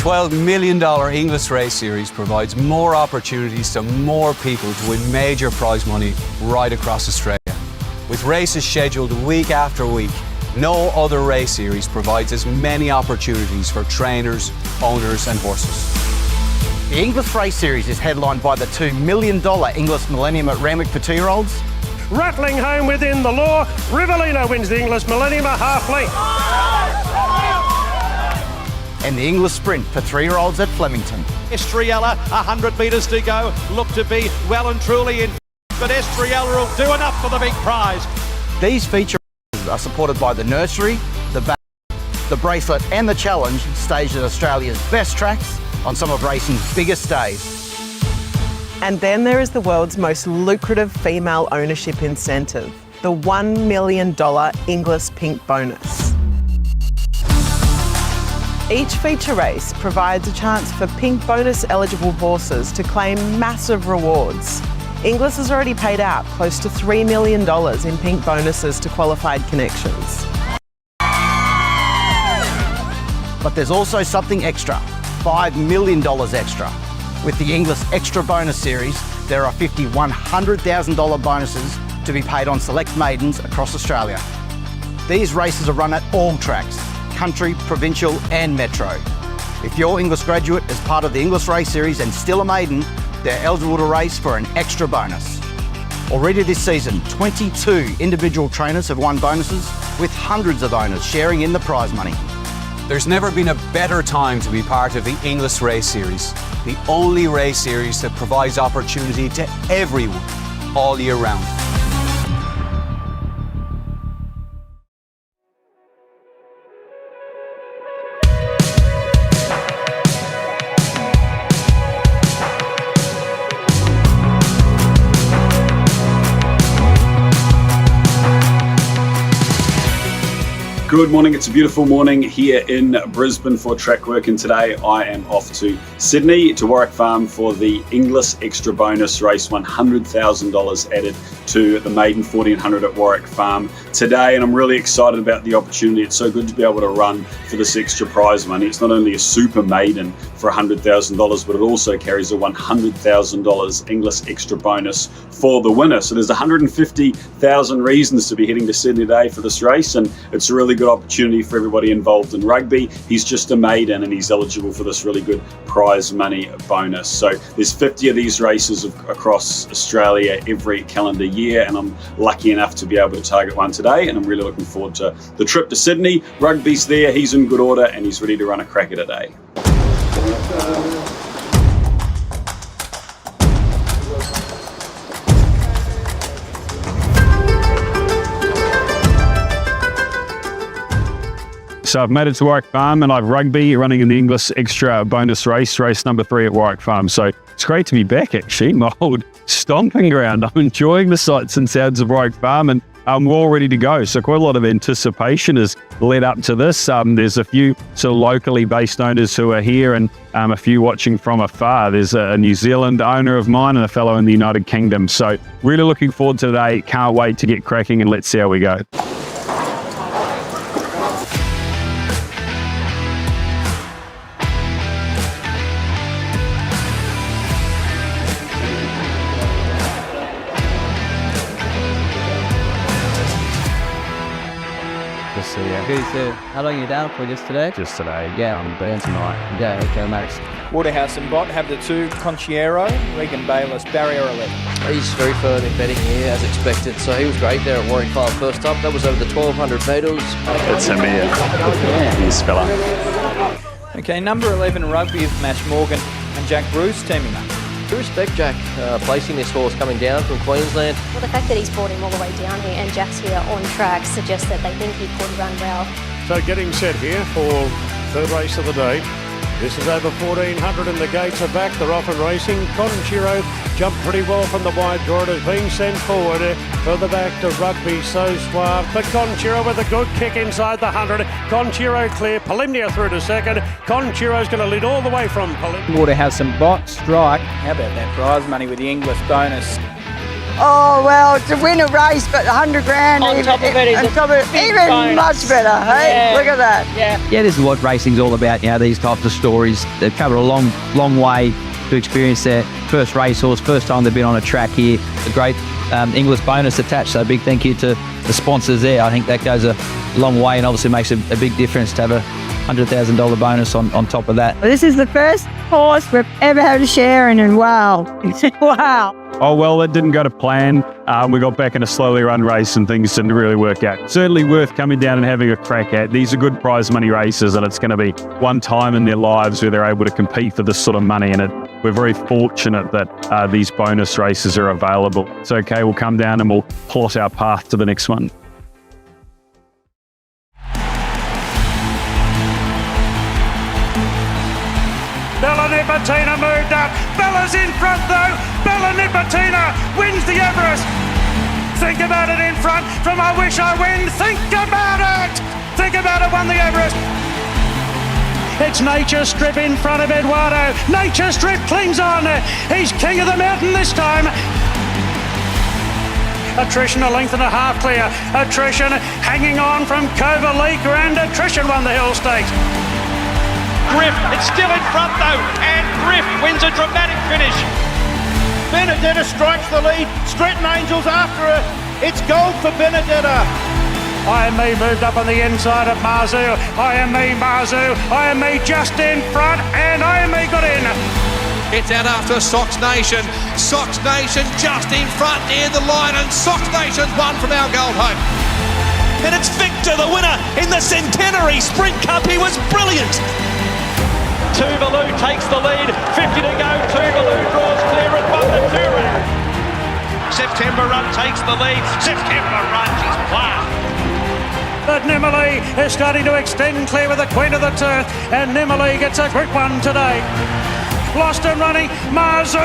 $12 million Inglis Race Series provides more opportunities to more people to win major prize money right across Australia. With races scheduled week after week, no other race series provides as many opportunities for trainers, owners and horses. The Inglis Race Series is headlined by the $2 million Inglis Millennium at Randwick for 2-year-olds. Rattling home within the law, Rivellino wins the Inglis Millennium at half length. And the Inglis Sprint for 3-year-olds at Flemington. Estriella, 100 metres to go, look to be well and truly in, but Estriella will do enough for the big prize. These feature are supported by the Nursery, the Back, the Bracelet and the Challenge, staged at Australia's best tracks on some of racing's biggest days. And then there is the world's most lucrative female ownership incentive, the $1 million Inglis Pink Bonus. Each feature race provides a chance for Pink Bonus eligible horses to claim massive rewards. Inglis has already paid out close to $3 million in Pink Bonuses to qualified connections. But there's also something extra, $5 million extra. With the Inglis Extra Bonus Series, there are 50 $100,000 bonuses to be paid on select maidens across Australia. These races are run at all tracks, country, provincial and metro. If your Inglis graduate is part of the Inglis Race Series and still a maiden, they're eligible to race for an extra bonus. Already this season, 22 individual trainers have won bonuses, with hundreds of owners sharing in the prize money. There's never been a better time to be part of the Inglis Race Series, the only race series that provides opportunity to everyone all year round. Good morning, it's a beautiful morning here in Brisbane for track work, and today I am off to Sydney to Warwick Farm for the Inglis Extra Bonus race, $100,000 added to the maiden 1400 at Warwick Farm today, and I'm really excited about the opportunity. It's so good to be able to run for this extra prize money. It's not only a super maiden for $100,000, but it also carries a $100,000 Inglis Extra Bonus for the winner. So there's 150,000 reasons to be heading to Sydney today for this race, and it's a really good opportunity for everybody involved in rugby. He's just a maiden and he's eligible for this really good prize money bonus. So there's 50 of these races across Australia every calendar year, and I'm lucky enough to be able to target one today, and I'm really looking forward to the trip to Sydney. Rugby's there, he's in good order and he's ready to run a cracker today. So I've made it to Warwick Farm and I've rugby running in the Inglis Extra Bonus race number 3 at Warwick Farm. So it's great to be back, actually, my old stomping ground. I'm enjoying the sights and sounds of Warwick Farm, and we're all ready to go. So quite a lot of anticipation has led up to this. There's a few sort of locally based owners who are here, and a few watching from afar. There's a New Zealand owner of mine and a fellow in the United Kingdom. So really looking forward to today. Can't wait to get cracking, and let's see how we go. So how long are you down for? Just today? Just today. Yeah. I'm down tonight. Yeah, okay, Max. Waterhouse and Bott have the 2 Conchiero, Regan Bayliss, barrier 11. He's very firm in betting here, as expected. So he was great there at Warwick Farm first up. That was over the 1,200 metres. It's him here. Yeah. This fella. Okay, number 11 Rugby of Mash Morgan and Jack Bruce teaming up. To respect Jack placing this horse coming down from Queensland. Well, the fact that he's brought him all the way down here and Jack's here on track suggests that they think he could run well. So getting set here for third race of the day. This is over 1,400 and the gates are back. They're off and racing. Conchiro jumped pretty well from the wide draw. It is being sent forward. Further back to Rugby, so suave. But Conchiro with a good kick inside the 100. Conchiro clear. Palimnia through to second. Conchiro's going to lead all the way from Palimnia. Waterhouse and Bott strike. How about that prize money with the Inglis bonus? Oh, well, to win a race, but 100 grand On top of it is on a top of it, big even bonus. much better, hey? Yeah. Look at that. Yeah, this is what racing's all about, these types of stories. They've covered a long way to experience their first racehorse, first time they've been on a track here. A great English bonus attached, so a big thank you to the sponsors there. I think that goes a long way and obviously makes a big difference to have a $100,000 bonus on top of that. This is the first horse we've ever had a share in, and wow. Wow. Oh, well, that didn't go to plan. We got back in a slowly run race and things didn't really work out. Certainly worth coming down and having a crack at. These are good prize money races and it's going to be one time in their lives where they're able to compete for this sort of money. And we're very fortunate that these bonus races are available. It's okay, we'll come down and we'll plot our path to the next one. Bella Nipotina moved up. Bella's in front though. Bella Nipotina wins the Everest. Think about it in front from I Wish I Win. Think about it. Think about it, won the Everest. It's Nature Strip in front of Eduardo. Nature Strip clings on. He's king of the mountain this time. Attrition a length and a half clear. Attrition hanging on from Kovalica, and Attrition won the Hill Stakes. Griff, it's still in front though, and Griff wins a dramatic finish. Benedetta strikes the lead, Stretton Angels after her. It's gold for Benedetta. IME moved up on the inside of Marzu. IME Marzu. IME just in front, and IME got in. It's out after Sox Nation. Sox Nation just in front near the line, and Sox Nation's won from our Gold Hope. And it's Victor, the winner in the Centenary Sprint Cup. He was brilliant. Tuvalu takes the lead, 50 to go, Tuvalu draws clear and won the 2 round. September Run takes the lead, September Run, she's class. But Nimmerley is starting to extend clear with the Queen of the Turf, and Nimmerley gets a Group 1 today. Lost and Running, Marzu,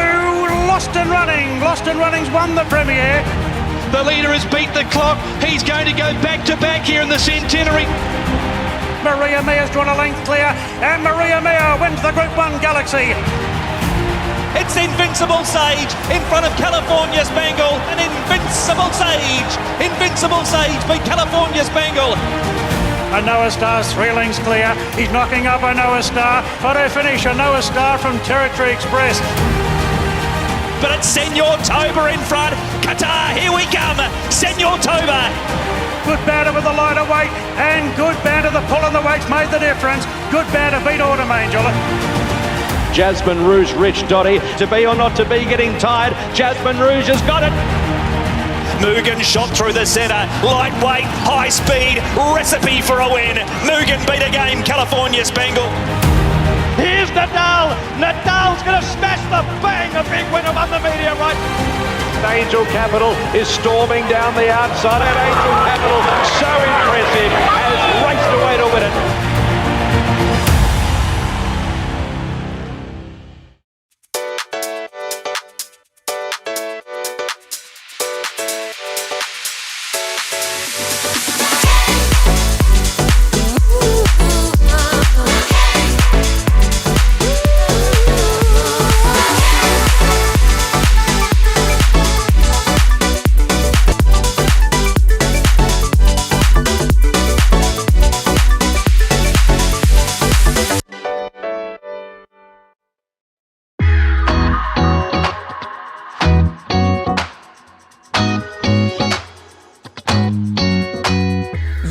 Lost and Running. Lost and Running's won the Premier. The leader has beat the clock, he's going to go back to back here in the Centenary. Maria Mia's drawn a length clear, and Maria Mia wins the Group 1 Galaxy. It's Invincible Sage in front of California Spangle, and Invincible Sage beat California Spangle. A Noah Star's 3 lengths clear. He's knocking up a Noah Star. Photo finish, a Noah Star from Territory Express. But it's Senor Toba in front. Qatar, here we come. Senor Toba. Good banter with the lighter weight, and good banter, the pull on the weights made the difference. Good banter beat Autumn Angel. Jasmine Rouge, Rich Dotty, to be or not to be, getting tired. Jasmine Rouge has got it. Mugen shot through the centre, lightweight, high speed, recipe for a win. Mugen beat a game, California Spangle. Here's Nadal. Nadal's going to smash the bang, a big winner on the media right. Angel Capital is storming down the outside, and Angel Capital, so impressive, has raced away to win it.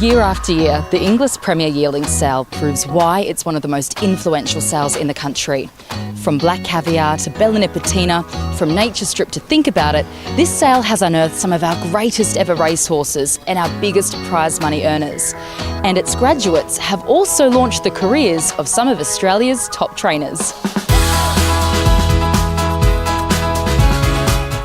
Year after year, the English Premier Yearling sale proves why it's one of the most influential sales in the country. From Black Caviar to Bella Nipotina, from Nature Strip to Think About It, this sale has unearthed some of our greatest ever racehorses and our biggest prize money earners. And its graduates have also launched the careers of some of Australia's top trainers.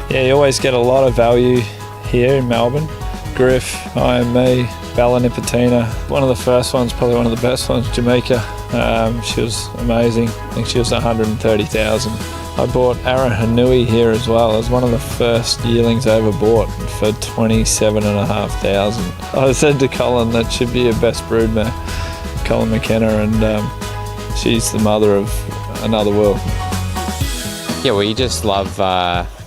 Yeah, you always get a lot of value here in Melbourne. Griff, IME, Bella Nipotina. One of the first ones, probably one of the best ones, Jamaica. She was amazing. I think she was 130,000. I bought Aaron Hanui here as well. It was one of the first yearlings I ever bought for 27,500. I said to Colin that should be your best broodmare, Colin McKenna, and she's the mother of Another World. Yeah, we just love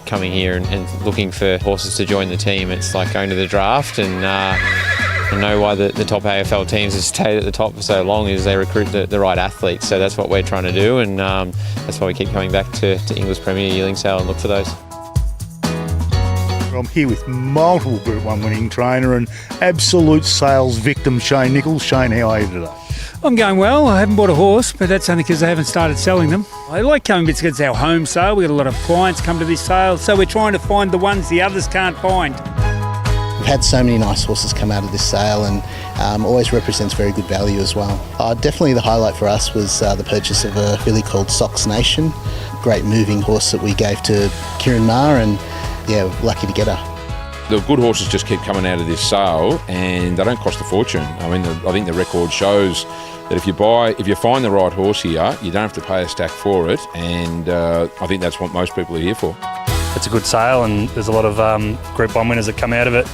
coming here and looking for horses to join the team. It's like going to the draft, and I know why the top AFL teams have stayed at the top for so long is they recruit the right athletes. So that's what we're trying to do, and that's why we keep coming back to English Premier Yearling Sale and look for those. I'm here with multiple Group 1 winning trainer and absolute sales victim Shane Nichols. Shane, how are you today? I'm going well. I haven't bought a horse, but that's only because I haven't started selling them. I like coming because it's our home sale. We've got a lot of clients come to this sale, so we're trying to find the ones the others can't find. We've had so many nice horses come out of this sale, and always represents very good value as well. Definitely the highlight for us was the purchase of a filly called Sox Nation. Great moving horse that we gave to Kieran Maher, and yeah, we're lucky to get her. The good horses just keep coming out of this sale, and they don't cost a fortune. I mean, I think the record shows that if you find the right horse here, you don't have to pay a stack for it, and I think that's what most people are here for. It's a good sale, and there's a lot of Group 1 winners that come out of it.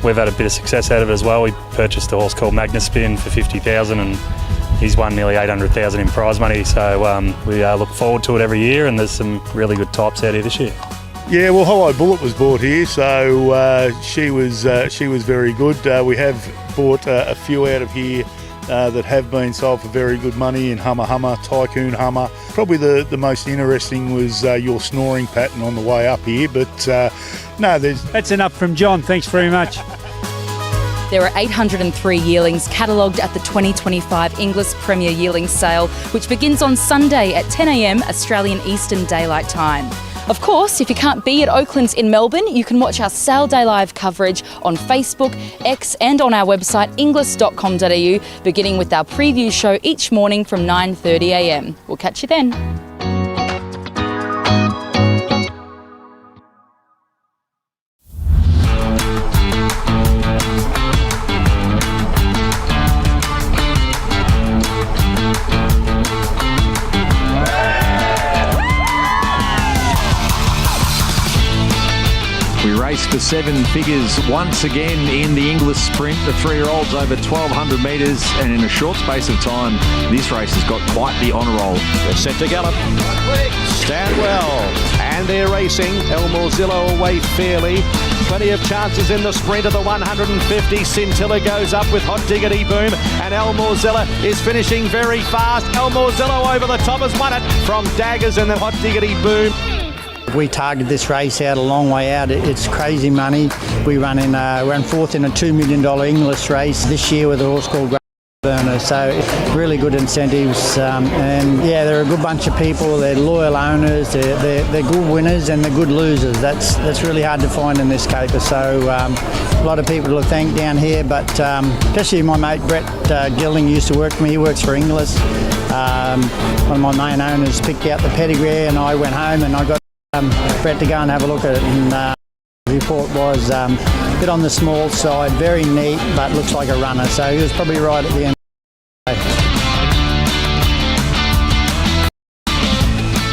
We've had a bit of success out of it as well. We purchased a horse called Magnus Spin for $50,000, and he's won nearly $800,000 in prize money. So we look forward to it every year, and there's some really good types out here this year. Yeah, well, Hollow Bullet was bought here, so she was very good. We have bought a few out of here that have been sold for very good money in Hummer, Tycoon Hummer. Probably the most interesting was your snoring pattern on the way up here, but no, That's enough from John, thanks very much. There are 803 yearlings catalogued at the 2025 English Premier Yearling Sale, which begins on Sunday at 10 a.m. Australian Eastern Daylight Time. Of course, if you can't be at Oaklands in Melbourne, you can watch our Sale Day Live coverage on Facebook, X and on our website inglis.com.au, beginning with our preview show each morning from 9:30 a.m. We'll catch you then. For 7 figures once again in the English Sprint. The 3-year-olds over 1,200 metres, and in a short space of time, this race has got quite the honour roll. They're set to gallop. Stand well. And they're racing. Elmore Zillow away fairly. Plenty of chances in the sprint of the 150. Scintilla goes up with Hot Diggity Boom, and Elmore Zilla is finishing very fast. Elmore Zillow over the top has won it from Daggers and the Hot Diggity Boom. We targeted this race out a long way out. It's crazy money. We ran fourth in a $2 million English race this year with a horse called Burner. So really good incentives, and yeah, they're a good bunch of people. They're loyal owners. They're good winners and they're good losers. That's really hard to find in this caper. So a lot of people to thank down here, but especially my mate Brett Gilding used to work for me. He works for Inglis. One of my main owners picked out the pedigree, and I went home and I got Brett to go and have a look at it, and the report was a bit on the small side, very neat, but looks like a runner, so he was probably right at the end.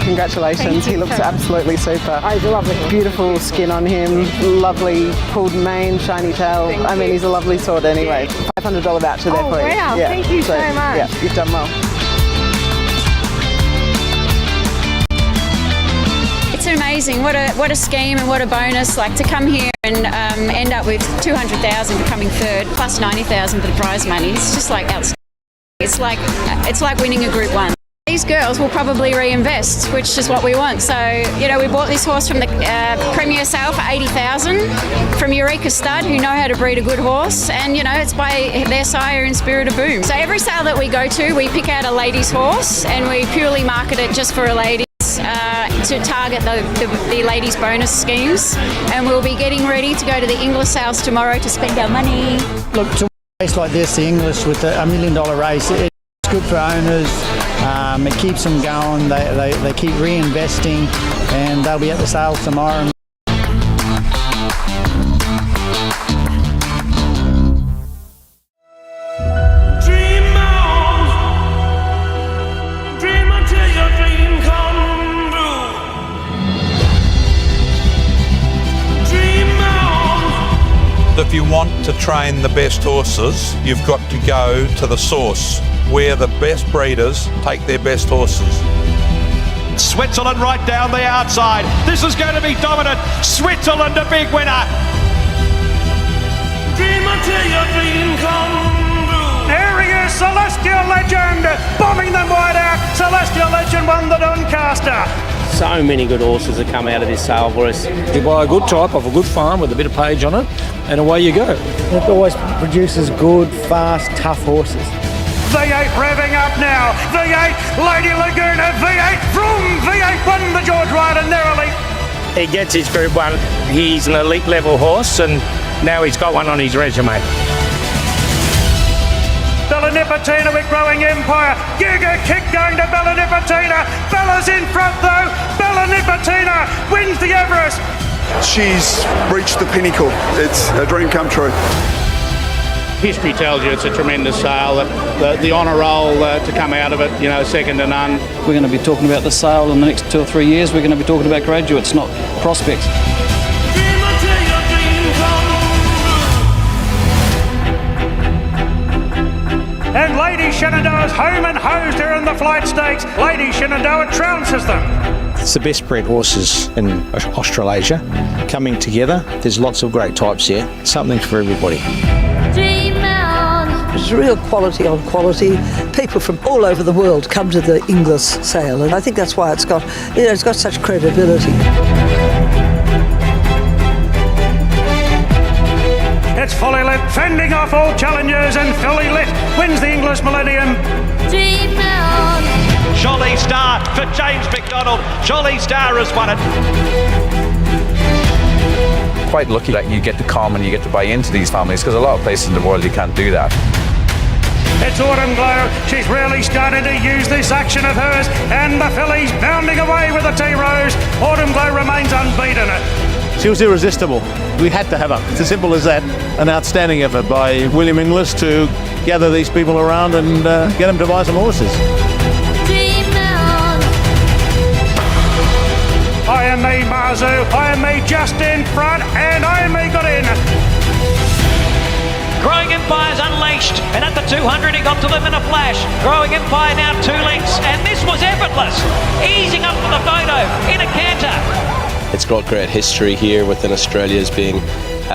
Congratulations, he looks absolutely super. Oh, he's a lovely horse. Beautiful skin on him, lovely pulled mane, shiny tail. I mean, he's a lovely sort anyway. $500 voucher there for you. Wow, Yeah. thank you so much. Yeah, you've done well. It's amazing. What a scheme and what a bonus! Like to come here and end up with 200,000 becoming third, plus 90,000 for the prize money. It's just like outstanding. It's like winning a Group 1. These girls will probably reinvest, which is what we want. So, you know, we bought this horse from the Premier Sale for 80,000 from Eureka Stud, who know how to breed a good horse, and you know, it's by their sire in Spirit of Boom. So every sale that we go to, we pick out a lady's horse and we purely market it just for a lady. To target the ladies' bonus schemes, and we'll be getting ready to go to the English sales tomorrow to spend our money. Look, to a race like this, the English with a $1 million race, it's good for owners. It keeps them going. They keep reinvesting, and they'll be at the sales tomorrow. If you want to train the best horses, you've got to go to the source, where the best breeders take their best horses. Switzerland right down the outside. This is going to be dominant. Switzerland a big winner. Dream until your dream come true. Here he is, Celestial Legend, bombing them wide out. Celestial Legend won the Doncaster. So many good horses that come out of this sale for us. You buy a good type off a good farm with a bit of page on it, and away you go. It always produces good, fast, tough horses. V8 revving up now. V8, Lady Laguna, V8, Vroom, V8 won the George Ryder narrowly. He gets his Group 1. He's an elite level horse, and now he's got one on his resume. Bella Nipotina with Growing Empire. Giga kick going to Bella Nipotina. Bella's in front though. Bella Nipotina wins the Everest. She's reached the pinnacle. It's a dream come true. History tells you it's a tremendous sale. The honour roll to come out of it, you know, second to none. We're going to be talking about the sale in the next 2 or 3 years. We're going to be talking about graduates, not prospects. And Lady Shenandoah's home and hosed her in the Flight Stakes. Lady Shenandoah trounces them. It's the best bred horses in Australasia coming together. There's lots of great types here. Something for everybody. There's real quality on quality. People from all over the world come to the Inglis sale, and I think that's why it's got such credibility. It's fully lit, fending off all challengers, and fully lit wins the Inglis Millennium. Jolly Star for James McDonald. Jolly Star has won it. Quite lucky that you get to come and you get to buy into these families, because a lot of places in the world you can't do that. It's Autumn Glow. She's really started to use this action of hers, and the fillies bounding away with the T-Rose. Autumn Glow remains unbeaten. She was irresistible. We had to have her. It's as simple as that. An outstanding effort by William Inglis to gather these people around and get them to buy some horses. IME Marzu, IME just in front, and IME got in. Growing Empire's unleashed, and at the 200 he got to them in a flash. Growing Empire now 2 lengths, and this was effortless. Easing up for the photo in a canter. It's got great history here within Australia as being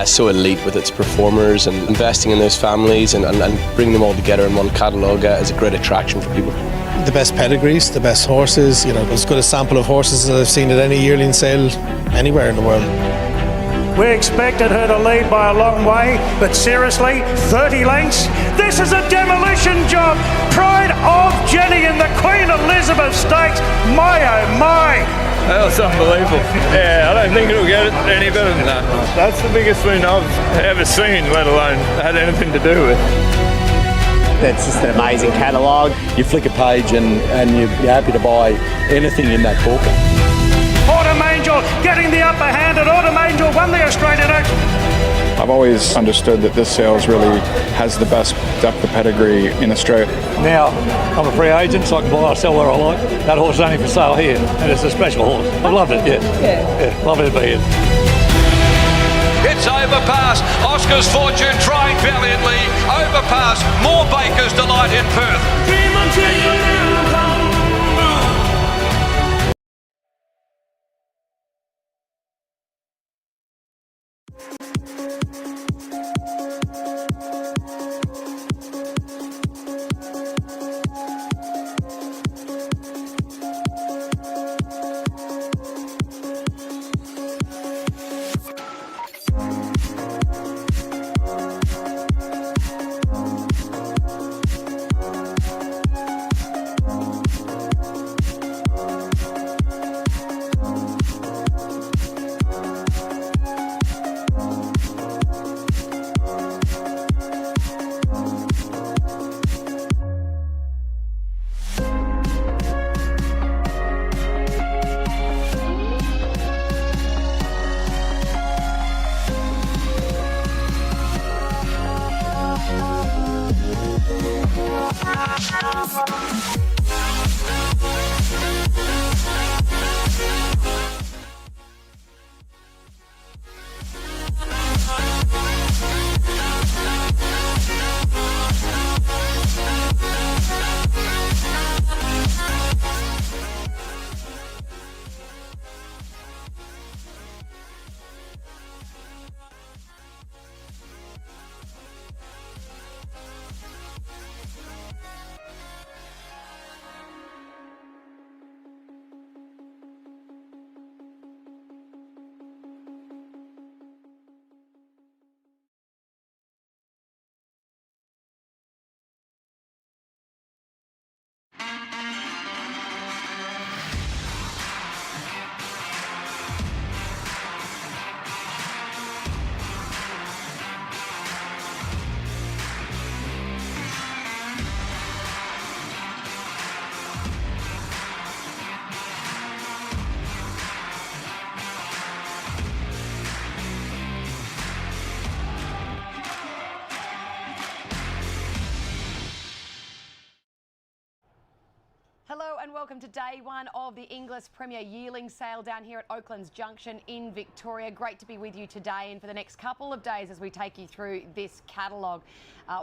so elite with its performers, and investing in those families and bringing them all together in one catalogue is a great attraction for people. The best pedigrees, the best horses, you know, as good a sample of horses as I've seen at any yearling sale anywhere in the world. We expected her to lead by a long way, but seriously, 30 lengths? This is a demolition job! Pride of Jenny in the Queen Elizabeth Stakes! My oh my! That was unbelievable. Yeah, I don't think it'll get any better than that. That's the biggest win I've ever seen, let alone had anything to do with. That's just an amazing catalogue. You flick a page and you're happy to buy anything in that book. Autumn Angel getting the upper hand, and Autumn Angel won the Australian Oaks. I've always understood that this sales really has the best depth of pedigree in Australia. Now, I'm a free agent, so I can buy or sell where I like. That horse is only for sale here, and it's a special horse. I've loved it, yeah. Lovely to be here. It's overpass. Oscar's Fortune trying valiantly. Overpass. More Baker's Delight in Perth. Dream until your dream come true. welcome to day one of the Inglis Premier Yearling sale down here at Oaklands Junction in Victoria. Great to be with you today and for the next couple of days as we take you through this catalogue.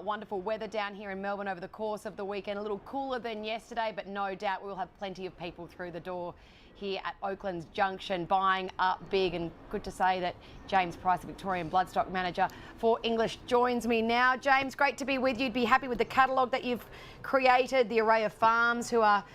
Wonderful weather down here in Melbourne over the course of the weekend. A little cooler than yesterday, but no doubt we'll have plenty of people through the door here at Oaklands Junction buying up big. And good to say that James Price, the Victorian Bloodstock Manager for English, joins me now. James, great to be with you. You'd be happy with the catalogue that you've created, the array of farms who are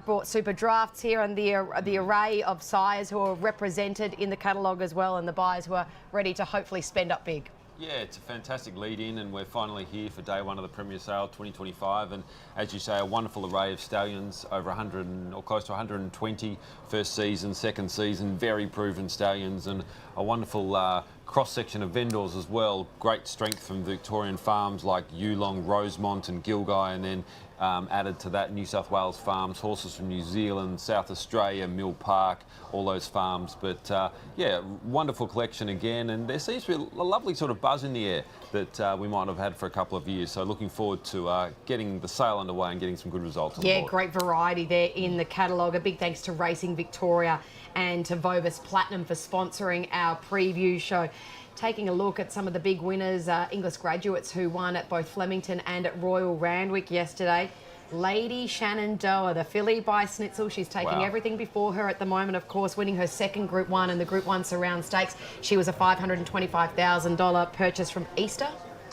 brought super drafts here, and the array of sires who are represented in the catalogue as well, and the buyers who are ready to hopefully spend up big. Yeah, it's a fantastic lead in, and we're finally here for day one of the Premier Sale 2025. And as you say, a wonderful array of stallions, over 100 or close to 120 first season, second season, very proven stallions, and a wonderful cross section of vendors as well. Great strength from Victorian farms like Yearling, Rosemont, and Gilgai, and then added to that New South Wales farms, horses from New Zealand, South Australia, Mill Park, all those farms. But yeah, wonderful collection again, and there seems to be a lovely sort of buzz in the air that we might have had for a couple of years. So looking forward to getting the sale underway and getting some good results on the board. Great variety there in the catalogue. A big thanks to Racing Victoria and to Vobis Platinum for sponsoring our preview show. Taking a look at some of the big winners, English graduates who won at both Flemington and at Royal Randwick yesterday. Lady Shenandoah, the filly by Snitzel. She's taking everything before her at the moment, of course, winning her second Group 1 in the Group 1 Surround Stakes. She was a $525,000 purchase from Easter.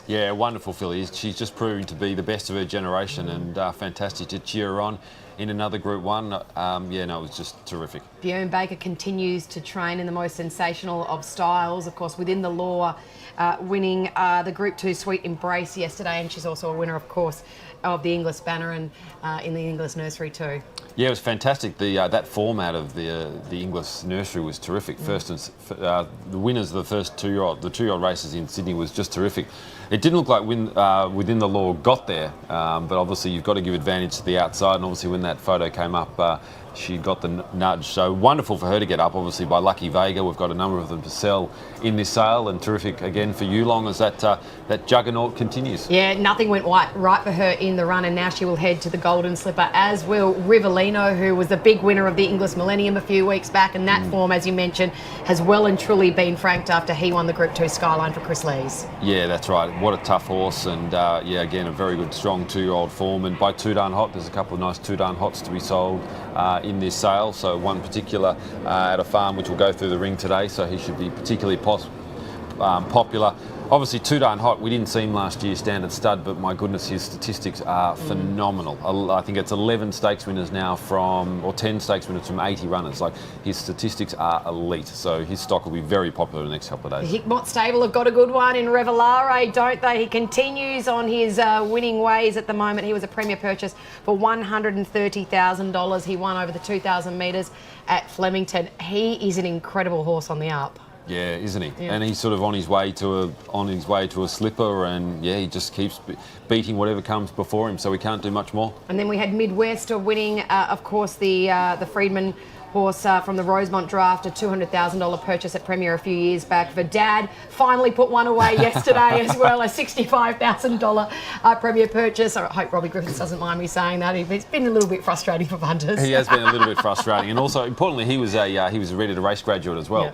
Yeah, wonderful filly. She's just proving to be the best of her generation, and fantastic to cheer her on in another Group 1. Yeah, no, it was just terrific. Bjorn Baker continues to train in the most sensational of styles, of course, within the law, winning the Group 2 Sweet Embrace yesterday, and she's also a winner, of course, of the Inglis Banner and in the Inglis Nursery too. Yeah, it was fantastic. That format of the Inglis Nursery was terrific. First, the winners of the first two-year-old races in Sydney was just terrific. It didn't look like within the law got there, but obviously you've got to give advantage to the outside, and obviously when that photo came up, she got the nudge. So wonderful for her to get up, obviously, by Lucky Vega. We've got a number of them to sell in this sale, and terrific again for Yearling as that juggernaut continues. Yeah, nothing went right for her in the run, and now she will head to the Golden Slipper, as will Rivellino, who was the big winner of the Inglis Millennium a few weeks back, and that form, as you mentioned, has well and truly been franked after he won the Group 2 Skyline for Chris Lees. Yeah, that's right. What a tough horse, and yeah, again, a very good, strong two-year-old form. And by Too Darn Hot, there's a couple of nice Too Darn Hots to be sold in this sale. So one particular at a farm which will go through the ring today, so he should be particularly popular. Obviously, Too Darn Hot, we didn't see him last year standard stud, but my goodness, his statistics are phenomenal. I think it's 11 stakes winners now or 10 stakes winners from 80 runners. Like, his statistics are elite, so his stock will be very popular in the next couple of days. The Hickmott stable have got a good one in Revelare, don't they? He continues on his winning ways at the moment. He was a Premier purchase for $130,000. He won over the 2,000 metres at Flemington. He is an incredible horse on the up. Yeah, isn't he? Yeah. And he's sort of on his way to a slipper, and yeah, he just keeps beating whatever comes before him. So we can't do much more. And then we had Midwest winning, of course, the Friedman horse from the Rosemont draft, a $200,000 purchase at Premier a few years back. For Dad, finally put one away yesterday as well, a $65,000 Premier purchase. I hope Robbie Griffiths doesn't mind me saying that. It's been a little bit frustrating for punters. He has been a little bit frustrating, and also importantly, he was a ready to race graduate as well. Yeah.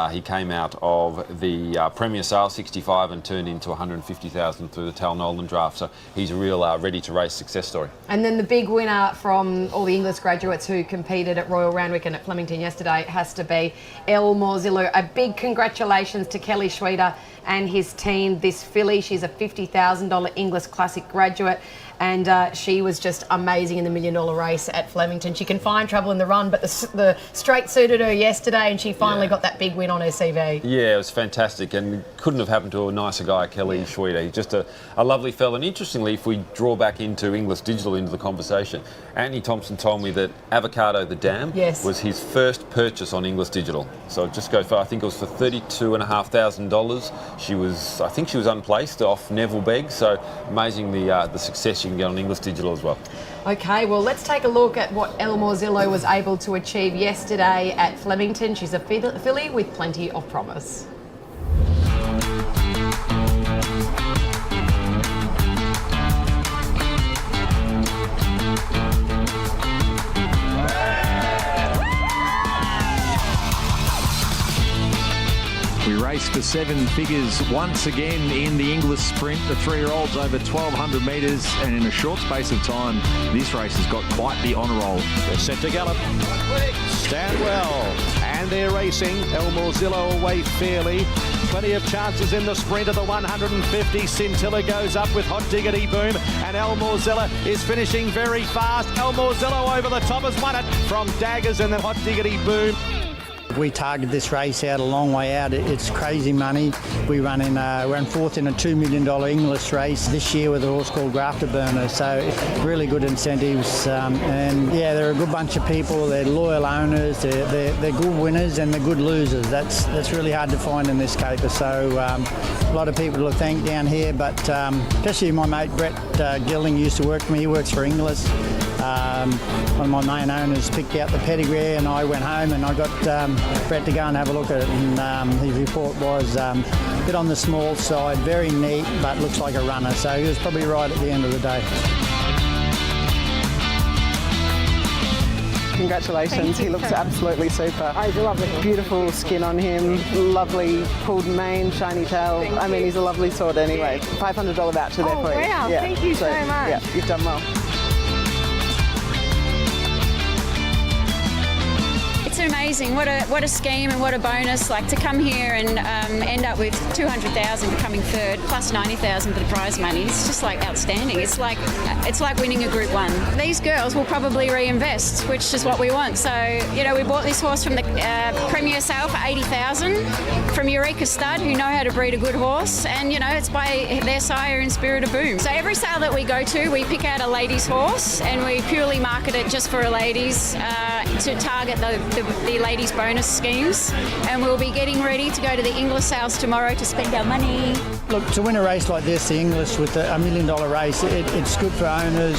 He came out of the Premier Sale 65 and turned into $150,000 through the Tal Nolan draft. So he's a real ready to race success story. And then the big winner from all the English graduates who competed at Royal Randwick and at Flemington yesterday has to be El Morzilu. A big congratulations to Kelly Schweida and his team. This filly, she's a $50,000 English Classic graduate, and she was just amazing in the $1 million race at Flemington. She can find trouble in the run, but the straight suited her yesterday, and she finally got that big win on her CV. Yeah, it was fantastic, and couldn't have happened to a nicer guy, Kelly Schweida. He's just a lovely fella. And interestingly, if we draw back into English Digital into the conversation, Anthony Thompson told me that Avocado the Dam was his first purchase on English Digital. So it just goes for, I think it was for $32,500. I think she was unplaced off Neville Begg. So amazing the success you can get on English Digital as well. Okay, well, let's take a look at what El Morzilu was able to achieve yesterday at Flemington. She's a filly with plenty of promise. We race for 7 figures once again in the English sprint. The 3-year-olds over 1,200 metres, and in a short space of time, this race has got quite the honour roll. They're set to gallop. Stand well. And they're racing. El Morzillo away fairly. Plenty of chances in the sprint of the 150. Scintilla goes up with Hot Diggity Boom. And El Morzillo is finishing very fast. El Morzillo over the top has won it from Daggers and then Hot Diggity Boom. We targeted this race out a long way out. It's crazy money. We ran fourth in a $2 million English race this year with a horse called Afterburner. So really good incentives. And yeah, they're a good bunch of people. They're loyal owners. They're good winners and they're good losers. That's really hard to find in this caper. So a lot of people to thank down here, but especially my mate Brett Yearling used to work for me. He works for Inglis. One of my main owners picked out the pedigree, and I went home and I got Brett to go and have a look at it, and his report was a bit on the small side, very neat, but looks like a runner, so he was probably right at the end of the day. Congratulations, he looks absolutely super. Oh, he's a lovely horse. Beautiful skin on him, lovely pulled mane, shiny tail. I mean, he's a lovely sort anyway. $500 voucher there for you. Oh wow, yeah. thank you so much. Yeah, you've done well. It's amazing. What a scheme and what a bonus! Like to come here and end up with 200,000 for coming third, plus 90,000 for the prize money. It's just like outstanding. It's like winning a Group 1. These girls will probably reinvest, which is what we want. So we bought this horse from the Premier sale for 80,000 from Eureka Stud, who know how to breed a good horse, and it's by their sire in Spirit of Boom. So every sale that we go to, we pick out a ladies' horse and we purely market it just for a ladies to target the ladies' bonus schemes, and we'll be getting ready to go to the English sales tomorrow to spend our money. Look, to win a race like this, the English with a $1 million race, it's good for owners.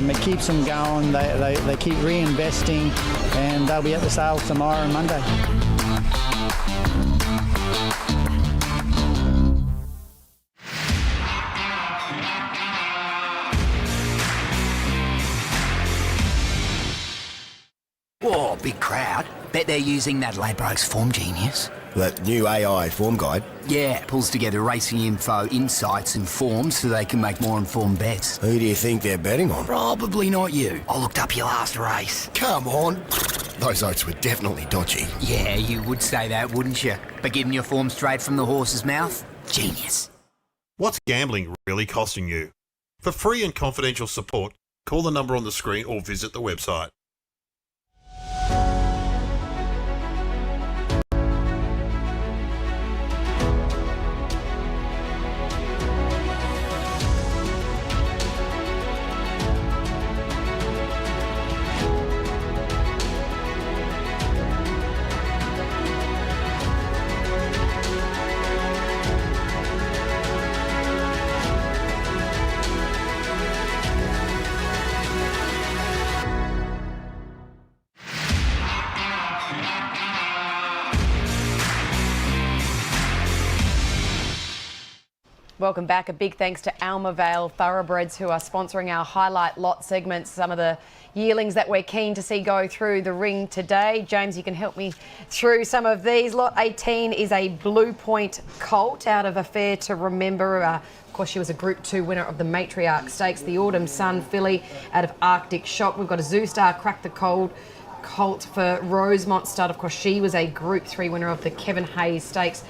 It keeps them going. They keep reinvesting, and they'll be at the sales tomorrow and Monday. Whoa, big crowd. Bet they're using that Ladbrokes Form Genius. That new AI form guide? Yeah, pulls together racing info, insights and forms so they can make more informed bets. Who do you think they're betting on? Probably not you. I looked up your last race. Come on. Those oats were definitely dodgy. Yeah, you would say that, wouldn't you? But giving your form straight from the horse's mouth? Genius. What's gambling really costing you? For free and confidential support, call the number on the screen or visit the website. Welcome back. A big thanks to Alma Vale Thoroughbreds, who are sponsoring our highlight lot segments, some of the yearlings that we're keen to see go through the ring today. James, you can help me through some of these. Lot 18 is a Blue Point colt out of Affair to Remember. Of course, she was a Group 2 winner of the Matriarch Stakes. The Autumn Sun filly out of Arctic Shock. We've got a Zoo Star Crack the Cold colt for Rosemont Stud. Of course, she was a Group 3 winner of the Kevin Hayes Stakes.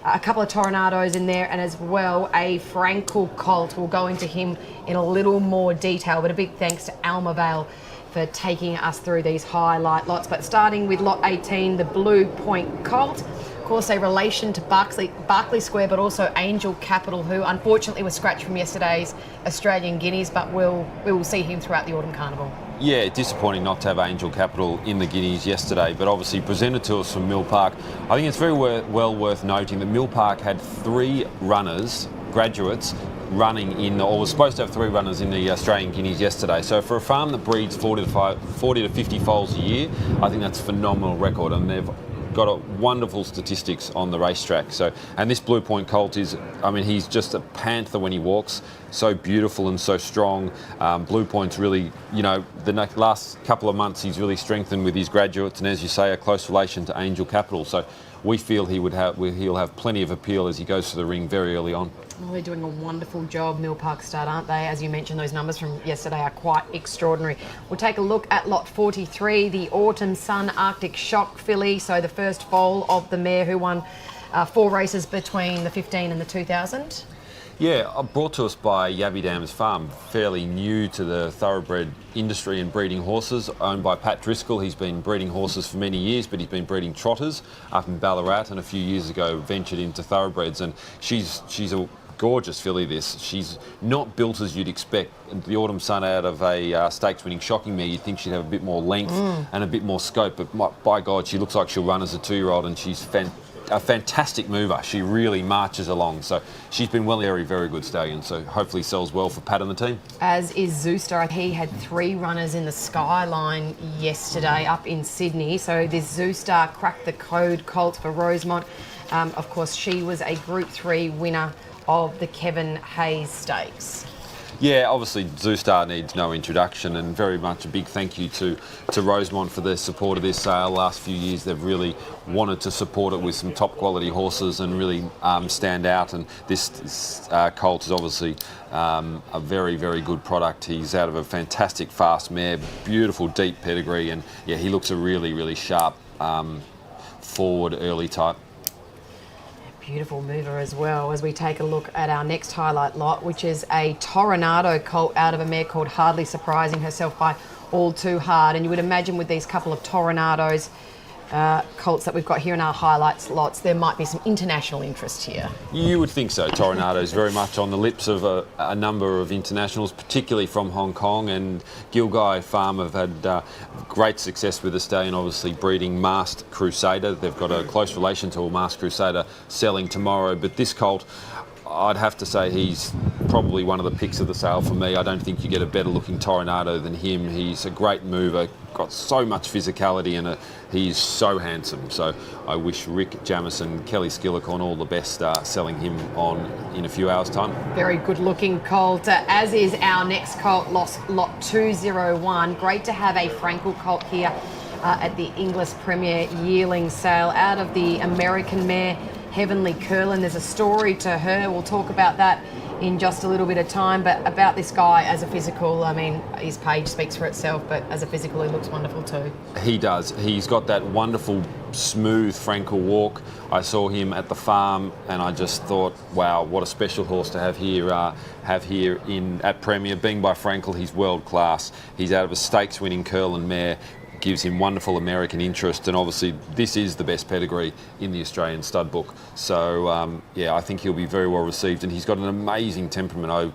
A couple of Tornadoes in there, and as well a Frankel colt. We'll go into him in a little more detail, but a big thanks to Alma Vale for taking us through these highlight lots. But starting with lot 18, the Blue Point colt. Of course, a relation to Barclay Square, but also Angel Capital, who unfortunately was scratched from yesterday's Australian Guineas, but we will see him throughout the Autumn Carnival. Yeah, disappointing not to have Angel Capital in the Guineas yesterday, but obviously presented to us from Mill Park. I think it's very well worth noting that Mill Park had 3 runners, graduates, running in, or was supposed to have 3 runners in the Australian Guineas yesterday. So for a farm that breeds 40 to 50 foals a year, I think that's a phenomenal record, and they've got a wonderful statistics on the racetrack. So, and this Blue Point colt is, I mean, he's just a panther when he walks. So beautiful and so strong. Blue Point's really, the last couple of months he's really strengthened with his graduates, and as you say, a close relation to Angel Capital. So we feel he'll have plenty of appeal as he goes to the ring very early on. Well, they're doing a wonderful job, Mill Park Stud, aren't they? As you mentioned, those numbers from yesterday are quite extraordinary. We'll take a look at lot 43, the Autumn Sun Arctic Shock filly. So the first foal of the mare who won 4 races between the 15 and the 2000. Yeah, brought to us by Yabby Dams Farm, fairly new to the thoroughbred industry and breeding horses, owned by Pat Driscoll. He's been breeding horses for many years, but he's been breeding trotters up in Ballarat, and a few years ago ventured into thoroughbreds, and she's a gorgeous filly, this. She's not built as you'd expect. The Autumn Sun out of a stakes winning Shocking mare, you'd think she'd have a bit more length and a bit more scope, but by God, she looks like she'll run as a 2-year-old, and she's a fantastic mover. She really marches along. So she's been very, very good stallion. So hopefully sells well for Pat and the team. As is Zoostar. He had 3 runners in the Skyline yesterday up in Sydney. So this Zoostar cracked the code colt for Rosemont. Of course, she was a Group 3 winner of the Kevin Hayes Stakes. Yeah, obviously Zoostar needs no introduction, and very much a big thank you to Rosemont for their support of this sale. Last few years they've really wanted to support it with some top quality horses and really stand out, and this colt is obviously a very, very good product. He's out of a fantastic fast mare, beautiful deep pedigree, and yeah, he looks a really, really sharp forward early type. Beautiful mover as well, as we take a look at our next highlight lot, which is a Toronado colt out of a mare called Hardly Surprising Herself by All Too Hard. And you would imagine with these couple of Toronados colts that we've got here in our highlights lots, there might be some international interest here. You would think so. Toronado is very much on the lips of a number of internationals, particularly from Hong Kong, and Gilgai Farm have had great success with the stallion, obviously breeding Masked Crusader. They've got a close relation to a Masked Crusader selling tomorrow, but this colt, I'd have to say he's probably one of the picks of the sale for me. I don't think you get a better looking Toronado than him. He's a great mover, got so much physicality, and he's so handsome. So I wish Rick Jamison, Kelly Skillicorn all the best selling him on in a few hours' time. Very good looking colt, as is our next colt, lot 201. Great to have a Frankel colt here at the English Premier Yearling sale out of the American mare Heavenly Curlin. There's a story to her. We'll talk about that in just a little bit of time, but about this guy as a physical, I mean, his page speaks for itself, but as a physical, he looks wonderful too. He does. He's got that wonderful, smooth Frankel walk. I saw him at the farm and I just thought, wow, what a special horse to have here at Premier. Being by Frankel, he's world class. He's out of a stakes winning Curlin mare, gives him wonderful American interest, and obviously this is the best pedigree in the Australian stud book. So yeah, I think he'll be very well received, and he's got an amazing temperament.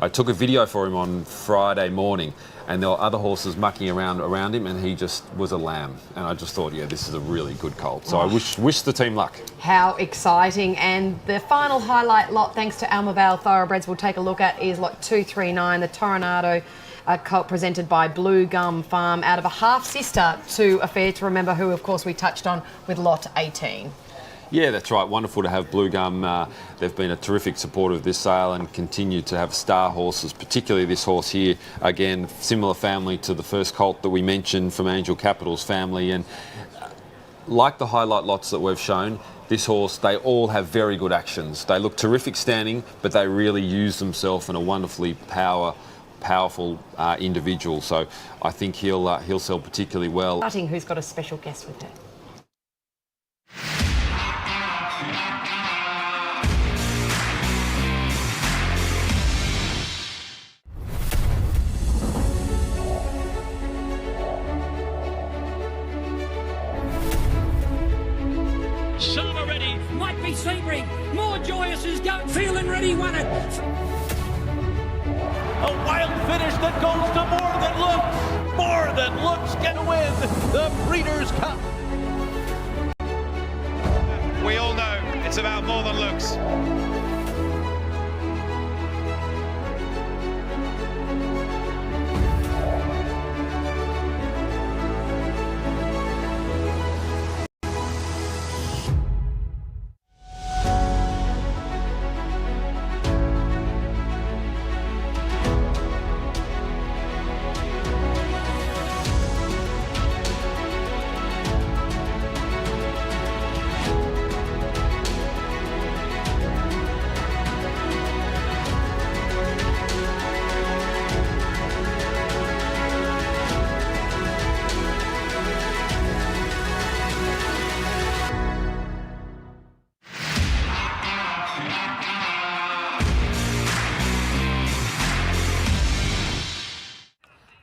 I took a video for him on Friday morning, and there were other horses mucking around him, and he just was a lamb. And I just thought, yeah, this is a really good colt. So I wish the team luck. How exciting. And the final highlight lot, thanks to Almavale Thoroughbreds, we'll take a look at is lot 239, the Toronado colt presented by Blue Gum Farm, out of a half-sister to Affair to Remember, who of course we touched on with lot 18. Yeah, that's right. Wonderful to have Blue Gum. They've been a terrific supporter of this sale and continue to have star horses, particularly this horse here. Again, similar family to the first colt that we mentioned from Angel Capital's family. And like the highlight lots that we've shown, this horse, they all have very good actions. They look terrific standing, but they really use themselves in a wonderfully powerful individual. So I think he'll sell particularly well. Starting, who's got a special guest with her. Summer ready, might be Sebring. More joyous is going, feeling ready, won it. A wild finish that goes to More Than Looks. More Than Looks can win the Breeders' Cup. We all know it's about More Than Looks.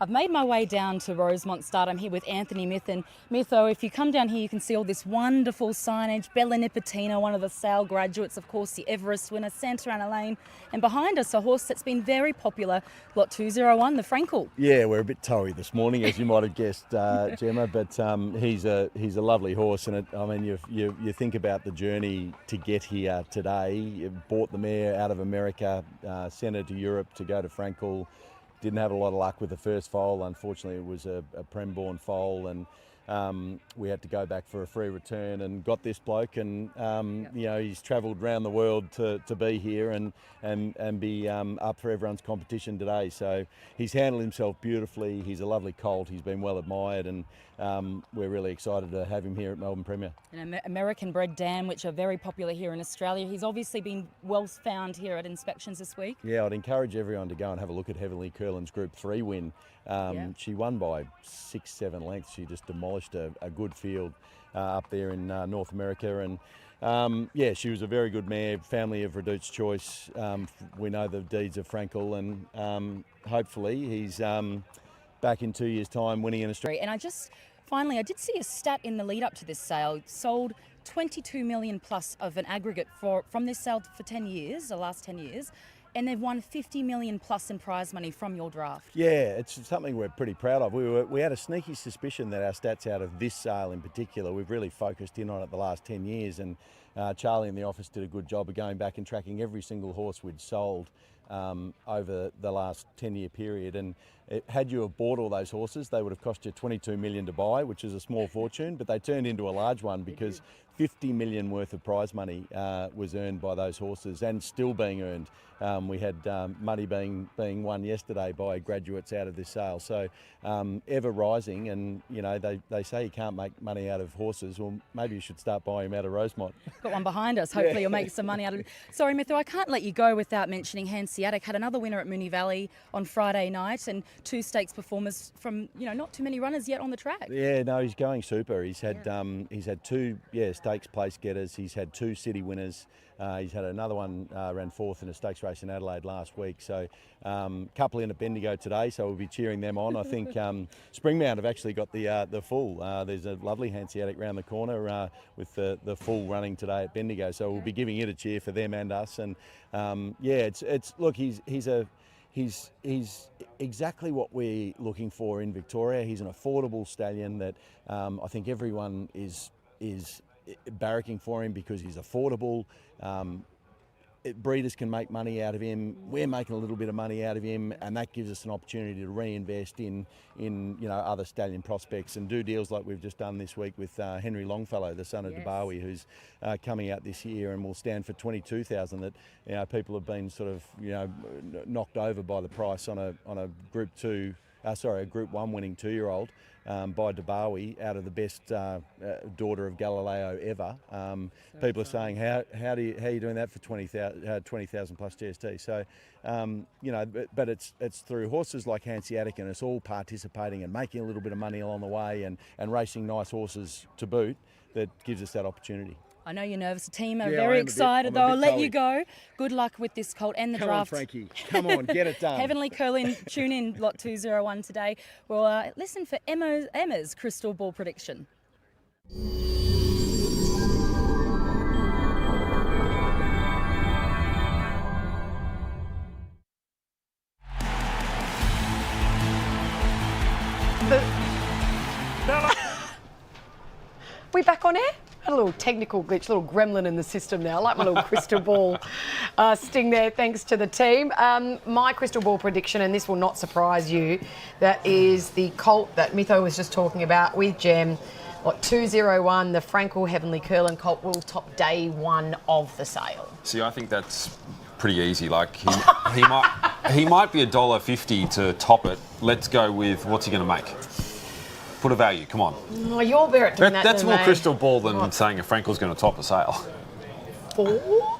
I've made my way down to Rosemont Start. I'm here with Anthony Myth. And Mytho, if you come down here, you can see all this wonderful signage. Bella Nipotina, one of the sale graduates, of course, the Everest winner, Santa Ana Lane. And behind us, a horse that's been very popular, Lot 201, the Frankel. Yeah, we're a bit toey this morning, as you might have guessed, Gemma, but he's a lovely horse. And you think about the journey to get here today. You bought the mare out of America, sent her to Europe to go to Frankel. Didn't have a lot of luck with the first foal. Unfortunately, it was a Prem-born foal, and we had to go back for a free return and got this bloke. And he's travelled around the world to be here and be up for everyone's competition today. So he's handled himself beautifully. He's a lovely colt. He's been well admired, and we're really excited to have him here at Melbourne Premier. An American-bred dam, which are very popular here in Australia. He's obviously been well found here at inspections this week. Yeah, I'd encourage everyone to go and have a look at Heavenly Curlin's Group 3 win. She won by 6-7 lengths. She just demolished a good field up there in North America. And she was a very good mare, family of Redute's Choice. We know the deeds of Frankel, and hopefully he's back in 2 years' time winning in Australia. And Finally, I did see a stat in the lead up to this sale. Sold 22 million plus of an aggregate from this sale for 10 years, the last 10 years, and they've won 50 million plus in prize money from your draft. Yeah, it's something we're pretty proud of. We had a sneaky suspicion that our stats out of this sale in particular, we've really focused in on it the last 10 years, and Charlie in the office did a good job of going back and tracking every single horse we'd sold over the last 10-year period. And had you have bought all those horses, they would have cost you 22 million to buy, which is a small fortune, but they turned into a large one because 50 million worth of prize money was earned by those horses, and still being earned. We had money being won yesterday by graduates out of this sale. So ever rising, and they say you can't make money out of horses. Well, maybe you should start buying them out of Rosemont. Got one behind us. Hopefully you'll make some money out of it. Sorry, Mytho, I can't let you go without mentioning Hanseatic. Had another winner at Moonee Valley on Friday night, and 2 stakes performers from not too many runners yet on the track. Yeah, no, he's going super. He's had 2 stakes place getters. He's had 2 city winners. He's had another one ran 4th in a stakes race in Adelaide last week. So couple in at Bendigo today, so we'll be cheering them on. I think Springmount have actually got the full. There's a lovely Hanseatic round the corner with the full running today at Bendigo. So we'll be giving it a cheer for them and us. And look, he's exactly what we're looking for in Victoria. He's an affordable stallion that I think everyone is barracking for him because he's affordable. Breeders can make money out of him. We're making a little bit of money out of him, and that gives us an opportunity to reinvest in other stallion prospects and do deals like we've just done this week with Henry Longfellow, the son of Debawi, who's coming out this year and will stand for 22,000. That people have been sort of knocked over by the price on a Group 1 winning 2-year-old. By Debawi, out of the best daughter of Galileo ever. People are saying, how are you doing that for 20,000 plus GST? So, but it's through horses like Hanseatic, and it's all participating and making a little bit of money along the way, and racing nice horses to boot, that gives us that opportunity. I know you're nervous. The team are very excited, though. I'll let you go. Good luck with this colt and the draft. Come on, Frankie. Come on, get it done. Heavenly Curling, tune in, Lot 201 today. We'll listen for Emma's crystal ball prediction. We back on air? Had a little technical glitch, little gremlin in the system now. I like my little crystal ball sting there, thanks to the team. My crystal ball prediction, and this will not surprise you, that is the colt that Mytho was just talking about with Gem. Lot 201, the Frankel Heavenly Curlin colt will top day 1 of the sale. See, I think that's pretty easy. Like he might be $1.50 to top it. Let's go with what's he going to make. Put a value, come on. Oh, you're better at doing that. That's than more me. crystal ball than saying a Frankel's going to top a sale. 4?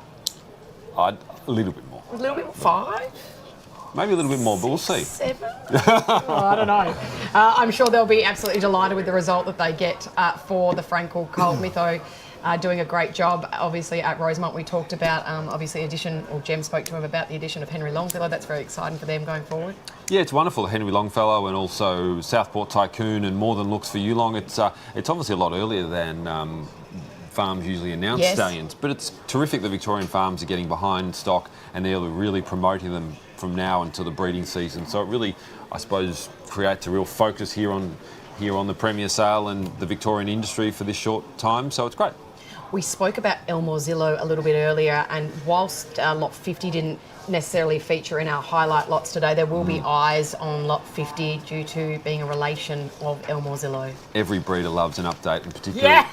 A little bit more. A little bit more. 5? Maybe a little bit more, but we'll see. 7? I don't know. I'm sure they'll be absolutely delighted with the result that they get for the Frankel Colt. Mytho doing a great job. Obviously at Rosemont we talked about Jem spoke to him about the addition of Henry Longfellow. That's very exciting for them going forward. Yeah, it's wonderful. Henry Longfellow and also Southport Tycoon and More Than Looks for Yearling. It's obviously a lot earlier than farms usually announce stallions, but it's terrific that Victorian farms are getting behind stock and they're really promoting them from now until the breeding season. So it really, I suppose, creates a real focus here on the Premier Sale and the Victorian industry for this short time. So it's great. We spoke about Elmore Zillow a little bit earlier, and whilst lot 50 didn't necessarily feature in our highlight lots today, there will be eyes on lot 50 due to being a relation of Elmore Zillow. Every breeder loves an update, and particularly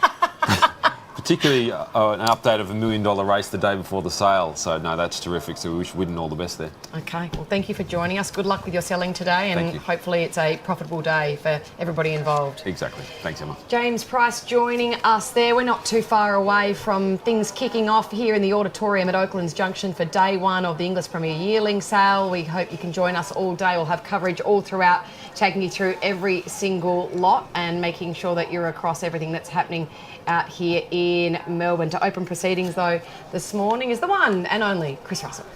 particularly an update of $1 million race the day before the sale. So no, that's terrific. So we wish Widden all the best there. Okay, well thank you for joining us. Good luck with your selling today, and hopefully it's a profitable day for everybody involved. Exactly. Thanks, Emma. James Price joining us there. We're not too far away from things kicking off here in the auditorium at Oaklands Junction for day one of the English Premier Yearling Sale. We hope you can join us all day. We'll have coverage all throughout, taking you through every single lot and making sure that you're across everything that's happening out here in Melbourne. To open proceedings though this morning is the one and only Chris Russell.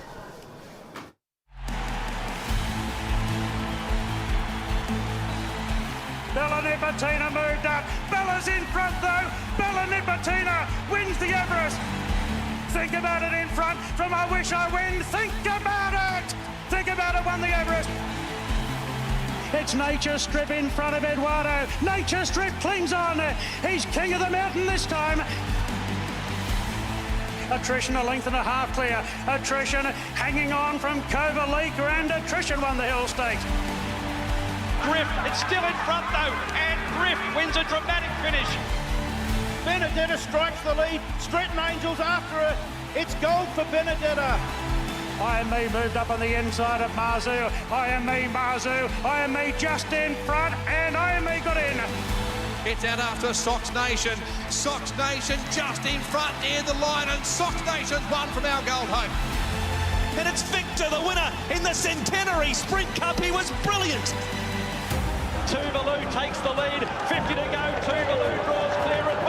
Bella Nipotina moved up. Bella's in front though. Bella Nipotina wins the Everest. Think about it in front from I Wish I Win. Think about it. Think about it, won the Everest. It's Nature Strip in front of Eduardo. Nature Strip clings on. He's king of the mountain this time. Attrition a length and a half clear. Attrition hanging on from Kovalik, and Attrition won the Hill Stakes. Griff, it's still in front though, and Griff wins a dramatic finish. Benedetta strikes the lead. Stretton Angels after her. It's gold for Benedetta. IME moved up on the inside of Marzu. IME Marzu. IME just in front, and IME got in. It's out after Sox Nation. Sox Nation just in front near the line, and Sox Nation's won from our Gold Hope. And it's Victor, the winner in the Centenary Sprint Cup. He was brilliant. Tuvalu takes the lead. 50 to go. Tuvalu draws clear at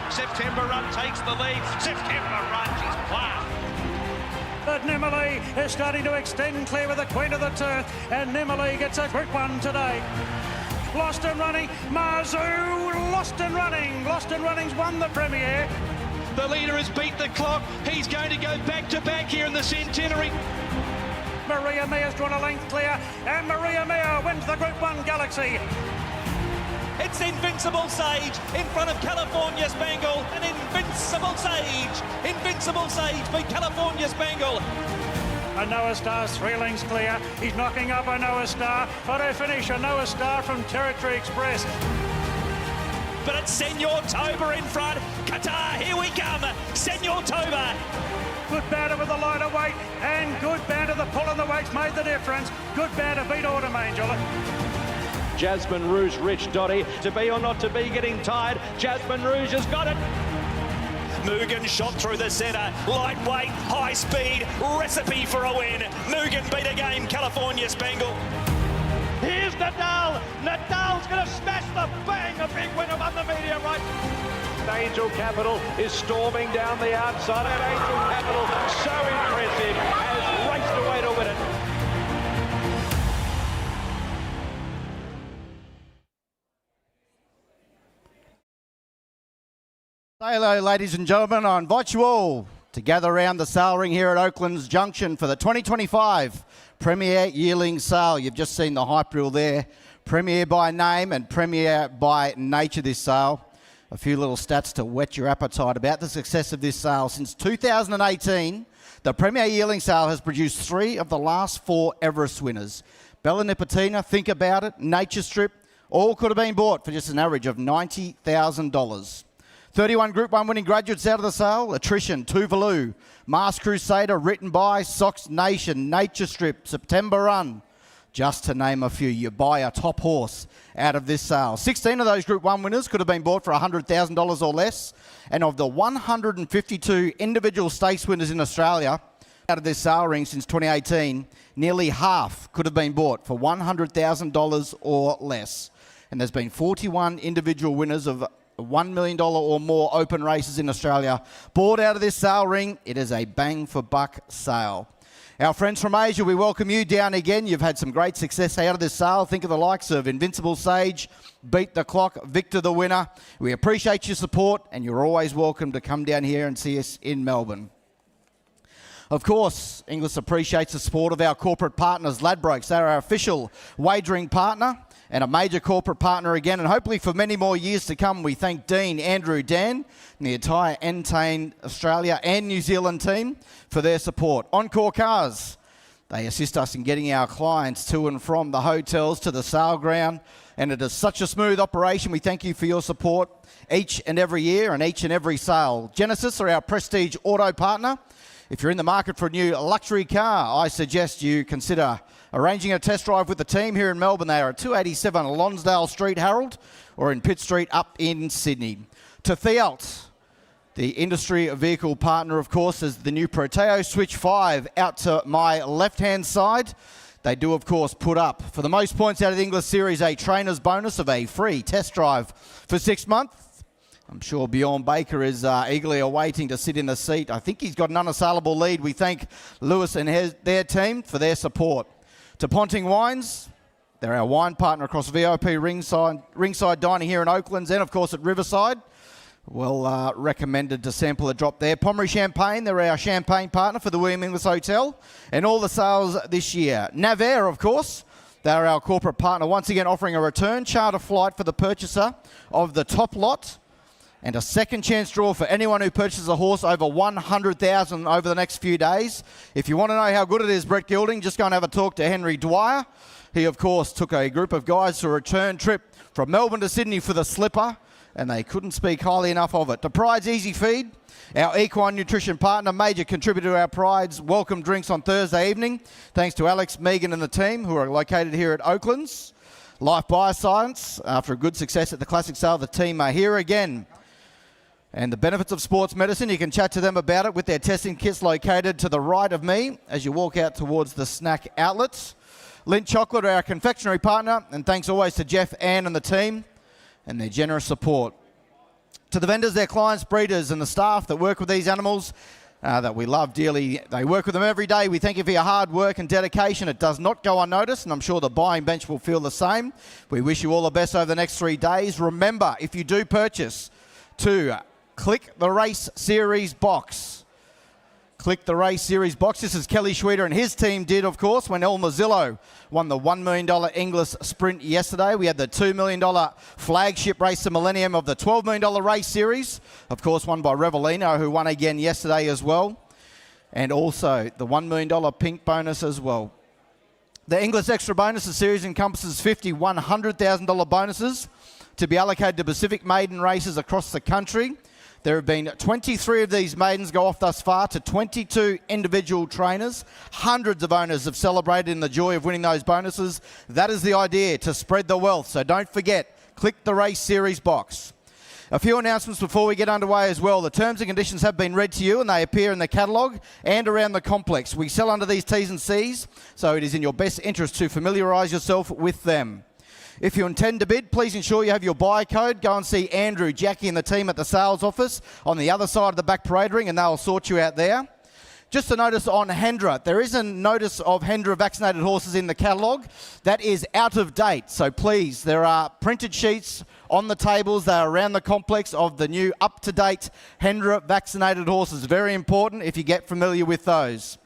1-2. September Run takes the lead. September Run, she's class. But Nimmerley is starting to extend clear with the Queen of the Turf, and Nimmerley gets a Group 1 today. Lost and Running, Marzu, Lost and Running. Lost and Running's won the Premier. The leader has beat the clock. He's going to go back-to-back here in the Centenary. Maria Mia's drawn a length clear, and Maria Mia wins the Group 1 Galaxy. It's Invincible Sage in front of California Spangle. An Invincible Sage. Invincible Sage beat California Spangle. A Noah Star's 3 lengths clear. He's knocking up a Noah Star. Photo finish, a Noah Star from Territory Express. But it's Senor Toba in front. Qatar, here we come. Senor Toba. Good banter with the lighter weight, and good banter, the pull on the weights made the difference. Good banter beat Autumn Angel. Jasmine Rouge, Rich Dotty, to be or not to be, getting tired. Jasmine Rouge has got it. Mugen shot through the centre. Lightweight, high speed, recipe for a win. Mugen beat again, California Spangle. Here's Nadal. Nadal's going to smash the bang. A big win above the medium right. Angel Capital is storming down the outside. And Angel Capital, so impressive, has raced away to win it. Hello, ladies and gentlemen. I invite you all to gather around the sale ring here at Oaklands Junction for the 2025 Premier Yearling Sale. You've just seen the hype reel there. Premier by name and Premier by nature this sale. A few little stats to whet your appetite about the success of this sale. Since 2018, the Premier Yearling Sale has produced 3 of the last 4 Everest winners. Bella Nipotina, Think About It, Nature Strip, all could have been bought for just an average of $90,000. 31 Group 1 winning graduates out of the sale. Attrition, Tuvalu, Mars Crusader, written by Sox Nation, Nature Strip, September Run. Just to name a few, you buy a top horse out of this sale. 16 of those Group 1 winners could have been bought for $100,000 or less. And of the 152 individual stakes winners in Australia, Out of this sale ring since 2018, nearly half could have been bought for $100,000 or less. And there's been 41 individual winners of $1 million or more open races in Australia bought out of this sale ring. It is a bang for buck sale. Our friends from Asia, we welcome you down again. You've had some great success out of this sale. Think of the likes of Invincible Sage, Beat the Clock, Victor the Winner. We appreciate your support, and you're always welcome to come down here and see us in Melbourne. Of course, Inglis appreciates the support of our corporate partners, Ladbrokes. They're our official wagering partner and a major corporate partner again, and hopefully for many more years to come. We thank Dean, Andrew, Dan, and the entire Entain Australia and New Zealand team for their support. Encore Cars, they assist us in getting our clients to and from the hotels to the sale ground, and it is such a smooth operation. We thank you for your support each and every year and each and every sale. Genesis are our prestige auto partner. If you're in the market for a new luxury car, I suggest you consider arranging a test drive with the team here in Melbourne. They are at 287 Lonsdale Street, Harold, or in Pitt Street up in Sydney. To Thealt, the industry vehicle partner, of course, is the new Proteo Switch 5 out to my left-hand side. They do, of course, put up, for the most points out of the English Series, a trainer's bonus of a free test drive for 6 months. I'm sure Bjorn Baker is eagerly awaiting to sit in the seat. I think he's got an unassailable lead. We thank Lewis and their team for their support. To Ponting Wines, they're our wine partner across VIP ringside dining here in Oaklands and, of course, at Riverside. Well recommended to sample a drop there. Pommery Champagne, they're our champagne partner for the William Inglis Hotel and all the sales this year. Navair, of course, they're our corporate partner, once again offering a return charter flight for the purchaser of the top lot, and a second chance draw for anyone who purchases a horse over $100,000 over the next few days. If you want to know how good it is, Brett Gilding, just go and have a talk to Henry Dwyer. He, of course, took a group of guys to a return trip from Melbourne to Sydney for the Slipper, and they couldn't speak highly enough of it. To Pride's Easy Feed, our equine nutrition partner, major contributor to our Pride's welcome drinks on Thursday evening. Thanks to Alex, Megan and the team who are located here at Oaklands. Life Bioscience, after a good success at the Classic Sale, the team are here again. And the benefits of sports medicine, you can chat to them about it with their testing kits located to the right of me as you walk out towards the snack outlets. Lindt Chocolate are our confectionery partner, and thanks always to Jeff, Ann and the team and their generous support. To the vendors, their clients, breeders and the staff that work with these animals that we love dearly. They work with them every day. We thank you for your hard work and dedication. It does not go unnoticed, and I'm sure the buying bench will feel the same. We wish you all the best over the next 3 days. Remember, if you do purchase, to click the Race Series box. Click the Race Series box. This is Kelly Schweeder and his team did, of course, when El Mazzillo won the $1 million Inglis Sprint yesterday. We had the $2 million flagship race, the Millennium, of the $12 million Race Series, of course, won by Revelino, who won again yesterday as well. And also the $1 million pink bonus as well. The Inglis Extra Bonuses series encompasses 50 $100,000 bonuses to be allocated to Pacific maiden races across the country. There have been 23 of these maidens go off thus far to 22 individual trainers. Hundreds of owners have celebrated in the joy of winning those bonuses. That is the idea, to spread the wealth. So don't forget, click the Race Series box. A few announcements before we get underway as well. The terms and conditions have been read to you and they appear in the catalogue and around the complex. We sell under these T's and C's, so it is in your best interest to familiarise yourself with them. If you intend to bid, please ensure you have your buy code. Go and see Andrew, Jackie and the team at the sales office on the other side of the back parade ring and they'll sort you out there. Just a notice on Hendra. There is a notice of Hendra vaccinated horses in the catalogue. That is out of date. So please, there are printed sheets on the tables. They are around the complex of the new up-to-date Hendra vaccinated horses. Very important if you get familiar with those.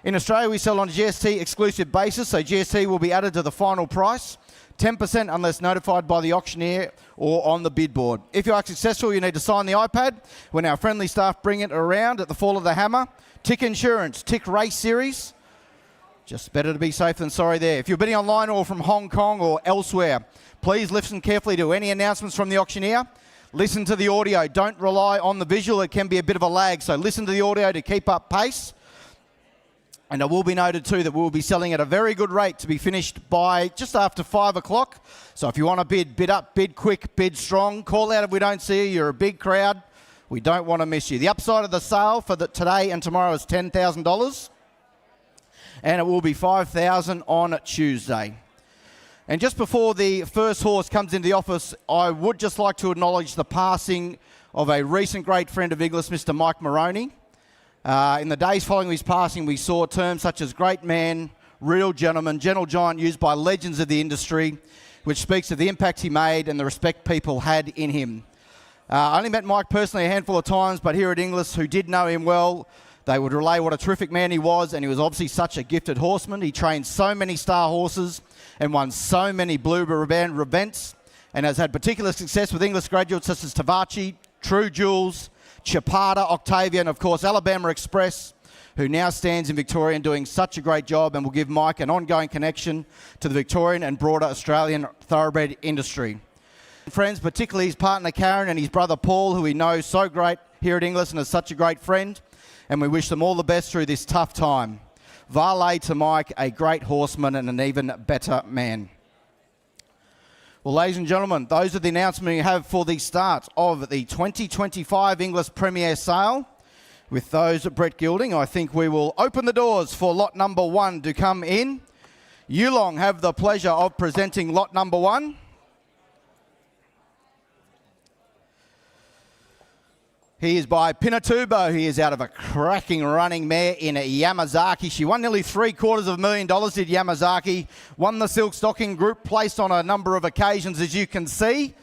In Australia, we sell on a GST exclusive basis, so GST will be added to the final price. 10% unless notified by the auctioneer or on the bid board. If you are successful, you need to sign the iPad when our friendly staff bring it around at the fall of the hammer. Tick Insurance, Tick Race Series. Just better to be safe than sorry there. If you're bidding online or from Hong Kong or elsewhere, please listen carefully to any announcements from the auctioneer. Listen to the audio. Don't rely on the visual. It can be a bit of a lag, so listen to the audio to keep up pace. And it will be noted too that we'll be selling at a very good rate to be finished by just after 5 o'clock. So if you want to bid up, bid quick, bid strong. Call out if we don't see you. You're a big crowd. We don't want to miss you. The upside of the sale for today and tomorrow is $10,000. and it will be 5,000 on Tuesday. And just before the first horse comes into the office, I would just like to acknowledge the passing of a recent great friend of Inglis, Mr. Mike Moroney. In the days following his passing, we saw terms such as great man, real gentleman, gentle giant used by legends of the industry, which speaks of the impact he made and the respect people had in him. I only met Mike personally a handful of times, but here at Inglis, who did know him well, they would relay what a terrific man he was, and he was obviously such a gifted horseman. He trained so many star horses and won so many Bluebird Band events, and has had particular success with Inglis graduates such as Tavachi, True Jules, Chapada, Octavia, and of course Alabama Express, who now stands in Victoria and doing such a great job, and will give Mike an ongoing connection to the Victorian and broader Australian thoroughbred industry. Friends, particularly his partner Karen and his brother Paul, who we know so great here at Inglis and is such a great friend, and we wish them all the best through this tough time. Valet to Mike, a great horseman and an even better man. Well, ladies and gentlemen, those are the announcements we have for the start of the 2025 Inglis Premier Sale. With those at Brett Gilding, I think we will open the doors for lot number 1 to come in. Yearling have the pleasure of presenting lot number 1. He is by Pinatubo. He is out of a cracking running mare in Yamazaki. She won nearly $750,000, did Yamazaki. Won the Silk Stocking Group, placed on a number of occasions, as you can see.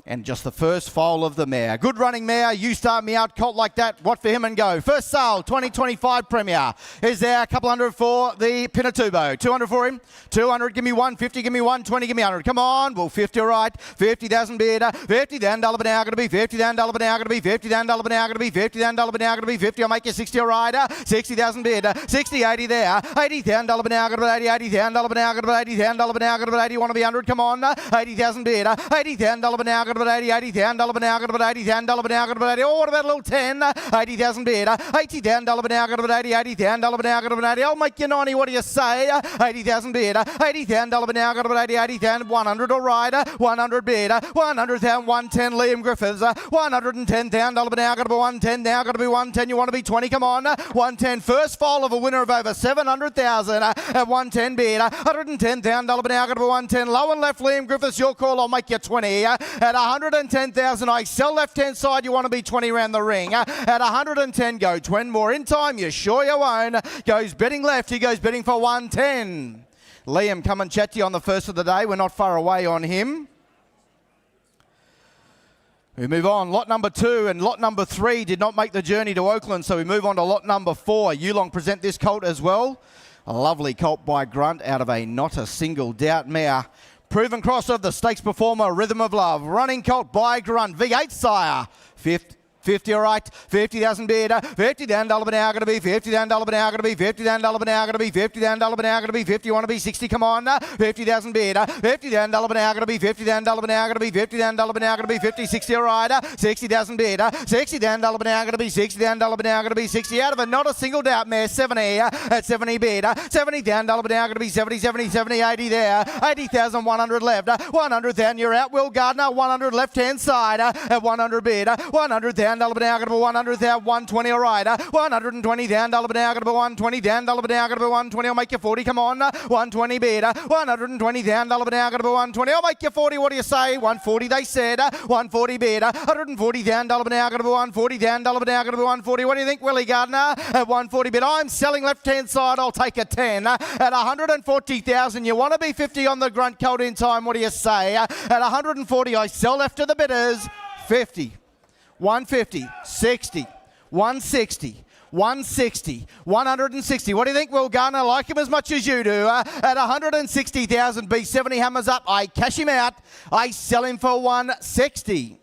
And just the first foal of the mare. Good running mare. You start me out, colt like that. What for him and go. First sale, 2025 Premier. Is there a couple hundred for the Pinatubo. 200 for him. 200, give me 150, give me 120, give me 100. Come on. Well, 50 all right. 50,000 bid. $50 down dollar but now going to be $50 down dollar but now going to be $50 down dollar but now going to be $50 down dollar but now going to be 50. I'll make you 60 all right. 60,000 bid. 60, 80 there. 80 down dollar but now going to be 80. 80 down dollar but now going to be 80 down dollar but now going to be 80. You want to be 100? Come on. 80,000 bid. 80 down dollar but now going to be 80. 80 down dollar but now going to be 80 down dollar but now going to be 80. Oh, what about a little 10? 80,000 bid. 80 down dollar but now going to be 80. 80 down dollar but now going to be 80. I'll make you 90. What do you say? 80,000 bid. 80 down dollar but now going to be 80. 80 down 100 all right. 100 bid. 100 down 110 Liam Griffiths. 110 down dollar but now going to be 110. Now going to be 110. You want to be 20? Come on. 110. First foal of a winner of over 700,000 at 110 bid. 110 down dollar but now going to be 110. Low and left Liam Griffiths. Your call. I'll make you 20 at 110,000. I sell left hand side. You want to be 20 round the ring. At 110 go 20 more in time. You sure you won't. Goes betting left. He goes betting for 110. Liam, come and chat to you on the first of the day. We're not far away on him. We move on. Lot number 2 and lot number 3 did not make the journey to Oakland, so we move on to lot number 4. Yearling present this colt as well. A lovely colt by Grunt out of a not a single doubt mare. Proven cross of the stakes performer, Rhythm of Love. Running colt by Grunt, V8 sire. 50 all right, 50,000 bid, 50 down dollar but now going to be 50 down dollar but now going to be 50 down dollar but now going to be 50 down dollar but now going to be 50. You want to be 60? Come on, 50,000 bid, 50 down dollar but now going to be 50 down dollar but now going to be 50 down dollar but now going to be 50. 60 all right, 60,000 bid, 60 down dollar but now going to be 60 down dollar but now going to be 60. Out of a not a single doubt mare, 70 at 70 bid, 70 down dollar but now going to be 70, 70, 70, 80 there, 80,100 left, 100 down. You're out, Will Gardner. 100 left hand side at 100 bid, 100 down dollar but now going to be 100 down 120 all right, 120 down dollar but now going to be 120 down dollar but now going to be 120. I'll make you 40. Come on, 120 bid, 120 down dollar but now going to be 120. I'll make you 40. What do you say? 140 they said, 140 bid, 140 down dollar but now going to be 140 down dollar but now going to be 140. What do you think, Willie Gardner? At 140 bid, I'm selling left hand side. I'll take a 10 at 140,000. You want to be 50 on the Grunt colt in time. What do you say? At 140 I sell left to the bidders. 50, 150, 60, 160, 160, 160. What do you think, Will Gardner? I like him as much as you do. At 160,000, B70 hammers up. I cash him out. I sell him for 160.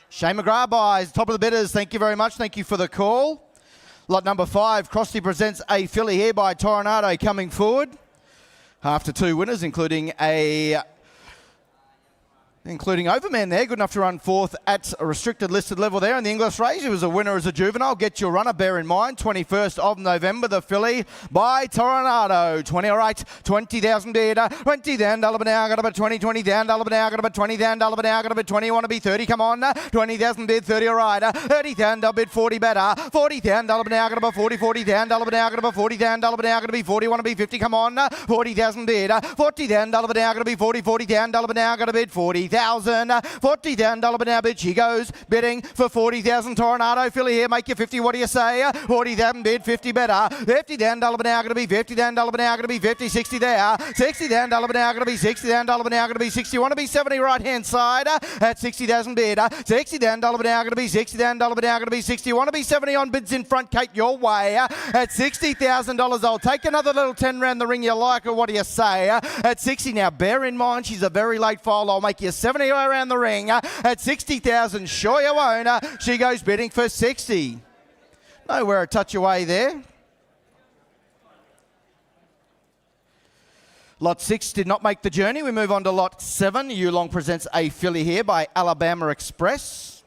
Shane McGrath buys. Top of the bidders. Thank you very much. Thank you for the call. Lot number 5. Crossley presents a filly here by Toronado coming forward. After 2 winners, including a including Overman there, good enough to run fourth at a restricted listed level there in the English race. He was a winner as a juvenile. Get your runner, bear in mind, 21st of November, the filly by Tornado. 20, all right, 20,000 bid, 20 down, Dullaba now, got about 20, 20 down, Dullaba now, got about 20 down, Dullaba now, got about 20, want to be 30, come on, 20,000 bid, 30, all right, 30 down, Dullaba bid, 40 better, 40 down, Dullaba now, got about 40, 40 down, Dullaba now, got about 40 down, Dullaba now, got to be 40, want to be 50, come on, 40,000 bid, 40 down, Dullaba now, got to be 40, 40 down, Dullaba now, got to bid 40,000, 40 down, Dullaba now bid, she goes, bidding for 40,000, Tornado, filly here, make you 50, what do you say, 40,000 bid, 50 better, 50 down, Dullaba now, going to be 50 down, Dullaba now, going to be 50, 60 there, 60 down, Dullaba now, going to be 60 down, Dullaba now, going to be 60, want to be 70 right hand side, at 60,000 bid, 60 down, Dullaba now, going to be 60 down, Dullaba now, going to be 60, want to be 70 on bids in front, Kate, your way, at $60,000, I'll take another little 10 round the ring, you like, or what do you say, at 60 now, bear in mind, she's a very late file, I'll make you 70 around the ring, at 60,000, sure you won't, she goes bidding for 60. Nowhere a touch away there. Lot 6 did not make the journey. We move on to Lot 7. Yearling presents a filly here by Alabama Express.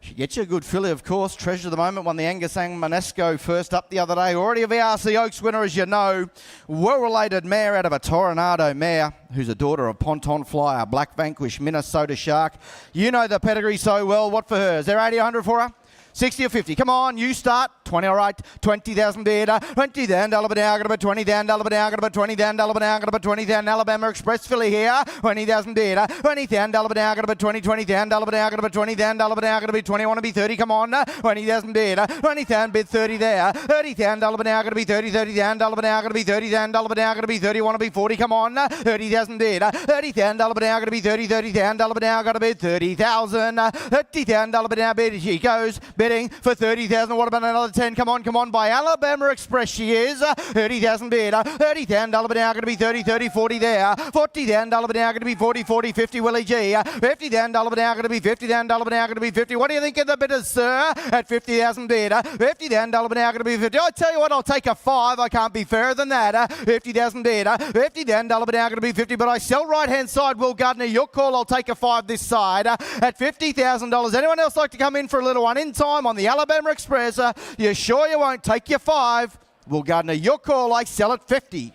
She gets you a good filly, of course. Treasure of the Moment won the Angus Manesco first up the other day. Already a VRC Oaks winner, as you know. Well-related mare out of a Tornado mare, who's a daughter of Ponton Flyer, Black Vanquish, Minnesota Shark. You know the pedigree so well. What for her? Is there 80, 100 for her? 60 or 50. Come on, you start. 20, all right. 20,000 bid. 20 down, Dullaba now, got about 20 down, Dullaba now, got about 20 down, Dullaba now, got about 20 down, Alabama Express filly here. 20,000 bid. 20 down, Dullaba now, got about 20, 20 down, Dullaba now, got about 20 down, Dullaba now, got to be 20, want to be 30, come on. 20,000 bid. 20 down, bid 30 there. 30 down, Dullaba now, got to be 30, 30 down, Dullaba now, got to be 30 down, Dullaba now, got to be 30, want to be 40, come on. 30,000 bid. 30 down, Dullaba now, got to be 30, 30 down, Dullaba now, got to be 30,000. 30 down, Dullaba now, bid. She goes bidding for 30,000. What about another 10? Come on, by Alabama Express she is. 30,000 bid. 30 down, Dullaba now, going to be 30, 30, 40 there. 40 down, Dullaba now, going to be 40, 40, 50, Willie G. 50 down, Dullaba now, going to be 50 down, Dullaba now, going to be 50. What do you think of the bidders, sir? At 50,000 bid. 50 down, Dullaba now, going to be 50. I tell you what, I'll take a 5. I can't be fairer than that. 50,000 bid. 50 down, Dullaba now, going to be 50. But I sell right-hand side, Will Gardner. Your call, I'll take a 5 this side. At $50,000. Anyone else like to come in for a little one in time on the Alabama Express? You sure you won't? Take your 5. Will Gardner, your call. I sell at 50.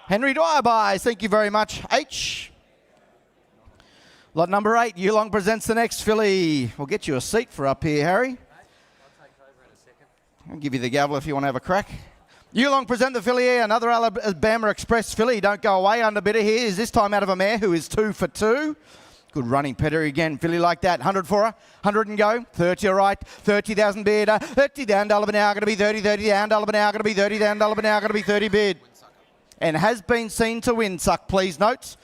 Henry Dwyer buys. Thank you very much, H. Lot number 8. Yearling presents the next filly. We'll get you a seat for up here, Harry. I'll take over in a second. I'll give you the gavel if you want to have a crack. Yearling present the filly here. Another Alabama Express filly. Don't go away. Under bidder here is this time out of a mare who is 2 for 2. Good running pedigree again, filly like that. 100 for her, 100 and go. 30, all right. 30,000 bid. 30 down, Dullaba now, going to be 30, 30 down, Dullaba now, going to be 30 down, Dullaba now, going to be 30 bid. And has been seen to win, Suck, please note.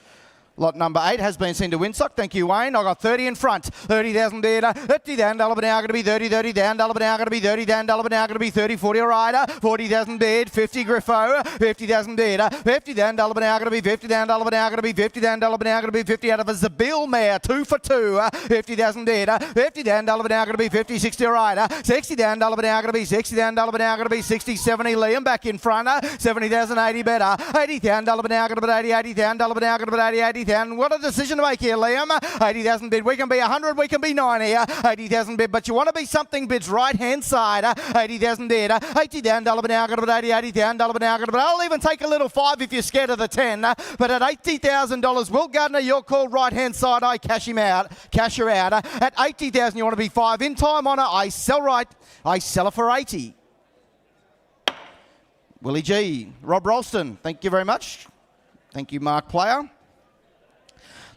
Lot number 8 has been seen to win, Suck. Thank you, Wayne. I got 30 in front. 30,000 bid. 30 down, Dullaba now, going to be 30, 30 down, Dullaba now, going to be 30 down, Dullaba now, going to be 30, 40, all right. 40,000 bid. 50 Griffo. 50,000 bid. 50 down, Dullaba now, going to be 50 down, Dullaba now, going to be 50 down, Dullaba now, going to be 50 out of a Zabil mare. 2 for 2. 50,000 bid. 50 down, Dullaba now, going to be 50, 60, all right. 60 down, Dullaba now, going to be 60 down, Dullaba now, going to be 60, 70. Liam back in front. 70,000, 80 better. 80 down, Dullaba now, going to be 80, 80 down, Dullaba now, going to be 80, 80 down. What a decision to make here, Liam. 80,000 bid. We can be 100, we can be 90. 80,000 bid, but you want to be something bids right-hand side. 80,000 bid. 80 down, Dullaba now, got about 80, 80 down, Dullaba now, got about. I'll even take a little 5 if you're scared of the 10. But at $80,000, Will Gardner, your call right-hand side. I cash him out, cash her out. At 80,000, you want to be 5 in time on her. I sell right. I sell her for 80. Willie G. Rob Ralston, thank you very much. Thank you, Mark Player.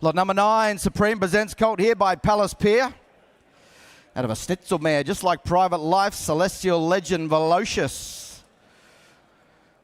Lot number 9, Supreme presents colt here by Palace Pier. Out of a Schnitzel mare, just like Private Life, Celestial Legend Velocious.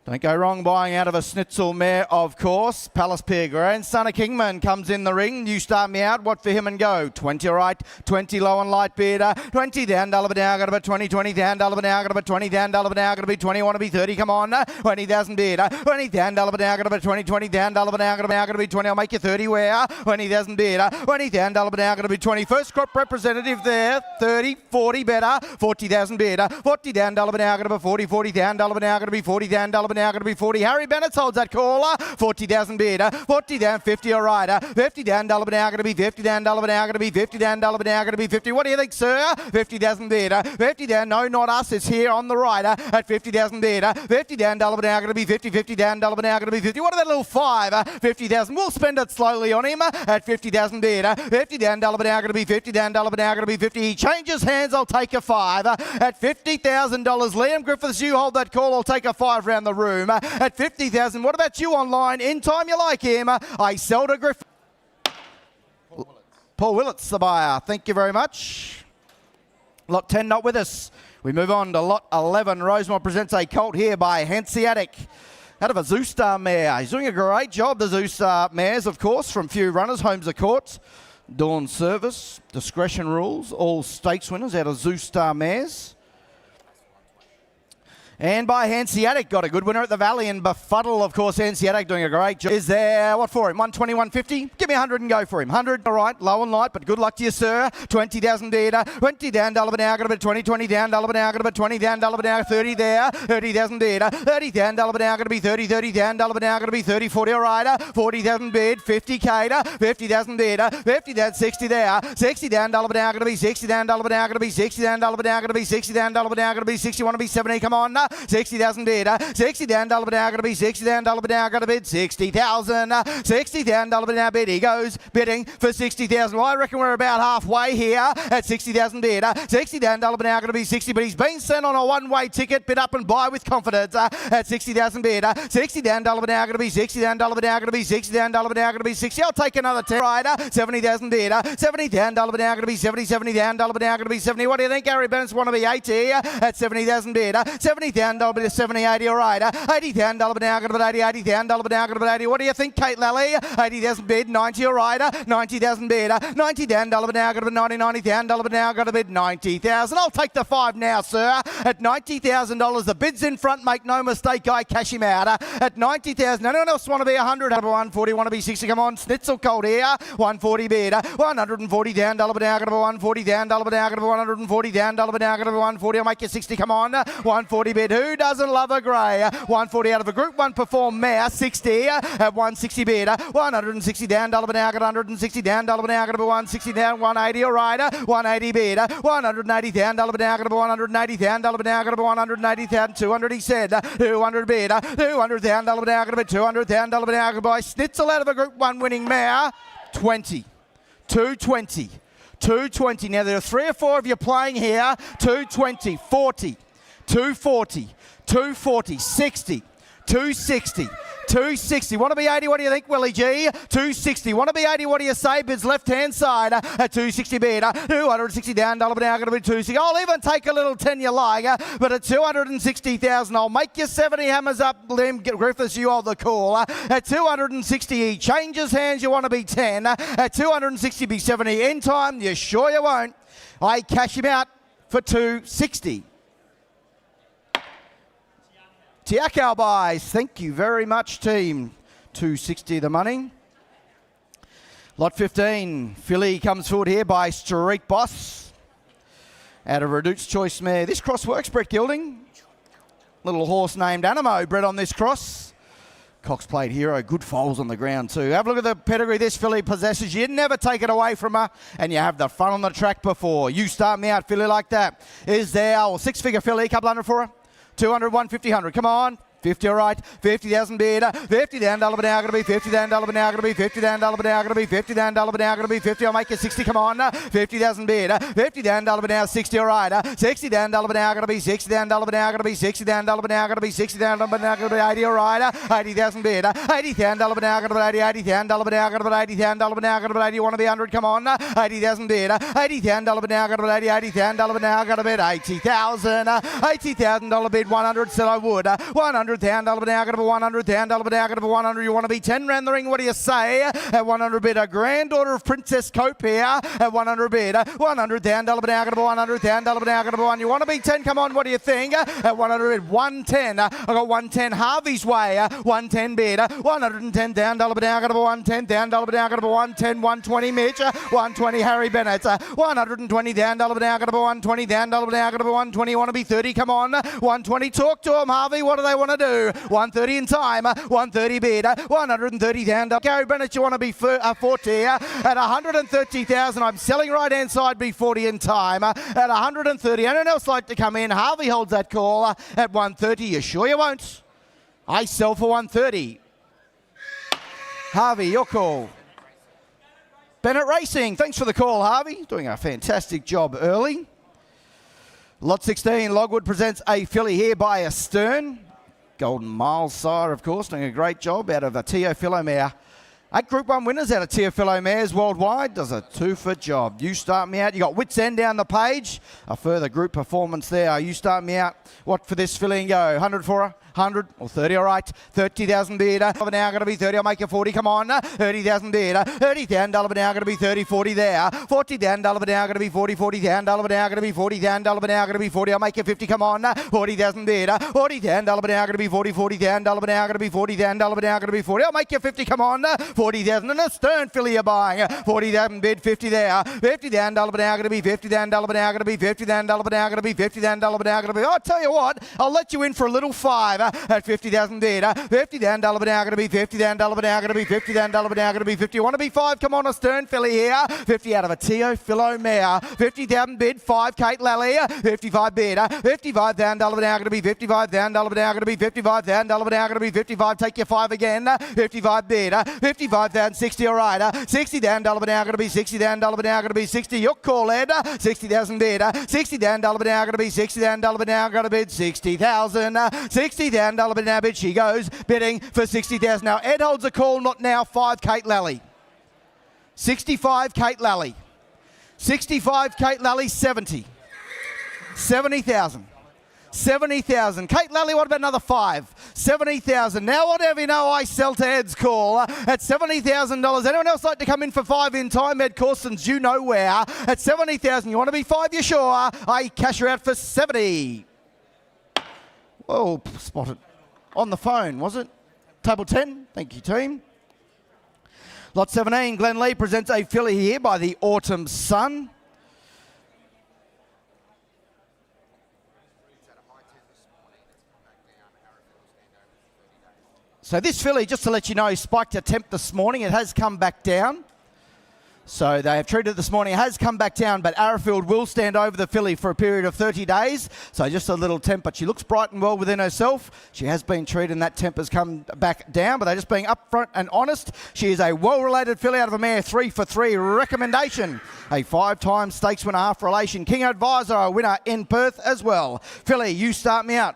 Don't go wrong buying out of a Schnitzel mare, of course. Palace Pier, grandson of Kingman, comes in the ring. You start me out. What for him and go? 20 right, 20 low and light bid. 20 down, Dullaba now, got about 20, 20 down, Dullaba now, got about 20 down, Dullaba now, got to be 20, want to be 30, come on. 20,000 bid. 20 down, Dullaba now, got about 20, 20 down, Dullaba now, got to be 20, I'll make you 30 where? 20,000 bid. 20 down, Dullaba now, got to be 20. First crop representative there, 30, 40 better. 40,000 bid. 40 down, Dullaba now, got to be 40, 40 down, Dullaba now, got to be 40 down, Dullaba now, going to be 40. Harry Bennett holds that caller. 40,000 bid. 40 down, 50 all right. 50 down, now, going to be 50 down, now, going to be 50 down, now, going to be 50. What do you think, sir? 50,000 bid. 50 down, no, not us. It's here on the right at 50,000 bid. 50 down, now, going to be 50. 50 down, now, going to be 50. What about that little 5? 50,000. We'll spend it slowly on him at 50,000 bid. 50 down, now, going to be 50 down, now, going to be 50. He changes hands. I'll take a 5 at $50,000. Liam Griffiths, you hold that call. I'll take a 5 round the room at 50,000. What about you online? In time, you like him. I sell to Griffiths. Paul Willits, the buyer. Thank you very much. Lot 10 not with us. We move on to lot 11. Rosemont presents a colt here by Hanseatic. Out of a Zoostar mare. He's doing a great job, the Zoostar mares, of course, from few runners. Homes are caught. Dawn Service. Discretion rules. All stakes winners out of Zoostar mares. And by Hanseatic, got a good winner at the Valley in Befuddle, of course. Hanseatic doing a great job. Is there, what for him? 120, 150? Give me 100 and go for him. 100, all right, low and light, but good luck to you, sir. 20,000 bid. 20 down, $1 now, got a bit 20, 20 down, $1 now, got a bit 20 down, $1 now, 30 there. 30,000 bid. 30 down, $1 now, got to be 30, 30 down, $1 now, got to be 30, 40, all right. 40,000 bid, 50K, 50,000 bid. 50 down, 60 there. 60 down, $1 now, got to be 60 down, $1 now, got to be 60 down, $1 now, got to be 60 down, $1 now, got to be 60, want to be 70, come on. 60,000 bid. 60 down, $1 now, got to be 60 down, $1 now, got to bid 60,000. 60 down, $1 now, bid. He goes bidding for 60,000. Well, I reckon we're about halfway here at 60,000 bid. 60 down, $1 now, got to be 60, but he's been sent on a one-way ticket. Bid up and buy with confidence at 60,000 bid. 60 down, $1 now, got to be 60 down, $1 now, got to be 60 down, $1 now, got to be 60. I'll take another 10. Right, 70,000 bid. 70 down, $1 now, got to be 70, 70 down, $1 now, got to be 70. What do you think, Gary Bennett's want to be 80 at 70,000 bid. 70 down, $1 70, 80, all right. 80 down, $1 now, got to be 80, 80 down, $1 now, got to be 80. What do you think, Kate Lally? 80,000 bid, 90, all right. 90,000 bid. 90 down, $1 now, got to be 90, 90 down, $1 now, got to bid 90,000. I'll take the 5 now, sir. At $90,000, the bid's in front, make no mistake, guy, cash him out. At 90,000, anyone else want to be 100? 140, want to be 60, come on. Snitzel cold here. 140 bid. 140 down, $1 now, got to be 140 down, $1 now, got to be 140 down, $1 now, got to be 140. I'll make you 60, come on. 140 bid. Who doesn't love a grey? 140 out of a Group 1 perform mare. 60 at 160 bid. 160 down, $1 now, got 160 down, $1 now, got to be 160 down, 180, all right. 180 bid. 180 down, $1 now, got to be 180 down, $1 now, got to be 180 down, 200 he said. 200 bid. 200 down, $1 now, got to be 200 down, $1 now, got to be Snitzel out of a Group 1 winning mare. 20. 220. 220. Now there are 3 or 4 of you playing here. 220. 40. 240. 240. 60. 260. 260. Want to be 80? What do you think, Willie G? 260. Want to be 80? What do you say? Bids left-hand side at 260 bid. 260 down, $1 now, going to be 260. I'll even take a little 10 you like, but at 260,000, I'll make you 70 hammers up. Liam Griffiths, you hold the call. At 260, he changes hands. You want to be 10. At 260, be 70. In time, you sure you won't. I cash him out for 260. Tiakau buys. Thank you very much, team. 260 the money. Lot 15. Filly comes forward here by Street Boss. Out of Redute's Choice mare. This cross works, Brett Gilding. Little horse named Animo bred on this cross. Cox Plate hero. Good foals on the ground too. Have a look at the pedigree this filly possesses. You never take it away from her, and you have the fun on the track before. You start me out, filly like that. Is there a 6-figure filly? Couple hundred for her. 200, 150, 100. Come on. 50, all right. 50,000 bid. 50 down, $1 now, going to be 50 down, $1 now, going to be 50 down, $1 now, going to be 50 down, $1 now, going to be 50. I'll make you 60. Come on. 50,000 bid. 50 down, $1 now, 60, all right. 60 down, $1 now, going to be 60 down, $1 now, going to be 60 down, $1 now, going to be 60 down, $1 now, going to be 80, all right. 80,000 bid. 80 down, $1 now, going to be 80, 80 down, $1 now, going to be 80 down, $1 now, going to be 80. You want to be 100? Come on. 80,000 bid. 80 down, $1 now, going to be 80, 80 down, $1 now, going to be 80,000. $80,000 bid. 100 said I would. 100 down, $1 now, going to be 100 down, $1 now, going to be 100. You want to be 10 round the ring? What do you say? At 100 bid, a granddaughter of Princess Cope here. At 100 bid, 100 down, $1 now, going to be 100 down, $1 now, going to be 1. You want to be 10? Come on, what do you think? At 100 bid, 110. I got 110 Harvey's way. 110 bid, 110 down, $1 now, going to be 110 down, $1 now, going to be 110, 120 Mitch, 120 Harry Bennett, 120 down, $1 now, going to be 120 down, $1 now, going to be 120. You want to be 30? Come on, 120. Talk to him, Harvey. What do they want to do? 130 in time, 130 bid, 130,000. Gary Bennett, you want to be 40 at 130,000. I'm selling right hand side, be 40 in time at 130. Anyone else like to come in? Harvey holds that call at 130. You sure you won't? I sell for 130. Harvey, your call. Bennett Racing, thanks for the call, Harvey. Doing a fantastic job early. Lot 16, Logwood presents a filly here by Astern. Golden Miles sire, of course, doing a great job out of a Teofilo mare. 8 Group 1 winners out of Teofilo mares worldwide. Does a 2-foot job. You Start Me Out. You got Wits End down the page. A further group performance there. You Start Me Out. What for this filly and go? 100 for her? 100 or 30, all right. 30,000 bid. Now going to be 30. I'll make it 40. Come on. 30,000 bid. $30,000 now going to be 30, 40 there. $40,000 now going to be 40, 40,000 now going to be 40,000 now going to be 40. I'll make it 50. Come on. 40,000 bid. $40,000 now going to be 40, 40,000 now going to be 40,000 now going to be 40. I'll make you 50. Come on. 40,000 and a Stern filly you're buying. 40,000 bid. 50 there. $50,000 now going to be 50,000 now going to be 50,000 now going to be 50,000 now going to be. I'll tell you what. I'll let you in for a little 5 at 50,000 bid. $50,000 now going to be 50,000 now going to be 50,000 now going to be 50. You want to be 5? Come on, a Stern filly here. 50 out of a Teofilo mare. 50,000 bid. 5 Kate Lally. 55 bid. $55,000 now going to be 55,000 now going to be 55,000 now going to be 55. Take your 5 again. 55 bid. 55,000. 60. All right. $60,000 now going to be 60,000 now going to be 60. Your call, Ed. 60,000 bid. $60,000 now going to be 60,000 now going to bid 60,000. $60,000 bid now bid. She goes bidding for 60,000. Now Ed holds a call. Not now. 5 Kate Lally. 65 Kate Lally. 65 Kate Lally. 70. 70,000. 70,000. Kate Lally, what about another 5? 70,000. Now, whatever you know, I sell to Ed's call at $70,000. Anyone else like to come in for 5 in time? Ed Corson's you know where. At 70,000. You want to be 5? You sure? I cash her out for 70. Whoa, spotted. On the phone, was it? Table 10. Thank you, team. Lot 17, Glen Lee presents a filly here by the Autumn Sun. So this filly, just to let you know, spiked a temp this morning. It has come back down. So they have treated it this morning. It has come back down, but Arrowfield will stand over the filly for a period of 30 days. So just a little temp, but she looks bright and well within herself. She has been treated and that temp has come back down, but they're just being upfront and honest. She is a well-related filly out of a mare, 3 for 3 recommendation. A 5-time stakes winner, half relation. King Advisor, a winner in Perth as well. Filly, You Start Me Out.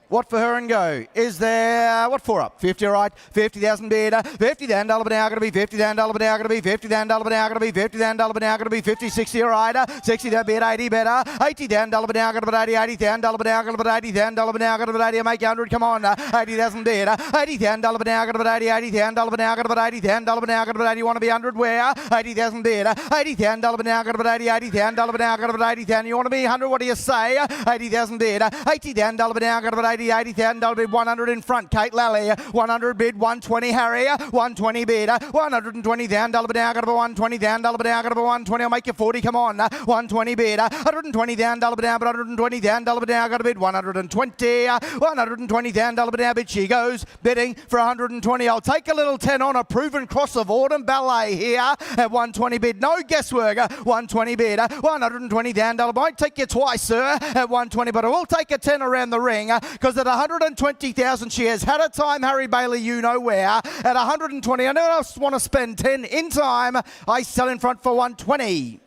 What for her and go? Is there, what for up? 50, all right. 50,000 bid. $50,000 now going to be 50,000 now going to be 50,000 now going to be 50,000 now going to be 50, 60, all right. 60 that bid, 80 better. $80,000 now going to be 80, $80,000 now going to be 80,000 now going to be 80. Make 100, come on. 80,000 bid. $80,000 now going to be 80, $80,000 now going to be 80,000 now going to be 80. You want to be 100 where? 80,000 bid. $80,000 now going to be 80, $80,000 now going to be 80,000. You want to be 100, what do you say? 80,000 bid. $80,000 now going to be 80,000 bid, 100 in front. Kate Lally, 100 bid, 120 Harry, 120 bid, $120,000 now going to be 120,000 now going to be 120. I'll make you 40. Come on, 120 bid, $120,000 now, but $120,000 now going to bid 120, $120,000 now bid. She goes bidding for 120. I'll take a little 10 on a proven cross of Autumn Ballet here at 120 bid. No guesswork. 120 bid, $120,000. Might take you twice, sir, at 120, but I will take a 10 around the ring because at 120,000 she has had a time, Harry Bailey, you know where. At 120, I don't else want to spend 10 in time. I sell in front for 120.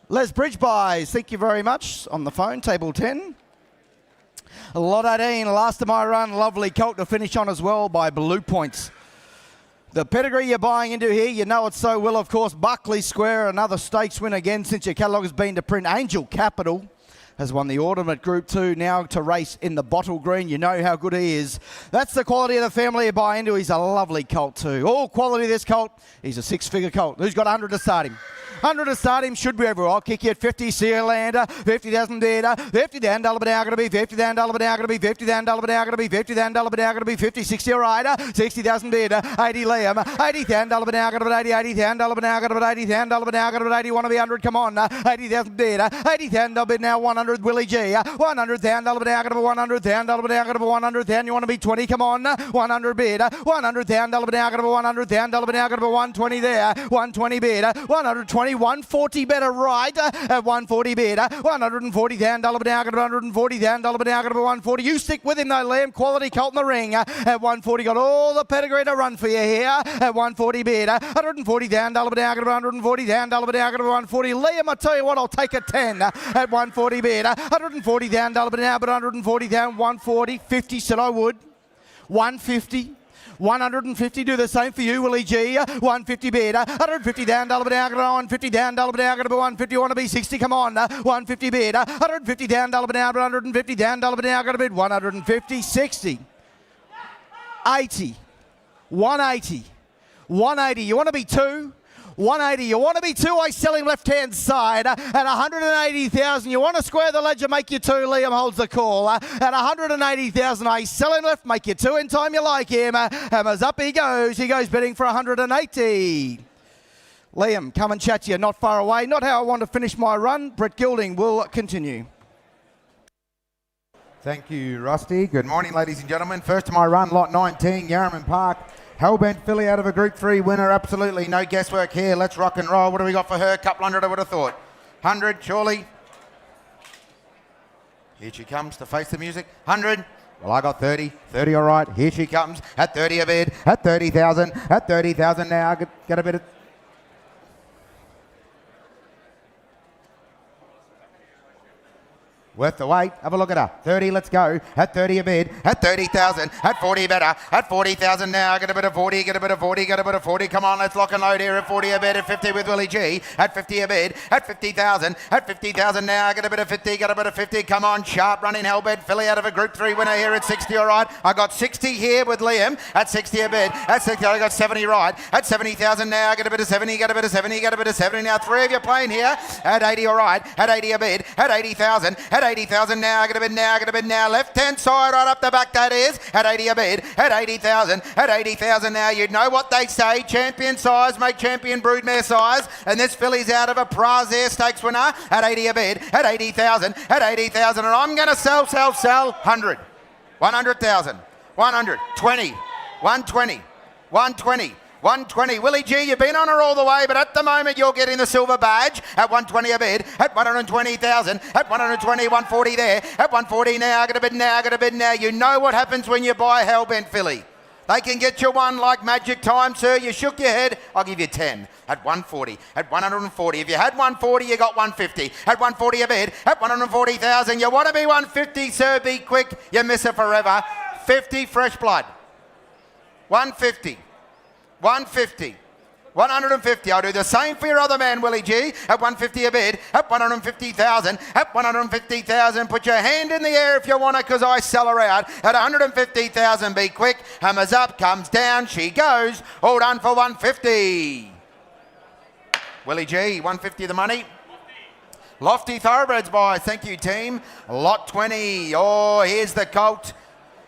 Les Bridge buys, thank you very much. On the phone, table 10. Lot 18, last of my run, lovely colt to finish on as well by Blue Points. The pedigree you're buying into here, you know it so well, of course. Buckley Square, another stakes win again since your catalogue has been to print. Angel Capital has won the Autumn at Group 2, now to race in the Bottle Green. You know how good he is. That's the quality of the family you buy into. He's a lovely colt too. All quality this colt. He's a 6-figure colt. Who's got 100 to start him? 100 to start him, should be everywhere. I'll kick you at 50, Sealander, 50,000 bid, $50,000 now going to be 50,000 now going to be 50,000 now going to be 50,000 now going to be 50, 60, all right, 60,000 bid, 80 Liam, $80,000 now going to be 80, $80,000 now going to be 80,000 now going to be 80, want to be 100, come on, 80,000 bid, $80,000 bid now, $100 100 Willie G. 100 down, double down, get up 100 down, double down, get up 100 down. You want to be 20? Come on. 100 bid. 100 down, double down, get up 100 down, double down, get up 120 there. 120 bid. 120, 140 better right. At 140 bid. 140 down, double down, get up 140 down, double down, get up 140. You stick with him though, Liam. Quality colt in the ring. At 140, got all the pedigree to run for you here. At 140 bid. 140 down, double down, get up 140 down, double down, get up 140. Liam, I tell you what, I'll take a 10 at 140 bid. 140 down, double down, but 140 down, 140. 50 said I would. 150. 150, do the same for you, Willie G. 150 bid. 150 down, double down, 150 down, double down, 150, want to be 60, come on. 150 bid. 150 down, double down, 150 down, double down, got a bid. 150, 60. 80. 180. 180, you want to be 2? 180, you want to be 2, I sell him left-hand side. At 180,000, you want to square the ledger, make you 2, Liam holds the call. At 180,000, I sell him left, make you 2 in time you like him. Hammers up, he goes bidding for 180. Liam, come and chat to you, not far away. Not how I want to finish my run. Brett Gilding will continue. Thank you, Rusty. Good morning, ladies and gentlemen. First to my run, lot 19, Yarraman Park. Hellbent filly out of a Group 3 winner, absolutely no guesswork here. Let's rock and roll. What do we got for her? Couple hundred, I would have thought. 100, surely. Here she comes to face the music. 100. Well, I got 30. 30, all right. Here she comes at 30 a bid. At 30,000. At 30,000 now. Get a bit of... Worth the wait. Have a look at her. 30, let's go. At 30 a bid. At 30,000. At 40 better. At 40,000 now. Get a bit of 40. Get a bit of 40. Get a bit of 40. Come on, let's lock and load here. At 40 a bid. At 50 with Willie G. At 50 a bid. At 50,000. At 50,000 now. Get a bit of 50. Get a bit of 50. Come on, sharp running Hellbent filly out of a Group 3 winner here at 60. All right. I got 60 here with Liam. At 60 a bid. At 60, I got 70 right. At 70,000 now. Get a bit of 70. Get a bit of 70. Get a bit of 70. Now 3 of you playing here. At 80, all right. At 80 a bid. At 80,000. At 80,000 now. Get a bid now, get a bid now. Left-hand side, right up the back, that is. At 80 a bid. At 80,000. At 80,000 now. You know what they say. Champion size, make champion broodmare size. And this filly's out of a Prize Air Stakes winner. At 80 a bid. At 80,000. At 80,000. And I'm going to sell. 100. 100,000. 100. 20. 120. 120. 120. Willie G, you've been on her all the way, but at the moment you're getting the silver badge at 120 a bid, at 120,000, at 120, 140 there, at 140 now, get a bid now, get a bid now. You know what happens when you buy a Hellbent filly. They can get you one like magic time, sir. You shook your head. I'll give you 10 at 140, at 140. If you had 140, you got 150. At 140 a bid, at 140,000. You want to be 150, sir? Be quick. You miss it forever. 50 fresh blood. 150. 150. 150. I'll do the same for your other man, Willie G. At 150 a bid. At 150,000. At 150,000. Put your hand in the air if you want it, because I sell her out. At 150,000. Be quick. Hammers up. Comes down. She goes. All done for 150. Willie G. 150 the money. Lofty Thoroughbreds boys. Thank you, team. Lot 20. Oh, here's the colt.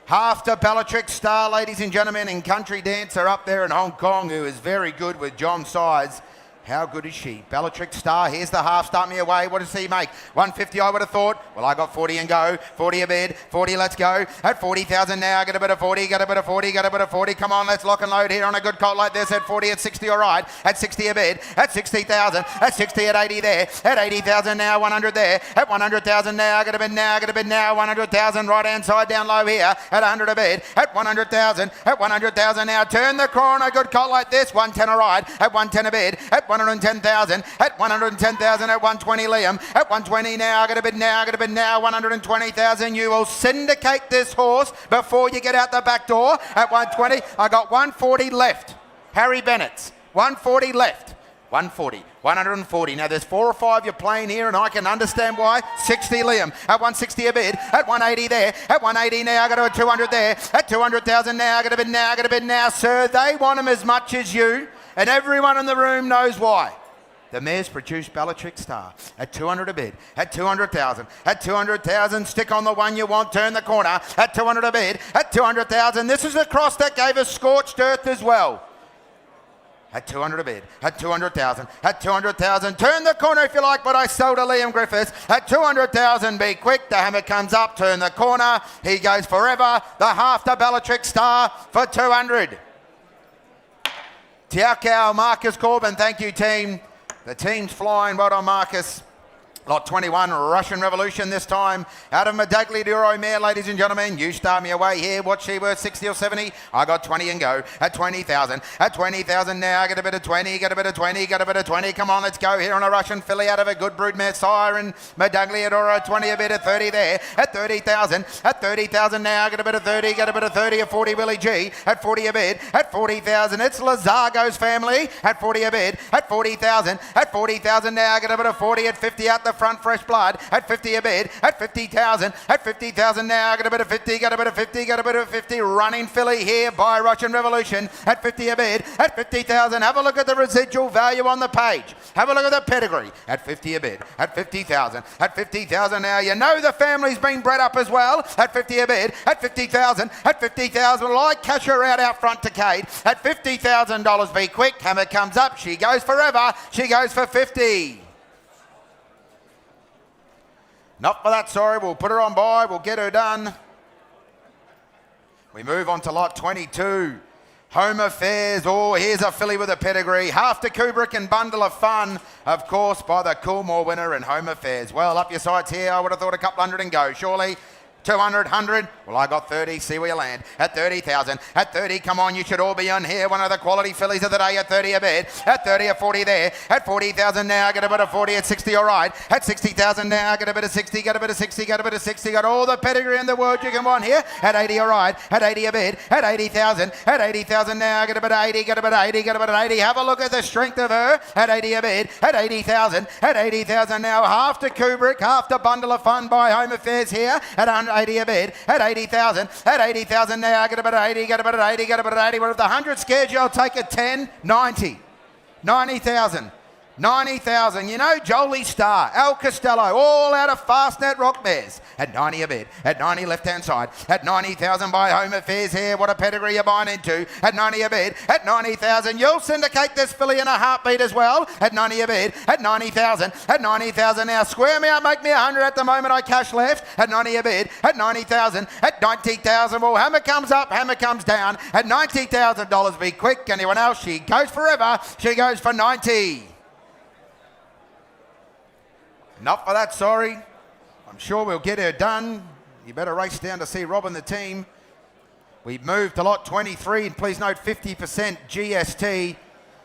Half to Bellatrix Star, ladies and gentlemen, in Country Dancer up there in Hong Kong, who is very good with John Sides. How good is she? Bellatrix Star, here's the half, start me away. What does he make? 150 I would have thought. Well, I got 40 and go. 40 a bid. 40, let's go. At 40,000 now, get a bit of 40, get a bit of 40, get a bit of 40. Come on, let's lock and load here on a good colt like this. At 40, at 60, all right. At 60 a bid. At 60,000. At 60, at 80 there. At 80,000 now, 100 there. At 100,000 now, get a bid now, get a bid now. 100,000 right hand side down low here. At 100 a bid. At 100,000. At 100,000 now, turn the corner. Good colt like this. 110 all right. At 110 a bid. At 110,000. At 110,000. At 120 Liam. At 120 now, get a bid now, get a bid now. 120,000. You will syndicate this horse before you get out the back door. At 120, I got 140 left. Harry Bennett's 140 left. 140, 140. Now there's 4 or 5 you're playing here, and I can understand why. 60 Liam. At 160 a bid. At 180 there. At 180 now, I got to 200 there. At 200,000 now, I got a bid now, I got a bid now. Sir, they want them as much as you, and everyone in the room knows why. The mare's produced Bellatrix Star at 200 a bid, at 200,000, at 200,000. Stick on the one you want, turn the corner at 200 a bid, at 200,000. This is the cross that gave us Scorched Earth as well. At 200 a bid, at 200,000, at 200,000. Turn the corner if you like, but I sold to Liam Griffiths. At 200,000, be quick. The hammer comes up, turn the corner. He goes forever. The half to Bellatrix Star for 200. Tiakau, Marcus Corbin, thank you team. The team's flying, well done Marcus. Lot 21, Russian Revolution this time. Out of Medagli Duro Mare, ladies and gentlemen. You start me away here. What's she worth, 60 or 70? I got 20 and go. At 20,000. At 20,000 now. Get a bit of 20, get a bit of 20, get a bit of 20. Come on, let's go here on a Russian filly out of a good brood mare Siren. Medagli Duro, 20, a bit of 30 there. At 30,000. At 30,000 now. Get a bit of 30, get a bit of 30. At 40, Willie G. At 40 a bid. At 40,000. It's Lazargo's family. At 40 a bid. At 40,000. At 40,000 now. Get a bit of 40. At 50 out the front, Fresh Blood. At 50 a bid. At 50,000. At 50,000 now. Get a bit of 50. Get a bit of 50. Get a bit of 50. Running filly here by Russian Revolution. At 50 a bid. At 50,000. Have a look at the residual value on the page. Have a look at the pedigree. At 50 a bid. At 50,000. At 50,000 now. You know the family's been bred up as well. At 50 a bid. At 50,000. At 50,000. Well, I cash her out front to Kate. At $50,000. Be quick. Hammer comes up. She goes forever. She goes for 50. Not for that, sorry. We'll put her on by. We'll get her done. We move on to lot 22. Home Affairs. Oh, here's a filly with a pedigree. Half to Kubrick and Bundle of Fun, of course, by the Coolmore winner in Home Affairs. Well, up your sights here. I would have thought a couple hundred and go, surely. 200, 100. Well, I got 30. See where you land. At 30,000. At 30, come on, you should all be on here. One of the quality fillies of the day at 30 a bid. At 30, at 40 there. At 40,000 now. Get a bit of 40. At 60, all right. At 60,000 now. Get a bit of 60. Get a bit of 60. Get a bit of 60. Got all the pedigree in the world you can want here. At 80, all right. At 80 a bid. At 80,000. At 80,000 now. Get a bit of 80. Get a bit of 80. Get a bit of 80. Have a look at the strength of her. At 80 a bid. At 80,000. At 80,000 now. Half to Kubrick. Half to Bundle of Fun by Home Affairs here. At 180 a bid. At 80,000. At 80,000 now. Get a bit of 80. Get a bit of 80. Get a bit of 80. Well, if the 100 scares you, I'll take a 10. 90. 90,000. 90,000. You know, Jolie Star, Al Costello, all out of Fastnet Rock Mares. At 90 a bid. At 90 left-hand side. At 90,000 by Home Affairs here. What a pedigree you're buying into. At 90 a bid. At 90,000. You'll syndicate this filly in a heartbeat as well. At 90 a bid. At 90,000. At 90,000 now. Square me out, make me 100 at the moment. I cash left. At 90 a bid. At 90,000. At 90,000. Well, hammer comes up, hammer comes down. At $90,000. Be quick. Anyone else? She goes forever. She goes for 90. Not for that, sorry. I'm sure we'll get her done. You better race down to see Rob and the team. We've moved to lot 23, and please note 50% GST.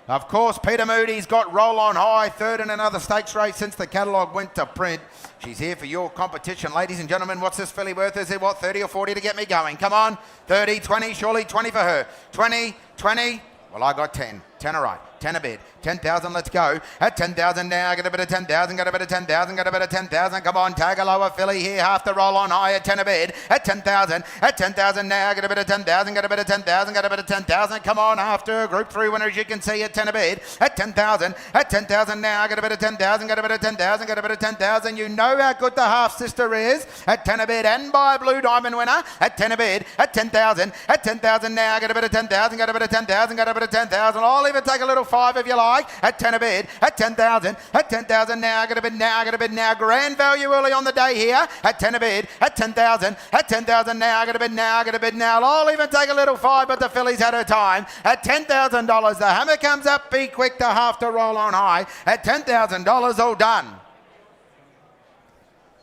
Of course, Peter Moody's got Roll On High, third in another stakes race since the catalogue went to print. She's here for your competition. Ladies and gentlemen, what's this filly worth? Is it, what, 30 or 40 to get me going? Come on, 30, 20, surely 20 for her. 20, 20. Well, I got 10. 10 all right. 10 a bid. 10,000, let's go. At 10,000 now, get a bit of 10,000, get a bit of 10,000, get a bit of 10,000. Come on, tag a lower filly here, half the Roll On High at 10 a bid. At 10,000, at 10,000 now, get a bit of 10,000, get a bit of 10,000, get a bit of 10,000. Come on, after Group 3 winners, you can see at 10 a bid. At 10,000, at 10,000 now, get a bit of 10,000, get a bit of 10,000, get a bit of 10,000. You know how good the half sister is. At 10 a bid, and by Blue Diamond winner. At 10 a bid, at 10,000, at 10,000 now, get a bit of 10,000, get a bit of 10,000, get a bit of 10,000. I'll even take a little 5 if you like. At 10 a bid, at 10,000, at 10,000 now, get a bid now, get a bid now. Grand value early on the day here. At 10 a bid, at 10,000, at 10,000 now, get a bid now, get a bid now. I'll even take a little 5, but the filly's had her time. At $10,000, the hammer comes up, be quick to half to Roll On High. At $10,000, all done.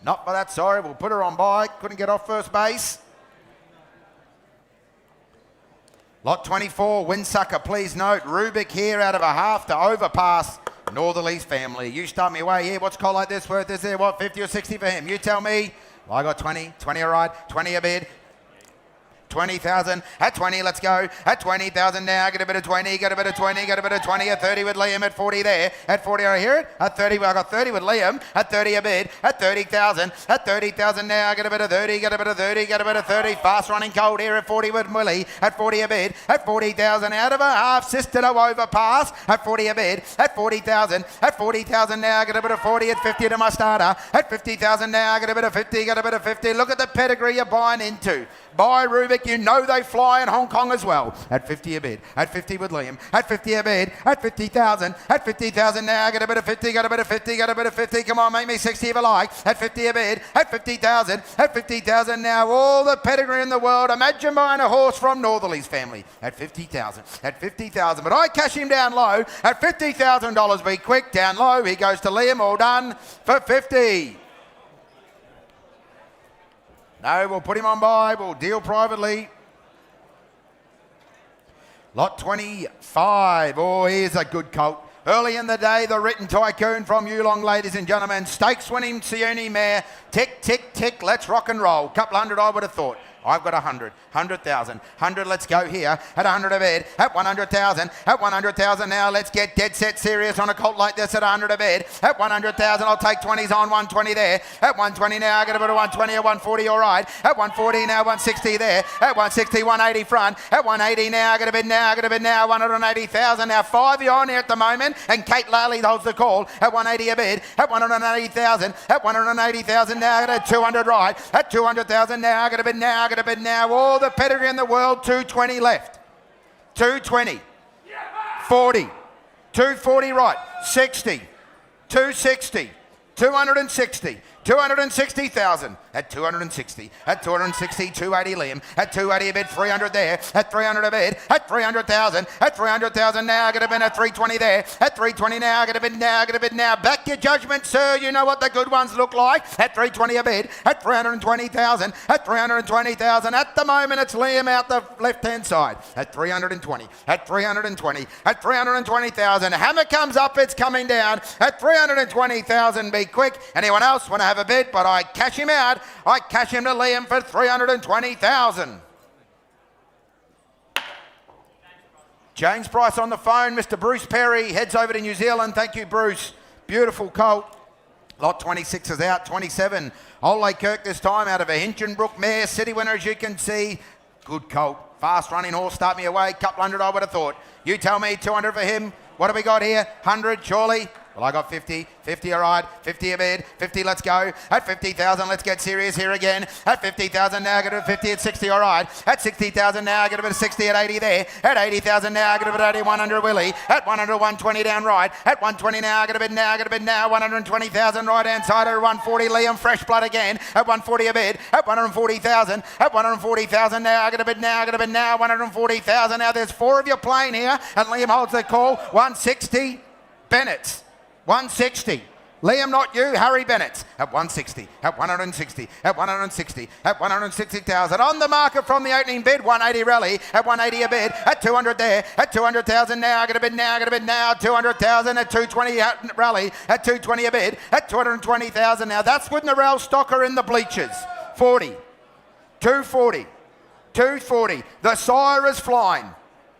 Not for that, sorry, we'll put her on by. Couldn't get off first base. Lot 24, Windsucker, please note, Rubik here out of a half to Overpass, Northerly's family. You start me away here, what's called like this worth? Is there, what, 50 or 60 for him? You tell me. Well, I got 20, 20 all right, 20 a bid. 20,000, at 20, let's go. At 20,000 now, get a bit of 20, get a bit of 20, get a bit of 20, at 30 with Liam, at 40 there. At 40, I hear it. At 30, well, I got 30 with Liam. At 30 a bid. At 30,000, at 30,000 now, get a bit of 30, get a bit of 30, get a bit of 30. Fast running cold here at 40 with Willie. At 40 a bid. At 40,000 out of a half, sister to Overpass. At 40 a bid. At 40,000, at 40,000 now, get a bit of 40, at 50 to my starter. At 50,000 now, get a bit of 50, get a bit of 50. Look at the pedigree you're buying into. by Rubik. You know they fly in Hong Kong as well. At 50 a bid. At 50 with Liam. At 50 a bid. At 50,000. At 50,000 now. Get a bit of 50. Got a bit of 50. Got a bit of 50. Come on, make me 60 if you like. At 50 a bid. At 50,000. At 50,000 now. All the pedigree in the world. Imagine buying a horse from Northerly's family. At 50,000. At 50,000. But I cash him down low. At $50,000. Be quick. Down low. He goes to Liam. All done for 50. No, we'll put him on buy. We'll deal privately. Lot 25. Oh, here's a good colt. Early in the day, the Written Tycoon from Yearling, ladies and gentlemen. Stakes winning Sione mare. Tick, tick, tick. Let's rock and roll. Couple hundred, I would have thought. I've got 100, 100,000, 100, let's go here, at 100 a bid, at 100,000, at 100,000 now, let's get dead set serious on a colt like this at 100 a bid, at 100,000, I'll take 20s on, 120 there, at 120 now, I got a bit of 120 at 140, all right, at 140 now, 160 there, at 160, 180 front, at 180 now, I got a bid now, 180,000, now 5 you on here at the moment, and Kate Lally holds the call, at 180 a bid, at 180,000, at 180,000 now, I got a 200 right, at 200,000 now, I got a bid now, a bit now, all the pedigree in the world, 220 left, 220, 40, 240 right, 60, 260, 260, 260,000 at 260, at 260, 280 Liam, at 280 a bid, 300 there, at 300 a bid, at 300,000, at 300,000 now, I got a bid at 320 there, at 320 now, I got a bid now, I got a bid now, back your judgment, sir, you know what the good ones look like, at 320 a bid, at 320,000, at 320,000, at the moment it's Liam out the left-hand side, at 320, at 320, at 320,000, hammer comes up, it's coming down, at 320,000, be quick, anyone else want to have a bid, but I cash him out. I cash him to Liam for 320,000. James Price on the phone. Mr. Bruce Perry heads over to New Zealand. Thank you, Bruce. Beautiful colt. Lot 26 is out. 27. Old Lake Kirk this time out of a Hinchinbrook mare. City winner, as you can see. Good colt. Fast running horse. Start me away. Couple hundred, I would have thought. You tell me. 200 for him. What have we got here? 100, surely. Well, I got 50, 50 all right, 50 a bid, 50, let's go. At 50,000, let's get serious here again. At 50,000 now, I got a 50 at 60, all right. At 60,000 now, I got a bit of 60 at 80 there. At 80,000 now, I got a bit of 80, 100 Willie. At 100, 120 down right. At 120 now, I got a bit now, I got a bit now. 120,000 right hand side at 140, Liam, fresh blood again. At 140 a bid. At 140,000. At 140,000 now, I got a bit now, I got a bit now. 140,000 now, there's 4 of you playing here. And Liam holds the call. 160, Bennett's. 160. Liam, not you, Harry Bennett. At 160, at 160, at 160, at 160,000. On the market from the opening bid, 180 rally, at 180 a bid, at 200 there, at 200,000 now, I got a bid now, I got a bid now, 200,000 at 220 rally, at 220 a bid, at 220,000 now. That's with Narelle Stocker in the bleachers. 40, 240, 240. The sire is flying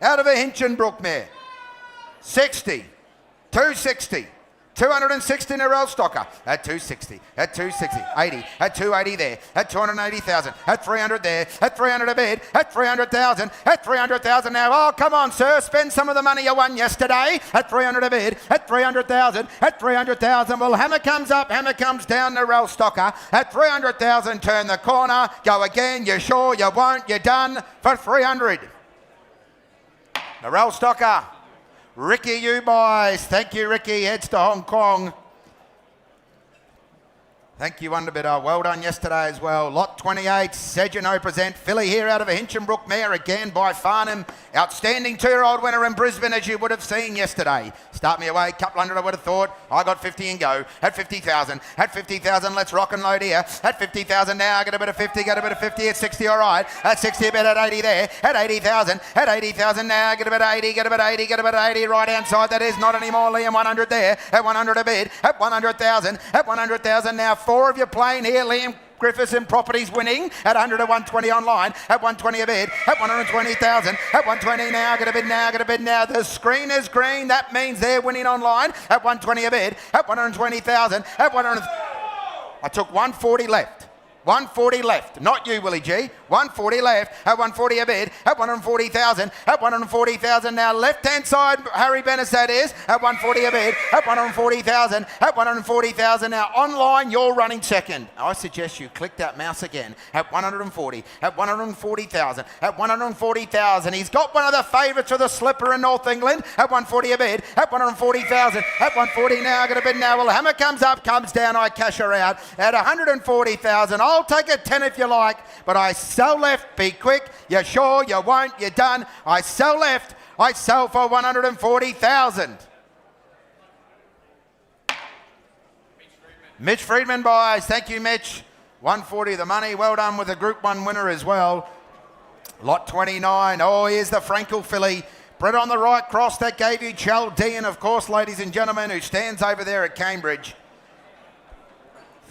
out of a Hinchinbrook mare. 60, 260. 260 Narelle Stocker at 260, at 260, 80, at 280 there, at 280,000, at 300 there, at 300 a bid, at 300,000, at 300,000 now. Oh, come on, sir, spend some of the money you won yesterday. At 300 a bid, at 300,000, at 300,000. Well, hammer comes up, hammer comes down, Narelle Stocker. At 300,000, turn the corner, go again, you're sure, you won't, you're done for 300. Narelle Stocker. Ricky Eubuys, thank you, Ricky, heads to Hong Kong. Thank you, Underbidder. Well done yesterday as well. Lot 28, Sejano present. Filly here out of a Hinchinbrook mare again by Farnham. Outstanding 2-year-old winner in Brisbane, as you would have seen yesterday. Start me away, couple hundred I would have thought. I got 50 and go. At 50,000, at 50,000, let's rock and load here. At 50,000 now, I got a bit of 50, got a bit of 50 at 60, all right. At 60 a bit, at 80 there. At 80,000, at 80,000 now, I get a bit of 80, get a bit of 80, get a bit of 80. Right hand side, that is not anymore. Liam, 100 there. At 100 a bid, at 100,000, at 100,000 now. 4 of you playing here. Liam Griffiths and Properties winning at 100 at 120 online, at 120 a bid, at 120,000, at 120 now, get a bid now, get a bid now. The screen is green, that means they're winning online at 120 a bid, at 120,000, at 100. I took 140 left. 140 left. Not you, Willie G. 140 left, at 140 a bid, at 140,000, at 140,000 now. Left-hand side, Harry Bennis that is, at 140 a bid, at 140,000, at 140,000 now. Online, you're running second. I suggest you click that mouse again, at 140, at 140,000, at 140,000. He's got one of the favourites for the slipper in North England, at 140 a bid, at 140,000, at 140 now, got a bid now. Well, the hammer comes up, comes down, I cash her out at 140,000. I'll take a 10 if you like, but I sell left, be quick. You sure, you won't, you're done. I sell left, I sell for 140,000. Mitch Friedman buys, thank you Mitch. 140 the money, well done with the Group 1 winner as well. Lot 29, oh here's the Frankel filly. Bred on the right cross, that gave you Chaldean, of course, ladies and gentlemen, who stands over there at Cambridge.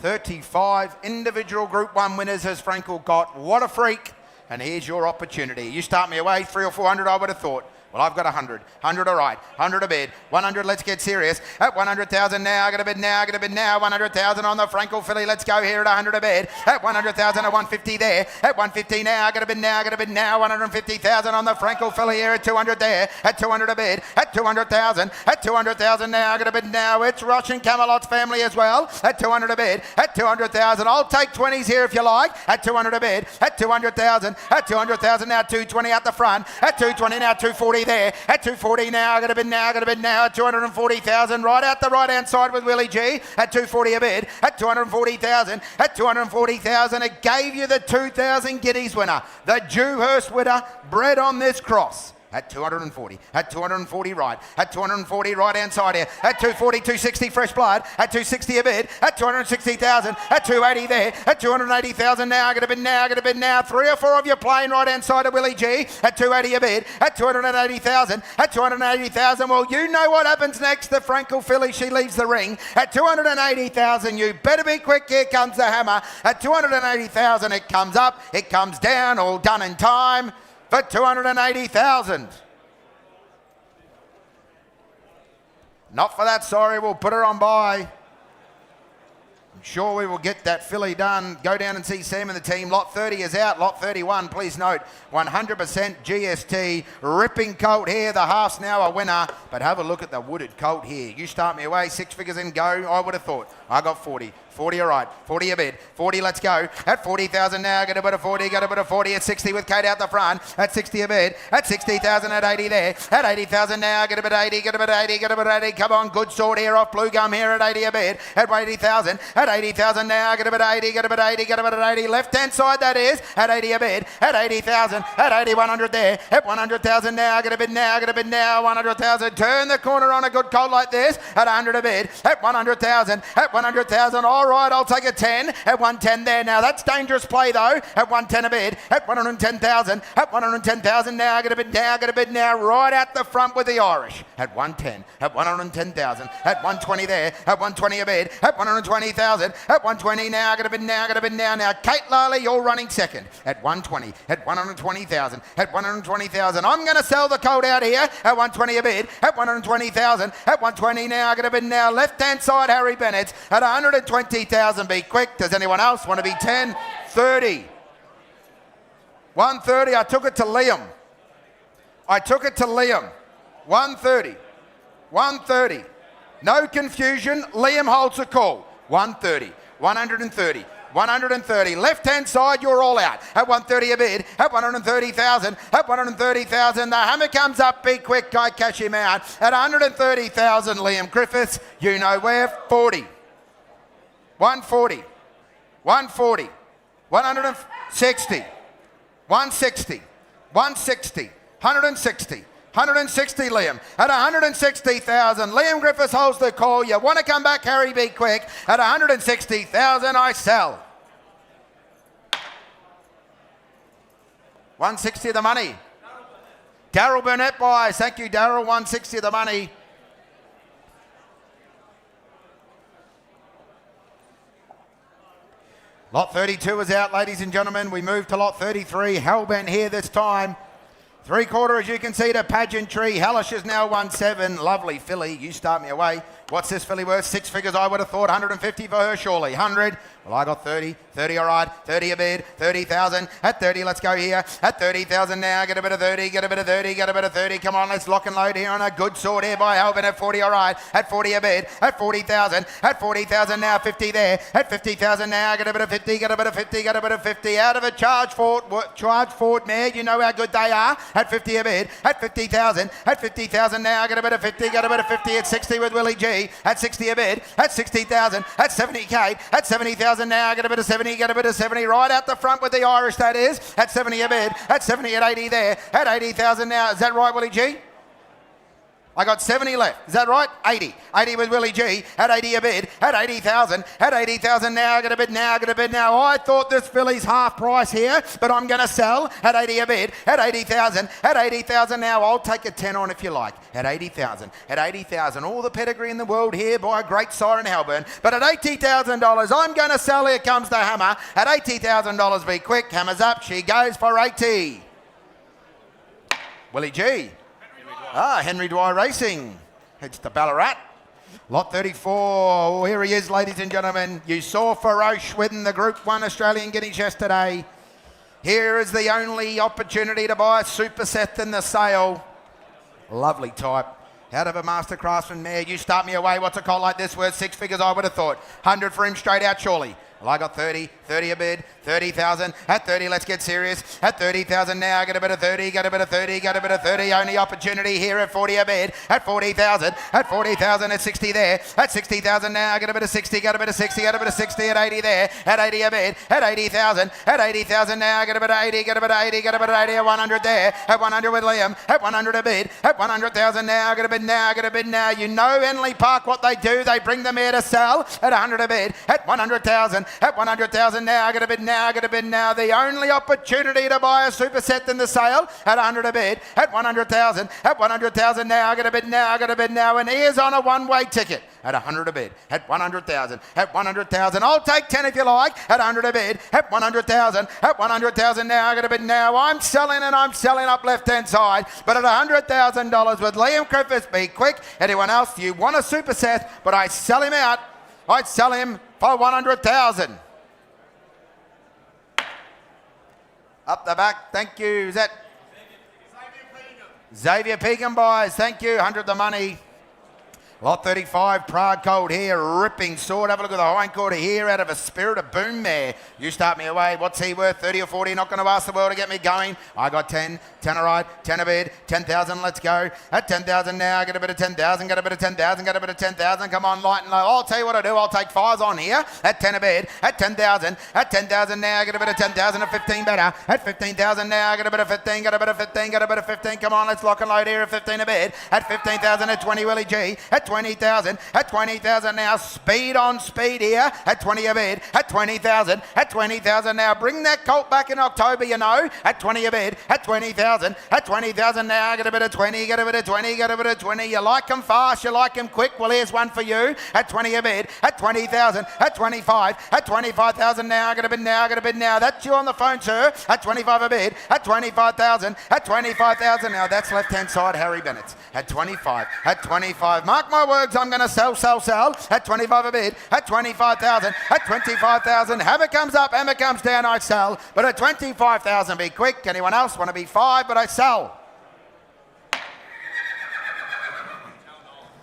35 individual Group 1 winners has Frankel got. What a freak. And here's your opportunity. You start me away, 300 or 400 I would have thought. Well, I've got 100. 100 all right. 100 a bid. 100, let's get serious. At 100,000 now, I got a bid now, I got a bid now. 100,000 on the Frankel filly. Let's go here at 100 a bid. At 100,000 at 150 there. At 150 now, I got a bid now, I got a bid now. 150,000 on the Frankel filly here at 200 there. At 200 a bid. At 200,000. At 200,000 now, I got a bid now. It's Russian Camelot's family as well. At 200 a bid. At 200,000. I'll take 20s here if you like. At 200 a bid. At 200,000. At 200,000 now, 220 out the front. At 220 now, 240 there. At 240 now, I got a bid now, I got a bid now. At 240,000, right out the right-hand side with Willie G. At 240 a bid. At 240,000. At 240,000, it gave you the 2,000 guineas winner. The Dewhurst winner, bred on this cross. At 240, at 240 right, at 240 right hand side here, at 240, 260 fresh blood, at 260 a bid, at 260,000, at 280 there, at 280,000 now, get a bid now, get a bid now, 3 or 4 of you playing right hand side of Willie G, at 280 a bid, at 280,000, at 280,000, well you know what happens next, the Frankel filly, she leaves the ring, at 280,000, you better be quick, here comes the hammer, at 280,000 it comes up, it comes down, all done in time, for 280,000. Not for that, sorry, we'll put her on by. I'm sure we will get that filly done. Go down and see Sam and the team. Lot 30 is out. Lot 31, please note, 100% GST. Ripping colt here. The half's now a winner. But have a look at the wooded colt here. You start me away. 6 figures in go. I would have thought. I got 40. 40 all right. 40 a bid. 40, let's go. At 40,000 now. Get a bit of 40. Get a bit of 40. At 60 with Kate out the front. At 60 a bid. At 60,000 at 80 there. At 80,000 now. Get a bit 80. Get a bit 80. Get a bit 80. Come on. Good sword here off Blue Gum here at 80 a bid. At 80,000. At 80,000 now. Get a bit 80. Get a bit 80. Get a bit 80. Left hand side that is. At 80 a bid. At 80,000. At 80, 100 there. At 100,000 now. Get a bid now. Get a bid now. 100,000. Turn the corner on a good colt like this. At 100 a bid. At 100,000. At 100,000. All right. I'll take a 10. At 110 there now. That's dangerous play though. At 110 a bid. At 110,000. At 110,000 now. Get a bid now. Get a bid now. Right out the front with the Irish. At 110. At 110,000. At 120 there. At 120 a bid. At 120,000. At 120 now. Get a bid now. Get a bid now. Now Kate Lally, you're running second. At 120. At 120,000. At 120,000. I'm going to sell the colt out here. At 120 a bid. At 120,000. At 120 now. Get a bid now. Left hand side Harry Bennett. At 120,000. Be quick. Does anyone else want to be 10? 30. 130. I took it to Liam. 130. 130. No confusion. Liam holds the call. 130. 130. 130. Left hand side, you're all out. At 130 a bid. At 130,000. At 130,000. The hammer comes up. Be quick. I cash him out. At 130,000, Liam Griffiths. You know where. 40. 140. 140, 160, 160, 160, 160, 160, Liam. At 160,000, Liam Griffiths holds the call. You want to come back, Harry, be quick. At 160,000, I sell. 160 the money. Daryl Burnett buys. Thank you, Daryl. 160 the money. Lot 32 is out, ladies and gentlemen. We move to lot 33. Hellbent here this time. 3/4, as you can see, to Pageantry. Hellish has now won 7. Lovely filly. You start me away. What's this filly worth? 6 figures, I would have thought. 150 for her, surely. 100. Well, I got 30. 30, all right. 30 a bid. 30,000. At 30, let's go here. At 30,000 now. Get a bit of 30. Get a bit of 30. Get a bit of 30. Come on, let's lock and load here on a good sword here by Alvin at 40, all right. At 40 a bid. At 40,000. At 40,000 now. 50 there. At 50,000 now. Get a bit of 50. Get a bit of 50. Get a bit of 50. Out of a charge forward mare. You know how good they are. At 50 a bid. At 50,000. At 50,000 now. Get a bit of 50. Get a bit of 50. At 60 with Willie G. At 60 a bid. At 60,000. At 70k. At 70,000 now. Get a bit of 70. Get a bit of 70. Right out the front with the Irish, that is. At 70 a bid. At 70 at 80 there. At 80,000 now. Is that right, Willie G? I got 70 left. Is that right? 80. 80 with Willie G. At 80 a bid. At 80,000. At 80,000 now. Get a bid now. Get a bid now. I thought this filly's half price here, but I'm going to sell at 80 a bid. At 80,000. At 80,000 now. I'll take a 10 on if you like. At 80,000. At 80,000. All the pedigree in the world here by a great siren Halburn. But at $80,000, I'm going to sell. Here comes the hammer. At $80,000, be quick. Hammer's up. She goes for 80. Willie G. Henry Dwyer Racing. It's the Ballarat. Lot 34. Oh, here he is, ladies and gentlemen. You saw Faroche win the Group 1 Australian Guineas yesterday. Here is the only opportunity to buy a Super Set in the sale. Lovely type. Out of a Master Craftsman mare. You start me away. What's a call like this worth? 6 figures, I would have thought. 100 for him straight out, surely. Well, I got 30. 30 a bid. 30,000. At 30, let's get serious. At 30,000 now. Get a bit of 30. Get a bit of 30. Get a bit of 30. Only opportunity here at 40 a bid. At 40,000. At 40,000. At 60 there. At 60,000 now. Get a bit of 60. Get a bit of 60. Get a bit of 60. At 80 there. At 80 a bid. At 80,000. At 80,000 now. Get a bit of 80. Get a bit of 80. Get a bit of 80. At 100 there. At 100 with Liam. At 100 a bid. At 100,000 now. Get a bid now. Get a bid now. You know Henley Park what they do. They bring the mare to sell. At 100 a bid. At 100,000. At 100,000 now. Get a bid now. Get a bid now. The only opportunity to buy a Super Set in the sale. At 100 a bid. At 100,000. At 100,000 now. Get a bid now. Get a bid now. And he is on a one-way ticket. At 100 a bid. At 100,000. At 100,000. I'll take 10 if you like. At 100 a bid. At 100,000. At 100,000 now. Get a bid now. I'm selling and I'm selling up left-hand side. But at $100,000 with Liam Griffiths, be quick. Anyone else, you want a Super Set, but I sell him out. I'd sell him for 100,000. Up the back, thank you. Is that Xavier Pegan buys? Thank you. 100 the money. Lot 35, Prague Cold here, ripping sword. Have a look at the hindquarter here out of a Spirit of Boom mare. You start me away. What's he worth? 30 or 40? Not going to ask the world to get me going. I got 10. 10 all right. 10 a bid. 10,000. Let's go. At 10,000 now. Get a bit of 10,000. Get a bit of 10,000. Get a bit of 10,000. Come on, light and low. I'll tell you what I do. I'll take 5s on here. At 10 a bid. At 10,000. At 10,000 now. Get a bit of 10,000. At 15 better. At 15,000 now. Get a bit of 15. Get a bit of 15. Get a bit of 15. Come on, let's lock and load here. At 15 a bid. At 15,000. At 20 Willie G. At 20,000. At 20,000 now. Speed on speed here. At 20 a bid. At 20,000. At 20,000 now. Bring that colt back in October, you know. At 20 a bid. At 20,000. At 20,000 now. Get a bit of 20. Get a bit of 20. Get a bit of 20. You like them fast. You like them quick. Well, here's one for you. At 20 a bid. At 20,000. At 25. At 25,000 now. Get a bid now. Get a bid now. That's you on the phone, sir. At 25 a bid. At 25,000. At 25,000 now. That's left-hand side, Harry Bennett. At 25. At 25. Mark my words, I'm going to sell. At 25 a bid. At 25,000. At 25,000. Hammer comes up, hammer comes down, I sell. But at 25,000, be quick. Anyone else want to be 5, but I sell.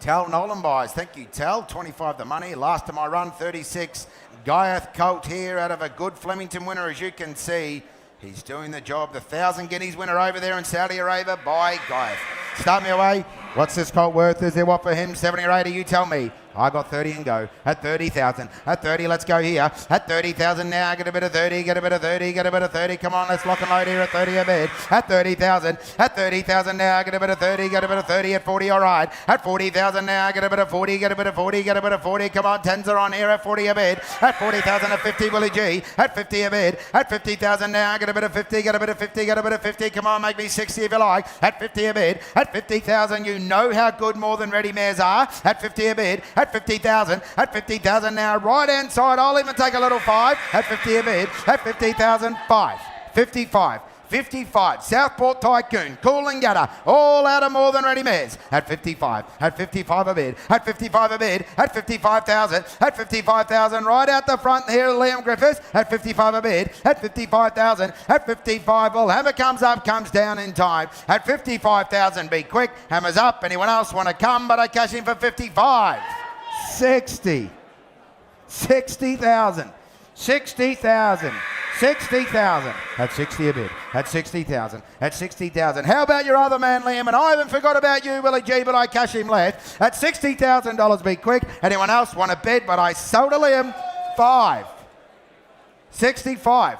Tal Nolan buys. Thank you, Tal. 25 the money. Last of my run, 36. Guyeth Colt here out of a good Flemington winner, as you can see. He's doing the job. The 1,000 guineas winner over there in Saudi Arabia by Guyeth. Start me away. What's this colt worth? Is there what for him? 70 or 80? You tell me. I got 30 and go. At 30,000. At 30, let's go here. At 30,000 now. Get a bit of 30. Get a bit of 30. Get a bit of 30. Come on, let's lock and load here at 30 a bid. At 30,000. At 30,000 now. Get a bit of 30. Get a bit of 30 at 40. All right. At 40,000 now. Get a bit of 40. Get a bit of 40. Get a bit of 40. Come on, 10s are on here at 40 a bid. At 40,000 at 50 Willie G. At 50 a bid. At 50,000 now. Get a bit of 50. Get a bit of 50. Get a bit of 50. Come on, make me 60 if you like. At 50 a bid. At 50,000, you know how good more than ready mares are. At 50 a bid. At 50,000. At 50,000 now. Right hand side, I'll even take a little 5. At 50 a bid. At 50,000, 5. 55. 55. Southport Tycoon, Coolangatta, all out of more than ready mares. At 55 a bid, at 55 a bid, at 55,000, at 55,000. Right out the front here, Liam Griffiths, at 55 a bid, at 55,000, at 55. Well, Hammer comes up, comes down in time. At 55,000, be quick. Hammer's up. Anyone else want to come? But I cash in for 55. 60. 60,000. 60,000. 60,000. At 60 a bid. At 60,000. At 60,000. How about your other man, Liam? And I haven't forgot about you, Willie G, but I cash him left. At $60,000, be quick. Anyone else want a bid? But I sold to Liam. 5. 65.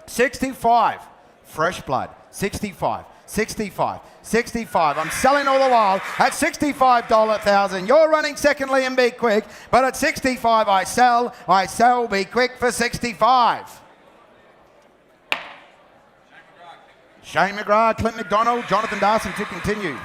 65. Fresh blood. 65. 65. 65. I'm selling all the while at $65,000. You're running second, Liam, be quick. But at 65, I sell, be quick for 65. Shane McGrath, Clint McDonald, Jonathan Darcy to continue.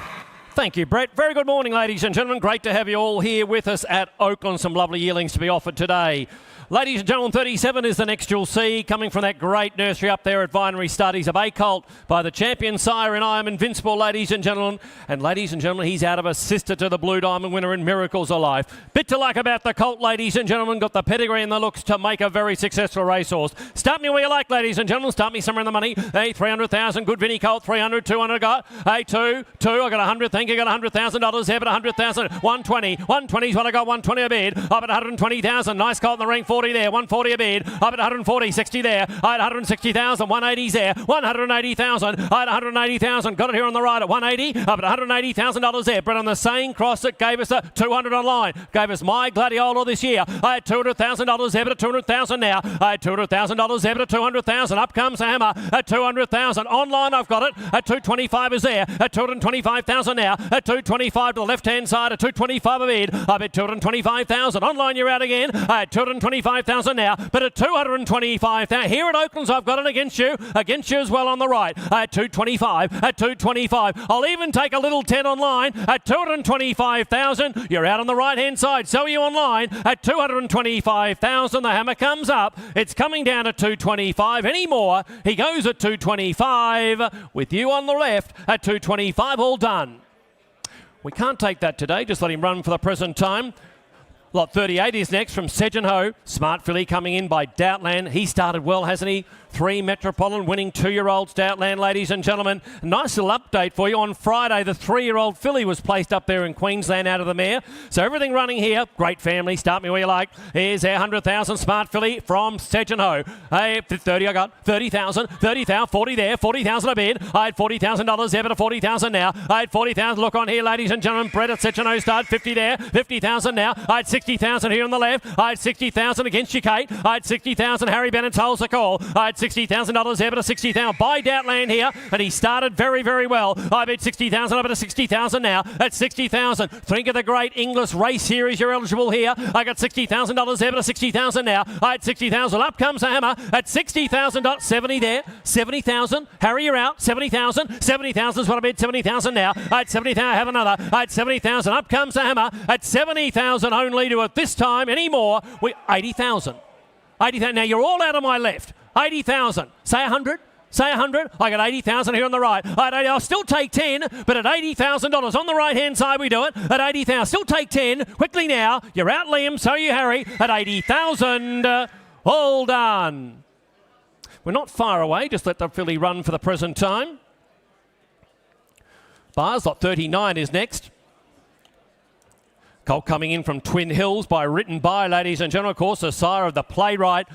Thank you, Brett. Very good morning, ladies and gentlemen. Great to have you all here with us at Oakland. Some lovely yearlings to be offered today. Ladies and gentlemen, 37 is the next you'll see, coming from that great nursery up there at Vinery Studies of A Colt by the champion sire in I Am Invincible, ladies and gentlemen. And ladies and gentlemen, he's out of a sister to the Blue Diamond winner in Miracles of Life. Bit to like about the colt, ladies and gentlemen. Got the pedigree and the looks to make a very successful racehorse. Start me where you like, ladies and gentlemen. Start me somewhere in the money. Hey, 300,000. Good Vinny Colt, 300, 200 got. Hey, two. I got 100. Thank you. Got $100,000 there, but 100,000. 120. 120 is what I got. 120 a bid. Up at 120,000. Nice colt in the ring. 40 there. 140 a bid. Up at 140. 60 there. I had 160,000. 180's there. 180,000. I had 180,000. Got it here on the right at 180. Up at $180,000 there. But on the same cross that gave us a 200 online. Gave us my Gladiolor this year. I had $200,000 there, but at 200,000 now. I had $200,000 there, but at 200,000. Up comes the Hammer at 200,000. Online, I've got it at 225 is there. At 225,000 now. At 225 to the left-hand side at 225 a bid. I bet 225,000. Online, you're out again. I had 225,000 now. But at 225,000. Here at Oakland's, I've got it against you. Against you as well on the right. At 225. At 225. I'll even take a little 10 online. At 225,000. You're out on the right-hand side. So are you online. At 225,000. The Hammer comes up. It's coming down at 225. Any more, he goes at 225. With you on the left at 225. All done. We can't take that today. Just let him run for the present time. Lot 38 is next from Sedgenho. Smart filly coming in by Doubtland. He started well, hasn't he? 3 Metropolitan winning 2-year-olds, Doubtland, ladies and gentlemen. Nice little update for you. On Friday, the 3-year-old filly was placed up there in Queensland out of the mare. So everything running here. Great family. Start me where you like. Here's our 100,000 Smart filly from Sedgenho. Hey, 30 I got. 30,000. 30,000. 40 there. 40,000 a bid. I had $40,000 there, but at 40,000 now. I had 40,000. Look on here, ladies and gentlemen. Brett at Sedgenho start. 50 there. 50,000 now. I had 60,000 here on the left. I had 60,000 against you, Kate. I had 60,000. Harry Bennett holds the call. I had $60,000 there, but a 60,000 by Doubtland here, and he started very, very well. I bet 60,000 up at a 60,000 now. At 60,000, think of the great English race series. You're eligible here. I got $60,000 there, but a 60,000 now. I had 60,000. Up comes the Hammer at 60,000. 70 there. 70,000. Harry, you're out. 70,000. 70,000 is what I bet. 70,000 now. I had 70,000. I have another. I had 70,000. Up comes the Hammer at 70,000 only to at this time anymore. 80,000. 80,000. Now you're all out on my left. 80,000. Say 100. Say 100. I got 80,000 here on the right. I'll still take 10, but at $80,000 on the right-hand side we do it. At 80,000. Still take 10. Quickly now. You're out, Liam. So you, Harry. At 80,000. All done. We're not far away. Just let the filly run for the present time. Bars, lot 39 is next. Colt coming in from Twin Hills by Written By, ladies and gentlemen. Of course, the sire of the Playwright.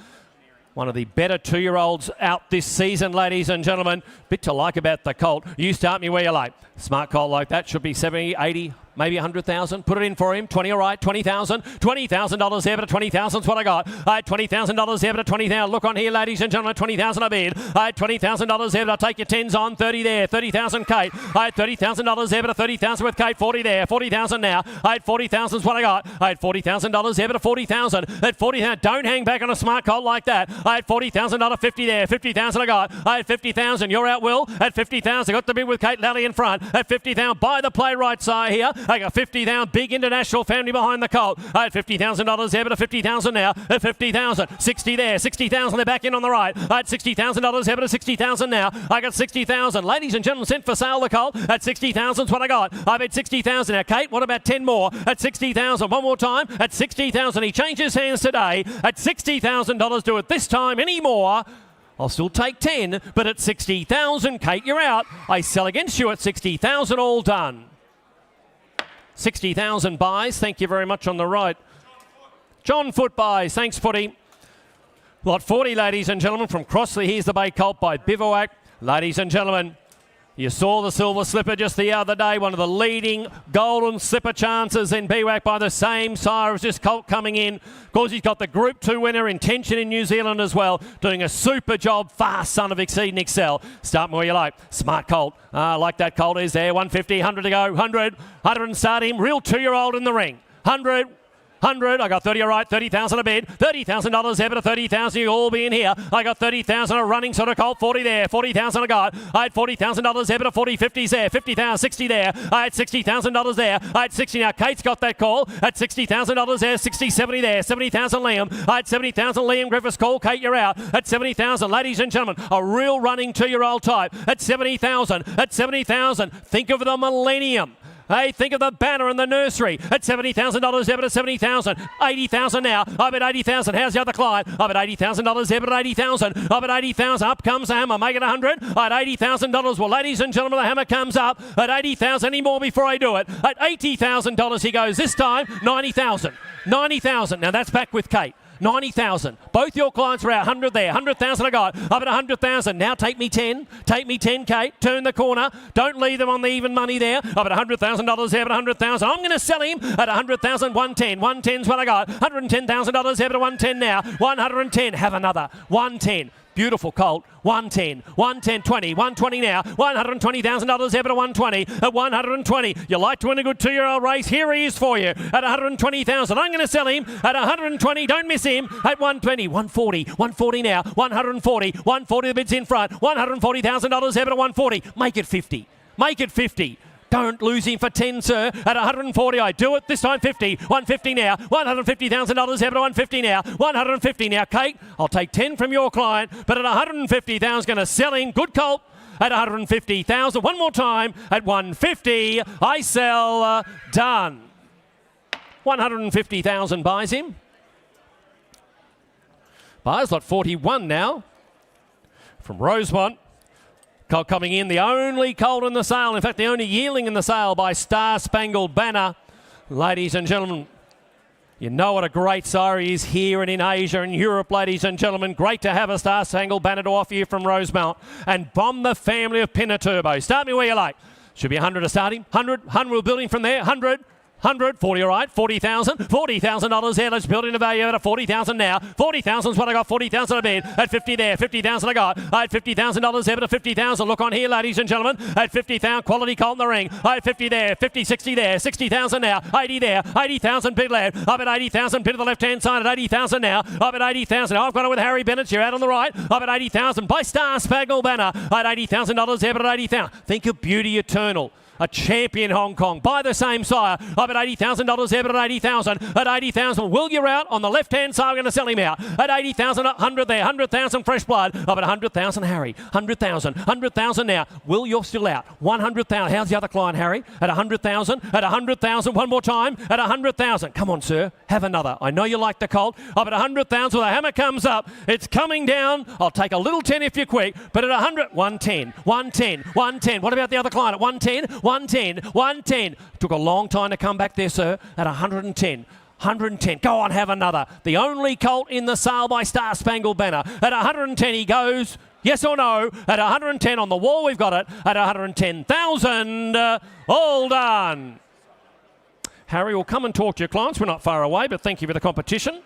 One of the better 2-year-olds out this season, ladies and gentlemen. Bit to like about the colt. You start me where you like. Smart colt like that should be 70, 80, maybe 100,000. Put it in for him. 20, all right. 20,000. $20,000 there, but 20,000 is what I got. I had $20,000 there, but 20,000. Look on here, ladies and gentlemen. 20,000 a bid. I had $20,000 there, but I'll take your 10s on. 30 there. 30,000 Kate. I had $30,000 there, but a 30,000 with Kate. 40 there. 40,000 now. I had 40,000 is what I got. I had $40,000 there, but a 40,000. At 40,000, don't hang back on a smart colt like that. I had $40,000, 50 there. 50,000 I got. I had 50,000. You're out, Will. At 50,000, got the bid with Kate Lally in front. At 50,000, by the Playwright side here. I got 50,000. Big international family behind the colt. I had $50,000 there, but a 50,000 now. At 50,000. 60 there. 60,000. They're back in on the right. I had $60,000 there, but a 60,000 now. I got 60,000. Ladies and gentlemen, sent for sale the colt. At 60,000 is what I got. I bet 60,000 now. Kate, what about 10 more? At 60,000. One more time. At 60,000. He changes hands today. At $60,000. Do it this time. Any more? I'll still take 10, but at 60,000, Kate, you're out. I sell against you at 60,000, all done. 60,000 buys, thank you very much on the right. John Foot buys, thanks Footy. Lot 40, ladies and gentlemen, from Crossley. Here's the Bay Colt by Bivouac. Ladies and gentlemen, you saw the silver slipper just the other day, one of the leading golden slipper chances in BWAC by the same sire as this colt coming in. Of course, he's got the Group 2 winner, Intention in New Zealand as well, doing a super job. Fast son of Exceed and Excel. Start where you like. Smart colt. I like that colt is there. 150, 100 to go. 100 and start him. Real 2-year-old in the ring. 100. I got 30, all right, 30,000 a bid, $30,000 there, but a 30,000 you all be in here. I got 30,000 a running sort of colt, 40 there, 40,000 I got. I had $40,000 there, but a 40, 50s there, 50,000, 60 there. I had $60,000 there. I had 60 now. Kate's got that call at $60,000 there, 60, 70 there, 70,000 Liam. I had 70,000 Liam Griffiths call. Kate, you're out at 70,000. Ladies and gentlemen, a real running 2-year-old type at 70,000. At 70,000, think of the Millennium. Hey, think of the banner in the nursery at $70,000 there, but at 70,000. 80,000 now. I bet 80,000. How's the other client? I bet $80,000 there, but at 80,000. I bet 80,000. Up comes the hammer. Make it 100. At $80,000. Well, ladies and gentlemen, the hammer comes up at 80,000. Any more before I do it? At $80,000 he goes. This time, 90,000. 90,000. Now that's back with Kate. 90,000. Both your clients are out. 100 there. 100,000 I got. Up at 100,000. Now take me 10. Take me 10, Kate. Turn the corner. Don't leave them on the even money there. Up at $100,000 there, but 100,000. I'm going to sell him at 100,000. 110. 110's what I got. $110,000 there, but 110 now. 110. Have another. 110. Beautiful colt. 110, 110, 20, 120 now. $120,000 there, but a 120. At 120, you like to win a good 2-year-old race? Here he is for you at 120,000. I'm going to sell him at 120. Don't miss him at 120, 140, 140 now. 140, 140. The bid's in front. $140,000 there, but a 140. Make it 50. Make it 50. Don't lose him for 10, sir. At 140, I do it. This time 50. 150 now. $150,000 there, but 150 now. 150 now. Kate, I'll take 10 from your client, but at 150,000, going to sell him. Good colt. At 150,000. One more time. At 150, I sell. Done. 150,000 buys him. Buys lot 41 now. From Rosemont. Colt coming in, the only colt in the sale, in fact the only yearling in the sale by Star Spangled Banner. Ladies and gentlemen, you know what a great sire he is here and in Asia and Europe, ladies and gentlemen. Great to have a Star Spangled Banner to offer you from Rosemount. And bomb the family of Pinner Turbo. Start me where you like. Should be 100 to start him. 100, we're building from there. 100. 100, 40, all right, 40,000, $40,000 there. Let's build in a value at 40,000 now. 40,000 is what I got, 40,000 a bid. At 50 there, 50,000 I got. I had $50,000 there, but at 50,000, look on here, ladies and gentlemen. At 50,000, quality colt in the ring. I had 50 there, 50, 60 there, 60,000 now. 80 there, 80,000 bid left. Up at 80,000, bid to the left-hand side at 80,000 now. Up at 80,000. I've got it with Harry Bennett. You're out on the right. Up at 80,000 by Star Spangled Banner. I had $80,000 there, but at 80,000. Think of Beauty Eternal. A champion Hong Kong by the same sire. Up at $80,000 there, but at 80,000. At 80,000, Will, you're out on the left-hand side. We're going to sell him out. At 80,000, 100 there. 100,000 Fresh Blood. Up at 100,000, Harry. 100,000. 100,000 now. Will, you're still out. 100,000. How's the other client, Harry? At 100,000. At 100,000. One more time. At 100,000. Come on, sir. Have another. I know you like the colt. Up at 100,000, well, the hammer comes up. It's coming down. I'll take a little 10 if you're quick. But at 100, 110. 110. 110. What about the other client at 110? 110, 110. Took a long time to come back there, sir, at 110. 110. Go on, have another. The only colt in the sale by Star Spangled Banner. At 110 he goes. Yes or no? At 110 on the wall, we've got it. At 110,000. All done. Harry will come and talk to your clients. We're not far away, but thank you for the competition.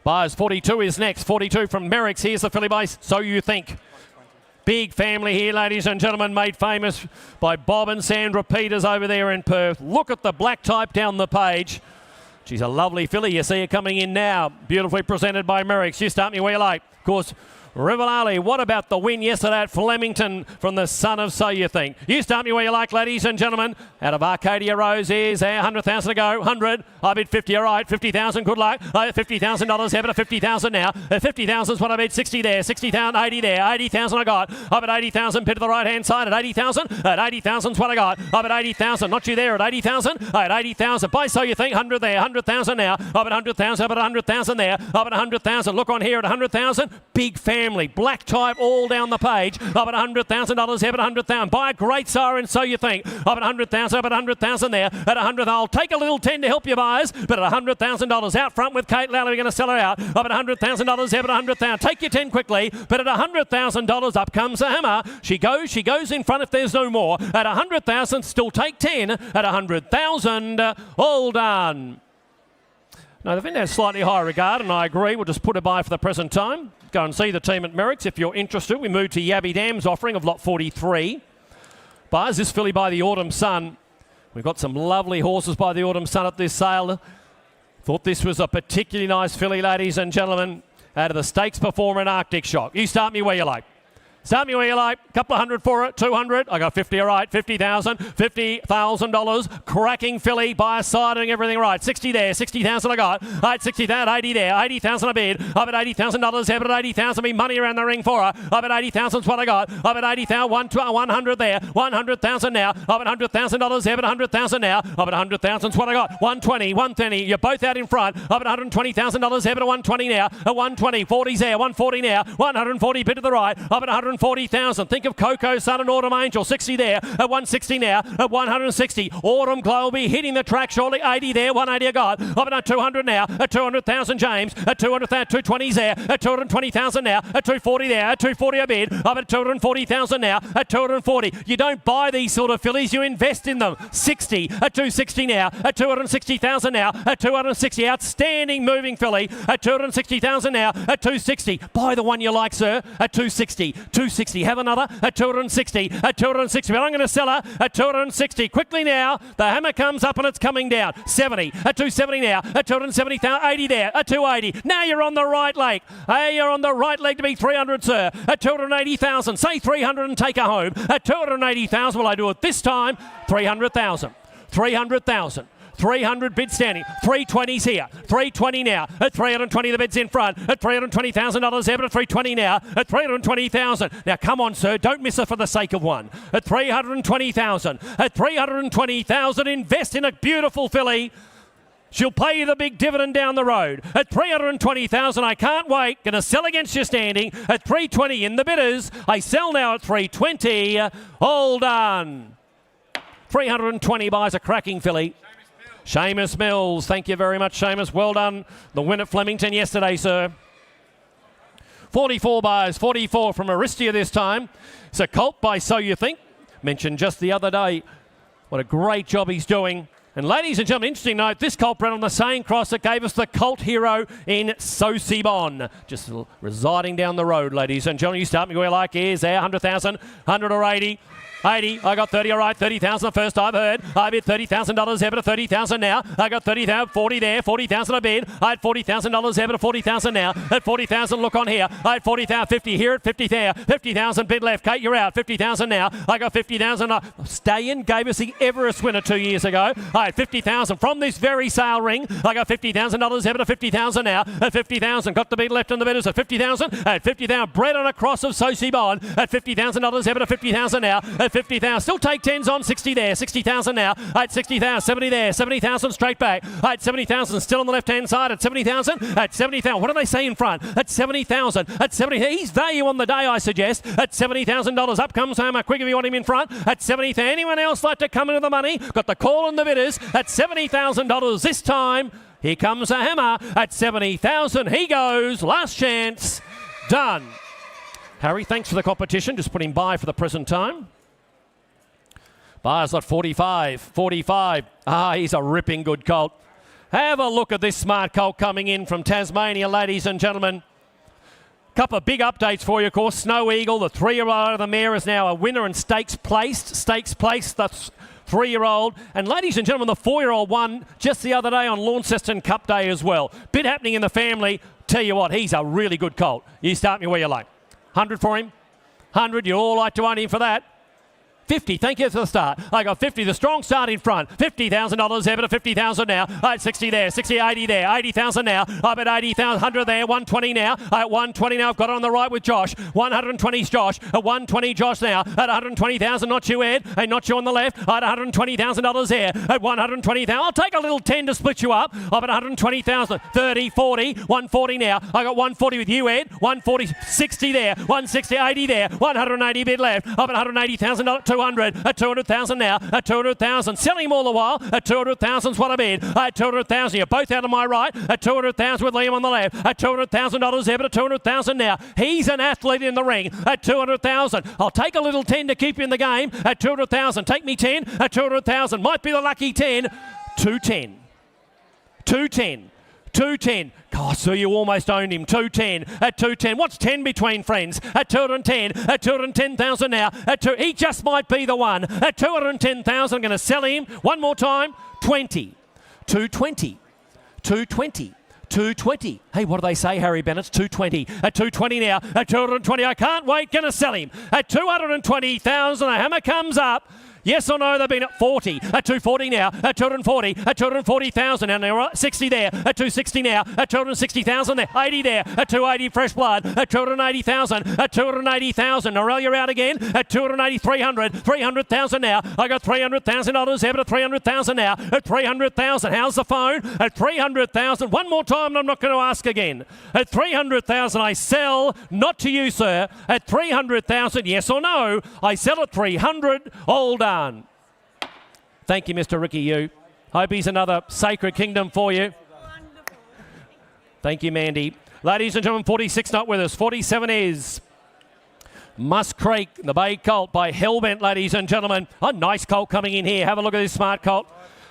Buyers 42 is next. 42 from Merrick's. Here's the filly base. So You Think. Big family here, ladies and gentlemen, made famous by Bob and Sandra Peters over there in Perth. Look at the black type down the page. She's a lovely filly. You see her coming in now. Beautifully presented by Merrick's. You start me where you like. Of course, Rivali, what about the win yesterday at Flemington from the son of So You Think? You start me where you like, ladies and gentlemen. Out of Arcadia Rose is there, 100,000 to go, 100. I bid 50, all right, 50,000, good luck. $50,000 here, but 50,000 now. 50,000 is what I bid, 60 there, 60,000, 80 there, 80,000 I got. I bid 80,000, bid to the right-hand side at 80,000. At 80,000 is what I got. I bid 80,000, not you there at 80,000. At 80,000, by So You Think, 100 there, 100,000 now. I bid 100,000, I bid 100,000 there. I bid 100,000, look on here at 100,000. Big family, black type all down the page. I bid $100,000 here, but 100,000. Buy a great siren, So You Think. I bid 100,000, I bid 100,000 there. At 100, I'll take a little 10 to help you buyers, but at $100,000 out front with Kate Lally, we're going to sell her out. I bid $100,000 here, but 100,000. Take your 10 quickly, but at $100,000 up comes the hammer. She goes in front if there's no more. At 100,000, still take 10. At 100,000, all done. Now, the event has slightly higher regard, and I agree. We'll just put a buy for the present time. Go and see the team at Merrick's if you're interested. We move to Yabby Dam's offering of lot 43. Buyers, this filly by the Autumn Sun. We've got some lovely horses by the Autumn Sun at this sale. Thought this was a particularly nice filly, ladies and gentlemen, out of the stakes performer in Arctic Shock. You start me where you like. Start me where you like. Couple of hundred for it. 200. I got 50. All right. 50,000. $50,000. Cracking filly. By a side and everything right. 60 there. 60,000 I got. All right. 60,000. 80 there. 80,000 I bid. I bet $80,000 here. But 80,000 me money around the ring for her. I bet 80,000 is what I got. I bet 80,000. 100 there. 100,000 now. I bet $100,000 here. But 100,000 now. I bet 100,000 is what I got. 120. 130. You're both out in front. I bet $120,000 here. But 120 now. At 120. 40's there. 140 now. 140 bid to the right. I bet 140,000. Think of Coco, Sun and Autumn Angel. 60 there. At 160 now. At 160. Autumn Glow will be hitting the track shortly. 80 there. 180 I got. Up at 200 now. At 200,000 James. At 200,000. 220's there. At 220,000 now. At 240 there. At 240 a bid. Up at 240,000 now. At 240. You don't buy these sort of fillies. You invest in them. 60. At 260 now. At 260,000 now. At 260. Outstanding moving filly. At 260,000 now. At 260. Buy the one you like, sir. At 260. 260. Have another at 260. At 260. But I'm going to sell her at 260. Quickly now. The hammer comes up and it's coming down. 70. At 270 now. At 270,000. 80 there. At 280. Now you're on the right leg. Hey, you're on the right leg to be 300, sir. At 280,000. Say 300 and take her home. At 280,000. Will I do it this time? 300,000. 300,000. 300 bid standing. 320's here. 320 now. At 320 the bid's in front. At $320,000 there, but at 320 now. At 320,000. Now come on, sir. Don't miss her for the sake of one. At 320,000. At 320,000. Invest in a beautiful filly. She'll pay you the big dividend down the road. At 320,000, I can't wait. Going to sell against you standing. At 320 in the bidders. I sell now at 320. All done. 320 buys a cracking filly. Seamus Mills, thank you very much, Seamus. Well done. The win at Flemington yesterday, sir. 44 buys, 44 from Aristia this time. It's a colt by So You Think. Mentioned just the other day. What a great job he's doing. And ladies and gentlemen, interesting note, this colt ran on the same cross that gave us the colt hero in Sosibon. Just residing down the road, ladies and gentlemen. You start me where you like. Here's there, 100,000, 100 or 80. 80, I got 30, all right, 30,000 the first I've heard. I bid $30,000 there, but 30,000 now. I got 30,000, 40 there, 40,000 I bid. I had $40,000 there, but 40,000 now. At 40,000, look on here. I had 40,000, 50 here at 50 there. 50,000 bid left. Kate, you're out. 50,000 now. I got 50,000. Stallion gave us the Everest winner 2 years ago. I had 50,000 from this very sale ring. I got $50,000 there, but 50,000 now. At 50,000, got the bid left on the bidders at 50,000. At 50,000, bred on a cross of Sosibon. At $50,000 there, but 50,000 now. At 50,000. Still take 10s on. 60 there. 60,000 now. At 60,000. 70 there. 70,000 straight back. At 70,000 still on the left-hand side. At 70,000. At 70,000. What do they say in front? At 70,000. At 70. He's value on the day, I suggest. At $70,000. Up comes Homer. Quick if you want him in front. At 70,000. Anyone else like to come into the money? Got the call on the bidders. At $70,000 this time. Here comes a hammer. At 70,000. He goes. Last chance. Done. Harry, thanks for the competition. Just put him by for the present time. Buyers lot 45. 45. He's a ripping good colt. Have a look at this smart colt coming in from Tasmania, ladies and gentlemen. Couple of big updates for you, of course. Snow Eagle, the 3-year-old of the mare, is now a winner and stakes placed. Stakes placed, that's 3-year-old. And ladies and gentlemen, the 4-year-old won just the other day on Launceston Cup Day as well. Bit happening in the family. Tell you what, he's a really good colt. You start me where you like. 100 for him. 100, you all like to own him for that. 50, thank you for the start. I got 50, the strong start in front. $50,000 there, but a 50,000 now. At 60 there, 60, 80 there, 80,000 now. I'm at 80,000, 100 there, 120 now. At 120 now, I've got it on the right with Josh. 120's Josh. At 120 Josh now. At 120,000, not you, Ed. And not you on the left. At $120,000 there. At 120,000, I'll take a little 10 to split you up. I'm at 120,000, 30, 40, 140 now. I got 140 with you, Ed. 140, 60 there. 160, 80 there. 180 bid left. I'm at 180,000, 200, at 200,000 now, at 200,000, selling him all the while, at 200,000's what I bid, at 200,000, you're both out of my right, at 200,000 with Liam on the left, at $200,000 there, but at 200,000 now, he's an athlete in the ring, at 200,000, I'll take a little 10 to keep you in the game, at 200,000, take me 10, at 200,000, might be the lucky 10, 210, 210, 210. Oh, so you almost owned him. 210 at 210. What's 10 between friends? At 210. At 210,000 now. At he just might be the one. At 210,000, I'm going to sell him one more time. 20. 220. 220. 220. Hey, what do they say, Harry Bennett's 220. At 220 now. At 220. I can't wait. Going to sell him. At 220,000. The hammer comes up. Yes or no, they've been at 40, at 240 now, at 240, at 240,000, and they're 60 there, at 260 now, at 260,000 there, 80 there, at 280 fresh blood, at 280,000, at 280,000. Norell, you're out again, at 280, 300,000 now. I got $300,000 there, but at 300,000 now, at 300,000. How's the phone? At 300,000. One more time, and I'm not going to ask again. At 300,000, I sell, not to you, sir. At 300,000, yes or no, I sell at 300, all done. Thank you, Mr. Ricky Yu. Hope he's another Sacred Kingdom for you. Thank you, Mandy. Ladies and gentlemen, 46 not with us. 47 is Musk Creek, the Bay Colt by Hellbent, ladies and gentlemen. A nice colt coming in here. Have a look at this smart colt.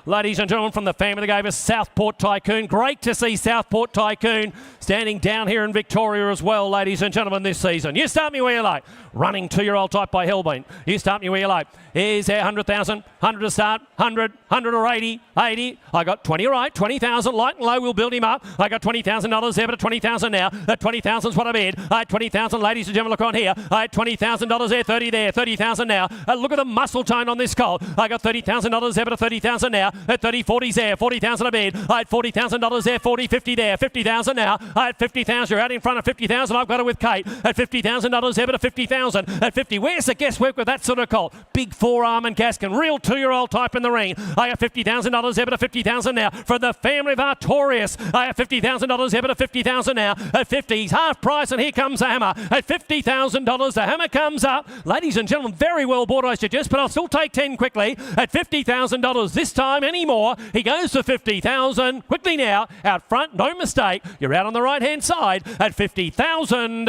Ladies and gentlemen, from the family that gave us Southport Tycoon. Great to see Southport Tycoon standing down here in Victoria as well, ladies and gentlemen, this season. You start me where you like. Running 2-year-old type by Hellbent. You start me where you like. Here's there, 100,000. 100 to start. 100 or 80. 80. I got 20, all right. 20,000. Light and low, we'll build him up. I got $20,000 there, but at 20,000 now. At 20,000's what I bid. I had 20,000, ladies and gentlemen, look on here. I had $20,000 there, 30 there, 30,000 now. Look at the muscle tone on this colt. I got $30,000 there, but at 30,000 now. At 30, 40's there, 40,000 I bid. I had $40,000 there, 40, 50 there, 50,000 now. I had 50,000. You're out in front of 50,000. I've got it with Kate. At $50,000 there, but at 50,000. At 50, where's the guesswork with that sort of colt? Big forearm and Gaskin, real 2-year-old type in the ring. I have $50,000 there, but at 50,000 now. For the family of Artorius, I have $50,000 there, but at 50,000 now. At 50, he's half price, and here comes the hammer. At $50,000, the hammer comes up. Ladies and gentlemen, very well bought, I suggest, but I'll still take 10 quickly. At $50,000 this time anymore. He goes for 50,000. Quickly now, out front, no mistake. You're out on the right-hand side at 50,000.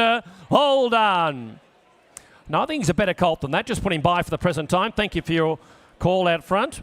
Hold on. No, I think he's a better colt than that. Just put him by for the present time. Thank you for your call out front.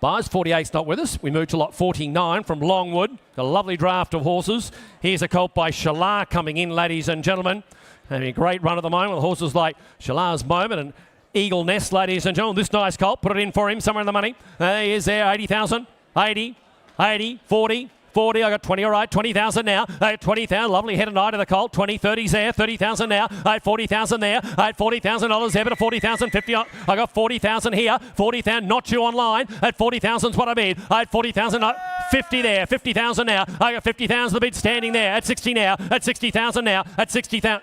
Buyers 48's not with us. We move to lot 49 from Longwood. A lovely draft of horses. Here's a colt by Shalar coming in, ladies and gentlemen. Having a great run at the moment with horses like Shalar's Moment and Eagle Nest, ladies and gentlemen. This nice colt, put it in for him, somewhere in the money. He is there, 80,000, 80, 80, 40, 40, I got 20, all right, 20,000 now. 20,000, lovely head and eye to the colt. 20, 30's there, 30,000 now. 40,000 there. $40,000 there, but a 40,000, 50. I got 40,000 here. 40,000, not you online. At 40,000's what I bid. I had 40,000, 50 there, 50,000 now. I got 50,000 the bid standing there. At 60 now. At 60,000 now. At 60,000.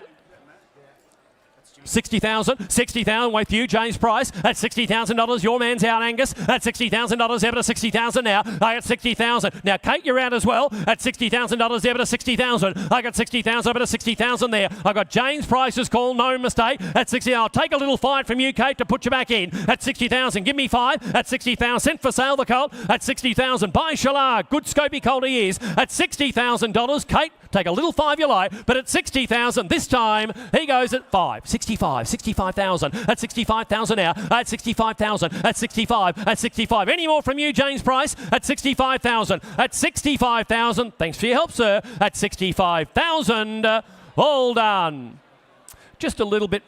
60,000 with you, James Price. At $60,000, your man's out, Angus. At $60,000, there, but at 60,000 now. I got 60,000. Now, Kate, you're out as well. At $60,000, there, but at 60,000. I got 60,000, but at 60,000 there. I got James Price's call, no mistake. At 60, I'll take a little fight from you, Kate, to put you back in. At 60,000, give me 5. At 60,000, sent for sale the colt. At 60,000, buy Shalar. Good scopy colt he is. At $60,000, Kate, take a little 5 you like, but at 60,000 this time, he goes at 5. 65,000. At 65,000 now. At 65,000. At 65. At 65. Any more from you, James Price? At 65,000. At 65,000. Thanks for your help, sir. At 65,000. All done. Just a little bit.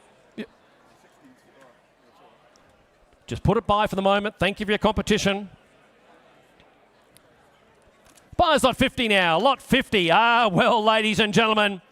Just put it by for the moment. Thank you for your competition. Buyers lot 50 now. Lot 50. Well, ladies and gentlemen,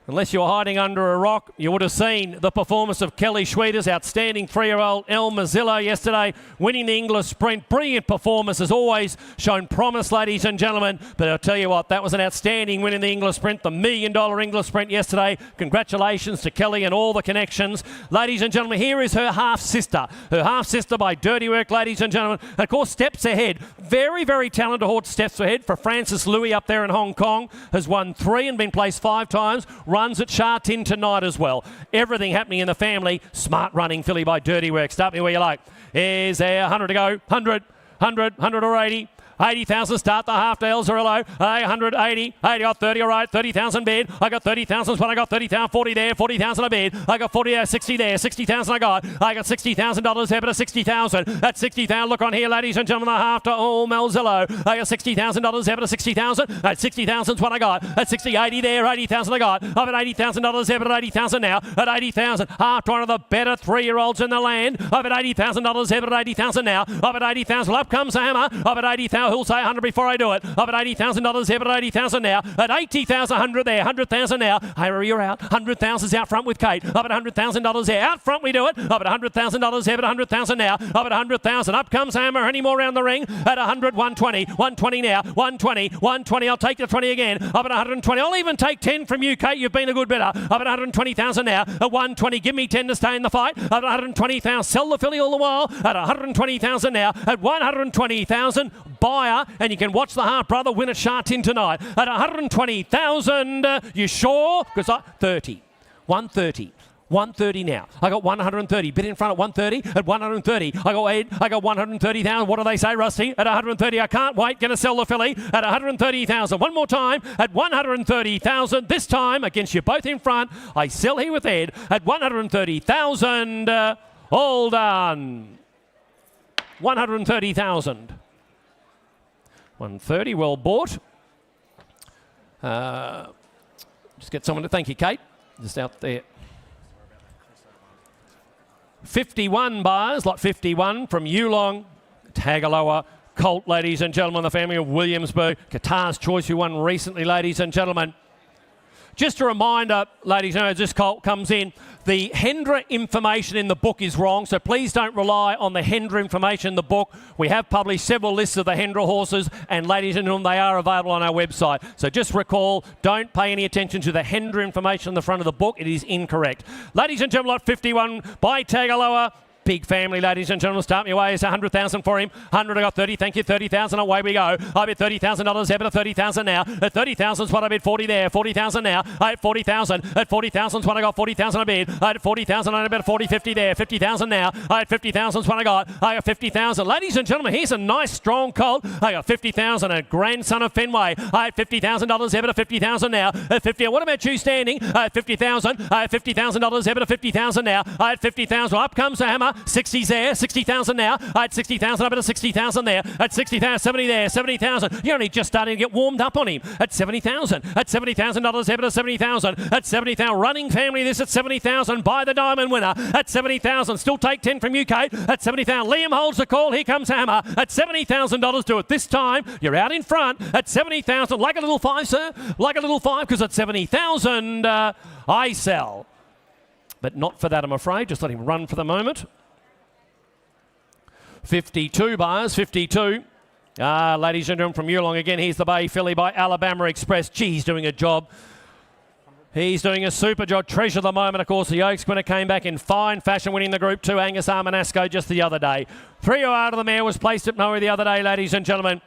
Unless you were hiding under a rock, you would have seen the performance of Kelly Schweeters, outstanding 3-year-old El Mazzillo yesterday, winning the English Sprint. Brilliant performance, as always, shown promise, ladies and gentlemen. But I'll tell you what, that was an outstanding win in the English Sprint, the $1 million English Sprint yesterday. Congratulations to Kelly and all the connections. Ladies and gentlemen, here is her half-sister. Her half-sister by Dirty Work, ladies and gentlemen. Of course, steps ahead. Very, very talented horse, steps ahead for Francis Louis up there in Hong Kong. Has won 3 and been placed 5 times. Runs at Sha Tin tonight as well. Everything happening in the family. Smart running filly by Dirty Work. Start me where you like. Is there 100 to go? 100, 100, 100 or 80. 80,000 start the half to El Zorillo. 180, 80, got 30, all right, 30,000 bid. I got 30,000 when I got 30,000, 40 there, 40,000 a bid. I got 40 there, 60 there, 60,000 I got $60,000 there, but a 60,000. That's 60,000. Look on here, ladies and gentlemen, the half to Old Melzillo. I got $60,000 there, but a 60,000. That's 60,000's what I got. At 60, 80 there, 80,000 I got. I'm at $80,000 there, but at 80,000 now. At 80,000, half to one of the better 3-year-olds in the land. I'm at $80,000 there, but at 80,000 now. I'm at 80,000. Well, up comes the hammer. I'm at 80,000. Who'll say 100 before I do it? I'm at $80,000 there, but at 80,000 now. At 80,000, 100 there, 100,000 now. Harry, you're out. 100,000's out front with Kate. Up at $100,000 there. Out front we do it. Up at $100,000 there, but 100,000 now. Up at 100,000. Up comes Hammer. Any more around the ring? At 100, 120. 120 now. 120. 120. I'll take the 20 again. Up at 120. I'll even take 10 from you, Kate. You've been a good bidder. Up at 120,000 now. At 120. Give me 10 to stay in the fight. Up at 120,000. Sell the filly all the while. At 120,000 now. At 120,000. Buyer. And you can watch the half brother win at Sha Tin tonight. At 120,000. You sure? Because 30. 130. 130 now. I got 130. Bid in front at 130. At 130. I got 8. I got 130,000. What do they say, Rusty? At 130. I can't wait. Going to sell the filly. At 130,000. One more time. At 130,000. This time against you both in front. I sell here with Ed. At 130,000. All done. 130,000. 130, well bought. Just get someone to thank you, Kate. Just out there. 51 bars, lot 51 from Yearling, Tagaloa, Colt, ladies and gentlemen, the family of Williamsburg. Qatar's Choice, who won recently, ladies and gentlemen. Just a reminder, ladies and gentlemen, as this colt comes in, the Hendra information in the book is wrong, so please don't rely on the Hendra information in the book. We have published several lists of the Hendra horses, and ladies and gentlemen, they are available on our website. So just recall, don't pay any attention to the Hendra information on the front of the book. It is incorrect. Ladies and gentlemen, lot 51 by Tagaloa. Big family, ladies and gentlemen. Start me away. It's 100,000 for him. 100, I got 30. Thank you. 30,000. Away we go. I bid $30,000 there, but 30,000 now. At 30,000 is what I bid. 40 there. 40,000 now. At 40,000. At 40,000 is what I got. 40,000 I bid. At 40,000, I bid 40, 50 there. 50,000 now. At 50,000 is what I got. I got 50,000. Ladies and gentlemen, here's a nice strong colt. I got 50,000. A grandson of Fenway. I had $50,000 there, but 50,000 now. At 50. What about you standing? At 50,000. I had $50,000 there, but 50,000 now. I had 50,000. Well, up comes the hammer. 60's there, 60,000 now. At 60,000, I bet a 60,000 there. At 60,000, 70 there, 70,000. You're only just starting to get warmed up on him. At 70,000, at $70,000 there, but a 70,000. At 70,000, running family this at 70,000. Buy the diamond winner. At 70,000, still take 10 from you, Kate. At 70,000, Liam holds the call. Here comes Hammer. At $70,000, do it this time. You're out in front. At 70,000, like a little 5, sir. Like a little 5, because at 70,000, I sell. But not for that, I'm afraid. Just let him run for the moment. 52 bars, 52. Ladies and gentlemen, from Yearling again, here's the Bay filly by Alabama Express. Gee, he's doing a job. He's doing a super job. Treasure the moment, of course. The Oaks winner came back in fine fashion, winning the Group 2. Angus Armanasco just the other day. 3 out of the mare was placed at Moe the other day, ladies and gentlemen.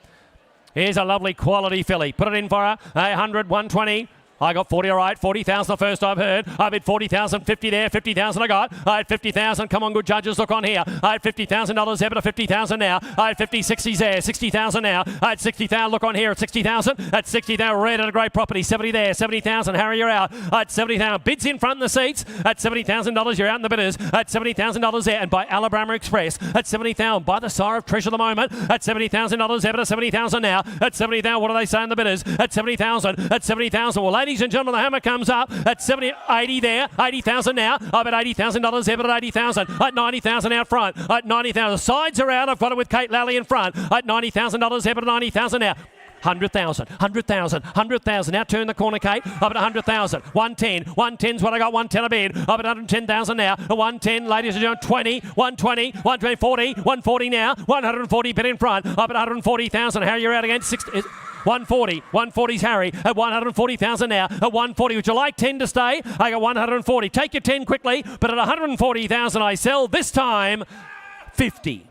Here's a lovely quality filly. Put it in for her. 100, 120. I got 40, all right. 40,000 the first I've heard. I bid 40,000, 50 there, 50,000 I got. I had 50,000. Come on, good judges, look on here. I had $50,000 there, but a 50,000 now. I had 50, 60's there, 60,000 now. I had 60,000. Look on here at 60,000. At 60,000, red at a great property. 70 there, 70,000. Harry, you're out. I had 70,000. Bids in front in the seats. At $70,000, you're out in the bidders. At $70,000 there, and by Alabama Express. At 70,000, by the Sire of Treasure the moment. At $70,000 there, but a 70,000 now. At 70,000, what do they say in the bidders? At 70,000. At 70,000. Well, ladies and gentlemen, the hammer comes up at 70, 80 there, 80,000 now. I've at $80,000 there, but at 80,000. At 90,000 out front. At 90,000. Sides are out. I've got it with Kate Lally in front. At $90,000 there, but at 90,000 now. 100,000, 100,000, 100,000. Now turn the corner, Kate. Up at 100,000. 110. 110's what I got. 110 a bid. Up at 110,000 now. 110, ladies and gentlemen. 20, 120, 120, 40, 140 now. 140 bid in front. Up at 140,000. Harry, you're out against 60. 140. 140's Harry at 140,000 now. At 140. Would you like 10 to stay? I got 140. Take your 10 quickly. But at 140,000 I sell. This time 50.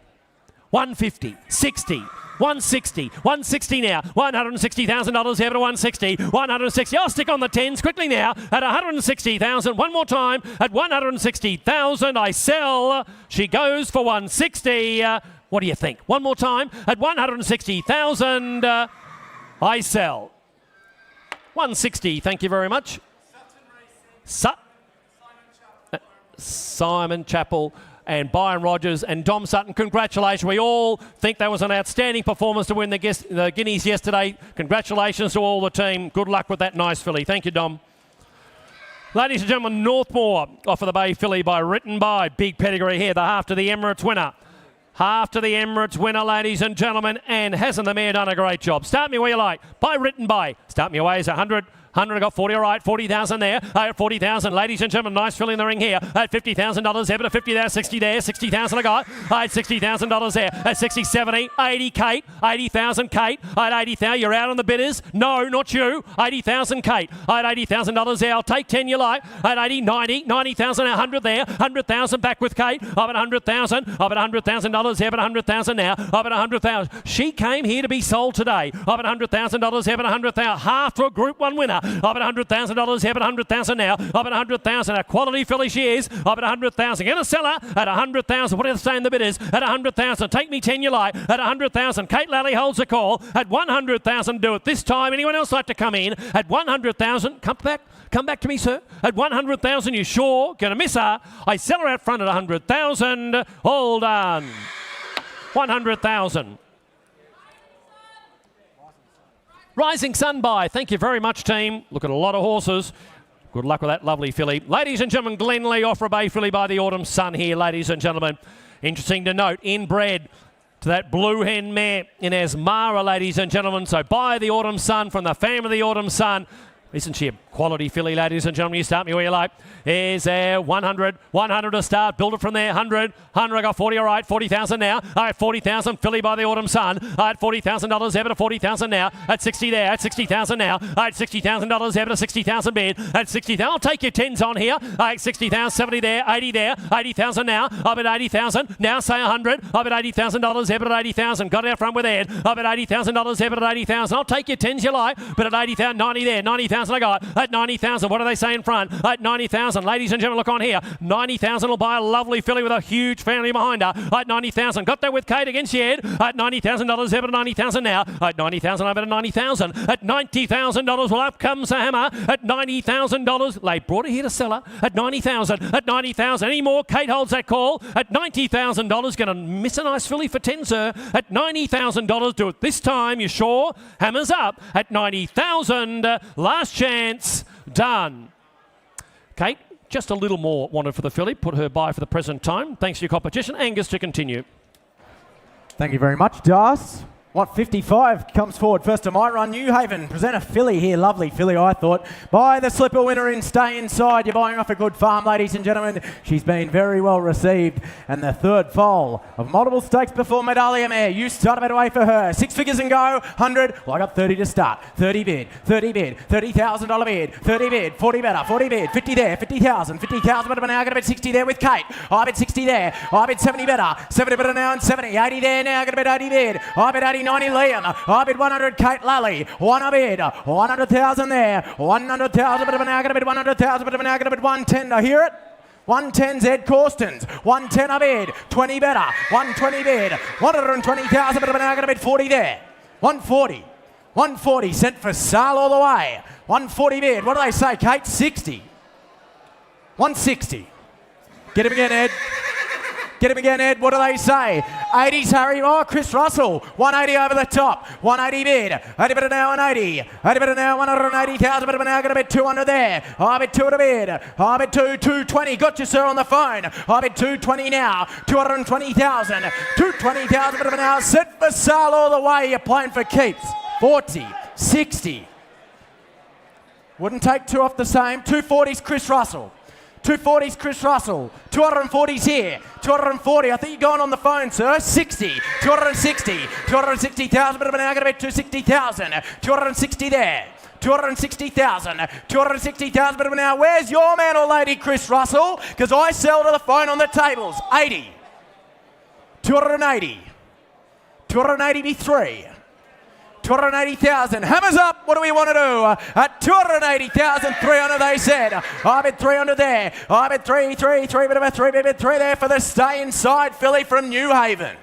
150. 60. 160, 160 now, $160,000 here to 160, 160. I'll stick on the 10s quickly now at 160,000. One more time at 160,000. I sell. She goes for 160. What do you think? One more time at 160,000. I sell. 160. Thank you very much. Simon Chappell and Byron Rogers and Dom Sutton, congratulations. We all think that was an outstanding performance to win the Guineas yesterday. Congratulations to all the team. Good luck with that nice filly. Thank you, Dom. Ladies and gentlemen, Northmore off of the Bay filly by Written By. Big pedigree here, the half to the Emirates winner. Half to the Emirates winner, ladies and gentlemen, and hasn't the mare done a great job? Start me where you like. By Written By. Start me away is 100. 100, I got 40, all right, 40,000 there. At 40,000, ladies and gentlemen, nice fill in the ring here. At $50,000 there, but at 50 there, 60 there, 60,000 I got. At $60,000 there. At 60, 70, 80, Kate. 80,000, Kate. At 80,000, you're out on the bidders. No, not you. 80,000, Kate. At $80,000 there, I'll take 10 you like. At 80, 90, 90,000, 100 there. 100,000 back with Kate. Up at 100,000. Up at $100,000 there, but 100,000 now. Up at 100,000. She came here to be sold today. Up at $100,000 there, but 100,000. Half to a Group 1 winner. Up at $100,000 here, but 100,000 now. Up at 100,000. A quality filly she is. Up at 100,000. Get a seller at 100,000. What do they say in the bidders? At 100,000. Take me 10 you like. At 100,000. Kate Lally holds a call. At 100,000. Do it this time. Anyone else like to come in? At 100,000. Come back to me, sir. At 100,000. You sure? Gonna miss her. I sell her out front at 100,000. All done. 100,000. Rising Sun by. Thank you very much, team. Look at a lot of horses. Good luck with that lovely filly. Ladies and gentlemen, Glenlee off a Bay filly by the Autumn Sun here, ladies and gentlemen. Interesting to note, inbred to that Blue Hen mare in Asmara, ladies and gentlemen. So by the Autumn Sun from the family of the Autumn Sun. Isn't she a quality filly, ladies and gentlemen? You start me where you like. Is there 100, 100 to start. Build it from there. 100, 100. I got 40, all right. 40,000 now. All right, 40,000. Filly by the Autumn Sun. All right, $40,000 ever to 40,000 now. At 60 there. At 60,000 now. All right, $60,000 ever to 60,000 bid. At 60,000. I'll take your 10s on here. All right, 60,000, 70 there. 80 there. 80,000 now. Up at 80,000. Now say 100. Up at $80,000 ever at 80,000. Got it out front with Ed. Up at $80,000 ever at 80,000. I'll take your 10s you like. But at 80,000, 90 there. 90,000 I got. At 90,000, what do they say in front? At 90,000, ladies and gentlemen, look on here. 90,000 will buy a lovely filly with a huge family behind her. At 90,000, got that with Kate against Ed. At $90,000, ever to 90,000 now. At 90,000, over to 90,000. At $90,000, well, up comes the hammer. At $90,000, they brought her here to sell her. At 90,000, at 90,000, any more? Kate holds that call. At $90,000, going to miss a nice filly for 10, sir. At $90,000, do it this time, you sure? Hammers up. At 90,000, last chance. Done. Kate, just a little more wanted for the filly. Put her by for the present time. Thanks for your competition. Angus to continue. Thank you very much, Das. 155 comes forward. First to my run, New Haven. Present a filly here. Lovely filly, I thought. By the slipper winner in Stay Inside. You're buying off a good farm, ladies and gentlemen. She's been very well received. And the third foal of multiple stakes before Medalia Mare. You start a bit away for her. 6 figures and go. 100. Well, I got 30 to start. 30 bid. 30 bid. $30,000 bid. 30 bid. 40 better. 40 bid. 50 there. 50,000. 50,000 better. Now going to bid 60 there with Kate. I bid 60 there. I bid 70 better. 70 better now and 70. 80 there now. Going to bid 80 bid. I bid 80. 90 Liam. I bid 100 Kate Lally. One a bid. 100,000 there. 100,000 but now going to bid 100,000 but now going to bid 110. I hear it. 110's Ed Corstons. 110 a bid. 20 better. 120 bid. 120,000 but now going to bid 40 there. 140. 140 sent for sale all the way. 140 bid. What do they say, Kate? 60. 160. Get him again, Ed. Get him again, Ed. What do they say? 80's Harry. Oh, Chris Russell. 180 over the top. 180 bid. 80 bid now and 80. 80 bid now, 180,000 but now going to bid 200 there. I bid 2 to bid. I bid 220. Got you, sir, on the phone. I bid 220 now. 220,000. 220,000 but now set for sale all the way. You're playing for keeps. 40, 60. Wouldn't take two off the same. 240's Chris Russell. 240's Chris Russell. 240's here. 240. I think you're going on the phone, sir. 60. 260. 260,000. But now going to be 260,000. 260 there. 260,000. 260,000. But now where's your man or lady, Chris Russell? Because I sell to the phone on the tables. 80. 280. 280 be 3. 280,000. Hammers up. What do we want to do? At 280,300, they said. I bet 300 there. I bet 3 there for the stay inside filly from New Haven.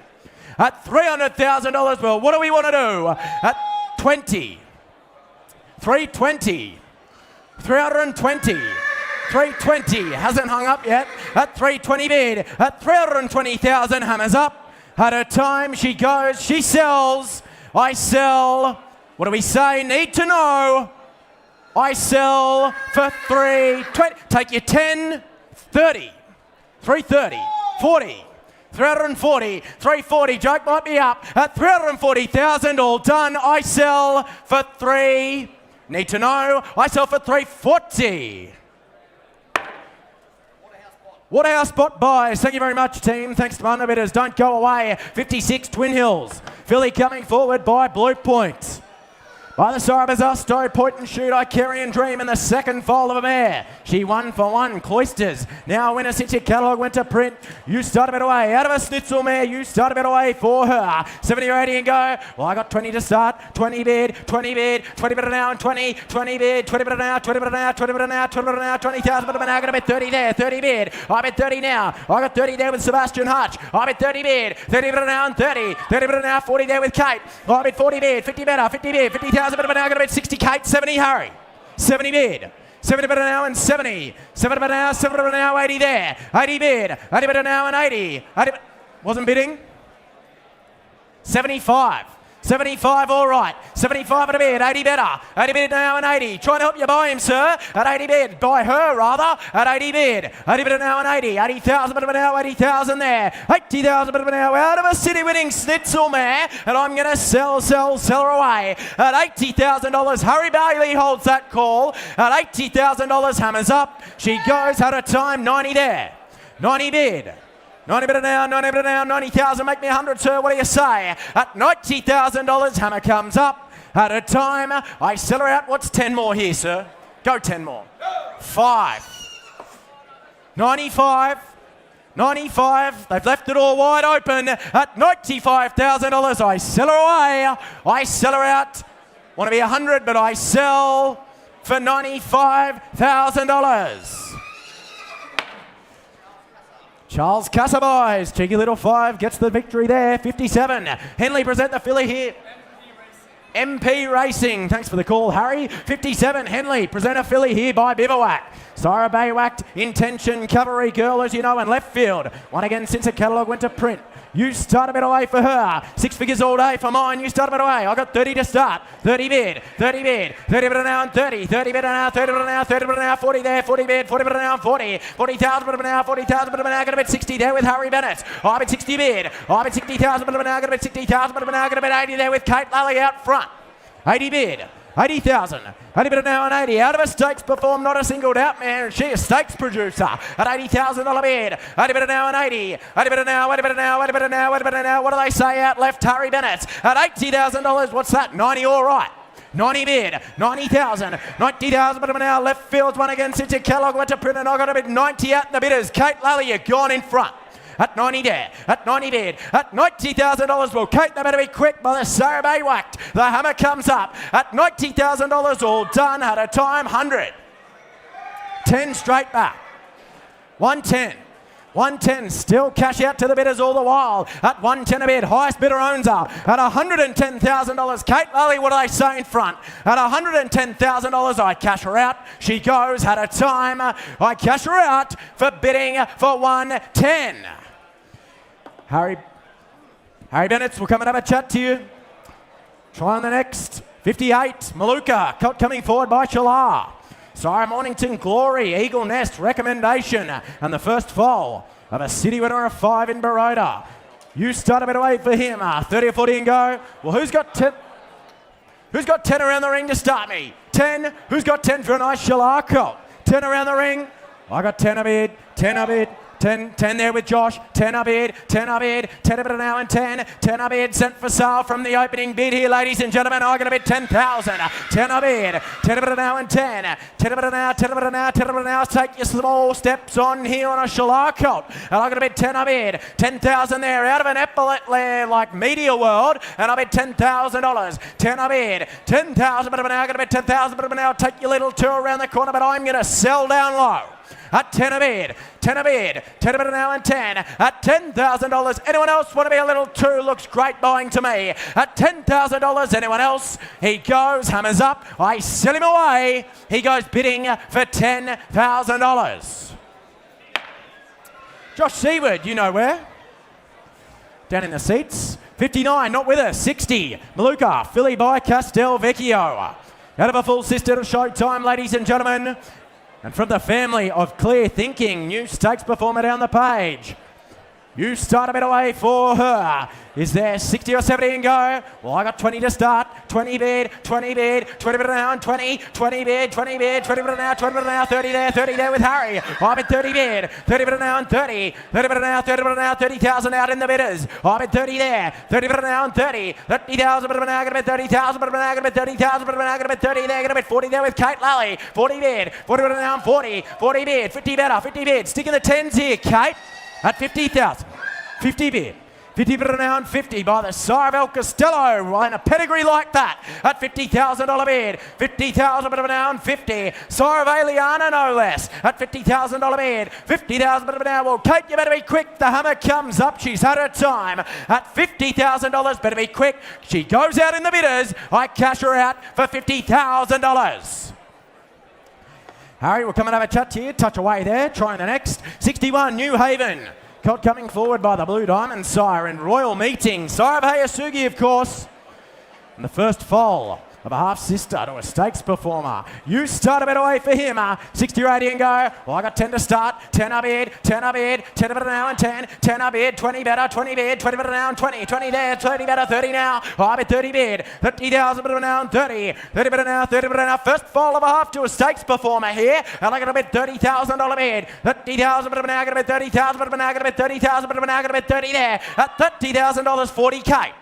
At $300,000. Well, what do we want to do? At 20. 320. 320. 320. Hasn't hung up yet. At 320 bid. At 320,000. Hammers up. At a time she goes. She sells. I sell, what do we say? Need to know. I sell for 320. Take your 10, 30, 330, 40, 340, 340. Joke might be up at 340,000. All done. I sell for 3. Need to know. I sell for 340. Waterhouse spot buys. Thank you very much, team. Thanks to my underbidders. Don't go away. 56 Twin Hills. Filly coming forward by Blue Point. By the side of Azusto, Point and Shoot, Icarian Dream in the second foal of a mare. She won for one. Cloisters. Now winner since your catalogue went to print. You start a bit away. Out of a Schnitzel mare, you start a bit away for her. 70 or 80 and go. Well, I got 20 to start. 20 bid, 20 bid, 20 bid now and 20, 20 bid, 20 bid now, 20 bid now, 20 bid now, 20 bid now, 20,000 bid now. Going to bet 30 there, 30 bid. I bet 30 now. I got 30 there with Sebastian Hutch. I bet 30 bid, 30 bid now and 30, 30 bid now, 40 there with Kate. I bet 40 bid, 50 better, 50 bid, 50,000 bid now. Going to bet 60 Kate, 70 Harry, 70 bid. 70 bid now and 70. 70 bid now, 70 bid now, 80 there. 80 bid. 80 bid now and 80. 80 wasn't bidding. 75. 75, all right. 75 at a bid, 80 better. 80 bid now and 80. Trying to help you buy him, sir. At 80 bid. Buy her, rather. At 80 bid. 80 bid now and 80. 80,000 bid now, 80,000 there. 80,000 bid now out of a city winning Schnitzel mare. And I'm going to sell her away. At $80,000, Harry Bailey holds that call. At $80,000, hammers up. She goes at a time, 90 there. 90 bid. 90 bid now, 90 bid now, 90,000, make me 100, sir, what do you say? At $90,000, hammer comes up. At a time, I sell her out. What's 10 more here, sir? Go 10 more. 5. 95. 95. They've left it all wide open. At $95,000, I sell her away. I sell her out. Want to be 100, but I sell for $95,000. Charles Casaboys, cheeky little 5, gets the victory there. 57. Henley present the filly here. MP Racing, thanks for the call, Harry. 57, Henley, present a filly here by Bivouac. Sarah Baywhacked, Intention, Cavalry Girl, as you know, in left field. One again since the catalogue went to print. You start a bit away for her. 6 figures all day for mine. You start a bit away. I got 30 to start. 30 bid. 30 bid. 30 bid now and 30. 30 bid now. 30 bid now. 30 bid now. 40 there. 40 bid. 40 bid now. 40. 40,000 bid now. 40,000 bid now. Going to bet 60 there with Harry Bennett. I bet 60 bid. I bet 60,000 bid now. Going to bet 60,000 bid now. Going to bet 80 there with Kate Lally out front. 80 bid. 80,000. 80 bid now and 80. Out of a stakes perform, not a singled out man. She a stakes producer at $80,000 bid. 80 bid now and 80. 80 bid now, 80 bid now, 80 bid now, 80 bid now. What do they say out left? Harry Bennett at $80,000. What's that? 90 all right. 90 bid, 90,000, 90,000 bid now. Left field's one again since your Kellogg went to print and I got a bid 90 out in the bidders. Kate Lally, you're gone in front. At 90 there, at 90 bid, at $90,000. Well, Kate, they better be quick by the Sarah Baywhacked. The hammer comes up at $90,000, all done at a time 100. 10 straight back. 110. 110, still cash out to the bidders all the while. At 110 a bid, highest bidder owns her. At $110,000, Kate Lally, what do they say in front? At $110,000, I cash her out. She goes at a time. I cash her out for bidding for 110. Harry Bennett will come and have a chat to you. Try on the next. 58, Maluka, coming forward by Shalar. Sarah Mornington, Glory, Eagle Nest, Recommendation, and the first foal of a city winner of 5 in Baroda. You start a bit away for him. 30 or 40 and go. Well, who's got Who's got 10 around the ring to start me? 10. Who's got 10 for a nice Shalar colt? 10 around the ring. I got 10 a bid. 10 a bid. 10 there with Josh, 10 a bid, 10 a bid, 10 a bid now and 10 a bid sent for sale from the opening bid here, ladies and gentlemen. I'm going to bid 10,000, 10 a bid, 10 a bid now and 10 a bid now, 10 a bid now, 10 a bid now. Take your small steps on here on a Shalar colt. And I'm going to bid 10 a bid, 10,000 there out of an epaulet layer like Media World. And I bid $10,000, 10 a bid, 10,000, but I'm now going to bid 10,000, but I'm now take your little tour around the corner, but I'm going to sell down low. At 10 a bid, 10 a bid, 10 a bid now and 10 at $10,000. Anyone else want to be a little too? Looks great buying to me. At $10,000, anyone else? He goes, hammers up. I sell him away. He goes bidding for $10,000. Josh Seaward, you know where? Down in the seats. 59, not with us. 60, Maluka, filly by Castel Vecchio. Out of a full sister to Showtime, ladies and gentlemen. And from the family of Clear Thinking, new stakes performer down the page. You start a bit away for her. Is there 60 or 70 and go? Well, I got 20 to start. 20 bid, 20 bid, 20 bid now and 20, 20 bid, 20 bid, 20 bid now, 20 bid now, 30 there with Harry. I bid 30 bid, 30 bid now and 30, 30 bid now, 30 bid now, 30,000 out in the bidders. I bid 30 there, 30 bid now and 30, 30,000 bid now, going to bid 30,000 bid now, going to bid 30,000 bid now, going to bid 30 there, going to bid 40 there with Kate Lally. 40 bid, 40 bid now and 40, 40 bid, 50 better, 50 bid. Stick in the 10s here, Kate, at 50,000. 50 bid. 50 bid now and 50 by the Sire of El Costello in a pedigree like that at $50,000 bid. 50,000 bid now and 50. Sire of Aliana no less at $50,000 bid. 50,000 bid now. Well, Kate, you better be quick. The hammer comes up. She's had her time at $50,000. Better be quick. She goes out in the bidders. I cash her out for $50,000. Harry, we'll come and have a chat to you. Touch away there. Trying the next. 61, New Haven. Colt coming forward by the Blue Diamond Sire in Royal Meeting. Sire of Hayasugi, of course. And the first foal of a half-sister to a stakes performer. You start a bit away for him. 60 or 80 and go. Well, I got 10 to start. 10 a bid, 10 a bid, 10 a bid now and 10. 10 a bid, 20 better, 20 bid, 20 bid now and 20. 20 there, 30 better, 30 now. I bid 30 bid, 30,000 bid now and 30. 30 bid now, 30 bid now. First foal of a half to a stakes performer here. And I'm going to bid $30,000 bid. 30,000 bid now, going to bid 30,000 bid now, going to bid 30,000 bid now, going to bid 30 there. At $30,000, 40K.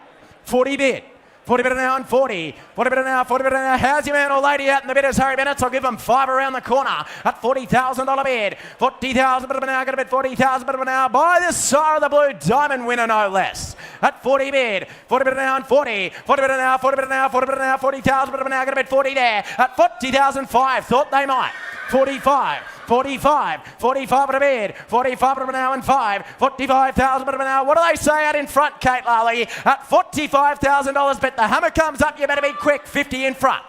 40 bid. 40 bid now and 40. 40 bid now, 40 bid now. How's your man or lady out in the bidders? Harry Bennett. I'll give them 5 around the corner at $40,000 bid. 40,000 bid now. Going to bid 40,000 bid now by the Sire of the Blue Diamond winner, no less. At 40 bid. 40 bid now and 40. 40 bid now, 40 bid now, 40 bid now, 40,000 bid now. Going to bid 40 there. At 40,005. Thought they might. 45. 45 at a bid, 45 at a now and 5, 45,000 at a now. What do they say out in front, Kate Lally? At $45,000, but the hammer comes up, you better be quick, 50 in front,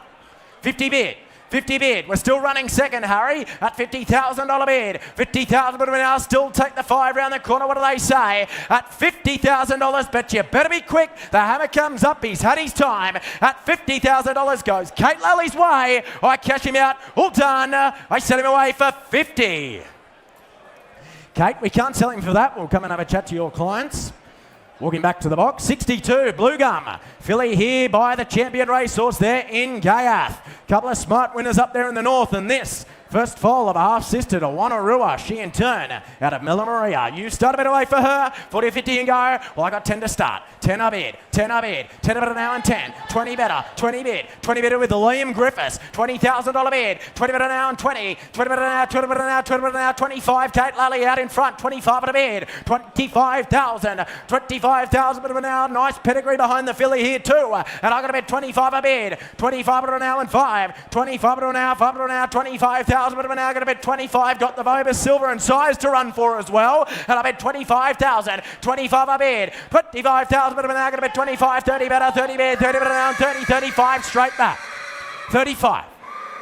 50 bid. 50 bid. We're still running second, Harry, at $50,000 bid. 50,000 but we now still take the 5 round the corner. What do they say? At $50,000, but you better be quick. The hammer comes up. He's had his time. At $50,000 goes Kate Lally's way. I cash him out. All done. I sell him away for 50. Kate, we can't sell him for that. We'll come and have a chat to your clients. Walking back to the box, 62, Blue Gum. Filly here by the champion racehorse there in Gayath. Couple of smart winners up there in the north, and this first foal of a half-sister to Wanarua. She in turn out of Milla Maria. You start a bit away for her. 40 or 50 and go. Well, I got 10 to start. 10 a bid. 10 a bid. 10 a bid now and 10. 20 better. 20 bid. 20 bid with Liam Griffiths. $20,000 bid. 20 bid now and 20. 20 bid now. 20 bid now. 20 bid now. 25. Kate Lally out in front. 25 at a bid. 25,000. 25,000 bid now. Nice pedigree behind the filly here too. And I'm going to bet 25 a bid. 25 at now and 5. 25 at now. 5 at now. 25,000. But we're now going to bet 25. Got the Vobus Silver and Size to run for as well. And I bet 25,000. 25 a bid. 25,000. But we're now going to bet 25. 30 better. 30 bid. 30 better now. 30. 35 straight back. 35.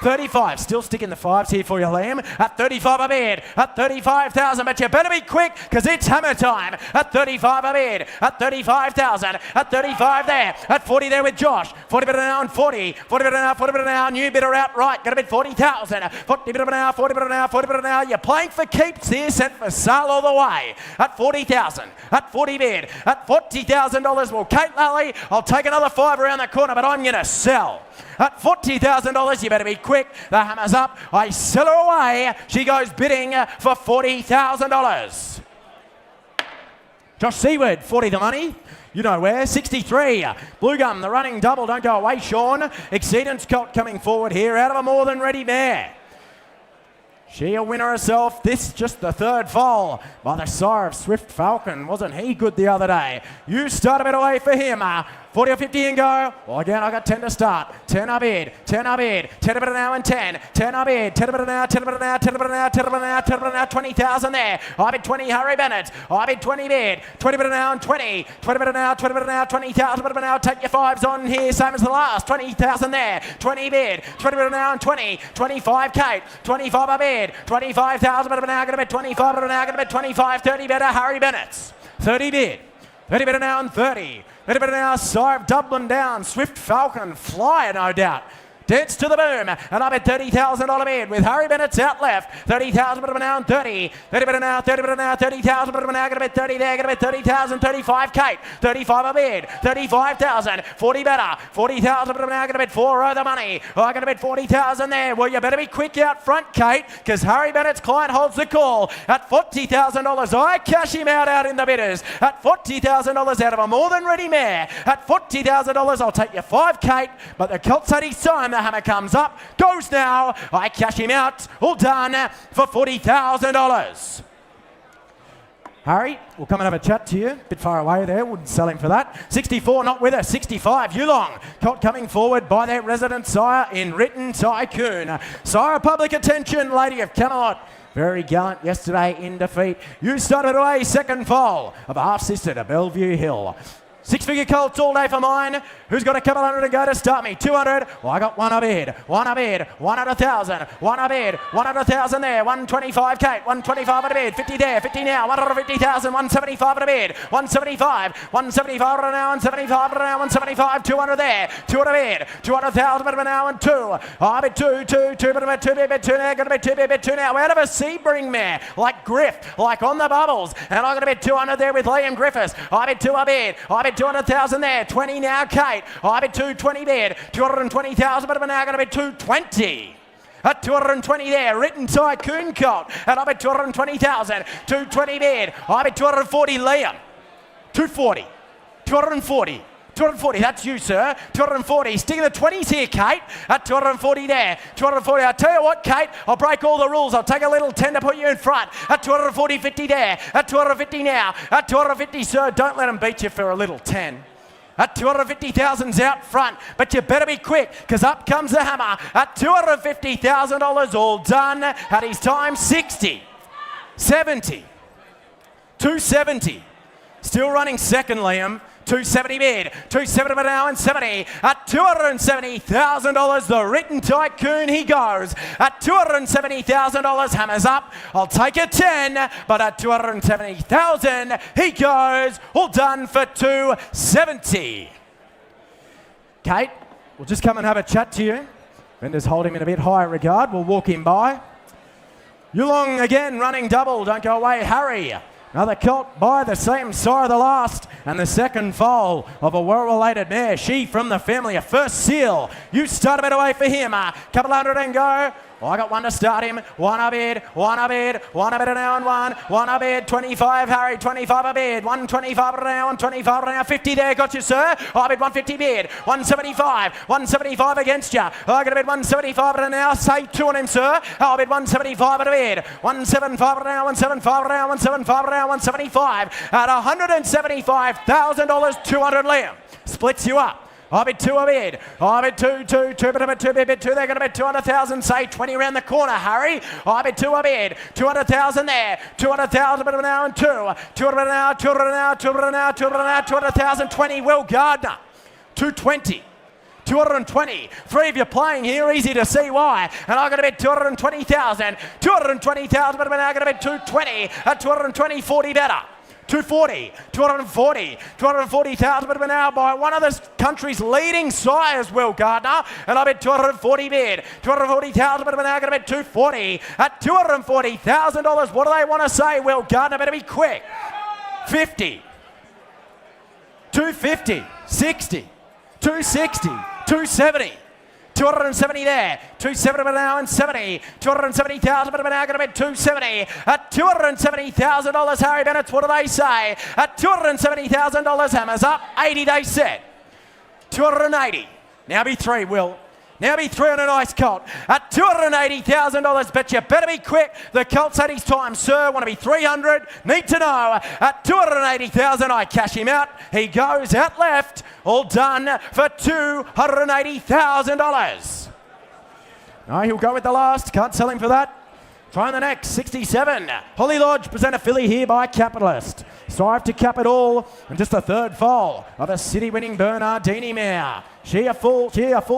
35, still sticking the 5s here for you, Liam. At 35 a bid, at 35,000, but you better be quick because it's hammer time. At 35 a bid, at 35,000, at 35 there, at 40 there with Josh. 40 bid now and 40. 40 bid now, 40 bid now. New bidder outright. Going to bid 40,000. 40 bid now, 40 bid now, 40 bid now. You're playing for keeps here, set for sale all the way. At 40,000. At 40 bid. At $40,000. Well, Kate Lally, I'll take another 5 around the corner, but I'm going to sell. At $40,000, you better be quick. The hammer's up. I sell her away. She goes bidding for $40,000. Josh Seward, 40 the money. You know where, 63. Blue Gum, the running double. Don't go away, Sean. Exceedance Colt coming forward here out of a more than ready mare. She a winner herself. This just the third foal by the sire of Swift Falcon. Wasn't he good the other day? You start a bit away for him. 40 or 50 and go. Well, again, I got 10 to start. 10 I bid. 10 I bid. 10 a bit now and 10. 10 I bid. 10 a bit now. 10 a bit now. 10 a bit now. 10 a bit now. 10 a bit now. 20,000 there. I bid 20 Harry Bennett. I bid 20 bid. 20 bit now and 20. 20 bit now. 20 bit now. 20,000 bit now. Take your fives on here. Same as the last. 20,000 there. 20 bid. 20 bit now and 20. 25 Kate. 25 I bid. 25,000 bit now. Going to bid 25 bit now. Going to bid 25. 30 better Harry Bennett's. 30 bid. 30 better now and 30. 30 better now, Sire of Dublin down. Swift Falcon, flyer no doubt. Dance to the boom, and I bet $30,000 bid with Harry Bennett's out left. 30,000 bit now and 30. 30 bit now, 30 bit now, 30,000 bit now. Going to bet 30 there, going to bet 30,000, 35 Kate. 35 a bid, 35,000, 40 better. 40,000 bit now, going to bet 4 the money. Oh, I'm going to bet 40,000 there. Well, you better be quick out front, Kate, because Harry Bennett's client holds the call. At $40,000, I cash him out in the bidders. At $40,000 out of a more than ready mare. At $40,000, I'll take you 5, Kate, but the Colt's had his time. The hammer comes up, goes now. I cash him out. All done for $40,000. Harry, we'll come and have a chat to you. A bit far away there, wouldn't sell him for that. 64 not with us, 65 Yearling. Colt coming forward by their resident sire in Written Tycoon. Sire, public attention, Lady of Camelot. Very gallant yesterday in defeat. You started away second foal of a half-sister to Bellevue Hill. 6-figure Colts all day for mine. Who's got a couple hundred to go to start me? 200. Well, I got 1 a bid. 1 a bid. 100,000. 1 a bid. 100,000 there. 125 Kate. 125 at a bid. 50 there. 50 now. 150,000. 175 at a bid. 175. 175 at a now. 175 at a now. 175. 200 there. 200 bid. 200,000 at a now and 2. I bid 2. 2 bid. 2 bid. 2 now. Going to bid 2 bid 2 now. Out of a Sebring mare. Like Griff. Like on the bubbles. And I'm going to bid 200 there with Liam Griffiths. I bid 2 a bid. I bid 200,000 there. 20 now Kate. I bid 220 bid. 220,000 but I'm now going to bid 220. At 220 there, Written Tycoon Colt. And I bid 220,000. 220 bid. I bid 240 Liam. 240. 240. 240, that's you, sir. 240. Sticking the 20s here, Kate. At 240 there. 240. I'll tell you what, Kate. I'll break all the rules. I'll take a little 10 to put you in front. At 240, 50 there. At 250 now. At 250, sir. Don't let them beat you for a little 10. At 250,000's out front, but you better be quick, because up comes the hammer. At $250,000, all done. At his time, 60. 70. 270. Still running second, Liam. 270 bid, 270 bid now and 70. At $270,000, the Written Tycoon he goes. At $270,000, hammers up. I'll take a 10, but at $270,000 he goes. All done for $270. Kate, we'll just come and have a chat to you. Vendors hold him in a bit higher regard. We'll walk him by. Yearling again running double. Don't go away, Harry. Another Colt by the same sire of the last, and the second foal of a well-related mare. She from the family of First Seal. You start a bit away for him. Couple hundred and go. Oh, I got 1 to start him. 1 a bid, 1 a bid, 1 a bid now and 1. 1 a bid, 25 Harry, 25 a bid. 125 now and 25 now. 50 there, got you, sir. I bid 150 bid. 175, 175 against you. I got a bid 175 at now. Say 2 on him, sir. I'll bid 175 at a bid. 175 now, 175 now, 175 now, 175 at $175,000. 200 Liam splits you up. I bid 2 a bid. I bid 2, 2, 2, bid 2, bid 2. They're going to bid 200,000. Say 20 around the corner, Harry. I bid 2 a bid. 200,000 there. 200,000 bid now and 2. 200 now, 200 now, 200 now, 200 now, 200,000. 20. Will Gardner. 220. 220. 3 of you playing here, easy to see why. And I'm going to bid 220,000. 220,000, but I'm now going to bid 220. At 220, 40 better. 240, 240, 240,000 bid of an hour by one of this country's leading sires, Will Gardner. And I bid 240 bid. 240,000 bid of an hour, going to bid 240 at $240,000. What do they want to say, Will Gardner? Better be quick. 50, 250, 60, 260, 270. 270 there, 270 an hour and 70, 270,000 an hour, going to bid 270 at $270,000. Harry Bennett's, what do they say? At $270,000, hammers up, 80 they set, 280, now be 3, Will. Now be 3 on a nice colt at $280,000. Bet you better be quick. The colt's at his time, sir. Want to be 300? Need to know. At $280,000, I cash him out. He goes out left. All done for $280,000. No, he'll go with the last. Can't sell him for that. Trying the next, 67. Holly Lodge, present a filly here by Capitalist. Strive to cap it all. And just a third foal of a city-winning Bernardini mare. She a full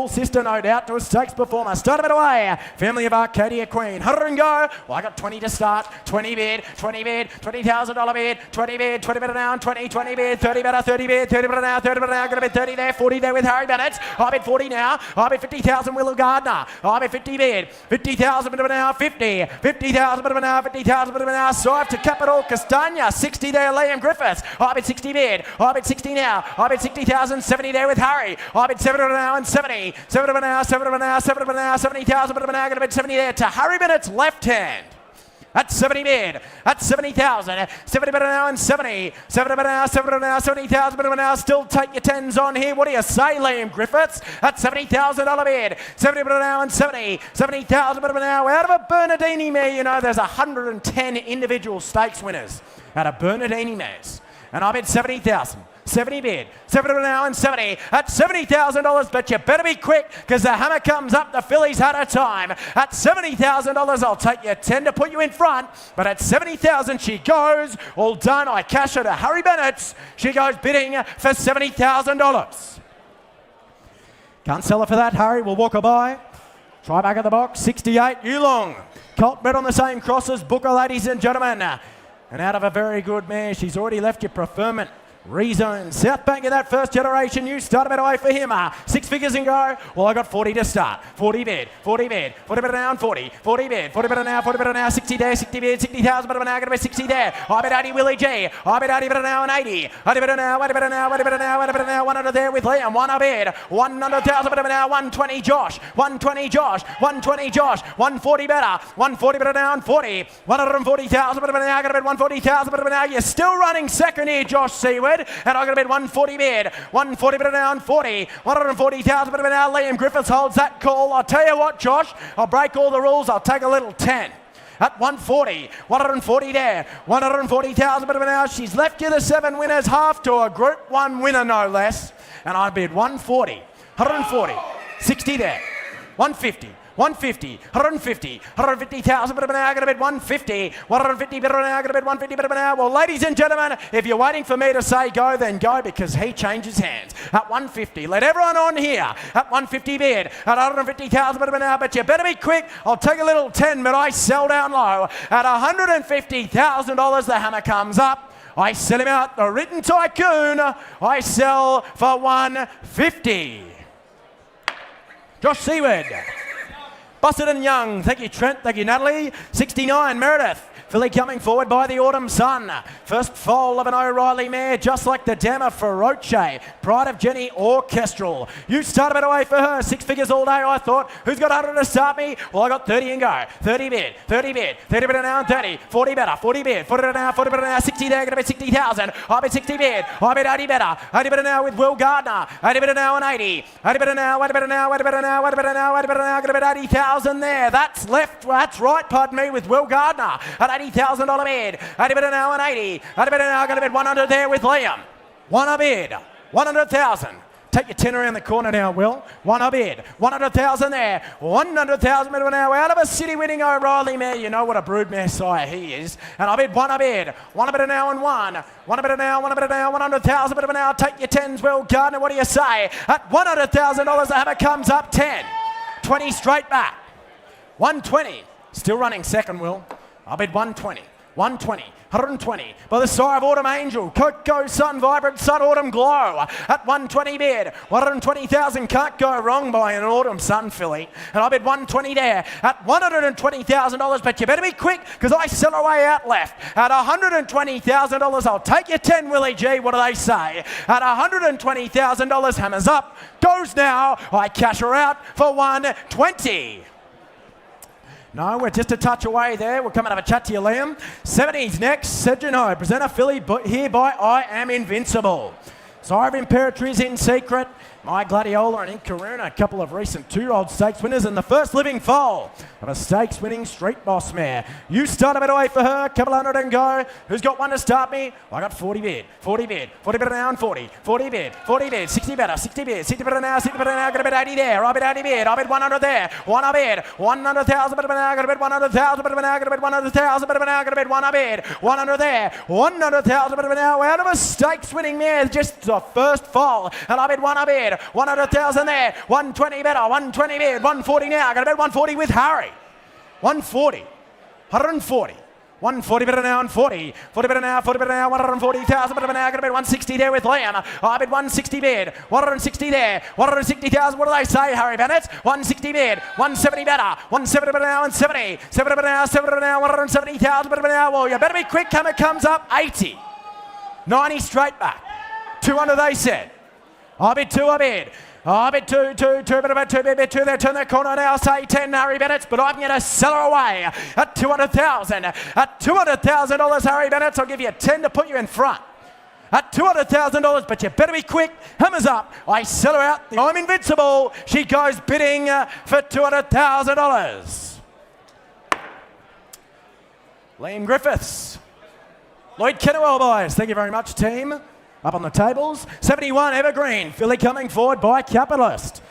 sister, no doubt, to a stakes performer. Start a bit away. Family of Arcadia Queen. 100 and go. Well, I got 20 to start. 20 bid, $20,000 bid, 20 bid, 20 bid an hour, 20 bid, 30 bid, 30 bid, 30 bid an hour, 30 bid an hour, going to bid 30 there, 40 there with Harry Bennett. I bid 40 now. I bid 50,000 Will Gardner. I bid 50 bid, 50,000 bid of an hour, 50, 50,000 bid of an hour, 50,000 bid of an hour. Strive to Capital Castagna. 60 there, Liam Griffiths. I bid 60 bid. I bid 60 now. I bid 60,000, 70 there with Harry. I bid 7 of an hour and 70. 7 of an hour, 7 of an hour, 7 of an hour, 70,000 bid of an hour, going to bid 70 there to Harry Bennett's left hand. At 70 bid, at 70,000, 70 bid an hour and 70, 7 of an hour, 7 of an hour, 70,000 bid of an hour. Still take your tens on here. What do you say, Liam Griffiths? At $70,000 bid, 70 bid an hour and 70, 70,000 bid of an hour. Out of a Bernardini mare, you know, there's 110 individual stakes winners out of Bernardini mares. And I bid 70,000. 70 bid, 7 of an hour and 70 at $70,000. But you better be quick because the hammer comes up. The filly's had a time. At $70,000, I'll take your 10 to put you in front. But at $70,000, she goes. All done. I cash her to Harry Bennett's. She goes bidding for $70,000. Can't sell her for that, Harry. We'll walk her by. Try back of the box. 68, Yearling. Colt bred on the same cross as Booker, ladies and gentlemen. And out of a very good mare, she's already left your preferment. Rezone, South Bank in that first generation. You start a bit away for him. 6 figures and go. Well, I got 40 to start. 40 bid, 40 bid, 40 bid an hour and 40. 40 bid, 40 bid an hour, 40 bid an hour, 60 there, 60 bid, 60,000 bid an hour, going to be 60 there. I bid 80 Willie G. I bid 80 bid an hour and 80. 80 bid an hour, 80 bid an hour, 80 bid an hour, 80 bid an hour, 100 there with Liam. 1 a bid, 100,000 bid an hour, 120 Josh. 120 Josh, 120 Josh, 140 better, 140 bid an hour and 40. 140,000 bid an hour, going to bid 140,000 bid an hour. You're still running second here, Josh Seaward. And I'm going to bid 140 bid, 140 bid an hour and 40, 140,000 bid an hour. Liam Griffiths holds that call. I'll tell you what, Josh, I'll break all the rules. I'll take a little 10. At 140, 140 there, 140,000 bid of an hour. She's left you the 7 winners, half to a Group 1 winner, no less. And I bid 140, 140, 60 there, 150. 150, 150, 150,000 bid of an hour, going to bid 150, 150 bid of an hour, going to bid 150 bid of an hour. Well, ladies and gentlemen, if you're waiting for me to say go, then go, because he changes hands. At 150, let everyone on here. At 150 bid, at 150,000 bid of an hour, but you better be quick. I'll take a little 10, but I sell down low. At $150,000, the hammer comes up. I sell him out, the written tycoon. I sell for 150. Josh Seaward. Busted and Young. Thank you, Trent. Thank you, Natalie. 69, Meredith. Filly coming forward by the Autumn Sun. First foal of an O'Reilly mare, just like the dam of Feroce. Pride of Jenny Orchestral. You start a bit away for her. 6 figures all day, I thought. Who's got 100 to start me? Well, I got 30 and go. 30 bid, 30 bid, 30 bid an hour and 30. 40 better, 40 bid, 40 bid an hour, 40 bid an hour, 60 there, going to be 60,000. I bid 60 bid, I bid 80 better. 80 bid an hour with Will Gardner. 80 bid an hour and 80. 80 bid an hour, 80 bid an hour, 80 bid an hour, 80 bid an hour, 80 bid an hour, going to bid 80,000 there. That's left, that's right, pardon me, with Will Gardner. At $80,000 bid, 80 bid an hour and 80, 80 bid an hour, going to bid 100 there with Liam. 1 a bid, 100,000. Take your 10 around the corner now, Will. 1 a bid, 100,000 there, 100,000 bid of an hour out of a city winning O'Reilly mare. You know what a broodmare sire he is. And I bid 1 a bid, 1 a bid an hour and 1. 1 a bid an hour, 1 a bid an hour, 100,000 bid of an hour. Take your 10s, Will Gardner. What do you say? At $100,000, the hammer comes up 10. 20 straight back. 120. Still running second, Will. I bid 120. 120. 120 by the side of Autumn Angel, Coco Sun, Vibrant Sun, Autumn Glow at 120 bid. 120,000 can't go wrong by an Autumn Sun filly. And I bid 120 there at $120,000, but you better be quick because I sell away out left. At $120,000, I'll take your 10, Willie G. What do they say? At $120,000, hammers up, goes now. I cash her out for 120. No, we're just a touch away there. We'll come and have a chat to you, Liam. 70's next. Said you know. Present a filly here by I Am Invincible. Sire of Imperatrice in secret. My Gladiola and Inkaruna, a couple of recent two-year-old stakes winners, and the first living foal of a stakes-winning street boss mare. You start a bit away for her, couple hundred and go. Who's got one to start me? I got 40 bid, 40 bid, 40 bid now and 40, 40 bid, 40 bid, 60 better, 60 bid, 60 bid now, 60 bid now, got a bid 80 there, I bid 80 bid, I bid 100 there, 1 bid, 100,000 bid now, got a bid 100,000 bid now, got a bid 100,000 bid now, got a bid 1 bid, 100 there, 100,000 bid now, out of a stakes-winning mare, just the first foal, and I bid 1 bid. 100,000 there, 120 better, 120 bid, 140 now, got a bid 140 with Harry. 140, 140, 140 better now and 40, 40 better now, 40 better now, 140,000 better now, got a bid 160 there with Liam. I bid 160 bid, 160 there, 160,000, what do they say, Harry Bennett? 160 bid, 170 better, 170 better now and 70, 70 better now, 70 better now, 170,000 better now, well, you better be quick, Hammer comes up, 80, 90 straight back, 200 they said. I bid 2, I bid. I bid 2, bit about 2, bid 2 there, turn that corner now, say 10, Harry Bennett, but I'm going to sell her away at 200,000. At $200,000, Harry Bennett, I'll give you 10 to put you in front. At $200,000, but you better be quick. Hammers up. I sell her out. I'm Invincible. She goes bidding for $200,000. Liam Griffiths. Lloyd Kennewell, boys. Thank you very much, team. Up on the tables, 71 Evergreen, filly coming forward by Capitalist.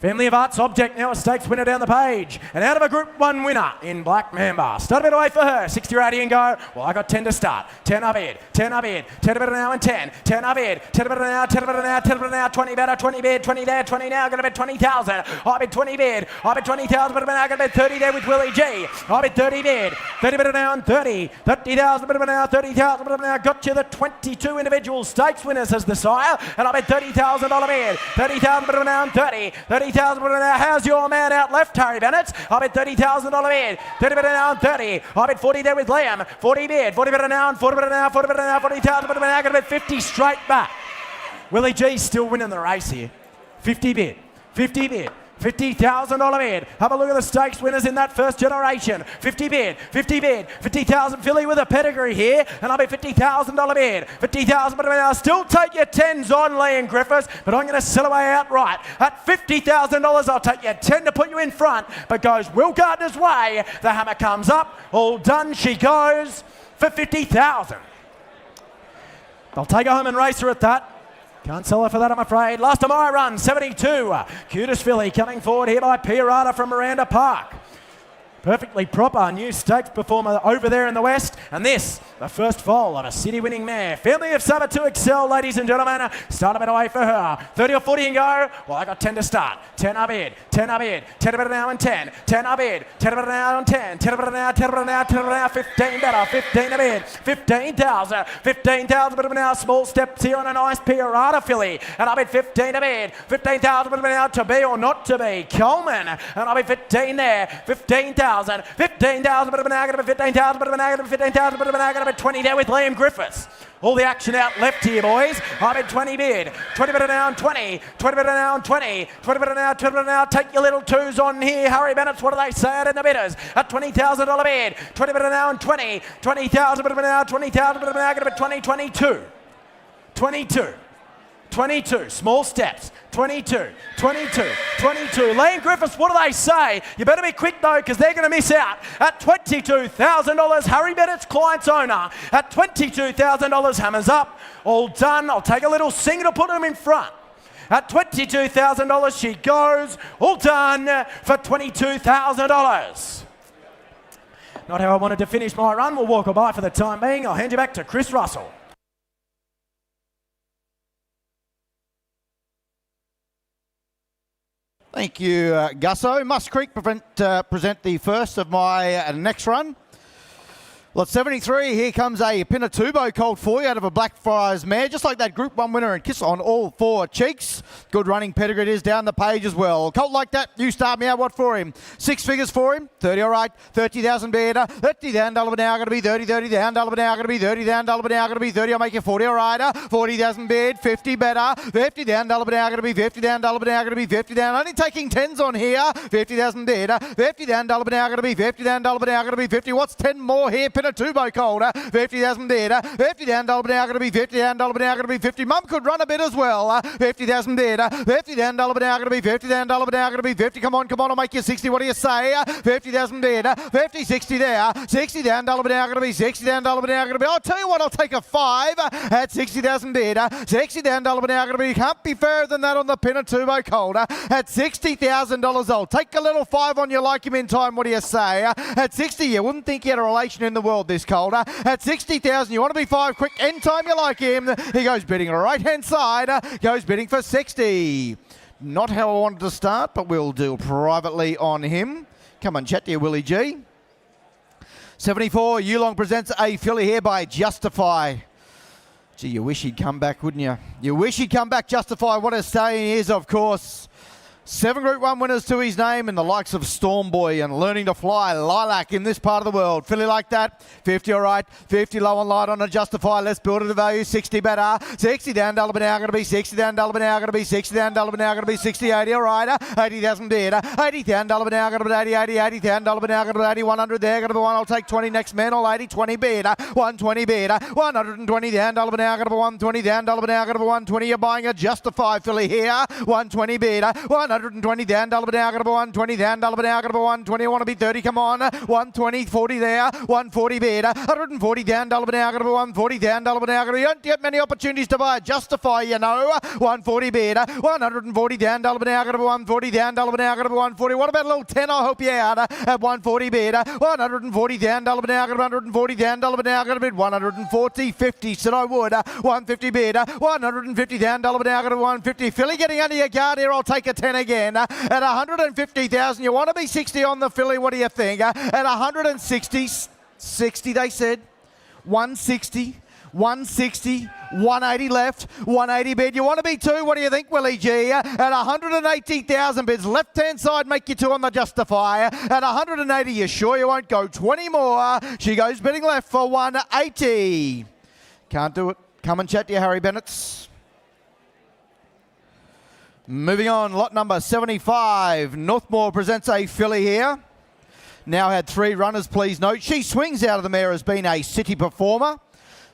Family of Arts Object now a stakes winner down the page. And out of a Group 1 winner in Black Mamba. Start a bit away for her, 60 or 80 and go. Well, I got 10 to start. 10 up bid, 10 up bid, 10 a bit now and 10. 10 up bid, 10 a bit now, 10 a bit now, 10 a bit now, 20 better, 20 bid, 20 there, 20 now, gonna bid 20,000. I bid 20 bid, I bid 20,000, but now gonna bid 30 there with Willie G. I bid 30 bid, 30 bit now and 30, 30,000 bit now, 30,000 bit now, got you the 22 individual stakes winners as the sire. And I bid $30,000 bid, 30,000 bit now and 30, 30,000 bit now. How's your man out left, Harry Bennett? I bid $30,000 bid, 30 bit now and 30. I bid 40 there with Liam, 40 bid, 40 bit now and 40 bit now, 40 bit now, 40,000 bit now, gonna bid 50 straight back. Willie G's still winning the race here. 50 bid, 50 bid. $50,000 bid. Have a look at the stakes winners in that first generation. 50 bid, 50 bid, 50,000 filly with a pedigree here. And I'll be $50,000 bid. 50,000 bid. I'll still take your 10s on, Liam Griffiths, but I'm going to sell away outright. At $50,000, I'll take your 10 to put you in front, but goes Will Gardner's way. The hammer comes up. All done. She goes for 50,000. I'll take her home and race her at that. Can't sell her for that, I'm afraid. Last of my run, 72. Cutest filly coming forward here by Pirata from Miranda Park. Perfectly proper new stakes performer over there in the west. And this, the first foal of a city-winning mare. Family of Summer to excel, ladies and gentlemen. Start a bit away for her. 30 or 40 and go. Well, I got 10 to start. 10 up bid, 10 up bid, 10 up now and 10. 10 up bid, 10 up now and 10. 10 up now, 10 up now, 10 up now, 15 better, 15 a bid, 15,000, 15,000 bit now. Small steps here on a nice Pirata filly. And I bid 15 a bid, 15,000 bit now to be or not to be. Coleman, and I bid 15 there, 15,000. 15,000 bit of an agate, 15,000 bit of an agate, 15,000 bit of an agate, 20 there with Liam Griffiths. All the action out left here, boys. I bid 20 bid, 20 bit now and 20, 20 bit now and 20, 20 bit now, 20 bit now. Take your little twos on here, Harry Bennett. What do they say out in the bidders? At $20,000 bid, 20 bit now and 20, 20,000 bit now, 20,000 bit now, going to be 20, 22, 22. 22, small steps, 22, 22, 22. Lane Griffiths, what do they say? You better be quick though, because they're going to miss out. At $22,000, Harry Bennett's client's owner. At $22,000, hammers up. All done. I'll take a little single to put him in front. At $22,000, she goes. All done for $22,000. Not how I wanted to finish my run. We'll walk by for the time being. I'll hand you back to Chris Russell. Thank you, Gusso. Musk Creek present the first of my next run. Well, at 73, here comes a Pinatubo colt for you out of a Blackfriars mare, just like that Group 1 winner and kiss on all four cheeks. Good running pedigree it is down the page as well. Colt like that, you start me out, what for him? 6 figures for him, 30 all right, 30,000 better, 30 down, $1 now, going to be 30, 30 down, $1 now, going to be 30 down, $1 now, going to be 30, I'll make you 40 all right, 40,000 bid, 50 better, 50 down, $1 now, going to be 50 down, $1 now, going to be 50 down, only taking 10s on here, 50,000 bid, 50 down, $1 now, going to be 50 down, $1 now, going to be 50, what's 10 more here, Pinatubo colt? 50,000 there, 50 down, $1 now, going to be 50 down, $1 now, going to be 50. Mum could run a bit as well. 50,000 there, 50 down, $1 now, going to be 50 down, $1 now, going to be 50. Come on, I'll make you 60. What do you say? 50,000 there, 50, 60 there, 60 down, $1 now, going to be 60 down, $1 now, going to be. I'll tell you what, I'll take a 5 at 60,000 there, 60 down, $1 now, going to be. Can't be fairer than that on the Pinatubo colt. At $60,000 old. Take a little 5 on you, like him in time. What do you say? At 60, you wouldn't think you had a relation in the world, this colt. At 60,000, you want to be 5 quick. End time, you like him. He goes bidding on the right-hand side. Goes bidding for 60. Not how I wanted to start, but we'll deal privately on him. Come on, chat to you, Willie G. 74, Yearling presents a filly here by Justify. Gee, you wish he'd come back, wouldn't you? You wish he'd come back, Justify. What a saying is, of course. 7 Group 1 winners to his name and the likes of Stormboy and Learning to Fly, Lilac in this part of the world. Filly like that, 50 all right, 50 low and light on a Justify. Let's build it to value, 60 better, 60 down, $1 now, going to be 60 down, $1 now, going to be 60 down, $1 now, going to be 60, 80 all right, 80,000 better, 80 down, $1 now, going to be 80, 80, 80 down, $1 now, going to be 80, 100 there, going to be 1, I'll take 20 next man, all 80, 20 better, 120 better, 120 down, $1 now, going to be 120 down, $1 now, going to be 120, you're buying a Justify filly here, 120 better, 120 down, $1 now, going to be 120 down, $1 now, going to be 120, I want to be 30, come on, 120, 40 there, 140 better, 140 down, $1 now, going to be 140 down, $1 now, going to be, you don't get many opportunities to buy a Justify, you know, 140 better, 140 down, $1 now, going to be 140 down, $1 now, going to be 140, what about a little 10, I'll help you out, at 140 better, 140 down, $1 now, going to be 140 down, $1 now, going to be 140, 50, said I would, 150 better, 150 down, $1 now, going to be 150, filly getting under your guard here, I'll take a 10 again, at 150,000, you want to be 60 on the filly, what do you think? At 160, 60 they said, 160, 160, 180 left, 180 bid. You want to be 2, what do you think, Willie G? At 180,000 bids, left-hand side, make you 2 on the Justifier. At 180, you sure you won't go 20 more? She goes bidding left for 180. Can't do it. Come and chat to you, Harry Bennett's. Moving on, lot number 75. Northmore presents a filly here. Now had 3 runners, please note. She swings out of the mare, has been a city performer.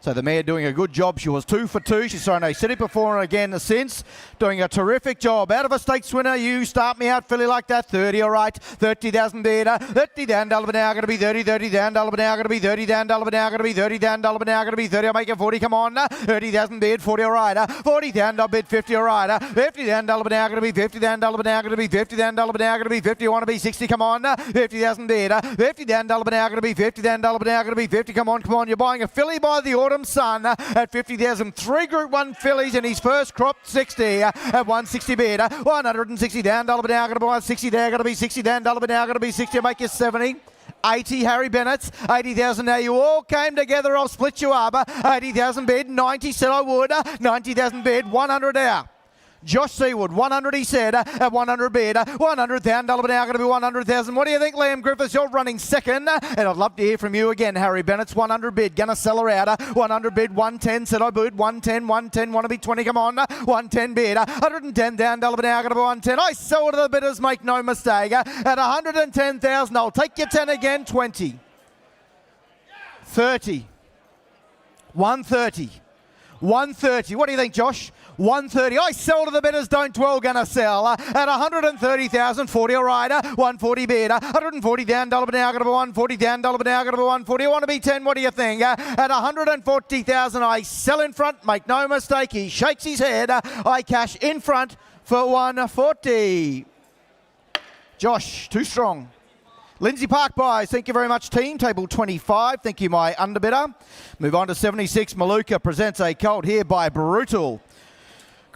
So the mare doing a good job. She was 2 for 2. She's thrown a city performer again since. Doing a terrific job. Out of a stakes winner, you start me out, filly like that. 30 all right. 30,000 better. 30 down, $1 now, going to be 30. 30 down, $1 now, going to be 30 down, $1 now, going to be 30 down, $1 now, going to be 30. I'll make it 40. Come on. 30,000 bid, 40 all right. 40 down, I'll bid 50 all right. 50 down, $1 now, going to be 50 down, $1 now, going to be 50 down, $1 now, going to be 50. You want to be 60. Come on. 50,000 bid. 50 down, $1 now, going to be 50 down, $1 now, going to be 50. Come on. You're buying a filly by the Autumn Sun at 50,000. 3 Group 1 fillies in his first crop, 60 at 160 bid. 160 down, $1 now, going to be 160 there, going to be 60 down, $1 now, going to be 60. I'll make you 70. 80, Harry Bennett's, 80,000 now. You all came together, I'll split you up. 80,000 bid, 90 said I would. 90,000 bid, 100 out. Josh Seawood, 100 he said, at 100 bid, 100 down, $1 now, going to be 100,000. What do you think, Liam Griffiths? You're running second, and I'd love to hear from you again, Harry Bennett's 100 bid, gonna sell her out, 100 bid, 110, said I bid, 110, want to be 20, come on, 110 bid, 110 down, $1 now, going to be 110. I sell to the bidders, make no mistake, at 110,000, I'll take your 10 again, 20, 30, 130, 130. What do you think, Josh? 130. I sell to the bidders, don't dwell, gonna sell at 130,000, 40 all right, 140 bid, 140 down, $1 now, gonna be 140 down, $1 now, gonna be 140. You want to be 10, what do you think? At 140,000, I sell in front, make no mistake, he shakes his head, I cash in front for 140. Josh, too strong. Lindsay Park buys, thank you very much team, table 25, thank you my underbidder. Move on to 76, Maluka presents a colt here by Brutal.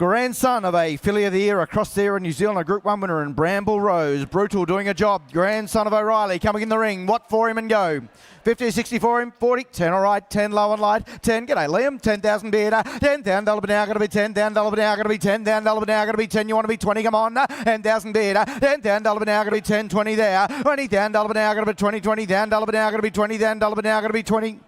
Grandson of a filly of the year across there in New Zealand, a Group 1 winner in Bramble Rose. Brutal doing a job. Grandson of O'Reilly coming in the ring. What for him and go? 50, 60 for him, 40, 10 all right, 10 low and light, 10, g'day Liam, 10,000 bid, 10 down, $1 now, going to be 10, down, $1 now, going to be 10, down, $1 now, going to be 10, you want to be 20, come on, 10,000 bid, 10 down, $1 now, going to be 10, 20 there, 20 down, $1 now, going to be 20, 20 down, $1 now, going to be 20, down, $1 now, going to be 20,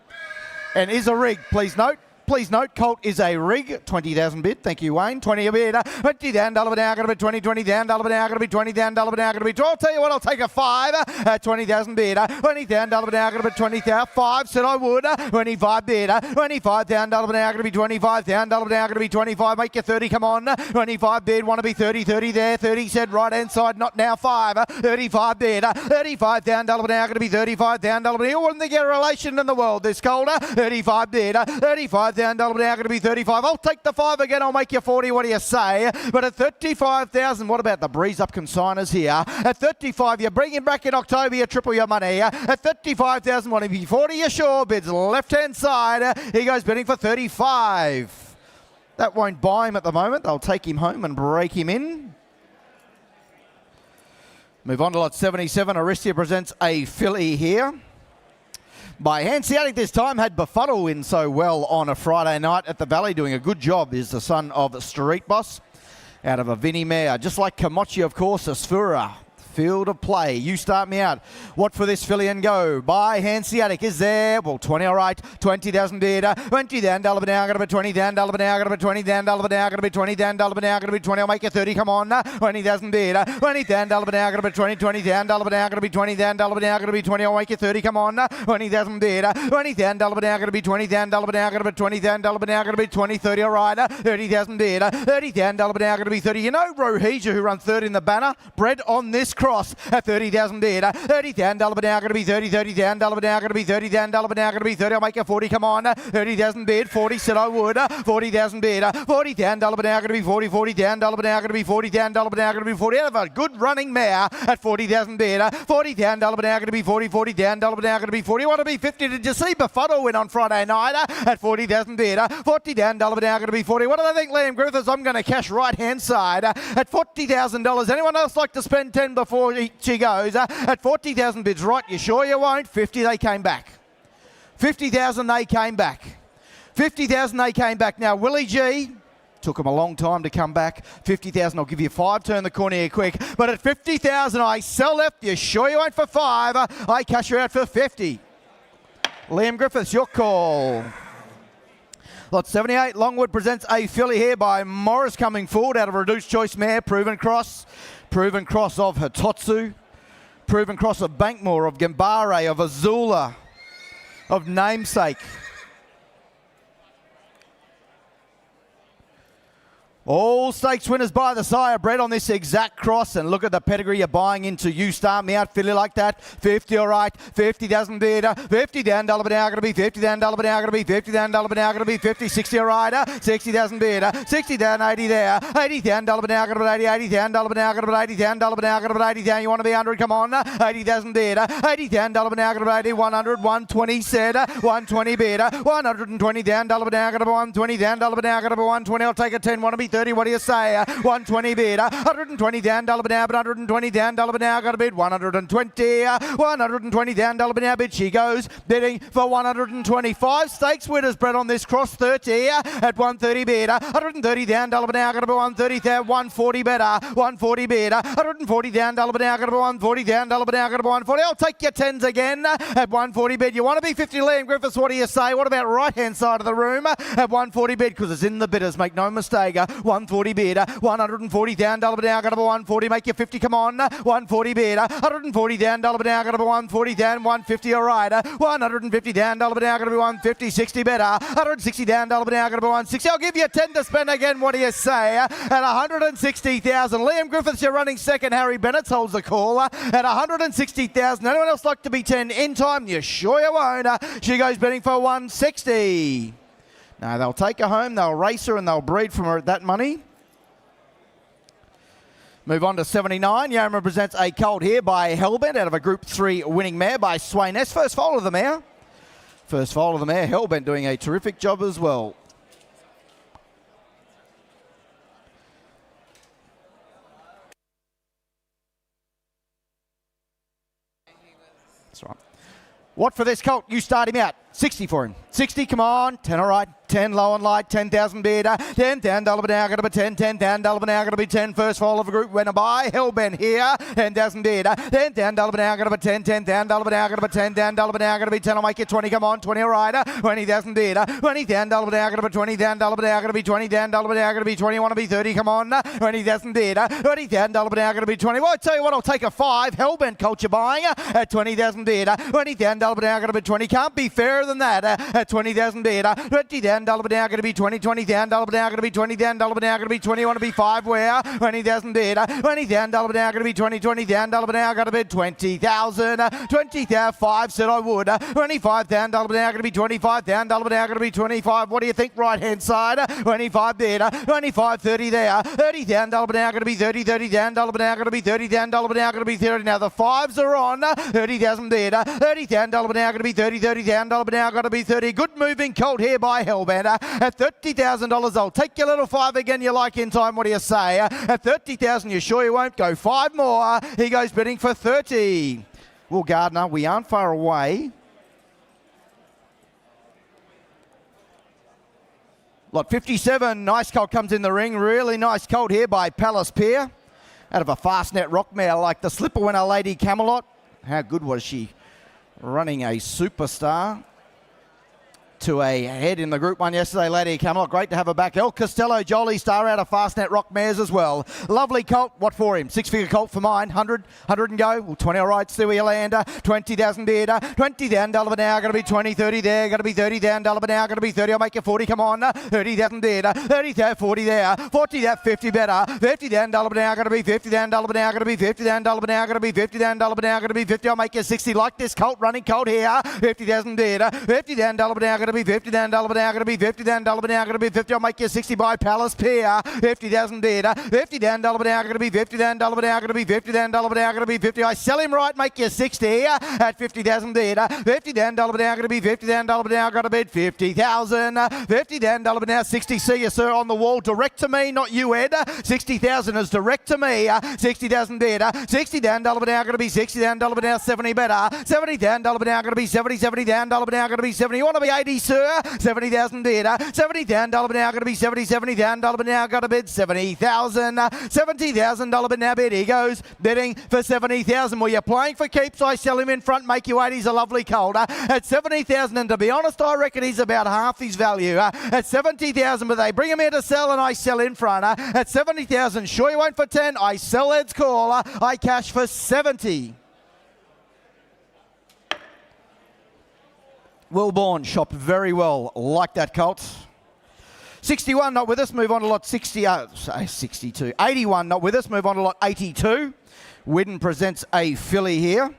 and is a rig, please note. Please note, Colt is a rig. 20,000 bid. Thank you, Wayne. 20 a bid. 20 down, $1 now, going to be 20, 20 down, $1 now, going to be 20 down, $1 now, going to be 12. I'll tell you what, I'll take a 5 at 20,000 bid. 20 down, $1 now, going to be 20,000. 5 said I would. 25 bid. 25 down, $1 now, going to be 25 down, $1 now, going to be 25. Make your 30, come on. 25 bid. Want to be 30, 30 there. 30 said right hand side, not now. 5. 35 bid. 35 down, $1 now, going to be 35 down, $1 now. Wouldn't they get a relation in the world this colder? 35 bid. 35 down, $1 now, going to be 35. I'll take the 5 again. I'll make you 40. What do you say? But at 35,000, what about the breeze up consigners here? At 35, you bring him back in October, you triple your money. At 35,000, want to be 40, you sure? Bids left-hand side. He goes bidding for 35. That won't buy him at the moment. They'll take him home and break him in. Move on to lot 77. Aristia presents a filly here. By Hanseatic this time, had Befuddle in so well on a Friday night at the Valley, doing a good job, is the son of Street Boss, out of a Vinnie mare. Just like Kamochi, of course, Asfura. Field of play. You start me out. What for this filly and go? By Hanseatic is there. Well, 20 all right. 20,000 bid. 20 down, $1 now, going to be 20 down, $1 now, going to be 20 down, $1 now, going to be 20 down, $1 now, going to be 20. I'll make you 30. Come on. 20,000 bid. 20 down, $1 now, going to be 20, 20 down, $1 now, going to be 20 down, $1 now, going to be 20. I'll make you 30. Come on. 20,000 bid. 20 down, $1 now, going to be 20 down, $1 now, going to be 20 down, $1 now, going to be 20, 30 all right. 30,000 bid. 30 down, $1 now, going to be 30. You know Rohija, who run third in the banner, bred on this cross at 30,000 bid. 30 down, $1 now, going to be 30, 30 down, $1 now, going to be 30 down, $1 now, going to be 30. I'll make you 40, come on. 30,000 bid, 40 said I would. 40,000 bid, 40 down, $1 now, going to be 40, 40 down, $1 now, going to be 40 down, $1 now, going to be 40. Out of a good running mare at 40,000 bid. 40 down, $1 now, going to be 40, 40 down, $1 now, going to be 40. Want to be 50. Did you see Befuddle win on Friday night at 40,000 bid? 40 down, $1 now, going to be 40. What do they think, Liam Griffiths? I'm going to cash right hand side at $40,000. Anyone else like to spend 10 before she goes? At 40,000 bids, right? You sure you won't? 50, they came back. 50,000, they came back. 50,000, they came back. Now, Willie G, took him a long time to come back. 50,000, I'll give you 5. Turn the corner here quick. But at 50,000, I sell left. You sure you won't for 5? I cash you out for 50. Liam Griffiths, your call. Lot 78, Longwood presents a filly here by Morris coming forward out of a reduced choice mare, Proven Cross. Proven Cross of Hitotsu. Proven Cross of Bankmore, of Gambare, of Azula, of Namesake. All stakes winners by the sire bred on this exact cross, and look at the pedigree you're buying into. You start me out, filly like that. 50 all right, 50,000 bid, 50 down, $1 now, going to be 50 down, $1 now, going to be 50 down, $1 now, going to be 50, 60 all right, 60,000 bid, 60 down, 80 there, 80 down, $1 now, going to be 80, 80 down, $1 now, going to be 80 down, $1 now, going to be 80 down. You want to be 100? Come on, 80,000 bid, 80 down, $1 now, going to be 80, 100, 120 said, 120 bid, 120 down, $1 now, going to be 120 down, $1 now, going to be 120. I'll take a 10. Want to be 30, what do you say? 120 bid, 120 down, $1 now, but 120 down, $1 now, got a bid, 120, 120 down, $1 now, bid. She goes bidding for 125. Stakes winners bred on this cross, 30 at 130 bid, 130 down, $1 now, got to be 130 there, 140 better, 140 bid, 140 down, $1 now, got to be 140 down, $1 now, got to be 140. I'll take your 10s again at 140 bid. You want to be 50, Liam Griffiths, what do you say? What about right hand side of the room at 140 bid, because it's in the bidders, make no mistake. 140 bid, 140 down, $1 now, got to be 140, make you 50, come on, 140 bid, 140 down, $1 now, got to be 140 down, 150, all right, 150 down, $1 now, got to be 150, 60 better, 160 down, $1 now, got to be 160. I'll give you 10 to spend again, what do you say? At 160,000, Liam Griffiths, you're running second, Harry Bennett holds the call at 160,000. Anyone else like to be 10 in time? You sure you won't? She goes bidding for 160. No, they'll take her home, they'll race her, and they'll breed from her at that money. Move on to 79. Yarra presents a colt here by Hellbent out of a Group 3 winning mare by Swain S. First foal of the mare. First foal of the mare. Hellbent doing a terrific job as well. That's right. What for this colt? You start him out. 60 for him. 60, come on. 10, all right. 10 low and light. 10,000 bid. 10 down, $1 now. Going to be 10. 10 down, $1 now. Going to be 10. First fall of a group winner by Hellbent here. 10,000 bid. 10 down, $1 now. Going to be 10. 10 down, $1 now. Going to be 10 down, $1 now. Going to be 10. I'll make it 20. Come on. 20, all right. 20,000 bid. 20 down, $1 now. Going to be 20 down, $1 now. Going to be 20 down, $1 now. Going to be 20. Want to be 30. Come on. 20,000 bid. 20 down, $1 now. Going to be 20. Well, I tell you what, I'll take a 5. Hellbent culture buying at 20,000 bid. 20 down, $1 now. Going to be 20. Can't be fairer than that. At 20,000 bid. 20 down, $1 now. Going to be 20. 20 down, $1 now. Going to be 20 down, $1 now. Going to be 20. Want to be 5 where? 20,000 bid. 20 down, $1 now. Going to be 20. 20 down, $1 now. Going to be 20,000. 20,000. 5 said I would. 25 down, $1 now. Going to be 25 down, $1 now. Going to be 25. What do you think? Right hand side. 25 bid. 25, 30 there. 30 down, $1 now. Going to be 30. 30 down, $1 now. Going to be 30 down, $1 now. Going to be 30. Now the 5s are on. 30,000 bid. 30 down, $1 now. Going to be 30. 30 down, $1 now. Got to be 30. Good moving colt here by Hellbent. At $30,000, I'll take your little 5 again you like in time. What do you say? At 30,000, you sure you won't go 5 more? He goes bidding for 30. Well, Gardner, we aren't far away. Lot 57, nice colt comes in the ring. Really nice colt here by Palace Pier. Out of a Fastnet Rockmare like the slipper winner Lady Camelot. How good was she? Running a superstar to a head in the Group 1 yesterday, Lady Camelot. Great to have her back. El Costello, Jolie Star out of Fastnet Rock Mares as well. Lovely colt. What for him? 6-figure colt for mine. 100 and go. Well, 20 all right. See where you land. 20,000 bid. 20 down, $1 now. Going to be 20, 30 there. Going to be 30 down, $1 now. Going to be 30. I'll make it 40. Come on. 30,000 bid. 30 there, 40 there. 40 there, 50 better. 50 down, $1 now. Going to be 50 down, $1 now. Going to be 50 down, $1 now. Going to be 50 down, $1 now. Going to be 50. I'll make it 60. Like this colt, running colt here. 50,000 bid. 50 down, $1 now. Going to be 50 down, $1 now. Going to be 50 down, $1 now. Going to be 50. I'll make you 60 by Palace Pier. 50,000 bid. 50 down, $1 now. Going to be 50 down, $1 now. Going to be 50 down, $1 now. Going to be 50. I sell him right, make you 60 at 50,000 bid. 50 down, $1 now. Going to be 50 down, $1 now. Got to bid 50,000. 50 down, $1 now. 60. See you, sir, on the wall. Direct to me, not you, Ed. 60,000 is direct to me. 60,000 bid. 60 down, $1 now. Going to be 60 down, $1 now. 70 better. 70 down, $1 now. Going to be 70. 70 down, $1 now. Going to be 70. You want to be 80, sir? 70,000 bid. 70 down, $1 now. Going to be 70. 70 down, $1 now. Got to bid 70,000. $70,000 bid now bid. He goes bidding for 70,000. Well, you're playing for keeps. I sell him in front, make you 80. He's a lovely colt. At 70,000, and to be honest, I reckon he's about half his value. At 70,000, but they bring him here to sell, and I sell in front. At 70,000, sure you won't for 10. I sell Ed's call. I cash for 70. Wellborn shopped very well, like that colt. 61 not with us, move on to lot 62. 81 not with us, move on to lot 82. Widden presents a filly here.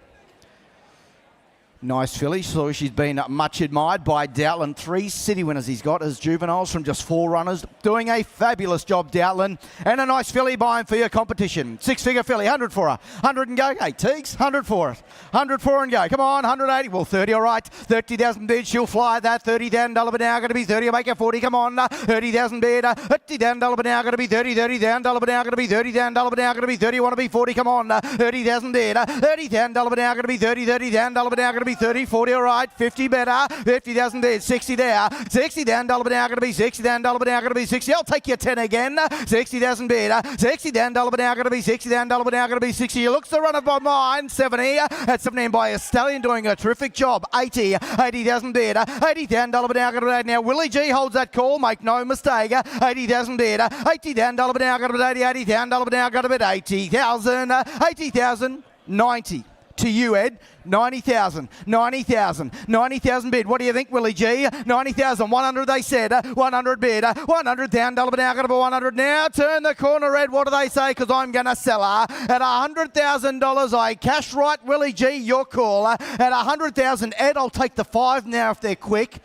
Nice filly, so she's been much admired by Doutland. 3 city winners he's got as juveniles from just 4 runners. Doing a fabulous job, Doutland. And a nice filly buying for your competition. 6-figure filly, 100 for her. 100 and go. Hey, Teagues, 100 for it. 100 for her and go. Come on, 180. Well, 30, all right. 30,000 bid, she'll fly that. 30 down, $1 now. Going to be 30, I'll make it 40. Come on, 30,000 bid. 30 down, $1 now. Going to be 30, 30 down, $1 now. Going to be 30 down, $1 now. Going to be 30, want to be 40. Come on, 30,000 bid. 30 down, $1 now. Going to be 30, 30 down, $1 now. Going to be 30, 40, all right, 50 better, 50,000 there, 60 there, 60 down, $1 now, going to be 60 down, $1 now, going to be 60, I'll take you 10 again, 60,000 bid, 60 down, $1 now, going to be 60 down, $1 now, going to be 60, you looks the runner by mine, 70, at 17 by a stallion doing a terrific job, 80, 80,000 bid, 80 down, $1 now, going to be now, Willie G holds that call, make no mistake, 80,000 bid, 80 down, $1 now, going to be 80, 80 down, $1 now, going to be 80,000, 80,000, 90. To you, Ed, 90,000, 90,000, 90,000 bid. What do you think, Willie G? 90,000, 100 they said, 100 bid, 100 down, $1 now, going to be 100 now. Turn the corner, Ed, what do they say? Because I'm going to sell her. At $100,000, I cash right, Willie G, your call. At $100,000, Ed, I'll take the 5 now if they're quick.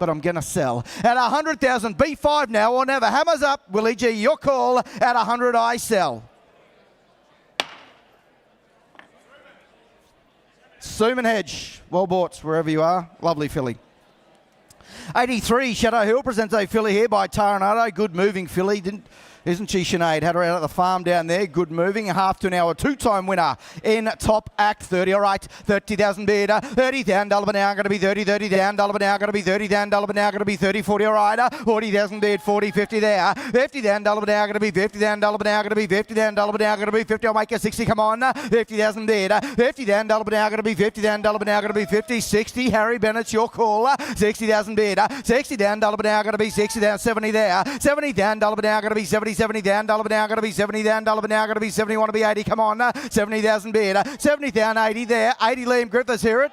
But I'm going to sell. At 100,000, B5 now or never. Hammers up, Willie G, your call. At 100, I sell. Suman Hedge, well bought wherever you are. Lovely filly. 83, Shadow Hill presents a filly here by Taranado. Good moving filly. Isn't she, Sinead? Had her out at the farm down there. Good moving. Half to an hour. Two-time winner in Top Act. 30, all right. 30,000 bid. 30,000 dollar now. Going to be 30, 30,000 dollar now. Going to be 30,000 dollar now. Going to be 30, 40, all right. 40,000 bid. 40, 50 there. 50,000 dollar now. Going to be 50,000 dollar now. Going to be 50,000 dollar now. Going to be 50. I'll make it 60. Come on. 50,000 bid. 50,000 dollar now. Going to be 50,000 dollar now. Going to be 50, 60. Harry Bennett's your call. 60,000 bid. 60,000 dollar now. Going to be 60,000. 70 there. 70,000 dollar now. Going to be 70. 70,000 dollar now, going to be 70,000 dollar now, going to be 70. Want to be 80? Come on, 70,000 bid, 70,000, 80 there, 80 Liam Griffiths. Hear it.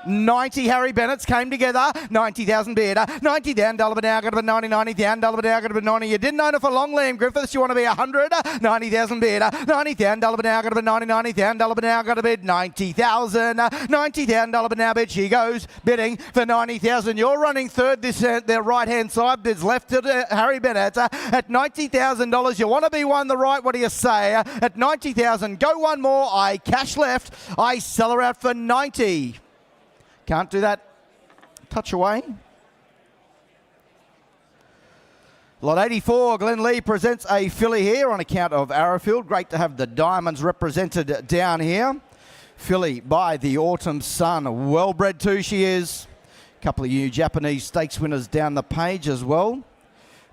90 Harry Bennett's came together. 90,000 bid, 90,000 dollar now, going to be 90. 90,000 dollar now, going to be 90. You didn't own it for long, Liam Griffiths. You want to be 100? 90,000 bid, 90,000 dollar now, going to be 90. 90,000 dollar now, going to bid 90,000. 90,000 dollar now bid. She goes bidding for 90,000. You're running third. This their right hand side bids left to Harry Bennett at $90,000. You want to be one the right. What do you say? At 90,000, go one more. I cash left. I sell her out for 90. Can't do that. Touch away. Lot 84, Glen Lee presents a filly here on account of Arrowfield. Great to have the Diamonds represented down here. Filly by the Autumn Sun. Well bred too, she is. Couple of new Japanese stakes winners down the page as well.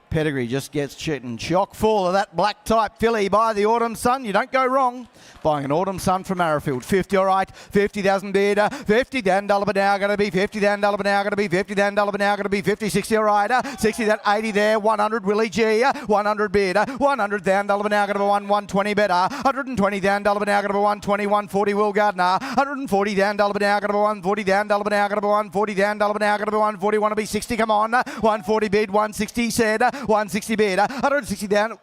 Pedigree just gets chock full of that black type filly by the Autumn Sun. You don't go wrong buying an Autumn Sun from Arrowfield. 50, all right. 50,000 bid. 50,000 dollar now. Going to be 50,000 dollar now. Going to be 50,000 dollar now. Going to be 50, 60, all right. 60, that 80 there. 100 Willie G. 100 bid. 100,000 dollar now. Going to be 120 better. 120,000 dollar now. Going to be 120. 140 Will Gardner. 140,000 dollar now. Going to be 140,000 dollar now. Going to be 140,000 dollar now. Going to be 140. Want to be 60. Come on. 140 bid. 160 said. 160 bid, 160 down.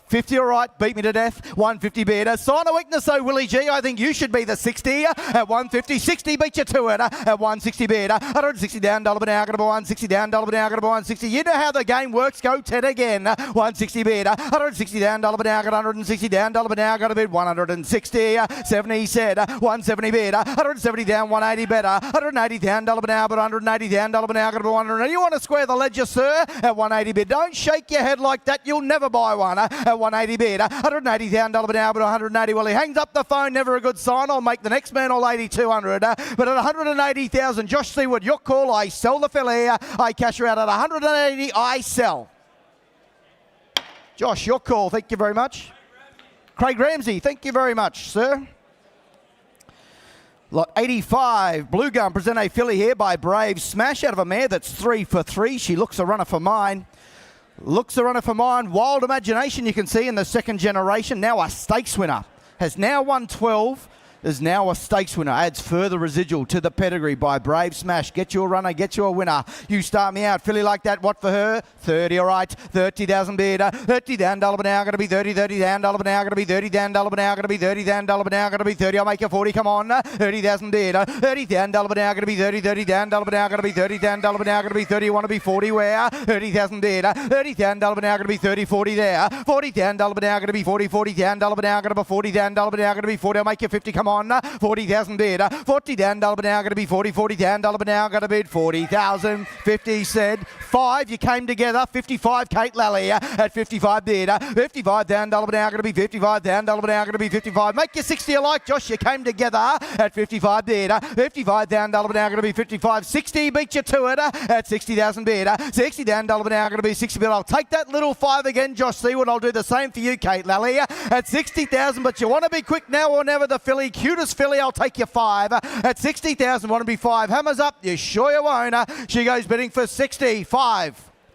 50, all right, beat me to death. 150 bid. Sign of weakness, though, Willie G. I think you should be the 60 at 150. 60 beat you to it at 160 bid. 160 down, dollar now, going to be 160 down, dollar now, going to be 160. You know how the game works. Go 10 again. 160 bid. 160 down, dollar now, got 160 down, dollar now, got a bid. 160. 70 said. 170 bid. 170 down, 180 better. 180 down, dollar now, but 180 down, dollar now, got to be 100. You want to square the ledger, sir? At 180 bid. Don't shake your head like that. You'll never buy one. At 180 bid, 180,000 dollar now, but 180. Well, he hangs up the phone, never a good sign. I'll make the next man all 8,200. But at 180,000, Josh Seaward, your call. I sell the filly. I cash her out at 180. I sell. Josh, your call. Thank you very much. Craig Ramsey, thank you very much, sir. Lot 85, Blue Gun present a filly here by Brave Smash out of a mare that's 3 for 3. She looks a runner for mine. Looks a runner for mine. Wild Imagination, you can see in the second generation. Now a stakes winner. Has now won 12. Is now a stakes winner. Adds further residual to the pedigree by Brave Smash. Get you a runner, get you a winner. You start me out. Filly like that, what for her? 30, all right. 30,000 bid. 30,000 dollar now, going to be 30. 30,000 dollar now, going to be 30,000 dollar now, going to be 30,000 dollar now, going to be 30. I'll make it 40. Come on. 30,000 bid. 30,000 dollar now, going to be 30. 30,000 dollar now, going to be 30,000 dollar now, going to be 30. You want to be 40 where? 30,000 bid. 30,000 dollar now, going to be 30. 40 there. 40,000 dollar now, going to be 40. 40,000 dollar now, going to be 40,000 dollar now, going to be 40. I'll make you 50. Come on. 40,000 bid. 40,000 dollar now, going to be 40. 40,000 dollar now, going to bid 40,000. 50 said 5. You came together. 55 Kate Lally at 55 bid. 55,000 dollar now, going to be 55,000 dollar now, going to be 55. Make you 60 alike, Josh. You came together at 55 bid. 55,000 dollar now, going to be 55. 60 beat you to it at 60,000 bid. 60,000 dollar now, going to be 60 bid. I'll take that little 5 again, Josh Seaward. I'll do the same for you, Kate Lally, at 60,000. But you want to be quick now or never. The filly, cutest filly, I'll take you 5 at 60,000. Want to be 5. Hammers up. You sure you won't. She goes bidding for 65.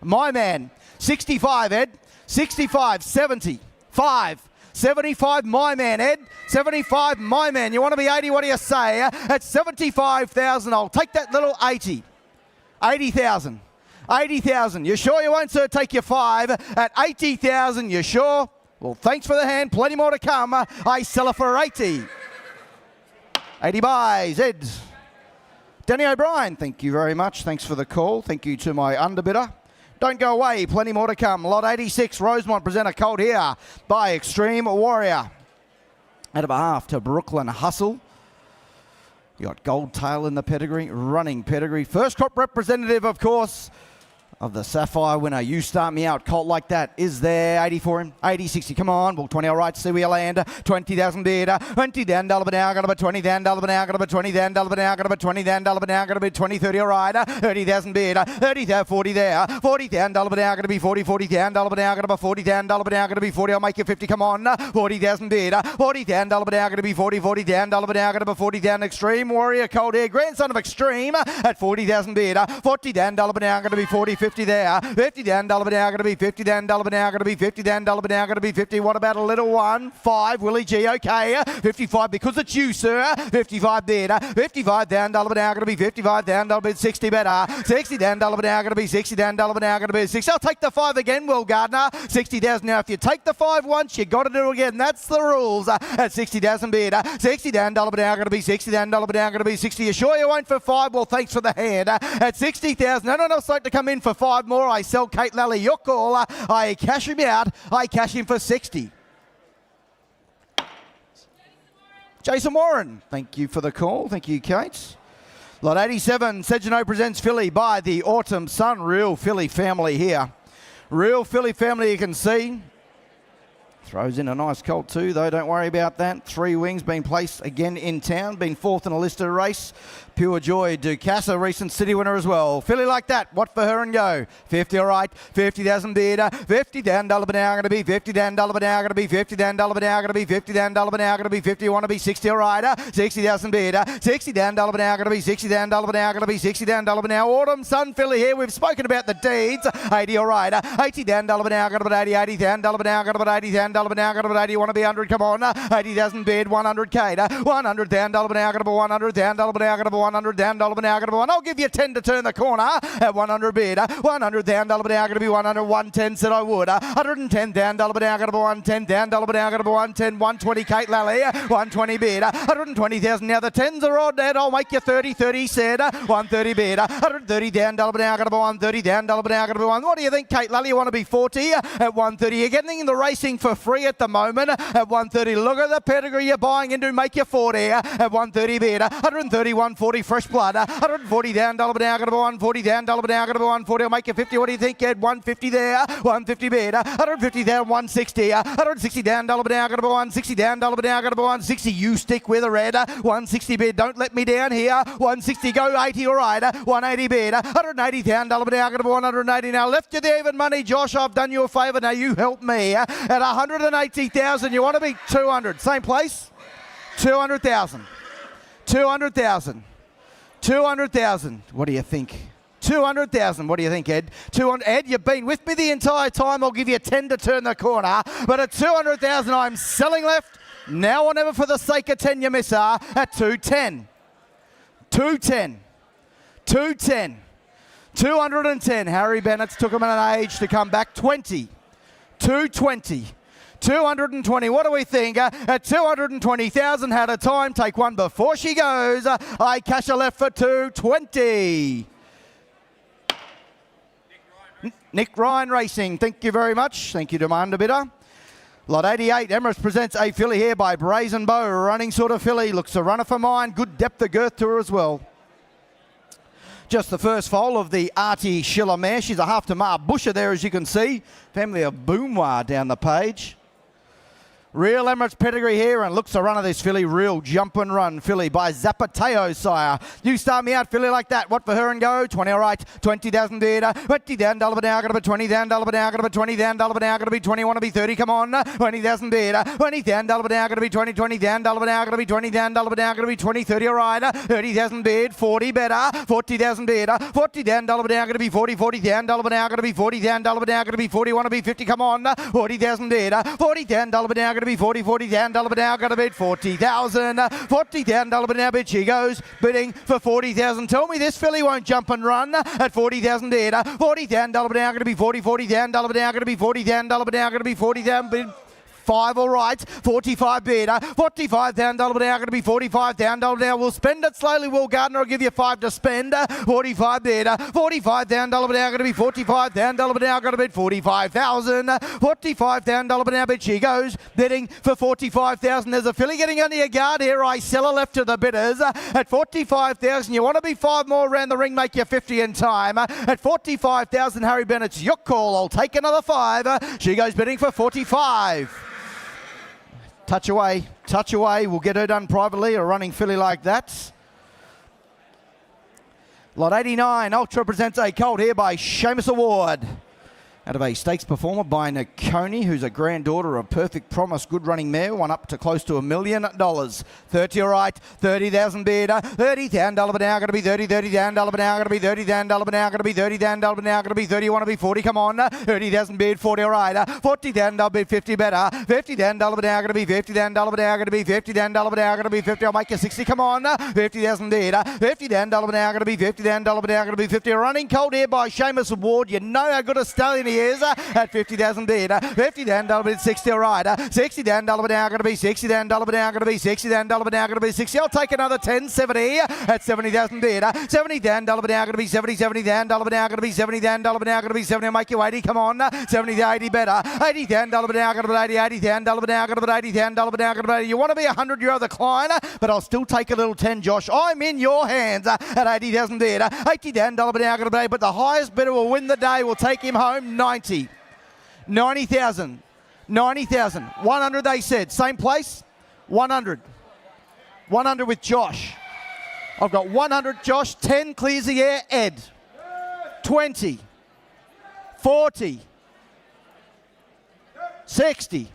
My man. 65, Ed. 65, 70, 5. 75, my man, Ed. 75, my man. You want to be 80, what do you say? At 75,000, I'll take that little 80. 80,000. 80,000. You sure you won't, sir? Take your 5 at 80,000. You sure? Well, thanks for the hand. Plenty more to come. I sell her for 80. 80 buys, Ed. Danny O'Brien, thank you very much. Thanks for the call. Thank you to my underbidder. Don't go away. Plenty more to come. Lot 86, Rosemont present a colt here by Extreme Warrior. Out of a half to Brooklyn Hustle. You got Gold Tail in the pedigree, running pedigree. First crop representative, of course, of the Sapphire winner. You Start Me Out. Colt Like That is there. 80 for him. 80, 60. Come on. Well, 20 all right. See where you land. 20,000 bid. 20 down, $1 now. Got to be 20 down, $1 now. Got to be 20 down, $1 now. Got to be 20 down, $1 now. Got to be 20, 30 all right. 30,000 bid. 30 down, 40 there. 40 down, $1 now. Got to be 40, 40 down, $1 now. Got to be 40 down, $1 now. Got to be 40. I'll make you 50. Come on. 40,000 bid. 40 down, $1 now. Got to be 40, 40 down, $1 now. Got to be 40 down. Extreme Warrior Cold Air, grandson of Extreme at 40,000 bid. 40 down, $1 now. Got to be 40, 50 there. 50 down, $1 now. Got to be 50 down, $1 now. Got to be 50 down, $1 now. Got to be 50. What about a little one? 5. Willie G. Okay. 55 because it's you, sir. 55 bid. 55 down, $1 now. Got to be 55 down, $1 bid. 60 better. 60 down, $1 now. Got to be 60 down, $1 now. Got to be 60. I'll take the 5 again, Will Gardner. 60,000 now. If you take the 5 once, you got to do it again. That's the rules. At 60,000 bid. 60 down, $1 now. Got to be 60 down, $1 now. Got to be 60. You sure you won't for 5? Well, thanks for the hand. At 60,000. No one else like to come in for 5 more. I sell Kate Lally. Your call. I cash him out. I cash him for 60. Jason Warren. Thank you for the call. Thank you, Kate. Lot 87. Sedgeno presents Philly by the Autumn Sun. Real Philly family here. Real Philly family you can see. Throws in a nice colt too, though. Don't worry about that. 3 wings being placed again in town. Been 4th in a listed race. Pure Joy Ducasa, recent city winner as well. Philly Like That. What for her and go? 50 all right. 50,000 bid. 50 down, $1 now. Going to be 50 down, $1 now. Going to be 50 down, $1 now. Going to be 50 down, $1 now. Going to be 50. Want to be 60 all right. 60,000 bid. 60 down, $1 now. Going to be 60 down, $1 now. Going to be 60 down, $1 now. Autumn Sun Philly here. We've spoken about the deeds. 80 all right. 80 down, $1 now. Going to be 80. 80 down, $1 now. Going to be 80 down, $1 now. Going to be 80. Want to be 100. Come on. 80,000 bid. 100K. 100 down, $1 now. Going to be 100 down, $1 now. Going to be 100 down, $1 now. Going to be 1. I'll give you 10 to turn the corner at 100 bid. 100 down, $1 now. Going to be 100. 110 said I would. 110 down, $1 now. Going to be 110 down, $1 now. Going to be 110. 120 Kate Lally. 120 bid. 120,000. Now the 10s are odd, Ed. I'll make you 30. 30 said. 130 bid. 130 down, $1 now. Going to be 130 down, $1 now. Going to be 1. What do you think, Kate Lally? You want to be 40 at 130. You're getting the racing for free at the moment at 130. Look at the pedigree you're buying into. Make you 40 at 130 bid. 130, 140 fresh blood. 140 down, $1 now. Going to be 140 down, $1 now. Going to be 140. I'll make you 50. What do you think, Ed? 150 there. 150 bid. 150 down, 160. 160 down, $1 now. Going to be 160 down, $1 now. Going to be 160. You stick with a red. 160 bid. Don't let me down here. 160 go. 80 all right. 180 bid. 180 down, $1 now. Going to be 180 now. Left you the even money, Josh. I've done you a favour. Now you help me at 180,000. You want to be 200. Same place. 200,000. 200,000. 200,000. What do you think? 200,000. What do you think, Ed? 200. Ed, you've been with me the entire time. I'll give you 10 to turn the corner. But at 200,000, I'm selling left. Now or never for the sake of 10, you miss her at 210. 210. 210. 210. Harry Bennett's took him an age to come back. 20. 220. 220. What do we think? At 220,000, had a time. Take one before she goes. I cash her left for 220. Nick Ryan Racing. Thank you very much. Thank you, Demand Bidder. Lot 88, Emirates presents a filly here by Brazen Bow. Running sort of filly. Looks a runner for mine. Good depth of girth to her as well. Just the first foal of the Artie Schiller mare. She's a half to Mar Busher there, as you can see. Family of Boomwa down the page. Real Emirates pedigree here, and looks a run of this filly. Real jump and run filly by Zapateo, sire. You Start Me Out, filly like that. What for her and go? 20 all right. 20,000 bid. 20 down, $1 now. Got to be 20 down, $1 now. Got to be 20 down, $1 now. Got to be 20. Want to be 30. Come on. 20,000 bid. 20 down, $1 now. Got to be 20. 20 down, $1 now. Got to be 20 down, $1 now. Got to be 20. 30 all right. 30,000 bid. 40 better. 40,000 bid. 40 down, $1 now. Got to be 40. 40 down, $1 now. Got to be 40 down, $1 now. Got to be 40. Want to be 50. Come on. 40,000 bid. 40 down, $1 now. Got to be 40. 40 down, $1 now. Got to bid 40,000. 40 down, $1 now. Bid. She goes bidding for 40,000. Tell me this filly won't jump and run at 40,000 bid. 40 down, $1 now. Got to be 40. 40 down, $1 now. Got to be 40 down, $1 now. Got to be 40 down. Bid 5 all right. 45 bid. 45 down $1 now. Going to be 45 down $1 now. We'll spend it slowly, Will Gardner. I'll give you 5 to spend. 45 bid. 45 down $1 now. Going to be 45 down $1 now. Going to bid 45,000. 45 down $1 now. Bid she goes. Bidding for 45,000. There's a filly getting under your guard here. I sell her left to the bidders. At 45,000, you want to be 5 more around the ring, make you 50 in time. At 45,000, Harry Bennett's your call. I'll take another 5. She goes bidding for 45. Touch away. We'll get her done privately, a running filly like that. Lot 89, Ultra presents a colt here by Seamus Award. Out of a stakes performer by Nakoni, who's a granddaughter of Perfect Promise, good running mare, one up to close to $1 million. 30 all right, 30,000 bid, 30 down $1 now, going to be 30 down $1 now, going to be 30 down $1 now, going to be 30 down $1 now, going to be 30, want to be 40, come on, 30,000 bid, 40 all right, 40 down $1 bid, 50 better, 50 down $1 now, going to be 50 down $1 now, going to be 50 down $1 now, going to be 50, I'll make you 60, come on, 50,000 bid, 50 down $1 now, going to be 50 down $1 now, going to be 50, a running colt here by Seamus Award, you know how good a stallion he is, at 50,000 bid, 50 down $1 bid, 60 all right, 60 down $1 now, going to be 60 down $1 now, going to be 60 down $1 now, going to be 60, I'll take another 10, 70 at 70,000 bid, 70 down $1 now, going to be 70 down $1 now, going to be 70 down $1 now, going to be 70, I'll make you 80, come on, 70 to 80 better, 80 down $1 now, going to be 80, 80 down $1 now, going to be 80 down $1 now, going to be 80, you want to be 100, you're the client, but I'll still take a little 10, Josh, I'm in your hands at 80,000 bid, 80 down $1 now, going to be, but the highest bidder will win the day, will take him home, 90. 90,000, 90,000, 100 they said, same place, 100, 100 with Josh. I've got 100 Josh, 10 clears the air, Ed, 20, 40, 60,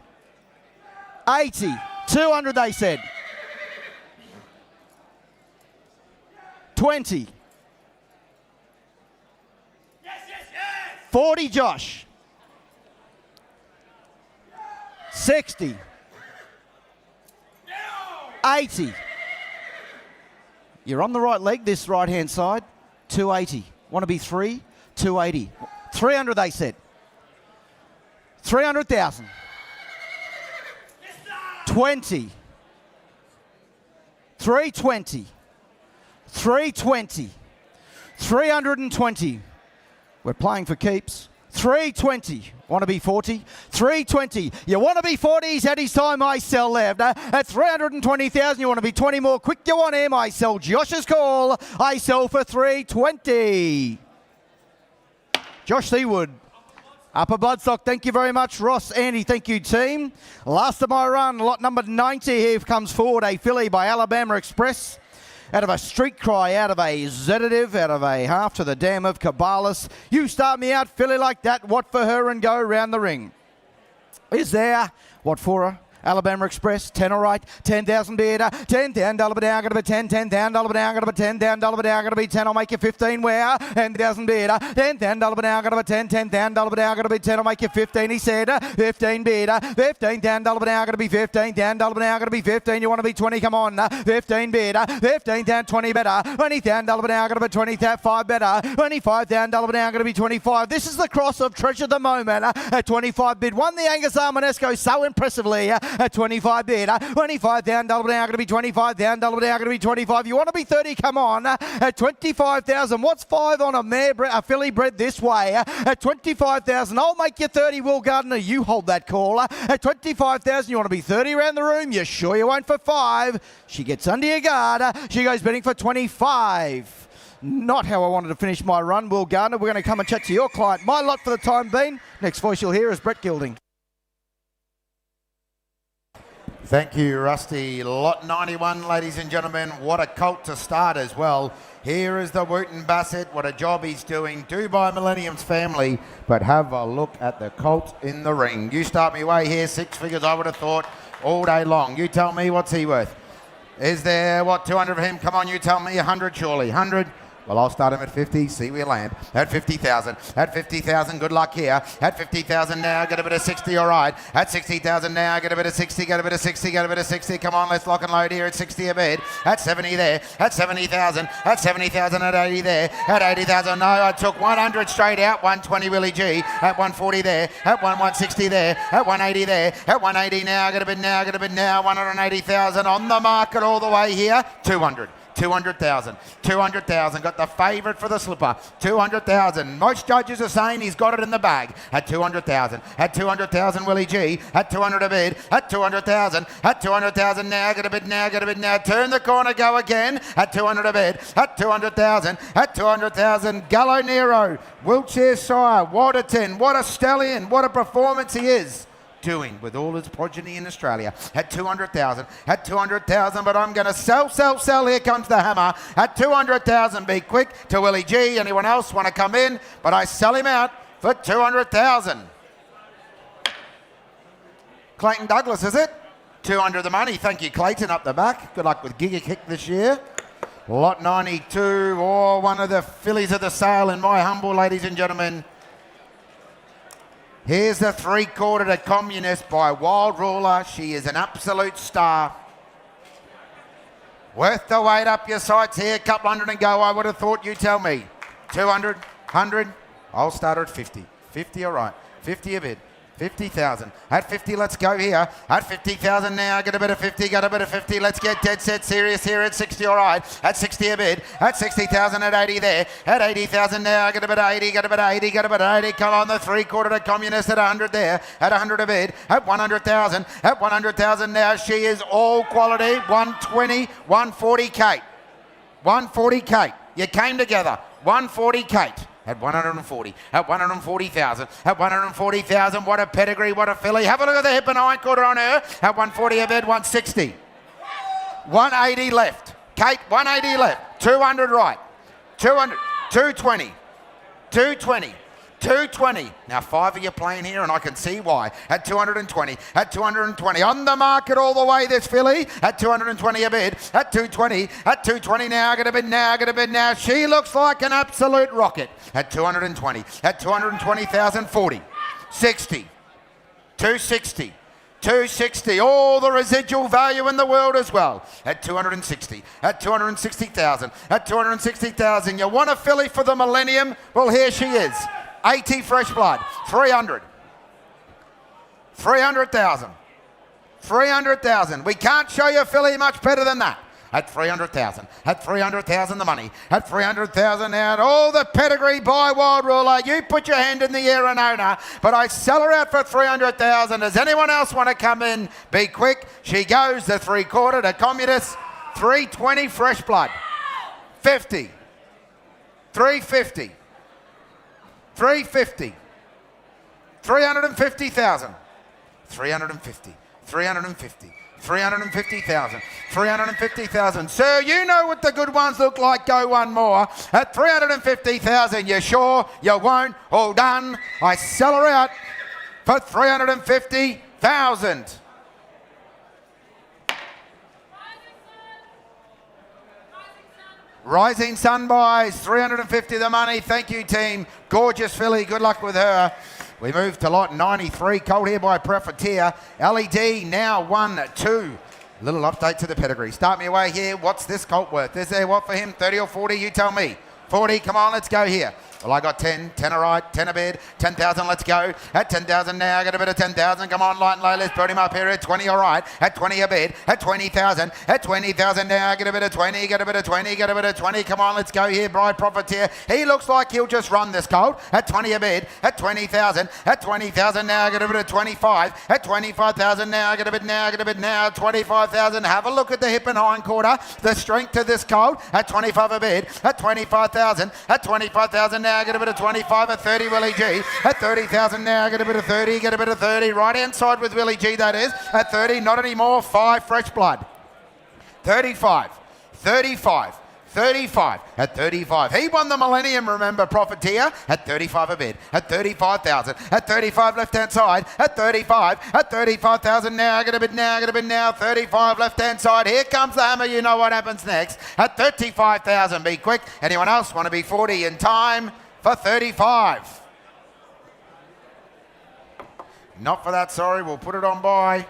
80, 200 they said, 20, 40 Josh, 60, 80. You're on the right leg, this right-hand side. 280. Want to be 3? 280. 300 they said. 300,000. 20. 320. 320. 320. We're playing for keeps. 320. Want to be 40? 320. You want to be 40? He's had his time. I sell left. At 320,000, you want to be 20 more. Quick, you want him. I sell Josh's call. I sell for 320. Josh Seawood. Upper Bloodstock, thank you very much. Ross, Andy, thank you, team. Last of my run, lot number 90 here comes forward. A filly by Alabama Express. Out of a Street Cry, out of a Sedative, out of a Half to the Dam of Cabalas. You start me out, filly like that, what for her and go round the ring. Is there, what for her? Alabama Express, 10 all right, 10,000 bid, 10 down $1 now, going to be 10, 10 down $1 now, going to be 10 down $1 now, going to be 10, I'll make you 15 where, 10,000 bid, 10 down $1 now, going to be 10, 10 down $1 now, going to be 10, I'll make you 15, he said, 15 bid, 15 down $1 now, going to be 15, down $1 now, going to be 15, you want to be 20, come on, 15 bid, 15 down 20 better, 20 down $1 now, going to be 20, 5 better, 25 down $1 now, going to be 25, this is the cross of Treasure the Moment, at 25 bid, won the Angus Armanesco so impressively, at 25 bid, 25 down $1 now, going to be 25 down $1 now, going to be 25. You want to be 30? Come on, at 25,000. What's 5 on a mare, a filly bred this way? At 25,000, I'll make you 30. Will Gardner, you hold that call. At 25,000, you want to be 30 around the room? You sure you won't for 5? She gets under your guard. She goes bidding for 25. Not how I wanted to finish my run, Will Gardner. We're going to come and chat to your client. My lot for the time being. Next voice you'll hear is Brett Gilding. Thank you, Rusty. Lot 91, ladies and gentlemen. What a colt to start as well. Here is the Wooten Bassett. What a job he's doing. Do by Millennium's family, but have a look at the colt in the ring. You start me way here. 6 figures, I would have thought, all day long. You tell me, what's he worth? Is there, 200 for him? Come on, you tell me. 100 surely. 100. Well, I'll start him at 50, see where you land. At 50,000, at 50,000, good luck here. At 50,000 now, get a bit of 60, all right. At 60,000 now, get a bit of 60, get a bit of 60, get a bit of 60. Come on, let's lock and load here at 60 a bid. At 70 there, at 70,000, at 70,000, at 80 there. At 80,000, no, I took 100 straight out, 120 Willie G. At 140 there, at 160 there, at 180 there, at 180 now, get a bid now, get a bid now. 180,000 on the market all the way here. 200. 200,000, 200,000, got the favourite for the slipper, 200,000. Most judges are saying he's got it in the bag at 200,000, at 200,000 Willie G, at 200 a bid, at 200,000, at 200,000 now, get a bid now, get a bid now, turn the corner, go again, at 200 a bid, at 200,000, at 200,000, Gallo Nero, Wiltshire, what a 10, what a stallion, what a performance he is doing with all his progeny in Australia at 200,000, at 200,000, but I'm going to sell. Here comes the hammer at 200,000. Be quick to Willie G. Anyone else want to come in? But I sell him out for 200,000. Clayton Douglas, is it? 200 the money. Thank you, Clayton, up the back. Good luck with Giga Kick this year. Lot 92, one of the fillies of the sale in my humble, ladies and gentlemen. Here's the 3/4 to Communist by Wild Ruler. She is an absolute star. Worth the wait, up your sights here. Couple hundred and go, I would have thought. You tell me. 200, 100. I'll start her at 50. 50, all right. 50 a bid. 50,000. At 50, let's go here. At 50,000 now, get a bit of 50, got a bit of 50. Let's get dead set serious here at 60, all right. At 60 a bid. At 60,000, at 80 there. At 80,000 now, get a bit of 80, got a bit of 80, got a bit of 80. Come on, the 3/4 to Communist at 100 there. At 100 a bid. At 100,000. At 100,000 now, she is all quality. 120, 140 Kate. 140 Kate. You came together. 140 Kate. At 140, at 140,000, at 140,000, what a pedigree, what a filly. Have a look at the hip and hindquarter on her. At 140 a bid, 160. 180 left. Kate, 180 left. 200 right. 200, 220, 220. 220. Now 5 of you playing here and I can see why. At 220, at 220. On the market all the way this filly. At 220 a bid. At 220, at 220 now. Get a bid now, get a bid now. She looks like an absolute rocket. At 220, at 220,000, 40, 60, 260. 260, all the residual value in the world as well. At 260, at 260,000, at 260,000. You want a filly for the millennium? Well, here she is. 80 fresh blood, 300. 300,000. 300,000. We can't show you a filly much better than that. At 300,000. At 300,000 the money. At 300,000 out. All the pedigree by Wild Ruler. You put your hand in the air and owner. But I sell her out for 300,000. Does anyone else want to come in? Be quick. She goes the 3/4 to Communist. 320 fresh blood. 50. 350. 350. 350,000. 350. 350. 350,000. 350,000. Sir, you know what the good ones look like. Go one more. At 350,000. You sure? You won't? All done. I sell her out for 350,000. Rising Sun buys 350 the money. Thank you, team. Gorgeous filly. Good luck with her. We move to lot 93. Colt here by Profiteer. LED now 1-2. Little update to the pedigree. Start me away here. What's this colt worth? Is there what for him? 30 or 40? You tell me. 40. Come on, let's go here. Well, I got 10. 10 all right. 10 a bid. 10,000, let's go. At 10,000 now, I got a bit of 10,000. Come on, light and low. Let's put him up here at 20 all right. At 20 a bid. At 20,000. At 20,000 now, I get a bit of 20. Get a bit of 20. Get a bit of 20. Come on, let's go here. Bride Profiteer. He looks like he'll just run this colt. At 20 a bid. At 20,000. At 20,000 now, I get a bit of 25. At 25,000 now, I get a bit now. Get a bit now. 25,000. Have a look at the hip and hindquarter. The strength of this colt. At 25 a bid. At 25,000. At 25,000 now, I get a bit of 25. At 30 Willie G. At 30,000 now, get a bit of 30. Get a bit of 30. Right hand side with Willie G, that is. At 30, not anymore. 5 fresh blood. 35. 35. 35, at 35. He won the Millennium, remember, Profiteer, at 35 a bid, at 35,000, at 35 left-hand side, at 35, at 35,000 now, get a bid now, get a bid now, 35 left-hand side. Here comes the hammer, you know what happens next. At 35,000, be quick. Anyone else want to be 40 in time for 35? Not for that, sorry, we'll put it on by.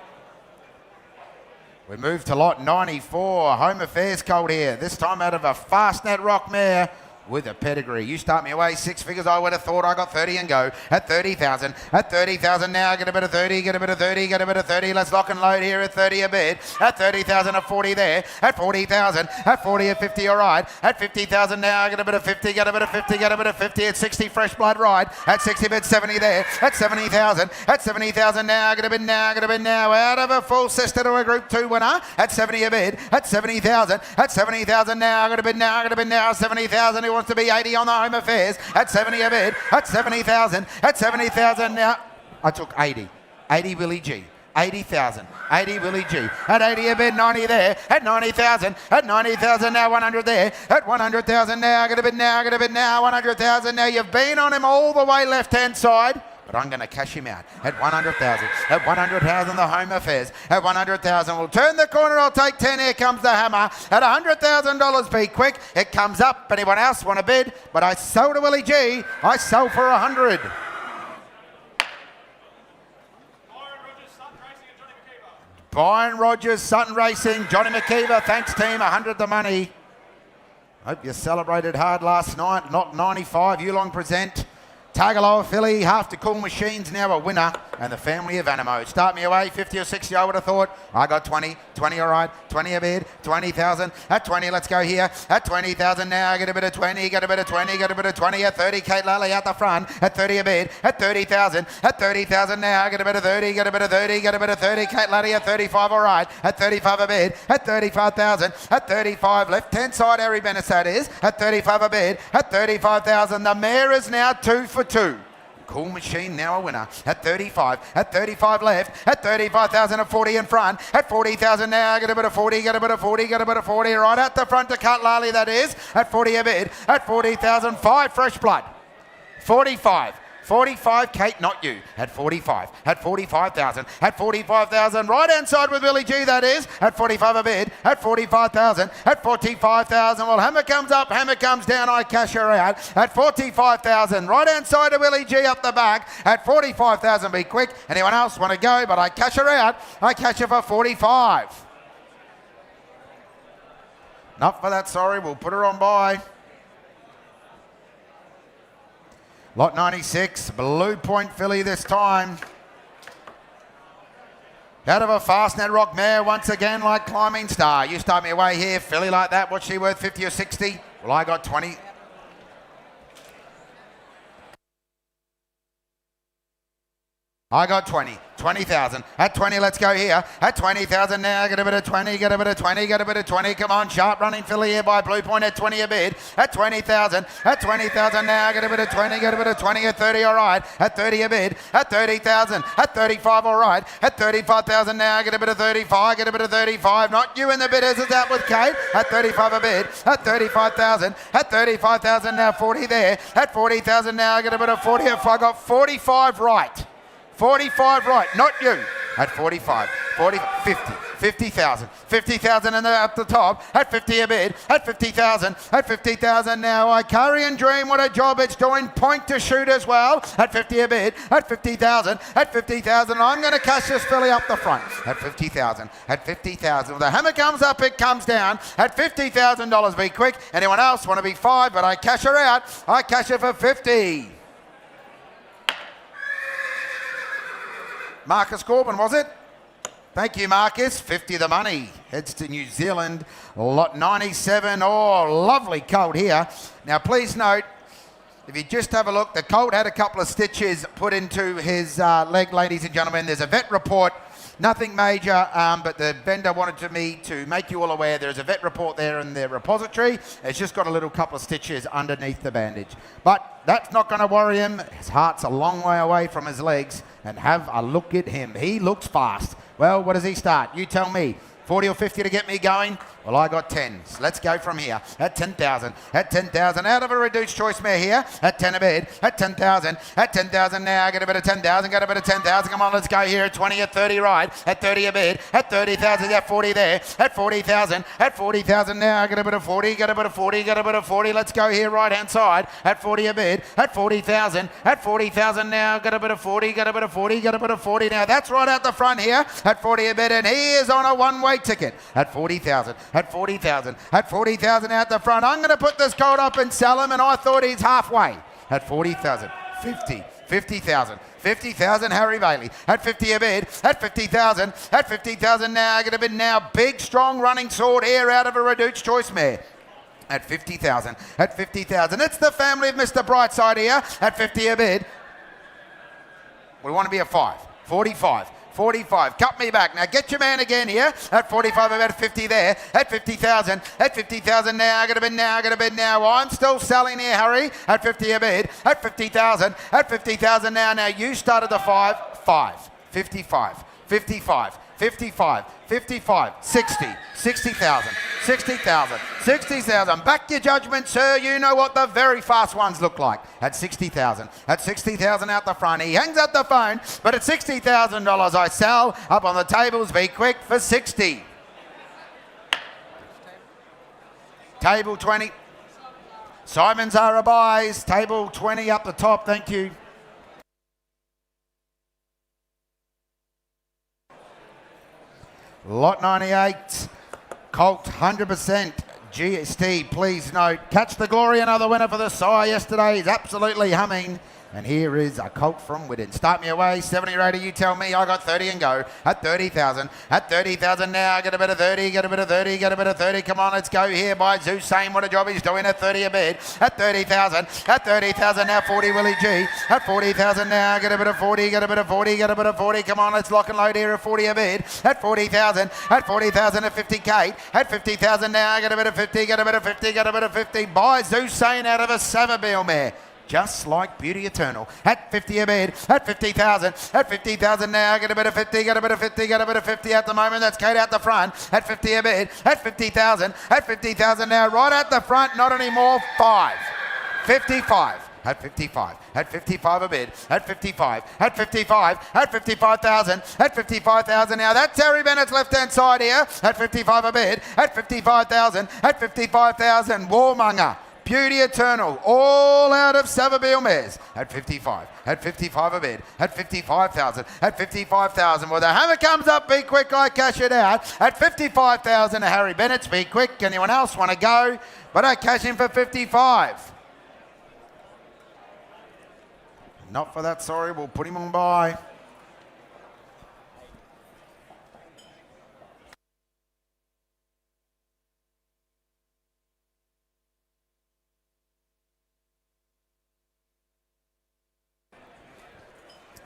We move to lot 94, Home Affairs colt here, this time out of a Fastnet Rock mare with a pedigree. You start me away, 6 figures, I would have thought. I got 30 and go. At 30,000, at 30,000 now, get a bit of 30, get a bit of 30, get a bit of 30. Let's lock and load here at 30 a bid. At 30,000, at 40 there. At 40,000, at 40, at 50, all right. At 50,000 now, get a bit of 50, get a bit of 50, get a bit of 50. At 60, fresh blood ride. At 60 bid, 70 there. At 70,000, at 70,000 now, get a bid now, get a bid now. Out of a full sister to a Group 2 winner. At 70 a bid. At 70,000, at 70,000 now, get a bid now, get a bid now. 70,000, who wants to be 80 on the Home Affairs. At 70 a bid. At 70,000, at 70,000 now. I took 80. 80 Willie G. 80,000. 80 Willie G. At 80 a bid, 90 there. At 90,000. At 90,000 now, 100 there. At 100,000 now, get a bid now, get a bid now. 100,000 now. You've been on him all the way left-hand side. But I'm going to cash him out at 100,000. At 100,000, the Home Affairs. At 100,000, we'll turn the corner. I'll take 10. Here comes the hammer. At $100,000, be quick. It comes up. Anyone else want to bid? But I sold to Willie G. I sold for 100. Byron Rogers, Sutton Racing, Johnny McKeever. Thanks, team. 100 the money. Hope you celebrated hard last night. Not 95. Yearling present. Tagaloa filly, half to Cool Machines, now a winner, and the family of Animo. Start me away, 50 or 60, I would have thought. I got 20, 20 all right, 20 a bid, 20,000. At 20, let's go here. At 20,000 now, get a bit of 20, get a bit of 20, get a bit of 20. At 30, Kate Lally out the front. At 30 a bid, at 30,000. At 30,000 now, get a bit of 30, get a bit of 30, get a bit of 30. Kate Lally at 35, all right. At 35 a bid, at 35,000. At 35, left-hand side, Harry Benesat is. At 35 a bid, at 35,000. The mare is now 2 for 2. Cool Machine now a winner. At 35, at 35 left, at 35,000, at 40 in front, at 40,000 now, get a bit of 40, get a bit of 40, get a bit of 40, right out the front to Cut Lally, that is. At 40 a bid, at 40,000, 5 fresh blood. 45. 45, Kate, not you. At 45, at 45,000, at 45,000, right-hand side with Willie G, that is. At 45 a bid, at 45,000, at 45,000. Well, hammer comes up, hammer comes down, I cash her out. At 45,000, right-hand side of Willie G up the back. At 45,000, be quick. Anyone else want to go? But I cash her out. I cash her for 45. Not for that, sorry. We'll put her on by. Lot 96, Blue Point filly this time. Out of a Fastnet Rock mare once again like Climbing Star. You start me away here, filly like that. What's she worth, 50 or 60? Well, I got 20. I got 20. 20,000. At 20, let's go here. At 20,000 now, get a bit of 20, get a bit of 20, get a bit of 20. Come on, sharp running filly here by Blue Point at 20 a bid. At 20,000. At 20,000 now, get a bit of 20, get a bit of 20. At 30, all right. At 30 a bid. At 30,000. At 35, all right. At 35,000 now, get a bit of 35, get a bit of 35. Not you in the bidders, it's out with Kate. At 35 a bid. At 35,000. At 35,000 now, 40 there. At 40,000 now, get a bit of 40. If I got 45 right. 45 right, not you. At 45, 40, 50, 50,000, 50,000 and up the top. At 50 a bid, at 50,000, at 50,000 now. Icarian Dream, what a job it's doing. Point to shoot as well. At 50 a bid, at 50,000, at 50,000. I'm going to cash this filly up the front. At 50,000, at 50,000. The hammer comes up, it comes down. At $50,000, be quick. Anyone else want to be 5, but I cash her out. I cash her for 50. Marcus Corbin, was it? Thank you, Marcus. 50 the money. Heads to New Zealand. Lot 97. Oh, lovely colt here. Now, please note, if you just have a look, the colt had a couple of stitches put into his leg, ladies and gentlemen. There's a vet report. Nothing major, but the vendor wanted me to make you all aware there's a vet report there in their repository. It's just got a little couple of stitches underneath the bandage. But that's not going to worry him. His heart's a long way away from his legs. And have a look at him. He looks fast. Well, what does he start? You tell me. 40 or 50 to get me going? Well, I got 10. So let's go from here. At 10,000. At 10,000. Out of a reduced choice mare here. At 10 a bid. At 10,000. At 10,000 now. Get a bit of 10,000. Got a bit of 10,000. Come on, let's go here. At 20, at 30 right. At 30 a bid. At 30,000. At 40 there. At 40,000. At 40,000 now. Get a bit of 40. Get a bit of 40. Get a bit of 40. Let's go here right hand side. At 40 a bid. At 40,000. At 40,000 now. Get a bit of 40. Get a bit of 40. Get a bit of 40 now. That's right out the front here. At 40 a bid. And he is on a one-way ticket. At 40,000. At 40,000. At 40,000 out the front. I'm going to put this colt up and sell him, and I thought he's halfway. At 40,000. 50. 50,000. 50,000 Harry Bailey. At 50 a bid. At 50,000. At 50,000 now. Going to bid now. Big, strong running sword here out of a reduced choice mare. At 50,000. At 50,000. It's the family of Mr. Brightside here. At 50 a bid. We want to be a 5. 45. 45. Cut me back. Now get your man again here. At 45, about 50 there. At 50,000. At 50,000 now. Got a bid now. Got a bid now. I'm still selling here, Harry. At 50 a bid. At 50,000. At 50,000 now. Now you started the 5. 5. 55. 55. 55, 55, 60, 60,000, 60,000, 60,000. Back your judgment, sir. You know what the very fast ones look like. At 60,000, at 60,000 out the front. He hangs up the phone, but at $60,000 I sell. Up on the tables, be quick for 60. Table 20. Simon's are a buys. Table 20 up the top, thank you. Lot 98, Colt 100% GST, please note. Catch the Glory, another winner for the sire yesterday. He's absolutely humming. And here is a colt from Whitton. Start me away, 70 or 80, you tell me. I got 30 and go. At 30,000. At 30,000 now. Get a bit of 30, get a bit of 30, get a bit of 30. Come on, let's go here by Zeus. Saying what a job he's doing at 30 a bid. At 30,000. At 30,000 now, 40 Willie G. At 40,000 now. Get a bit of 40, get a bit of 40, get a bit of 40. Come on, let's lock and load here at 40 a bid. At 40,000. At 40,000 at 50K. At 50,000 now. Get a bit of 50, get a bit of 50, get a bit of 50. By Zeus Saying out of a Savabeel mare. Just like Beauty Eternal. At 50 a bid. At 50,000. At 50,000 now. Get a bit of 50. Get a bit of 50. Get a bit of 50 at the moment. That's Kate out the front. At 50 a bid. At 50,000. At 50,000 now. Right at the front. Not anymore. 5. 55. At 55. At 55 a bid. At 55. At 55. At 55,000. At 55,000 now. That's Terry Bennett's left-hand side here. At 55 a bid. At 55,000. At 55,000. Warmonger. Beauty Eternal, all out of Savabeel mares. At 55, at 55 a bid, at 55,000, at 55,000. Well, the hammer comes up, be quick, I cash it out. At 55,000 Harry Bennett's, be quick. Anyone else want to go? But I cash in for 55. Not for that, sorry, we'll put him on by.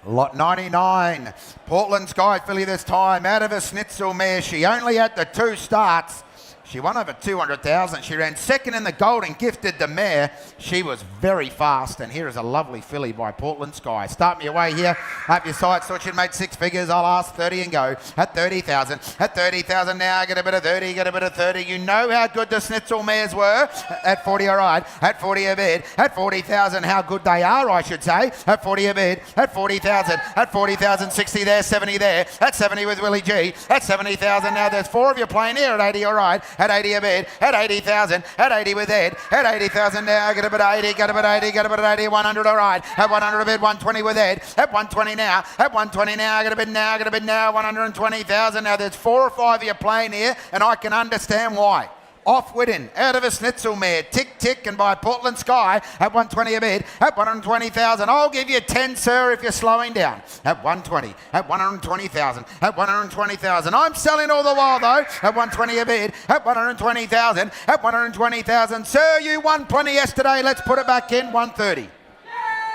Lot 99, Portland Sky filly this time, out of a Schnitzel mare. She only had the 2 starts. She won over 200,000. She ran second in the Golden Gifted, the mare. She was very fast, and here is a lovely filly by Portland Sky. Start me away here. Up your sights, thought she'd made 6 figures. I'll ask 30 and go. At 30,000. At 30,000 now. Get a bit of 30, get a bit of 30. You know how good the Schnitzel mares were. At 40, all right. At 40 a bid. At 40,000, how good they are, I should say. At 40 a bid. At 40,000. At 40,000, 60 there, 70 there. At 70 with Willie G. At 70,000 now. There's 4 of you playing here at 80, all right. At 80 a bid, at 80,000, at 80 with Ed, at 80,000 now, get a bit of 80, get a bit of 80, get a bit of 80, 100 all right, at 100 a bid, 120 with Ed, at 120 now, at 120 now, get a bid now, get a bid now, 120,000. Now there's 4 or 5 of you playing here, and I can understand why. Off Whitton, out of a Schnitzel mare, tick tick, and by Portland Sky at 120 a bid, at 120,000. I'll give you 10, sir, if you're slowing down. At 120, at 120,000, at 120,000. I'm selling all the while though. At 120 a bid, at 120,000, at 120,000. Sir, you won plenty yesterday. Let's put it back in. 130,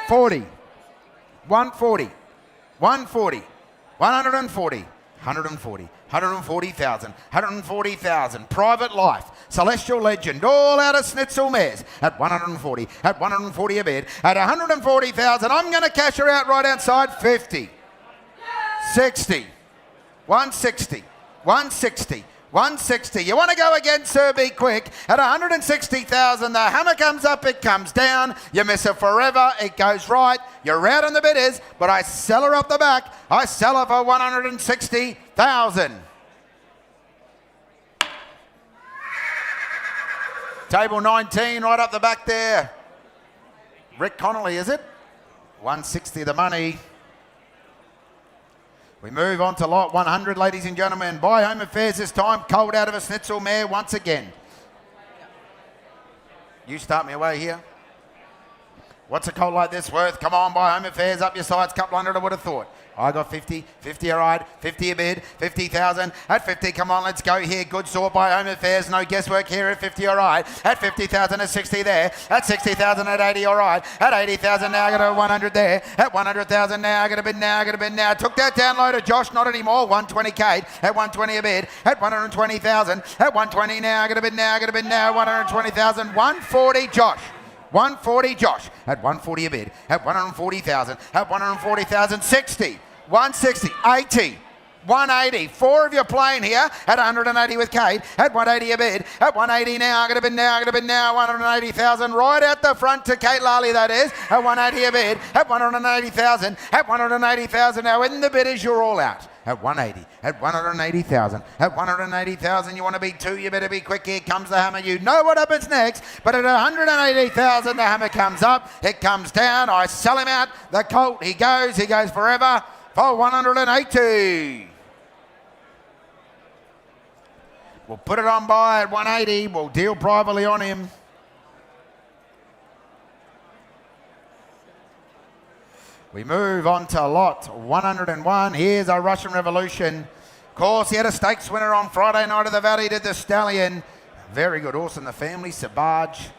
40, 140, 140, 140, 140. 140,000, 140,000. Private Life, Celestial Legend, all out of Schnitzel mares. At 140, at 140 a bid, at 140,000. I'm going to cash her out right outside. 50, 60, 160, 160, 160. You want to go again, sir? Be quick. At 160,000, the hammer comes up, it comes down. You miss it forever, it goes right. You're out on the bidders, but I sell her up the back. I sell her for 160,000. Table 19, right up the back there. Rick Connolly, is it? 160 the money. We move on to lot 100, ladies and gentlemen. Buy home affairs this time. Cold out of a schnitzel mare once again. You start me away here. What's a colt like this worth? Come on, buy home affairs. Up your sides. Couple hundred, I would have thought. I got 50. 50 all right. 50 a bid. 50,000. At 50, come on, let's go here. Good sort by home affairs. No guesswork here at 50 all right. At 50,000 at 60 there. At 60,000 at 80 all right. At 80,000 now, I got a 100 there. At 100,000 now, I got a bid now, I got a bid now. Took that down low to Josh, not anymore. 120 Kate. At 120 a bid. At 120,000. At 120 now, I got a bid now, I got a bid now. 120,000. 140 Josh. 140 Josh. At 140 a bid. At 140,000. At 140,000. 60. 160. 80. 180. Four of you playing here at 180 with Kate. At 180 a bid. At 180 now. I'm going to bid now. I'm going to bid now. 180,000. Right out the front to Kate Lally, that is. At 180 a bid. At 180,000. At 180,000. Now in the bidders, you're all out. At 180, at 180,000, at 180,000, you want to be two, you better be quick, here comes the hammer, you know what happens next, but at 180,000, the hammer comes up, it comes down, I sell him out, the colt, he goes forever for 180. We'll put it on by at 180, we'll deal privately on him. We move on to lot 101. Here's our Russian Revolution. Of course, he had a stakes winner on Friday night at the Valley, did the Stallion. Very good horse in the family, Sabaj.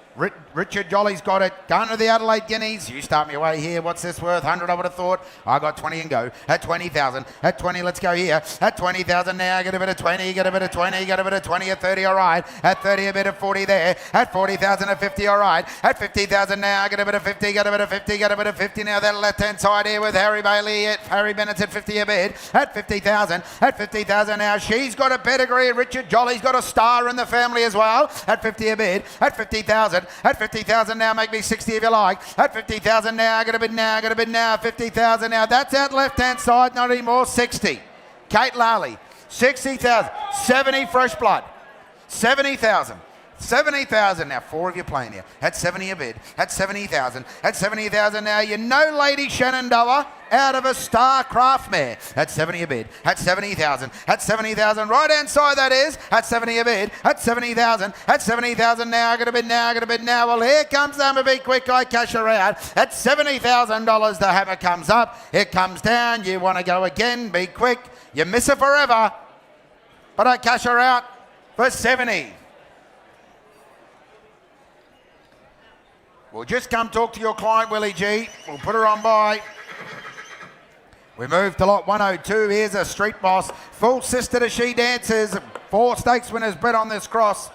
Richard Jolly's got it. Going to the Adelaide Guineas. You start me away here. What's this worth? 100, I would have thought. I got 20 and go. At 20,000. At 20, let's go here. At 20,000 now. Get a bit of 20. Get a bit of 20. Get a bit of 20 at 30. All right. At 30, a bit of 40 there. At 40,000 at 50. All right. At 50,000 now. Get a bit of 50. Get a bit of 50. Get a bit of 50 now. That left-hand side here with Harry Bailey. Harry Bennett's at 50 a bid. At 50,000. At 50,000 now. She's got a pedigree. Richard Jolly's got a star in the family as well. At 50 a bid. At 50,000. At 50,000 now, make me 60 if you like. At 50,000 now, I got a bid now, I got a bid now. 50,000 now, that's out left-hand side, not anymore. 60. Kate Lally, 60,000. 70 fresh blood. 70,000. 70,000 now, four of you playing here. At 70 a bid. At 70,000. At 70,000 now, you know Lady Shenandoah out of a Star Craft mare. At 70 a bid. At 70,000. At 70,000. Right hand side that is. At 70 a bid. At 70,000. At 70,000 now. I got a bid now. I got a bid now. Well, here comes the hammer. Be quick. I cash her out. At $70,000 the hammer comes up. It comes down. You want to go again. Be quick. You miss it forever. But I cash her out for 70. We'll just come talk to your client, Willie G. We'll put her on by. We move to lot 102. Here's a Street Boss. Full sister to She Dances. 4 stakes winners bred on this cross.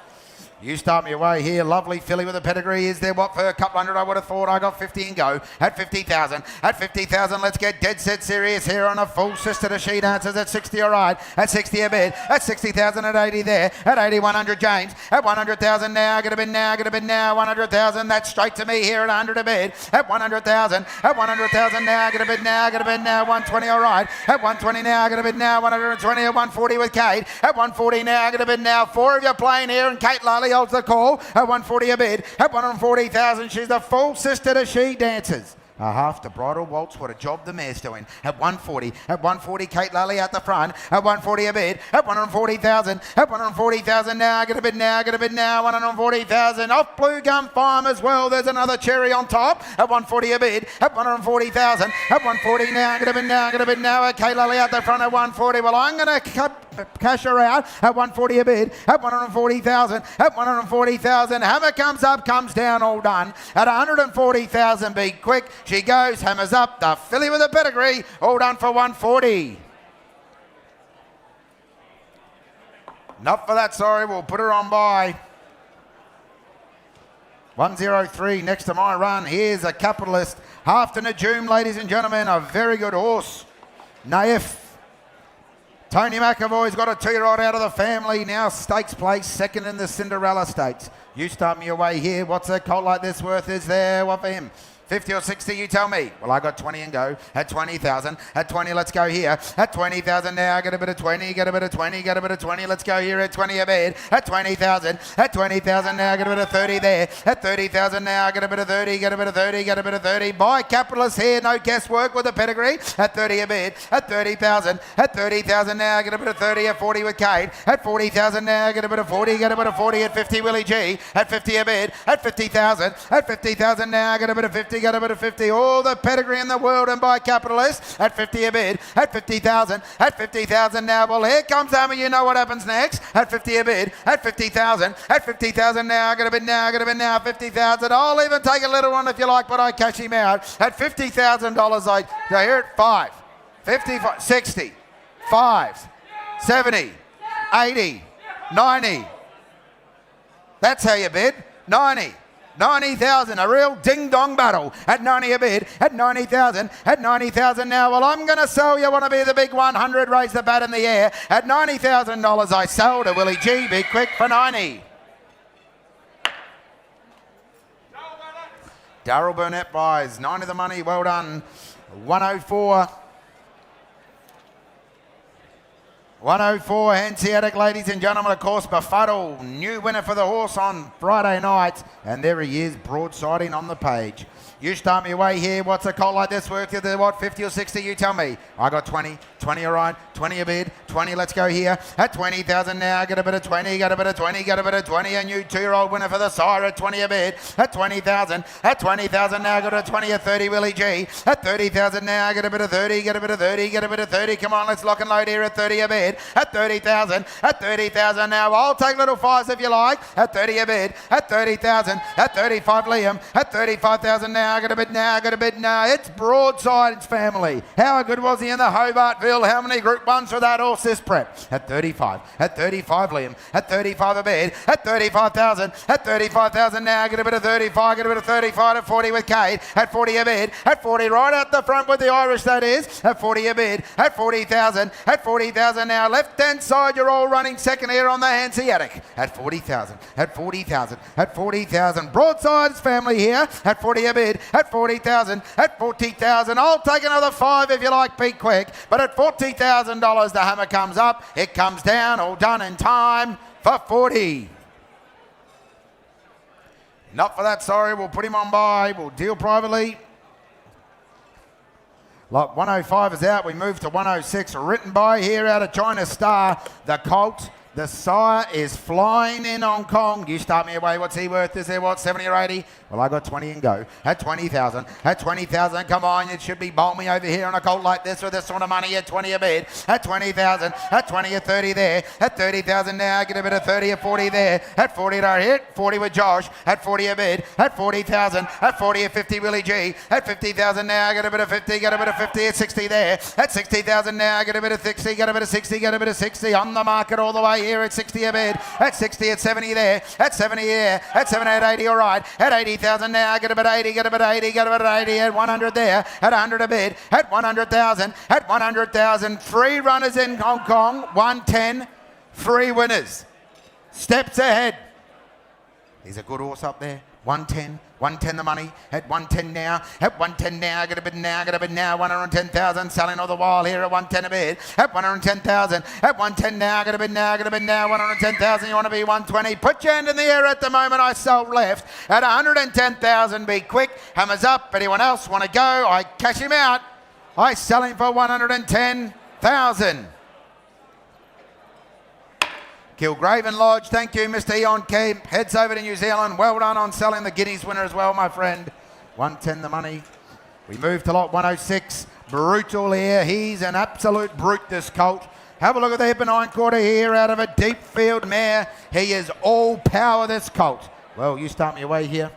You start me away here. Lovely filly with a pedigree. Is there what for a couple hundred? I would have thought. I got 50 and go. At 50,000. At 50,000, let's get dead set serious here on a full sister to She Dances at 60. All right. At 60 a bid. At 60,000 at 80 there. At 80, 100 James. At 100,000 now. Get a bid now. Get a bid now. 100,000. That's straight to me here at 100 a bid. At 100,000. At 100,000 now. Get a bid now. Get a bid now. 120. All right. At 120 now. Get a bid now. 120 at 140 with Kate. At 140 now. Get a bid now. 4 of you playing here and Kate Lally holds the call at 140 a bid. At 140,000, she's the full sister to She Dances. A half to bridal waltz, what a job the mare's doing. At 140, Kate Lally out the front. At 140 a bid. At 140,000. At 140,000 now. Get a bid now. Get a bid now. 140,000. Off Blue Gum Farm as well. There's another cherry on top. At 140 a bid. At 140,000. At 140 now. Get a bid now. Get a bid now. Kate Lally out the front at 140. Well, I'm going to cash her out at 140 a bid. At 140,000. At 140,000. Hammer comes up, comes down, all done. At 140,000, be quick. She goes, hammers up, the filly with a pedigree, all done for 140. Not for that, sorry, we'll put her on by. 103 next to my run. Here's a capitalist. Half to Najum, ladies and gentlemen, a very good horse. Naif. Tony McAvoy's got a 2-year-old out of the family. Now stakes place, second in the Cinderella Stakes. You start me away here. What's a colt like this worth is there? What for him? 50 or 60, you tell me. Well, I got 20 and go. At 20,000. At 20, let's go here. At 20,000 now, get a bit of 20, get a bit of 20, get a bit of 20. Let's go here at 20 a bid. At 20,000. At 20,000 now, get a bit of 30 there. At 30,000 now, get a bit of 30, get a bit of 30, get a bit of 30. Buy Capitalist here, no guesswork with a pedigree. At 30 a bid. At 30,000. At 30,000 now, get a bit of 30. At 40 with Kate. At 40,000 now, get a bit of 40, get a bit of 40. At 50, Willie G. At 50 a bid. At 50,000. At 50,000 now, get a bit of 50, get a bit of 50. All the pedigree in the world and by Capitalist. At 50 a bid. At 50,000. At 50,000 now. Well, here comes Hammer. You know what happens next. At 50 a bid. At 50,000. At 50,000 now. Get a bid now. Get a bid now. 50,000. I'll even take a little one if you like, but I cash him out. At $50,000, I hear it. 5, 55, 60, 5, 70, 80, 90. That's how you bid. 90. 90,000, a real ding-dong battle. At 90 a bid, at 90,000, at 90,000 now. Well, I'm going to sell. You want to be the big 100, raise the bat in the air. At $90,000, I sell to Willie G. Be quick for 90. Darryl Burnett buys 90 the money. Well done. 104. 104 Hanseatic, ladies and gentlemen. Of course, Befuddle, new winner for the horse on Friday night. And there he is, broadsiding on the page. You start me away here. What's a colt like this worth? What, 50 or 60? You tell me. I got 20. 20 all right. 20 a bid. 20, let's go here. At 20,000 now. Get a bit of 20. Get a bit of 20. Get a bit of 20. A new 2-year-old winner for the sire at 20 a bid. At 20,000. At 20,000 now. Got a 20 at 30. Willie G. At 30,000 now. Get a bit of 30. Get a bit of 30. Get a bit of 30. Come on, let's lock and load here at 30 a bid. At 30,000. At 30,000 now. I'll take little fives if you like. At 30 a bid. At 30,000. At 35 Liam. At 35,000 now. Get a bid now. Get a bid now. It's broadside. It's family. How good was he in the Hobartville? How many Group 1s for that horse this prep? At 35. At 35 Liam. At 35 a bid. At 35,000. At 35,000 now. Get a bit of 35. Get a bit of 35 at 40 with Kate. At 40 a bid. At 40 right out the front with the Irish, that is. At 40 a bid. At 40,000. At 40,000 now. Left-hand side, you're all running second here on the Hanseatic. At 40,000. At 40,000. At 40,000. Broadside's family here. At 40 a bid. At 40,000. At 40,000. I'll take another 5 if you like. Be quick. But at $40,000, the hammer comes up. It comes down. All done in time for 40. Not for that, sorry. We'll put him on by. We'll deal privately. Lot 105 is out. We move to 106. Written by here out of China Star. The colt. The sire is flying in Hong Kong. You start me away. What's he worth? Is there what, 70 or 80? Well, I got 20 and go. At 20,000. At 20,000. Come on. It should be bowl me over here on a colt like this with this sort of money at 20 a bid. At 20,000. At 20 at 30 there. At 30,000 now. Get a bit of 30 at 40 there. At 40 to hit. 40 with Josh. At 40 a bid. At 40,000. At 40 at 50 Willie G. At 50,000 now. Get a bit of 50. Get a bit of 50 at 60 there. At 60,000 now. Get a bit of 60. Get a bit of 60. Get a bit of 60. On the market all the way here at 60 a bid. At 60 at 70 there. At 70 there. At 70 at 80 all right. At 80,000 now. Get a bit 80. Get a bit 80. Get a bit 80 at 100 there. At 100 a bid. At 100,000. At 100,000. 3 runners in Hong Kong. 110. 3 winners. Steps ahead. He's a good horse up there. 110. 110 the money. At 110 now. At 110 now. Get a bid now. Get a bid now. 110,000. Selling all the while here at 110 a bid. At 110,000. At 110 now. Get a bid now. Get a bid now. 110,000. You want to be 120. Put your hand in the air at the moment. I sold left. At 110,000. Be quick. Hammers up. Anyone else want to go? I cash him out. I sell him for 110,000. Kilgraven Lodge, thank you, Mr. Eon Kemp. Heads over to New Zealand. Well done on selling the Guineas winner as well, my friend. 110 the money. We move to lot 106. Brutal here. He's an absolute brute, this colt. Have a look at the hip and hind quarter here out of a deep field mare. He is all power, this colt. Well, you start me away here.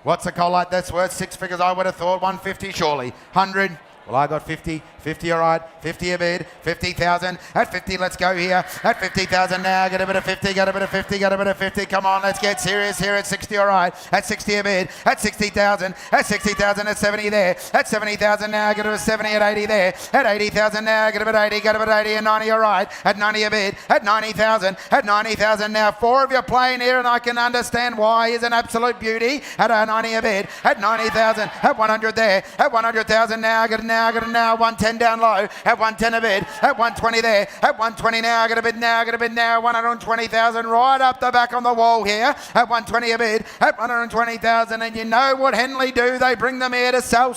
What's a colt like that's worth 6 figures? I would have thought 150 surely. 100. Well, I got 50. 50, all right. 50 a bid. 50,000. At 50, let's go here. At 50,000 now. Get a bit of 50. Got a bit of 50. Got a bit of 50. Come on, let's get serious here at 60, all right. At 60 a bid. At 60,000. At 60,000. At 70 there. At 70,000 now. Get a bit of 70 at 80 there. At 80,000 now. Get a bit of 80. Got a bit of 80 and 90, all right. At 90 a bid. At 90,000. At 90,000 now. 4 of you playing here, and I can understand why. He's an absolute beauty. At 90 a bid. At 90,000. At 100 there. At 100,000 now. Get it now. 110 down low. At 110 a bid. At 120 there. At 120 now. Get a bid now. 120,000 right up the back on the wall here. At 120 a bid. At 120,000. And you know what Henley do? They bring them here to sell.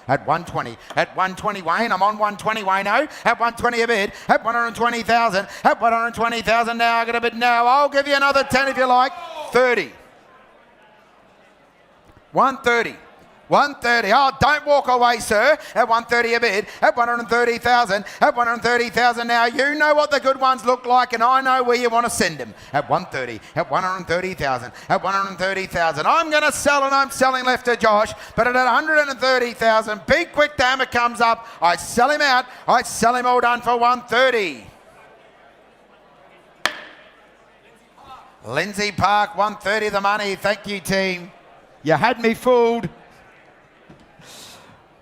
At 120. At 120, Wayne. I'm on 120, Wayno. At 120 a bid. At 120,000. At 120,000 now. Get a bid now. I'll give you another 10 if you like. 30. 130. 130. Oh, don't walk away, sir. At 130 a bid. At 130,000. At 130,000 now. You know what the good ones look like, and I know where you want to send them. At 130. At 130,000. At 130,000. I'm going to sell, and I'm selling left to Josh. But at 130,000, be quick, damn it, comes up. I sell him out. I sell him all done for 130. Lindsay Park, 130 the money. Thank you, team. You had me fooled.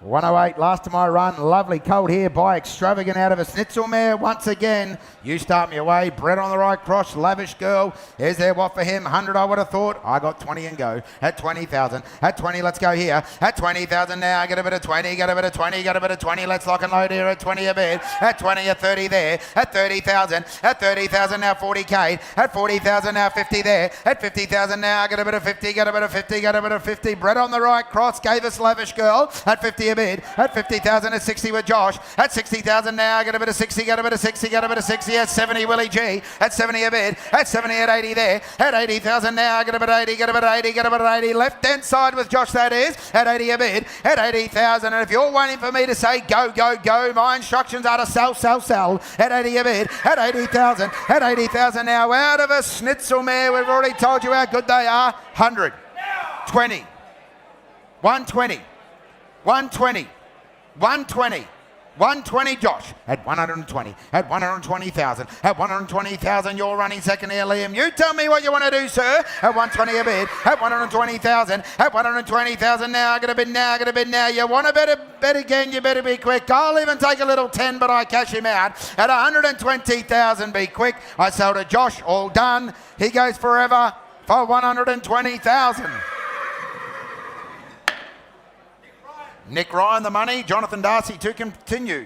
108, last of my run. Lovely colt here by Extravagant out of a Snitzel mare once again. You start me away. Brett on the right cross. Lavish Girl. Is there what for him? 100 I would have thought. I got 20 and go. At 20,000. At 20, let's go here. At 20,000 now. Get a bit of 20. Get a bit of 20. Get a bit of 20. Let's lock and load here at 20 a bid. At 20, at 30 there. At 30,000. At 30,000 now 40k. At 40,000 now 50 there. At 50,000 now. Get a bit of 50. Get a bit of 50. Get a bit of 50. Brett on the right cross. Gave us Lavish Girl. At 50 a bid. At 50,000 at 60 with Josh. At 60,000 now. Get a bit of 60. Get a bit of 60. Get a bit of 60. At 70 Willie G. At 70 a bid. At 70 at 80 there. At 80,000 now. Get a bit of 80. Get a bit of 80. Get a bit of 80. Left hand side with Josh, that is. At 80 a bid. At 80,000. And if you're waiting for me to say go, go, go, my instructions are to sell. At 80 a bid. At 80,000. At 80,000 now. Out of a Snitzel mare. We've already told you how good they are. 100. 20. 120. 120. 120. 120 Josh. At 120. At 120,000. At 120,000 you're running second here, Liam. You tell me what you want to do, sir. At 120 a bid. At 120,000. At 120,000 now. Get a bid now. Get a bid now. You want to bet again, you better be quick. I'll even take a little 10, but I cash him out. At 120,000, be quick. I sell to Josh. All done. He goes forever for 120,000. Nick Ryan, the money. Jonathan Darcy to continue.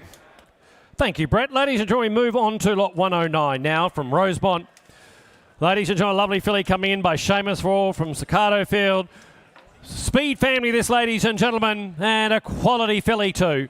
Thank you, Brett. Ladies and gentlemen, we move on to lot 109 now from Rosemont. Ladies and gentlemen, lovely filly coming in by Seamus Raw from Staccato Field. Speed family this, ladies and gentlemen, and a quality filly too.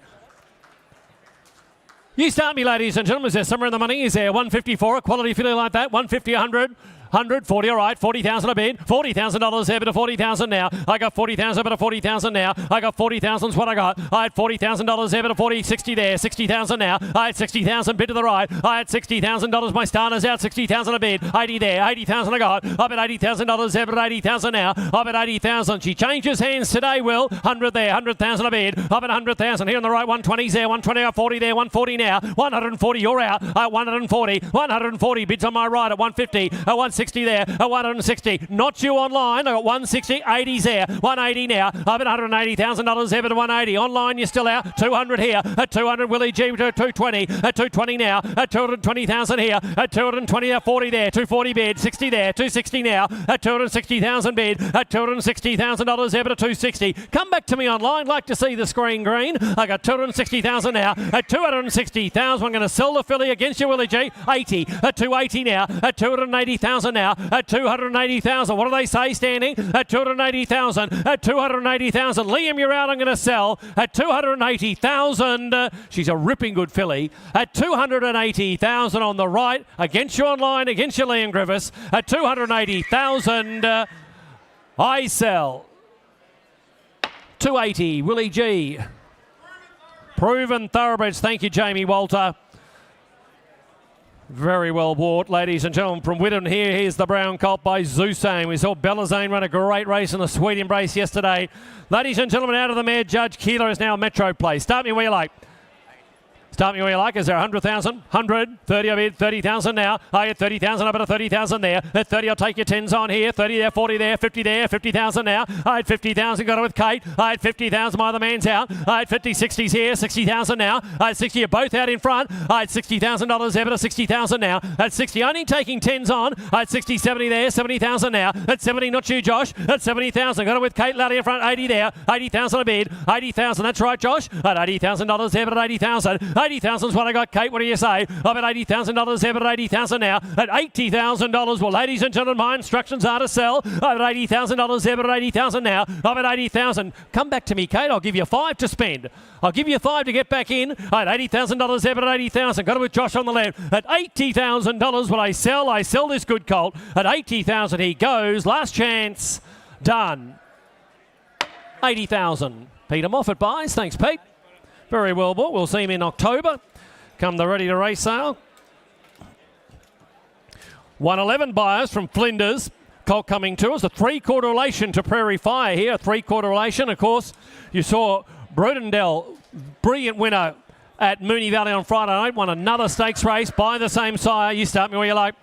You start me, ladies and gentlemen. Is there somewhere in the money? Is there 154, a quality filly like that? 150, 100. 100, 40, all right, 40,000 a bid, $40,000 there, bit of 40,000 now. I got 40,000, bit of 40,000 now. I got 40,000's what I got. I had $40,000 there, bit of 40, 60 there, 60,000 now. I had 60,000 bid to the right. I had $60,000. My starter's out, 60,000 a bid, 80 there, 80,000 I got. I bet $80,000 there, but 80,000 now. I bet 80,000. She changes hands today, Will. 100 there, 100,000 a bid. I bet 100,000 here on the right. 120's there, 120, 40 there, 140 now. 140, you're out. 140, 140 bids on my right at 150, at 160 there, at 160. Not you online. I got 160, 80's there, 180 now. I bet $180,000 there, but 180. Online, you're still out. 200 here, at 200, Willie G to 220, at 220 now, at 220,000 here, at 220, 40 there, 240 bid, 60 there, 260 now, at 260,000 bid, at $260,000 there, but a 260. Come back to me online. Like to see the screen green. I got 260,000 now, at 260,000. I'm going to sell the filly against you, Willie G. 80, at 280 now, at 280,000 now, at 280,000. What do they say standing? At 280,000, at 280,000. Liam, you're out. I'm going to sell at 280,000. She's a ripping good filly. At 280,000 on the right. Against you online, against you, Liam Griffiths. At 280,000, I sell. 280, Willie G. Proven thoroughbreds. Thank you, Jamie Walter. Very well bought, ladies and gentlemen. From Whitton here, here's the brown colt by Zusane. We saw Belazane run a great race in the Sweet Embrace yesterday. Ladies and gentlemen, out of the mare, Judge Keeler is now Metro Place. Start me where you like. Start me where you like. Is there 100,000? 100, 30, I bid 30,000 now. I get 30,000, up at 30,000 there. At 30, I'll take your 10s on here. 30 there, 40 there, 50 there, 50,000 now. I had 50,000, got it with Kate. I had 50,000, my other man's out. I had 50, 60s here, 60,000 now. I had 60, you're both out in front. I had $60,000 there, but 60,000 now. At 60, only taking 10s on. I had 60, 70 there, 70,000 now. At 70, not you, Josh. At 70,000, got it with Kate Loudy in front. 80 there, 80,000 a bid. 80,000, that's right, Josh. At $80,000 there, but 80,000. 80,000 is what I got, Kate. What do you say? I'm at $80,000 there, but 80,000 now. At $80,000. Well, ladies and gentlemen, my instructions are to sell. I'm at $80,000 there, but 80,000 now. I'm at 80,000. Come back to me, Kate. I'll give you 5 to spend. I'll give you 5 to get back in. At $80,000 there, but 80,000. Got it with Josh on the left. At $80,000 will I sell this good colt. At 80,000 he goes. Last chance. Done. 80,000. Peter Moffat buys. Thanks, Pete. Very well bought. We'll see him in October. Come the ready to race sale. 111 buyers from Flinders. Colt coming to us. A 3/4 relation to Prairie Fire here. A 3/4 relation. Of course, you saw Brudendell, brilliant winner at Moonee Valley on Friday night. Won another stakes race by the same sire. You start me where you like.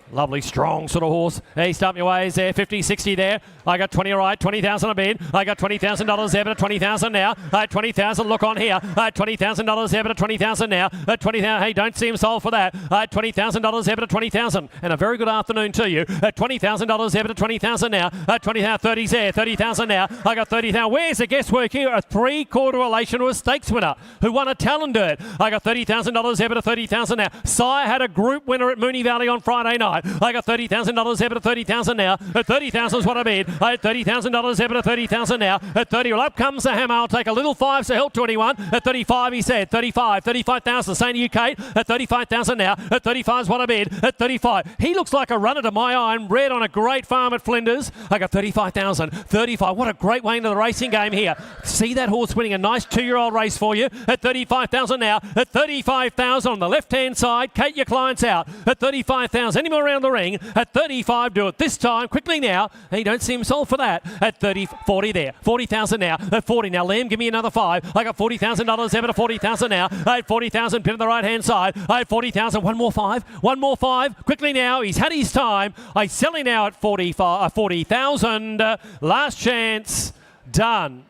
Lovely, strong sort of horse. Hey, start me ways there. 50, 60 there. I got 20 right, 20,000 a bid. I got $20,000 there, but at 20,000 now. I had 20,000, look on here. I had $20,000 there, but at 20,000 now. At 20,000, hey, don't see him sold for that. I had $20,000 there, but at 20,000. And a very good afternoon to you. At $20,000 there, but at 20,000 now. At 20,000, 30's there, 30,000 now. I got 30,000. Where's the guesswork here? A 3/4 relation to a stakes winner who won a Talon Dirt. I got $30,000 there, but at 30,000 now. Sire had a group winner at Moonee Valley on Friday night. I got $30,000 there, but at 30,000 now. At 30,000 is what I bid. I had $30,000 there, but at 30,000 now. At 30, well, up comes the hammer. I'll take a little 5 to help to anyone. At 35, he said. 35,000. Same to you, Kate. At 35,000 now. At 35 is what I bid. At 35. He looks like a runner to my eye. I'm red on a great farm at Flinders. I got 35,000. 35. What a great way into the racing game here. See that horse winning a nice 2-year-old race for you. At 35,000 now. At 35,000 on the left-hand side. Kate, your client's out. At 35,000. Any more around the ring? At 35, do it this time, quickly now. Hey, don't see him sold for that. At 30, 40 there. 40,000 now. At 40 now. Liam, give me another 5. I got $40,000 there, but at 40,000 now. I had 40,000, pin on the right-hand side. I had 40,000. One more 5. One more 5. Quickly now. He's had his time. I sell him now at 40,000. Last chance. Done.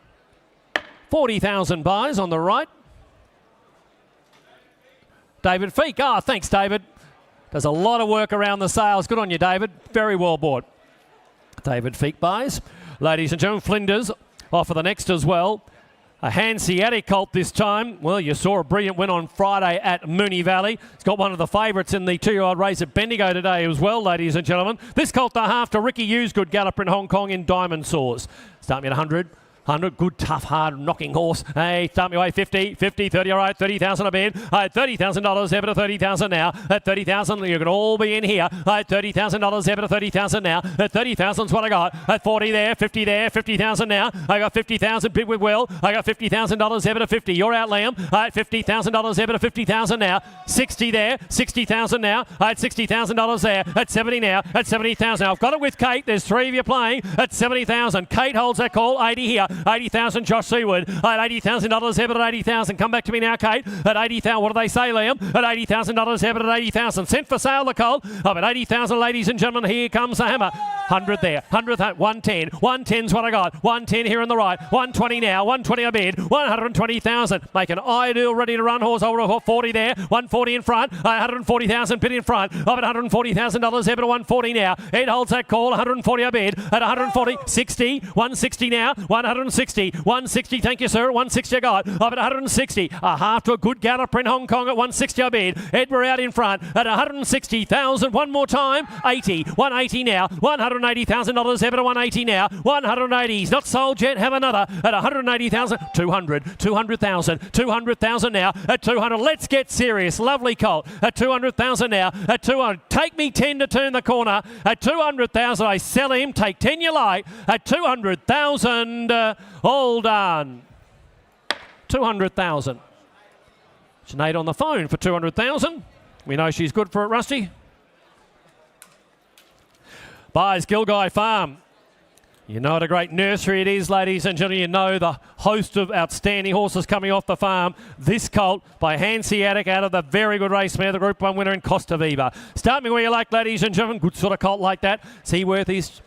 40,000 buys on the right. David Feek. Ah, thanks, David. Does a lot of work around the sales. Good on you, David. Very well bought. David Feek buys. Ladies and gentlemen, Flinders off for the next as well. A Hanseatic colt this time. Well, you saw a brilliant win on Friday at Moonee Valley. It's got one of the favourites in the 2-year-old race at Bendigo today as well, ladies and gentlemen. This colt the half to Ricky Hughes, good galloper in Hong Kong in Diamond Soars. Start me at 100. 100, good, tough, hard, knocking horse. Hey, start me away, 50, 30, all right, 30,000 a bid. I had $30,000 there, but at 30,000 now. At 30,000, you can all be in here. I had $30,000 there, but at 30,000 now. At 30,000 is what I got. At 40 there, 50 there, 50,000 now. I got 50,000, bid with Will. I got $50,000 there, but at 50. You're out, Liam. I had $50,000 there, but at 50,000 now. 60 there, 60,000 now. I had $60,000 there. At 70 now. At 70,000 now. I've got it with Kate. There's 3 of you playing. At 70,000. Kate holds that call. 80 here. 80,000, Josh Seaward. I had $80,000 there, but at 80,000. Come back to me now, Kate. At 80,000, what do they say, Liam? At $80,000 there, but at 80,000. Sent for sale, the colt. I'm at 80,000, ladies and gentlemen. Here comes the hammer. 100 there. 100, 110. 110's what I got. 110 here on the right. 120 now. 120 a bid. 120,000. Make an ideal ready to run horse over 40 there. 140 in front. 140,000 bid in front. I'm at $140,000 there, but at 140 now. Ed holds that call. 140 a bid. At 140, 60. 160 now. 160. 160, thank you, sir. 160 I got. I'm at 160. A half to a good galloper in Hong Kong at 160 I bid. Edward out in front at 160,000. One more time. 80. 180 now. $180,000 there, but at 180 now. 180. He's not sold yet. Have another at 180,000. 200. 200,000. 200,000 now. At 200. Let's get serious. Lovely colt. At 200,000 now. At 200. Take me 10 to turn the corner. At 200,000. I sell him. Take 10 you like. At 200,000. All done. 200,000. Sinead on the phone for 200,000. We know she's good for it, Rusty. Buys Gilgai Farm. You know what a great nursery it is, ladies and gentlemen. You know the host of outstanding horses coming off the farm. This colt by Hanseatic out of the very good race mare, the Group 1 winner in Costa Viva. Start me where you like, ladies and gentlemen. Good sort of colt like that. Seaworthy's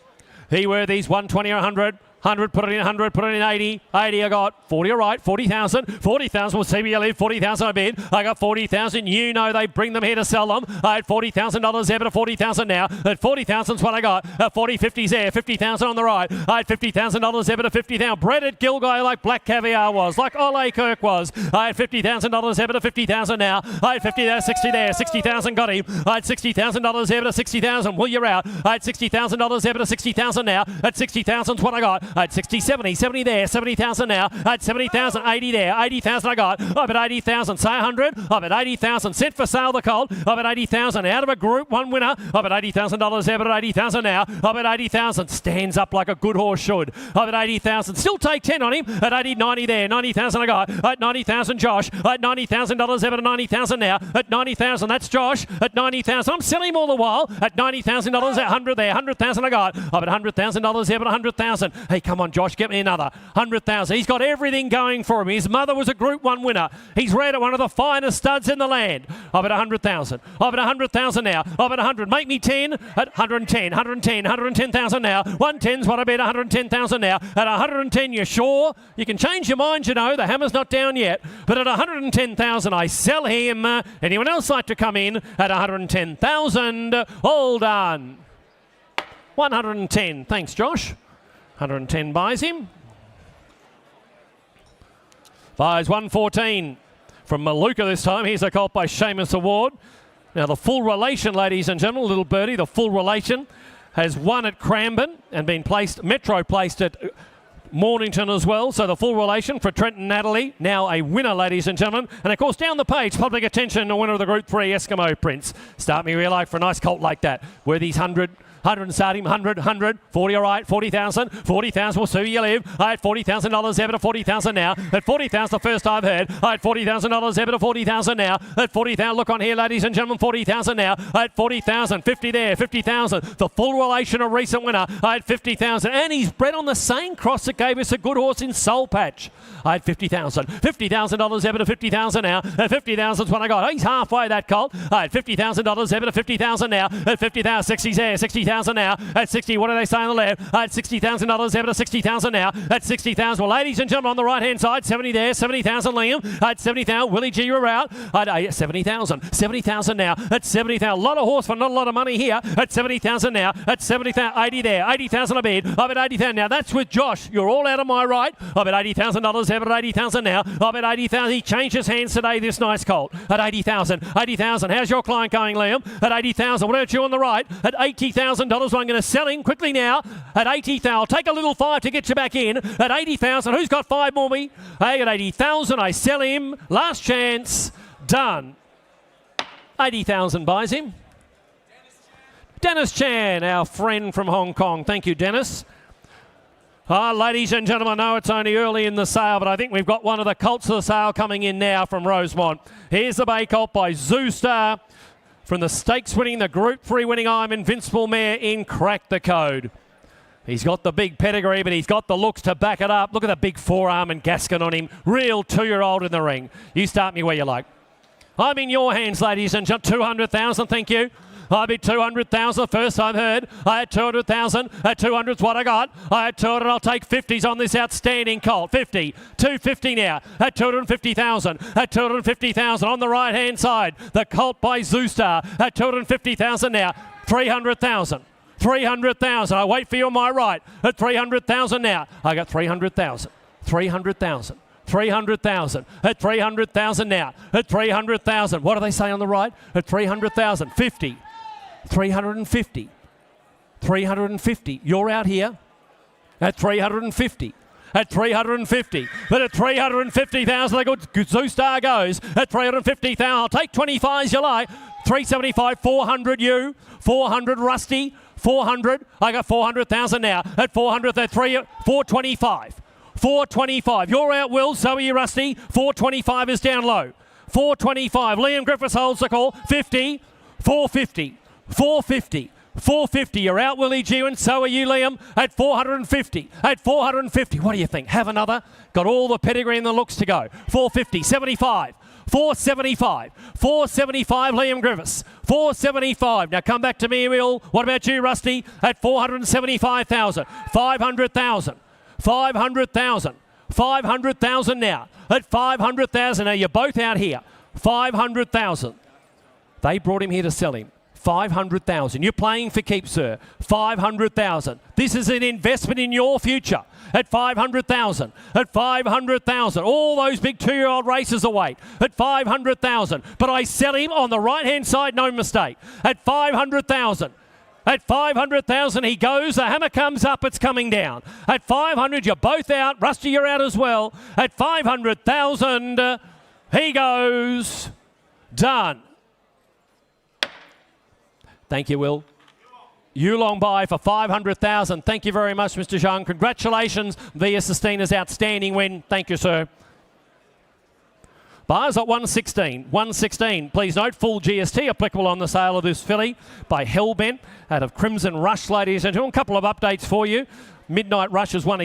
120 or 100. 100, put it in 100, put it in 80. 80 I got. 40 all right, 40,000. 40,000 will see me leave. 40,000 I bid. I got 40,000. You know they bring them here to sell them. I had $40,000 there, but at 40,000 now. At 40,000 is what I got. At 40, 50's there. 50,000 on the right. I had $50,000 there, but at 50,000. Bred at Gilgai like Black Caviar was, like Ole Kirk was. I had $50,000 there, but at 50,000 now. I had 50 there, 60 there. 60,000 got him. I had $60,000 there, but at 60,000. Well, you're out. I had $60,000 there, but at 60,000 now. At 60,000 is what I got. I had 60, 70, 70 there, 70,000 now. I had 70,000, 80 there, 80,000 I got. I'm at 80,000, say 100. I'm at 80,000, sent for sale the colt. I'm at 80,000, out of a Group 1 winner. I'm at $80,000 there, but at 80,000 now. I'm at 80,000, stands up like a good horse should. I'm at 80,000, still take 10 on him. At 80, 90 there, 90,000 I got. At 90,000, Josh. At $90,000 there, but at 90,000 now. At 90,000, that's Josh. At 90,000, I'm selling him all the while. At $90,000, at 100 there, 100,000 I got. I'm at $100,000 there, but 100,000. Hey, come on, Josh, get me another 100,000. He's got everything going for him. His mother was a Group 1 winner. He's bred at one of the finest studs in the land. I'm at 100,000. I'm at 100,000 now. I'm at 100. Make me 10 at 110, 110, 110,000 now. 110's what I bet, 110,000 now. At 110, you're sure? You can change your mind, you know. The hammer's not down yet. But at 110,000, I sell him. Anyone else like to come in at 110,000? All done. 110. Thanks, Josh. 110 buys him. Buys 114 from Maluka this time. Here's a colt by Seamus Award. Now the full relation, ladies and gentlemen, little birdie, the full relation has won at Cranbourne and been placed, Metro placed at Mornington as well. So the full relation for Trenton Natalie, now a winner, ladies and gentlemen. And of course, down the page, public attention, the winner of the Group 3 Eskimo Prince. Start me where you like for a nice colt like that. Worthy's 100. 100 starting, 100, 100, 40 all right, 40,000, 40,000 will see you live. I had $40,000 there, but at 40,000 now. At 40,000, the first I've heard. I had $40,000 there, but at 40,000 now. At 40,000, look on here, ladies and gentlemen, 40,000 now. I had 40,000, 50 there, 50,000. The full relation, a recent winner. I had 50,000, and he's bred on the same cross that gave us a good horse in Soul Patch. I had $50,000, $50,000 there, but at 50,000 now. At 50,000 is what I got. He's halfway, that colt. I had $50,000 there, but at 50,000 now. At 50,000, 60's there, 60,000 now. At 60, what do they say on the left? I had $60,000 there, but at 60,000 now. At 60,000, well, ladies and gentlemen, on the right-hand side, 70 there, 70,000 Liam. I had 70,000, Willie G, you're out. I had 70,000, 70,000 now. At 70,000, a lot of horse for not a lot of money here. At 70,000 now. At 70,000, 80 there, 80,000 a bid. I'm at 80,000 now. That's with Josh. You're all out of my right. I'm at $80,000 there, but at 80,000 now. I'm at 80,000. He changed his hands today, this nice colt. At 80,000, 80,000. How's your client going, Liam? At 80,000. What about you on the right? At $80,000, I'm going to sell him quickly now. At 80,000. I'll take a little 5 to get you back in. At 80,000. Who's got 5 more me? Hey, at 80,000, I sell him. Last chance. Done. 80,000 buys him. Dennis Chan, our friend from Hong Kong. Thank you, Dennis. Ladies and gentlemen, I know it's only early in the sale, but I think we've got one of the colts of the sale coming in now from Rosemont. Here's the bay colt by Zoo Star from the stakes winning, the Group 3 winning I'm Invincible mare in Crack the Code. He's got the big pedigree, but he's got the looks to back it up. Look at the big forearm and gasket on him. Real 2-year-old in the ring. You start me where you like. I'm in your hands, ladies and gentlemen. 200,000, thank you. I bid 200,000 the first I've heard. I had 200,000. At 200's what I got. I had 200. I'll take 50s on this outstanding colt. 50. 250 now. At 250,000. At 250,000 on the right-hand side. The colt by Zoostar. At 250,000 now. 300,000. 300,000. I wait for you on my right. At 300,000 now. I got 300,000. 300,000. 300,000. At 300,000 now. At 300,000. What do they say on the right? At 300,000. 50. 350. 350. You're out here. At 350. At 350. But at 350,000, the good Zoostar goes. At 350,000, I'll take 25s you like. 375, 400 you. 400 Rusty. 400. I got 400,000 now. At 400, they're 425. 425. You're out, Will. So are you, Rusty. 425 is down low. 425. Liam Griffiths holds the call. 50. 450. 450. 450, you're out, Willie G, and so are you, Liam, at 450. At 450, what do you think? Have another? Got all the pedigree and the looks to go. 450, 75. 475. 475, Liam Griffiths. 475. Now come back to me, Will. What about you, Rusty? At 475,000. 500,000. 500,000. 500,000 now. At 500,000. Now you're both out here. 500,000. They brought him here to sell him. 500,000. You're playing for keeps, sir. 500,000. This is an investment in your future. At 500,000. At 500,000. All those big 2-year-old races await. At 500,000. But I sell him on the right-hand side, no mistake. At 500,000. At 500,000 he goes. The hammer comes up. It's coming down. At 500, you're both out. Rusty, you're out as well. At 500,000, he goes. Done. Thank you, Will. Yearling by for 500,000. Thank you very much, Mr. Zhang. Congratulations via Sistina's outstanding win. Thank you, sir. Buyers at 116. 116. Please note, full GST applicable on the sale of this filly by Hellbent out of Crimson Rush, ladies and gentlemen. A couple of updates for you. Midnight Rush has won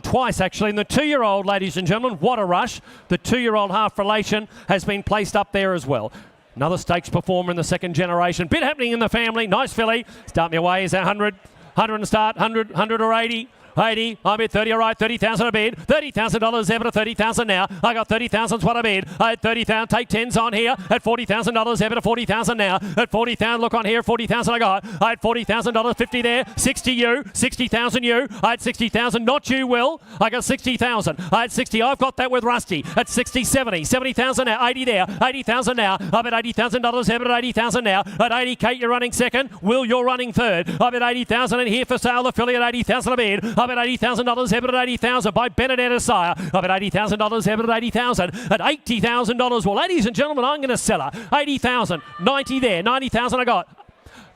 twice actually. And the 2-year-old, ladies and gentlemen, what a rush. The 2-year-old half relation has been placed up there as well. Another stakes performer in the second generation. Bit happening in the family. Nice filly. Start me away. Is that 100? 100 and start. 100, 100 or 80. 80, I bid 30, all right, 30,000 a bid, $30,000 ever to 30,000 now. I got 30,000's what I bid. I had 30,000, take 10s on here at $40,000 ever to 40,000 now. At 40,000, look on here, 40,000 I got. I had $40,000, 50 there, 60 you, 60,000 you. I had 60,000, not you, Will. I got 60,000. I had 60, I've got that with Rusty. At 60, 70, 70,000 now, 80 there, 80,000 now. I bet $80,000 ever at 80,000 now. At 80, Kate, you're running second. Will, you're running third. I bet 80,000 in here for sale, the filly at 80,000 a bid. I bet $80,000 ever at 80,000 by Benedetta Sire. I bet $80,000 ever at 80,000. At $80,000, well, ladies and gentlemen, I'm going to sell her. 80,000, 90 there, 90,000 I got.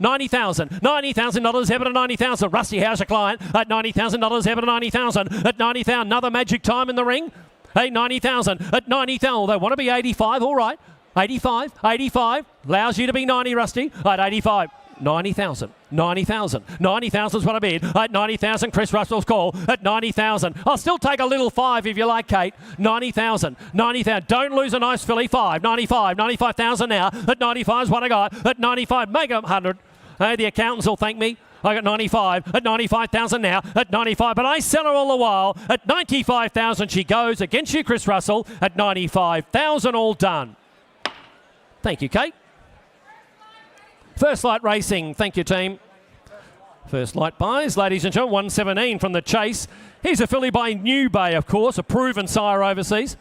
$90,000 ever to 90,000. Rusty, how's your client? At $90,000 ever to 90,000. At 90,000, another magic time in the ring. Hey, 90,000. At 90,000, they want to be 85, all right. 85, 85. Allows you to be 90, Rusty. At 85. 90,000, 90,000, 90,000 is what I bid. At 90,000, Chris Russell's call. At 90,000, I'll still take a little 5 if you like, Kate. 90,000, 90,000. Don't lose a nice filly. 5, 95, 95,000 now. At 95 is what I got. At 95, make it 100. Hey, the accountants will thank me. I got 95. At 95,000 now. At 95, but I sell her all the while. At 95,000, she goes against you, Chris Russell. At 95,000, all done. Thank you, Kate. First Light Racing, thank you, team. First Light buys, ladies and gentlemen, 117 from the chase. Here's a filly by New Bay, of course, a proven sire overseas.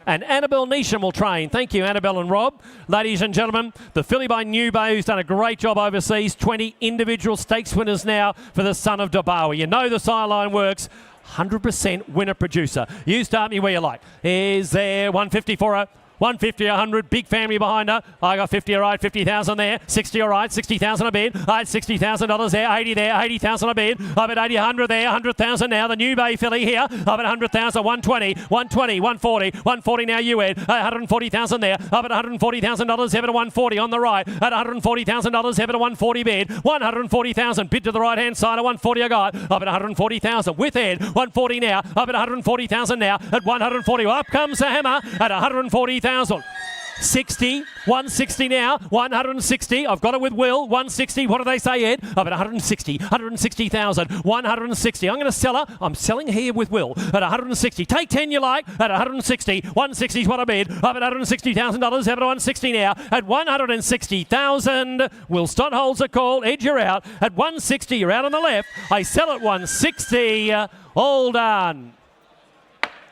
And Annabelle Neesham will train. Thank you, Annabelle and Rob. Ladies and gentlemen, the filly by New Bay, who's done a great job overseas. 20 individual stakes winners now for the son of Dabawi. You know the sire line works. 100% winner producer. You start me where you like. Is there 150 for her? 150, 100, big family behind her. I got 50, all right, 50,000 there. 60, all right, 60,000 a bid. I had $60,000 there, 80 there, 80,000 a bid. I bet 80, 100 there, 100,000 now. The New Bay filly here. I bet 100,000, 120, 120, 140, 140 now you Ed. 140,000 there. I bet $140,000 ever to 140 on the right. At $140,000 ever to 140 bid. 140,000 bid to the right hand side of 140 I got. I bet 140,000 with Ed. 140 now. I bet 140,000 now. At 140, up comes the hammer at 140,000. 60, 160 now, 160. I've got it with Will, 160. What do they say, Ed? I've at 160, 160,000, 160. I'm going to sell her. I'm selling here with Will at 160. Take 10 you like at 160. 160 is what I bid. I've at $160,000 over to 160 now at 160,000. Will Stott holds a call. Ed, you're out. At 160, you're out on the left. I sell at 160. All done.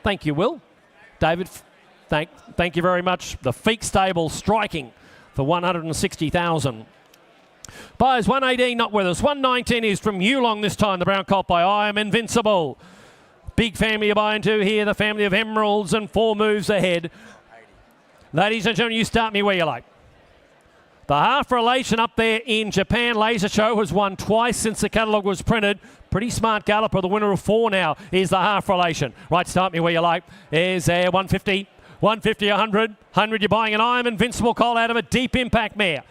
Thank you, Will. David. Thank you very much. The Feek stable striking for 160,000. Buyers 118 not with us. 119 is from Yearling this time. The brown colt by I Am Invincible. Big family you're buying to here. The family of Emeralds and 4 moves ahead. Ladies and gentlemen, you start me where you like. The half relation up there in Japan Laser Show has won twice since the catalogue was printed. Pretty smart galloper. The winner of 4 now is the half relation. Right, start me where you like. Is there 150? 150, 100. 100, you're buying an I Am Invincible colt out of a Deep Impact mare.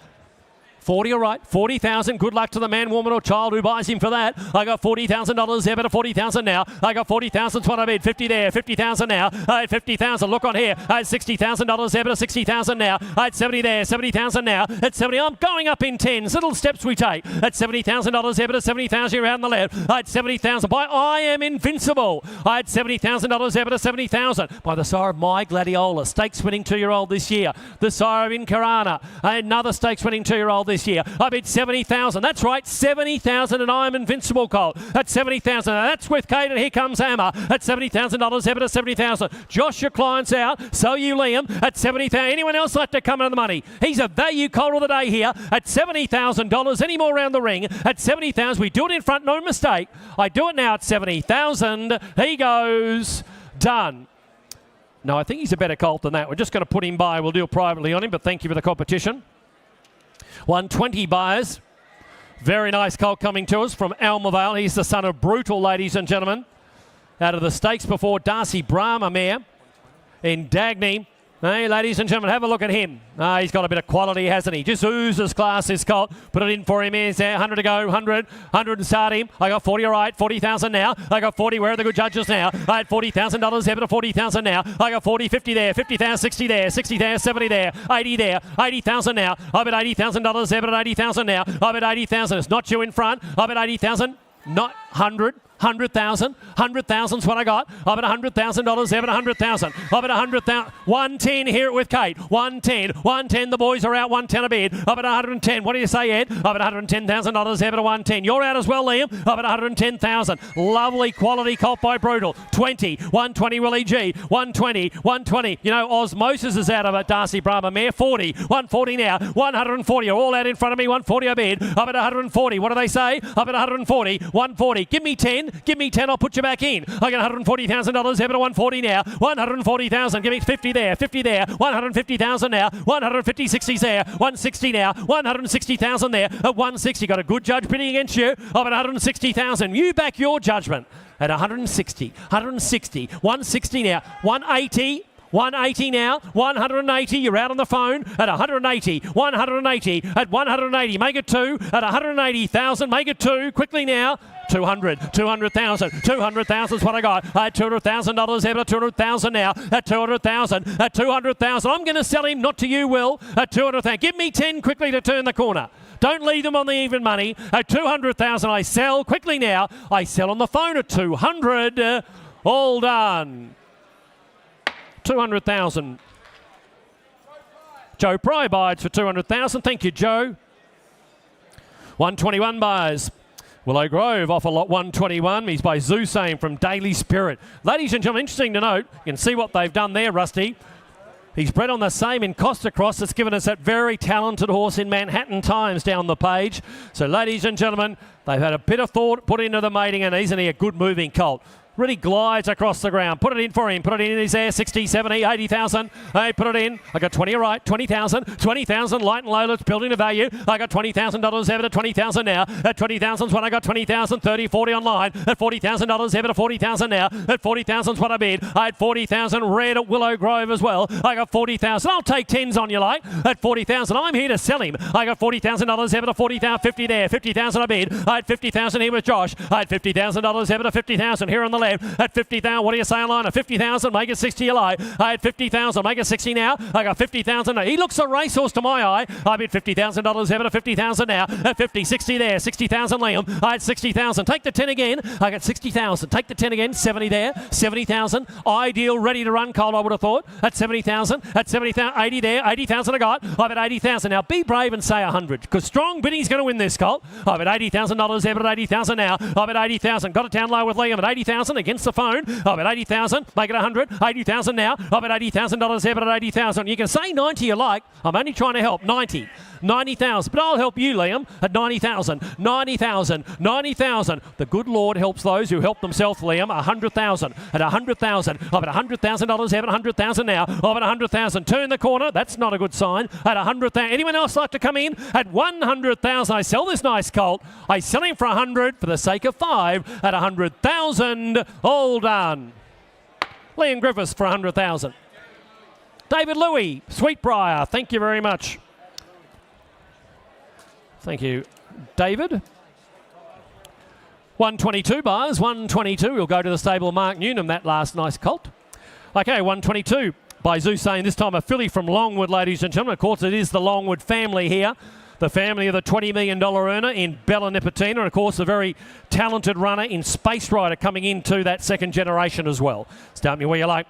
40 all right, 40,000. Good luck to the man, woman or child who buys him for that. I got $40,000 there, but 40,000 now. I got 40,000's what I bid. 50 there, 50,000 now. I had 50,000. Look on here. I had $60,000 there, but 60,000 now. I had 70 there, 70,000 now. At 70, I'm going up in tens. Little steps we take. At $70,000 there, but 70,000 around the left. I had 70,000 by I Am Invincible. I had $70,000 there, but 70,000 by the sire of My Gladiola. Stakes winning 2-year-old this year. The sire of Incarana. Another stakes winning 2-year-old this year. I bid 70,000. That's right, 70,000 and I Am Invincible, Cole. At 70,000. That's with Kate and here comes Hammer. At $70,000 there, but 70,000. Josh, your client's out. So you, Liam. At 70,000. Anyone else like to come into the money? He's a value colt of the day here. At $70,000. Any more around the ring? At 70,000. We do it in front, no mistake. I do it now at 70,000. He goes. Done. No, I think he's a better colt than that. We're just going to put him by. We'll deal privately on him, but thank you for the competition. 120 buyers. Very nice colt coming to us from Almavale. He's the son of Brutal, ladies and gentlemen. Out of the stakes before Darcy Brahma mare in Dagny. Hey, ladies and gentlemen, have a look at him. He's got a bit of quality, hasn't he? Just oozes class, this colt. Put it in for him. Here's there. 100 to go. 100 and start him. I got 40, all right. 40,000 now. I got 40. Where are the good judges now? I had $40,000 there, but 40,000 now. I got 40, 50 there. 50,000, 60 there. 60 there. 70 there. 80 there. 80,000 now. I bet $80,000 there, but 80,000 now. I bet 80,000. It's not you in front. I bet 80,000. Not 100. 100,000. 100,000's what I got. I bet $100,000 there, but 100,000. I bet 100,000. 110 here with Kate. 110. 110. The boys are out. 110 a bid. I bet 110. What do you say, Ed? I bet $110,000 there, but 110. You're out as well, Liam. I bet 110,000. Lovely quality colt by Brutal. 20. 120 Willie G. 120. 120. You know, Osmosis is out of it. Darcy Brahma mare. 40. 140 now. 140. You're all out in front of me. 140 a bid. I bet 140. What do they say? I bet 140. 140. Give me 10. Give me 10, I'll put you back in. I got $140,000 there, but 140 now. 140,000. Give me 50 there, 50 there. 150,000 now. 150, 60's there. 160 now. 160,000 there. At 160, got a good judge bidding against you. I'm at 160,000. You back your judgment at 160, 160, 160 now. 180. 180 now, 180, you're out on the phone at 180, 180, at 180, make it 2, at 180,000, make it 2, quickly now, 200, 200,000, 200,000 is what I got, I had $200,000 there, but 200,000 now, at 200,000, at 200,000, I'm going to sell him, not to you, Will, at 200,000, give me 10 quickly to turn the corner. Don't leave them on the even money, at 200,000 I sell, quickly now, I sell on the phone at 200, all done. 200,000. Joe Pry bides for 200,000. Thank you, Joe. 121 buys. Willow Grove off a lot 121. He's by Zusane from Daily Spirit. Ladies and gentlemen, interesting to note, you can see what they've done there, Rusty. He's bred on the same in Costa Cross. That's given us that very talented horse in Manhattan Times down the page. So, ladies and gentlemen, they've had a bit of thought put into the mating, and isn't he a good moving colt? Really glides across the ground. Put it in for him. Put it in. He's there. 60, 70, 80,000. Hey, put it in. I got 20 right. 20,000. 20,000. Light and low. Let's building the value. I got $20,000 there, but at 20,000 now. At 20,000's what I got. 20,000. 30, 40 online. At $40,000 there, but at 40,000 now. At 40,000's what I bid. I had 40,000 red at Willow Grove as well. I got 40,000. I'll take 10s on you like. At 40,000. I'm here to sell him. I got $40,000 there, but at 40,000. 50 there. 50,000 I bid. I had 50,000 here with Josh. I had $50,000 there, but at 50,000 here on the left. At 50,000, what do you say online? At 50,000, make it 60 you lie. I had 50,000, make it 60 now. I got 50,000. He looks a racehorse to my eye. I bid $50,000 there, but at 50,000 now. At 50, 60 there. 60,000 Liam. I had 60,000. Take the 10 again. I got 60,000. Take the 10 again. 70 there. 70,000. Ideal, ready to run colt, I would have thought. At 70,000. At 70,000. 80 there. 80,000 I got. I bet 80,000. Now be brave and say 100, because strong bidding's going to win this colt. I bet $80,000 there, but at 80,000 now. I bet 80,000. Got it down low with Liam at 80,000 against the phone. I bet 80,000. Make it 100. 80,000 now. I bet $80,000 there, but at 80,000. You can say 90 you like. I'm only trying to help. 90. 90,000. But I'll help you, Liam, at 90,000. 90,000. 90,000. The good Lord helps those who help themselves, Liam. 100,000. At 100,000. I bet $100,000 there, but 100,000 now. I bet 100,000. Turn the corner. That's not a good sign. At 100,000. Anyone else like to come in? At 100,000. I sell this nice colt. I sell him for 100 for the sake of 5 at 100,000. All done. Liam Griffiths for 100,000. David Louis, Sweetbriar. Thank you very much. Thank you, David. 122 bars, 122. We'll go to the stable Mark Newnham, that last nice colt. Okay, 122 by Zeus saying this time a filly from Longwood, ladies and gentlemen. Of course, it is the Longwood family here. The family of the $20 million earner in Bella Nipotina. And, of course, a very talented runner in Space Rider coming into that second generation as well. Start me where you like.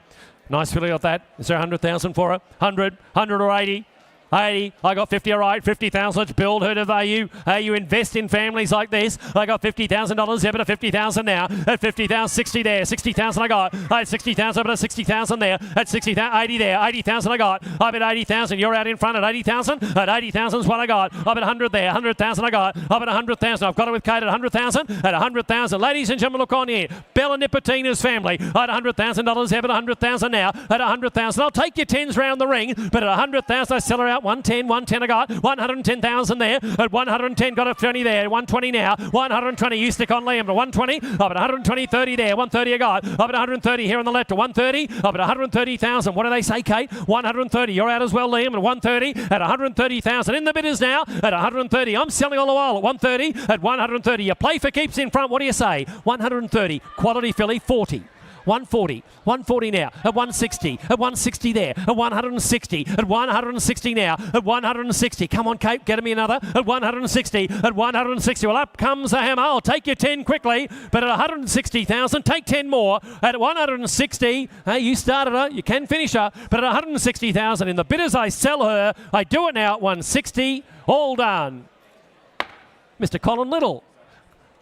Nice filly of that. Is there 100,000 for her? 100, 100 or 80? 80, I got 50, all right, 50,000, let's build her to you invest in families like this. I got $50,000, yeah, but a 50,000 now. At 50,000, 60 there, 60,000 I got. I had 60,000, but a 60,000 there. At 60,000, 80 there, 80,000 I got. I bet 80,000, you're out in front at 80,000. At 80,000 is what I got. I bet 100 there, 100,000 I got. I bet 100,000, I've got it with Kate at 100,000. At 100,000, ladies and gentlemen, look on here. Bella Nipotina's family. I had $100,000, yeah, but 100,000 now. At 100,000, I'll take your 10s round the ring, but at 100,000, I sell her out 110 I got. 110,000 there. At 110, got a 20 there. 120 now. 120, you stick on Liam to 120. Up at 120, 30 there. 130 I got. Up at 130 here on the left to 130. Up at 130,000. What do they say, Kate? 130. You're out as well, Liam. At 130. At 130,000. In the bidders now. At 130. I'm selling all the while at 130. At 130. You play for keeps in front. What do you say? 130. Quality filly, 40. 140, 140 now, at 160, at 160 there, at 160, at 160 now, at 160. Come on, Kate, get me another, at 160, at 160. Well, up comes the hammer. I'll take your 10 quickly, but at 160,000, take 10 more. At 160, hey, you started her, you can finish her, but at 160,000 in the bidders, I sell her. I do it now at 160, all done. Mr. Colin Little.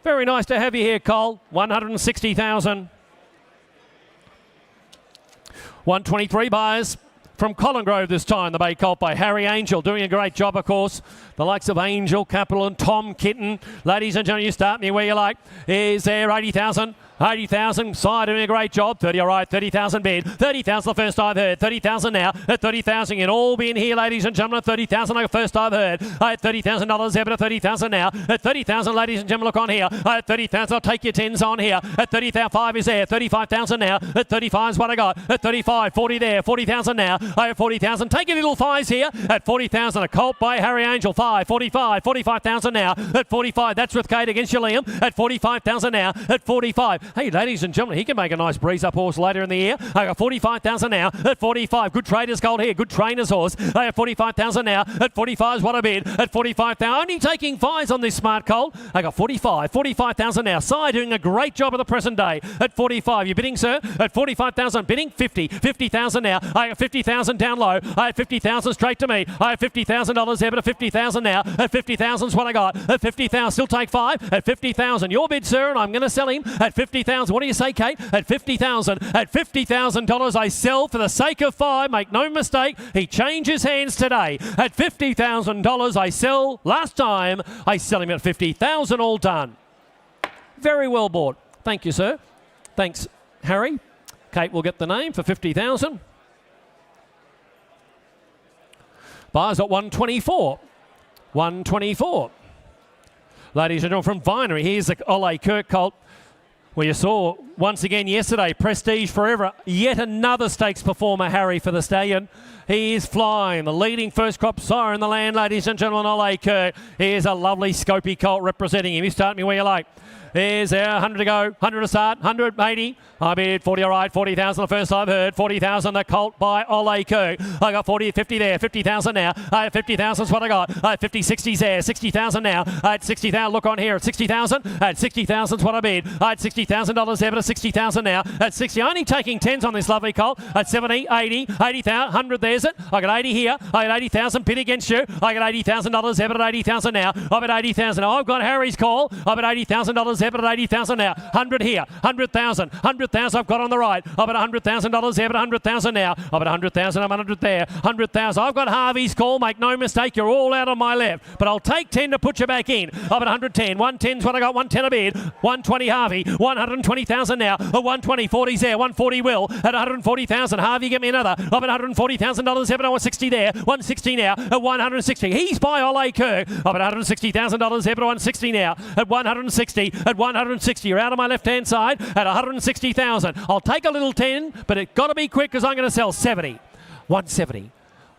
Very nice to have you here, Cole. 160,000. 123 buyers from Colin Grove this time. The bay colt by Harry Angel, doing a great job, of course. The likes of Angel, Capital and Tom Kitten. Ladies and gentlemen, you start me where you like. Is there 80,000? 80,000, side doing a great job. 30, all right, 30,000 bid. 30,000 the first I've heard. 30,000 now. At 30,000, you can all be in here, ladies and gentlemen. 30,000 the first I've heard. I had $30,000 there, but at 30,000 now. At 30,000, ladies and gentlemen, look on here. I had 30,000, I'll take your 10s on here. At 30,000, 5 is there. 35,000 now. At 35 is what I got. At 35, 40 there. 40,000 now. I have 40,000. Take your little 5s here. At 40,000, a colt by Harry Angel. 5, 45, 45,000 now. At 45, that's with Kate against you, Liam. At 45,000 now. At 45. Hey, ladies and gentlemen, he can make a nice breeze up horse later in the year. I got 45,000 now. At 45, good traders gold here. Good trainer's horse. I have 45,000 now. At 45 is what I bid. At 45,000, only taking 5s on this smart colt. I got 45,000 now. Sai doing a great job at the present day. At 45, you bidding, sir? At 45,000, bidding 50,000 now. I got 50,000 down low. I have 50,000 straight to me. I have $50,000 there, but at 50,000 now. At 50,000 is what I got. At 50,000, still take 5. At 50,000, your bid, sir, and I'm going to sell him at 50,000. What do you say, Kate? At 50,000. At $50,000, I sell for the sake of 5. Make no mistake, he changes hands today. At $50,000, I sell. Last time, I sell him at 50,000. All done. Very well bought. Thank you, sir. Thanks, Harry. Kate will get the name for 50,000. Buyers at 124. 124. Ladies and gentlemen, from Vinery, here's the Ole Kirk colt. Well, you saw once again yesterday, Prestige Forever, yet another stakes performer, Harry, for the stallion. He is flying, the leading first crop sire in the land, ladies and gentlemen, Ole Kirk. Here's a lovely Scopy colt representing him. You start me where you like. Is there 100 to go, 100 to start, 180. I bid 40, all right, 40,000 the first I've heard. 40,000 the colt by Ole Kirk. I got 40, 50 there, 50,000 now. I have 50,000 is what I got. I have 50, 60's there, 60,000 now. I had 60,000, look on here at 60,000. I had 60,000 is what I bid. I had $60,000 there, but at 60,000 now. At 60, only taking 10s on this lovely colt. At 70, 80, 80,000, 100 there's it. I got 80 here. I got 80,000 bid against you. I got $80,000 there, but at 80,000 now. I'm at 80,000 now. I've got Harry's call. I'm at $80,000 there, but at 80,000 now. 100 here. 100,000. 100,000 I've got on the right. I'm at $100,000 there, but 100,000 now. I'm at 100,000. I'm 100 there. 100,000. I've got Harvey's call. Make no mistake. You're all out on my left. But I'll take 10 to put you back in. I'm at 110. 110's what I got. 110 a bid. 120 Harvey. 120,000 now. 120. 40's there. 140 Will. At 140,000. Harvey, get me another. I'm at $140,000 there, but 160 there. 160 now. At 160. He's by Ole Kirk. I'm at $160,000 there, but 160 now. At 160. At 160. You're out on my left-hand side at 160,000. I'll take a little 10, but it's got to be quick because I'm going to sell 70. 170.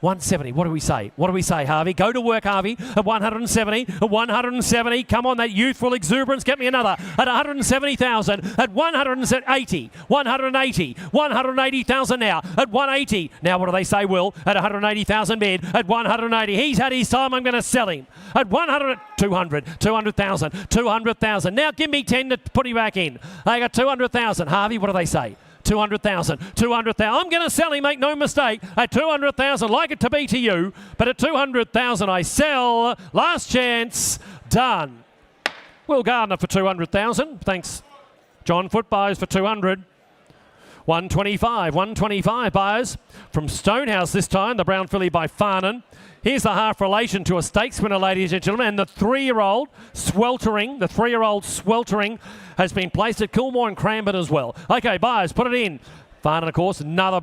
170. What do we say? What do we say, Harvey? Go to work, Harvey. At 170. At 170. Come on, that youthful exuberance. Get me another. At 170,000. At 180. 180. 180,000 now. At 180. Now, what do they say, Will? At 180,000 bid. At 180. He's had his time. I'm going to sell him. At 100. 200. 200,000. 200,000. Now, give me 10 to put him back in. They got 200,000. Harvey, what do they say? 200,000, 200,000. I'm going to sell him, make no mistake. At 200,000, like it to be to you, but at 200,000 I sell. Last chance, done. Will Gardner for 200,000. Thanks, John. Foot buys for 200. 125 buyers from Stonehouse this time. The brown filly by Farnan. Here's the half relation to a stakes winner, ladies and gentlemen, and the 3-year-old Sweltering. The 3-year-old Sweltering has been placed at Kilmore and Cranbourne as well. Okay, buyers, put it in. Farnan, of course, another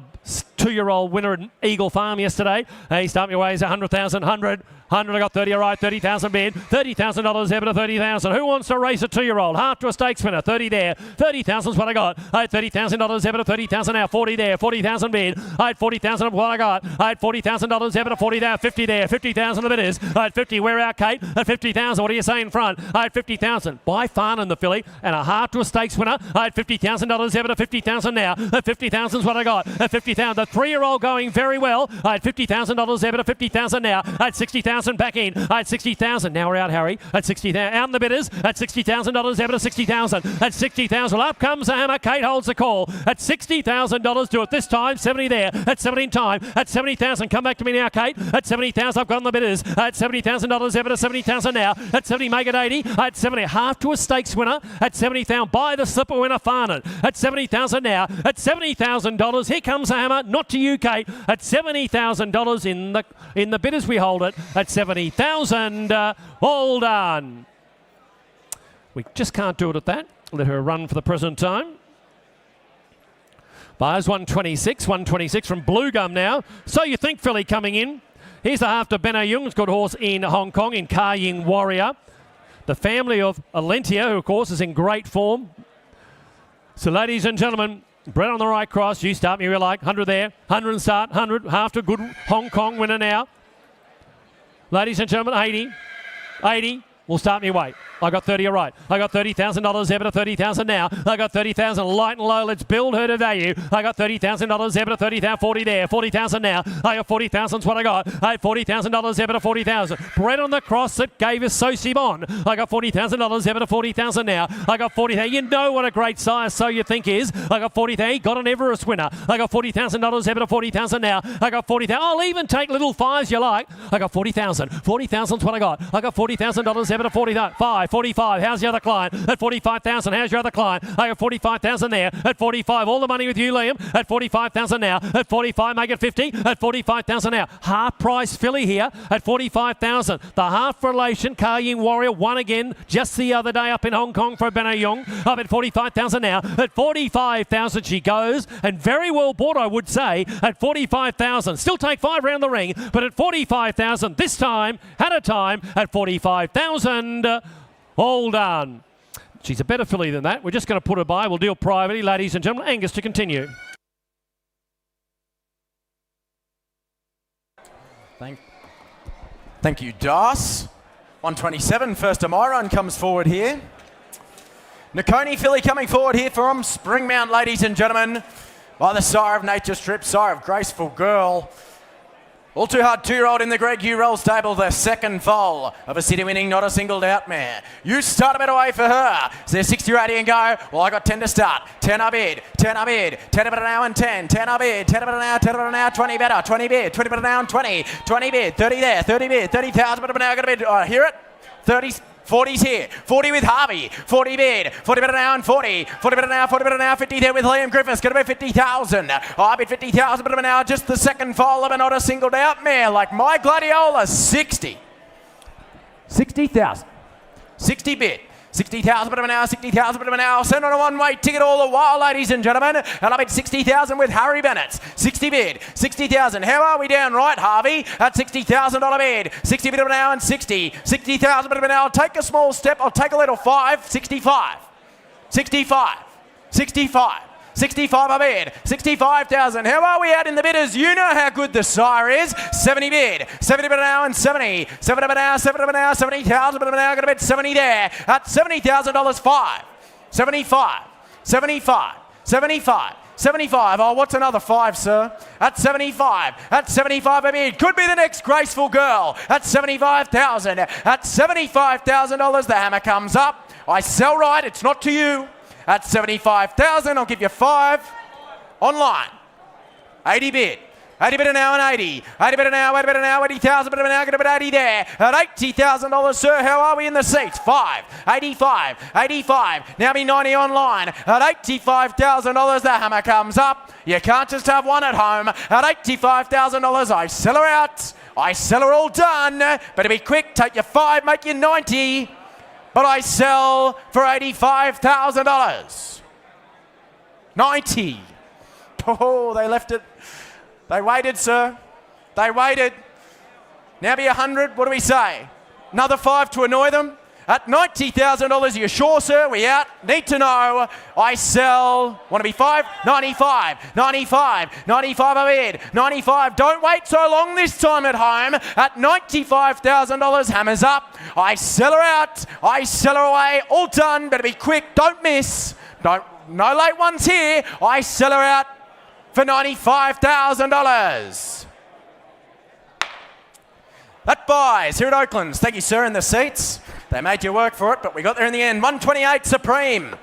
2-year-old winner at Eagle Farm yesterday. Hey, start your ways, 100,000, 100. I got 30, all right, 30,000 bid. $30,000 ever to 30,000. Who wants to race a 2-year-old? Half to a stakes winner, 30 there. 30,000 is what I got. I had $30,000 ever to 30,000 now, 40 there, 40,000 bid. I had 40,000 of what I got. I had $40,000 ever to 40 there, 50 there, 50,000 of it is. I had 50, we're out, Kate. At 50,000, what do you say in front? I had 50,000. By Farnan, the filly, and a half to a stakes winner. I had $50,000 ever to 50,000 now. At 50,000 is what I got. At 50,000, the 3-year-old going very well. I had $50,000 ever to 50,000 now. I had 60,000 back in. I had 60,000. Now we're out, Harry. At 60,000. Out in the bidders. At $60,000 ever to 60,000. At 60,000. Up comes the hammer. Kate holds the call. At $60,000. Do it this time. 70 there. At 70 in time. At 70,000. Come back to me now, Kate. At 70,000. I've got on the bidders. At $70,000 ever to 70,000 now. At 70, make it 80. At 70. Half to a stakes winner. At 70,000. Buy the slipper winner, Farnan. At 70,000 now. At $70,000. Here comes the hammer. Not to you, Kate. At $70,000 in the bidders we hold it. At 70,000. All done. We just can't do it at that. Let her run for the present time. Buyers 126 from Blue Gum now. So you think, filly coming in. Here's the half to Benno Jung's good horse in Hong Kong in Ka Ying Warrior. The family of Alentia, who of course is in great form. So ladies and gentlemen, Brett on the right cross. You start me real like 100 there. 100 and start. 100. Half to good Hong Kong winner now. Ladies and gentlemen, 80. 80. We'll start me weight. I got 30, all right. I got $30,000 ever to 30,000 now. I got 30,000 light and low. Let's build her to value. I got $30,000 ever to 30,000, 40 there, 40,000 now. I got 40,000 is what I got. I had $40,000 ever to 40,000. Brett on the cross that gave us So Simon. I got $40,000 ever to 40,000 now. I got 40,000. You know what a great size So You Think is. I got 40,000. He got an Everest winner. I got $40,000 ever to 40,000 now. I got 40,000. I'll even take little fives you like. I got 40,000. 40,000 is what I got. I got $40,000 ever to 45. 45. How's your other client? At 45,000. How's your other client? I got 45,000 there. At 45. All the money with you, Liam. At 45,000 now. At 45. Make it 50. At 45,000 now. Half price filly here at 45,000. The half relation Ka Ying Warrior won again just the other day up in Hong Kong for Benno Jung. Up at 45,000 now. At 45,000 she goes, and very well bought, I would say, at 45,000. Still take 5 round the ring, but at 45,000 this time, at a time at 45,000. All done. She's a better filly than that. We're just going to put her by. We'll deal privately, ladies and gentlemen. Angus to continue. Thank you, Das. 127, first of my run comes forward here. Nakoni filly coming forward here from Springmount, ladies and gentlemen. By the Sire of Nature Strip, Sire of Graceful Girl. All Too Hard 2-year-old in the Greg Hugh Roll stable, the second foal of a city winning, not a singled out mare. You start a better way for her. Is there 60 ready and go? Well, I got 10 to start. 10 I bid, 10 I bid, 10 a bit now and 10. 10 I bid, 10 a bit now, 10 a bit now, 20 better, 20 bid, 20 bit now and 20. 20 bid, 30 there, 30 bid, 30,000 bit now, going to bid. Hear it? 30. 40's here. 40 with Harvey. 40 bid. 40 better now and 40. 40 better now. 40 better now. 50 there with Liam Griffiths. Going to be 50,000. I bid 50,000 better now. Just the second foal of a not a singled out mare like my Gladiola. 60. 60,000. 60 bid. 60,000 bit of an hour, 60,000 bit of an hour. Send on a one-way ticket all the while, ladies and gentlemen. And I bid 60,000 with Harry Bennett. 60 bid, 60,000. How are we down right, Harvey? At $60,000 bid. 60 bit of an hour and 60. 60,000 bit of an hour. I'll take a small step. I'll take a little 5. 65. 65. 65. 65 a bid. 65,000. How are we out in the bidders? You know how good the sire is. 70 bid. 70 bid an hour and 70. 70 bid an hour, 70 bid an hour, 70,000 bid an hour. Going to bid 70 there. At $70,000, 5. 75. 75. 75. 75. Oh, what's another 5, sir? At 75. At 75 a bid. Could be the next graceful girl. At 75,000. At $75,000, the hammer comes up. I sell right. It's not to you. At 75,000, I'll give you 5. Online. 80 bid. 80 bid an hour and 80. 80 bid an hour, 80 bid an hour, 80,000 bid an hour, going to bid 80 there. At $80,000, sir, how are we in the seats? 5. 85. 85. Now be 90 online. At $85,000, the hammer comes up. You can't just have one at home. At $85,000, I sell her out. I sell her all done. Better be quick. Take your 5, make you 90. But I sell for $85,000. 90. Oh, they left it. They waited, sir. They waited. Now be 100. What do we say? Another 5 to annoy them. At $90,000, are you sure, sir? We out. Need to know. I sell. Want to be 5? 95. 95. 95 a bid. 95. Don't wait so long this time at home. At $95,000, hammers up. I sell her out. I sell her away. All done. Better be quick. Don't miss. No late ones here. I sell her out for $95,000. That buys here at Oaklands. Thank you, sir, in the seats. They made you work for it, but we got there in the end. 128 Supreme.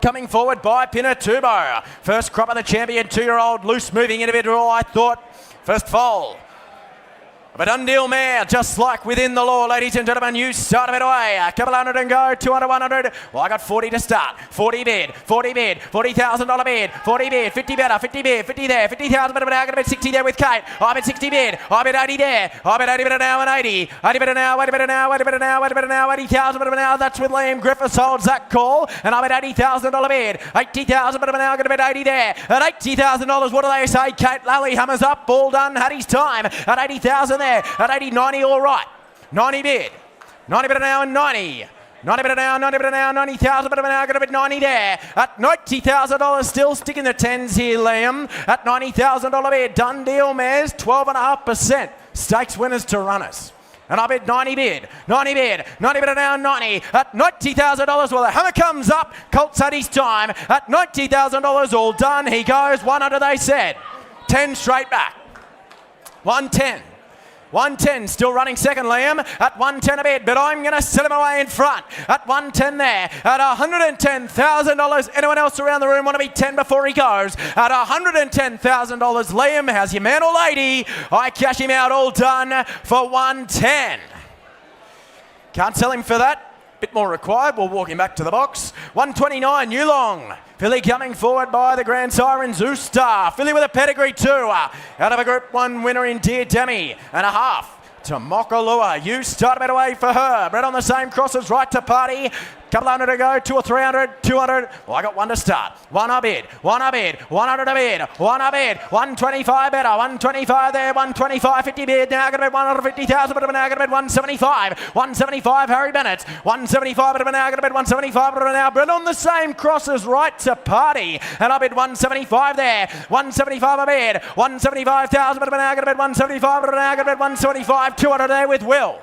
Coming forward by Pinatubo. First crop of the champion, 2-year-old loose moving individual, I thought. First foal. But Undeal mare, just like within the law, ladies and gentlemen, you start it away. A couple hundred and go, 200, 100. Well, I got 40 to start. 40 bid, 40 bid, $40,000 bid, 40 bid, 50 better, 50 bid, 50 there, 50,000 bid, now going to bid 60 there with Kate. I bid 60 bid, I bid 80 there, I bid 80 bid an hour and 80. 80 bid an hour, 80 bid an hour, 80 bid an hour, 80 bid an hour, 80,000 bid an hour. That's with Liam Griffiths holds that call. And I bid $80,000 bid, 80,000 bid an hour, going to bid 80 there. At $80,000, what do they say? Kate Lally hammers up, ball done, had his time. At 80,000 there, at 80, 90, all right. 90 bid. 90 bid an hour and 90. 90 bid an hour, 90 bid an hour, 90,000 bid an hour, going to bid 90 there. At $90,000, still sticking the tens here, Liam. At $90,000 bid, done deal, mares, 12.5%. Stakes winners to runners. And I bid 90 bid, 90 bid, 90 bid an hour, 90. At $90,000, well, the hammer comes up. Colt's had his time. At $90,000, all done. He goes 100, they said. 10 straight back. 110. 110, still running second, Liam. At 110 a bid, but I'm going to sell him away in front. At 110 there, at $110,000. Anyone else around the room want to be 10 before he goes? At $110,000, Liam, how's your man or lady? I cash him out, all done for 110. Can't sell him for that. Bit more required. We'll walk him back to the box. 129, Yearling. Filly coming forward by the Grand Siren Zeus Star. Filly with a pedigree too. Out of a Group 1 winner in Dear Demi. And a half to Mokalua. You start a bit away for her. Bred on the same crosses, right to party. Couple hundred to go, 200 or 300, 200. Well, I got one to start. One a bid, 100 a bid, 125 better, 125 there, 125, 50 bid. Now going to bid 150,000, but now going to bid 175. 175, Harry Bennett. 175, but now going to bid 175, but now bred on the same crosses, right to party. And I bid 175 there, 175 a bid, 175,000, but now going to bid 175, but now going to bid 175, 200 there with Will.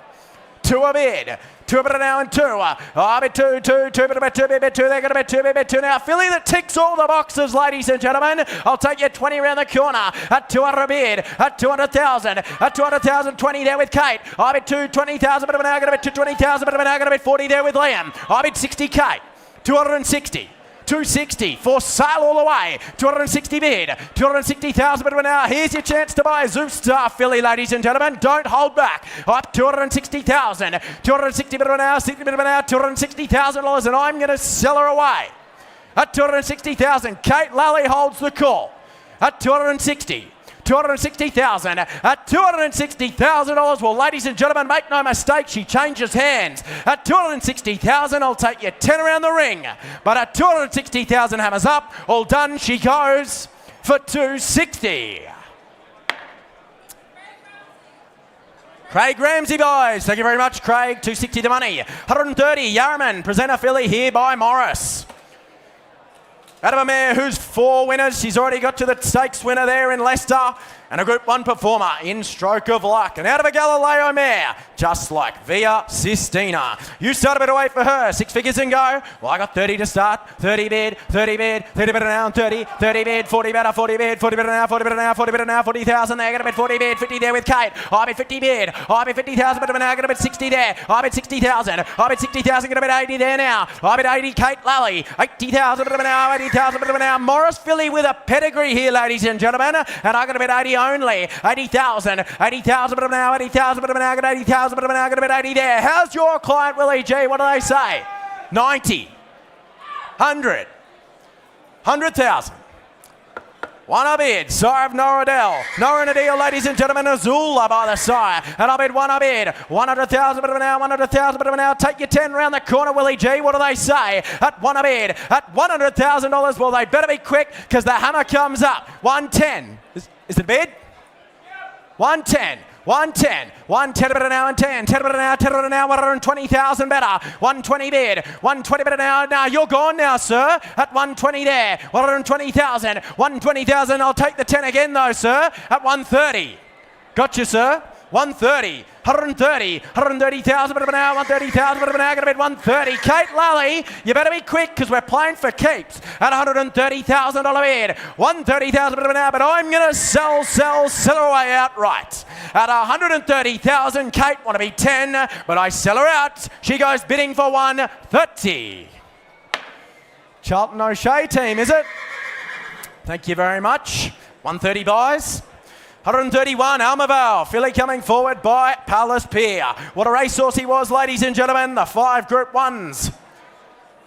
2 a bid. 2 a bid now and 2. I bid 2, 2, 2 bid, 2 bid, 2. They're going to bid 2 bid, 2 now. Filly that ticks all the boxes, ladies and gentlemen. I'll take you 20 around the corner at 200 a bid, at 200,000, at 200,000, 20 there with Kate. I bid 220,000, but I'm now going to bid 220,000, but I'm now going to bid 40 there with Liam. I bid 60K, 260. 260 for sale all the way. 260 bid. 260,000 bid now. Here's your chance to buy Zeus Star Filly, ladies and gentlemen. Don't hold back. Up 260,000. 260 bid now. 60 bid now. $260,000, and I'm going to sell her away at 260,000. Kate Lally holds the call at 260. 260,000 at $260,000. Well, ladies and gentlemen, make no mistake, she changes hands. At 260,000, I'll take you 10 around the ring. But at 260,000, hammers up. All done, she goes for 260. Craig Ramsey, boys. Thank you very much, Craig. 260 the money. 130, Yarraman, presenter filly here by Morris. Out of a mare who's 4 winners. She's already got to the stakes winner there in Leicester. And a Group 1 performer in Stroke of Luck. And out of a Galileo mare, just like Via Sistina. You start a bit away for her. 6 figures and go. Well, I got 30 to start. 30 bid, 30 bid, 30 bid now, 30, 30 bid, 40 better, 40 bid, 40 bid now, 40 bid now, 40 bid now, 40,000 there. Gonna bid 40 bid, 50 there with Kate. I bid 50 bid. I bid 50,000 bid now. Gonna bid 60 there. I bid 60,000. I bid 60,000. Gonna bid 80 there now. I bid 80 Kate Lally. 80,000 bid now. 80,000 bid now. Morris Filly with a pedigree here, ladies and gentlemen. And I'm gonna bid 80 only. 80,000, 80,000 bit now, 80,000 bit now, 80,000 bit now, gonna bid 80 there. How's your client, Willie G? What do they say? 90, 100, 100,000. One a bid, sire of Norradell. Norradell, ladies and gentlemen, Azula by the sire. And I bid one a bid, 100,000 bit now, 100,000 bit now. Take your 10 round the corner, Willie G. What do they say? At one a bid, at $100,000. Well, they better be quick because the hammer comes up. 110. Is it a bid? 110, 110, 110 bit now and 10 bit now, 10 bit now, 120,000 better, 120 bid, 120 bit now, now you're gone now, sir, at 120 there, 120,000, 120,000, I'll take the 10 again though, sir, at 130, got you, sir, 130, 130, 130,000 bit now, 130,000 bit now, gonna bid 130. Kate Lally, you better be quick because we're playing for keeps at $130,000 bid. 130,000 bit now, but I'm gonna sell her away outright. At 130,000, Kate want to be 10, but I sell her out. She goes bidding for 130. Charlton O'Shea team, is it? Thank you very much. 130 buys. 131, Almaval. Filly coming forward by Palace Pier. What a racehorse he was, ladies and gentlemen. The 5 Group 1s.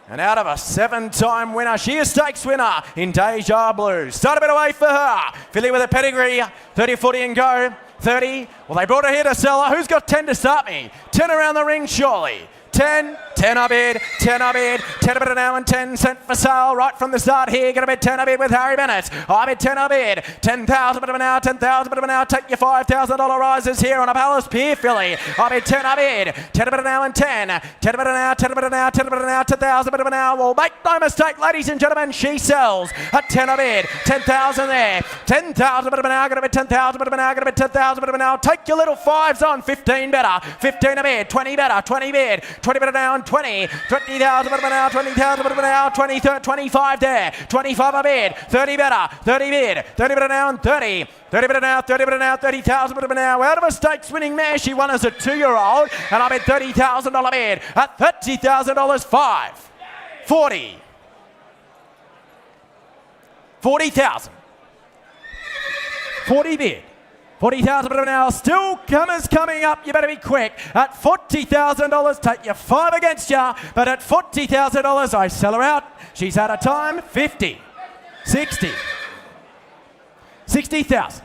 And out of a 7-time winner, she is stakes winner in Deja Blue. Start a bit away for her. Filly with a pedigree. 30, 40 and go. 30. Well, they brought her here to sell her. Who's got 10 to start me? 10 around the ring, surely. 10, 10 a bid, 10 a bid, 10 a bid now and 10 cent for sale right from the start here. Gonna bid 10 a bid with Harry Bennett. I bid 10 a bid, 10,000 bid of now, 10,000 bid of now. Take your $5,000 rises here on a Palace Pier filly. I bid 10 a bid, 10 a bid now and 10, 10 a bid now, 10 a bid now, 10 a bid now, 10,000 bid of now. Well, make no mistake, ladies and gentlemen, she sells at 10 a bid, 10,000 there, 10,000 bid of now. Gonna bid 10,000 bid of now, gonna bid 10,000 bid of now. Take your little 5s on, 15 better, 15 a bid, 20 better, 20 bid, 20 bid now and 20, 20,000 bid now, 20,000 bid now, 20, 25 there, 25 a bid, 30 better, 30 bid, 30 bid now and 30, 30 bid now, 30 bid now, 30,000 bid now. Out of a stakes winning mare, she won as a 2-year-old, and I bid $30,000 bid at $30,000 5, 40, 40,000, 40 bid. 40,000 bid now, still comers coming up, you better be quick. At $40,000, take your 5 against ya, but at $40,000, I sell her out. She's out of time, 50, 60, 60,000,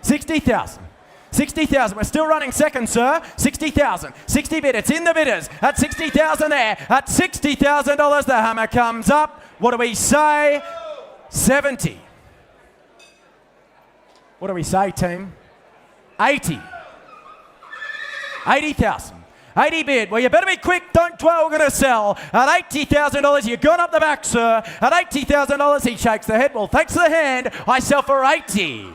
60,000, 60,000, we're still running second, sir. 60,000, 60 bid, it's in the bidders. At 60,000 there, at $60,000, the hammer comes up. What do we say? 70. What do we say, team? 80. 80,000. 80 bid. Well, you better be quick. Don't dwell. We're going to sell. At $80,000, you've gone up the back, sir. At $80,000, he shakes the head. Well, thanks to the hand, I sell for 80.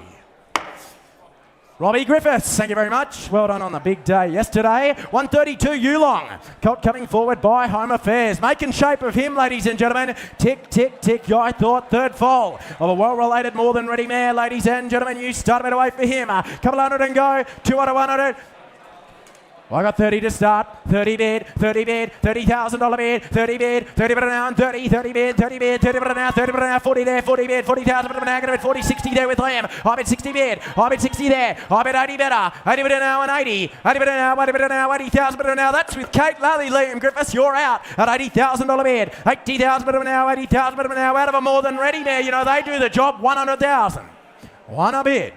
Robbie Griffiths, thank you very much. Well done on the big day yesterday. 132 Yearling. Colt coming forward by Home Affairs. Making shape of him, ladies and gentlemen. Tick, tick, tick. I thought third foal of a well-related more than ready mare, ladies and gentlemen. You start a bit away for him. Couple hundred and go. 200, 100. Well, I got 30 to start. 30 bid, 30 bid, $30,000 bid, 30 bid, 30 bid now, and 30, 30 bid, 30 bid, 30 bid now, 30 bid now, 40 there, 40 bid, 40,000 bid now, gonna bid 40, 60 there with Liam. I bid 60 bid, I bid 60 there, I bid 80 better, 80 bid now and 80, 80 bid now, 80 bid now, 80,000 bid now. That's with Kate Lally, Liam Griffiths, you're out at $80,000 bid, 80,000 bid now, 80,000 bid now, out of a more than ready there. You know, they do the job, 100,000. One a bid,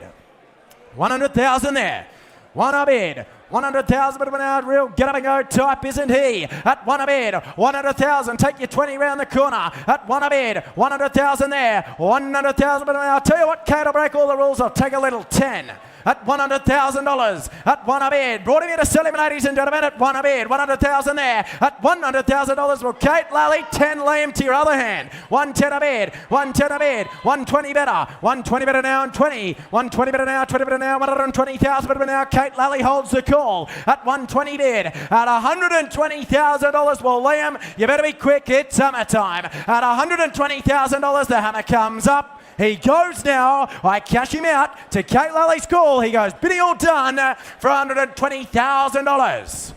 100,000 there. One a bid, 100,000, but now real get up and go type, isn't he? At one a bid, 100,000. Take your 20 round the corner. At one a bid, 100,000 there. 100,000, but now I'll tell you what, Kate, I'll break all the rules. I'll take a little 10. At $100,000, at one a bid. Brought him here to sell him, ladies and gentlemen, at one a bid. 100,000 there. At $100,000, well, Kate Lally, 10 Liam to your other hand. 110 a bid, 110 a bid, 120 better, 120 better now, and 20. 120 better now, 20 better now, 120,000 better now. Kate Lally holds the call at 120 bid. At $120,000, well, Liam, you better be quick, it's summertime. At $120,000, the hammer comes up. He goes now. I cash him out to Kate Lally's call. He goes, bidding all done for $120,000.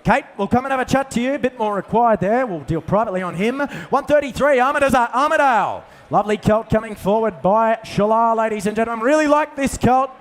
Kate, we'll come and have a chat to you. A bit more required there. We'll deal privately on him. 133, Armadale. Lovely colt coming forward by Shalar, ladies and gentlemen. Really like this colt.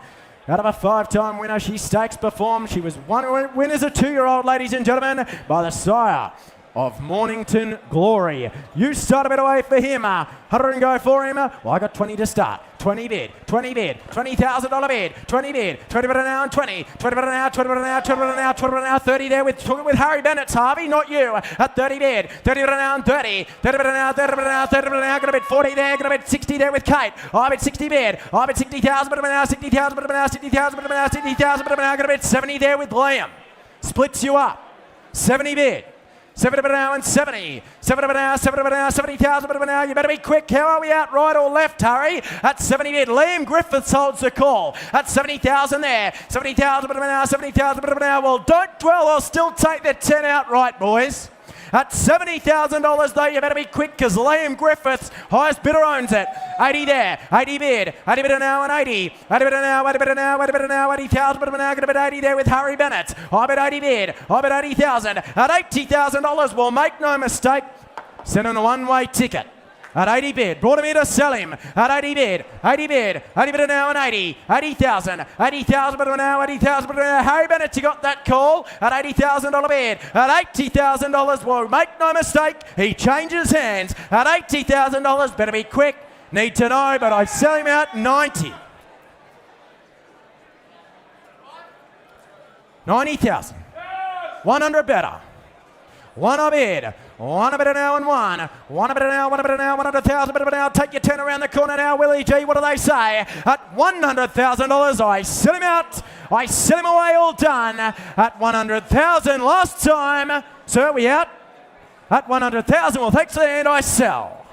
Out of a 5-time winner, she stakes performed. She was one win as a 2-year-old, ladies and gentlemen, by the sire of Mornington Glory. You start a bit away for him. 100 and go for him. Well, I got 20 to start. 20 bid, 20 bid, $20,000 bid, 20 bid, 20 bid an hour and 20, 20 bid an hour, 20 bid an hour, 20 bid an hour, 20 bid an hour, 30 there with Harry Bennett's Harvey, not you. At 30 bid, 30 bid an hour and 30, 30 bid an hour, 30 bid an hour, 30 bid an hour, gonna bid 40 there, gonna bid 60 there with Kate. I bid 60 bid, I bid 60,000 bid an hour, 60,000 bid an hour, 60,000 bid an hour, 60,000 bid an hour, gonna bid 70 there with Liam. Splits you up. 70 bid. 70 an hour and 70. 70 an hour, 70 an hour, 70,000 an hour. You better be quick. How are we out, right or left, Harry? At 70 bid. Liam Griffiths holds the call. At 70,000 there. 70,000 an hour, 70,000 an hour. Well, don't dwell. I'll still take the 10 outright, boys. At $70,000 though, you better be quick because Liam Griffiths, highest bidder, owns it. 80 there, 80 bid, 80 bid an hour and 80. 80 bid an hour, 80 bid an hour, 80 bid an hour, 80,000 bid an hour, gonna bid 80 there with Harry Bennett. I bid 80 bid, I bid 80,000. At $80,000, well, make no mistake, send in a one-way ticket. At 80 bid, brought him here to sell him. At 80 bid, 80 bid, 80 bid an hour and 80, 80,000, 80,000 bid an hour, 80,000 bid an hour. Harry Bennett, you got that call at $80,000 bid. At $80,000, well, make no mistake, he changes hands. At $80,000, better be quick, need to know, but I sell him out 90. 90,000, 100 better. One a bid. One a bid an hour and one. One a bid an hour, 100,000 bid an hour. Take your 10 around the corner now, Willie G. What do they say? At $100,000, I sell him out. I sell him away, all done. At $100,000 last time. Sir, we out? At $100,000, well, thanks for the hand, I sell.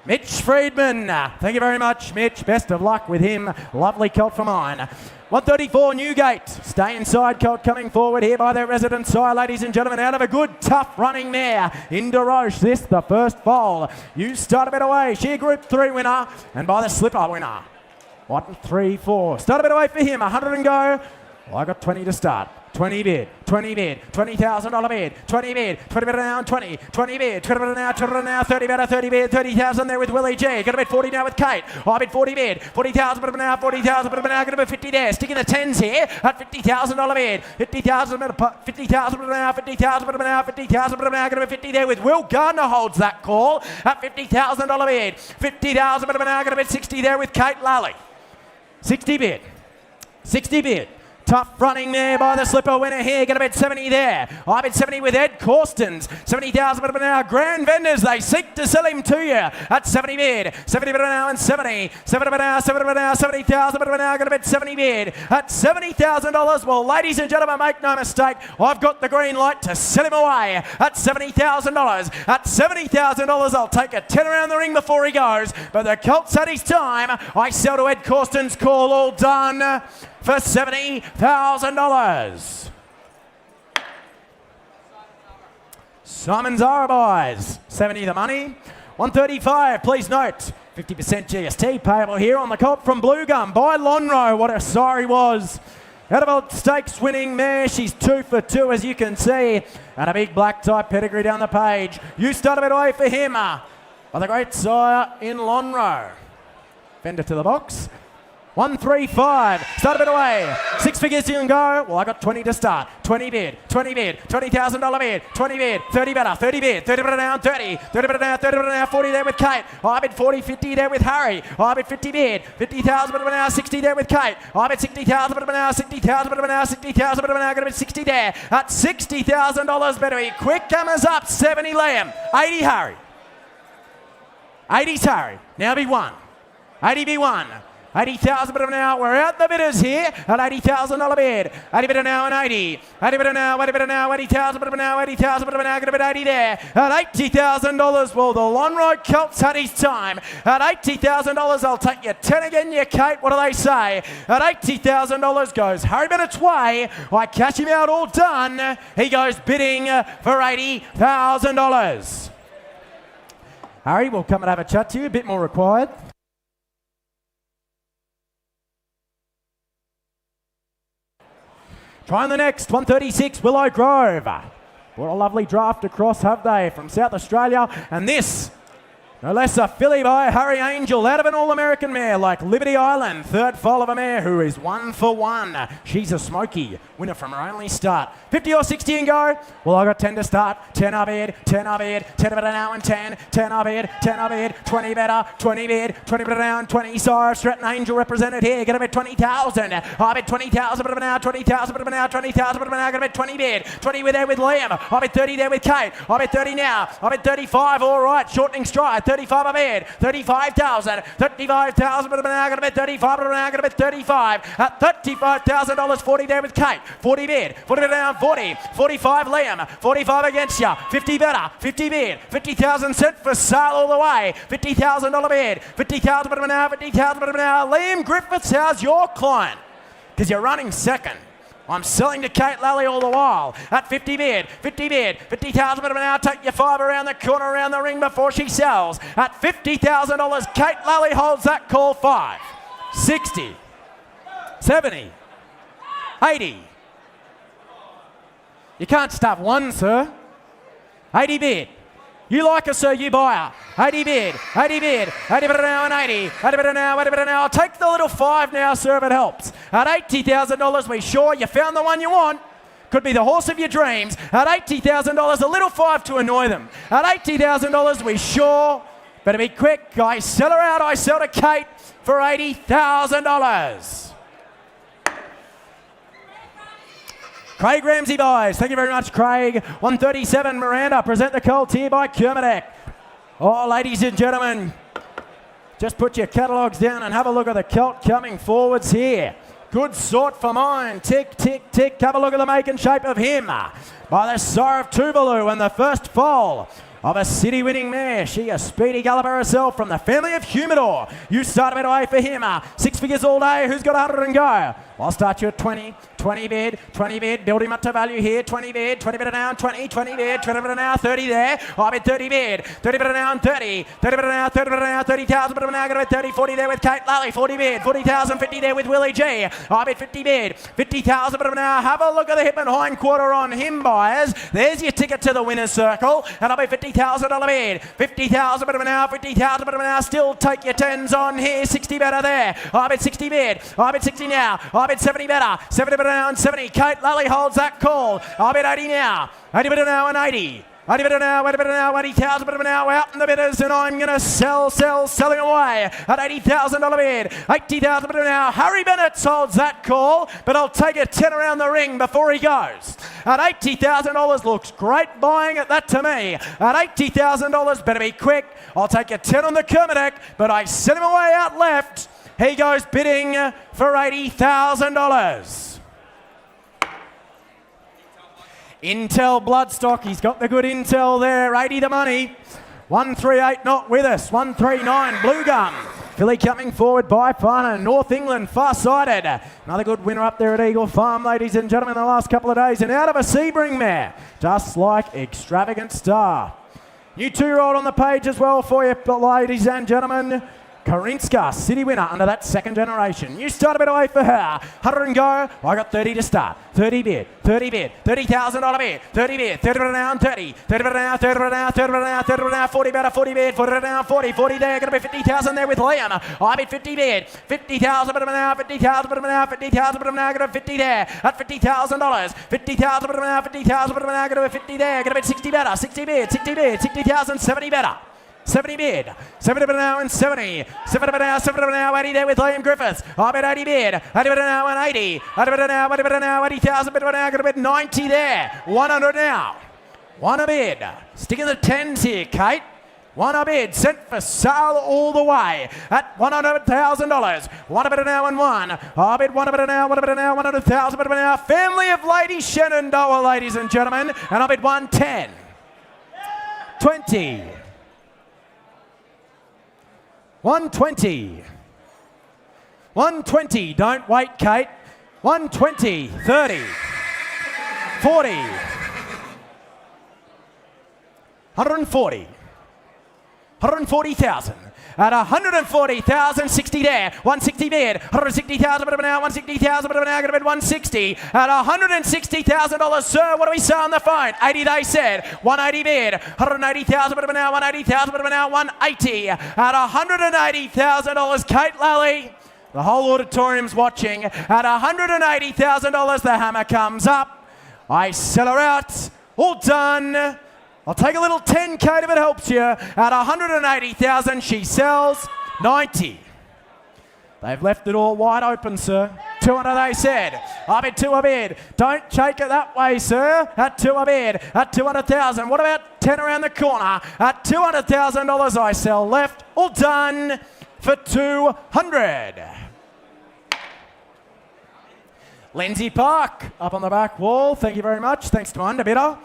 Mitch Friedman. Thank you very much, Mitch. Best of luck with him. Lovely colt for mine. 134 Newgate. Stay inside colt coming forward here by their resident sire, ladies and gentlemen. Out of a good, tough running mare. Into Roche, this the first foal. You start a bit away. She a Group 3 winner and by the slipper winner. 1, 3, 4. Start a bit away for him. 100 and go. Well, I got 20 to start. 20 bid, 20 bid, $20,000 bid, 20 bid, 20 bid an hour, 20, 20 bid, 20 bid an hour, 20 bid an hour, 30 bid, 30 bid, 30,000 there with Willie G. Gonna bid 40 now with Kate. I bid 40 bid, 40,000 bid an hour, 40,000 bid an hour, gonna bid 50 there. Sticking the 10s here at $50,000 bid, 50,000 bid, 50,000 bid an hour, 50,000 bid an hour, 50,000 bid an hour, gonna bid 50 there with Will Gardner holds that call at $50,000 bid, 50,000 bid an hour, gonna bid 60 there with Kate Lally. 60 bid, 60 bid. Tough running there by the slipper winner here. Going to bid 70 there. I bid 70 with Ed Corstens. 70,000 bid an hour. Grand vendors, they seek to sell him to you at 70 bid. 70 bid an hour and 70. 70 bid an hour, 70 bid an hour, 70,000 bid an hour. Going to bid 70 bid at $70,000. Well, ladies and gentlemen, make no mistake, I've got the green light to sell him away at $70,000. At $70,000, I'll take a 10 around the ring before he goes. But the colt's at his time. I sell to Ed Corstens' call, all done for $70,000. Simon Zara buys 70 the money. 135, please note, 50% GST payable here on the colt from Blue Gum by Lonro. What a sire he was. Out of a stakes winning mare, she's 2 for 2 as you can see. And a big black type pedigree down the page. You start a bit away for him by the great sire in Lonro. Fender to the box. 135. Start a bit away. 6 figures you can go. Well, I got 20 to start. 20 bid. $20,000 bid. 20 bid. 30 better. 30 bid. 30 better now. 30. 30 better now. 30 better now. 40 there with Kate. I bid 40. 50 there with Harry. I bid 50 bid. 50,000 better now. 60 there with Kate. I bid 60,000 better now. 60,000 better now. 60,000 better now. Going to be 60 there. At $60,000 better be quick. Comers up. 70 Liam. 80 Harry. 80's Harry. Now be 1. 80 be 1. 80,000 bid now. We're out the bidders here at $80,000 bid. 80 bid now and 80. 80 bid now. 80 bid now. 80,000 bid now. 80,000 bid now. Going to bid 80 there at $80,000. Well, the Lonroy Celts had his time at $80,000. I'll take you 10 again, you Kate. What do they say? At $80,000 goes Harry Bennett's way. I cash him out all done. He goes bidding for $80,000. Harry, we'll come and have a chat to you. A bit more required. Trying the next, 136, Willow Grove. What a lovely draft across, have they, from South Australia. And this, no less a filly by Harry Angel, out of an All-American mare like Liberty Island. Third foal of a mare who is 1 for 1. She's a smoky winner from her only start. 50 or 60 and go. Well, I got 10 to start. 10 I bid, 10 I bid, 10 better now and 10. 10 I bid, 10 I bid, 20 better, 20 bid, 20 better now and 20. Sire Stratton Angel represented here. Gonna bid 20,000. I bid 20,000 better now, 20,000 better now, 20,000 better now. Gonna bid 20 bid, 20 with there with Liam. I bid 30 there with Kate. I bid 30 now. I bid 35. All right, shortening stride. 35 I bid, 35,000. 35,000 better now. Gonna bid 35 better now. Gonna bid 35 at $35,000. 40 there with Kate. 40 bid, 40 better now. 40, 45 Liam. 45 against you. 50 better, 50 bid, 50,000 set for sale all the way. $50,000 bid, 50,000 better now. 50,000 better now. Liam Griffiths, how's your client? Because you're running second. I'm selling to Kate Lally all the while. At 50 bid, 50 bid, 50,000 better now. Take your 5 around the corner, around the ring before she sells. At $50,000, Kate Lally holds that call. 5, 60, 70, 80. You can't stop 1, sir. 80 bid. You like her, sir, you buy her. 80 bid, 80 bid, 80 better now and 80. 80 better now, 80 better now. I'll take the little 5 now, sir, if it helps. At $80,000, we sure you found the one you want. Could be the horse of your dreams. At $80,000, a little 5 to annoy them. At $80,000, we sure better be quick. I sell her out, I sell to Kate for $80,000. Craig Ramsey buys. Thank you very much, Craig. 137 Miranda. Present the colt here by Kermadec. Oh, ladies and gentlemen, just put your catalogues down and have a look at the colt coming forwards here. Good sort for mine. Tick, tick, tick. Have a look at the make and shape of him. By the sire of Tuvalu and the first foal of a city-winning mare. She a speedy galloper herself from the family of Humidor. You start a bit away for him. 6 figures all day. Who's got 100 and go? I'll start you at 20. 20 bid, 20 bid, build him up to value here. 20 bid, 20 bid now, 20, 20 bid, 20 bid now, 30 there. I bid 30 bid, 30 bid now and 30. 30 bid now, 30 bid now, 30,000 bid now, going to bid 30, 40 there with Kate Lally, 40 bid, 40,000, 50 there with Willie G. I bid 50 bid, 50,000 bid now. Have a look at the hip and hind quarter on him, buyers. There's your ticket to the winner's circle. And I'll be $50,000 bid, 50,000 bid now, 50,000 bid now. Still take your 10s on here, 60 better there. I bid 60 bid, I bid 60 now. I bid 70 better, 70 better now and 70. Kate Lally holds that call. I bid 80 now. 80 better now and 80. 80 better now, 80 better now, 80,000 better now, out in the bidders, and I'm going to selling away at $80,000 bid. 80,000 better now. Harry Bennett holds that call, but I'll take a 10 around the ring before he goes. At $80,000, looks great buying at that to me. At $80,000, better be quick. I'll take a 10 on the Kermadec, but I sent him away out left. He goes bidding for $80,000. Intel Bloodstock, he's got the good intel there, 80 the money. 138 not with us, 139 Blue Gum. Filly coming forward by Farner, North England far-sighted. Another good winner up there at Eagle Farm, ladies and gentlemen, the last couple of days. And out of a Sebring mare, just like Extravagant Star. New 2-year-old on the page as well for you, ladies and gentlemen. Karinska, city winner under that second generation. You start a bit away for her. 100 and go. I got 30 to start. 30 bid, $30,000 bid, 30 bid, 30 bid now, 30 bid now, 30 bid now, 30 bid now, 30 bid now, 40 bid, 40 bid, 40 bid now, 40 there, going to be 50,000 there with Liam. I bid 50 bid, 50,000 bid now, 50,000 bid now, 50,000 bid now, going to be 50 there, at $50,000, 50,000 bid now, 50,000 bid now, going to be 50 there, going to be 60 better, 60 bid, 60,000, 70 better. 70 bid, 70 bid now and 70, 70 bid now, 80 there with Liam Griffiths. I bid 80 bid, 80 bid now and 80, 80 bid now, 80 bid now, 80,000 bid now, going to bid 90 there, 100 now, 1 a bid, sticking the 10s here, Kate. 1 a bid, sent for sale all the way at $100,000. 1 a bid now and 1. I bid 1 a bid now, 1 a bid now, 100,000 bid now. Family of Lady Shenandoah, ladies and gentlemen, and I bid 110, 20. 120. 120. Don't wait, Kate. 120. 30. 40. 140. 140,000. At 140,000, 60 there, 160 bid, 160,000 bid now, 160,000 bid now, going to bid 160. At $160,000, sir, what do we say on the phone? 80 they said, 180 bid, 180,000 bid now, 180,000 bid now, 180. At $180,000, Kate Lally, the whole auditorium's watching. At $180,000, the hammer comes up. I sell her out, all done. I'll take a little 10, Kate, if it helps you. At 180,000, she sells 90. They've left it all wide open, sir. 200, they said. I bid 2 a bid. Don't shake it that way, sir. At 2 a bid. At 200,000. What about 10 around the corner? At $200,000, I sell left. All done for 200. Lindsay Park up on the back wall. Thank you very much. Thanks to my underbidder.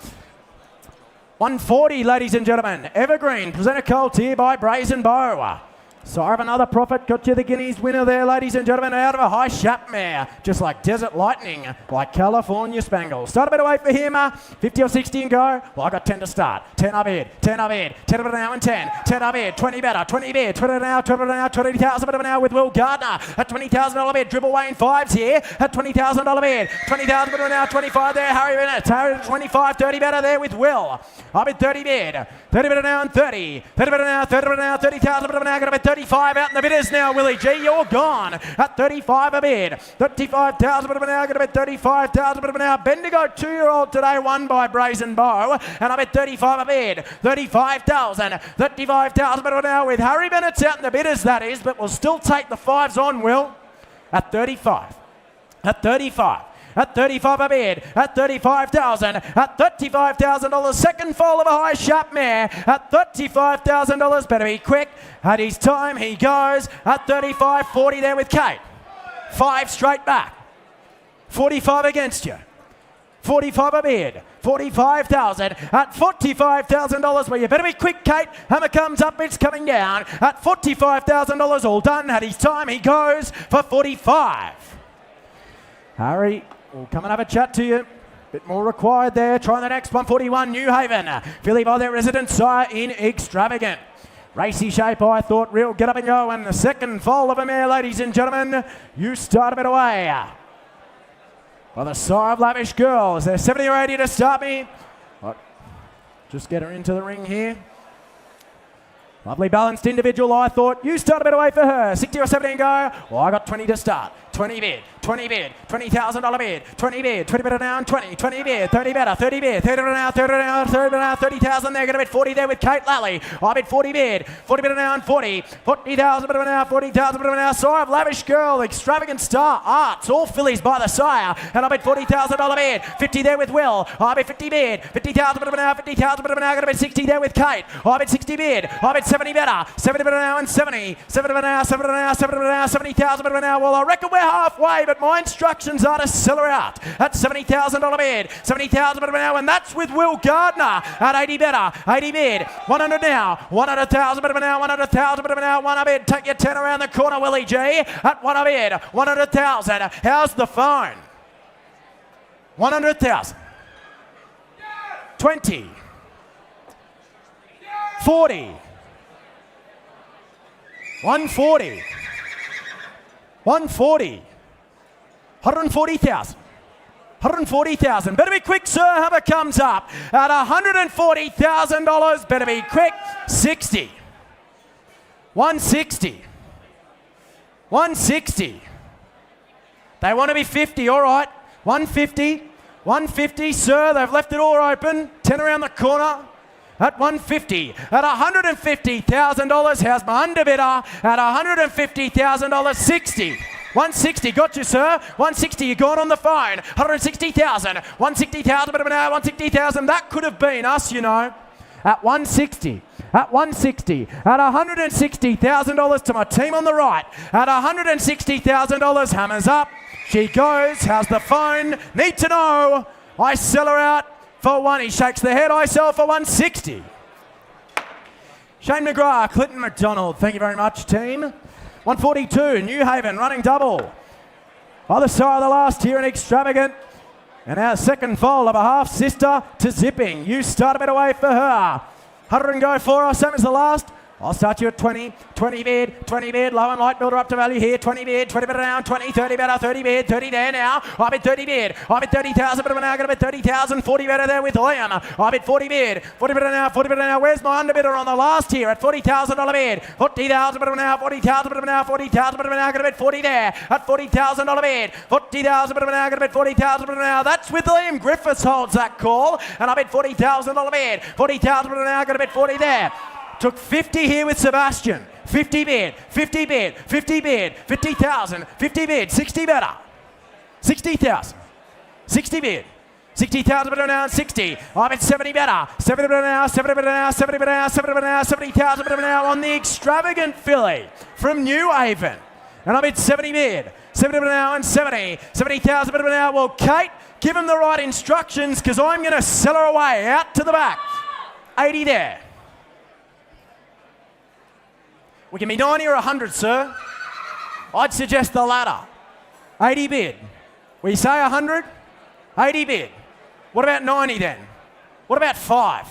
140, ladies and gentlemen. Evergreen, presenter colt here by Brazen Bow. Sire of another profit, got you the Guineas winner there, ladies and gentlemen, out of a high shap mare, just like Desert Lightning, like California Spangle. Start a bit away for him, 50 or 60 and go. Well, I got 10 to start. 10 I bid, 10 I bid, 10 of it now and 10, 10 I bid, 20 better, 20 bid, 20 now, 20 now, 20,000 bid now with Will Gardner. At $20,000 bid, dribble away in 5s here, at $20,000 bid, 20,000 bid now, 25 there, Harry Bennett, 25, 30 better there with Will. I bid 30 bid, 30 bid now and 30, 30 bid now, 30 bid now, 30,000 bid now, going to be 35 out in the bidders now, Willie G. You're gone at 35 a bid. 35,000 bid now, going to bet 35,000 bid now. Bendigo 2-year-old today, won by Brazen Bow. And I bet 35 a bid. 35,000. 35,000 bid now with Harry Bennett's out in the bidders, that is, but we'll still take the 5s on, Will. At 35. At 35. At 35 a bid, at 35,000, at $35,000, second foal of a high sharp mare, at $35,000, better be quick, at his time he goes, at 35, 40 there with Kate, 5 straight back, 45 against you, 45 a bid, 45,000, at $45,000, well you better be quick, Kate, hammer comes up, it's coming down, at $45,000, all done, at his time he goes for 45. Harry, we'll come and have a chat to you. Bit more required there. Try the next 141, New Haven. Philly by their resident sire in Extravagant. Racy shape, I thought, real get up and go. And the second foal of a mare, ladies and gentlemen. You start a bit away. By the sire of Lavish Girl. Is there 70 or 80 to start me? Just get her into the ring here. Lovely balanced individual, I thought. You start a bit away for her. 60 or 70 and go. Well, I got 20 to start. 20 bid, 20 bid, $20,000 bid, 20 bid, 20 bid now, 20 bid, 30 better, 30 bid, 30 now, 30 now, 30 now, 30,000 there, going to bid 40 there with Kate Lally. I bid 40 bid now and 40, 40,000 bid now, 40,000 bid now, sire of Lavish Girl, Extravagant Star Arts, all fillies by the sire, and I bid $40,000 bid, 50 there with Will, I bid 50 bid, 50,000 bid now, 50,000 bid now, going to bid 60 there with Kate, I bid 60 bid, I bid 70 better, 70 bid now and 70, 70 bid now, 70 now, 70 bid now, 70,000 bid now, well I reckon we're halfway, but my instructions are to sell her out at $70,000 bid, 70,000 bid now, and that's with Will Gardner at 80 better, 80 bid, 100 now, 100,000 bid now, 100,000 bid now, 1 bid, take your 10 around the corner, Willie G, at 1 bid, 100,000, how's the phone? 100,000, 20, 40, 140. 140. 140,000. 140,000. Better be quick, sir. Hammer comes up at $140,000. Better be quick. 60. 160. 160. They want to be 50. All right. 150. 150, sir. They've left it all open. 10 around the corner. At 150, at $150,000. How's my underbidder? At $150,000. 60. 160, got you, sir. 160, you got on the phone. 160,000. 160,000, bit of an hour. 160,000. That could have been us, you know. At 160. At 160. At $160,000 to my team on the right. At $160,000. Hammers up. She goes. How's the phone? Need to know. I sell her out for one. He shakes the head. I sell for 160. Shane McGrath, Clinton McDonald. Thank you very much, team. 142, New Haven running double. Other side of the last here, an extravagant. And our second foal of a half-sister to Zipping. You start a bit away for her. 100 and go for her, same as the last. I'll start you at 20, 20 bid, 20 bid, low and light builder up to value here, 20 bid, 20 bid around, 20, 30 better, 30 bid, 30 there now, I bid 30 bid, I bid 30,000, but I'm now going to bid 30,000, 40 better there with Liam, I bid 40 bid, 40 bid now, 40 bid now, where's my underbidder on the last here at $40,000 bid, 40,000, but I'm now, 40,000, but I'm now, 40,000, but I'm now going to bid 40 there, at $40,000 bid, 40,000, but I'm now going to bid 40,000, but I'm now, that's with Liam Griffiths holds that call, and I bid $40,000 bid, 40,000, but I'm now going to bid 40 there. Took 50 here with Sebastian. 50 bid, 50 bid, 50 bid, 50,000, 50 bid, 60 better. 60,000, 60 bid, 60,000 better now, 60. I'm at 70 better, 70 better now, 70 better now, 70 better now, 70 better now, 70,000 better now on the extravagant filly from New Haven. And I'm at 70 bid, 70 better now and 70, 70,000 better now. Well, Kate, give him the right instructions because I'm going to sell her away out to the back. 80 there. We can be 90 or 100, sir. I'd suggest the latter. 80 bid. We say 100? 80 bid. What about 90 then? What about 5?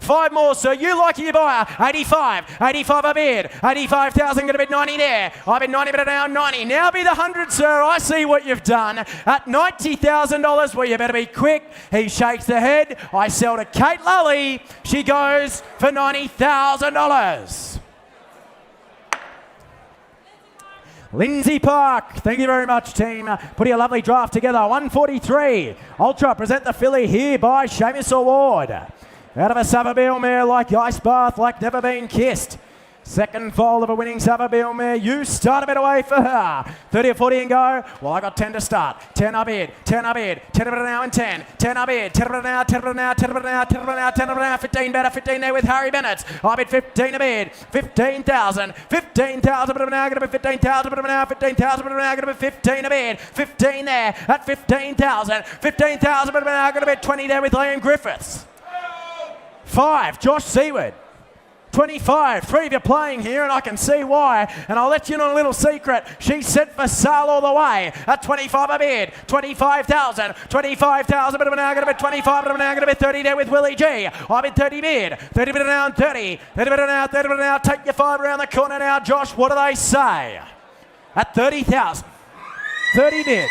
5 more, sir. You like your buyer. 85. 85 a bid. 85,000 going to bid 90 there. I bid 90 bid now 90. Now be the 100, sir. I see what you've done. At $90,000, well, you better be quick. He shakes the head. I sell to Kate Lully. She goes for $90,000. Lindsay Park, thank you very much, team. Putting a lovely draft together. 143. Ultra present the filly here by Seamus Award. Out of a Savabeel mare like Ice Bath, like never been kissed. Second foal of a winning Savabeel mare. You start a bit away for her. 30 or 40 and go. Well, I got 10 to start. 10 I bid. 10 I bid. 10 of it now and 10. 10 I bid. 10 of it now. 10 of it now. 10 of it now. 10 of it now. 10 of it now. 15 better. 15 there with Harry Bennett. I bid 15 a bid. 15,000. 15,000. But I'm now going to be 15,000. But I'm now 15,000. But I'm now going to be 15 a bid. 15 there at 15,000. 15,000. But I'm now going to be 20 there with Liam Griffiths. 5. Josh Seward. 25, 3 of you playing here, and I can see why. And I'll let you know a little secret. She's set for sale all the way at 25 a bid. 25,000, 25,000, but I'm now going to be 25, but I'm now going to be 30 there with Willie G. I bid 30 bid, 30 bid now, 30, 30 bid now, 30 bid now. Take your 5 around the corner now, Josh. What do they say? At 30,000, 30 bid,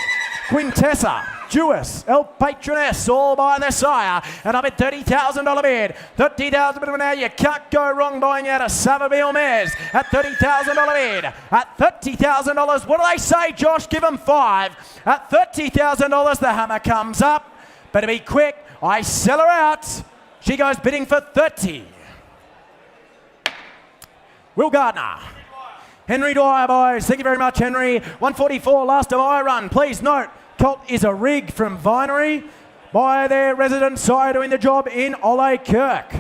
Quintessa. Jewess, El Patroness, all by the sire. And I'm at $30,000 bid. 30,000 bid now. You can't go wrong buying out a Savabeel mares at $30,000 bid. At $30,000, what do they say, Josh? Give them 5. At $30,000, the hammer comes up. Better be quick. I sell her out. She goes bidding for 30. Will Gardner. Henry Dwyer, boys. Thank you very much, Henry. 144, last of my run. Please note, Colt is a rig from Vinery by their resident sire doing the job in Ole Kirk.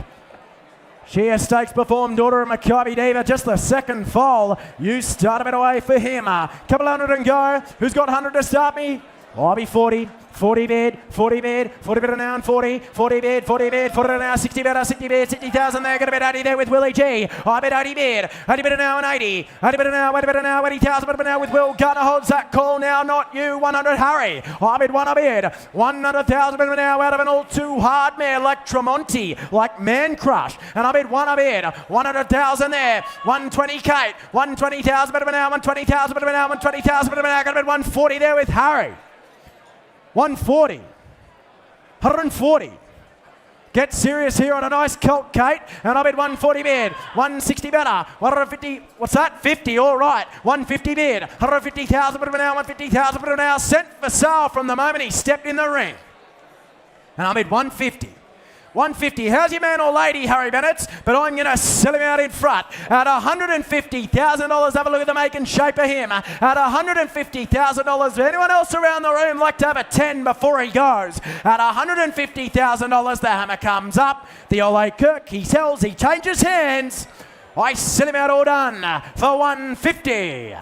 Sheer Stakes performed, daughter of Maccabi Diva, just the second foal. You start a bit away for him. Couple hundred and go. Who's got 100 to start me? I'll be 40. 40 bid, 40 bid, 40 bid now and 40, 40 bid, 40 bid, 40 now, 60 bid, 60 bid, 60,000 there, going to bid 80 there with Willie G. I bid 80 bid now and 80, 80 bid now, 80,000 bid now with Will Gardner holds that call now, not you, 100 Harry. I bid 100,000 bid now out of an all too hard mare like Tremonti, like Man Crush, and I bid 100,000 there, 120 Kate, 120,000 bid now, 120,000 bid now, 120,000 bid now, going to bid 140 there with Harry. 140. 140. Get serious here on a nice colt, Kate. And I bid 140 bid. 160 better. 150. What's that? 50. All right. 150 bid. 150,000 bid now. 150,000 bid now. Sent for sale from the moment he stepped in the ring. And I bid 150. 150. How's your man or lady, Harry Bennett? But I'm going to sell him out in front at $150,000. Have a look at the make and shape of him. At $150,000. Anyone else around the room like to have a 10 before he goes? At $150,000, the hammer comes up. The Ole Kirk, he sells, he changes hands. I sell him out all done for 150.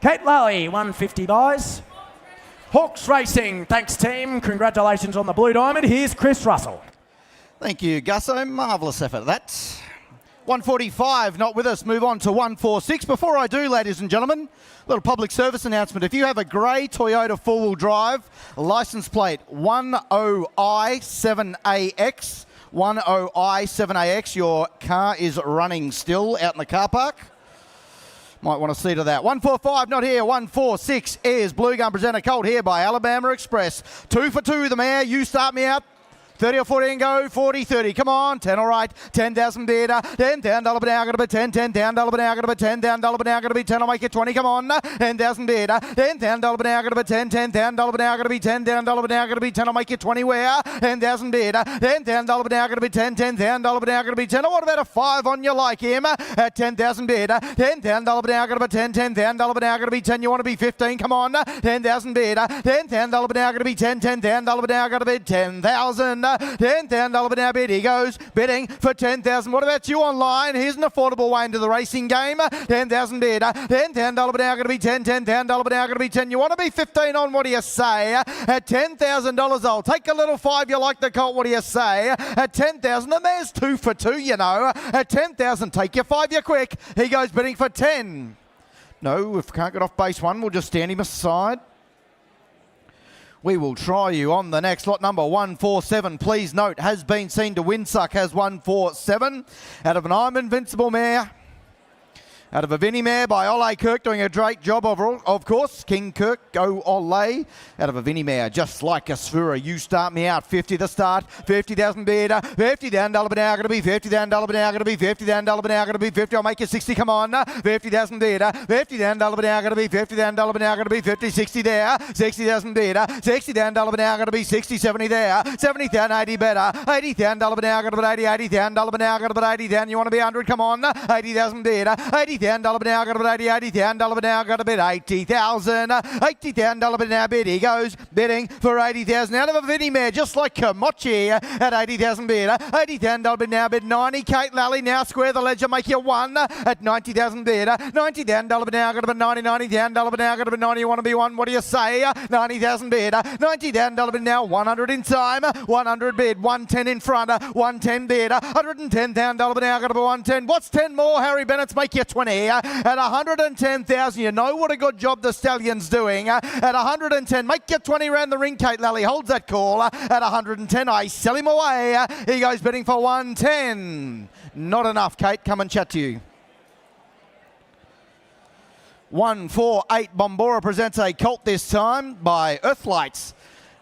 Kate Lally, 150 buys. Hawks Racing, thanks team. Congratulations on the Blue Diamond. Here's Chris Russell. Thank you, Gusso. Marvellous effort, that. 145, not with us. Move on to 146. Before I do, ladies and gentlemen, a little public service announcement. If you have a grey Toyota four-wheel drive, license plate 10I7AX, 10I7AX, your car is running still out in the car park. Might want to see to that. 145, not here. 146 is Blue Gun Presenter Colt here by Alabama Express. 2 for 2, the mare. You start me out. 30 or 40 and go, 40, 30. Come on, 10 all right. 10,000 bid, 10 down, dollar but now, going to be 10, 10 down, dollar but now, going to be 10 down, dollar but now, going to be 10, I'll make it 20, come on. 10,000 bid, 10 down, dollar but now, going to be 10, 10 down, dollar but now, going to be 10 down, dollar but now, going to be 10, I'll make it 20 where? 10,000 bid, 10 down, dollar but now, going to be 10, 10 down, dollar but now, going to be 10. What about a 5 on you like him? At 10,000 bid, 10 down, dollar but now, going to be 10, 10 down, dollar but now, going to be 10. You want to be 15, come on. 10,000 bid, 10 down, dollar but now, going to be 10, 10 down, dollar but now, going to be 10,000, 10 down. $10 but now bid. He goes bidding for 10,000. What about you online? Here's an affordable way into the racing game. 10,000 bid. $10 but now going to be 10. $10 but now going to be 10. You want to be 15 on? What do you say? At $10,000, I'll take a little 5. You like the Colt? What do you say? At 10,000, and there's 2 for 2. You know. At 10,000, take your 5. You're quick. He goes bidding for 10. No, if we can't get off base 1, we'll just stand him aside. We will try you on the next lot. Number 147, please note, has been seen to win. Suck has 147. Out of an I'm Invincible mare. Out of a Vinny mare by Ole Kirk, doing a great job overall, of course. King Kirk, go Ole. Out of a Vinny mare, just like a Sphura. You start me out. 50 the start. 50,000 bid. 50 down, dollar but now going to be 50 down, dollar but now going to be 50 down, dollar but now going to be 50. I'll make you 60. Come on. 50,000 bid. 50 down, dollar but now going to be 50 down, dollar but now going to be 50. 60 there. 60,000 bid. 60 down, dollar but now going to be 60. 70 there. 70 down, 80 better. 80 down, dollar but now going to be 80. 80 down, dollar but now going to be 80 down. You want to be 100? Come on. 80,000 bid. 80 down, dollar but now got a bid 80, 80 down, dollar but now got a bid 80,000, 80 down, dollar but now bid. He goes bidding for 80,000 out of a Vinny mare, just like Komochi at 80,000 bid. 80 down, dollar but now bid 90. Kate Lally now square the ledger, make you 1 at 90,000 bid. 90 down, dollar but now got a bid 90. 90 down, dollar but now got a bid 90. You want to be 1? What do you say? 90,000 bid. 90 down, dollar but now 100 in time. 100 bid. 110 in front. 110 bid. 110 down, dollar but now got a bid 110. What's 10 more? Harry Bennett's make you 20. At 110,000, you know what a good job the Stallion's doing. At 110, make you 20 round the ring. Kate Lally holds that call. At 110, I sell him away. He goes bidding for 110. Not enough, Kate. Come and chat to you. 148, Bombora presents a Colt this time by Earthlights.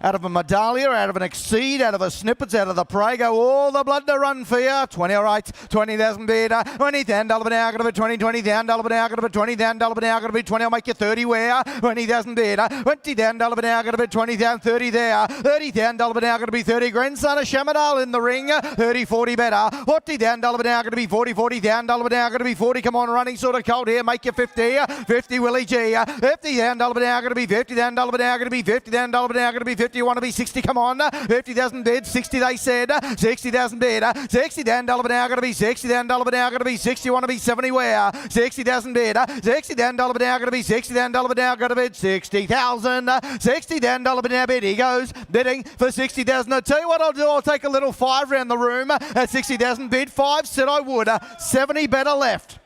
Out of a Medallia, out of an Exceed, out of a Snippets, out of the Prego, all the blood to run for you. 20 all right, 20,000 bid, 20 down, dollar but now going to be 20, 20 down, dollar but now going to be 20 down, dollar but now going to be 20, I'll make you 30 where, 20,000 bid, 20 down, dollar but now going to be 20 down, 30 there, 30 down, dollar but now going to be 30, grandson of Shamadal in the ring, 30, 40 better, 40 down, dollar but now going to be 40, 40 down, dollar but now going to be 40, come on, running sort of cold here, make you 50, 50 Willie G, 50 down, dollar but now going to be 50 down, dollar but now going to be 50 down, dollar but now going to be 50, 50, you want to be 60, come on. 50,000 bid, 60 they said. 60,000 bid. 60 down, $1 now, going to be 60 down, $1 now, going to be 60, you want to be 70 where? 60,000 bid. 60 down, $1 now, going to be 60 down, $1 now, going to bid 60,000. 60 down, $1 now, bid. He goes bidding for 60,000. I'll tell you what I'll do, I'll take a little 5 round the room at 60,000 bid. 5 said I would. 70 better left.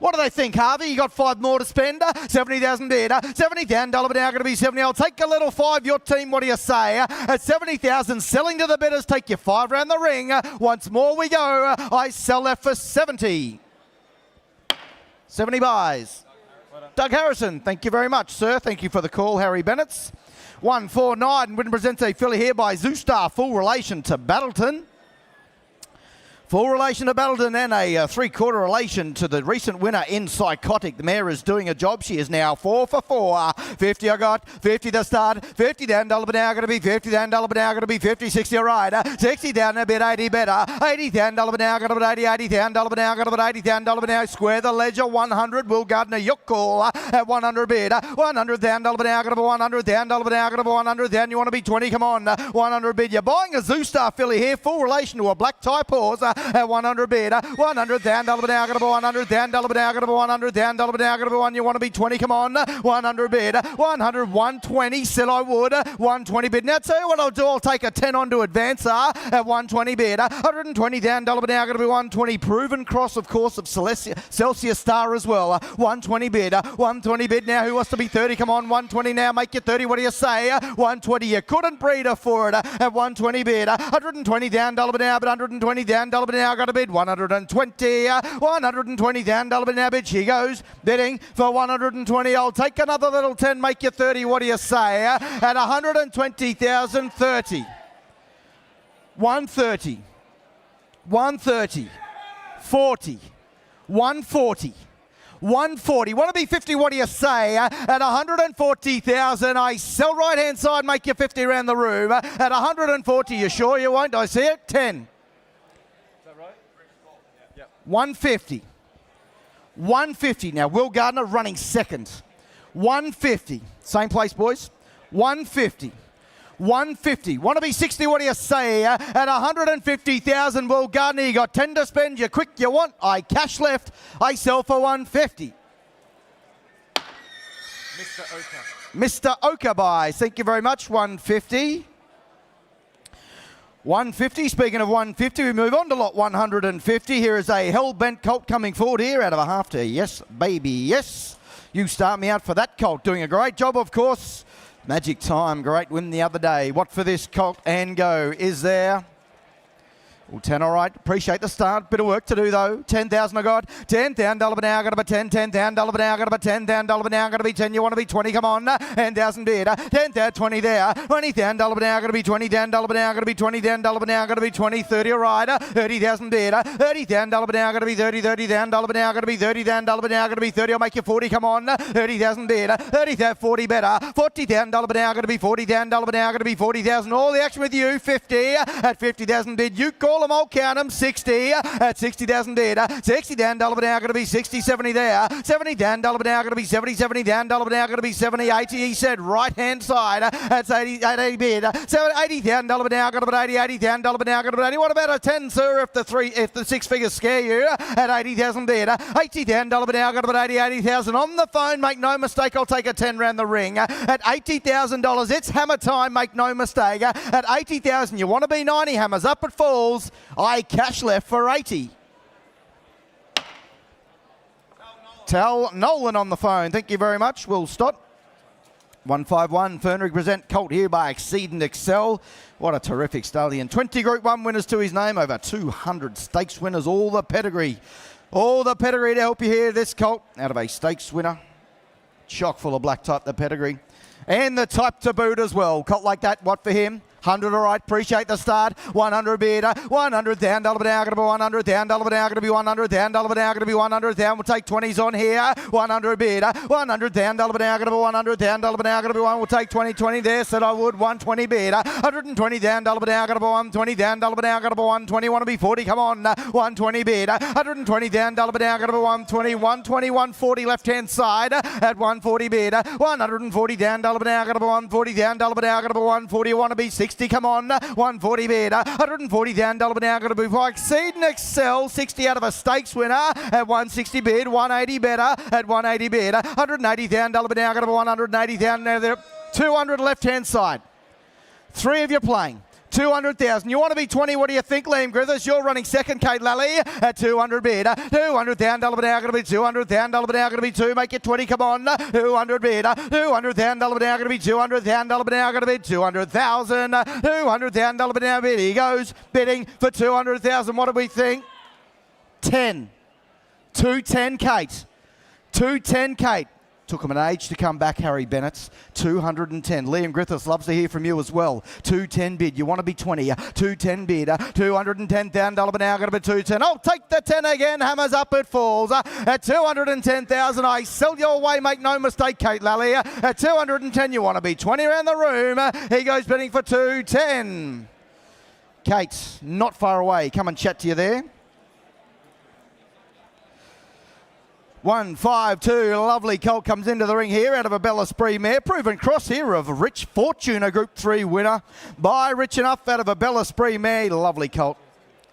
What do they think, Harvey? You got 5 more to spend. 70,000 bid. 70,000 $1 now, going to be 70. I'll take a little 5. Your team, what do you say? At 70,000, selling to the bidders. Take your 5 round the ring. Once more we go. I sell that for 70. 70 buys. Doug Harrison, thank you very much, sir. Thank you for the call, Harry Bennett's. 149. Win presents a filly here by Zoostar, full relation to Battleton. Full relation to Battleton and a 3/4 relation to the recent winner in Psychotic. The mare is doing a job. She is now 4 for 4. 50 I got, 50 the start, 50 down, $1 now going to be 50 down, $1 now going to be 50, 60 a ride, 60 down a bit, 80 better, 80 down, $1 now going to be 80, 80 down, $1 now going to be 80 down, $1 now, square the ledger, 100, Will Gardner, your call at 100 bid, 100 down, $1 now going to be 100 down, $1 now going to be 100 down, you want to be 20, come on, 100 bid, you're buying a Zoostar filly here, full relation to a black type horse, at 100 bid, 100 down, $1 now going to be 100 down, $1 now going to be 100 down, $1 now going to be 1, you want to be 20, come on, 100 bid, 100, 120, said I would, 120 bid. Now tell you what I'll do, I'll take a 10 on to Advancer at 120 bid, 120 down, $1 now going to be 120, proven cross of course of Celsius Star as well, 120 bid, 120 bid now, who wants to be 30, come on, 120 now, make it 30, what do you say, 120, you couldn't breed her for it at 120 bid, 120 down, $1 now, but 120 down, $1 now, got a bid, 120, 120 down, $1 now bid, she goes, bidding for 120, I'll take another little 10, make you 30, what do you say, at 120,000, 30, 130, 130, 40, 140, 140, want to be 50, what do you say? At 140,000, I sell right hand side, make you 50 around the room. At 140, you sure you won't? I see it, 10. 150. 150. Now, Will Gardner running second. 150. Same place, boys. 150. 150. Want to be 60, what do you say? At 150,000, Will Gardner, you got 10 to spend, you quick, you want. I cash left. I sell for 150. Mr. Oka. Mr. Oka buys. Thank you very much. 150. 150, speaking of 150, we move on to lot 150. Here is a hell-bent colt coming forward here out of a half to yes, baby, yes. You start me out for that colt. Doing a great job, of course. Magic Time, great win the other day. What for this colt and go is there? Well, 10, all right. Appreciate the start. Bit of work to do, though. 10,000 I got. 10 down, $1 now, got to be 10. 10 down, $1 now, got to be 10 down, $1 now, got to be 10. You want to be 20, come on. 10,000 bid. 10 down, 20 there. 20 down, $1 now, got to be 20 down, $1 now, got to be 20 down, $1 now, got to be 20. 30 a ride. 30,000 bid. 30 down, $1 now, got to be 30. 30 down, $1 now, got to be 30 down, $1 now, got to be 30. I'll make you 40, come on. 30,000 bid. 30 down, 40 better. 40 down, $1 now, got to be 40 down, $1 now, got to be 40,000. All the action with you. 50 at 50,000 bid. You call them, I'll count them. 60 at 60,000 bid. 60 down, $1 now, going to be 60, 70 there. 70 down, $1 now, going to be 70, 70 down, $1 now, going to be 70, 80. He said right hand side. That's 80, 80 bid. 80 down, $1 now, going to be 80, 80 down, $1 now, going to be 80. What about a 10, sir, if the 6 figures scare you? At 80,000 bid. 80 down, $1 now, going to be 80, 80,000. On the phone, make no mistake, I'll take a 10 round the ring. At $80,000, it's hammer time, make no mistake. At 80,000, you want to be 90, hammers up, it falls. I cash left for 80. Tell Nolan on the phone. Thank you very much. Will Stott. 151. Fernrig present colt here by Exceed and Excel. What a terrific stallion. 20 Group 1 winners to his name. Over 200 stakes winners. All the pedigree. All the pedigree to help you here. This colt out of a stakes winner. Chock full of black type, the pedigree. And the type to boot as well. Colt like that, what for him? 100, all right, appreciate the start. 100 bid, 100 down, $1 now, going to be 100 down, $1 now, going to be 100 down, $1 now, going to be 100 down. We'll take 20s on here. 100 bid, 100 down, $1 now, going to be 100 down, $1 now, going to be 1. We'll take 20 there, said I would. 120 bid, 120 down, $1 now, going to be 120 down, $1 now, going to be 120. Want to be 40? Come on, 120 bid, 120 down, $1 now, going to be 120, 120, 140 left hand side at 140 bid, 140 down, $1 now, going to be 140 down, $1 now, going to be 140. Want to be 60? Come on, 140 bid, 140 down, $1 now, going to be for Exceed and Excel, 60 out of a stakes winner at 160 bid, 180 better at 180 bid, 180 down, $1 now, going to be 180 down. Now there, 200 left hand side. 3 of you playing. 200,000. You want to be 20? What do you think, Liam Griffiths? You're running second, Kate Lally, at 200 bid. 200 down, $1 now, going to be 200 down, $1 now, going to be 2. Make it 20. Come on, 200 bid. 200 down, $1 now, going to be 200 down, $1 now, going to be 200,000. 200 down, $1 now, bid. He goes bidding for 200,000. What do we think? 10. 210, Kate. 210, Kate. Took him an age to come back, Harry Bennett's. 210. Liam Griffiths loves to hear from you as well. 210 bid. You want to be 20. 210 bid. 210 down, $1 now, going to be 210. I'll take the 10 again. Hammers up, it falls. At 210,000, I sell your way, make no mistake, Kate Lally. At 210, you want to be 20 around the room. He goes bidding for 210. Kate, not far away. Come and chat to you there. 152, lovely colt comes into the ring here out of a Bella Spree mare. Proven cross here of Rich Fortune, a Group 3 winner by Rich Enough out of a Bella Spree mare. Lovely colt.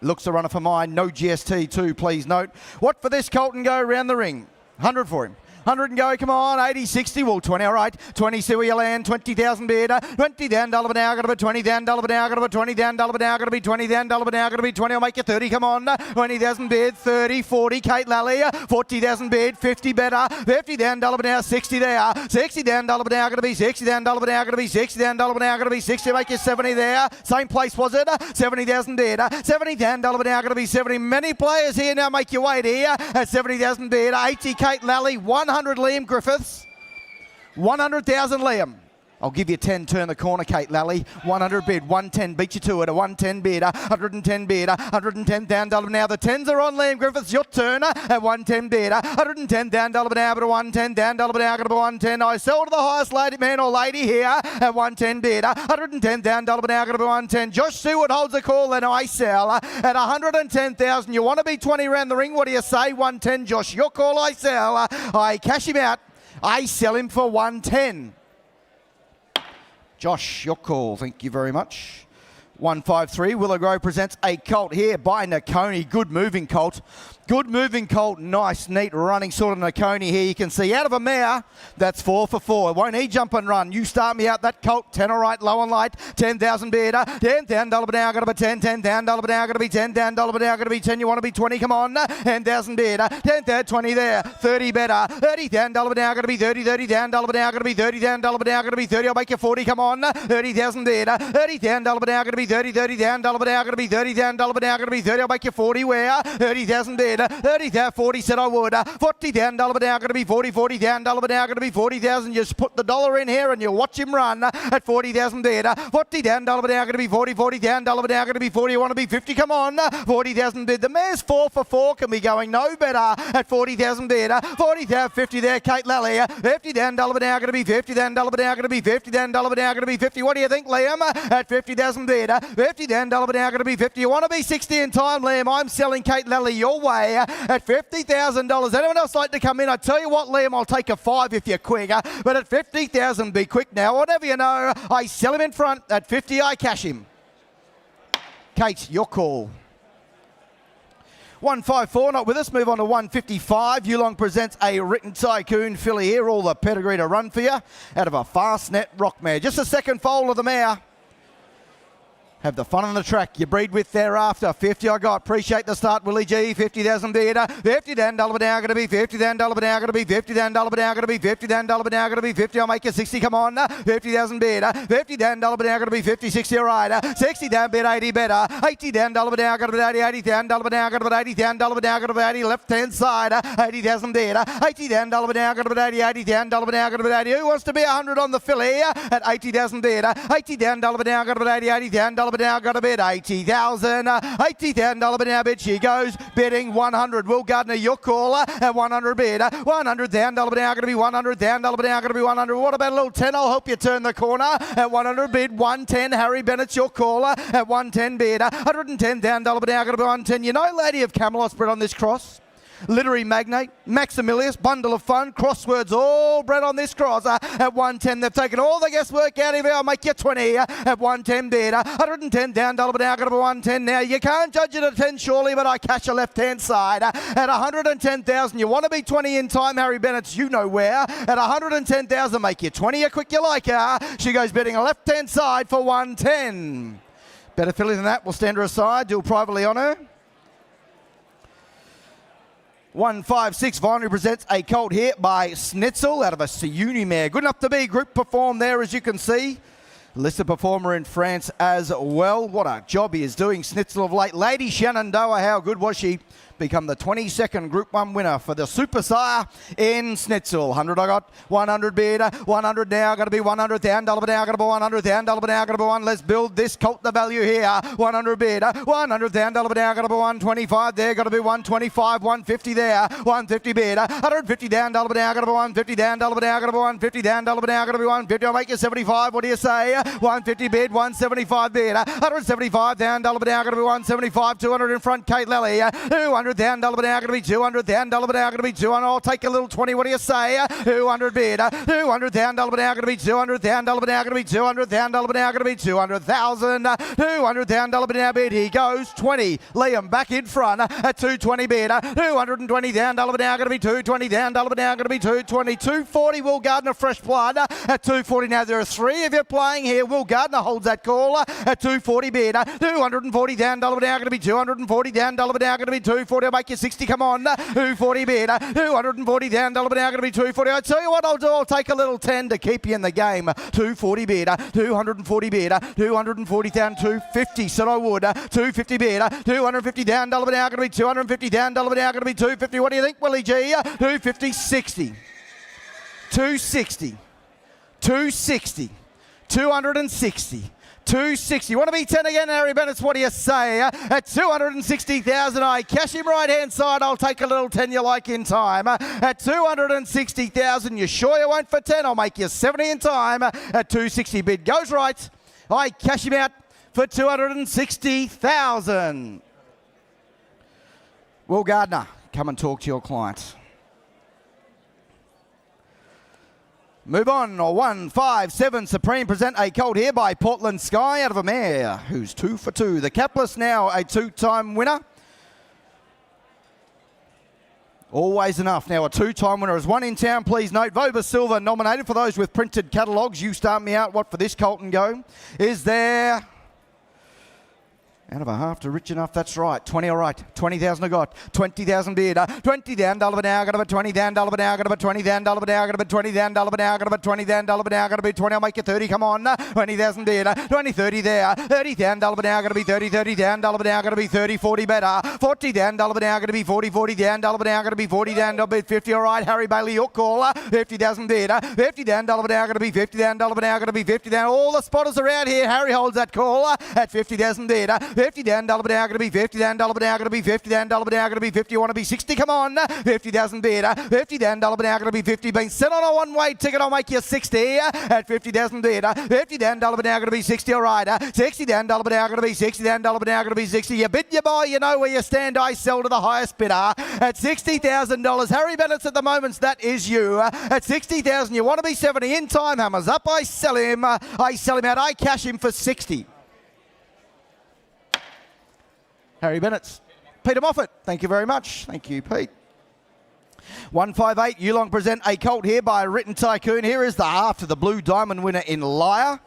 Looks a runner for mine. No GST too, please note. What for this colt and go around the ring? 100 for him. 100 and go, come on, 80, 60, well, 20, all right. 20, see where you land, 20,000 bid, 20 down, $1 now, got to be 20 down, $1 now, got to be 20 down, $1 now, got to be 20 down, $1 now, got to be 20, I'll make you 30, come on, 20,000 bid, 30, 40, Kate Lally, 40,000 bid, 50 better, 50 down, $1 now, 60 there, 60 down, $1 now, got to be 60 down, $1 now, got to be 60 down, $1 now, got to be 60, make you 70 there, same place was it, 70,000 bid, 70 down, $1 now, got to be 70, many players here now, make you wait here, at 70,000 bid, 80, Kate Lally, 100, Liam Griffiths, 100,000 Liam. I'll give you 10, turn the corner, Kate Lally. 100 bid, 110, beat you to it. A 110 bid, 110 bid, 110 down, $1 now. The 10s are on, Liam Griffiths, your turn. At 110 bid, 110 down, $1 now, but a 110 down, $1 now, going to be 110. I sell to the highest lady, man or lady here. At 110 bid, 110 down, $1 now, going to be 110. Josh Stewart holds a call, and I sell at 110,000. You want to be 20 around the ring? What do you say? 110, Josh. Your call, I sell. I cash him out. I sell him for 110. Josh, your call. Thank you very much. 153, Willow Grove presents a colt here by Nakoni. Good moving colt. Good moving colt. Nice, neat running sort of Nakoni here. You can see out of a mare, that's 4 for 4. Won't he jump and run? You start me out that colt. 10 all right, low and light. 10,000 bid. 10 down, $1 now, got to be 10. 10 down, $1 now, got to be 10. Down, $1 now, got to be 10. You want to be 20? Come on. 10,000 bid. 10 there, 20 there. 30 better. 30 down, $1 now, got to be 30. 30 down, $1 now, got to be 30 down, $1 now, got to be 30. I'll make you 40. Come on. 30,000 bid. 30 down, $1 now, got to be 30. 30 down, $1 now, got to be 30 down, $1 now, got to be 30. I'll make you 40. Where? 30,000 bid. 30 down, 40 said I would. 40 down, $1 now, going to be 40. 40 down, $1 now, going to be 40,000. Just put the dollar in here and you watch him run at 40,000 bid. 40 down, $1 now, going to be 40. 40 down, $1 now, going to be 40. You want to be 50? Come on. 40,000 bid. The mare's 4 for 4. Can be going no better at 40,000 bid. 40 down, 50 there, Kate Lally. 50 down, $1 now, going to be 50. Then $1 now, going to be 50. Then $1 now, going to be 50. What do you think, Liam? At 50,000 bid. 50 down, $1 now, going to be 50. You want to be 60 in time, Liam? I'm selling Kate Lally your way at $50,000. Anyone else like to come in? I tell you what, Liam, I'll take a 5 if you're quick. But at 50,000, be quick now. Whatever you know, I sell him in front. At 50, I cash him. Kate, your call. 154, not with us. Move on to 155. Yearling presents a Written Tycoon filly here. All the pedigree to run for you out of a fast net rock mare. Just a second foal of the mare. Have the fun on the track. You breed with thereafter. 50 I got. Appreciate the start, Willie G. 50,000 bidder. 50 then $1 now going to be 50 then $1 now going to be 50 then $1 now going to be 50 then $1 now going to be 50. I'll make you 60. Come on. 50,000 bidder. 50 then $1 now going to be 50. 60 right. 60 down bid 80 better. 80 then $1 now going to be 80. 80 then $1 now going to be 80 then $1 now going to be 80. Left hand side. 80,000 bidder. 80 then $1 now going to be 80. 80 then $1 now going to be 80. Who wants to be 100 on the filly at 80,000 bidder? 80 then $1 now going to be 80. 80 then $1 now going to bid 80,000. $80,000 now bid. She goes bidding 100. Will Gardner, your caller at 100 bid. $100,000 now going to be 100,000 now going to be 100. What about a little 10? I'll help you turn the corner at 100 bid. 110. Harry Bennett's your caller at 110 bid. $110,000 now going to be 110. You know, Lady of Camelot's bred on this cross. Literary Magnate, Maximilius, Bundle of Fun, Crosswords, all bred on this cross at 110. They've taken all the guesswork out of it. I'll make you 20 at 110 bid. $110 down, $1 now going to be 110 now. You can't judge it at 10 surely, but I catch a left-hand side at 110,000. You want to be 20 in time, Harry Bennett's you know where. At 110,000, make you 20 a quick you like her. She goes bidding a left-hand side for 110. Better filly than that, we'll stand her aside, deal privately on her. 156 Vinery presents a colt here by Snitzel out of a Siuni mare. Good enough to be group perform there, as you can see. Listed performer in France as well. What a job he is doing, Snitzel of late. Lady Shenandoah, how good was she? Become the 22nd Group 1 winner for the Super Sire in Snitzel. 100 I got, 100 bid, 100 now, going to be 100,000 $1 now, going to be 100,000 $1 now, going to be 1. Let's build this colt the value here. 100 bid, 100,000 $1 now, going to be 125 there, going to be 125, 150 there, 150 bid, 150 down $1 now, going to be 150 down $1 now, going to be 150 down $1 now, going to be 150. I'll make you 75. What do you say? 150 bid, 175 bid, 175 down $1 now, going to be 175, 200 in front, Kate Lally, 200 down $1 now, going to be 200 down $1 now, going to be 200. I'll take a little 20. What do you say? 200 bid, 200 down $1 now, going to be 200 down $1 now, going to be 200 down $1 now, going to be 200,000. 200 down $1 now bid. He goes 20. Liam back in front at 220 bid, 220 down $1 now, going to be 220 down $1 now, going to be 220. 240 Will Gardner fresh blood at 240. Now there are three of you playing here. Will Gardner holds that call at 240 bid, 240 down $1 now, going to be 240 down $1 now, going to be 240. I'll make you 60. Come on, 240 bid, 240 down $1 now, going to be 240. I tell you what I'll do. I'll take a little 10 to keep you in the game. 240 bid, 240 bid, 240 down 250. Said I would. 250 bid, 250 down $1 now, going to be 250 down $1 now, going to be 250. What do you think, Willie G? 250, 60, 260, 260, 260. 260. Want to be 10 again, Harry Bennett? What do you say? At 260,000, I cash him right hand side. I'll take a little 10 you like in time. At 260,000, you sure you won't for 10? I'll make you 70 in time. At 260 bid goes right. I cash him out for 260,000. Will Gardner, come and talk to your client. Move on, 157 Supreme present a colt here by Portland Sky out of a mare who's 2 for 2. The capless now a two-time winner. Always enough. Now a two-time winner is one in town. Please note, Vova Silver nominated. For those with printed catalogues, you start me out. What for this colt and go? Is there... Out of a half to rich enough, that's right. 20 all right. 20,000 I got. 20,000 bid. 20 down $1 now, got about 20 down $1 now, got about 20 down $1 now, got about 20 down $1 now, got about 20 down $1 now, got to be 20. I'll make you 30. Come on. 20,000 bid. 20, 30 there. 30 down $1 now, got to be 30, 30 down $1 now, got to be 30, 40 better. 40 down $1 now, got to be 40, 40 down $1 now, got to be 40 down $1 bid. 50 all right. Harry Bailey, your call. 50,000 bid. 50 down $1 now, got to be 50 down $1 now, got to be 50 down. All the spotters are out here. Harry holds that call at 50,000 bid. 50 down $1 now, going to be 50 down $1 now, going to be 50 down $1 now, going to be 50. You want to be 60? Come on. 50,000 bid. 50 down $1 now, going to be 50. Been set on a one-way ticket. I'll make you 60 at 50,000 bid. 50 down $1 now, going to be 60. All right. 60 down $1 now, going to be 60 down $1 now, going to be 60. You bid, you buy, you know where you stand. I sell to the highest bidder at $60,000. Harry Bennett's at the moment. That is you at 60,000. You want to be 70 in time. Hammers up. I sell him. I sell him out. I cash him for 60. Harry Bennett's. Peter Moffat, thank you very much. Thank you, Pete. 158, Yearling present a colt here by Written Tycoon. Here is the half to the Blue Diamond winner in Lyre.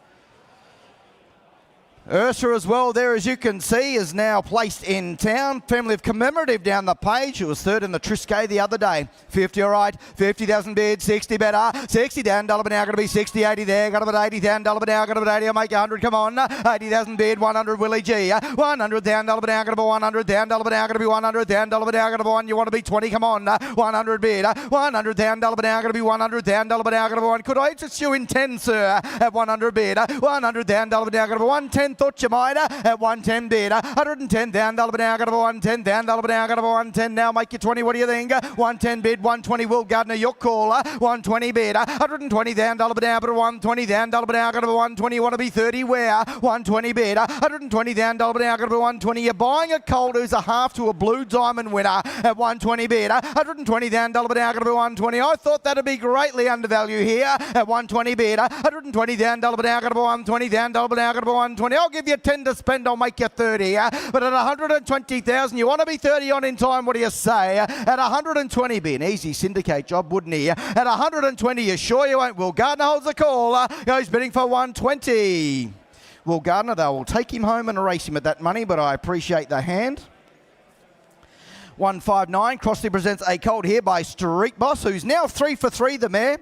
Ursa as well there, as you can see, is now placed in town. Family of Commemorative down the page, who was third in the Triscay the other day. 50 all right, 50,000 bid, 60 better, 60 down, dollar now, going to be 60, 80 there, got about 80 down, dollar now, got about 80, I'll make 100, come on, 80,000 bid, 100 Willie G, 100 down, dollar now, going to be 100 down, dollar now, going to be 100 down, dollar now, going to be 1, you want to be 20, come on, 100 bid, 100 down, dollar now, going to be 100 down, dollar now, going to be 1, could I interest you in 10, sir, at 100 bid, 100 down, dollar now, going to be 110, thought you might, at 110 bid, 110 down, dollar now, going to be 110 down, dollar now, going to be 110 now, make you 20, what do you think? 110 bid, 120 Will Gardner, your call, 120 bid, 120 down, dollar now, but 120 down, dollar now, going to be 120, you want to be 30, where? 120 bid, 120 down, dollar now, going to be 120, you're buying a Colt who's a half to a Blue Diamond winner at 120 bid, 120 down, dollar now, going to be 120, I thought that'd be greatly undervalued here at 120 bid, 120 down, dollar now, going to be 120 down, dollar now, going to be 120, I'll give you 10 to spend, I'll make you 30, but at 120,000, you want to be 30 on in time, what do you say? At 120, be an easy syndicate job, wouldn't he? At 120, you sure you won't? Will Gardner holds the call, goes bidding for 120. Will Gardner, they will take him home and race him at that money, but I appreciate the hand. 159, Crossley presents a colt here by Street Boss, who's now 3 for 3, the mare.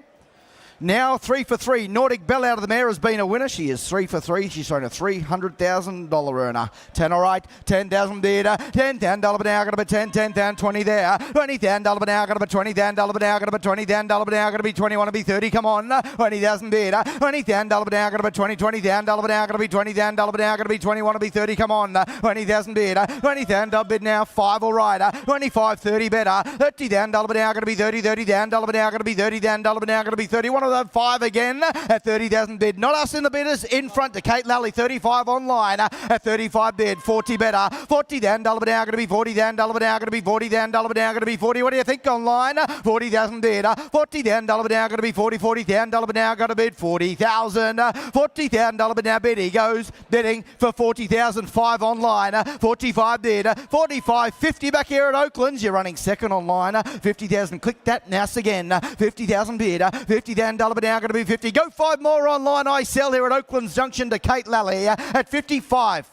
Now 3 for 3. Nordic Bell out of the mare has been a winner. She is 3 for 3. She's thrown a $300,000 earner. 10 all right. 10,000 bid. 10 down, dollar now, got to be 10, 10 down, 20 there. 20 down, dollar now, got to be 20 down, dollar now, got to be 20 down, dollar now, got to be 20, want to be 30, come on. 20,000 bid. 20 down, dollar now, got to be 20, 20 down, dollar now, got to be 20 down, dollar now, got to be 20, want to be 30, come on. 20,000 bid. 20 down, dollar bid now, 5 all right. 25, 30 better. 30 down, dollar now, got to be 30, 30 down, dollar now, got to be 30 down, dollar now, got to be 30, one of the 5 again at 30,000 bid. Not us in the bidders, in front to Kate Lally, 35 online at 35 bid, 40 better, 40 down, dollar now, going to be 40 down, dollar now, going to be 40 down, dollar now, going to be 40. What do you think online? 40,000 bid, 40 down, dollar now, going to be 40, 40 down, dollar now, got to bid 40,000, 40 down, dollar now, bid. He goes bidding for 40,000, 5 online, 45 bid, 45, 50 back here at Oaklands. You're running second online, 50,000. Click that now again, 50,000 bid, 50 down, dollar now, going to be 50. Go 5 more online. I sell here at Oaklands Junction to Kate Lally at 55.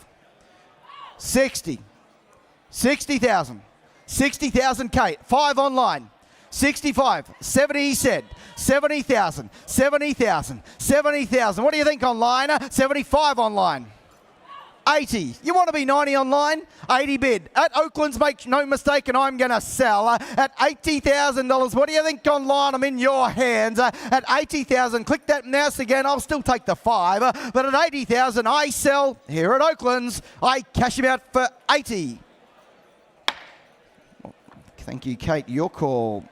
60. 60,000. 60,000 Kate. 5 online. 65. 70 he said. 70,000. 70,000. 70,000. What do you think online? 75 online. 80. You want to be 90 online? 80 bid. At Oaklands, make no mistake, and I'm going to sell at $80,000. What do you think online? I'm in your hands at 80,000. Click that mouse again. I'll still take the 5, but at 80,000, I sell here at Oaklands. I cash him out for 80. Thank you, Kate. Your call.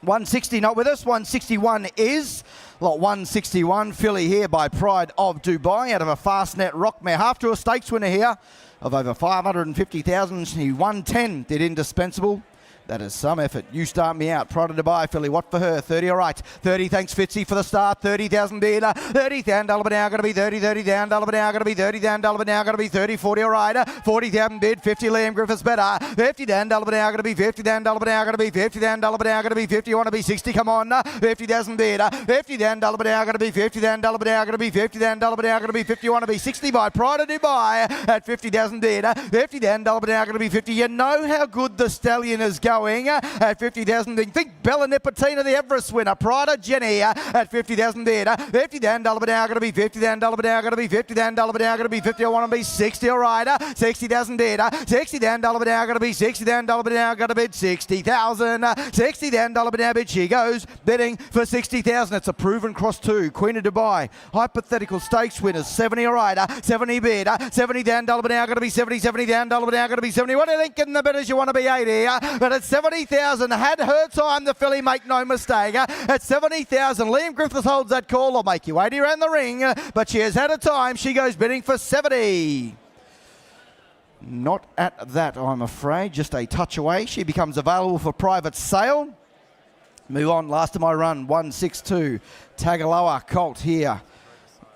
160 not with us. 161 is. Lot 161, filly here by Pride of Dubai out of a Fastnet Rock mare. Half to a stakes winner here of over 550,000. She 110 did indispensable. That is some effort. You start me out. Pride of Dubai, filly. What for her? 30, all right. 30, thanks, Fitzy, for the start. 30,000 bid. 30 down, dollar now, going to be 30, 30 down, dollar now, going to be 30 down, dollar now, going to be 30, 40, all right. 40,000 bid. 50, Liam Griffiths better. 50 down, dollar now, going to be 50 down, dollar now, going to be 50 down, dollar now, going to be 50. You want to be 60, come on. 50,000 bid. 50 down, dollar now, going to be 50 down, dollar now, going to be 50 down, dollar now, going to be 50. You want to be 60 by Pride of Dubai at 50,000 bid. 50 down, dollar now, going to be 50. You know how good the stallion is going at 50,000. Think Bella Nipotina, the Everest winner. Pride of Jenny at 50,000 bid. 50 down, dollar now, going to be 50 down, dollar now, going to be 50 down, dollar now, going to be 50. I want to be 60, all right. 60,000 bid. 60 down, dollar now, going to be 60 down, dollar now, going to bid 60,000. 60 down, dollar now, bid. She goes bidding for 60,000. It's a proven cross too. Queen of Dubai. Hypothetical stakes winners. 70, all right. 70 bid. 70 down, dollar now, going to be 70. 70 down, dollar now, going to be 70. What do you think in the bidders? You want to be 80. But at 70,000, had her time, the filly, make no mistake. At 70,000, Liam Griffiths holds that call. I'll make you 80 around the ring, but she has had a time. She goes bidding for 70. Not at that, I'm afraid. Just a touch away. She becomes available for private sale. Move on. Last of my run, 162. Tagaloa Colt here.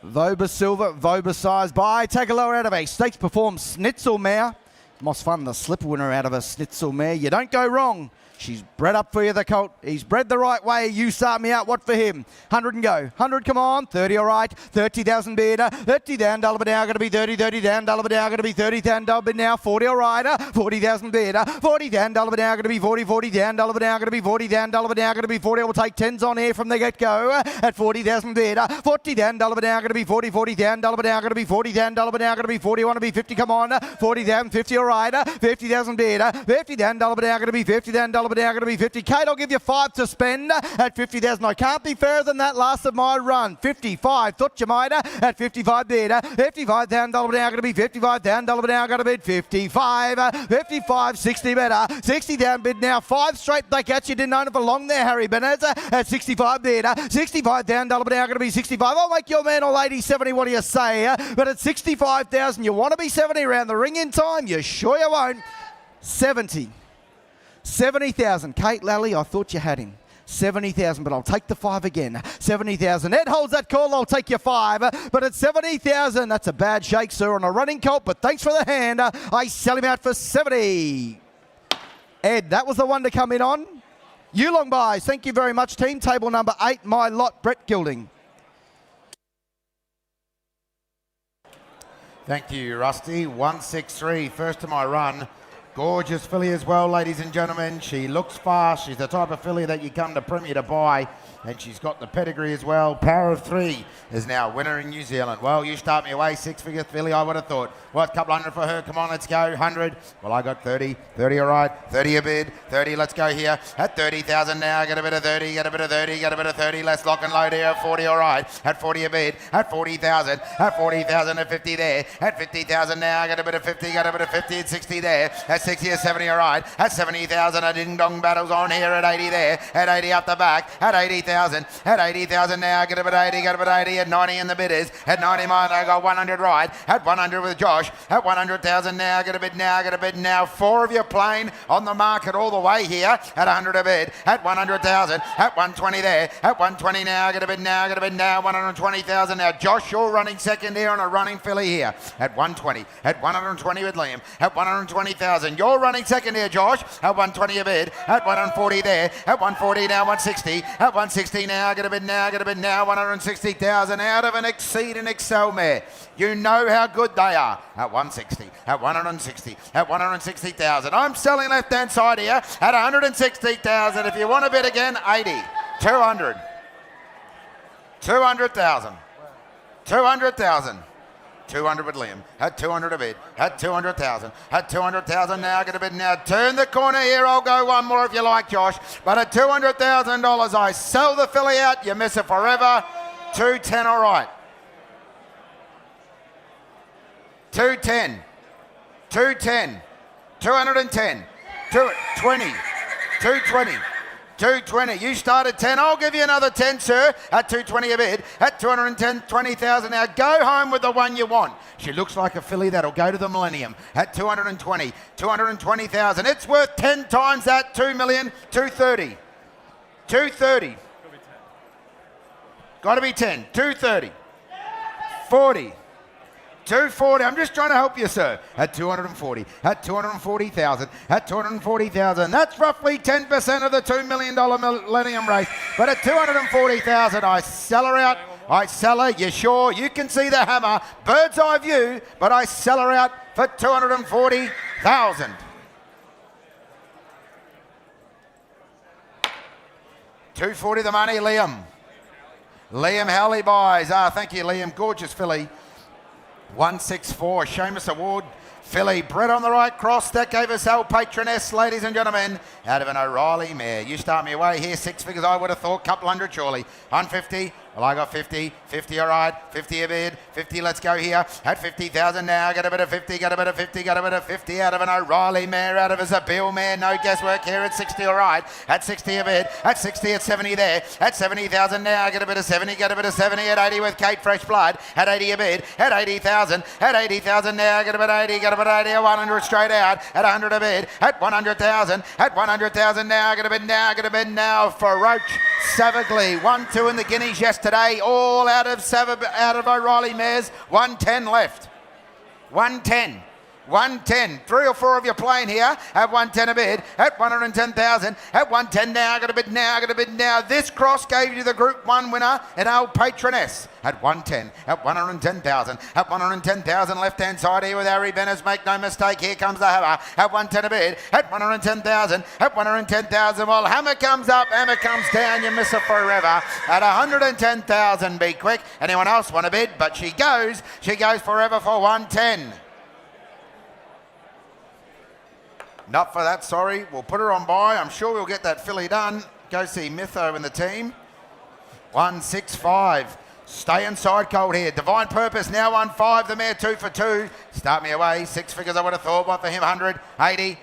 Voba Silver, Voba size by Tagaloa out of a stakes perform Schnitzel mare. Moss Fun, the slipper winner out of a Schnitzel mare. You don't go wrong. She's bred up for you, the colt. He's bred the right way. You start me out. What for him? 100 and go. 100, come on. 30, all right. 30,000 bid. 30 down, Dullaba now. Going to be 30, 30 down, Dullaba now. Going to be 30 down, Dullaba now. 40, all right. 40,000 bid. 40 down, Dullaba now. Going to be 40, 40 down, Dullaba now. Going to be 40 down, Dullaba now. Going to be 40. We'll take 10s on here from the get-go. At 40,000 bid. 40 down, Dullaba now. Going to be 40, 40 down, Dullaba now. Going to be 40 down, Dullaba now. Going to be 40. Want to be 50, come on. 40 down, 50, all right. 50,000 bid. 50 down, Dullaba now. Going to be 50 down, Dullaba now. Going to be 50. Kate, I'll give you 5 to spend at 50,000. I can't be fairer than that last of my run. 55, thought you might at 55 bid. 55 down, Dullaba now. Going to be 55 down, Dullaba now. Going to bid 55. 55, 60 better. 60 down bid now. 5 straight back at you. Didn't own it for long there, Harry Benez. At 65 bid. 65 down, Dullaba now. Going to be 65. I'll make your man all 80, 70. What do you say? But at 65,000, you want to be 70 around the ring in time? You sure you won't. 70. 70,000. Kate Lally, I thought you had him. 70,000, but I'll take the 5 again. 70,000. Ed holds that call. I'll take your 5. But at 70,000, that's a bad shake, sir, on a running colt. But thanks for the hand. I sell him out for 70. Ed, that was the one to come in on. Yearling buys. Thank you very much, team. Table number 8, my lot, Brett Gilding. Thank you, Rusty. 163, first to my run. Gorgeous filly as well, ladies and gentlemen. She looks fast. She's the type of filly that you come to Premier to buy. And she's got the pedigree as well. Power of 3 is now winner in New Zealand. Well, you start me away. 6-figure filly, I would have thought. What, couple hundred for her? Come on, let's go. 100. Well, I got 30. 30, all right. 30 a bid. 30, let's go here. At 30,000 now. Get a bit of 30. Get a bit of 30. Get a bit of 30. Let's lock and load here. At 40, all right. At 40 a bid. At 40,000. At 40,000 at 50 there. At 50,000 now. Get a bit of 50. Get a bit of 50 at 60 there. At 60 or 70, all right. At 70,000, a ding-dong battles on here. At 80 there. At 80 up the back. At 80,000. At 80,000 now. Get a bit 80. Get a bit 80. At 90 in the bidders. At 90 mine. I got 100 right. At 100 with Josh. At 100,000 now. Get a bid now. Get a bid now. 4 of you playing on the market all the way here. At 100 a bid. At 100,000. At 120 there. At 120 now. Get a bid now. Get a bid now. 120,000 now. Josh, you're running second here on a running filly here. At 120. At 120 with Liam. At 120,000. You're running second here, Josh. At 120 a bid. At 140 there. At 140 now. 160. At 160 now. Get a bid now. Get a bid now. 160,000 out of an Exceed and Excel mare. You know how good they are. At 160. At 160. At 160,000. I'm selling left hand side here. At 160,000. If you want to bid again, 80. 200. 200,000. 200,000. 200 with Liam. At 200 a bid. At 200,000. At 200,000 now. Get a bid now. Turn the corner here. I'll go one more if you like, Josh. But at $200,000, I sell the filly out. You miss it forever. 210, all right. 210. 210. 210. 220. 220. 220. You started 10. I'll give you another 10, sir. At 220 a bid. At 220,000 now. Go home with the one you want. She looks like a filly that'll go to the Millennium. At 220. 220,000. It's worth 10 times that. 2,230,000. 230. Got to be 10. 230. 40. 240. I'm just trying to help you, sir. At 240. At 240,000. At 240,000. That's roughly 10% of the $2 million Millennium race. But at 240,000, I sell her out. I sell her. You sure? You can see the hammer. Bird's eye view. But I sell her out for 240,000. $240 the money, Liam. Liam Howley buys. Thank you, Liam. Gorgeous filly. 164, Seamus Award filly, bred on the right cross. That gave us our patroness, ladies and gentlemen, out of an O'Reilly mare. You start me away here, 6 figures I would have thought, couple hundred surely. 150, well I got 50, 50 all right, 50 a bid, 50 let's go here. At 50,000 now, get a bit of 50, get a bit of 50, get a bit of 50 out of an O'Reilly mare, out of a Zabille mare, no guesswork here at 60 all right. At 60 a bid, at 60 at 70 there. At 70,000 now, get a bit of 70, get a bit of 70 at 80 with Kate Fresh Blood. At 80 a bid, at 80,000, at 80,000 now, get a bit 80, get a bit 80, 100 straight out. At 100 a bid, at 100,000, at 100,000 now, get a bid now, get a bid now for Roach Savagly. 1-2 in the Guineas yesterday, all out of O'Reilly mares. 110 left. 110. 110. 3 or 4 of you playing here at 110 a bid, at 110,000, at 110 now, got a bid now, got a bid now. This cross gave you the Group 1 winner, an old Patroness at 110, at 110,000, at 110,000 left-hand side here with Harry Benners. Make no mistake, here comes the hammer at 110 a bid, at 110,000, at 110,000. Well, hammer comes up, hammer comes down, you miss it forever. At 110,000, be quick. Anyone else want a bid? But she goes forever for 110. Not for that, sorry. We'll put her on by. I'm sure we'll get that filly done. Go see Mytho and the team. 165. Stay inside cold here. Divine Purpose now 1-5. The mare 2 for 2. Start me away. 6 figures I would have thought. One for him, 100, 80.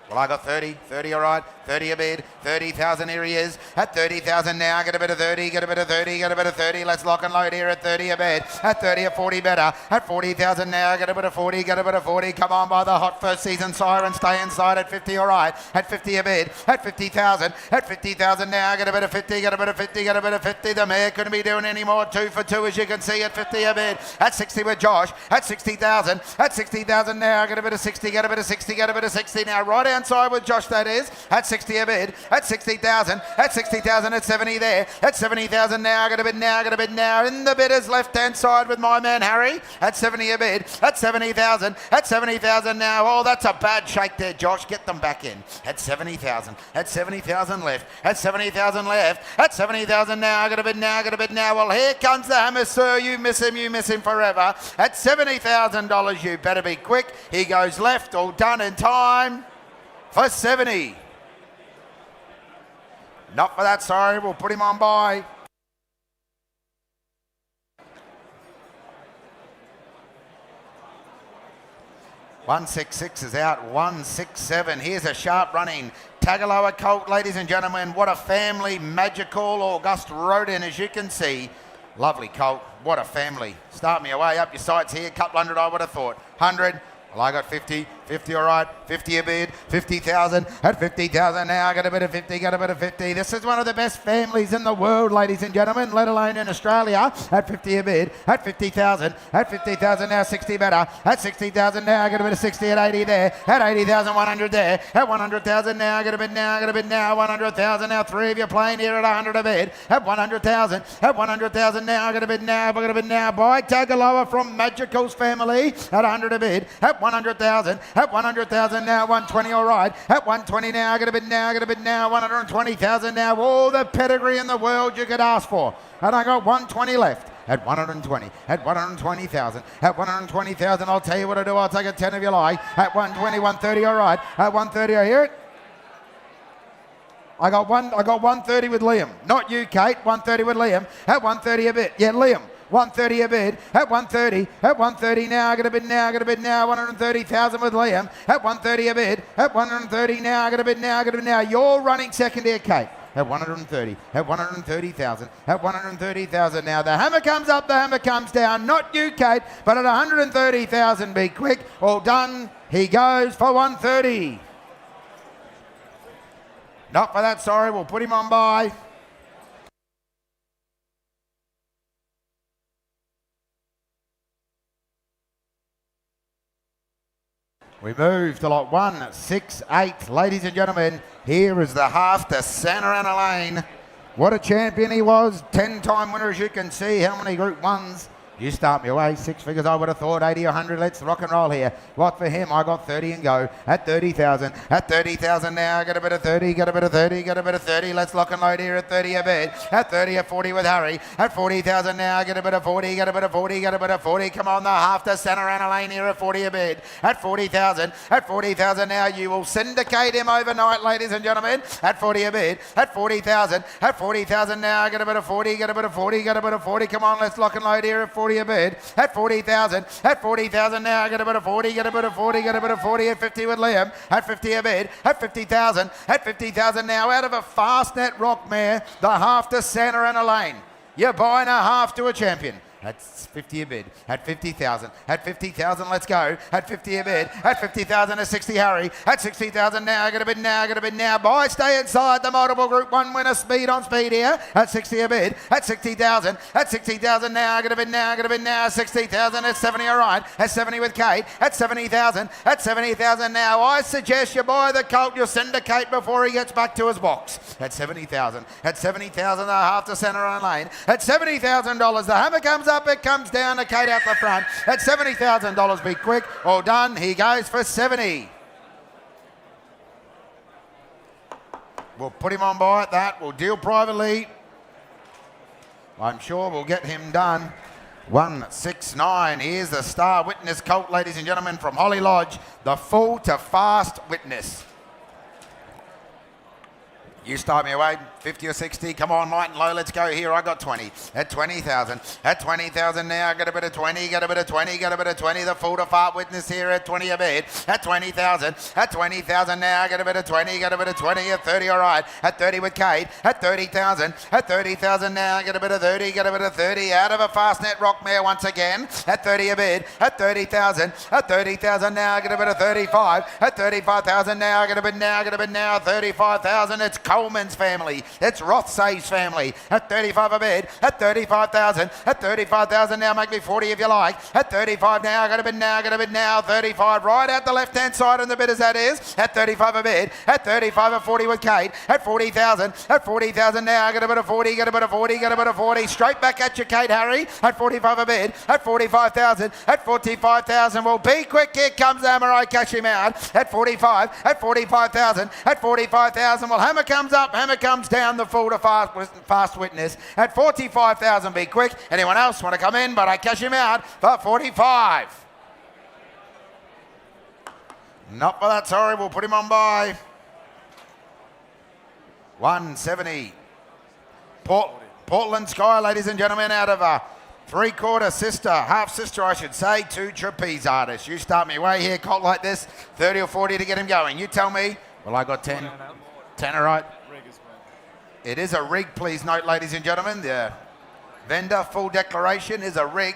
Well, I got 30. 30, all right. 30 a bid. 30,000, here he is. At 30,000 now. Get a bit of 30. Get a bit of 30. Get a bit of 30. Let's lock and load here at 30 a bid. At 30 a 40 better. At 40,000 now. Get a bit of 40. Get a bit of 40. Come on by the hot first season siren. Stay inside at 50, all right. At 50 a bid. At 50,000. At 50,000 now. Get a bit of 50. Get a bit of 50. Get a bit of 50. The mare couldn't be doing any more. 2 for 2 as you can see at 50 a bid. At 60 with Josh. At 60,000. At 60,000 now. Get a bit of 60. Get a bit of 60. Get a bit of 60 now. Right hand side with Josh, that is. At 60 a bid. At 60,000, at 60,000, at 70 there, at 70,000 now, got a bid now, got a bid now, in the bidders left-hand side with my man Harry, at 70 a bid, at 70,000, at 70,000 now. Oh, that's a bad shake there, Josh, get them back in. At 70,000, at 70,000 left, at 70,000 left, at 70,000 now, got a bid now, got a bid now. Well, here comes the hammer, sir, you miss him forever. At $70,000, you better be quick. He goes left, all done in time for 70. Not for that, sorry. We'll put him on by. $166 is out. 167. Here's a sharp running Tagaloa colt, ladies and gentlemen. What a family, magical, August rode in, as you can see. Lovely colt. What a family. Start me away. Up your sights here. Couple hundred, I would have thought. 100. Well, I got 50. 50, all right. 50 a bid. 50,000. At 50,000 now. Got a bit of 50. Got a bit of 50. This is one of the best families in the world, ladies and gentlemen, let alone in Australia. At 50 a bid. At 50,000. At 50,000 now. 60 better. At 60,000 now. Got a bit of 60 at 80 there. At 80,000, 100 there. At 100,000 now. Got a bid now. Got a bid now. 100,000 now. 3 of you playing here at 100 a bid. At 100,000. At 100,000 now. Got a bid now. Got a bid now. By Tagaloa from Magical's family. At 100 a bid. At 100,000. At 100,000 now. 120, all right. At 120 now. Got a bid now. Got a bid now. 120,000 now. All the pedigree in the world you could ask for. And I got 120 left. At 120, at 120,000, at 120,000, I'll tell you what I do, I'll take a 10 if you like. At 120, 130, all right. At 130, I hear it. I got 130 with Liam. Not you, Kate. 130 with Liam. At 130 a bit. Yeah, Liam. 130 a bid. At 130. At 130 now. Got a bid now. Got a bid now. 130,000 with Liam. At 130 a bid. At 130 now. Got a bid now. Got a bid now. You're running second here, Kate. At 130, at 130,000, at 130,000 now. The hammer comes up, the hammer comes down. Not you, Kate, but at 130,000, be quick. All done. He goes for 130. Not for that, sorry. We'll put him on by. We move to lot 168. Ladies and gentlemen, here is the half to Santa Ana Lane. What a champion he was. 10-time winner, as you can see. How many Group 1s? You start me away. 6 figures, I would have thought. 80 or 100. Let's rock and roll here. What for him? I got 30 and go. At 30,000. At 30,000 now. Get a bit of 30. Get a bit of 30. Get a bit of 30. Let's lock and load here at 30 a bid. At 30 at 40 with Harry. At 40,000 now. Get a bit of 40. Get a bit of 40. Get a bit of 40. Come on, the half to Santa Ana Lane here at 40 a bid. At 40,000. At 40,000 now. You will syndicate him overnight, ladies and gentlemen. At 40 a bid. At 40,000. At 40,000 now. Get a bit of 40. Get a bit of 40. Get a bit of 40. Come on, let's lock and load here at 40 a bid. At 40,000, at 40,000 now, get a bit of 40, get a bit of 40, get a bit of 40 at 50 with Liam, at 50 a bid, at 50,000, at 50,000 now, out of a fast net rock mare, the half to Santa Ana Lane. You're buying a half to a champion. That's 50 a bid. At 50,000. At 50,000, let's go. At 50 a bid. At 50,000, at 60, hurry. At 60,000 now, get a bid now, get a bid now. Buy, stay inside the multiple group 1 winner, speed on speed here. At 60 a bid. At 60,000. At 60,000 now, get a bid now, get a bid now. 60,000 at 70, all right. At 70 with Kate. At 70,000. At 70,000 now. I suggest you buy the colt. You'll syndicate before he gets back to his box. At 70,000. At 70,000, half to centre on lane. At $70,000, the hammer comes up, it comes down to Kate out the front. At $70,000, be quick. All done. He goes for 70. We'll put him on by at that. We'll deal privately. I'm sure we'll get him done. 169. Here's the Star Witness colt, ladies and gentlemen, from Holly Lodge. The full to fast Witness. You start me away, 50 or 60. Come on, light and low, let's go here. I got 20. At 20,000. At 20,000 now, get a bit of 20, get a bit of 20, get a bit of 20. The full to fart Witness here at 20 a bid. At 20,000. At 20,000 now, get a bit of 20, get a bit of 20. At 30, all right. At 30 with Kate. At 30,000. At 30,000 now, get a bit of 30, get a bit of 30. Out of a fast net rock mare once again. At 30 a bid. At 30,000. At 30,000 now, get a bit of 35. At 35,000 now, get a bit now, get a bit now. 35,000. It's Coleman's family. It's Rothsay's family. At 35 a bid. At 35,000. At 35,000 now, make me 40 if you like. At 35 now, got a bid now, got a bid now. 35 right out the left-hand side and the bid as that is. At 35 a bid. At 35 at 40 with Kate. At 40,000. At 40,000 now, got a bit of 40, got a bit of 40, got a bit of 40. Straight back at you, Kate, Harry. At 45 a bid. At 45,000. At 45,000. Well, be quick. Here comes Hammer. I cash him out. At 45. At 45,000. At 45,000. Well, Hammer comes up. Hammer comes down. The full to fast Witness. At 45,000. Be quick. Anyone else want to come in? But I cash him out for 45. Not for that, sorry. We'll put him on by. 170. Portland Sky, ladies and gentlemen, out of a three-quarter sister, half sister, I should say, two trapeze artists. You start me way here, colt like this, 30 or 40 to get him going. You tell me. Well, I got 10. 10, all right. It is a rig, please note, ladies and gentlemen. The vendor full declaration is a rig.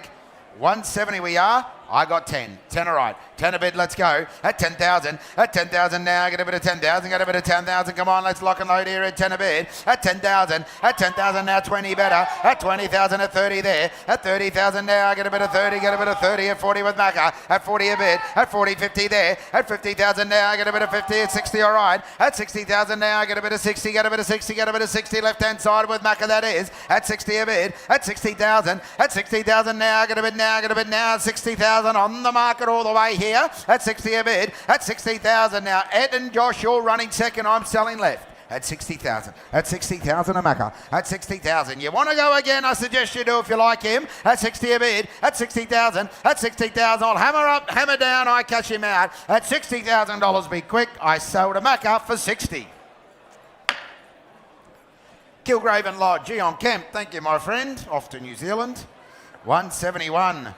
170 we are. I got 10. 10 all right. 10 a bid, let's go. At 10,000. At 10,000 now, get a bit of 10,000, get a bit of 10,000. Come on, let's lock and load here at 10 a bid. At 10,000. At 10,000 now, 20 better. At 20,000 at 30 there. At 30,000 now, get a bit of 30, get a bit of 30 at 40 with Macca. At 40 a bid. At 40, 50 there. At 50,000 now, get a bit of 50 at 60 all right. At 60,000 now, get a bit of 60, get a bit of 60, get a bit of 60 left-hand side with Macca, that is. At 60 a bid. At 60,000. At 60,000 now, get a bit now, get a bit now. 60,000 on the market all the way here. At 60 a bid. At 60,000 now. Ed and Josh, you're running second. I'm selling left. At 60,000. At 60,000 a Macca. At 60,000. You want to go again? I suggest you do if you like him. At 60 a bid. At 60,000. At 60,000. I'll hammer up, hammer down. I cash him out. At $60,000. Be quick. I sold a Macca for 60. Kilgraven Lodge. Gion Kemp. Thank you, my friend. Off to New Zealand. 171.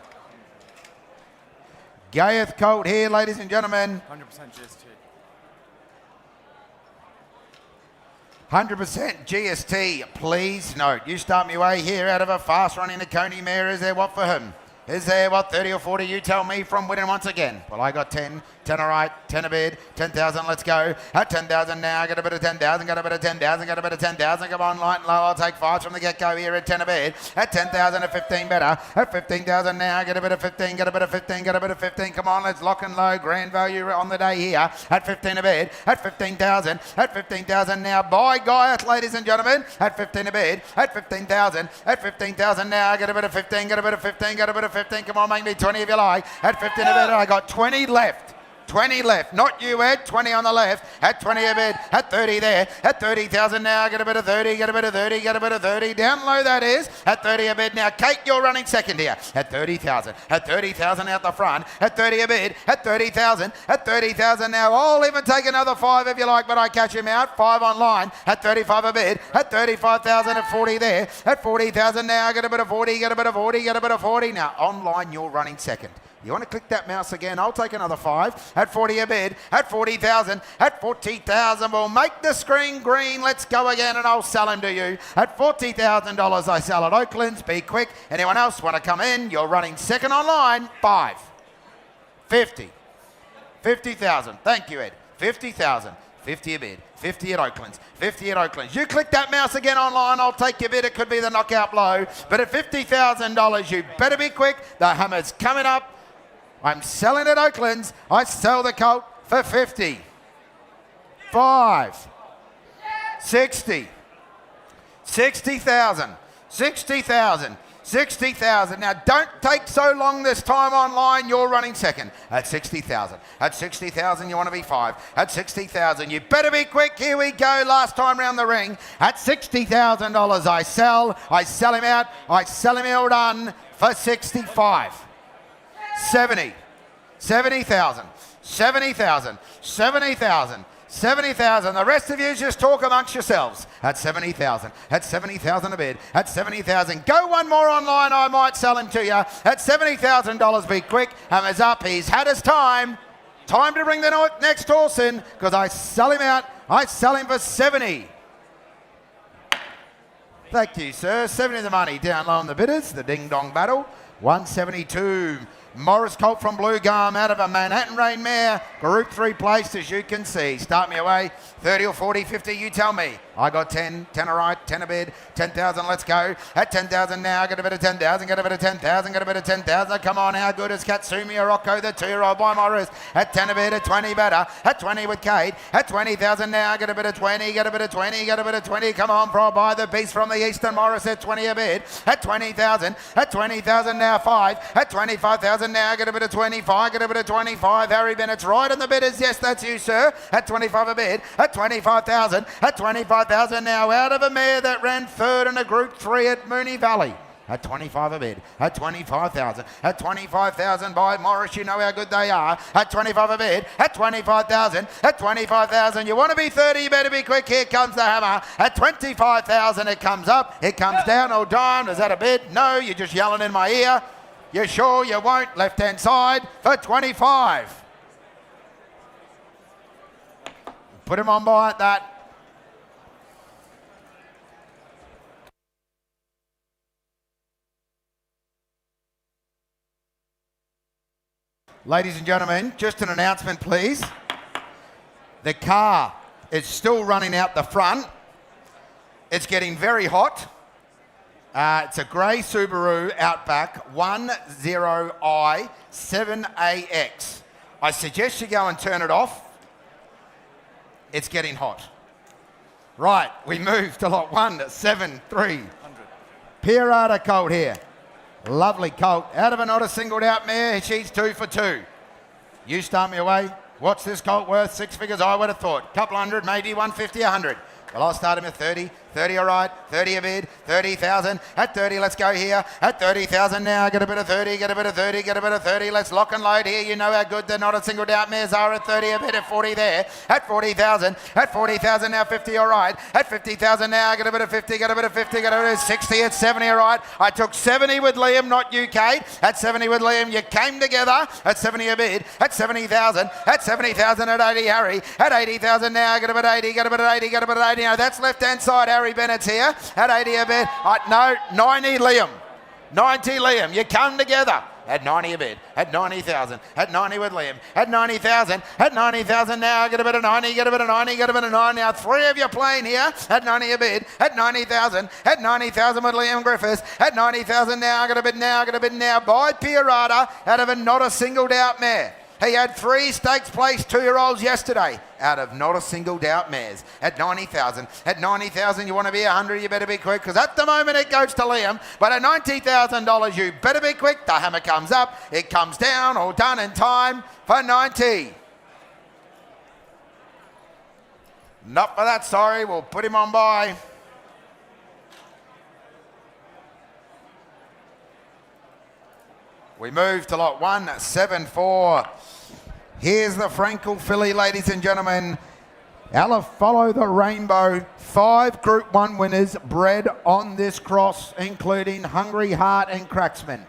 Gayeth colt here, ladies and gentlemen. 100% GST. 100% GST, please note. You start me way here out of a fast running Coney mare. Is there what for him? Is there what, 30 or 40? You tell me from winning once again. Well, I got 10. 10 all right, 10 a bid, 10,000, let's go. At 10,000 now, get a bit of 10,000, got a bit of 10,000, got a bit of 10,000. Come on, light and low, I'll take 5 from the get-go here at 10 a bid. At 10,000 at 15 better. At 15,000 now, get a bit of 15, get a bit of 15, get a bit of 15. Come on, let's lock and low, grand value on the day here. At 15 a bid, at 15,000, at 15,000 now. By Guyeth, ladies and gentlemen, at 15 a bid, at 15,000, at 15,000 now, get a bit of 15, get a bit of 15, get a bit of 15. Come on, make me 20 if you like. At 15 a bid, I got 20 left. 20 left, not you, Ed. 20 on the left. At 20 a bid. At 30 there. At 30,000 now. Get a bit of 30. Get a bit of 30. Get a bit of 30. Down low, that is. At 30 a bid now. Kate, you're running second here. At 30,000. At 30,000 out the front. At 30 a bid. At 30,000. At 30,000 now. I'll even take another 5 if you like, but I catch him out. 5 online. At 35 a bid. At 35,000. At 40 there. At 40,000 now. Get a bit of 40. Get a bit of 40. Get a bit of 40. Now, online, you're running second. You want to click that mouse again? I'll take another 5. At 40 a bid. At 40,000. At 40,000. We'll make the screen green. Let's go again and I'll sell him to you. At $40,000 I sell at Oaklands. Be quick. Anyone else want to come in? You're running second online. 5. 50. 50,000. Thank you, Ed. 50,000. 50 a bid. 50 at Oaklands. 50 at Oaklands. You click that mouse again online, I'll take your bid. It could be the knockout blow. But at $50,000, you better be quick. The hammer's coming up. I'm selling at Oaklands. I sell the colt for 50. 5. 60. 60,000. 60,000. 60,000. Now, don't take so long this time online. You're running second at 60,000. At 60,000, you want to be 5. At 60,000, you better be quick. Here we go. Last time round the ring. At $60,000, I sell. I sell him out. I sell him all done for 65. 70. 70,000. 70,000. 70,000. 70,000. The rest of you just talk amongst yourselves. At 70,000. At 70,000 a bid. At 70,000. Go one more online. I might sell him to you. At $70,000. Be quick. Hammer's up. He's had his time. Time to bring the next horse in because I sell him out. I sell him for 70. Thank you, sir. 70 the money. Down low on the bidders. The ding-dong battle. 172. Morris Colt from Blue Gum out of a Manhattan Rain mare. Group 3 place, as you can see. Start me away. 30 or 40, 50, you tell me. I got 10. 10 all right. 10 a bid. 10,000, let's go. At 10,000 now, get a bit of 10,000, get a bit of 10,000, get a bit of 10,000. Come on, how good is Katsumi or Rocco, the 2-year-old by my wrist. At 10 a bid, at 20 better. At 20 with Kate. At 20,000 now, get a bit of 20, get a bit of 20, get a bit of 20. Come on, Pro by the beast from the Eastern Morris at 20 a bid. At 20,000. At 20,000 now, 5. At 25,000 now, get a bit of 25, get a bit of 25. Harry Bennett's right on the bidders. Yes, that's you, sir. At 25 a bid. At 25,000. At 25,000 now, out of a mare that ran third in a Group 3 at Moonee Valley. At 25 a bid. At 25,000. At 25,000 by Morris, you know how good they are. At 25 a bid. At 25,000. At 25,000. You want to be 30, you better be quick. Here comes the hammer. At 25,000, it comes up. It comes down. Oh, darn. Is that a bid? No, you're just yelling in my ear. You sure you won't? Left-hand side for 25. Put him on by at that. Ladies and gentlemen, just an announcement, please. The car is still running out the front. It's getting very hot. It's a grey Subaru Outback 10i 7AX. I suggest you go and turn it off. It's getting hot. Right, we move to lot 173. Pirata colt here. Lovely colt. Out of a not a singled out mare. She's 2 for 2. You start me away. What's this colt worth? 6 figures, I would have thought. Couple hundred, maybe 150, 100. Well, I'll start him at 30. 30 all right. 30 a bid. 30,000. At 30, let's go here. At 30,000 now. Get a bit of 30. Get a bit of 30. Get a bit of 30. Let's lock and load here. You know how good the not a single doubt mares are at 30 a bid. At 40 there. At 40,000. At 40,000 now. 50 all right. At 50,000 now. Get a bit of 50. Get a bit of 50. Get a bit of 60. At 70 all right. I took 70 with Liam, not you, Kate. At 70 with Liam, you came together. At 70 a bid. At 70,000. At 70,000 at 80, Harry. At 80,000 now. Get a bit of 80. Get a bit of 80. Get a bit of 80. Now that's left-hand side. Harry Bennett's here. At 80 a bid. No, 90 Liam. 90 Liam. You come together. At 90 a bid. At 90,000. At 90 with Liam. At 90,000. At 90,000 now. Get a bit of 90. Get a bit of 90. Get a bit of 90. Now 3 of you playing here. At 90 a bid. At 90,000. At 90,000 with Liam Griffiths. At 90,000 now. Get a bid now. Get a bid now. By Pirata out of a not a single doubt mare. He had 3 stakes placed 2-year-olds yesterday out of not a single doubt mares. At 90,000. At 90,000, you want to be 100, you better be quick because at the moment it goes to Liam. But at $90,000, you better be quick. The hammer comes up. It comes down. All done in time for 90. Not for that, sorry. We'll put him on by. We move to lot 174. Here's the Frankel filly, ladies and gentlemen. Ella Follow the Rainbow. 5 Group 1 winners bred on this cross, including Hungry Heart and Cracksman.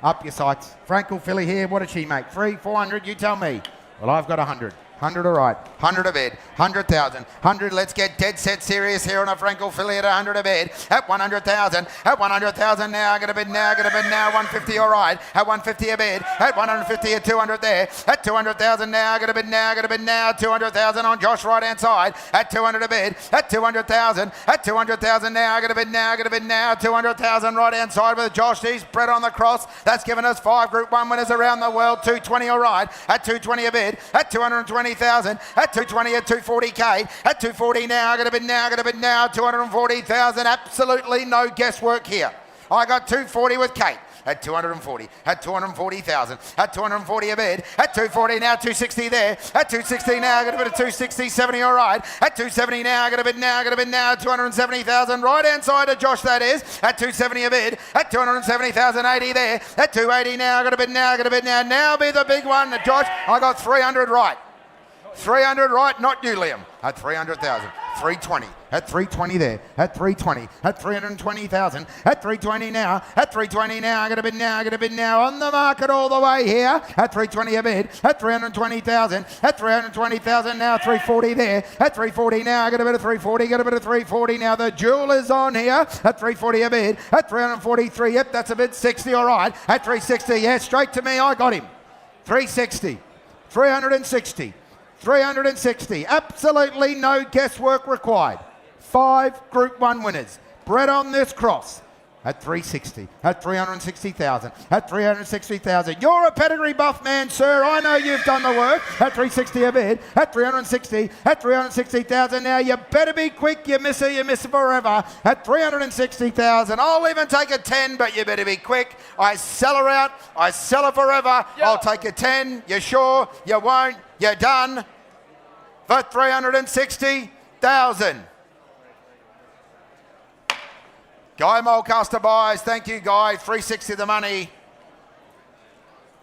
Up your sights. Frankel filly here. What did she make? 300, 400? You tell me. Well, I've got 100. 100 all right. 100 a bid. 100,000. 100. Let's get dead set serious here on a Frankel filly at 100 a bid. At 100,000. At 100,000 now. Going to bid now. Going to bid now. 150 all right. At 150 a bid. At 150 at 200 there. At 200,000 now. Going to bid now. Going to bid now. 200,000 on Josh right hand side. At 200 a bid. At 200,000. At 200,000 now. Going to bid now. Going to bid now. 200,000 right hand side with Josh. He's bred on the cross. That's given us 5 Group 1 winners around the world. 220 all right. At 220 a bid. At 220,000. At 220 at 240k. At 240 now. Going to bid now. Going to bid now. 240,000. Absolutely no guesswork here. I got 240 with Kate. At 240, at 240,000, at 240 a bid, at 240 now, 260 there, at 260 now, going to bid at 260, 70 all right, at 270 now, going to bid now, 270,000, right hand side of Josh that is, at 270 a bid, at 270,000, 80 there, at 280 now, going to bid now, now be the big one, Josh, I got 300 right. 300 right, not you, Liam. At 300,000, 320, at 320 there, at 320, at 320,000, at 320 now, at 320 now, going to bid now, on the market all the way here, at 320 a bid, at 320,000, at 320,000 now, 340 there, at 340 now, going to bid at 340, going to bid at 340 now, the jewel is on here, at 340 a bid, at 343, yep, that's a bid, 60 all right, at 360, yeah, straight to me, I got him, 360, 360, 360, absolutely no guesswork required. 5 Group 1 winners, bred on this cross. At 360, at 360,000, at 360,000. You're a pedigree buff man, sir. I know you've done the work. At 360 a bid, at 360, at 360,000. Now you better be quick. You miss it forever. At 360,000. I'll even take a 10, but you better be quick. I sell her out. I sell her forever. Yep. I'll take a 10. You sure? You won't? You're done. For 360,000. Guy Mulcaster buys. Thank you, Guy. 360 the money.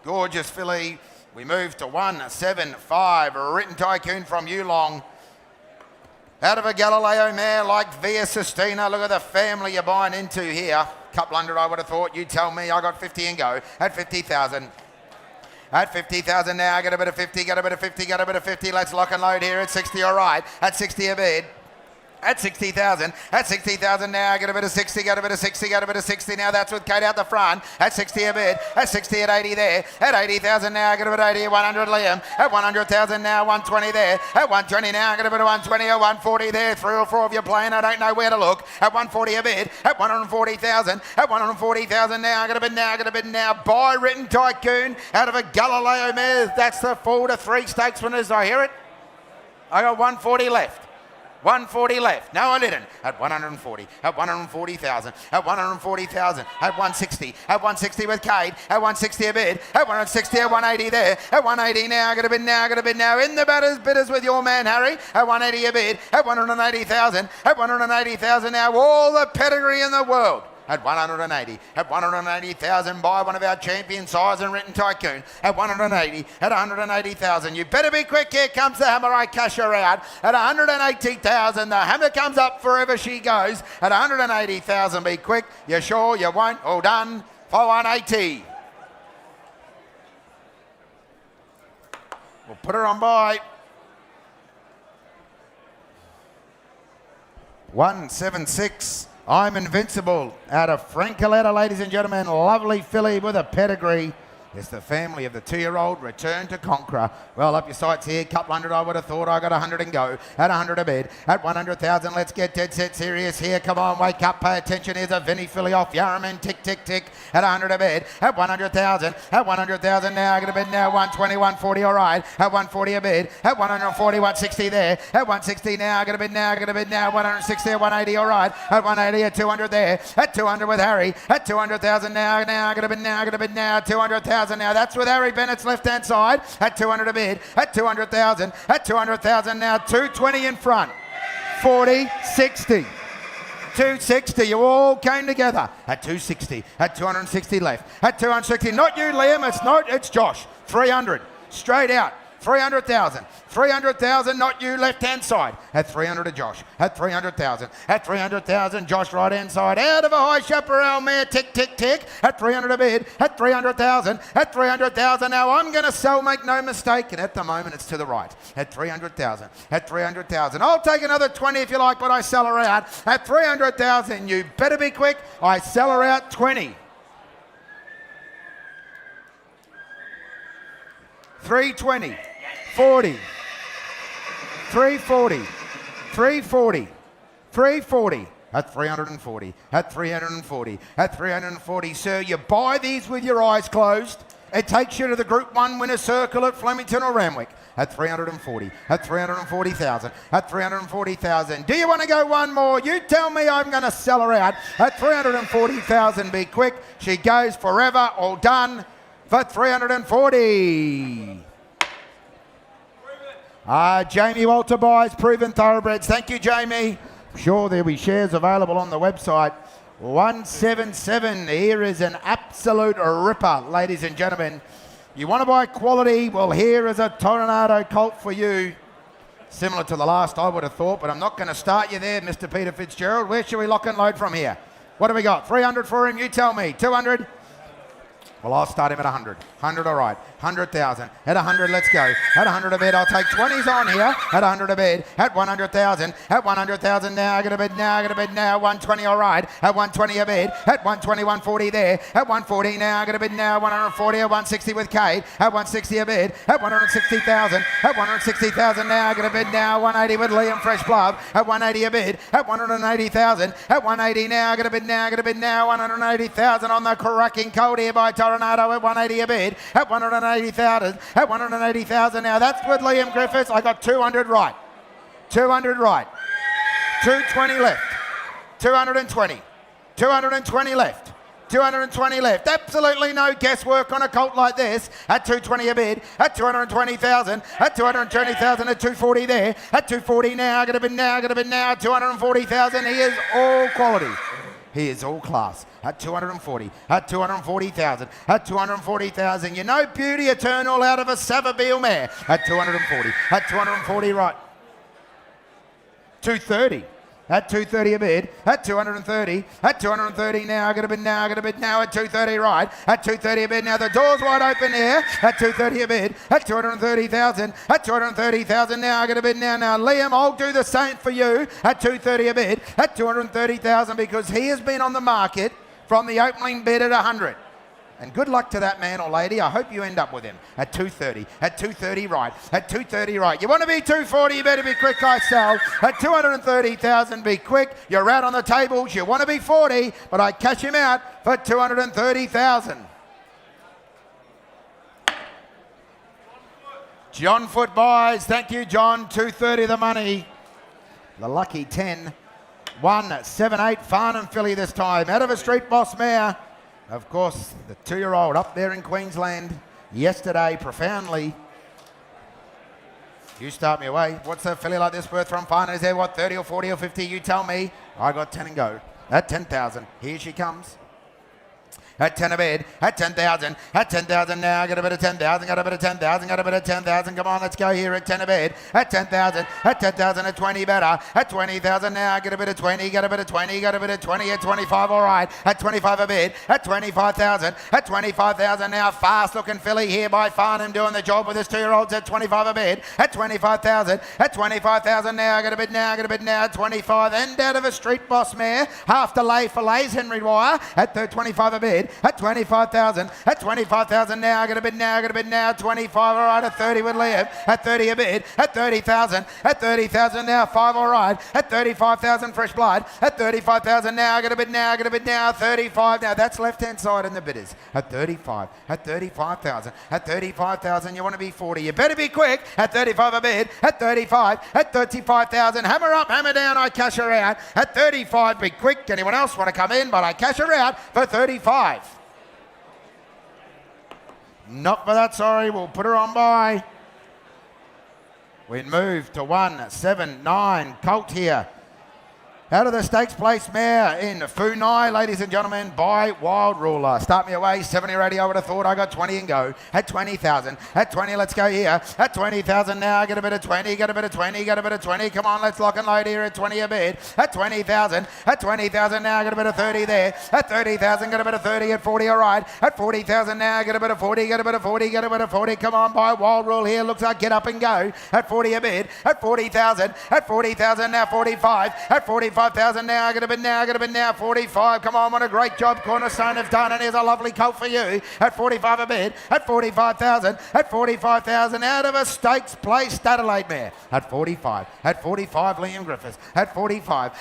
Gorgeous filly. We move to 175. A written tycoon from Yearling. Out of a Galileo mare like Via Sistina. Look at the family you're buying into here. Couple hundred, I would have thought. You tell me. I got 50 and go. At 50,000. At 50,000 now, get a bit of 50, get a bit of 50, get a bit of 50. Let's lock and load here at 60, all right. At 60 a bid. At 60,000. At 60,000 now, get a bit of 60, get a bit of 60, get a bit of 60 now. That's with Kate out the front. At 60 a bid. At 60 at 80 there. At 80,000 now, get a bit of 80 at 100 Liam. At 100,000 now, 120 there. At 120 now, get a bit of 120 at 140 there. 3 or 4 of you playing, I don't know where to look. At 140 a bid. At 140,000. At 140,000 now, get a bid now, get a bid now. Buy written tycoon out of a Galileo mare. That's the 4 to 3 stakes winners. I hear it. I got 140 left. 140 left. No, I didn't. At 140. At 140,000. At 140,000. At 160. At 160 with Kate. At 160 a bid. At 160 at 180 there. At 180 now. Going to bid now. Going to bid now. In the bidders with your man, Harry. At 180 a bid. At 180,000. At 180,000 now. All the pedigree in the world. At 180, at 180,000, buy one of our champion size and written tycoon. At 180, at 180,000. You better be quick. Here comes the hammer. I cash her out. At 180,000, the hammer comes up forever she goes. At 180,000, be quick. You sure? You won't? All done for 180. We'll put her on by. 176. I'm Invincible out of Francoletta, ladies and gentlemen. Lovely filly with a pedigree. It's the family of the 2-year-old Return to Conqueror. Well, up your sights here. Couple hundred, I would have thought. I got 100 and go. At 100 a bid. At 100,000, let's get dead set serious here. Come on, wake up, pay attention. Here's a Vinny filly off Yarraman. Tick, tick, tick. At 100 a bid. At 100,000. At 100,000 now. Going to bid now. 120, 140, all right. At 140 a bid. At 140, 160 there. At 160 now. Going to bid now. Going to bid now. 160 at 180, all right. At 180 at 200 there. At 200 with Harry. At 200,000 now. Now. Going to bid now. Going to bid now. 200,000 now. That's with Harry Bennett's left-hand side. At 200 a bid. At 200,000. At 200,000 now. 220 in front. 40, 60. 260, you all came together. At 260, at 260 left. At 260, not you, Liam, it's Josh. 300, straight out. 300,000. 300,000, not you, left-hand side. At 300 to Josh. At 300,000. At 300,000, Josh, right-hand side. Out of a high chaparral mare, tick, tick, tick. At 300 a bid. At 300,000. At 300,000. Now I'm going to sell, make no mistake. And at the moment, it's to the right. At 300,000. At 300,000. I'll take another 20 if you like, but I sell her out. At 300,000, you better be quick. I sell her out 20. 320, 40, 340, 340, 340, at 340, at 340, at 340. Sir, you buy these with your eyes closed. It takes you to the Group 1 winner circle at Flemington or Randwick. At 340, at 340,000, at 340,000. Do you want to go one more? You tell me, I'm going to sell her out. At 340,000, be quick. She goes forever, all done. For 340. Jamie Walter buys Proven Thoroughbreds. Thank you, Jamie. I'm sure there'll be shares available on the website. 177. Here is an absolute ripper, ladies and gentlemen. You want to buy quality? Well, here is a Tornado colt for you. Similar to the last, I would have thought, but I'm not going to start you there, Mr. Peter Fitzgerald. Where should we lock and load from here? What do we got? 300 for him, you tell me. 200? Well, I'll start him at 100. 100, all right. 100,000. At 100, let's go. At 100 a bid, I'll take 20s on here. At 100 a bid. At 100,000. At 100,000 now. I got a bid now. I got a bid now. 120, all right. At 120 a bid. At 120, 140 there. At 140 now. I got a bid now. 140 at 160 with Kate. At 160 a bid. At 160,000. At 160,000 now. I got a bid now. 180 with Liam Fresh Glove. At 180 a bid. At 180,000. At 180 now. I got a bid now. I got a bid now. 180,000 on the cracking cold here by Tornado at 180 a bid. At 180,000. At 180,000 now. That's with Liam Griffiths. I got 200 right. 200 right. 220 left. 220. 220 left. 220 left. Absolutely no guesswork on a colt like this. At 220 a bid. At 220,000. At 220,000 at 240 there. At 240 now. I got a bid now. I got a bid now. 240,000. He is all quality. He is all class. At 240, at 240,000, at 240,000. You know Beauty Eternal out of a Savabeel mare. At 240 right. 230. At 230 a bid. At 230. At 230 now. I got a bid now. I got a bid now. At 230 right. At 230 a bid now. The door's wide open here. At 230 a bid. At 230,000. At 230,000 now. I got a bid now. Now Liam, I'll do the same for you. At 230 a bid. At 230,000 because he has been on the market from the opening bid at 100. And good luck to that man or lady. I hope you end up with him at 230. At 230 right. At 230 right. You want to be 240, you better be quick, I sell. At 230,000, be quick. You're out on the tables. You want to be 40, but I cash him out for 230,000. John Foot buys. Thank you, John. 230 the money. The lucky 10. 178 Farnham filly this time. Out of a Street Boss mare. Of course, the 2-year-old up there in Queensland yesterday, profoundly. You start me away. What's a filly like this worth from Farnham? Is there, what, 30 or 40 or 50? You tell me. I got 10 and go. At 10,000. Here she comes. At 10 a bid, at 10,000, at 10,000 now, got a bit of 10,000, got a bit of 10,000, got a bit of 10,000, come on, let's go here at 10 a bid, at 10,000, at 20 better, at 20,000 now, get a bit of 20, got a bit of 20, got a bit of 20, at 25, all right, at 25 a bid, at 25,000, at 25,000 now, fast looking filly here by Farnham doing the job with his 2-year-olds at 25 a bid, at 25,000, at 25,000 now, got a bid now, got a bid now, 25, and out of a Street Boss mare, half delay fillets, Henry Dwyer, at 25 a bid, at 25,000, at 25,000 now, I got a bid now, I got a bid now, 25, all right, at 30 with Liam, at 30 a bid, at 30,000, at 30,000 now, 5, all right, at 35,000 Fresh Blood, at 35,000 now, I got a bid now, I got a bid now, 35, now that's left-hand side in the bidders, at 35, at 35,000, at 35,000, you want to be 40, you better be quick, at 35 a bid, at 35, at 35,000, hammer up, hammer down, I cash her out, at 35, be quick, anyone else want to come in, but I cash her out for 35. Not for that, sorry. We'll put her on by. We move to 179 Colt here. Out of the stakes place mare in Funai, ladies and gentlemen, by Wild Ruler. Start me away, 70 or 80, I would have thought. I got 20 and go. At 20,000. At 20, let's go here. At 20,000 now, get a bit of 20, get a bit of 20, get a bit of 20. Come on, let's lock and load here at 20 a bid. At 20,000. At 20,000 now, get a bit of 30 there. At 30,000, get a bit of 30. At 40, all right. At 40,000 now, get a bit of 40, get a bit of 40, get a bit of 40. Come on, by Wild Rule here. Looks like get up and go. At 40 a bid. At 40,000. At 40,000 now, 45. At 45,000 now, get a bit now, get a bit now, 45. Come on, what a great job Cornerstone have done, and here's a lovely colt for you. At 45 a bid, at 45,000, at 45,000, out of a stakes place, Adelaide mare. At 45, Liam Griffiths. At 45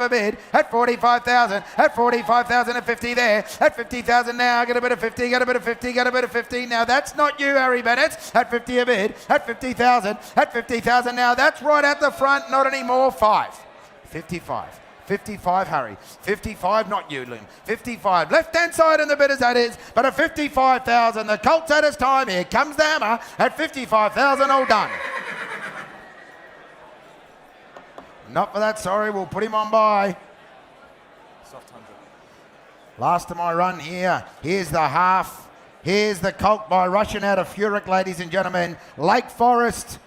a bid, at 45,000, at 45,000 at 50 there. At 50,000 now, get a bit of 50, get a bit of 50, get a bit of 50. Now that's not you, Harry Bennett. At 50 a bid, at 50,000, at 50,000 now, that's right at the front, not anymore, 5. 55. 55, Harry. 55, not you, Lynn. 55. Left-hand side in the bid as that is, but at 55,000, the Colt's at his time. Here comes the hammer at 55,000, all done. Not for that, sorry. We'll put him on by. Soft 100. Last of my run here. Here's the half. Here's the Colt by rushing out of Furic, ladies and gentlemen. Lake Forest.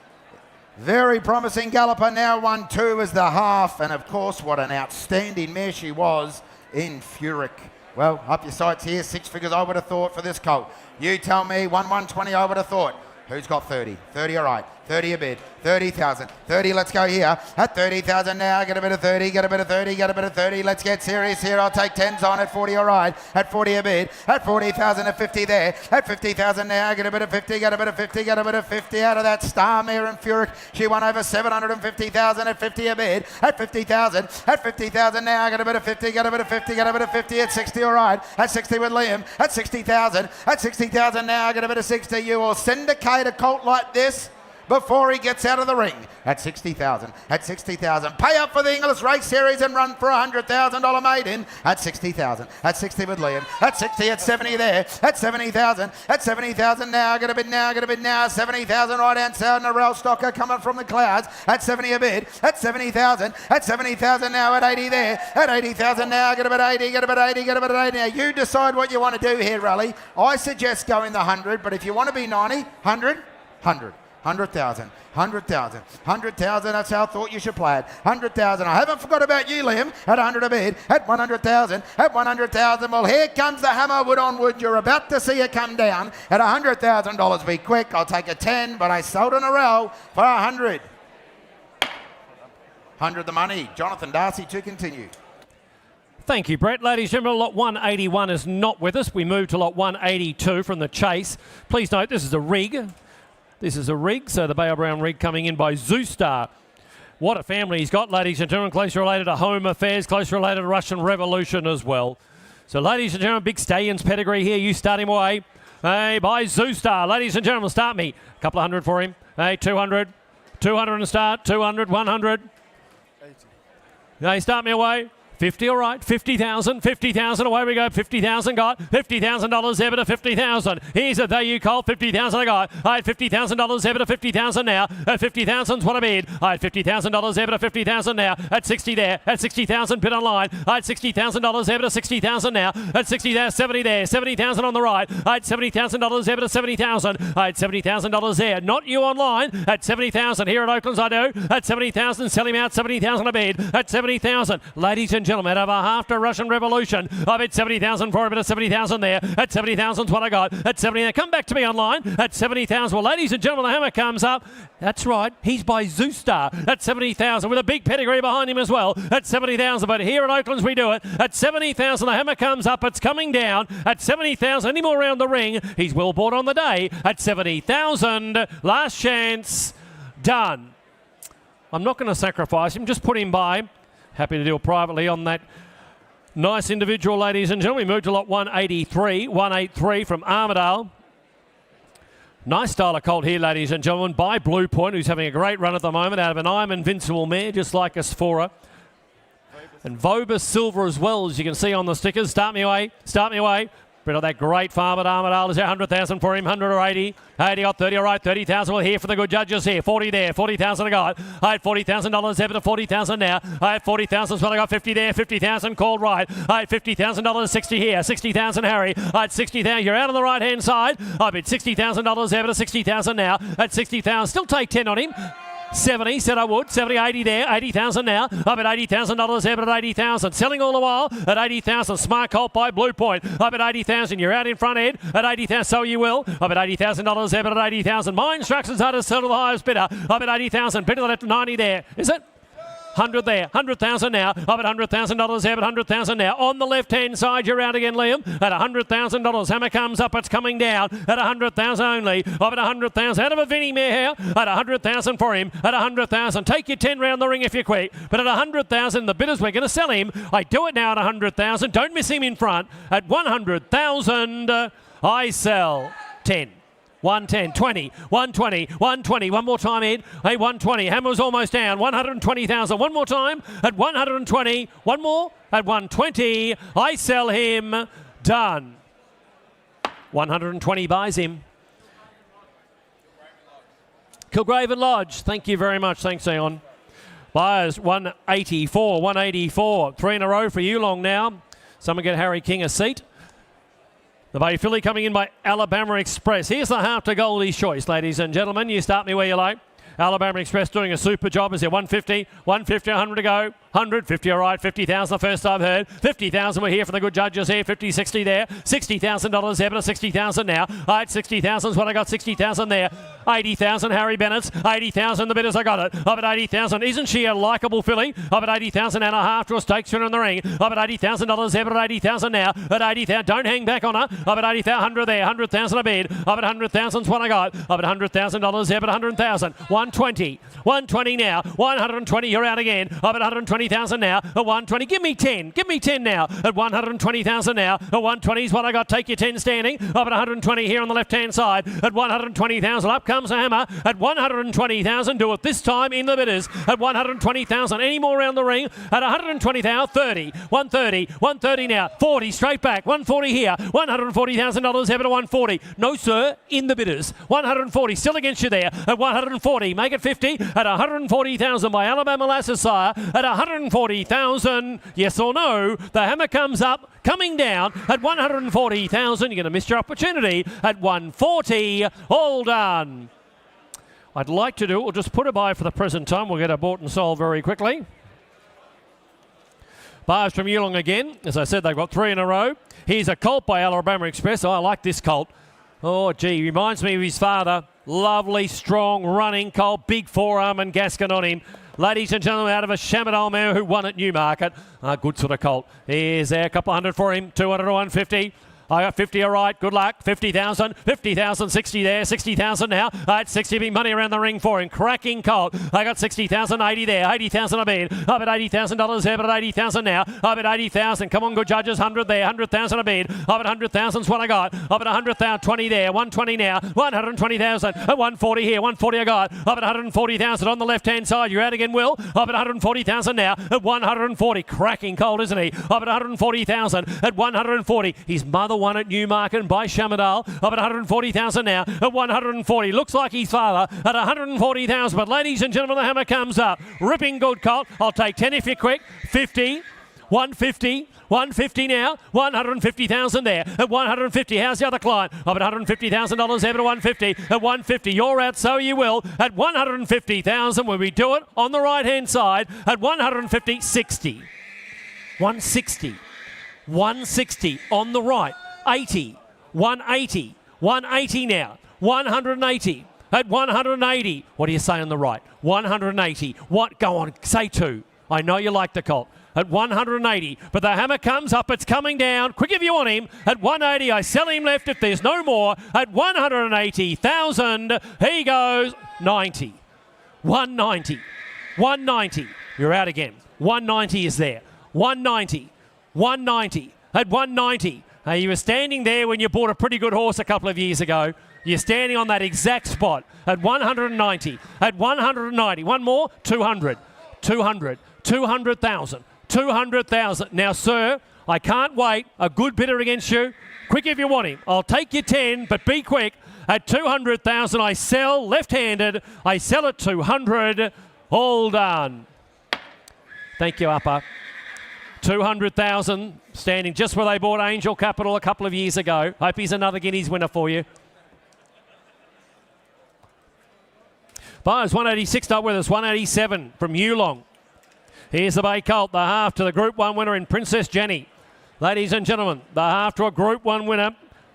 Very promising galloper now, 1-2 as the half. And of course, what an outstanding mare she was in Furic. Well, up your sights here, 6 figures I would have thought for this colt. You tell me, 1-1-20 I would have thought. Who's got 30? 30, all right. 30 a bid. 30,000. 30, let's go here. At 30,000 now, get a bit of 30, get a bit of 30, get a bit of 30. Let's get serious here. I'll take 10s on at 40, all right. At 40 a bid. At 40,000 at 50 there. At 50,000 now, get a bit of 50, get a bit of 50, get a bit of 50 out of that star mare in Furic. She won over 750,000 at 50 a bid. At 50,000. At 50,000 now, get a bit of 50, get a bit of 50, get a bit of 50 at 60, all right. At 60 with Liam. At 60,000. At 60,000 now, get a bit of 60. You will syndicate a colt like this before he gets out of the ring. At 60,000, at 60,000. Pay up for the English Race Series and run for $100,000 maiden. At 60,000, at 60 with Liam. At 60, at 70 there. At 70,000, at 70,000 now. Get a bid now, get a bid now. 70,000 right hand side. Narelle Stocker coming from the clouds. At 70 a bid. At 70,000, at 70,000 now. At 80 there. At 80,000 now. Get a bit 80, get a bit 80, get a bit 80. Now you decide what you want to do here, Raleigh. I suggest going the 100, but if you want to be 90, 100, 100. 100,000, 100,000, 100,000, that's how I thought you should play it. 100,000, I haven't forgot about you, Liam, at 100 a bid, at 100,000, at 100,000. Well, here comes the hammer, wood on wood. You're about to see it come down at $100,000. Be quick, I'll take a 10, but I sold an Narelle for 100. 100 the money. Jonathan Darcy to continue. Thank you, Brett. Ladies and gentlemen, lot 181 is not with us. We move to lot 182 from the chase. Please note, this is a rig. This is a rig, so the Bale Brown rig coming in by Zoostar. What a family he's got, ladies and gentlemen. Closely related to Home Affairs, closely related to Russian Revolution as well. So, ladies and gentlemen, big stallions pedigree here. You start him away. Hey, by Zoostar. Ladies and gentlemen, start me. A couple of 100 for him. Hey, 200. 200 and start. 200, 100. 80. Hey, start me away. 50, all right. 50,000. 50,000. Away we go. 50,000 got. $50,000 ever to 50,000. Here's a there you call. 50,000 I got. I had $50,000 ever to 50,000 now. At 50,000's what I bid. I had $50,000 ever to 50,000 now. At 60 there. At 60,000 bid online. I had $60,000 ever to 60,000 now. At 60 there. 70 there. 70,000 on the right. I had $70,000 ever to 70,000. I had $70,000 there. Not you online. At 70,000 here at Oaklands I do. At 70,000 sell him out. 70,000 a bid. At 70,000. Ladies and gentlemen, over half to Russian Revolution. I bet 70,000 for a bit of 70,000 there. At 70,000's what I got. At 70, now come back to me online. At 70,000, well, ladies and gentlemen, the hammer comes up. That's right, he's by Zoostar. At 70,000 with a big pedigree behind him as well. At 70,000, but here at Oaklands we do it. At 70,000, the hammer comes up. It's coming down. At 70,000, any more around the ring. He's well bought on the day. At 70,000, last chance, done. I'm not going to sacrifice him, just put him by. Happy to deal privately on that nice individual, ladies and gentlemen. We move to lot 183. 183 from Armidale. Nice style of colt here, ladies and gentlemen, by Blue Point, who's having a great run at the moment out of an I'm Invincible mare, just like Asphora. And Vobus Silver as well, as you can see on the stickers. Start me away. Start me away. Bit of that great farm at Armadale. Is there 100,000 for him? 100 or 80? 80 got 30, all right. 30,000 will here for the good judges here. 40 there, 40,000 I got. I had $40,000 there, but to 40,000 now. I had 40,000 as well. I got 50 there, 50,000 called right. I had $50,000, 60 here, 60,000 Harry. I had 60,000. You're out on the right hand side. I bid $60,000 there, but to 60,000 now. At 60,000, still take 10 on him. 70, said I would. 70, 80 there. 80,000 now. Up at $80,000 there, but at 80,000. Selling all the while at 80,000. Smart Colt by Blue Point. Up at 80,000. You're out in front, Ed. At 80,000, so you will. Up at $80,000 there, but at 80,000. My instructions are to sell to the highest bidder. Up at 80,000. Bid to the left, 90 there. Is it? 100 there, 100,000 now, up at $100,000 there, but 100,000 now. On the left-hand side, you're out again, Liam, at $100,000. Hammer comes up, it's coming down at 100,000 only, up at 100,000. Out of a Vinnie Mare here, at 100,000 for him, at 100,000. Take your 10 round the ring if you're quick, but at 100,000, the bidders, we're going to sell him. I do it now at 100,000. Don't miss him in front. At 100,000, I sell 10. 110, 20, 120, 120. One more time, Ed. Hey, 120. Hammer's almost down. 120,000. One more time at 120. One more at 120. I sell him. Done. 120 buys him. Kilgraven Lodge. Thank you very much. Thanks, Eon. Buyers 184, 184. 3 in a row for Yearling now. Someone get Harry King a seat. The Bay Filly coming in by Alabama Express. Here's the half to Goldie's choice, ladies and gentlemen. You start me where you like. Alabama Express doing a super job. Is there 150, 150, 100 to go? 100, 50, all right, 50,000 the first I've heard. 50,000 we're here for the good judges here. 50, 60 there. $60,000 there, but 60,000 now. All right, 60,000 is what I got. 60,000 there. 80,000 Harry Bennett's. 80,000 the bidders, I got it. Up at 80,000. Isn't she a likeable filly? Up at 80,000 and a half to a stakes winner in the ring. Up at $80,000 there, but at 80,000 now. At 80,000, don't hang back on her. Up at 80,000, 100 there. 100,000 a bid. Up at 100,000 is what I got. Up at $100,000 there, but 100,000. 120. 120 now. 120, you're out again. Up at 120,000 now. At 120, give me 10. Give me 10 now. At 120,000 now. At 120 is what I got. Take your 10 standing. Up at 120 here on the left-hand side. At 120,000, up comes the hammer. At 120,000, do it this time in the bidders. At 120,000, any more around the ring? At 120,000, 30. 130. 130 now. 40, straight back. 140 here. $140,000 ever to 140. No, sir, in the bidders. 140, still against you there. At 140, make it 50. At 140,000 by Alabama Lasses, sire. At 140,000, yes or no, the hammer comes up, coming down at 140,000. You're going to miss your opportunity at 140. All done. I'd like to do it. We'll just put a buy for the present time. We'll get a bought and sold very quickly. Buyers from Yearling again. As I said, they've got 3 in a row. Here's a colt by Alabama Express. Oh, I like this colt. Oh, gee, reminds me of his father. Lovely, strong, running colt. Big forearm and gasket on him. Ladies and gentlemen, out of a Shamadal mare who won at Newmarket. Good sort of colt. Here's there, a couple hundred for him. 200 to 150. I got 50, all right, good luck. 50,000, 50,000, 60 there, 60,000 now. At 60, big money around the ring for him. Cracking colt. I got 60,000, 80 there, 80,000 a bid. Up at $80,000 there, but at 80,000 now. Up at 80,000, come on, good judges, 100 there, 100,000 a bid. Up at 100,000 is what I got. Up at 100,000, 20 there, 120 now, 120,000, at 140 here, 140 I got. Up at 140,000 on the left-hand side, you're out again, Will. Up at 140,000 now, at 140. Cracking colt, isn't he? Up at 140,000, at 140. His mother won at Newmarket by Shamadal. Up at 140,000 now. At 140. Looks like his father at 140,000. But ladies and gentlemen, the hammer comes up. Ripping good colt. I'll take 10 if you're quick. 50. 150. 150 now. 150,000 there. At 150. How's the other client? Up at $150,000 ever to 150. At 150. You're out, so you will. At 150,000 when we do it on the right-hand side. At 150. 60. 160. 160 on the right. 80, 180, 180 now, 180, at 180. What do you say on the right? 180. What? Go on, say 2. I know you like the colt. At 180, but the hammer comes up, it's coming down. Quick if you want him. At 180, I sell him left if there's no more. At 180,000, he goes 90. 190, 190. You're out again. 190 is there. 190, 190, at 190. You were standing there when you bought a pretty good horse a couple of years ago. You're standing on that exact spot at 190. At 190. One more. 200. 200. 200,000. 200,000. Now, sir, I can't wait. A good bidder against you. Quick if you want him. I'll take your 10, but be quick. At 200,000, I sell left-handed. I sell at 200. All done. Thank you, Upper. 200,000, standing just where they bought Angel Capital a couple of years ago. Hope he's another Guineas winner for you. Buyers 186 up with us, 187 from Yearling. Here's the Bay Colt, the half to the Group 1 winner in Princess Jenny. Ladies and gentlemen, the half to a Group 1 winner.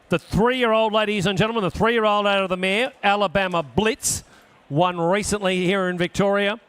The 3-year-old, ladies and gentlemen, the 3-year-old out of the mare, Alabama Blitz, won recently here in Victoria.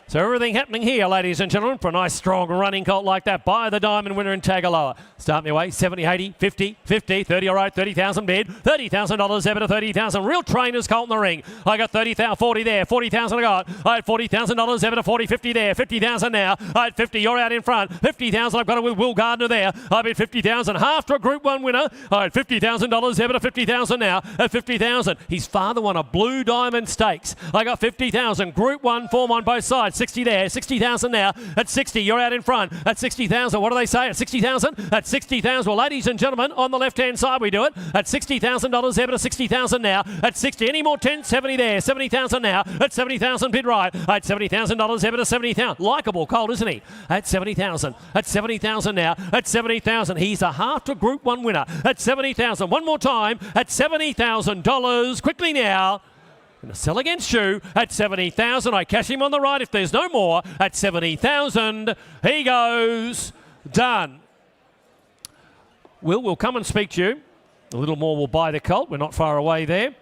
So everything happening here, ladies and gentlemen, for a nice strong running colt like that. Buy the diamond winner in Tagaloa. Start me away, 70, 80, 50, 50, 30, all right, 30,000 bid, $30,000 ever to 30,000. Real trainers colt in the ring. I got 30,000, 40 there, 40,000 I got. I had $40,000 ever to 40, 50 there, 50,000 now. I had 50, you're out in front. 50,000, I've got it with Will Gardner there. I bid 50,000, half to a Group 1 winner. I had $50,000 ever to 50,000 now. At 50,000, his father won a Blue Diamond Stakes. I got 50,000, Group 1 form on both sides. 60 there, 60,000 now. At 60, you're out in front. At 60,000, what do they say? At 60,000? At 60,000. Well, ladies and gentlemen, on the left-hand side we do it. At $60,000 ever to 60,000 now. At 60, any more 10? 70 there, 70,000 now. At 70,000, bid right. At $70,000 ever to 70,000. Likeable colt, isn't he? At 70,000. At 70,000 now. At 70,000, he's a half to Group 1 winner. At 70,000, one more time. At $70,000. Quickly now. Going to sell against you at 70,000. I cash him on the right if there's no more. At 70,000, he goes. Done. We'll come and speak to you. A little more will buy the colt. We're not far away there.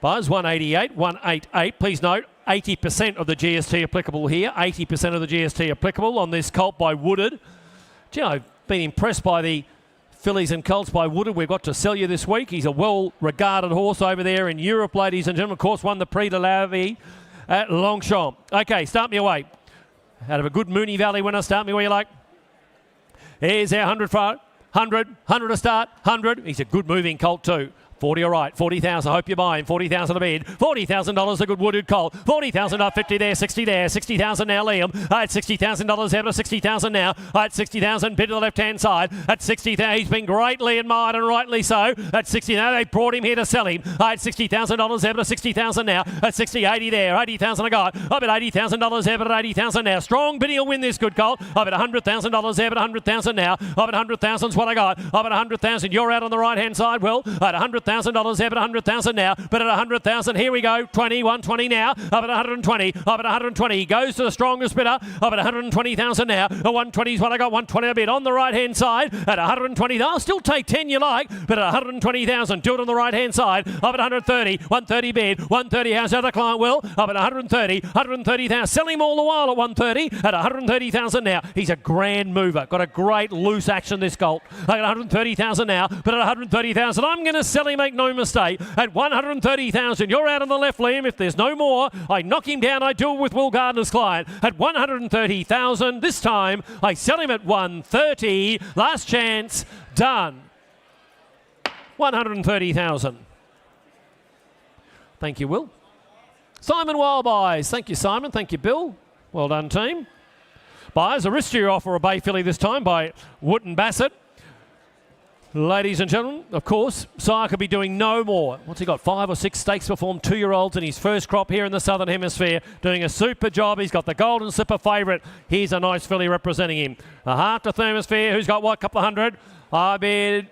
Buzz 188, 188. Please note, 80% of the GST applicable here. 80% of the GST applicable on this colt by Woodard. Do you know, I've been impressed by the fillies and colts by Woodard. We've got to sell you this week. He's a well-regarded horse over there in Europe, ladies and gentlemen. Of course, won the Prix de la Vie at Longchamp. Okay, start me away. Out of a good Moonee Valley winner, start me where you like. Here's our 100 front. 100 to start, 100. He's a good moving colt too. 40 all right, 40,000, hope you buy him, 40,000 a bid, $40,000 a good Woodard colt, 40,000 up, 50 there, 60 there, 60,000 now Liam, at $60,000 ever to 60,000 now, at 60,000 bid to the left-hand side, at 60,000, he's been greatly admired and rightly so, at 60 now, they brought him here to sell him, at $60,000 ever to 60,000 now, at 60, 80 there, 80,000 I got, I bet $80,000 ever to 80,000 now, strong bidding will win this good colt, I bet $100,000 ever to 100,000 now, I bet 100,000's what I got, I bet 100,000, you're out on the right-hand side, Will, at $100,000 ever to 100,000 now, but at 100,000, here we go, 20, 120 now, up at 120, up at 120, he goes to the strongest bidder, up at 120,000 now, 120 is what I got, 120 a bid on the right-hand side, at 120, I'll still take 10 you like, but at 120,000, do it on the right-hand side, up at 130, 130 bid, 130, how's the other client, Will, up at 130, 130,000, sell him all the while at 130, at 130,000 now, he's a grand mover, got a great loose action this colt, at 130,000 now, but at 130,000, I'm going to sell him, make no mistake, at 130,000. You're out on the left, Liam. If there's no more, I knock him down. I do it with Will Gardner's client at 130,000. This time, I sell him at 130. Last chance, done. 130,000. Thank you, Will. Simon Wildbuys. Thank you, Simon. Thank you, Bill. Well done, team. Buyers, Aristia offer a bay filly this time by Wootton Bassett. Ladies and gentlemen, of course, Sire could be doing no more. What's he got? 5 or 6 stakes performed 2-year-olds in his first crop here in the Southern Hemisphere. Doing a super job. He's got the Golden Slipper favourite. Here's a nice filly representing him. A half to Thermosphere. Who's got what? Couple of hundred. I bid...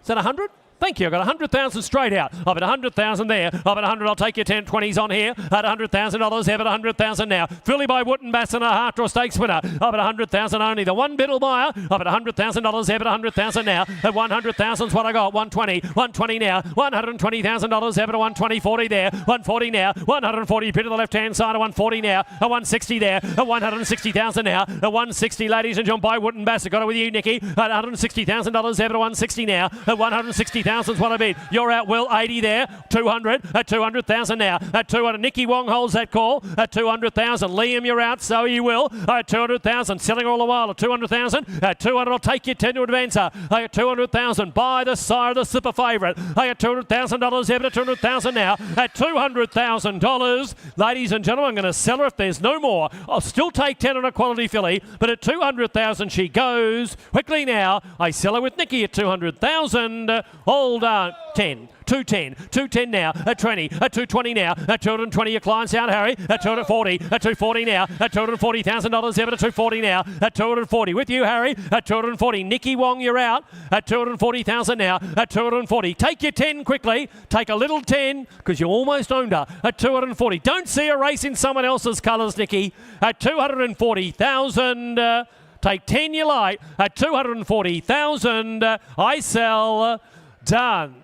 Is that 100? Thank you. I got 100,000 straight out. I've at 100,000 there. I've at 100. I'll take your 10 20s on here. At $100,000. Have at 100,000 now. Filly by Wootton Bassett, a half draw stakes winner. I've at 100,000 only. The one bid will buyer. I've at $100,000. Have at 100,000 now. At 100,000's what I got. 120. 120 now. $120,000. Have at 120. 40 there. 140 now. 140 bid to the left hand side. At 140 now. At 160 there. At 160,000 now. At 160, ladies and gentlemen, by Wootton Bassett. Got it with you, Nicky. At $160,000. Have at 160 now. At 160,000. 40,000's what I bid. You're out, Will. 80 there. 200. At 200,000 now. At 200. Nicky Wong holds that call. At 200,000. Liam, you're out. So you will. At 200,000. Selling all the while. At 200,000. At 200, I'll take you 10 to advancer. I got 200,000. Buy the sire of the super favourite. I got $200,000 ever to 200,000 now. At $200,000. Ladies and gentlemen, I'm going to sell her if there's no more. I'll still take 10 on a quality filly, but at 200,000 she goes. Quickly now, I sell her with Nicky at 200,000. Hold on. 10. 210, 210 now, at 20, at 220 now, at 220 your clients out, Harry, at 240, at 240 now, at $240,000 ever to 240 now, at 240 with you, Harry, at 240. Nicky Wong, you're out, at 240,000 now, at 240. Take your 10 quickly, take a little 10, because you almost owned her, at 240. Don't see a race in someone else's colours, Nicky, at 240,000. Take 10 you like, at 240,000. I sell, done.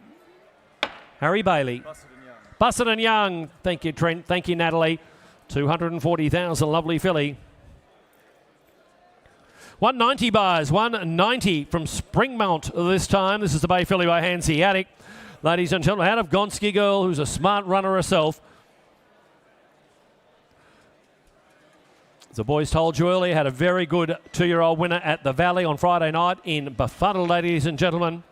Harry Bailey. Bussett and Young. Thank you, Trent. Thank you, Natalie. 240,000. Lovely filly. 190 bars. 190 from Springmount this time. This is the Bay filly by Hanseatic. Ladies and gentlemen, out of Gonski Girl, who's a smart runner herself. The boys told you earlier, had a very good 2-year-old winner at the Valley on Friday night in Befuddle, ladies and gentlemen.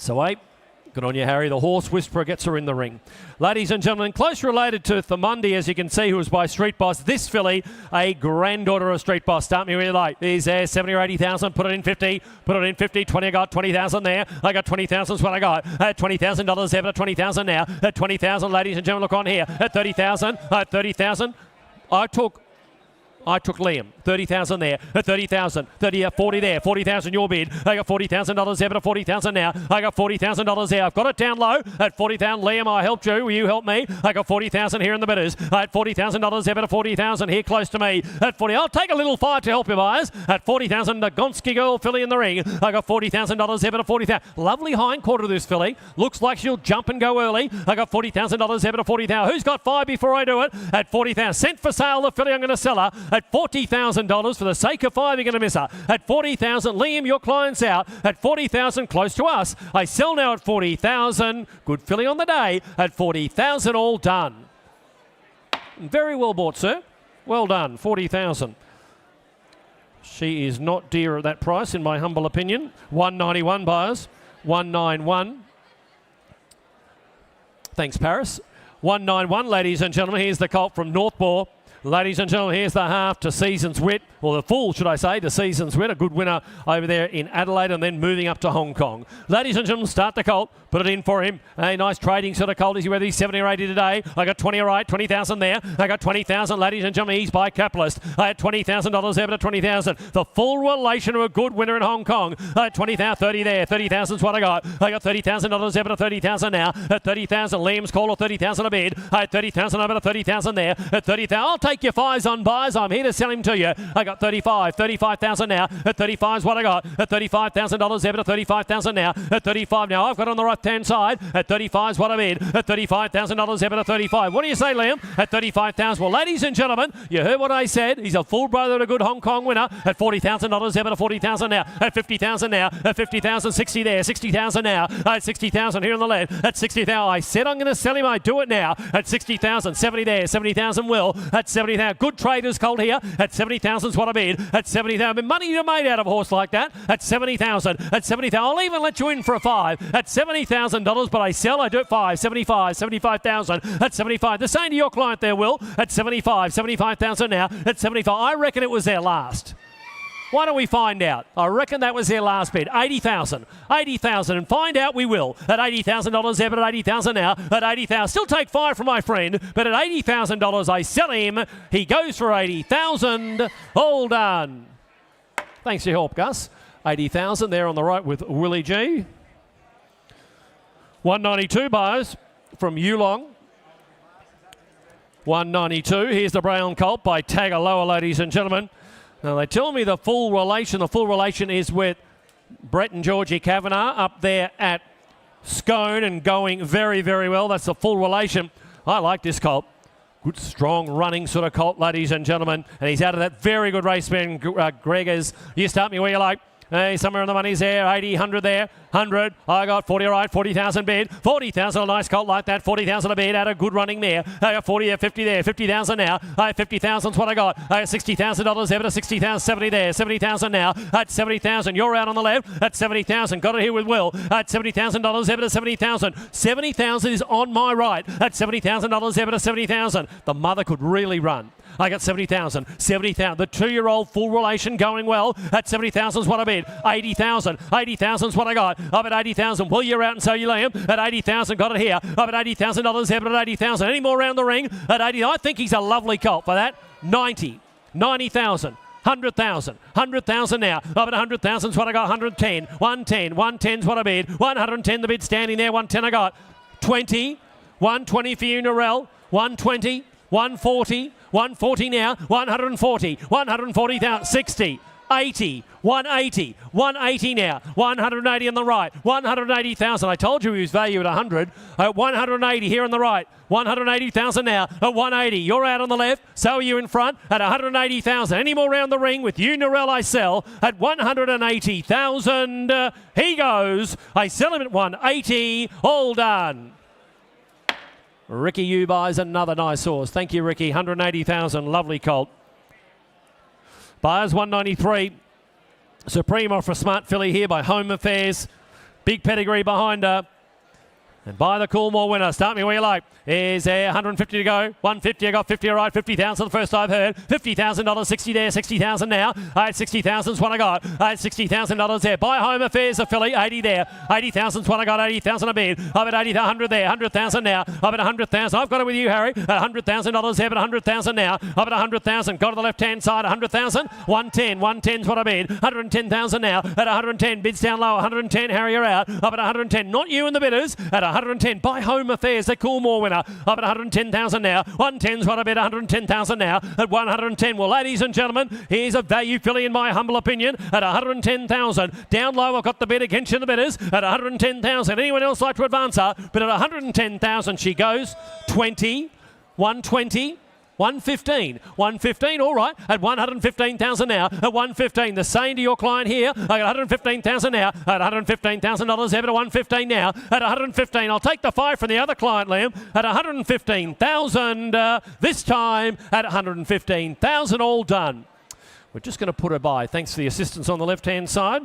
So 8, good on you, Harry. The Horse Whisperer gets her in the ring. Ladies and gentlemen, close related to Thamundi, as you can see, who was by Street Boss. This filly, a granddaughter of Street Boss. Start me really late. Is there 70 or 80,000? Put it in 50. Put it in 50. 20, I got 20,000 there. I got 20,000 is what I got. At $20,000 ever, 20,000 now. At 20,000, ladies and gentlemen, look on here. At 30,000. At 30,000. I took Liam. 30,000 there. At 30,000. 40 there. 40,000 your bid. I got $40,000 ever to 40,000 now. I got $40,000 there. I've got it down low. At 40,000, Liam, I helped you. Will you help me? I got 40,000 here in the bidders. At $40,000 ever to 40,000 here close to me. At 40, I'll take a little 5 to help you, buyers. At 40,000, the Gonski Girl filly in the ring. I got $40,000 ever to 40,000. Lovely hindquarter to this filly. Looks like she'll jump and go early. I got $40,000 ever to 40,000. Who's got 5 before I do it? At 40,000. Sent for sale, the filly I'm going to sell her. At $40,000 for the sake of 5, you're going to miss her. At 40,000, Liam, your client's out. At 40,000, close to us. I sell now at 40,000. Good filly on the day. At 40,000, all done. Very well bought, sir. Well done. 40,000. She is not dear at that price, in my humble opinion. 191 buyers. 191. Thanks, Paris. 191, ladies and gentlemen. Here's the colt from Northborough. Ladies and gentlemen, here's the half to Season's Wit, or the full, should I say, to Season's Wit, a good winner over there in Adelaide and then moving up to Hong Kong. Ladies and gentlemen, start the colt, put it in for him. A nice trading sort of colt. Is he whether he's 70 or 80 today? I got 20 or 8, 20,000 there. I got 20,000, ladies and gentlemen, he's by Capitalist. I had $20,000 ever to 20,000. The full relation of a good winner in Hong Kong. I had 20,000, 30 there. 30,000 is what I got. I got $30,000 ever to 30,000 now. At 30,000, Liam's call or 30,000 a bid. I had 30,000 over to 30,000 there. At 30,000, I'll take your 5s on buys. I'm here to sell him to you. I got 35,000 now. At 35 is what I got. At $35,000 ever to 35,000 now. At 35 now, I've got on the right-hand side. At 35 is what I bid. At $35,000 ever to 35. What do you say, Liam? At 35,000. Well, ladies and gentlemen, you heard what I said. He's a full brother and a good Hong Kong winner. At $40,000 ever to 40,000 now. At 50,000 now. At 50,000, 60 there. 60,000 now. At 60,000 here on the left. At 60,000, I said I'm going to sell him. I do it now. At 60,000, 70 there. 70,000 will. At 70,000, good traders colt here. At 70,000 is what I bid. At 70,000, money you made out of a horse like that. At 70,000. At 70,000, I'll even let you in for a 5. At $70,000, but I sell. I do it 5. 75. 75,000. At 75. The same to your client there, Will. At 75. 75,000 now. At 75. I reckon it was their last. Why don't we find out? I reckon that was their last bid. 80,000. 80,000. And find out we will. At $80,000 ever. At 80,000 now. At 80,000. Still take 5 from my friend. But at $80,000 I sell him. He goes for 80,000. All done. Thanks for your help, Gus. 80,000 there on the right with Willie G. 192 buyers from Yearling. 192. Here's the brown colt by Tagaloa, ladies and gentlemen. Now, they tell me the full relation is with Brett and Georgie Kavanagh up there at Scone and going very, very well. That's the full relation. I like this colt. Good, strong, running sort of colt, ladies and gentlemen. And he's out of that very good race man, Gregors. You start me where you like. Somewhere in the money's there. 80, 100 there. 100. I got 40, all right. 40,000 bid. 40,000, a nice colt like that. 40,000 a bid. At a good running mare. I got 40 there, 50 there. 50,000 now. 50,000's what I got. $60,000 there, but 60,000, 70 there. 70,000 now. At 70,000. You're out on the left. At 70,000. Got it here with Will. At $70,000 there, but 70,000. 70,000 is on my right. At $70,000 there, but 70,000. The mother could really run. I got 70,000. 70,000. The 2-year-old full relation going well. At 70,000 is what I bid. 80,000. 80,000 is what I got. Up at 80,000. Will you out and so you Liam? At 80,000. Got it here. Up at $80,000 there, but at 80,000. Any more around the ring? At 80. I think he's a lovely colt for that. 90. 90,000. 100,000. 100,000 now. Up at 100,000 is what I got. 110. 110. 110 is what I bid. 110 the bid standing there. 110 I got. 20. 120 for you, Narelle. 120. 140. 140 now. 140. 140,000. 60. 80. 180. 180 now. 180 on the right. 180,000. I told you he was valued at 100. 180 here on the right. 180,000 now. At 180. You're out on the left. So are you in front at 180,000. Any more round the ring with you, Narelle, I sell at 180,000. He goes. I sell him at 180. All done. Ricky, you buys another nice horse. Thank you, Ricky. 180,000. Lovely colt. Buyers 193. Supreme off a smart filly here by Home Affairs. Big pedigree behind her. And by the Coolmore winner, start me where you like. Is there 150 to go? 150, I got 50, all right. 50,000 the first I've heard. $50,000, 60 there, 60,000 now. 60,000 is what I got. $60,000 there. By Home Affairs, a filly, 80 there. 80,000 is what I got. 80,000 a bid. Up at 80, 100 there. 100,000 now. Up at 100,000. I've got it with you, Harry. $100,000 there, but 100,000 now. Up at 100,000. Go to the left-hand side. 100,000. 110. 110 is what I bid. 110,000 now. At 110. Bids down low. 110. Harry, you're out. Up at 110. Not you and the bidders. At 110. By Home Affairs, the Coolmore winner. Up at 110,000 now. 110's what I bet. 110,000 now. At 110. Well, ladies and gentlemen, here's a value filly in my humble opinion at 110,000. Down low, I've got the bid against you in the bidders at 110,000. Anyone else like to advance her? But at 110,000 she goes. 20, 120. 115, 115, all right, at 115,000 now, at 115, the same to your client here, I got 115,000 now, at $115,000 ever to 115 now, at 115, I'll take the 5 from the other client, Liam, at 115,000, this time at 115,000, all done. We're just going to put her by, thanks for the assistance on the left-hand side.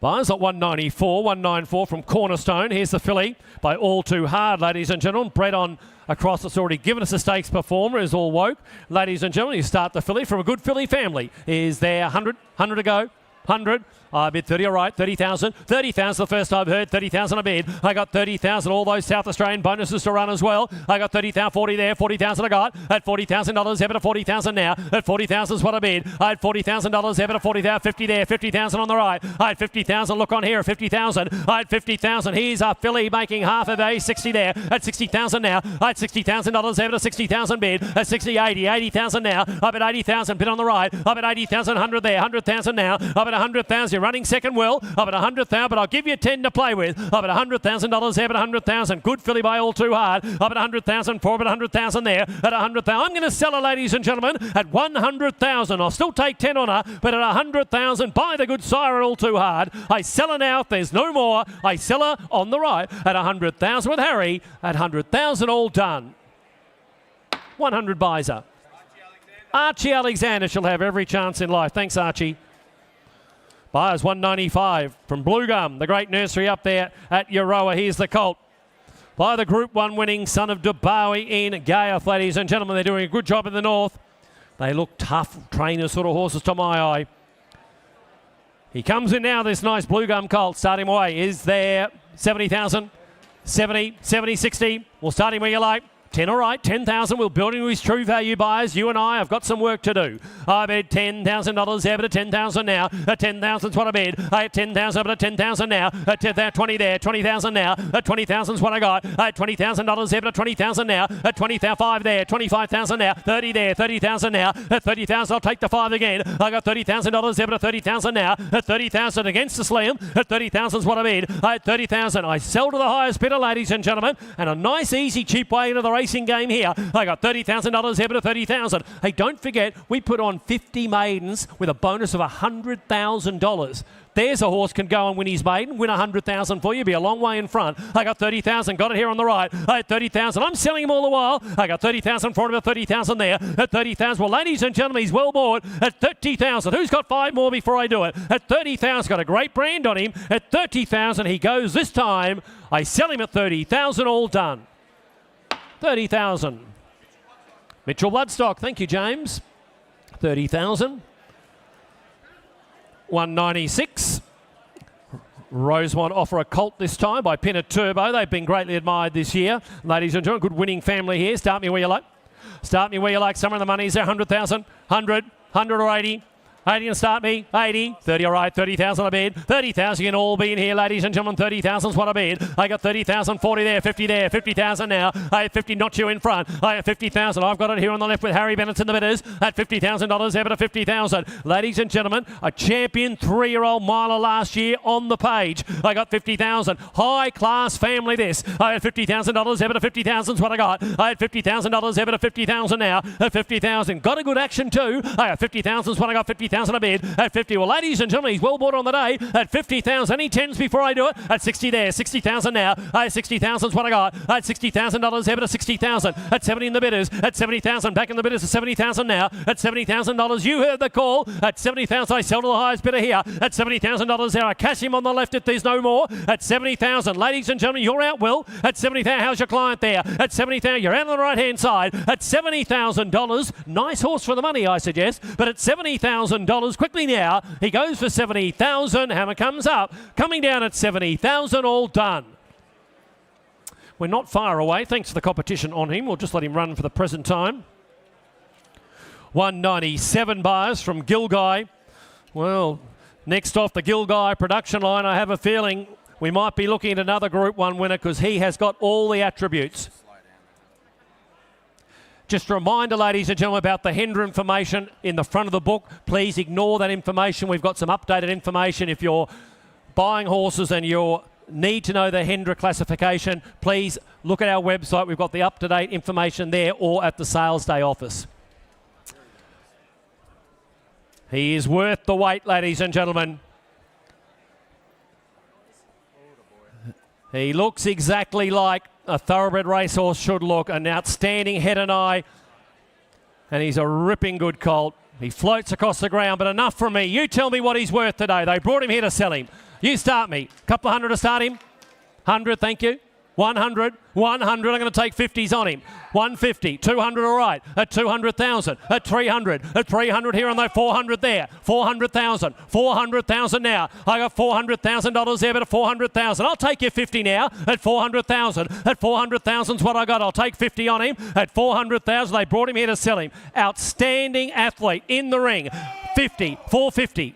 Buyers at 194, 194 from Cornerstone. Here's the filly by All Too Hard, ladies and gentlemen. Bred on across that's already given us a stakes performer is All Woke. Ladies and gentlemen, you start the filly from a good filly family. Is there 100 to go? 100. I bid 30, all right, 30,000. 30,000 the first I've heard, 30,000 a bid. I got 30,000, all those South Australian bonuses to run as well. I got 30,000, 40 there, 40,000 I got. At $40,000, ever to 40,000 now. At 40,000 is what I bid. I had $40,000, ever to 40,000, 50 there, 50,000 on the right. I had 50,000, look on here, 50,000. I had 50,000, here's a filly making half of a 60 there. At 60,000 now. I had $60,000, ever to 60,000 bid. At 60, 80, 80,000 now. Up at 80,000, bid on the right. Up at 80,000, 100 there, 100,000 now. Up at 100,000, you're running second, Will. Up at 100,000, but I'll give you 10 to play with. Up at $100,000 there, but 100,000. Good filly by All Too Hard. Up at 100,000, 4, but 100,000 there. At 100,000, I'm going to sell her, ladies and gentlemen, at 100,000. I'll still take 10 on her, but at 100,000, buy the good sire at All Too Hard. I sell her now. If there's no more, I sell her on the right at 100,000 with Harry. At 100,000, all done. 100 buys her. Archie Alexander shall have every chance in life. Thanks, Archie. Buyers 195 from Blue Gum, the great nursery up there at Euroa. Here's the colt. By the Group 1 winning son of Dubawi in Gayeth, ladies and gentlemen. They're doing a good job in the north. They look tough trainer sort of horses to my eye. He comes in now, this nice Blue Gum colt. Start him away. Is there 70,000? 70, 70, 60. We'll start him where you like. 10, all right, 10,000. We'll build into his true value buyers. You and I have got some work to do. I bet $10,000 there, but at 10,000 now. At 10,000 is what I bid. I had 10,000, but at 10,000 now. At 20 there, 20,000 now. At 20,000 is what I got. I had $20,000 there, but at 20,000 now. At 25 there, 25,000 now. 30 there, 30,000 now. At 30,000, I'll take the 5 again. I got $30,000 there, but at 30,000 now. At 30,000 against the slam. At 30,000 is what I bid. I had 30,000. I sell to the highest bidder, ladies and gentlemen, and a nice, easy, cheap way into the race racing game here. I got $30,000 here, but a $30,000. Hey, don't forget, we put on 50 maidens with a bonus of $100,000. There's a horse can go and win his maiden, win 100,000 for you, be a long way in front. I got 30,000, got it here on the right. I had 30,000. I'm selling him all the while. I got 30,000 for about 30,000 there. At 30,000, well, ladies and gentlemen, he's well bored at 30,000. Who's got 5 more before I do it? At 30,000, got a great brand on him. At 30,000, he goes this time. I sell him at 30,000, all done. 30,000. Mitchell Bloodstock, thank you, James. 30,000. 196. Rosemont offer a colt this time by Pinner Turbo. They've been greatly admired this year. Ladies and gentlemen, good winning family here. Start me where you like. Start me where you like. Some of the money's there. 100,000, 100, 100 or 80. 80 and start me, 80, 30 all right, 30,000 a bid, 30,000 you can all be in here, ladies and gentlemen, 30,000's what I bid. I got 30,000, 40 there, 50 there, 50,000 now. I have 50, not you in front. I have 50,000. I've got it here on the left with Harry Bennett in the bidders at $50,000 there, but a 50,000. Ladies and gentlemen, a champion 3-year-old miler last year on the page. I got 50,000. High class family this. I had $50,000 there, but a 50,000's what I got. I had $50,000 there, but a 50,000 now. At 50,000. Got a good action too. I have 50,000's what I got. 50,000 a bid at 50. Well, ladies and gentlemen, he's well bought on the day at 50,000. He tens before I do it at 60 there. 60,000 now. I have 60,000's what I got. I had $60,000 there, but at 60,000. At 70 in the bidders. At 70,000. Back in the bidders at 70,000 now. At $70,000. You heard the call. At 70,000. I sell to the highest bidder here. At $70,000 there. I cash him on the left if there's no more. At 70,000. Ladies and gentlemen, you're out, Will. At 70,000. How's your client there? At 70,000. You're out on the right-hand side. At $70,000. Nice horse for the money, I suggest. But at $70,000, quickly now, he goes for 70,000. Hammer comes up. Coming down at 70,000. All done. We're not far away. Thanks for the competition on him. We'll just let him run for the present time. 197 buyers from Gilgai. Well, next off the Gilgai production line, I have a feeling we might be looking at another Group 1 winner because he has got all the attributes. Just a reminder, ladies and gentlemen, about the Hendra information in the front of the book. Please ignore that information. We've got some updated information. If you're buying horses and you need to know the Hendra classification, please look at our website. We've got the up-to-date information there or at the sales day office. He is worth the wait, ladies and gentlemen. He looks exactly like a thoroughbred racehorse should look. An outstanding head and eye. And he's a ripping good colt. He floats across the ground, but enough from me. You tell me what he's worth today. They brought him here to sell him. You start me. Couple of hundred to start him. 100, thank you. 100, 100. I'm going to take 50s on him. 150, 200 all right. At 200,000, at 300, at 300 here on the 400 there. 400,000, 400,000 now. I got $400,000 there, but at 400,000. I'll take you 50 now at 400,000. At 400,000's what I got. I'll take 50 on him at 400,000. They brought him here to sell him. Outstanding athlete in the ring. 50, 450.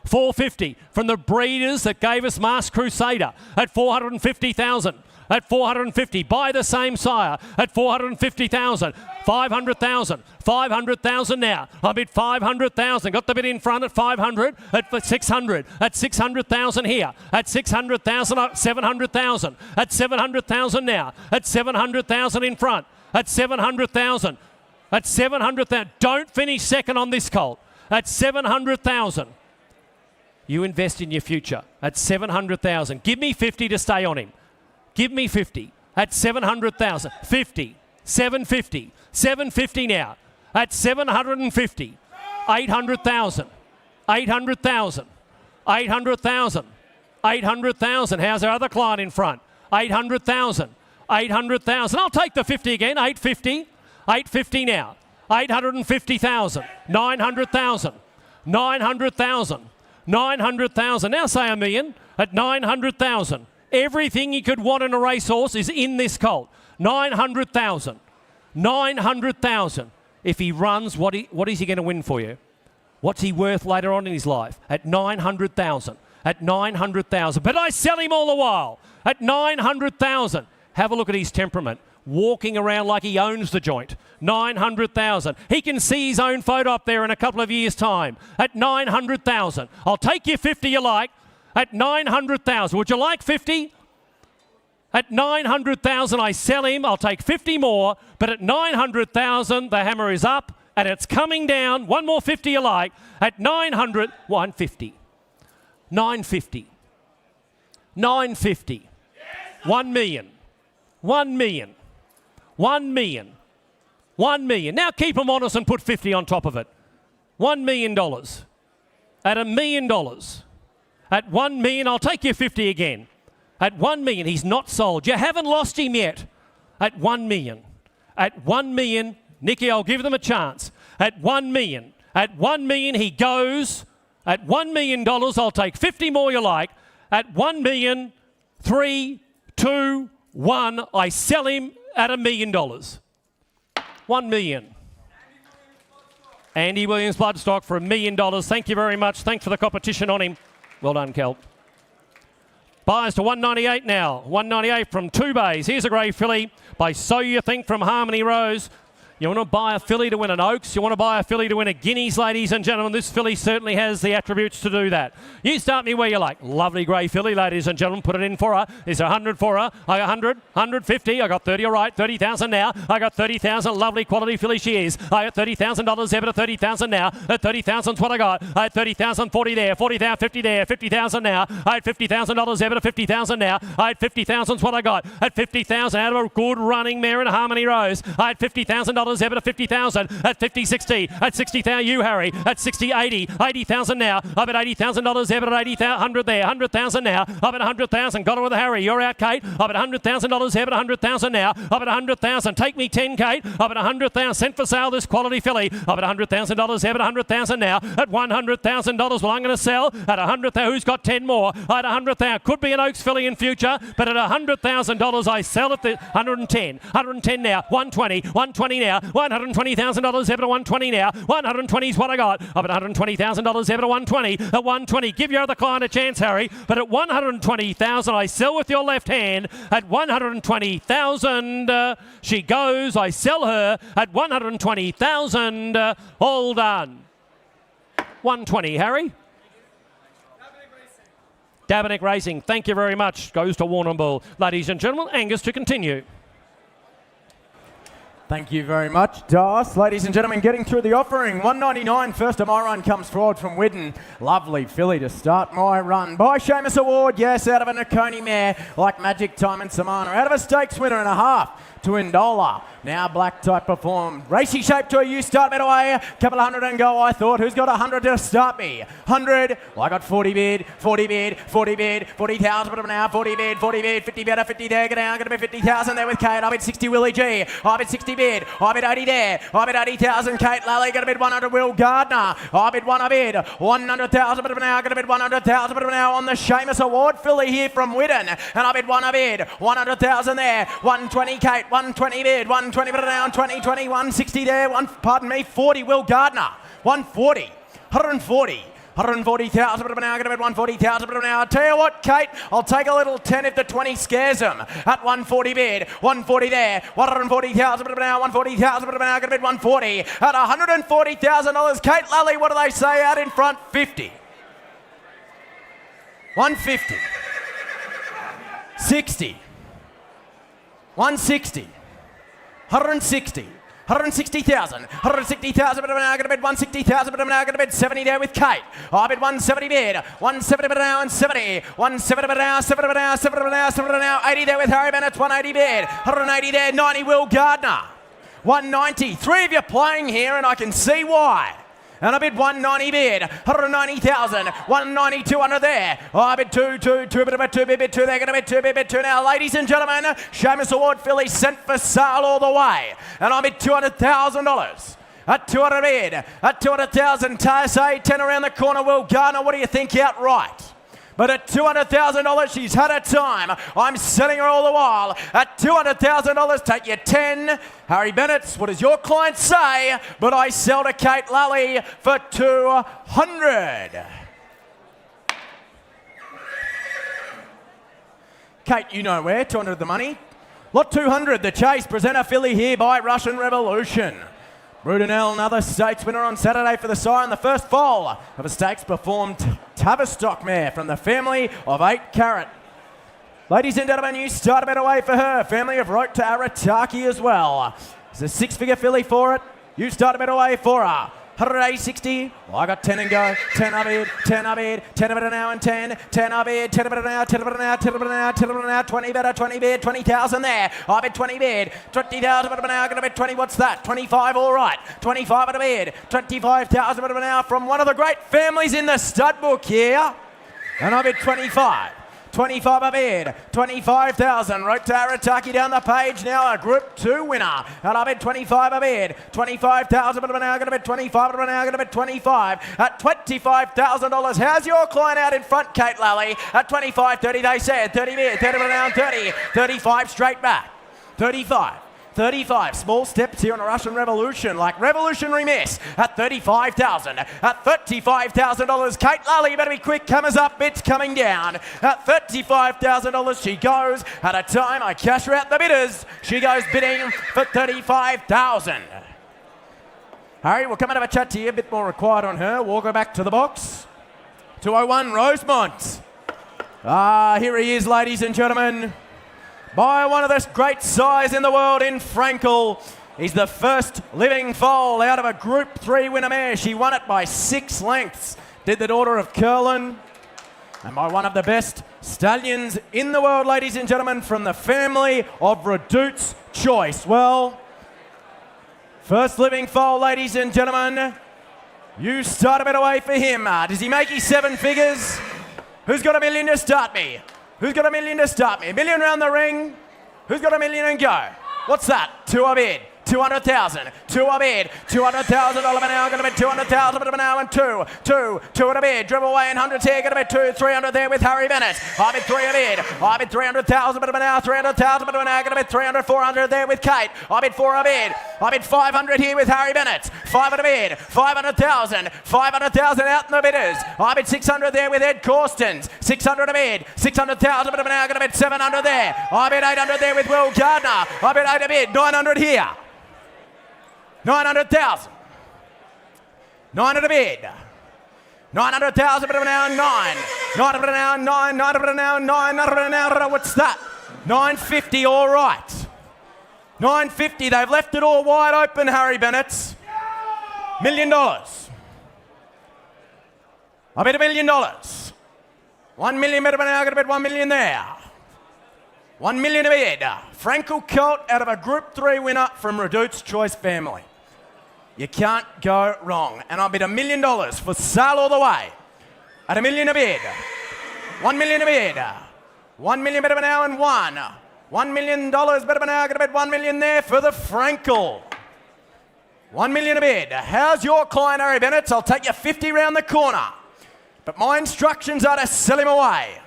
450 from the breeders that gave us Masked Crusader at 450,000. At 450, buy the same sire at 450,000. 500,000, 500,000 now. I bid 500,000. Got the bid in front at 500, at 600, at 600,000 here, at 600,000, 700,000, at 700,000 now, at 700,000 in front, at 700,000, at 700,000. Don't finish second on this colt. At 700,000. You invest in your future at 700,000. Give me 50 to stay on him. Give me 50 at 700,000. 50, 750, 750 now at 750. 800,000, 800,000, 800,000, 800,000. How's our other client in front? 800,000, 800,000. I'll take the 50 again. 850, 850 now. 850,000, 900,000, 900,000. 900,000. Now say $1 million at 900,000. Everything you could want in a racehorse is in this colt. 900,000. 900,000. If he runs, what is he going to win for you? What's he worth later on in his life? At 900,000. At 900,000. But I sell him all the while. At 900,000. Have a look at his temperament. Walking around like he owns the joint. 900,000. He can see his own photo up there in a couple of years' time. At 900,000. I'll take you 50 you like. At 900,000. Would you like 50? At 900,000, I sell him. I'll take 50 more. But at 900,000, the hammer is up and it's coming down. One more 50 you like. At 900, 150. 950. 950. 1 million. 1 million. 1 million. 1 million. Now keep them honest and put 50 on top of it. $1 million. At $1 million. At 1 million, I'll take you 50 again. At 1 million, he's not sold. You haven't lost him yet. At 1 million. At 1 million, Nicky, I'll give them a chance. At 1 million. At 1 million, he goes. At $1 million, I'll take 50 more you like. At 1 million, 3, 2, 1, I sell him at $1 million. 1 million. Andy Williams Bloodstock for $1 million. Thank you very much. Thanks for the competition on him. Well done, Kel. Buys to 198 now. 198 from Two Bays. Here's a grey filly by So You Think from Harmony Rose. You want to buy a filly to win an Oaks? You want to buy a filly to win a Guineas, ladies and gentlemen? This filly certainly has the attributes to do that. You start me where you like. Lovely grey filly, ladies and gentlemen. Put it in for her. Is 100 for her? I got 100, 150. I got 30, all right. 30,000 now. I got 30,000. Lovely quality filly she is. I got $30,000 ever to 30,000 now. At 30,000's what I got. I had 30,000, 40 there. 40,000, 50 there. 50,000 now. I had $50,000 ever to 50,000 now. I had 50,000's what I got. At 50,000 out of a good running mare in Harmony Rose. I had $50,000 ever to 50,000. At 50, 60. At 60,000 you, Harry. At 60, 80. 80,000 now. I've at $80,000 ever at 80,000. 100 there. 100,000 now. I've at 100,000. Got it with Harry. You're out, Kate. I've at $100,000 ever at 100,000 now. I've at 100,000. Take me 10, Kate. I've at 100,000. Sent for sale this quality filly. I've at $100,000 ever at 100,000 now. At $100,000. Well, I'm going to sell at 100,000. Who's got 10 more? At 100,000. Could be an Oaks filly in future, but at $100,000 I sell at the 110. 110 now. 120. 120 now. $120,000 ever to 120 now. 120 is what I got. I've at $120,000 ever to 120. At 120, give your other client a chance, Harry. But at 120,000, I sell with your left hand. At 120,000, she goes. I sell her at 120,000. All done. 120, Harry. Daberneck Racing, thank you very much. Goes to Warrnambool. Ladies and gentlemen, Angus to continue. Thank you very much, Das. Ladies and gentlemen, getting through the offering. 199, first of my run comes forward from Widden. Lovely filly to start my run. By Seamus Award, yes, out of a Nakoni mare like Magic Time and Samana. Out of a stakes winner and a half to Indola. Now Black Type performed. Racy shape to a U start me away. Couple of hundred and go, I thought. Who's got 100 to start me? 100. Well, I got 40 bid, 40 bid, 40 bid, 40,000 but now, 40 bid, 40 bid, 50 better, 50 there, get down, gonna be 50,000 there with Kate. I bid 60 Willie G. I bid 60 bid. I bid 80 there. I bid 80,000 Kate Lally, gonna bid 100 Will Gardner. I bid 100,000 but now, gonna bid 100,000 but now on the Seamus Award filly here from Widden. And I bid 100,000 there. 120 Kate, 120 bid, 120 but now, 20, 160 there, 40 Will Gardner, 140, 140. 140,000 but now, going to bid 140,000 but now. I'll tell you what, Kate, I'll take a little 10 if the 20 scares them. At 140 bid, 140 there, 140,000 but now, 140,000 but now, going to bid 140. At $140,000, Kate Lally, what do they say out in front? 50. 150. 60. 160. 160. 160,000, 160,000 but now, going to bid 160,000 but now, going to bid 70 there with Kate. I bid 170 bid, 170 but now and 70, 170 but now, 70 but now, 70 but now, 70 but now, 80 there with Harry Bennett's 180 bid, 180 there, 90 Will Gardner, 190. Three of you playing here and I can see why. And I bid 190 bid, 190,000, 190, 200 there. I bid 2 bid 2 there, going to bid 2 bid 2 now. Ladies and gentlemen, Seamus Award filly sent for sale all the way. And I bid $200,000. At 200 bid, at 200,000, say 10 around the corner, Will Gardner, what do you think outright? But at $200,000, she's had her time. I'm selling her all the while. At $200,000, take your 10. Harry Bennett's, what does your client say? But I sell to Kate Lally for 200. Kate, you know where, 200 the money. Lot 200, the chase, presenter filly here by Russian Revolution. Brudenell, another stakes winner on Saturday for the Siren. The first foal of a stakes performed Tavistock mare from the family of 8 Carat. Ladies and gentlemen, you start a better way for her. Family of Rote to Arataki as well. It's a six-figure filly for it. You start a better way for her. 180.60. Well, I got 10 and go. 10 of it, 10 of it, 10 of it now and 10. 10 of it, 10 of it now, 10 of it now, 10 of it now, 10 of it now, 20 better, 20 bid, 20,000 there. I bet 20 bid, 20,000 but now, gonna bet 20, what's that? 25, all right. 25 at a bid, 25,000 but now from one of the great families in the stud book here. And I bet 25. 25 a bid, 25,000. Rote to Arataki down the page now, a Group 2 winner. And I bet 25 a bid, 25,000, but I'm now going to bet 25, but I'm now going to bet 25 at $25,000. How's your client out in front, Kate Lally? At 25, 30 they said, 30 bid, 30 but now 30, 35 straight back, 35. 35, small steps here on a Russian Revolution, like revolutionary miss at 35,000. At $35,000, Kate Lally, you better be quick, comers up, bits coming down. At $35,000 she goes, at a time I cash her out the bidders. She goes bidding for 35,000. Harry, we'll come and have a chat to you, a bit more required on her. Walk her back to the box. 201 Rosemont. Here he is, ladies and gentlemen. By one of the great size in the world in Frankel. He's the first living foal out of a Group 3 winner mare. She won it by 6 lengths. Did the daughter of Curlin. And by one of the best stallions in the world, ladies and gentlemen, from the family of Redout's Choice. Well, first living foal, ladies and gentlemen. You start a better way for him. Does he make his 7 figures? Who's got $1 million to start me? Who's got $1 million to start me? $1 million round the ring. Who's got $1 million and go? What's that? 2 a bid. 200,000. 2 a bid. $200,000 now. Going to bet 200,000 but now and 2 at a bid. Dribble away in hundreds here. Going to bet 2. 300 there with Harry Bennett. I bid 3 a bid. I bid 300,000 but now 300,000 but now going to bet 300. 400 there with Kate. I bid 4 a bid. I bid 500 here with Harry Bennett. 5 at a bid. 500,000. 500,000 out in the bidders. I bid 600 there with Ed Corstens. 600 a bid. 600,000 but now going to bet 700 there. I bid 800 there with Will Gardner. I bid 8 a bid. 900 here. 900,000. 9 at a bid. 900,000 but now 9. 900 now 9. 900 now 9. 900 now. What's that? 950. All right. 950. They've left it all wide open, Harry Bennett's. $1 million. I bet $1 million. 1 million better now. Going to bet 1 million there. 1 million a bid. Frankel Colt out of a Group 3 winner from Redout's Choice family. You can't go wrong. And I'll bid $1 million for sale all the way. At $1 million a bid. 1 million a bid. 1 million better now and 1. $1 million better now. Going to bet 1 million there for the Frankel. 1 million a bid. How's your client, Harry Bennett? I'll take you 50 round the corner. But my instructions are to sell him away.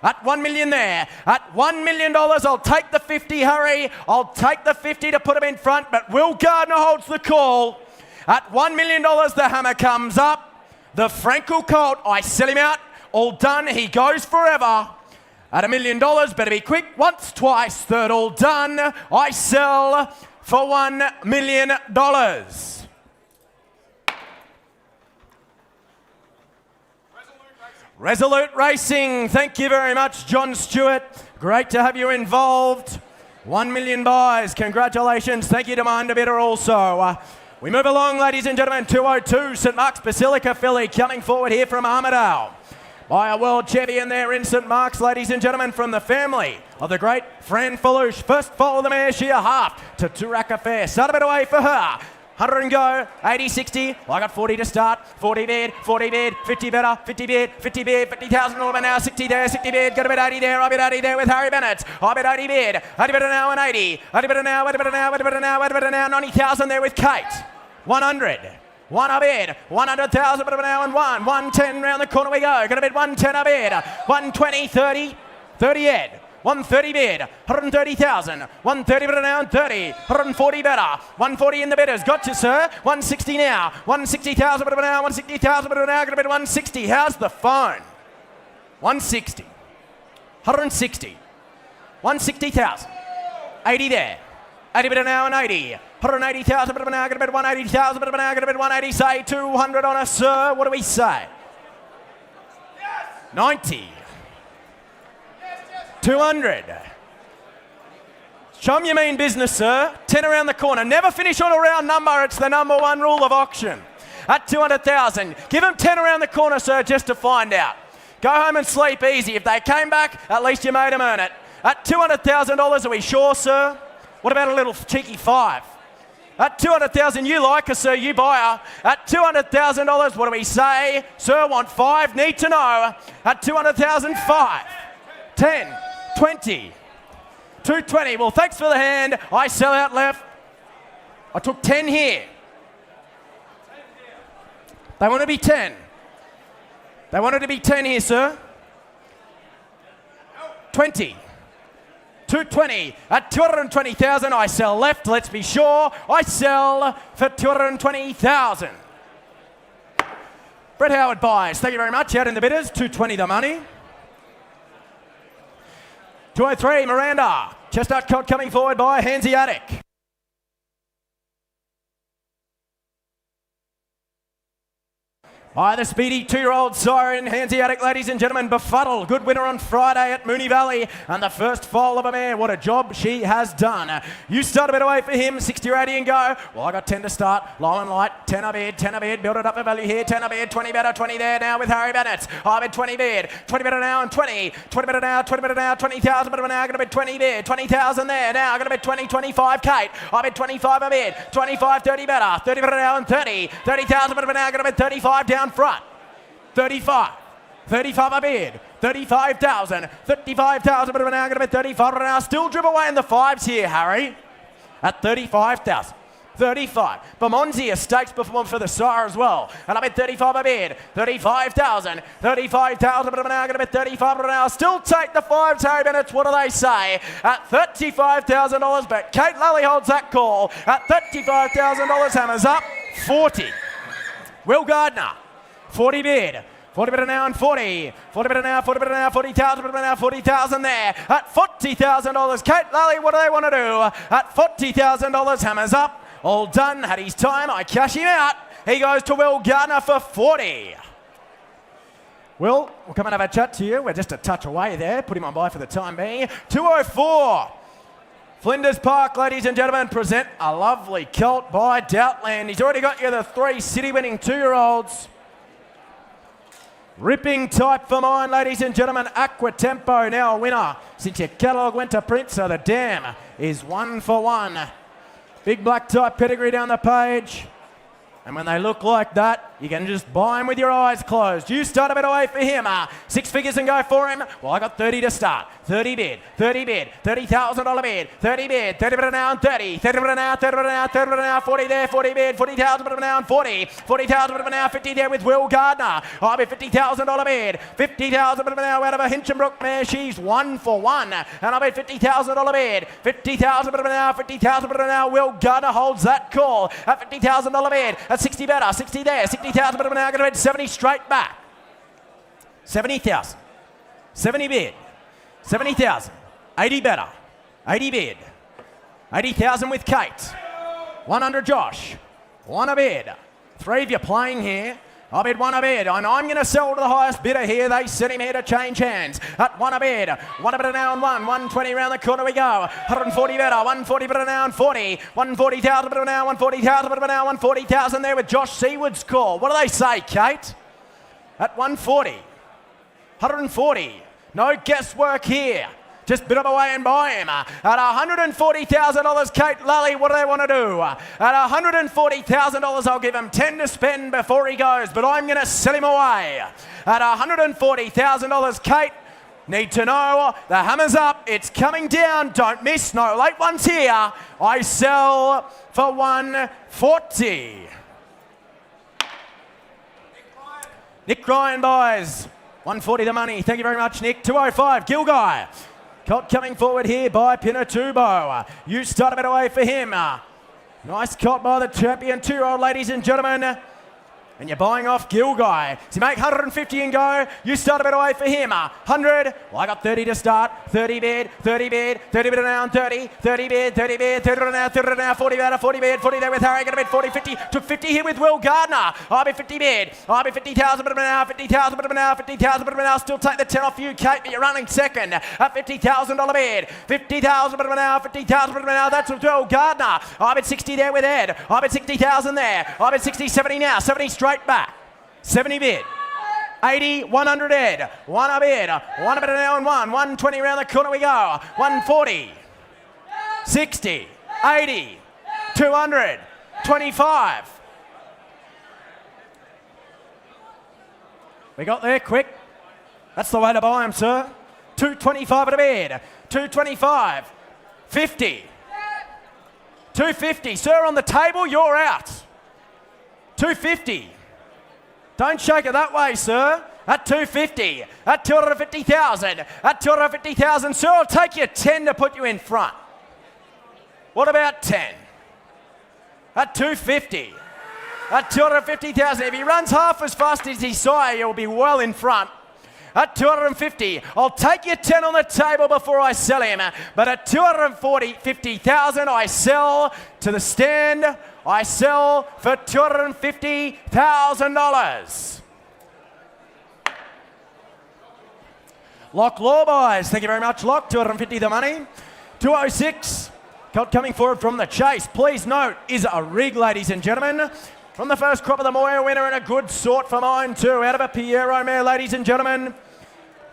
At 1 million there. At $1 million, I'll take the 50, Harry. I'll take the 50 to put him in front, but Will Gardner holds the call. At $1 million, the hammer comes up. The Frankel Colt, I sell him out. All done, he goes forever. At $1 million, better be quick. Once, twice, third, all done. I sell for $1 million. Resolute Racing, thank you very much, John Stewart. Great to have you involved. 1 million buys, congratulations. Thank you to my underbidder also. We move along, ladies and gentlemen. 202, St Mark's Basilica filly coming forward here from Armidale. By a world champion there in St Mark's, ladies and gentlemen, from the family of the great Fran Falouche. First foal of the mare, she a half to Turaka Fair. Start a bit away for her. 100 and go, 80, 60. I got 40 to start. 40 bid, 40 bid, 50 better, 50 bid, 50 bid, 50,000 all now, 60 there, 60 bid. Got a bit 80 there, I bid 80 there with Harry Bennett. I bid 80 bid, 80 bid now and 80. 80 bid now, 80 bid now, 80 bid now, 80 bid now, 90,000 there with Kate. 100. 1 a bid, 100,000 but now and 1. 110 round the corner we go. Gonna bid 110 a bid. 120, 30, 30 Ed. 130 bid, 130,000, 130 better now and 30, 140 better, 140 in the bidders, got you sir, 160 now, 160,000 better now, 160,000 better now, gonna bid 160, how's the phone? 160, 160, 160,000, 80 there, 80 better now and 80, 180,000 better now, gonna bid 180,000 better now, gonna bid 180, say 200 on us sir, what do we say? 90. 200. Show 'em you mean business, sir. 10 around the corner. Never finish on a round number. It's the number one rule of auction. At 200,000. Give them 10 around the corner, sir, just to find out. Go home and sleep easy. If they came back, at least you made them earn it. At $200,000, are we sure, sir? What about a little cheeky 5? At 200,000, you like her, sir, you buy her. At $200,000, what do we say? Sir, want 5, need to know. At 200,000, 5, 10, 20, 220. Well, thanks for the hand. I sell out left. I took 10 here. They want to be 10. They wanted to be 10 here, sir. 20. 220 at 220,000. I sell left. Let's be sure. I sell for 220,000. Brett Howard buys. Thank you very much. Out in the bidders. 220 the money. 203 Miranda. Chestnut Colt coming forward by Hanseatic. By the speedy 2-year-old Siren, Hanseatic, ladies and gentlemen, befuddled. Good winner on Friday at Moonee Valley. And the first foal of a mare. What a job she has done. You start a bit away for him. 60 or 80 and go. Well, I got 10 to start. Low and light. 10 a bid. 10 a bid. Build it up for value here. 10 a bid. 20 better. 20 there now with Harry Bennett. I bid 20 bid. 20 better now and 20. 20 better now. 20 better now. 20,000 better now. Going to bid 20 bid. 20,000 there. Now going to bid 20, 25 Kate. I bid 25 a bid. 25, 30 better. 30 better now and 30. 30,000 better now. Going to bid 35 down front. 35. 35 a bid. 35,000. 35,000 better now. Going to bid 35 now. Still dribble away in the 5s here, Harry. At 35,000. 35. Bermondsey, a stakes performance for the sire as well. And I bet 35 a bid. 35,000. 35,000, but I'm now going to bet 35 an hour. Still take the 5s, Harry Bennett. What do they say? At $35,000, but Kate Lally holds that call. At $35,000, hammers up. 40. Will Gardner. 40 bid. 40 better now and 40. 40 better now, 40 better now, 40,000 better now, 40,000 there. At $40,000, Kate Lally, what do they want to do? At $40,000, hammers up. All done, had his time, I cash him out. He goes to Will Gardner for 40. Will, we'll come and have a chat to you. We're just a touch away there. Put him on by for the time being. 204. Flinders Park, ladies and gentlemen, present a lovely colt by Doubtland. He's already got you the 3 city-winning 2-year-olds. Ripping type for mine, ladies and gentlemen. Aqua Tempo now a winner since your catalogue went to print, so the dam is 1 for 1. Big black type pedigree down the page. And when they look like that, you can just buy him with your eyes closed. You start a bit away for him. 6 figures and go for him. Well, I got 30 to start. 30 bid, 30 bid, $30,000 bid, 30 bid, 30 bid now and 30, 30 bid now, 30 bid now, 30 bid now, 40 there, 40 bid, 40,000 bid now and 40, 40,000 bid now, 50 there with Will Gardner. I'll be $50,000 bid, 50,000 bid now out of a Hinchinbrook mare. She's 1 for 1. And I'll be $50,000 bid, 50,000 bid now, 50,000 bid now. Will Gardner holds that call at $50,000 bid, at 60 better, 60 there, 60,000 bid now, going to bid 70 straight back. 70,000, 70 bid. 70,000, 80 better, 80 bid, 80,000 with Kate, 100 Josh, 1 a bid, 3 of you playing here. I bid 1 a bid, and I'm going to sell to the highest bidder here. They sent him here to change hands at 1 a bid. 1 a bid now and 120 around the corner we go. 140 better, 140 better now and 40, 140,000 better now, 140,000 better now, 140,000 there with Josh Seaward's call. What do they say, Kate? At 140, 140. No guesswork here. Just bid him away and buy him. At $140,000, Kate Lally, what do they want to do? At $140,000, I'll give him 10 to spend before he goes, but I'm going to sell him away. At $140,000, Kate, need to know, the hammer's up, it's coming down, don't miss, no late ones here. I sell for $140. Nick Ryan buys. 140 the money. Thank you very much, Nick. 205, Gilguy. Colt coming forward here by Pinatubo. You start a bit away for him. Nice colt by the champion 2-year-old, ladies and gentlemen. And you're buying off Gil Guy. So you make 150 and go. You start a bit away for him. 100. Well, I got 30 to start. 30 bid, 30 bid, 30 bid now, 30, 30 bid, 30 bid, 30 bid now, 30 bid now, 40 bid, 40 bid, 40 there with Harry. Got a bid, 40, 50. Took 50 here with Will Gardner. I'll be 50 bid. I'll be 50,000 bid now, 50,000 bid now, 50,000 bid now. Still take the 10 off you, Kate, but you're running second at $50,000 bid. 50,000 bid now, 50,000 bid now. That's with Will Gardner. I'll bid 60 there with Ed. I'll bid 60,000 there. I'll bid 60, 70 now, 70 straight back. 70 bid. 80, 100 Ed. One a bid. One a bid now and 120 around the corner we go. 140. 60. 80. 200. 25. We got there quick. That's the way to buy them, sir. 225 at a bid. 225. 50. 250. Sir, on the table, you're out. 250. Don't shake it that way, sir. At 250. At 250,000. At 250,000. Sir, I'll take you 10 to put you in front. What about 10? At 250. At 250,000. If he runs half as fast as his sire, you'll be well in front. At 250, I'll take you 10 on the table before I sell him. But at 250,000, I sell to the stand. I sell for $250,000. Lock Law buys. Thank you very much, Lock. 250 the money. 206. Colt coming forward from the chase. Please note, is a rig, ladies and gentlemen. From the first crop of the Moya winner and a good sort for mine too. Out of a Piero mare, ladies and gentlemen.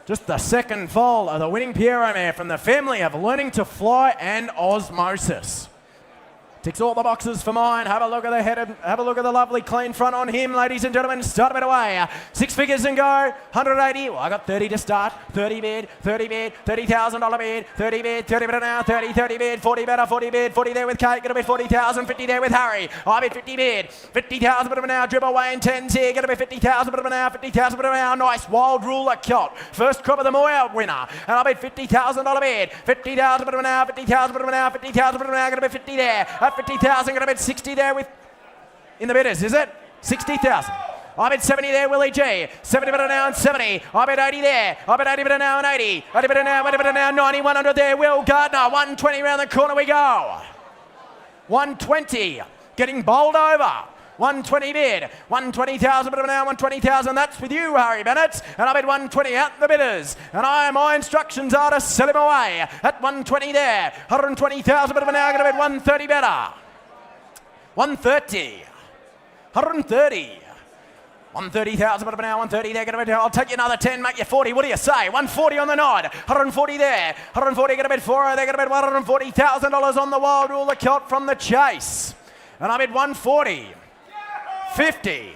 Just the second foal of the winning Piero mare from the family of Learning to Fly and Osmosis. Ticks all the boxes for mine. Have a look at the head and have a look at the lovely clean front on him, ladies and gentlemen. Start a bit away. 6 figures and go. 180. Well, I got 30 to start. 30 bid, 30 bid, $30,000 bid, 30 bid, 30 bid now, 30, 30 bid, 40 better, 40 bid, 40 there with Kate. Gonna be 40,000, 50 there with Harry. I bid 50 bid, 50,000 bid now. Dribble away in 10s here. Gonna be 50,000 bid now, 50,000 bid now. Nice wild ruler Colt. First crop of the Moya winner. And I bid $50,000 bid, 50,000 bid now, 50,000 bid now, 50,000 bid now. Gonna be 50 there. 50,000, going to bid 60 there with in the bidders, is it? 60,000. I bid 70 there, Willie G. 70 bidder now and 70. I bid 80 there. I bid 80 bidder now and 80. 80 bidder now, 80 bidder now, 90, 100 there. Will Gardner, 120 around the corner we go. 120, getting bowled over. 120 bid, 120,000 bidder now, 120,000. That's with you, Harry Bennett. And I bid 120 out the bidders. And my instructions are to sell him away at 120 there. 120,000 bidder now, going to bid 130 better. 130. 130. 130,000 bidder now, 130 there, going to bid. I'll take you another 10, make you 40. What do you say? 140 on the nod. 140 there. 140 going to bid 4. They're going to bid $140,000 on the wild ruler Colt from the chase. And I bid 140. 50.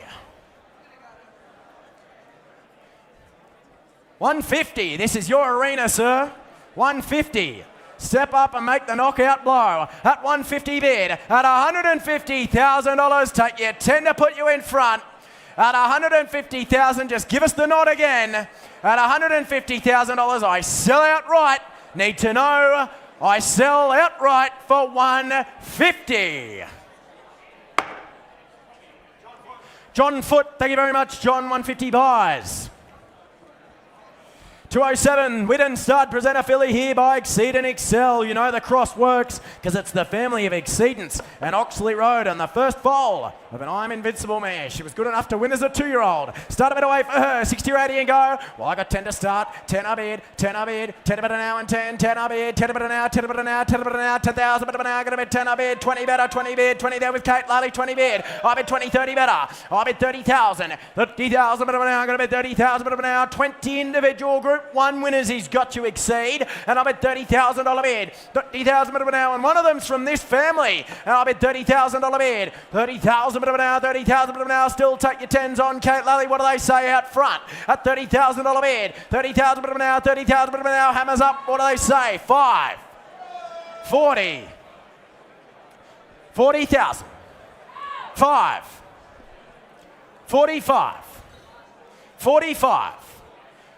150. This is your arena, sir. 150. Step up and make the knockout blow. At 150 bid. At $150,000. Take you 10 to put you in front. At $150,000, just give us the nod again. At $150,000, I sell outright. Need to know. I sell outright for 150. John Foot, thank you very much, John. 150 buys. 207, Whitten Stud, presenter filly here by Exceed and Excel. You know the cross works because it's the family of Exceedance and Oxley Road and the first foal of an I'm Invincible mare. She was good enough to win as a 2-year-old. Start a bit away for her, 60 or 80 and go. Well, I got 10 to start, 10 a bid, 10 a bid, 10 a bid now and 10, 10 a bid, 10 a bid now, 10 a bid now, 10 a bid now, 10,000 bid now, gonna bid 10 a bid, 20 better, 20 bid, 20 there with Kate Lally, 20 bid. I bid 20, 30 better. I bid 30,000, 30,000 bid now, gonna bid 30,000 bid now, 20 individual group 1 winners. He's got to Exceed, and I bid $30,000 bid, 30,000 bid now, and one of them's from this family, and I bid $30,000 bid, 30,000 bid now, 30,000 bid now. Still take your 10s on Kate Lally. What do they say out front? At $30,000 bid, 30,000 bid now, 30,000 bid now. Hammers up. What do they say? 5, 40, 40,000, 5, 45, 45.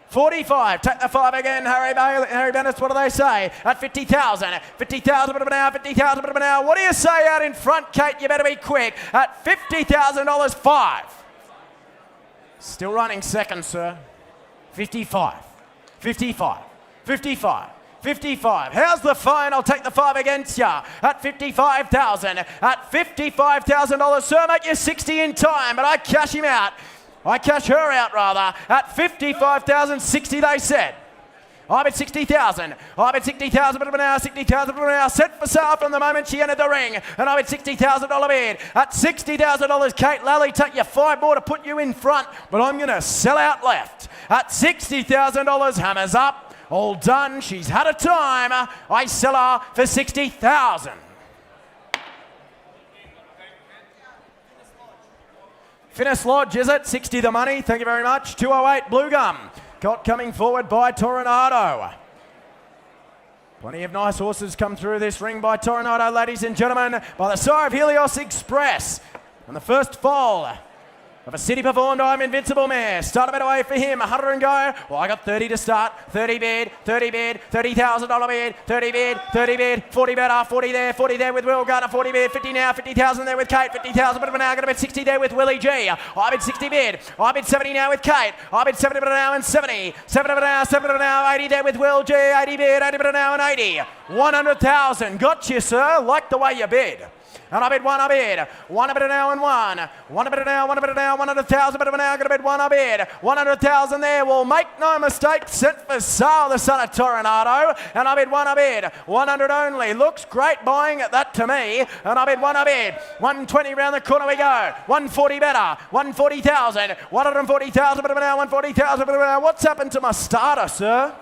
45, take the 5 again, Harry Bennett, what do they say? At 50,000, 50,000 bit of an hour, 50,000 bit of an hour. What do you say out in front, Kate? You better be quick. At $50,000, 5. Still running second, sir. 55, 55, 55. 55. How's the fine? I'll take the 5 against ya at 55,000. At $55,000, sir, make you 60 in time, but I cash him out. I cash her out, rather, at 55,000, 60 they said. I bet 60,000. I bet 60,000 but an hour, 60,000 but an hour. Set for sale from the moment she entered the ring. And I bet $60,000 bid. At $60,000, Kate Lally, take you 5 more to put you in front. But I'm going to sell out left. At $60,000, hammers up. All done. She's had a time. I sell her for 60,000. Finnis Lodge, is it? 60 the money. Thank you very much. 208 Blue Gum. Got coming forward by Toronado. Plenty of nice horses come through this ring by Toronado, ladies and gentlemen, by the sire of Helios Express. And the first fall of a City Performed I'm Invincible mare. Start a bit away for him. 100 and go. Well, I got 30 to start. 30 bid, 30 bid, $30,000 bid, 30 bid, 30 bid, 40 better, 40 there with Will Gardner, 40 bid, 50 now, 50,000 there with Kate, 50,000 but now, gonna bid 60 there with Willie G. I bid 60 bid, I bid 70 now with Kate, I bid 70 but now and 70, 70 but now, 70 but now, 80 there with Will G, 80 bid, 80 but now and 80. 100,000, got you sir, like the way you bid. And I bid one, I bid. One a bit an hour and one. One a bit an hour, 100,000 bit of an hour, gonna bid one, I bid. 100,000 there, well, make no mistake, set for sale, the son of Toronado. And I bid one, I bid. 100 only, looks great buying at that to me. And I bid one, I bid. 120 round the corner we go. 140 better, 140,000. 140,000 bit of an hour, 140,000 bit of an hour. What's happened to my starter, sir?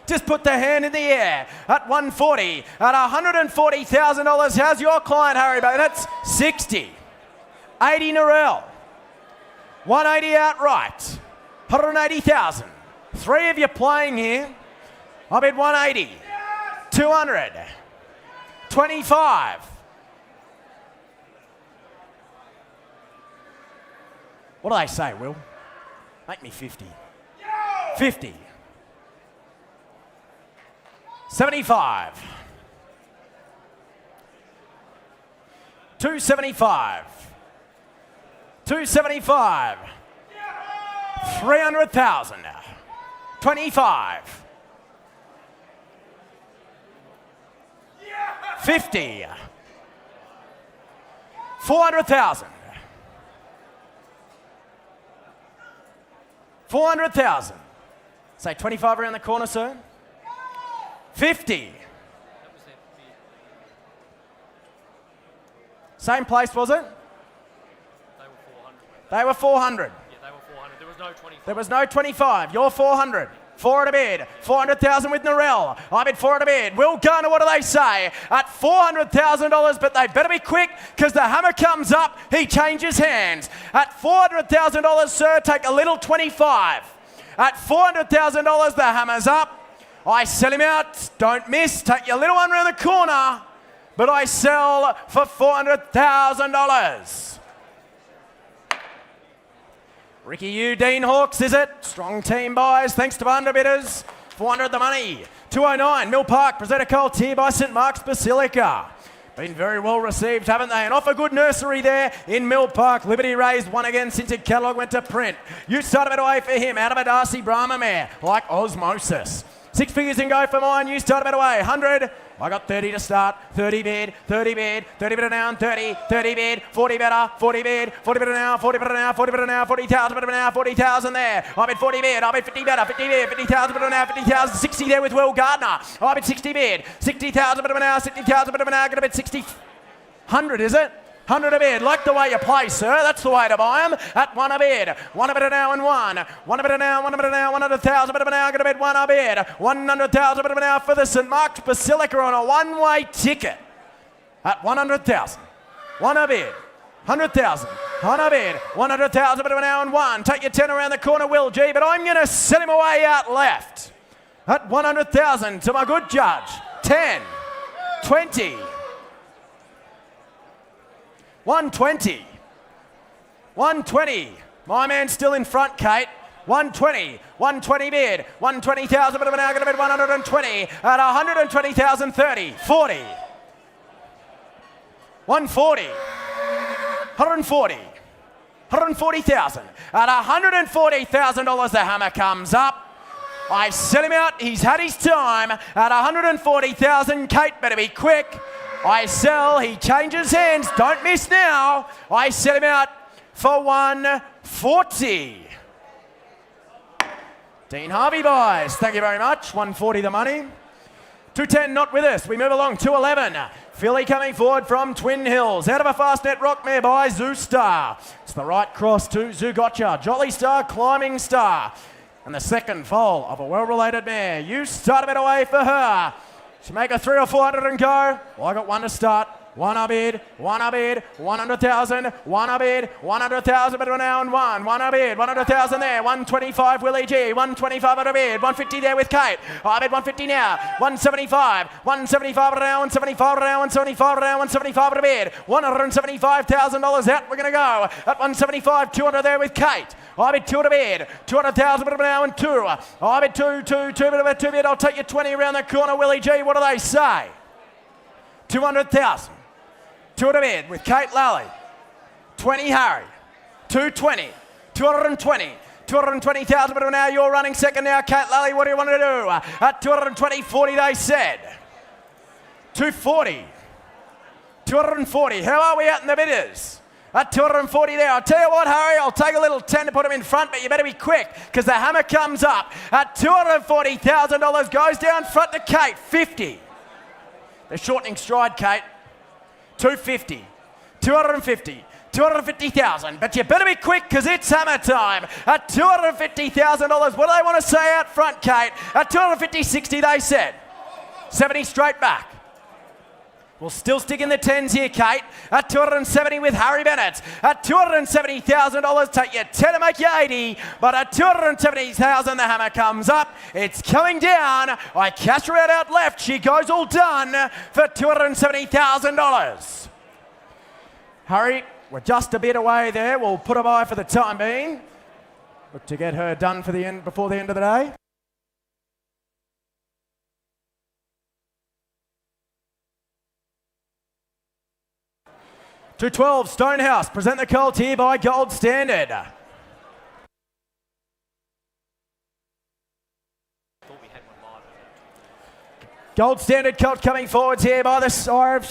Just put the hand in the air at 140, at $140,000. How's your client, Harry Bay? That's 60. 80 Narelle. 180 outright. 180,000. 3 of you playing here. I bid 180. 200. 25. What do they say, Will? Make me 50. 50. 75. 275. 275. 300,000. 25. 50. 400,000. 400,000. Say 25 around the corner, sir. 50. Same place, was it? They were 400. Yeah, they were 400. There was no 25. There was no 25. You're 400. 4 at a bid. 400,000 with Narelle. I bid 4 at a bid. Will Garner, what do they say? At $400,000, but they better be quick because the hammer comes up. He changes hands. At $400,000, sir, take a little 25. At $400,000, the hammer's up. I sell him out, don't miss, take your little one around the corner, but I sell for $400,000. Ricky Yu, Dean Hawkes, is it? Strong team buys, thanks to underbidders. 400 the money. 209, Mill Park, Presenter Colt here by St Mark's Basilica. Been very well received, haven't they? And off a good nursery there in Mill Park. Liberty raised one again since the catalogue went to print. You started it away for him, out of a Darcy Brahma mare, like Osmosis. 6 figures and go for mine. You start a better way. 100. I got 30 to start. 30 bid. 30 bid. 30 bid an hour. 30. 30 bid. 40 better. 40 bid. 40 bid an hour. 40 bid an hour. 40 bid an hour. 40,000 bid an hour. 40,000 there. I bid 40 bid. I bid 50 better. 50 bid. 50,000 bid an hour. 50,000. 60 there with Will Gardner. I bid 60 bid. 60,000 bid an hour. 60,000 bid an hour. Going to bid 60. 100, is it? 100 a bid. Like the way you play, sir. That's the way to buy them. At 1 a bid. 1 a bid an hour and 1. 1 a bid an hour. 1 a bid an hour. 100,000 bid an hour. Going to bid 1 a bid. 100,000 bid an hour for the St Mark's Basilica on a one-way ticket. At 100,000. 1 a bid. 100,000. 1 a bid. 100,000 bid an hour and 1. Take your 10 around the corner, Will G. But I'm going to send him away out left. At 100,000 to my good judge. 10. 20. 120. 120. My man's still in front, Kate. 120. 120 bid. 120,000 bid of an hour. Going to bid 120. At 120,000, 30. 40. 140. 140. 140,000. At $140,000, the hammer comes up. I set him out. He's had his time. At 140,000, Kate, better be quick. I sell. He changes hands. Don't miss now. I set him out for 140. Dean Harvey buys. Thank you very much. 140 the money. 210 not with us. We move along. 211. Philly coming forward from Twin Hills. Out of a fast net rock mare by Zoo Star. It's the right cross to Zoo Gotcha. Jolly Star, Climbing Star. And the second foal of a well-related mare. You start a bit away for her. She make a 300 or 400 and go. Well, I got one to start. One a bid, 100,000, one a bid, 100,000, but we're now on one a bid, 100,000 there, 125 Willie G, 125 at a bid, 150 there with Kate, I bid 150 now, 175 at now, 175 at now, 175 at now, 175 at a bid, $175,000 out, we're going to go, at 175, 200 there with Kate, I bid 2 at a bid, 200,000 but now and 2, I bid 2 bid, I'll take you 20 around the corner, Willie G, what do they say? 200,000. 2 at a bid with Kate Lally. 20 Harry. 220. 220. 220,000, but now you're running second now. Kate Lally, what do you want to do? At 220, 40 they said. 240. 240. How are we out in the bidders? At 240 there. I'll tell you what, Harry, I'll take a little 10 to put him in front, but you better be quick because the hammer comes up. At $240,000 goes down front to Kate. 50. They're shortening stride, Kate. 250, 250, 250,000. But you better be quick because it's hammer time. At $250,000, what do they want to say out front, Kate? At 250, 60 they said. 70 straight back. We'll still stick in the 10s here, Kate. At 270 with Harry Bennett. At $270,000, take your 10 to make you 80. But at 270,000, the hammer comes up. It's coming down. I cash her out left. She goes all done for $270,000. Harry, we're just a bit away there. We'll put her by for the time being. Look to get her done for the end before the end of the day. $212 Stonehouse, present the colt here by Gold Standard. Gold Standard colt coming forwards here by the sire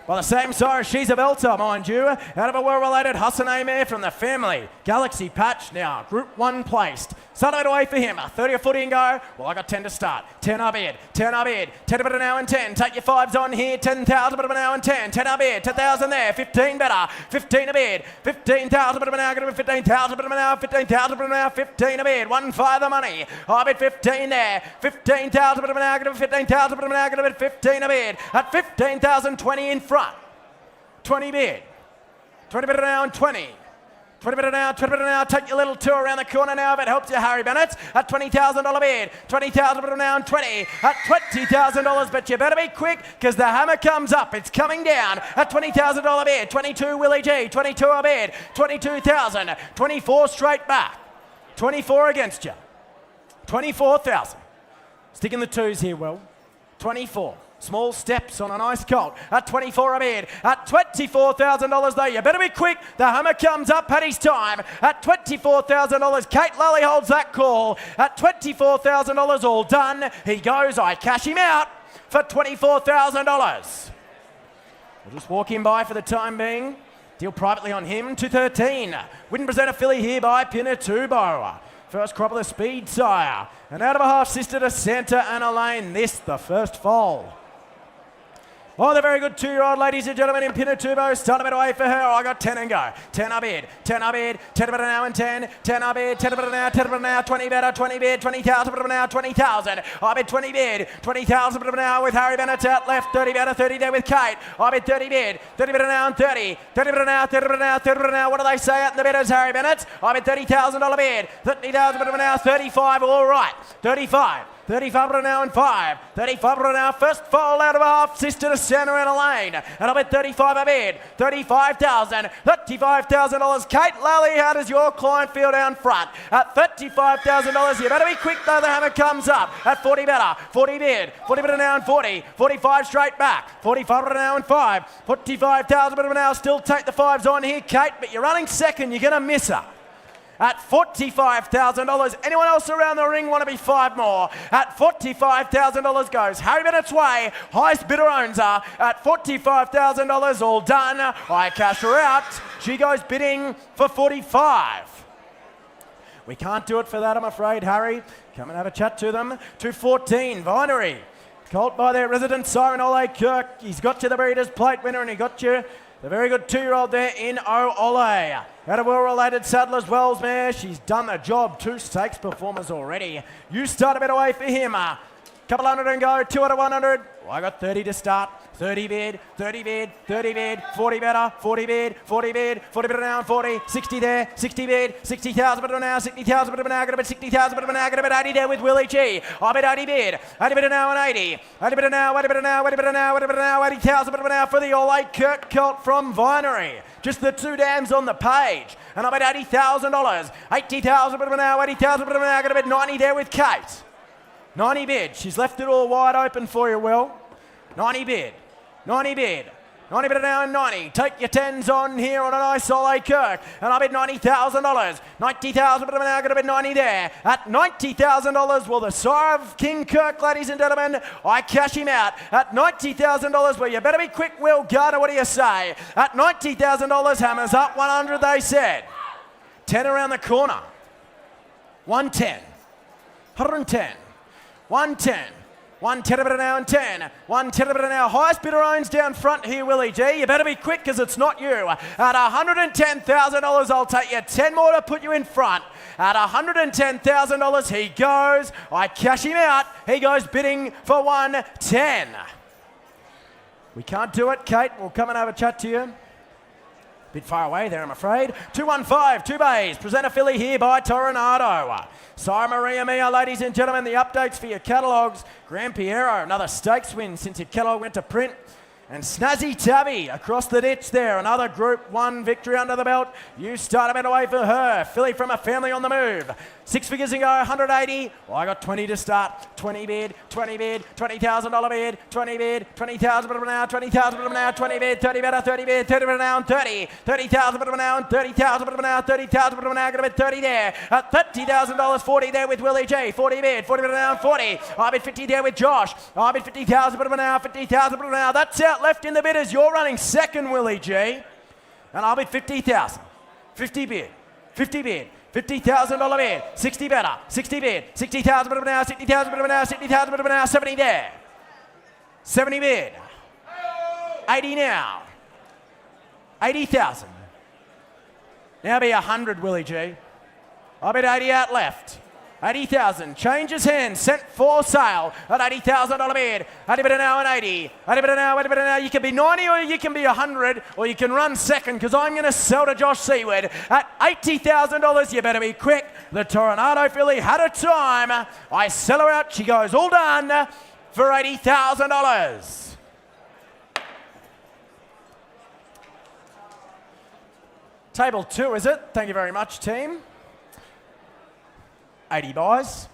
by the same sire. She's a belter, mind you. Out of a well-related Hussein mare from the family. Galaxy Patch now, Group 1 placed. Start away for him. 30 or 40 and go. Well, I got 10 to start. 10 up bid. 10 up bid. 10 a bit an hour and 10. Take your 5s on here. 10,000 bit of an hour and 10. 10 up bid. 10,000 there. 15 better. 15 a bid. 15,000 bit of an hour. Going to be 15,000 bit of an hour. 15,000 bit of an hour. 15 a bid. 1.5 the money. I bid 15 there. 15,000 bit of an hour. Going to be 15,000 bit of an hour. Going to be 15 a bid. At 15,000, 20 in front. 20 bid. 20 bid an hour and 20. 20 bid an hour, 20 bid an hour. Take your little tour around the corner now if it helps you, Harry Bennett. At $20,000 bid. 20,000 bid an hour and 20. At $20,000, but you better be quick because the hammer comes up. It's coming down at $20,000 bid. 22 Willie G. 22 a bid. 22,000. 24 straight back. 24 against you. 24,000. Stick in the 2s here, Will. 24. Small steps on a nice colt. At 24 a bid. At $24,000 though. You better be quick. The hammer comes up at his time. At $24,000. Kate Lally holds that call. At $24,000 all done. He goes. I cash him out for $24,000. We'll just walk him by for the time being. Deal privately on him. 213. Wouldn't present a filly here by Pinatubo. First crop of the speed sire. And out of a half sister to Santa Ana Lane. This the first foal. Oh, the very good 2-year-old, ladies and gentlemen, in Pinatubo. Start a bit away for her. I got 10 and go. 10 a bid. 10 a bid. 10 a bid an hour and 10. 10 a bid. 10 a bid an hour. 10 a bid an hour. 20 bid. 20 bid. 20,000 bid an hour. 20,000. I bid 20 bid. 20,000 bid an hour with Harry Bennett out left. 30 bid. 30 there with Kate. I bid 30 bid. 30 bid an hour and 30. 30 bid an hour. 30 bid an hour. 30 bid an hour. What do they say out in the bidders, Harry Bennett? I bid $30,000 bid. $30,000 bid an hour. 35. All right. 35. 35 an hour and 5. 35 an hour, first foal out of a half, sister to center in a lane. And I'll bet 35 a bid. 35,000. $35,000. Kate Lally, how does your client feel down front? At $35,000, you better be quick though, the hammer comes up. At 40 better. 40 bid. 40 bid an hour and 40. 45 straight back. 45 an hour and 5. 45,000 an hour, still take the fives on here, Kate, but you're running second, you're going to miss her. At $45,000. Anyone else around the ring want to be 5 more? At $45,000 goes Harry Bennett's way. Highest bidder owns her. At $45,000, all done. I cash her out. She goes bidding for 45. We can't do it for that, I'm afraid, Harry. Come and have a chat to them. 214, Vinery. Colt by their resident Siren Ole Kirk. He's got you the Breeders' Plate winner, and he got you the very good 2-year-old there in Ole. Out of well-related Saddler's Wells mare. She's done the job. 2 stakes performers already. You start a bit away for him. Couple hundred and go. 2 out of 100. Well, I got 30 to start. 30 bid, 30 bid, 30 bid, 40 better, 40 bid, 40 bid, 40 bid an hour, 40, 60 there, 60 bid, 60,000 bid an hour, 60,000 bid an hour, gonna bid 60,000 bid an hour, gonna bid 80 there with Willie G. I bid 80 bid, 80 bid an hour and 80, 80 bid an hour, 80 bid an hour, 80 bid an hour, 80 bid an hour, 80,000 bid an hour for the Ole Kirk Colt from Vinery. Just the 2 dams on the page. And I bid $80,000, 80,000 bid an hour, 80,000 bid an hour, gonna bid 90 there with Kate. 90 bid, she's left it all wide open for you, Will. 90 bid. 90 bid. 90 bid an hour and 90. Take your 10s on here on a nice Ole Kirk. And I bid $90,000. 90,000 bid an hour, going to bid 90 there. At $90,000, well, the sire of King Kirk, ladies and gentlemen, I cash him out. At $90,000, well, you better be quick, Will Gardner, what do you say? At $90,000, hammers up 100, they said. 10 around the corner. 110. 110. 110. 110 bid an hour and 10. 110 bid an hour. Highest bidder owns down front here, Willie G. You better be quick because it's not you. At $110,000, I'll take you 10 more to put you in front. At $110,000, he goes. I cash him out. He goes bidding for 110. We can't do it, Kate. We'll come and have a chat to you. Bit far away there, I'm afraid. 215, 2 bays. Present a filly here by Toronado. Sire Maria Mia, ladies and gentlemen, the updates for your catalogues. Grand Piero, another stakes win since your catalogue went to print. And Snazzy Tabby across the ditch there. Another Group 1 victory under the belt. You start a bit away for her. Filly from a family on the move. 6 figures and go, 180. Well, I got 20 to start. 20 bid, 20 bid, $20,000 bid, 20 bid, 20,000 bid an hour, 20,000 bid an hour, 20 bid, 30 better, 30 bid, 30 bid an hour, and 30. 30,000 bid an hour, and 30,000 bid an hour, 30,000 bid an hour, gonna bid 30 there. At $30,000, 40 there with Willie J. 40 bid, 40 bid an hour, 40. I bid 50 there with Josh. I bid 50,000 bid an hour, 50,000 bid an hour. That's out left in the bidders. You're running second, Willie G. And I'll bid 50,000. 50 bid, 50 bid. $50,000 bid, 60 better, 60 bid, 60,000 bid an hour, 60,000 bid an hour, 60,000 bid an hour, 70 there. 70 bid. 80 now. 80,000. Now be 100, Willie G. I bid 80 out left. 80,000. Changes hands. Sent for sale at $80,000 bid. 80 bid an hour and 80. 80 bid an hour, 80 bid an hour. You can be 90 or you can be 100 or you can run second because I'm going to sell to Josh Seaward at $80,000. You better be quick. The Toronado filly had a time. I sell her out. She goes all done for $80,000. Table 2, is it? Thank you very much, team. 80 buys.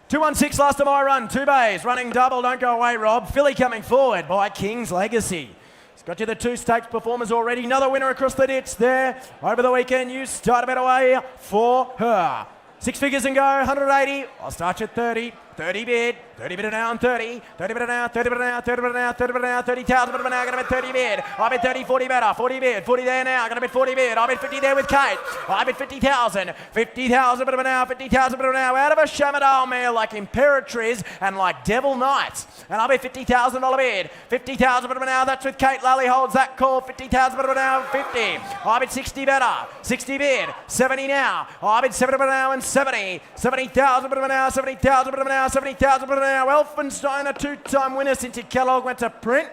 216 last of my run. 2 bays. Running double. Don't go away, Rob. Filly coming forward by King's Legacy. He's got you the 2 stakes performers already. Another winner across the ditch there. Over the weekend, you start a bit away for her. 6 figures and go. 180. I'll start you at 30. 30 bid. 30 bid an hour and 30. 30 bid an hour. 30 bid an hour. 30 bid an hour. 30 bid an hour. 30,000 bid an hour. Going to bid 30 bid. I bid 30, 40 better. 40 bid. 40 there now. Going to bid 40 bid. I bid 50 there with Kate. I bid 50,000. 50,000 bid an hour. 50,000 bid an hour. Out of a Shamadale mare like Imperatriz and like Devil Knights. And I'll bid $50,000 bid. 50,000 bid an hour. That's with Kate. Lally holds that call. 50,000 bid an hour. 50. I bid 60 better. 60 bid. 70 now. I bid 70 bid an hour and 70. 70,000 bid an hour. 70,000 bid an hour. 70,000 bid an hour. Elfenstein, a 2-time winner since your catalogue went to print.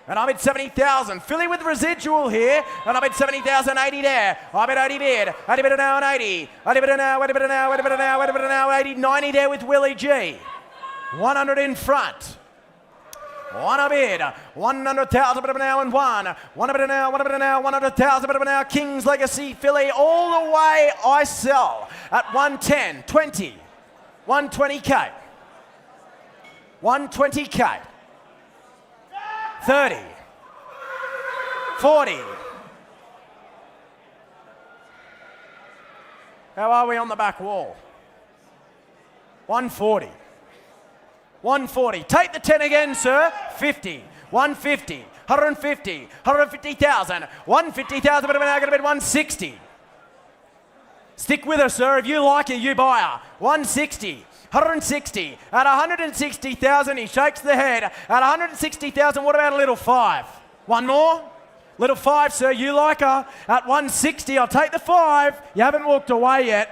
And I bid 70,000. Filly with residual here. And I bid 70,000, 80 there. I bid 80 bid. 80 bid now and 80. 80 bid now, 80 bid now, 80 bid now, 80 bid now, 80, 90 there with Willie G. 100 in front. One a bid, 100,000 bit now and one a bid now, 100,000 bit now. King's Legacy Filly all the way. I sell at 110, 20, 120k, 120k, 30, 40. How are we on the back wall? 140. 140. Take the 10 again, sir. 50. 150. 150. 150,000. 150,000. But I'm now going to bid 160. Stick with her, sir. If you like it, you buy her. 160. 160. At 160,000, he shakes the head. At 160,000, what about a little 5? One more? Little 5, sir. You like her. At 160, I'll take the 5. You haven't walked away yet.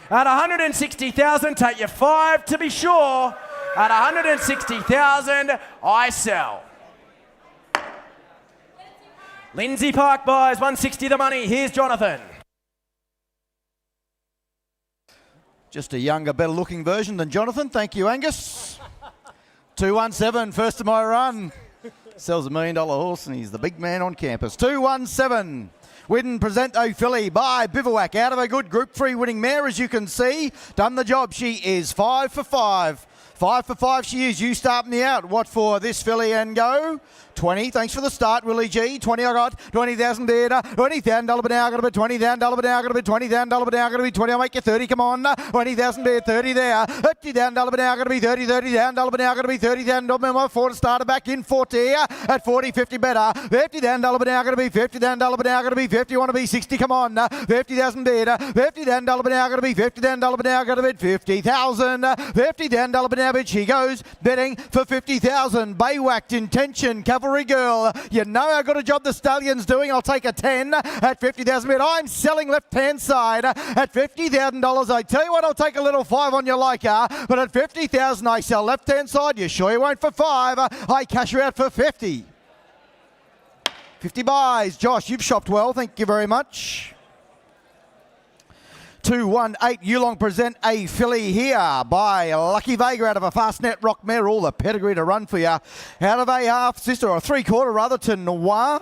At 160,000, take your 5 to be sure. At 160,000, I sell. Lindsay Park buys 160 the money. Here's Jonathan. Just a younger, better looking version than Jonathan. Thank you, Angus. 217, first of my run. Sells $1 million horse and he's the big man on campus. 217. Win Presento Filly by Bivouac. Out of a good Group 3 winning mare, as you can see. Done the job. She is 5 for 5. 5 for 5 she is. You start me out. What for this filly and go? 20. Thanks for the start, Willie G. 20 I got. 20,000 bid. $20,000 bid now. Got to bid $20,000 bid now. Got to bid $20,000 bid now. Got to be 20. I'll make you 30. Come on. 20,000 bid. 30 there. $50,000 bid now. Got to be 30. $30,000 bid now. Got to be $30,000. 40 starter back in 40. At 40, 50 better. $50,000 bid now. Got to be $50,000 bid now. Got to be 50. Want to be 60. Come on. 50,000 bid. $50,000 bid now. Got to be $50,000 bid now. Got to bid 50,000. $50,000 bid now. Bid she goes. Bidding for 50,000. Baywhacked Intention. Cavalry Girl. You know how good a job the stallion's doing. I'll take a 10 at 50,000 bid. I'm selling left-hand side at $50,000. I tell you what, I'll take a little 5 on your liker, but at 50,000 I sell left-hand side. You sure you won't for 5? I cash her out for 50. 50 buys. Josh, you've shopped well. Thank you very much. 218 Yearling present a filly here by Lucky Vega out of a Fastnet Rock mare. All the pedigree to run for you. Out of a half sister, or a 3/4 rather, to Noir.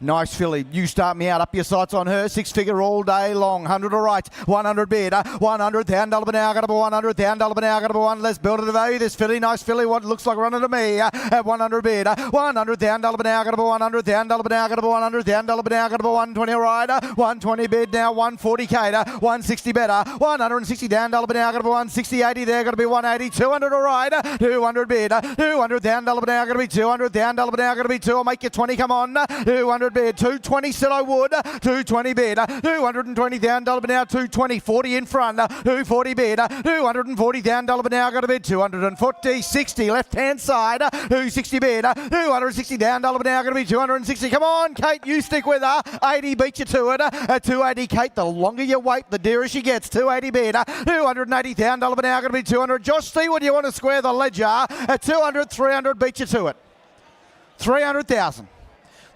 Nice filly. You start me out. Up your sights on her. 6-figure all day long. 100 all right. 100 bid. $100,000 an hour. Got to be $100,000 an hour. Got to be one. Let's build it to value. This filly. Nice filly. What looks like running to me. At 100 bid. $100,000 an hour. Got to be $100,000 an hour. Got to be $100,000 an hour. Got to be 120 all right. 120 bid now. 140k. 160 better. $160,000 an hour. Got to be 160. 80 there. Got to be 180. 200 all right. 200 bid. $200,000 an hour. Got to be $200,000 an hour. Got to be 2. I'll make you 20. Come on. 200 bid. 220 said I would. 220 bid. $220,000 an hour. 220. 40 in front. 240 bid. $240,000 an hour. Got to bid 240. 60 left hand side. 260 bid. $260,000 an hour. Got to be 260. Come on, Kate. You stick with her. 80 beat you to it. At 280, Kate. The longer you wait, the dearer she gets. 280 bid. $280,000 an hour. Got to be 200. Josh, see what you want to square the ledger. At 200, 300 beat you to it. 300,000.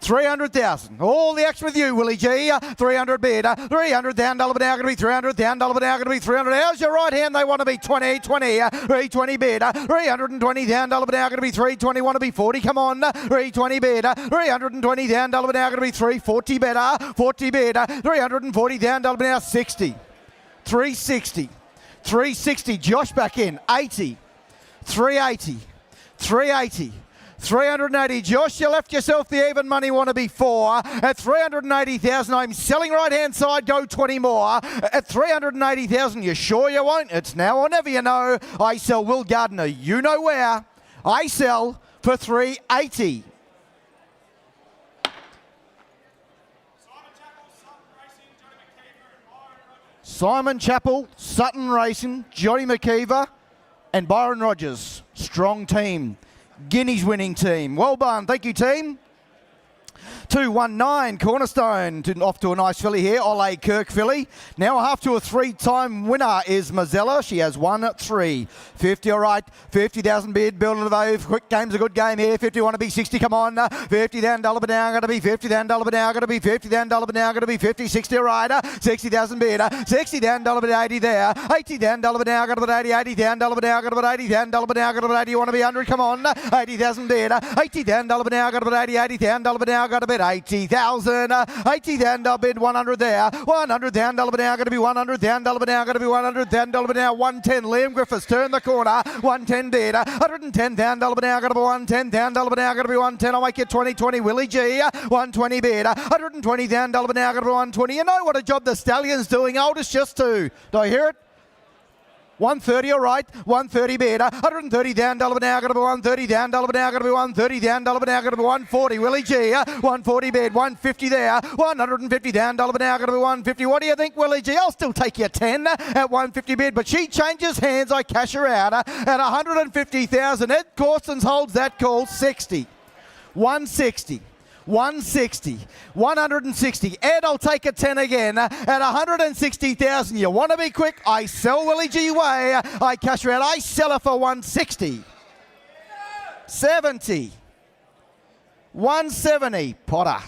300,000. All the action with you, Willie G. 300 bid. $300,000 an hour. Going to be $300,000 an hour. Going to be 300. How's your right hand? They want to be 20. 320 bid. $320,000 an hour. Going to be 320. Want to be 40. Come on. 320 bid. $320,000 an hour. Going to be 340 better. 40 bid. $340,000 an hour. 60. 360. 360. Josh back in. 80. 380. 380. 380. Josh, you left yourself the even money. Want to be 4. At 380,000, I'm selling right-hand side. Go 20 more. At 380,000, you sure you won't? It's now or never, you know. I sell Will Gardner. You know where. I sell for 380. Simon Chappell, Sutton Racing, Johnny McKeever, and Byron Rogers. Strong team. Guineas winning team. Well done. Thank you, team. 219 Cornerstone off to a nice filly here. Ole Kirk filly. Now a half to a 3-time winner is Mazzella. She has 1-3. 50 all right. 50,000 bid. Building the wave. Quick game's a good game here. 50 want to be 60. Come on. 50 then dollar but now. Going to be 50 then dollar but now. Going to be 50 then dollar but now. Going to be 50. 60 all right. 60,000 bid. 60 then dollar but 80 there. 80 then dollar but now. Got about 80. 80 then dollar but now. Got about 80 then dollar but now. Got about 80. You want to be 100. Come on. 80,000 bid. 80 then dollar but now. Got about 80. 80 then dollar but now. Got a bit 80,000. 80 then dollar bid. 100 there. 100 then dollar but now. Got to be 100 then dollar but now. Got to be 100 then dollar but now. 110. Liam Griffiths turn the corner. 110 bid. 110 then dollar but now. Got to be 110 then dollar but now. Got to be 110. I'll make it 2020. Willie G. 120 bid. 120 then dollar but now. Got to be 120. You know what a job the Stallion's doing. Oldest just two. Do I hear it? 130, all right. 130 bid. 130 down, dollar now. Got to be 130 down, dollar now. Got to be 130 down, dollar now. Got to be 140. Willie G. 140 bid. 150 there. 150 down, dollar now. Got to be 150. What do you think, Willie G? I'll still take you 10 at 150 bid, but she changes hands. I cash her out at 150,000. Ed Corsons holds that call. 60. 160. 160, 160. Ed, I'll take a 10 again at 160,000. You want to be quick? I sell Willie G way. I cash her out. I sell her for 160. 70. 170. Potter.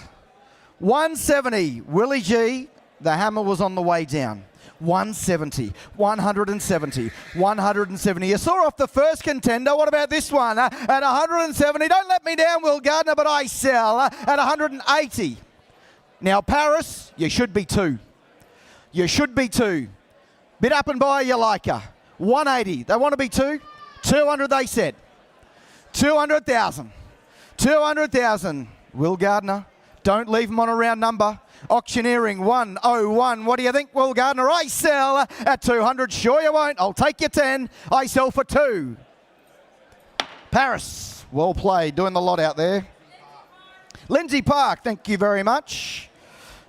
170. Willie G. The hammer was on the way down. 170, 170, 170. You saw off the first contender. What about this one? At 170. Don't let me down, Will Gardner, but I sell at 180. Now, Paris, you should be 2. You should be 2. Bid up and buy, you like her. 180. They want to be 2. 200, they said. 200,000. 200,000. Will Gardner, don't leave them on a round number. Auctioneering 101. What do you think, Will Gardner? I sell at 200. Sure you won't. I'll take your 10. I sell for 2. Paris, well played. Doing the lot out there. Lindsay Park, thank you very much.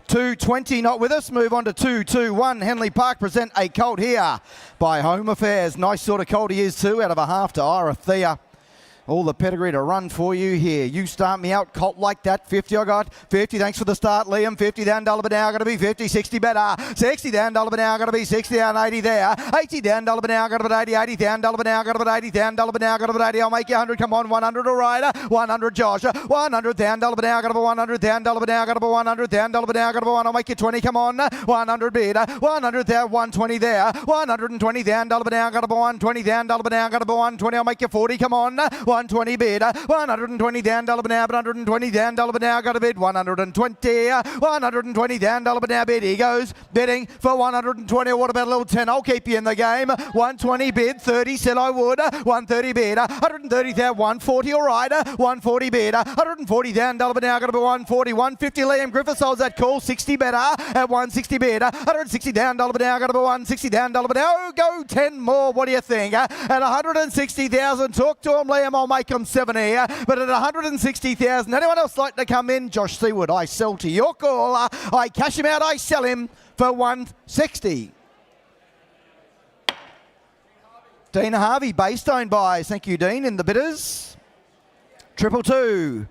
220 not with us. Move on to 221. Henley Park present a colt here by Home Affairs. Nice sort of colt he is too. Out of a half to Irathea. All the pedigree to run for you here. You start me out, colt like that. 50 I got. 50, thanks for the start, Liam. 50 down, dollar but now, got to be 50. 60 better. 60 down, dollar but now, got to be 60 down, 80 there. 80 down, dollar but now, got to be 80. 80 down, dollar but now, got to be 80 down, dollar but now, got to be 80. I'll make you 100. Come on, 100 all right. 100 Josh. 100 down, dollar but now, got to be 100 down, dollar but now, got to be 100 down, dollar but now, got to be 1. I'll make you 20. Come on. 100 bid. 100 there, 120 there. 120 down, dollar but now, got to be 120 down, dollar but now, got to be 120. I'll make you 40. Come on. 120 bid. 120 down, dollar now, 120 down, dollar now, got a bid. 120. 120 down, dollar now, bid. He goes bidding for 120. What about a little 10? I'll keep you in the game. 120 bid. 30 said I would. 130 bid. 130 down, 140 all right. 140 bid. 140 down, dollar now, got to be 140. 150 Liam Griffiths holds that call. 60 better at 160 bid. 160 down, dollar now, got to be 160 down, dollar now. Go 10 more. What do you think? At 160,000, talk to him, Liam. I'll make him 70. But at 160,000, anyone else like to come in? Josh Seward, I sell to your call. I cash him out. I sell him for 160. Dean Harvey, Baystone buys. Thank you, Dean, in the bidders. 222.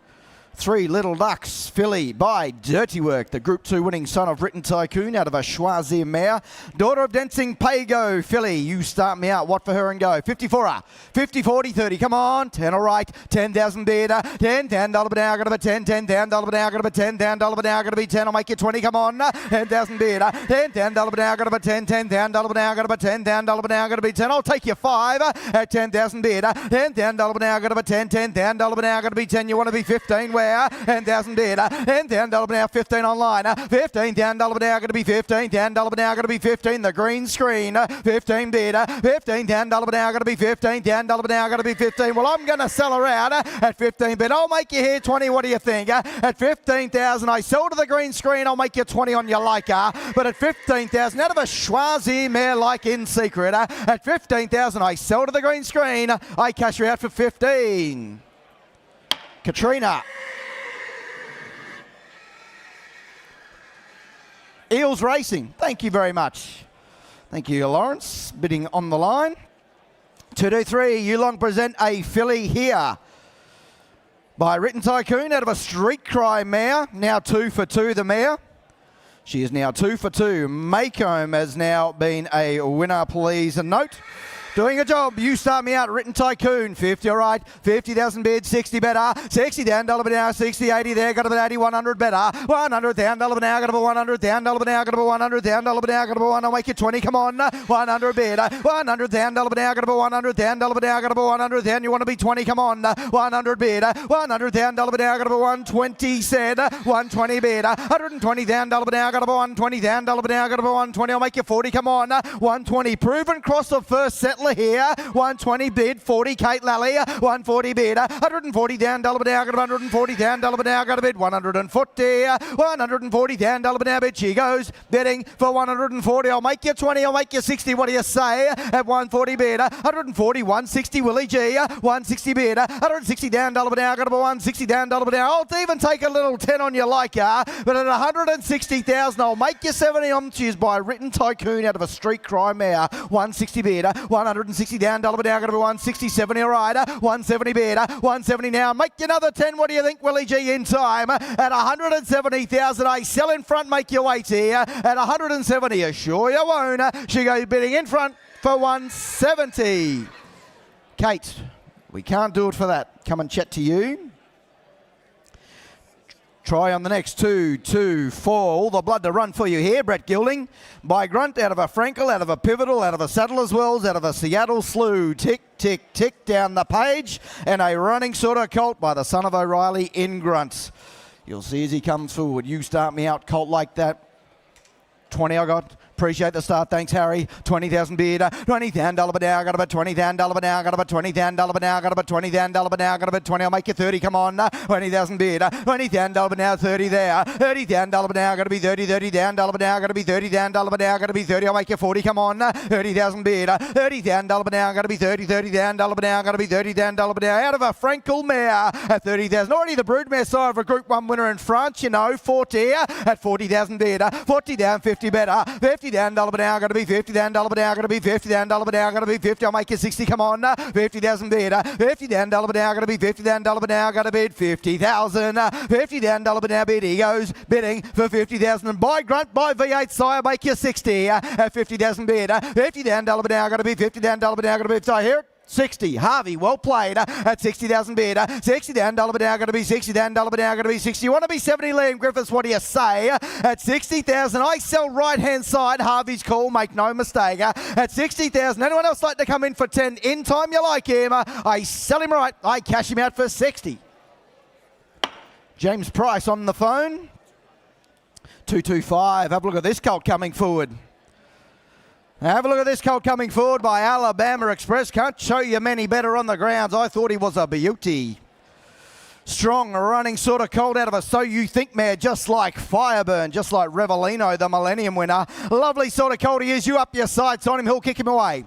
3 Little Ducks, filly by Dirty Work, the Group 2 winning son of Written Tycoon out of a Choisir mare. Daughter of Dancing Pago, filly, you start me out. What for her and go? 54, 50, 40, 30. Come on, 10 all right. 10,000 bid. 10 down, dollar but now, got to be 10. 10 down, dollar but now, got to be 10 down, dollar but now, got to be 10. I'll make you 20. Come on, 10,000 bid. 10 down, dollar but now, got to be 10. 10 down, dollar but now, got to be 10 down, dollar but now, got to be 10. I'll take you 5 at 10,000 bid. 10 down, dollar but now, got to be 10. 10 down, dollar but now, got to be 10. You want to be 15 where? 10,000 bid. 10 down, dollar now, 15 online. 15 down, dollar now, going to be 15. Down, dollar now, going to be 15. The green screen. 15 bid. 15 down, dollar now, going to be 15. Down, dollar now, going to be 15. Well, I'm going to sell her out at 15 bid. I'll make you here 20. What do you think? At 15,000, I sell to the green screen. I'll make you 20 on your liker. But at 15,000, out of a Choisir mare like In Secret. At 15,000, I sell to the green screen. I cash her out for 15. Katrina. Eels Racing, thank you very much. Thank you, Lawrence. Bidding on the line. 223, Yearling present a filly here by Written Tycoon out of a Street Cry mare. Now 2 for 2, the mare. She is now 2 for 2. Maycomb has now been a winner, please note. Doing a job. You start me out. Written Tycoon. 50, all right. 50,000 bid. 60 better. 60 down, dollar now. 60, 80 there. Got about 80, 100 better. 100 down, dollar now. Got about 100 down, dollar now. Got about 100 down, dollar now. Got about 1. I'll make it 20. Come on. 100 bid. 100 down, dollar now. Got about 100 down, dollar now. Got about 100 down. You want to be 20. Come on. 100 bid. 100 down, dollar now. Got about 120 said. 120 bid. 120 down, dollar now. Got about 120 down, dollar now. Got about 120. I'll make you 40. Come on. 120. Proven cross of first settler here. 120 bid, 40 Kate Lally, 140 bid, 140 down, dollar now, got 140 down, dollar now, got a bid, 140 down, dollar now, bid. She goes bidding for 140. I'll make you 20, I'll make you 60. What do you say? At 140 bid, 140, 160 Willie G, 160 bid, 160 down, dollar now, got 160 down, dollar now. I'll even take a little 10 on you like ya, but at 160,000, I'll make you 70 on. She's by Written Tycoon out of a Street Cry mare, 160 bid, 160 down, dollar now, got to be 160, 70, all right, 170 bid, 170 now, make you another 10, what do you think, Willie G, in time, at 170,000, I sell in front, make you 80, at 170, assure you won't, she goes bidding in front for 170. Kate, we can't do it for that, come and chat to you. Try on the next 2, 2, 4. All the blood to run for you here, Brett Yearling. By Grunt, out of a Frankel, out of a Pivotal, out of a Saddler's Wells, out of a Seattle Slew. Tick, tick, tick down the page. And a running sort of colt by the son of O'Reilly in Grunt. You'll see as he comes forward. You start me out, colt like that. 20 I got. Appreciate the start. Thanks, Harry. 20,000 bid. 20,000 dollar now. Got about 20,000 dollar now. Got about 20,000 dollar now. Got about 20,000 dollar now. Got about 20. I'll make you 30. Come on. 20,000 bid. 20,000 dollar now. 30 there. 30,000 dollar now. Got to be 30. 30,000 dollar now. Got to be 30,000 dollar now. Got to be 30. I'll make you 40. Come on. 30,000 bid. 30,000 dollar now. Got to be 30. 30,000 dollar now. Got to be 30,000 dollar now. Out of a Frankel mare at 30,000. Already the broodmare side of a Group 1 winner in France. You know, 40 at 40,000 bid. 40 down. 50 better. 50 down dollar now. Got to be 50 down dollar now. Got to be 50 down dollar now. Got to be 50. I'll make you 60. Come on. 50,000 bid. 50 down dollar now. Got to be 50 down dollar now. Got to bid 50,000. 50 down dollar now. Bid. He goes bidding for 50,000. And by Grunt, by V8 sire, make you 60 at 50,000 bid. 50 down dollar now. Got to be 50 down dollar now. Got to be. So here it. 60. Harvey, well played at 60,000 bid. 60 down, dollar now, going to be 60 down, dollar now, going to be 60. You want to be 70, Liam Griffiths, what do you say? At 60,000, I sell right-hand side. Harvey's call, make no mistake. At 60,000, anyone else like to come in for 10? In time, you like him. I sell him right. I cash him out for 60. James Price on the phone. 225. Have a look at this colt coming forward. Have a look at this colt coming forward by Alabama Express. Can't show you many better on the grounds. I thought he was a beauty. Strong running sort of colt out of a So You Think mare, just like Fireburn, just like Revelino, the Millennium winner. Lovely sort of colt he is. You up your sights on him, he'll kick him away.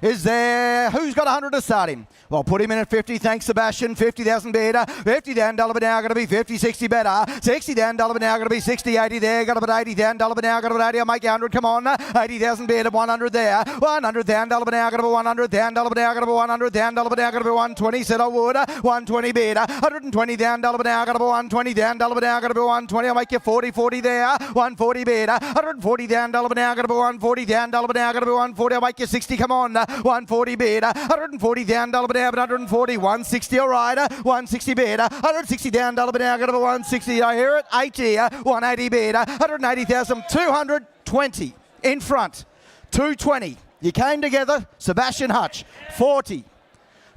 Is there, who's got 100 to start him? Well, put him in at 50. Thanks, Sebastian. 50,000 better. 50 down, dollar now. Going to be 50, 60 better. 60 down, dollar now. Going to be 60, 80 there. Got about 80 down, dollar now. Got about 80. I'll make you 100. Come on. 80,000 better. 100 there. 100 down, dollar now. Got about 100 down, dollar now. Got about 100 down, dollar now. Got about 120. Said I would. 120 better. 120 down, dollar now. Got about 120 down, dollar now. Got about 120. I'll make you 40, 40 there. 140 better. 140 down, dollar now. Got about 140 down, dollar now. Got about 140. I'll make you 60. Come on. 140 bid. 140 down, dollar now. 140, 160, all right, 160 bid, 160 down, dollar now, got about 160, I hear it, 80, 180 bid, 180,000, 220 in front, 220, you came together, Sebastian Hutch, 40,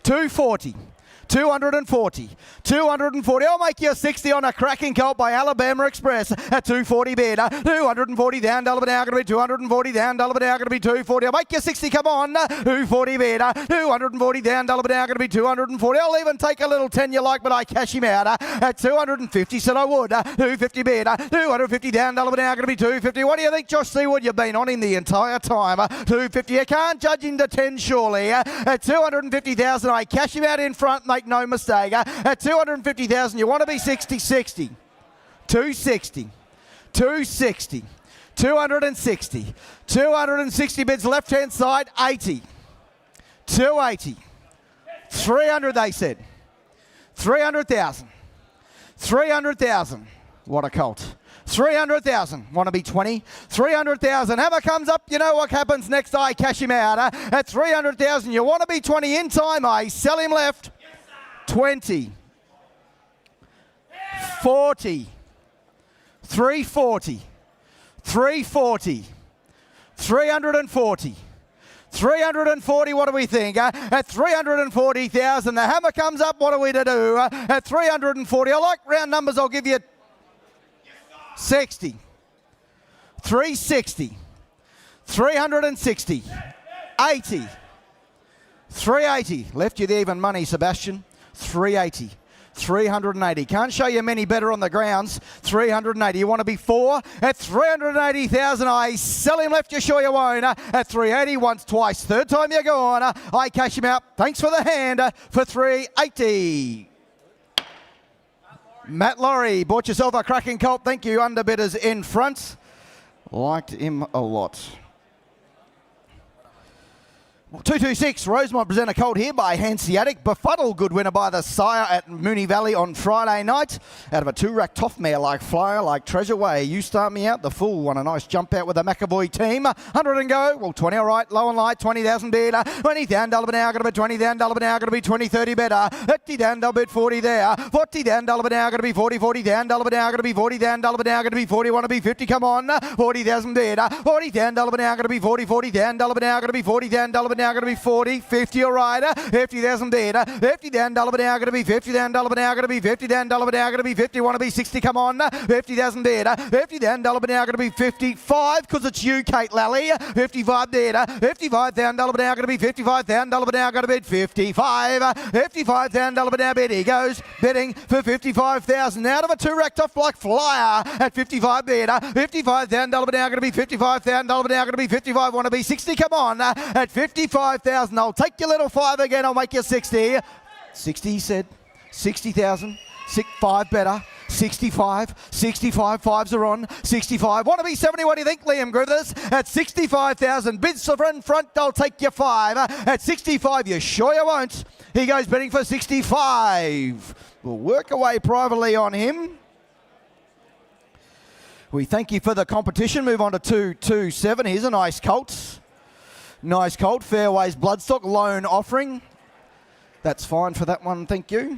240, 240, 240. I'll make you a 60 on a cracking colt by Alabama Express at 240 bid. 240 down, dollar now, going to be 240 down, dollar now, going to be 240. I'll make you 60, come on. 240 bid. 240 down, dollar now, going to be 240. I'll even take a little 10 you like, but I cash him out at 250, said I would. 250 bid. 250 down, dollar now, going to be 250. What do you think, Josh Seaward? You've been on him the entire time. 250. You can't judge him to 10, surely. At 250,000, I cash him out in front, make no mistake. At 250,000, you want to be 60, 60. 260. 260. 260. 260 bids left-hand side, 80. 280. 300, they said. 300,000. 300,000. What a colt. 300,000. Want to be 20? 300,000. Hammer comes up. You know what happens next? I cash him out. At 300,000. You want to be 20 in time. I sell him left. 20. 40. 340. 340. 340. 340, what do we think? At 340,000, the hammer comes up, what are we to do? At 340, I like round numbers, I'll give you 60. 360. 360. 80. 380. Left you the even money, Sebastian. 380. 380. Can't show you many better on the grounds. 380. You want to be 4? At 380,000, I sell him left. You sure you won't? At 380, once, twice. Third time you go on. I cash him out. Thanks for the hand for 380. Matt Laurie, bought yourself a cracking colt. Thank you. Underbidders in front. Liked him a lot. 226, Rosemont present a colt here by Hanseatic. Befuddle, good winner by the sire at Moonee Valley on Friday night. Out of a 2-rack tough mare like Flyer, like Treasure Way. You start me out. The Fool won a nice jump out with the McAvoy team. 100 and go. Well, 20 all right. Low and light. 20,000 bid. 20,000 dollar now. Going to be 20,000 dollar now. Going to be 20, 30 better. 30,000 dollar bid. 40 there. 40,000 dollar now. Going to be 40, 40,000 dollar now. Going to be 40,000 dollar now. Going to be 40. Want to be 50. Come on. 40,000 bid. 40,000 dollar now. Going to be 40, 40,000 dollar now. Going to be 40,000 dollar now. Going to be 40, 50 all right. 50,000 bid. 50,000 dollar now. Going to be 50,000 dollar now. Going to be 50,000 dollar now. Going to be 50. Want to be 60. Come on. 50,000 bid. 50,000 dollar now. Going to be 55 because it's you, Kate Lally. 55 bid. 55,000 dollar now. Going to be 55,000 dollar now. Going to bid 55. 55,000 dollar now bid. He goes bidding for 55,000 out of a 2-rack tough like Flyer at 55 bid. 55,000 dollar now. Going to be 55,000 dollar now. Going to be 55. Want to be 60. Come on. At 55,000. I'll take your little 5 again. I'll make you 60. 60, he said. 60,000. 5 better. 65. 65. 5s are on. 65. Want to be 70. What do you think, Liam Griffiths? At 65,000. Bids for front. I'll take your 5. At 65. You sure you won't? He goes bidding for 65. We'll work away privately on him. We thank you for the competition. Move on to 227. Here's a nice colt. Nice colt. Fairways Bloodstock loan offering. That's fine for that one. Thank you.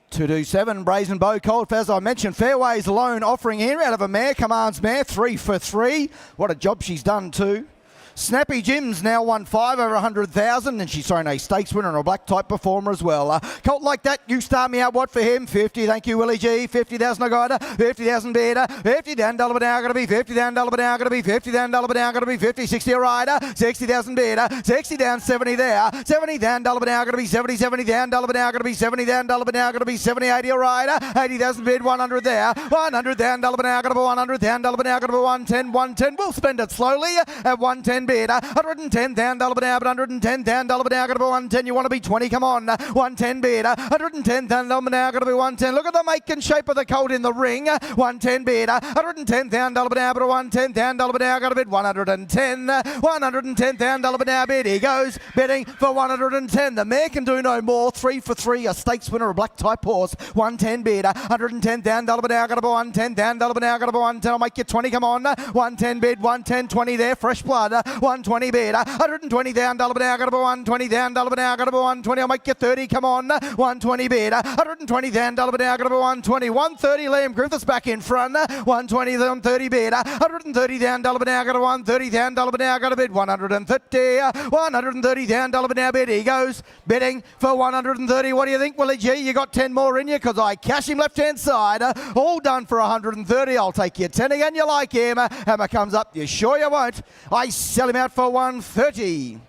$227 Brazen Bow Colt. As I mentioned, Fairways loan offering here out of a mare. Commands mare. 3 for 3. What a job she's done too. Snappy Jim's now won 5 over 100,000, and she's thrown a stakes winner and a black type performer as well. Colt like that, you start me out. What for him? 50. Thank you, Willie G. 50,000 I got. 50,000 bid. 50,000 dollar now. Going to be 50,000 dollar now. Going to be 50,000 dollar now. Going to be 50. 60 a rider. 60,000 bid. 60 down. 70 there. 70,000 dollar now. Going to be 70. 70,000 dollar now. Going to be 70,000 dollar now. Going to be 70. 80 a rider. 80,000 bid. 100 there. 100,000 dollar now. Going to be 100,000 dollar now. Going to be 110. 110. We'll spend it slowly at 110 bid. 110,000 dollar now, but 110,000 dollar now. Going to be 110. You want to be 20? Come on. 110 bid. 110,000 dollar now. Going to be 110. Look at the make and shape of the colt in the ring. 110 bid. 110,000 dollar now, but 110,000 dollar now. Going to bid 110. 110,000 dollar now bid. He goes bidding for 110. The mare can do no more. 3 for 3. A stakes winner, a black type horse. 110 bid. 110,000 dollar now. Going to be 110,000 dollar now. Going to be 110. I'll make you 20. Come on. 110 bid. 110. 20 there. Fresh blood. 120 bid. 120,000 dollar now. Going to be 120,000 dollar now. Going to be 120. I'll make you 30. Come on. 120 bid. 120,000 dollar now. Going to be 120. 130. Liam Griffiths back in front. 120. 130 bid. 130,000 dollar now. Going to 130,000 dollar now. Going to bid 130. 130,000 dollar now bid. He goes bidding for 130. What do you think, Willie G? You got 10 more in you because I cash him left hand side. All done for 130. I'll take you 10 again. You like him. Hammer comes up. You sure you won't? I sell him out for 130.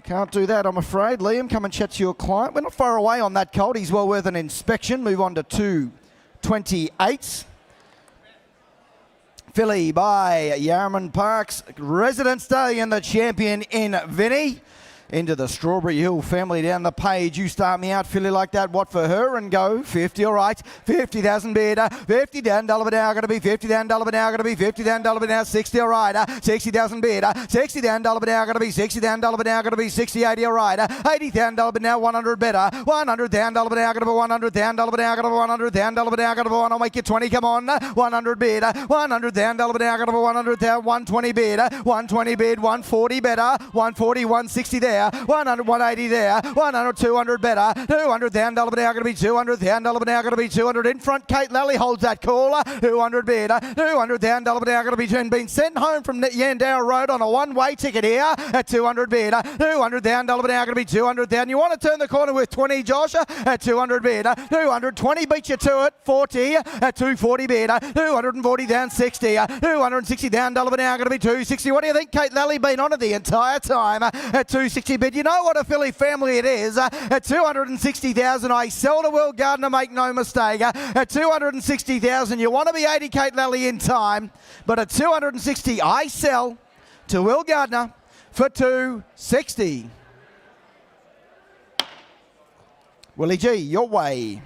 Can't do that, I'm afraid. Liam, come and chat to your client. We're not far away on that colt. He's well worth an inspection. Move on to 228. Filly by Yarman Parks. Resident Stallion, the champion in Vinnie. into the Strawberry Hill family down the page. You start me out, filly like that. What for her and go? 50, all right. 50,000 bid. 50 down, $1 now. Going to be 50 down, $1 now. Going to be 50 down, $1 now. 60, all right. 60,000 bid. 60 down, $1 now. Going to be 60 down, $1 now. Going to be 60, 80, all right. 80 down, $1 now. 100 better. 100 down, $1 now. Going to be 100 down, $1 now. Going to be 100 down, $1 now. Going to be 1. I'll make you 20. Come on. 100 bid. 100 down, $1 now. Going to be 100 down. 120 bid. 120 bid. 140 better. 140, 160 there. 100, 180 there. 100, 200 better. 200 down, $1 now. Going to be 200 down, $1 now. Going to be 200 in front. Kate Lally holds that call. 200 bid. 200 down, $1 now. Going to be been sent home from Yandara Road on a one-way ticket here at 200 bid. 200 down, $1 now. Going to be 200 down. You want to turn the corner with 20, Josh, at 200 bid. 220 beat you to it. 40 at 240 bid. 240 down, 60. 260 down, $1 now. Going to be 260. What do you think Kate Lally been on it the entire time at 260 bid? You know what a filly family it is. At 260,000, I sell to Will Gardner, make no mistake. At 260,000, you want to be 80 Kate Lally in time, but at 260, I sell to Will Gardner for 260. Willie G, your way.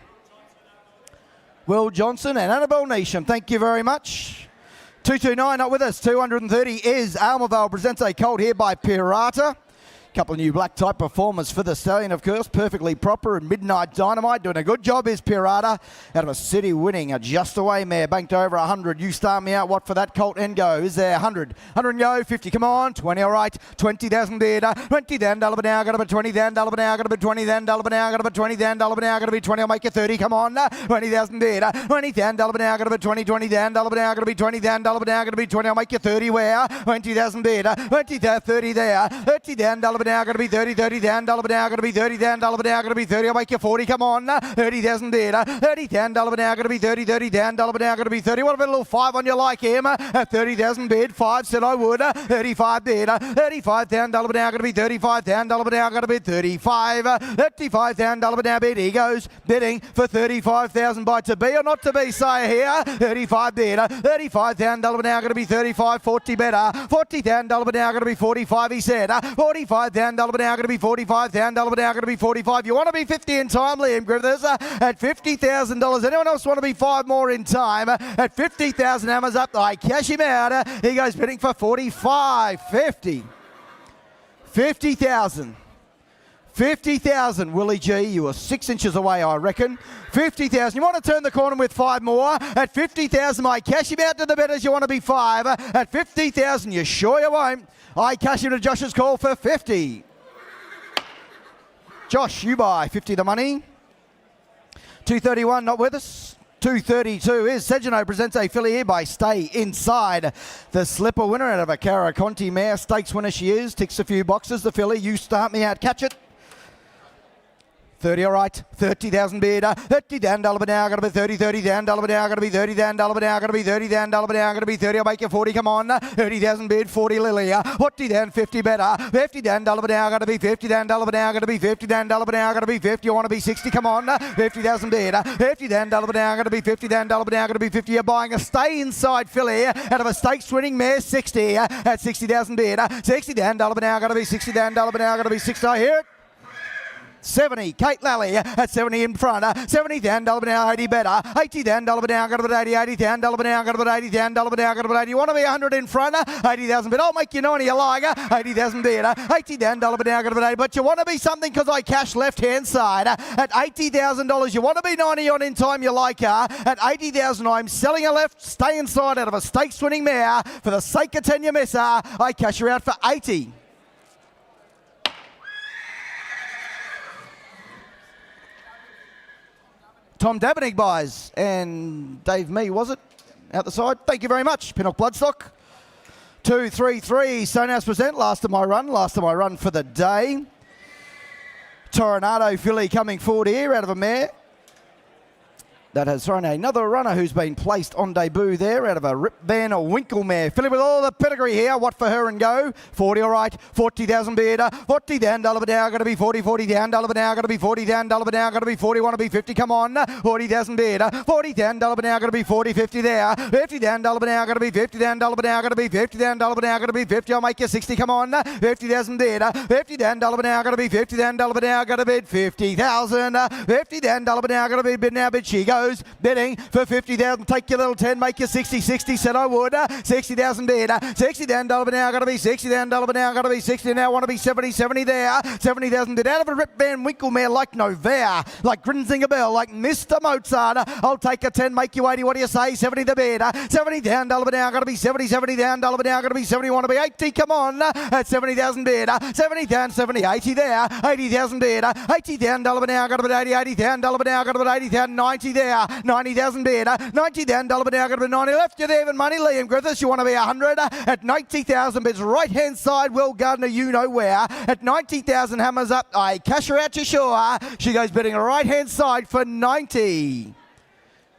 Will Johnson and Annabelle Neesham, thank you very much. 229 not with us. 230 is Almavale presents a colt here by Pirata. Couple of new black type performers for the stallion, of course. Perfectly Proper and Midnight Dynamite. Doing a good job is Pirata. Out of a city winning a just away mare. Banked over 100. You start me out. What for that colt and go? Is there 100? 100 and go. 50. Come on. 20. All right. 20,000 bid. 20 down. $1 now. Got to be 20 down. $1 now. Got to be 20 down. $1 now. Got to be 20 down. $1 now. Got to be 20. I'll make you 30. Come on. 20,000 bid. 20 down. $1 now. Got to be 20. 20 down. $1 now. Got to be 20 down. $1 now. Got to be 20. I'll make you 30. Where? 20,000 bid. 20 down. 30 there. 30 down. $1 now. Got to be 30. 30 down, $1 now, going to be 30 down, $1 now, going to be 30. I'll make you 40. Come on, 30,000 bid. 30 down, $1 now, going to be 30. 30 down, $1 now, going to be 30. What about a little 5 on you like him? At 30,000 bid, 5 said I would. 35 bid. 35 down, $1 now, going to be 35 down, $1 now, going to be 35. 35 down, $1 now bid. He goes bidding for 35,000 by to be or not to be, say here. 35 bid. 35 down, $1 now, going to be 35. 40 better. 40 down, $1 now, going to be 45. He said 45 down, $1 now, going to be 45 down, $1 now, going to be 45. You want to be 50 in time, Liam Griffiths, at $50,000. Anyone else want to be 5 more in time? At 50,000, hammers up. I cash him out. He goes bidding for 45, 50. 50,000. 50,000, Willie G. You are 6 inches away, I reckon. 50,000. You want to turn the corner with 5 more? At 50,000, I cash him out to the betters. You want to be 5. At 50,000, you sure you won't. I cash him to Josh's call for 50. Josh, you buy 50 the money. 231 not with us. 232 is Segino presents a filly here by Stay Inside. The slipper winner out of a Caraconti mare. Stakes winner she is. Ticks a few boxes. The filly, you start me out. Catch it. 30, all right. 30,000 bid. 30 down, $1 now. Got to be 30, 30 down, $1 now. Got to be 30 down, $1 now. Got to be 30 down, $1 now. Got to be 30. I'll make you 40. Come on. 30,000 bid. 40 Lilia. 40 down, 50 better. 50 down, $1 now. Got to be 50 down, $1 now. Got to be 50 down, $1 now. Got to be 50. You want to be 60. Come on. 50,000 bid. 50 down, $1 now. Got to be 50 down, $1 now. Got to be 50. You're buying a Stay Inside filly out of a stakes winning mare. 60 at 60,000 bid. 60 down, $1 now. Got to be 60 down, $1 now. Got to be 60. I hear it. 70, Kate Lally at 70 in front. 70 down, $1 now, 80 better. 80 down, $1 now, got to be 80. 80 down, $1 now, got to be 80 down, $1 now, got to be 80. You want to be 100 in front? 80,000 bid. I'll make you 90 you like. 80,000 bid. 80 down, $1 now, got to be 80. But you want to be something because I cash left-hand side. At $80,000, you want to be 90 on in time you like. At 80,000, I'm selling a left, Stay Inside out of a stakes winning mare. For the sake of 10 you miss her, I cash her out for 80. Tom Dabenig buys, and Dave Mee, was it? Out the side. Thank you very much. Pinnock Bloodstock. 2-3-3. Stonehouse present. Last of my run for the day. Toronado filly coming forward here out of a mare. that has thrown another runner who's been placed on debut there out of a Rip Van Winkle mare. Filling with all the pedigree here. What for her and go? 40 all right. 40,000 bid. 40 down, $1 now. Going to be 40, 40 down, $1 now. Going to be 40 down, $1 now. Going to be 40, want to be 50. Come on. 40,000 bid. 40 down, $1 now. Going to be 40, 50 there. 50 down, $1 now. Going to be 50 down, $1 now. Going to be 50 down, $1 now. Going to be 50. I'll make you 60. Come on. 50,000 bid. 50 down, $1 now. Going to be 50 down, $1 now. Going to bid 50,000. 50 down, $1 now. Going to be bid now. Bid she goes. Bidding for 50,000. Take your little 10. Make you 60. 60 said I would. 60,000 bid. 60 down, $1 now. Got to be 60 down, $1 now. Got to be 60 now. Want to be 70. 70 there. 70,000 bid out of a Rip Van Winkle mare like Novair, like Grinzinger Bell, like Mr. Mozart. I'll take a 10. Make you 80. What do you say? 70 the bid. 70 down, $1 now. Got to be 70. 70 down, $1 now. Got to be 70. Want to be 80. Come on. At 70,000 bid. 70 down, 70. 80 there. 80,000 bid. 80 down, $1 now. Got to be 80. 80 down, $1 now. Got to be 80 down. 90 there. 90,000 bid. 90 down, $1 now. Got to be 90. Left you there even money. Liam Griffiths, you want to be 100 at 90,000 bids. Right hand side, Will Gardner, you know where. At 90,000 hammers up. I cash her out to shore. She goes bidding right hand side for 90.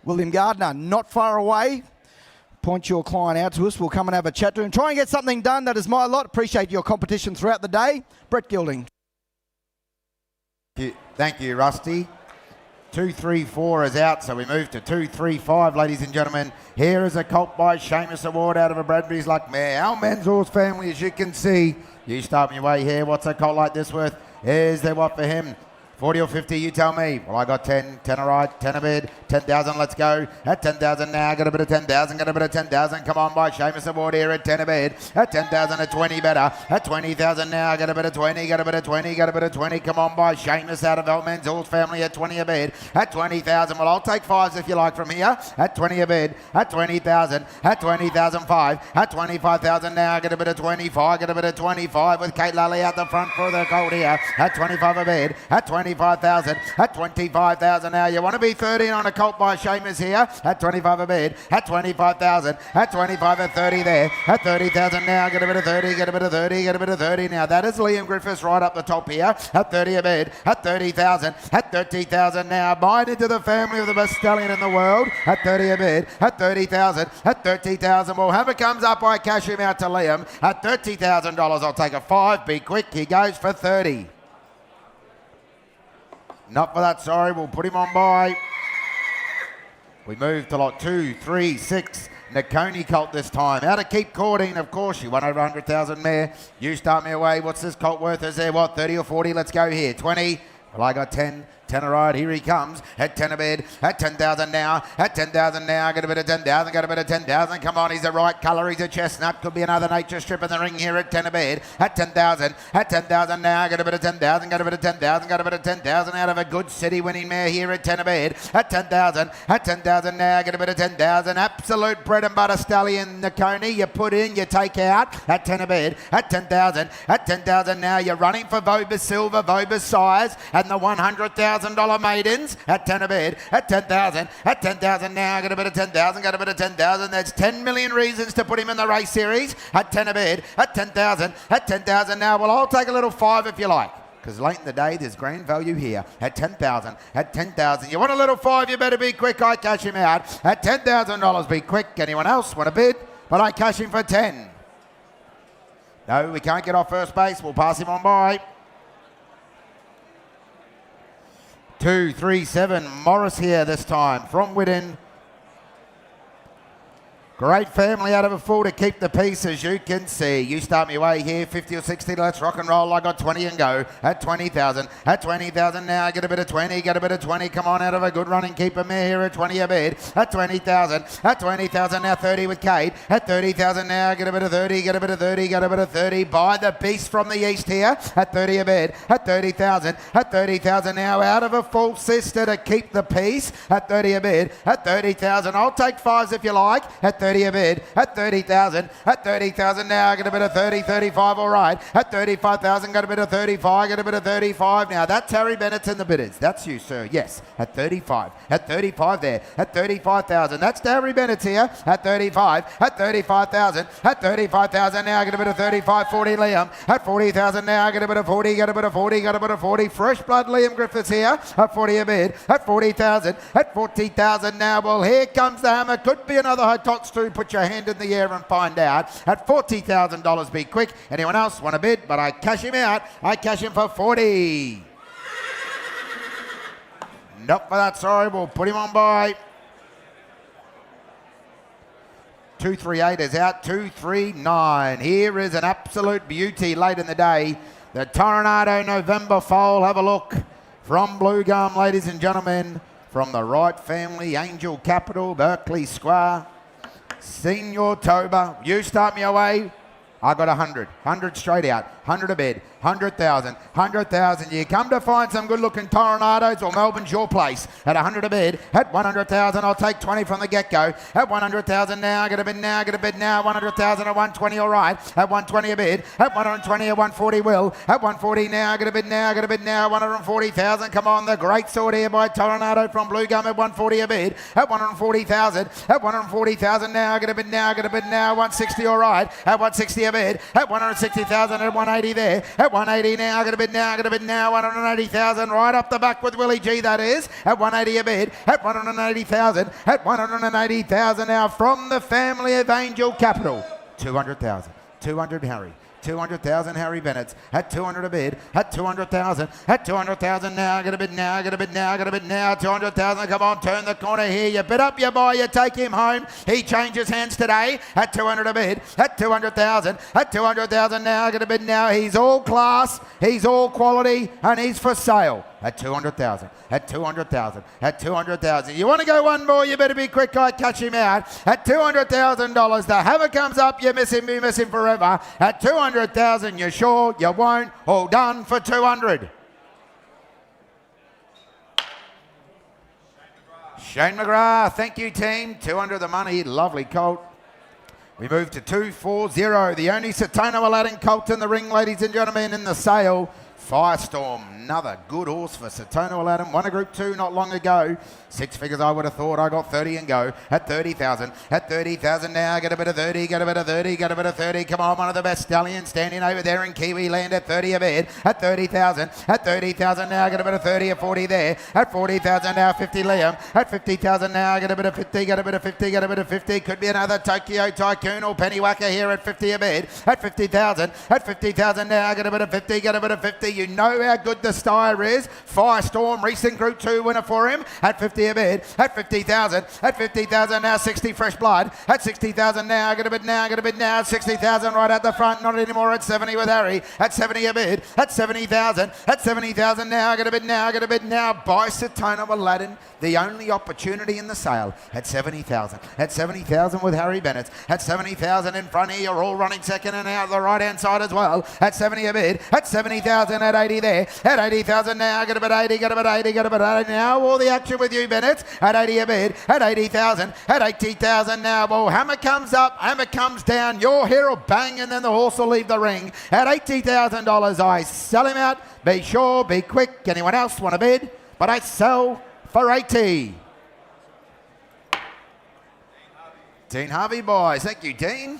William Gardner, not far away. Point your client out to us. We'll come and have a chat to him. Try and get something done. That is my lot. Appreciate your competition throughout the day. Brett Gilding. Thank you, Rusty. 2, 3, 4 is out, so we move to 2, 3, 5, ladies and gentlemen. Here is a colt by Seamus Award out of a Bradbury's Luck mare. Our Manzor's family, as you can see. You start your way here. What's a colt like this worth? Is there what for him? 40 or 50, you tell me. Well, I got 10. 10 all right. 10 a bid. 10,000, let's go. At 10,000 now, got a bit of 10,000, got a bit of 10,000. Come on by Seamus Award here at 10 a bid. At 10,000 at 20 better. At 20,000 now, got a bit of 20, got a bit of 20, got a bit of 20. Come on by Seamus out of Elmanzor's family at 20 a bid. At 20,000, well, I'll take fives if you like from here. At 20 a bid. At 20,000. At 20,005. At 25,000 now, got a bit of 25, got a bit of 25 with Kate Lally out the front for the gold here. At 25 a bid. At 25,000. At 25,000 now, you want to be 13 on a colt by Seamus here. At 25 a bid. At 25,000. At 25 at 30 there. At 30,000 now, get a bit of 30, get a bit of 30, get a bit of 30 now. That is Liam Griffiths right up the top here. At 30 a bid. At 30,000. At 30,000 now. Bind into the family of the best stallion in the world. At 30 a bid. At 30,000. At 30,000. Well, have it comes up. I cash him out to Liam. At $30,000, I'll take a 5. Be quick. He goes for 30. Not for that, sorry. We'll put him on by. We move to lot 2, 3, 6. Nakoni colt this time. Out of Keep Courting, of course. She won over 100,000 mare. You start me away. What's this colt worth? Is there what? 30 or 40? Let's go here. 20. Well, I got 10. 10 a ride, here he comes. At 10 a bid. At 10,000 now. At 10,000 now. Got a bit of 10,000. Got a bit of 10,000. Come on, he's the right colour. He's a chestnut. Could be another nature strip in the ring here at 10 a bid. At 10,000. At 10,000 now. Got a bit of 10,000. Got a bit of 10,000. Got a bit of 10,000 out of a good city winning mare here at 10 a bid. At 10,000. At 10,000 now. Got a bit of 10,000. Absolute bread and butter stallion, Nakoni. You put in, you take out. At 10 a bid. At 10,000. At 10,000 now. You're running for Vobis Silver, Vobis Size, and the $100,000 maiden. At 10 a bid. At 10,000. At 10,000 now. Got a bit of 10,000. Got a bit of 10,000. There's 10 million reasons to put him in the race series. At 10 a bid. At 10,000. At 10,000 now. Well, I'll take a little 5 if you like. Because late in the day, there's grand value here. At 10,000. At 10,000. You want a little 5, you better be quick. I cash him out. At $10,000, be quick. Anyone else want a bid? But I cash him for 10. No, we can't get off first base. We'll pass him on by. 2, 3, 7. Morris here this time from Whitten. Great family out of a full to keep the peace, as you can see. You start me away here, 50 or 60, let's rock and roll. I got 20 and go. At 20,000. At 20,000 now, get a bit of 20, get a bit of 20. Come on, out of a good running keeper mare here at 20 a bid. At 20,000. At 20,000 now, 30 with Kate. At 30,000 now, get a bit of 30, get a bit of 30, get a bit of 30. Buy the beast from the east here. At 30 a bid. At 30,000. At 30,000 now, out of a full sister to keep the peace. At 30 a bid. At 30,000. I'll take 5s if you like. At 30 a bid, at 30,000, at 30,000 now, get a bit of 30, 35, all right, at 35,000, got a bit of 35, get a bit of 35 now, that's Harry Bennett's in the bidders, that's you sir, yes, at 35 there, at 35,000, that's Harry Bennett's here, at 35, at 35,000, at 35,000 now, get a bit of 35, 40 Liam, at 40,000 now, get a bit of 40, get a bit of 40, got a bit of 40, fresh blood Liam Griffiths here, at 40 a bid, at 40,000, at 40,000 now, well here comes the hammer, could be another high tots too, put your hand in the air and find out, at $40,000 be quick, anyone else want a bid, but I cash him out, I cash him for 40. Not for that, sorry, we'll put him on by. 238 is out, 239. Here is an absolute beauty late in the day. The Tornado November foal, have a look. From Blue Gum, ladies and gentlemen, from the Wright family, Angel Capital, Berkeley Square, Senior Toba. You start me away. I got 100. 100 straight out. 100 a bid. 100,000. 100,000. You come to find some good-looking Tornadoes, or Melbourne's your place. At 100 a bid. At 100,000, I'll take 20 from the get-go. At 100,000 now. Get a bid now. Get a bid now. 100,000 at 120, all right. At 120 a bid. At 120 at 140 will. At 140 now. Get a bid now. Get a bid now. 140,000. Come on. The great sword here by Tornado from Blue Gum at 140 a bid. At 140,000. At 140,000 now. Get a bid now. Get a bid now. 160, all right. At 160 a bid. At 160,000 at 180 there. At 180 now, get a bid now, get a bid now, 180,000 right up the back with Willie G, that is. At 180 a bid, at 180,000, at 180,000 now from the family of Angel Capital. 200,000, 200 Harry. 200,000 Harry Bennett's at 200 a bid, at 200,000, at 200,000 now, get a bid now, get a bid now, get a bid now, 200,000, come on, turn the corner here, you bid up, you buy, you take him home, he changes hands today, at 200 a bid, at 200,000, at 200,000 now, get a bid now, he's all class, he's all quality, and he's for sale. At 200,000, at 200,000, at 200,000. You want to go one more, you better be quick, I catch him out. At $200,000, the hammer comes up, you miss him forever. At 200,000, you sure, you won't, all done for 200. Shane McGrath, thank you team, 200 the money, lovely colt. We move to 240, the only Satona Aladdin colt in the ring, ladies and gentlemen, in the sale. Firestorm, another good horse for Satona Aladdin. Won a Group 2 not long ago. 6 figures I would have thought. I got 30 and go. At 30,000. At 30,000 now. Get a bit of 30. Get a bit of 30. Get a bit of 30. Come on, one of the best stallions standing over there in Kiwi land at 30 a bid. At 30,000. At 30,000 now. Get a bit of 30 or 40 there. At 40,000 now. 50 Liam. At 50,000 now. Get a bit of 50. Get a bit of 50. Get a bit of 50. Could be another Tokyo Tycoon or Pennywhacker here at 50 a bid. At 50,000. At 50,000 now. Get a bit of 50. Get a bit of 50. You know how good the Steyr is. Firestorm, recent Group 2 winner for him. At 50 a bid. At 50,000. At 50,000 now. 60 fresh blood. At 60,000 now. Get a bid now. Get a bid now. 60,000 right at the front. Not anymore. At 70 with Harry. At 70 a bid. At 70,000. At 70,000 now. Get a bid now. Get a bid now. By Satona Aladdin. The only opportunity in the sale. At 70,000. At 70,000 with Harry Bennett. At 70,000 in front here. You're all running second and out the right hand side as well. At 70 a bid. At 70,000. At 80 there. At 80,000 now. Get a bit 80. Get a bit 80. Get a bit 80 now. All the action with you, Bennett. At 80 a bid. At 80,000. At 80,000 now. Well, hammer comes up. Hammer comes down. Your hair will bang and then the horse will leave the ring. At $80,000 I sell him out. Be sure. Be quick. Anyone else want a bid? But I sell for 80. Dean Harvey boys. Thank you, Dean.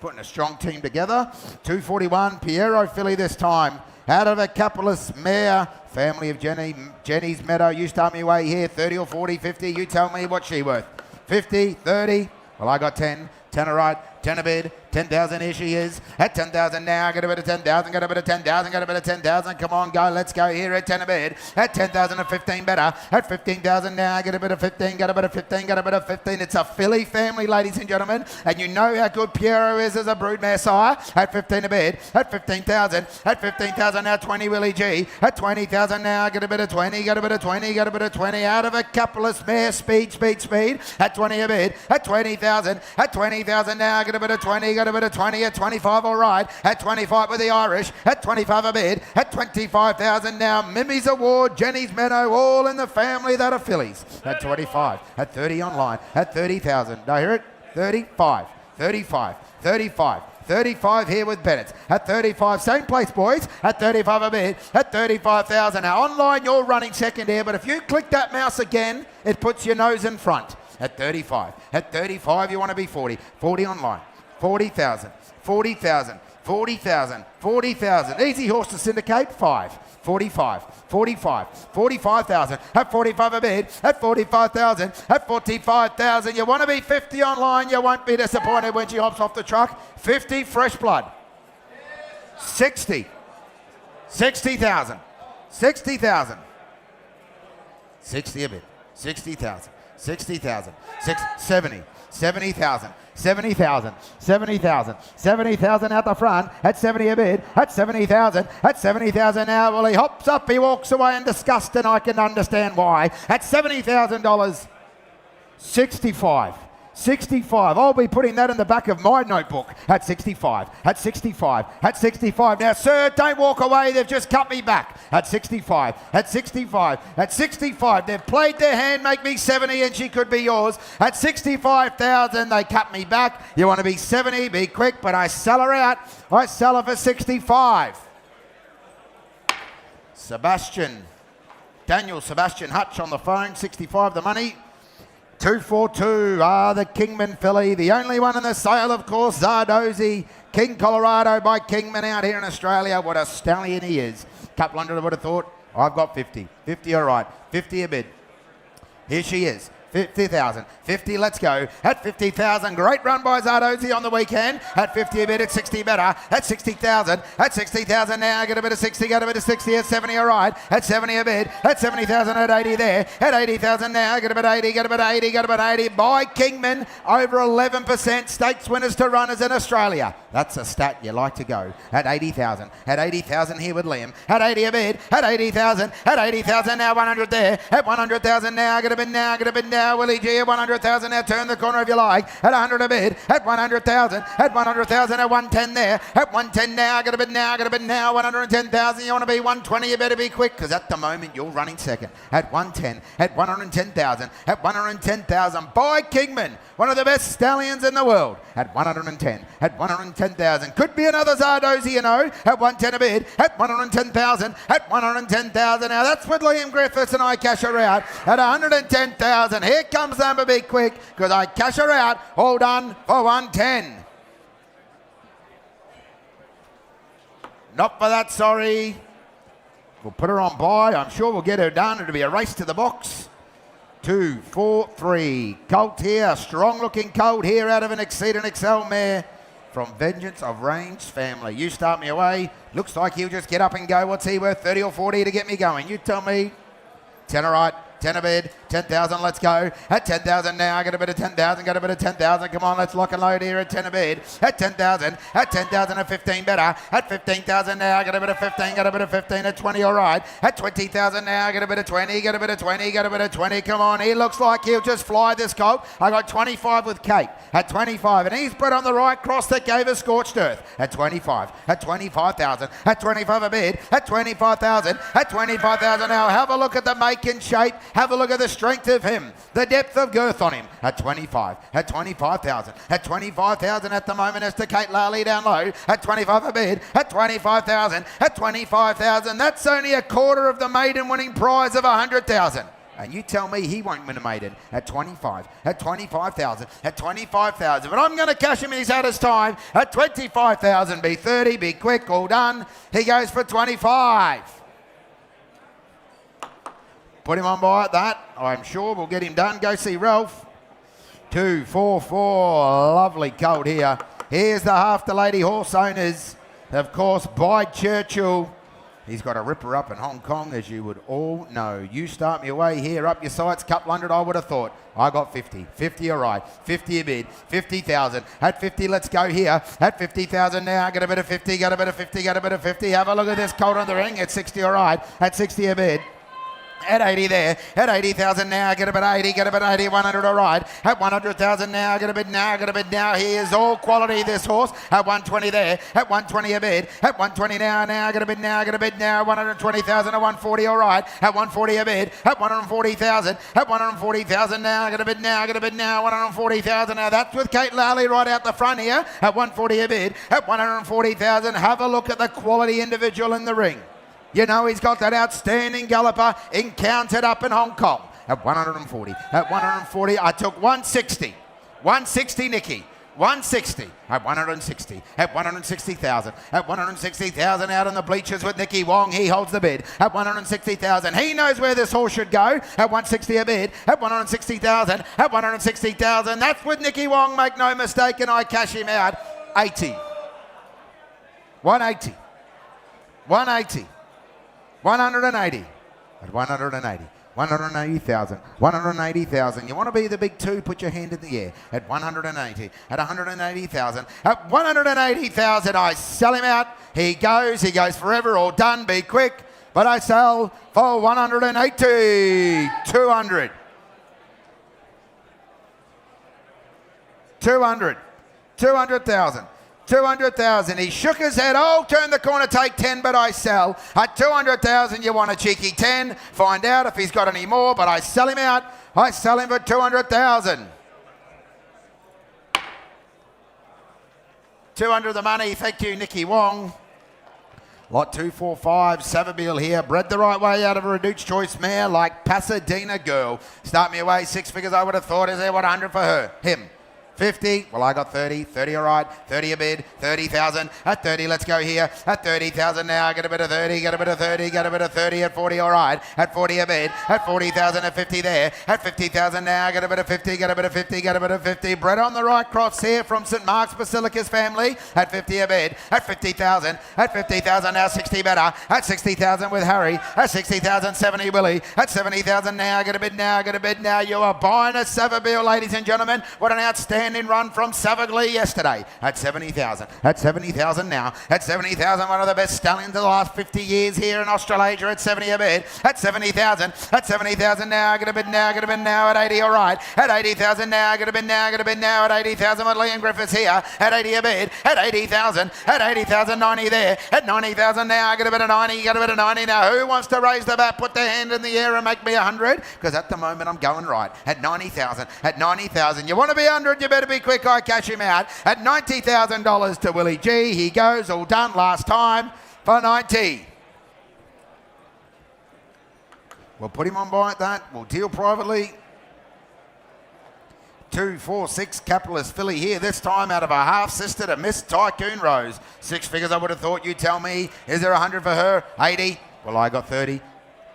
Putting a strong team together. 241 Piero filly this time. Out of a Capitalist mare, family of Jenny's Meadow. You start me away here, 30 or 40, 50. You tell me what she worth. 50, 30. Well, I got 10. 10 all right. 10 a bid. 10,000, here she is. At 10,000 now, get a bit of 10,000, get a bit of 10,000, get a bit of 10,000. Come on, go, let's go here at 10 a bid. At 10,000 and 15 better. At 15,000 now, get a bit of 15, get a bit of 15, get a bit of 15. It's a filly family, ladies and gentlemen. And you know how good Piero is as a broodmare sire. At 15 a bid. At 15,000. At 15,000 now, 20 Willie G. At 20,000 now, get a bit of 20, get a bit of 20, get a bit of 20. Out of a Capitalist mare, speed, speed, speed. At 20 a bid. At 20,000. At 20,000 now, get a bit of 20, get a bit of 20. At 25 all right. At 25 with the Irish. At 25 a bid. At 25,000 now. Mimi's Award, Jenny's Meadow, all in the family that are fillies. At 25. At 30 online. At 30,000. Do I hear it? 35, 35, 35. 35 here with Bennett. At 35, same place, boys. At 35 a bid. At 35,000. Now, online, you're running second here, but if you click that mouse again, it puts your nose in front. At 35. At 35, you want to be 40. 40 online. 40,000. 40,000. 40,000. 40,000. Easy horse to syndicate. 5. 45, 45, 45,000, at 45 a bid, at 45,000, at 45,000. You want to be 50 online, you won't be disappointed when she hops off the truck. 50, fresh blood. 60, 60,000, 60,000, 60 a bid, 60,000, 60,000, 70, 70,000. 70,000, 70,000, 70,000 out the front, at 70 a bid, at 70,000, at 70,000 now. Well, he hops up, he walks away in disgust, and I can understand why. At $70,000, 65. 65. I'll be putting that in the back of my notebook. At 65. At 65. At 65. Now, sir, don't walk away. They've just cut me back. At 65. At 65. At 65. They've played their hand. Make me 70 and she could be yours. At 65,000, they cut me back. You want to be 70, be quick, but I sell her out. I sell her for 65. Daniel Sebastian Hutch on the phone. 65 the money. 242, the Kingman filly. The only one in the sale, of course, Zardozi. King Colorado by Kingman out here in Australia. What a stallion he is. Couple hundred, I would have thought. I've got 50. 50, all right. 50 a bid. Here she is. 50,000. 50, let's go. At 50,000, great run by Zardozi on the weekend. At 50 a bid, at 60 better. At 60,000. At 60,000 now, get a bit of 60, get a bit of 60. At 70, all right. At 70 a bid. At 70,000, at 80 there. At 80,000 now, get a bit 80, get a bit 80, get a bit 80. By Kingman, over 11% stakes winners to runners in Australia. That's a stat you like to go. At 80,000. At 80,000 here with Liam. At 80 a bid. At 80,000. At 80,000 now, 100 there. At 100,000 now, get a bid now, get a bid now. Willie G at 100,000 now, turn the corner if you like. At 100 a bid, at 100,000, at 100,000, at 110 there. At 110 now, get a bid now, get a bid now. 110,000, you want to be 120, you better be quick, because at the moment you're running second. At 110, at 110,000, at 110,000. By Kingman, one of the best stallions in the world. At 110, at 110,000. Could be another Zardozi, you know. At 110 a bid, at 110,000, at 110,000. Now that's with Liam Griffiths and I cash her out. At 110,000, here comes number, be quick, because I cash her out. All done for 110. Not for that, sorry. We'll put her on by. I'm sure we'll get her done. It'll be a race to the box. 2, 4, 3. Colt here, strong looking colt here out of an Exceed and Excel mare from Vengeance of Range family. You start me away. Looks like he'll just get up and go. What's he worth? 30 or 40 to get me going. You tell me. 10 all right. 10 a bid, 10,000, let's go. At 10,000 now, get a bit of 10,000, get a bit of 10,000. Come on, let's lock and load here at 10 a bid. At 10,000, at 10,000, at 15 better. At 15,000 now, get a bit of 15, get a bit of 15 at 20, all right. At 20,000 now, get a bit of 20, get a bit of 20, get a bit of 20. Come on, he looks like he'll just fly this colt. I got 25 with Kate at 25, and he's bred on the right cross that gave us scorched earth. At 25, at 25,000, at 25 a bid, at 25,000, at 25,000 now. Have a look at the make and shape. Have a look at the strength of him, the depth of girth on him. At 25, at 25,000, at 25,000 at the moment as to Kate Lally down low. At 25 a bid, at 25,000, at 25,000. That's only a quarter of the maiden winning prize of 100,000. And you tell me he won't win a maiden at 25, at 25,000, at 25,000. But I'm going to cash him in. He's had his time. At 25,000, be 30, be quick, all done. He goes for 25. Put him on by at that. I'm sure we'll get him done. Go see Ralph. 2, 4, 4. Lovely colt here. Here's the half the lady horse owners. Of course, by Churchill. He's got a ripper up in Hong Kong, as you would all know. You start me away here, up your sights, couple hundred, I would have thought. I got 50. 50, all right. 50 a bid. 50,000. At 50, let's go here. At 50,000 now, get a bit of 50, get a bit of 50, get a bit of 50. Have a look at this colt on the ring. At 60, all right. At 60 a bid. At 80 there, at 80,000 now, get a bit 80, get a bit 80, 100 all right. At 100,000 now, get a bit now, get a bit now. He is all quality, this horse. At 120 there, at 120 a bid. At 120 now, get a bit now, get a bit now. 120,000 at 140 all right. At 140 a bid. At 140,000, at 140,000 now, get a bit now, get a bit now. 140,000 now. That's with Kate Lally right out the front here. At 140 a bid. At 140,000, have a look at the quality individual in the ring. You know he's got that outstanding galloper encountered up in Hong Kong. At 140. At 140, I took 160. 160, Nicky. 160. At 160. At 160,000. At 160,000 out in the bleachers with Nicky Wong. He holds the bid. At 160,000. He knows where this horse should go. At 160 a bid. At 160,000. At 160,000. That's with Nicky Wong. Make no mistake, and I cash him out. 80. 180. 180. 180 at 180. 180,000. 180,000. You want to be the big two? Put your hand in the air. At 180. At 180,000. At 180,000, I sell him out. He goes forever. All done. Be quick. But I sell for 180. 200. 200. 200,000. 200,000. He shook his head. Oh, turn the corner, take 10, but I sell. At 200,000, you want a cheeky 10. Find out if he's got any more, but I sell him out. I sell him for 200,000. 200 the money. Thank you, Nicky Wong. Lot 245, Savabeel here. Bred the right way out of a reduced choice mare like Pasadena Girl. Start me away. 6 figures I would have thought. Is there 100 for her? Him. 50, well I got 30, 30 all right, 30 a bid, 30,000, at 30 let's go here, at 30,000 now, get a bit of 30, get a bit of 30, get a bit of 30, at 40 all right, at 40 a bid, at 40,000, at 50 there, at 50,000 now, get a bit of 50, get a bit of 50, get a bit of 50, bred on the right cross here from St Mark's Basilica's family, at 50 a bid, at 50,000, at 50,000 now, 60 better, at 60,000 with Harry, at 60,000, 70 Willie, at 70,000 now, get a bid now, get a bid now, you are buying a Savabeel, ladies and gentlemen. What an outstanding run from Savaglee yesterday. At 70,000. At 70,000 now. At 70,000, one of the best stallions of the last 50 years here in Australasia. At 70 a bid. At 70,000. At 70,000 now. Get a bid now. Get a bid now. At 80, all right. At 80,000 now. Get a bid now. Get a bid now. At 80,000 with Liam Griffiths here. At 80 a bid. At 80,000. At 80,000, 90 there. At 90,000 now. Get a bit of 90. Get a bit of 90 now. Who wants to raise the bat? Put their hand in the air and make me 100? Because at the moment I'm going right. At 90,000. At 90,000. You want to be 100? You better be quick. I cash him out at $90,000 to Willie G. He goes, all done last time for 90. We'll put him on by at that. We'll deal privately. 2, 4, 6 capitalist filly here. This time out of a half sister to Miss Tycoon Rose. 6 figures I would have thought. You tell me. Is there 100 for her? 80. Well, I got 30.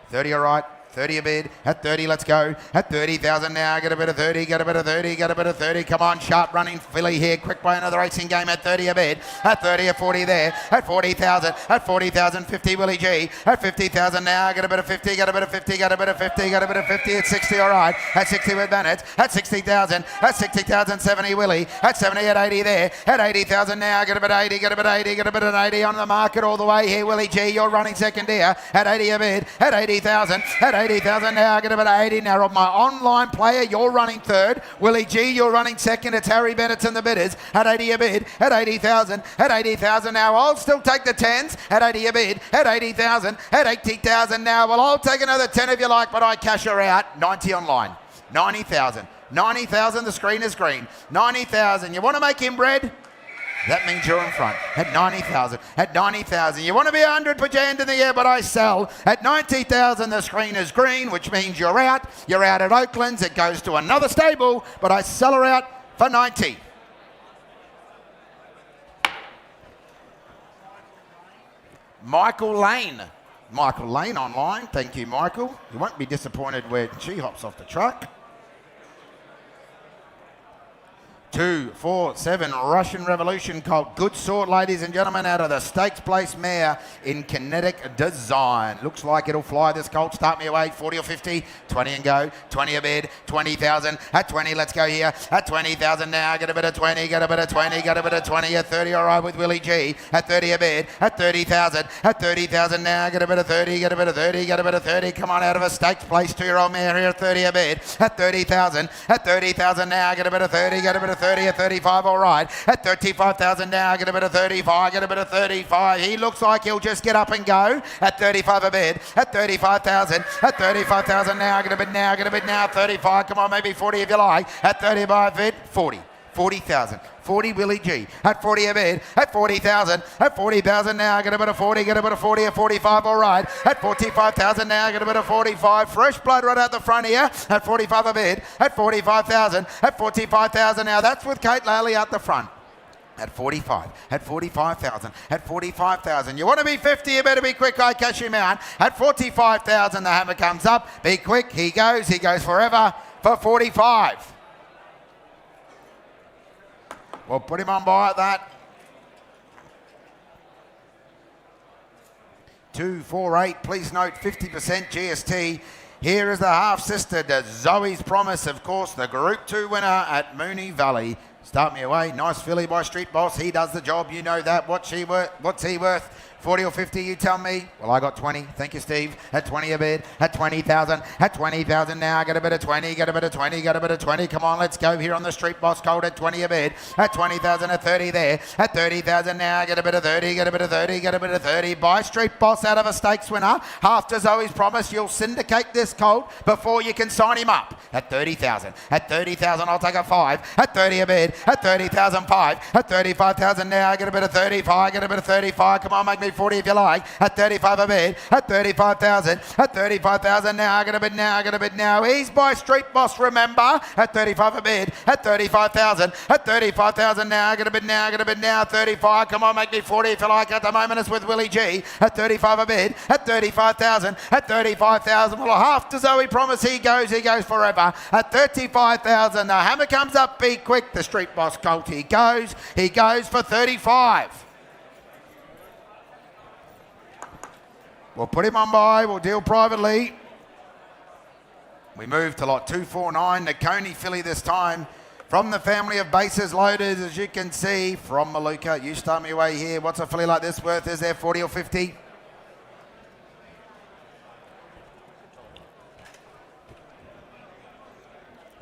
30 all right. 30 a bid. At 30, let's go. At 30,000 now. Get a bit of 30. Get a bit of 30. Get a bit of 30. Come on, sharp running filly here. Quick by another racing game. At 30 a bid. At 30, at 40 there. At 40,000. At 40,000, 50 Willie G. At 50,000 now. Get a bit of 50. Get a bit of 50. Get a bit of 50. Get a bit of 50. At 60, all right. At 60 with Bennett. At 60,000. At 60,000, 70 Willie. At 70, at 80 there. At 80,000 now. Get a bit of 80. Get a bit of 80. Get a bit of 80 on the market all the way here. Willie G, you're running second here. At 80 a bid. At 80,000. At 80,000 now. Get a bit of 80 now. Of my online player, you're running third. Willie G, you're running second. It's Harry Bennett's and the bidders. At 80 a bid. At 80,000. At 80,000 now. I'll still take the 10s. At 80 a bid. At 80,000. At 80,000 now. Well, I'll take another 10 if you like, but I cash her out. 90 online. 90,000. 90,000. The screen is green. 90,000. You want to make him bread? That means you're in front. At 90,000. At 90,000. You want to be 100, put your hand in the air, but I sell. At 90,000, the screen is green, which means you're out. You're out at Oaklands. It goes to another stable, but I sell her out for 90. Michael Lane. Michael Lane online. Thank you, Michael. You won't be disappointed when she hops off the truck. 2, 4, 7, Russian Revolution colt. Good sort, ladies and gentlemen, out of the Stakes Place mare in Kinetic Design. Looks like it'll fly, this colt. Start me away, 40 or 50, 20 and go, 20 a bid, 20,000, at 20, let's go here, at 20,000 now, get a bit of 20, get a bit of 20, get a bit of 20, at 30, all right with Willie G, at 30 a bid, at 30,000, at 30,000 now, get a bit of 30, get a bit of 30, get a bit of 30, come on out of a Stakes Place 2-year-old mare here at 30 a bid, at 30,000 now, get a bit of 30, get a bit of 30 at 35, all right. At 35,000 now, get a bit of 35, get a bit of 35. He looks like he'll just get up and go. At 35 a bid, at 35,000, at 35,000 now, get a bit now, get a bit now, 35, come on, maybe 40 if you like. At 35 bid, 40. 40,000, 40 Willie G, at 40 a bid, at 40,000, at 40,000 now, get a bit of 40, get a bit of 40, at 45, all right, at 45,000 now, get a bit of 45, fresh blood right out the front here, at 45 a bid, at 45,000, at 45,000 now, that's with Kate Laley out the front. At 45, at 45,000, at 45,000. You want to be 50, you better be quick, I cash him out. At 45,000, the hammer comes up, be quick, he goes forever for 45. We'll put him on by at that. 248, please note 50% GST. Here is the half-sister to Zoe's Promise, of course, the Group 2 winner at Moonee Valley. Start me away. Nice filly by Street Boss. He does the job. You know that. What's he worth? 40 or 50, you tell me. Well, I got 20. Thank you, Steve. At 20 a bid. At 20,000. At 20,000 now. Get a bit of 20. Get a bit of 20. Get a bit of 20. Come on, let's go here on the Street Boss colt at 20 a bid. At 20,000. At 30 there. At 30,000 now. Get a bit of 30. Get a bit of 30. Get a bit of 30. By Street Boss out of a stakes winner. Half to Zoe's Promise. You'll syndicate this colt before you can sign him up. At 30,000. At 30,000, I'll take a 5. At 30 a bid. At 30,000, 5. At 35,000 now. Get a bit of 35. Get a bit of 35. Come on, make me 40 if you like. At 35 a bid, at 35,000, at 35,000 now, get a bid now, get a bid now. He's by Street Boss, remember. At 35 a bid, at 35,000, at 35,000 now, get a bid now, get a bid now. 35, come on, make me 40 if you like. At the moment it's with Willie G. At 35 a bid, at 35,000, at 35,000. Well, half to Zoe Promise, he goes forever. At 35,000, the hammer comes up, be quick. The Street Boss colt, he goes for 35. We'll put him on by, we'll deal privately. We move to lot 249, the Coney filly this time. From the family of bases loaders, as you can see, from Maluka. You start me away here. What's a filly like this worth? Is there 40 or 50?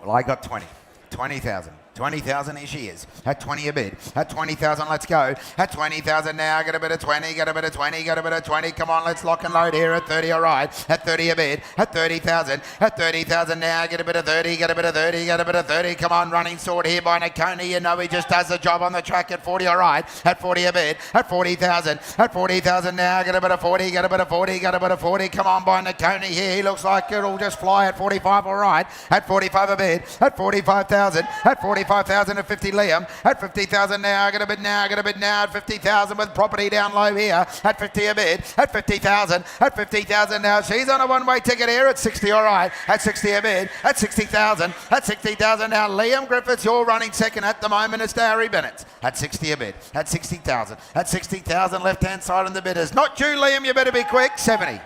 Well, I got 20. 20,000. 20,000, here she is. At 20 a bid. At 20,000, let's go. At 20,000 now, get a bit of 20, get a bit of 20, get a bit of 20. Come on, let's lock and load here at 30, all right. At 30 a bid. At 30,000. At 30,000 now, get a bit of 30, get a bit of 30, get a bit of 30. Come on, running sword here by Nakoni. You know he just does the job on the track at 40, all right. At 40 a bid. At 40,000. At 40,000 now, get a bit of 40, get a bit of 40, get a bit of 40. Come on, by Nakoni here. He looks like it'll just fly at 45, all right. At 45 a bid. At 45,000. At 45,000 at 50 Liam. At 50,000 now, get a bid now, get a bid now. At 50,000 with property down low here. At 50 a bid. At 50,000. At 50,000 now. She's on a one-way ticket here at 60, all right. At 60 a bid. At 60,000. At 60,000 now. Liam Griffiths, you're running second at the moment. It's Harry Bennett. At 60 a bid. At 60,000. At 60,000 left-hand side on the bidders. Not you, Liam. You better be quick. 70.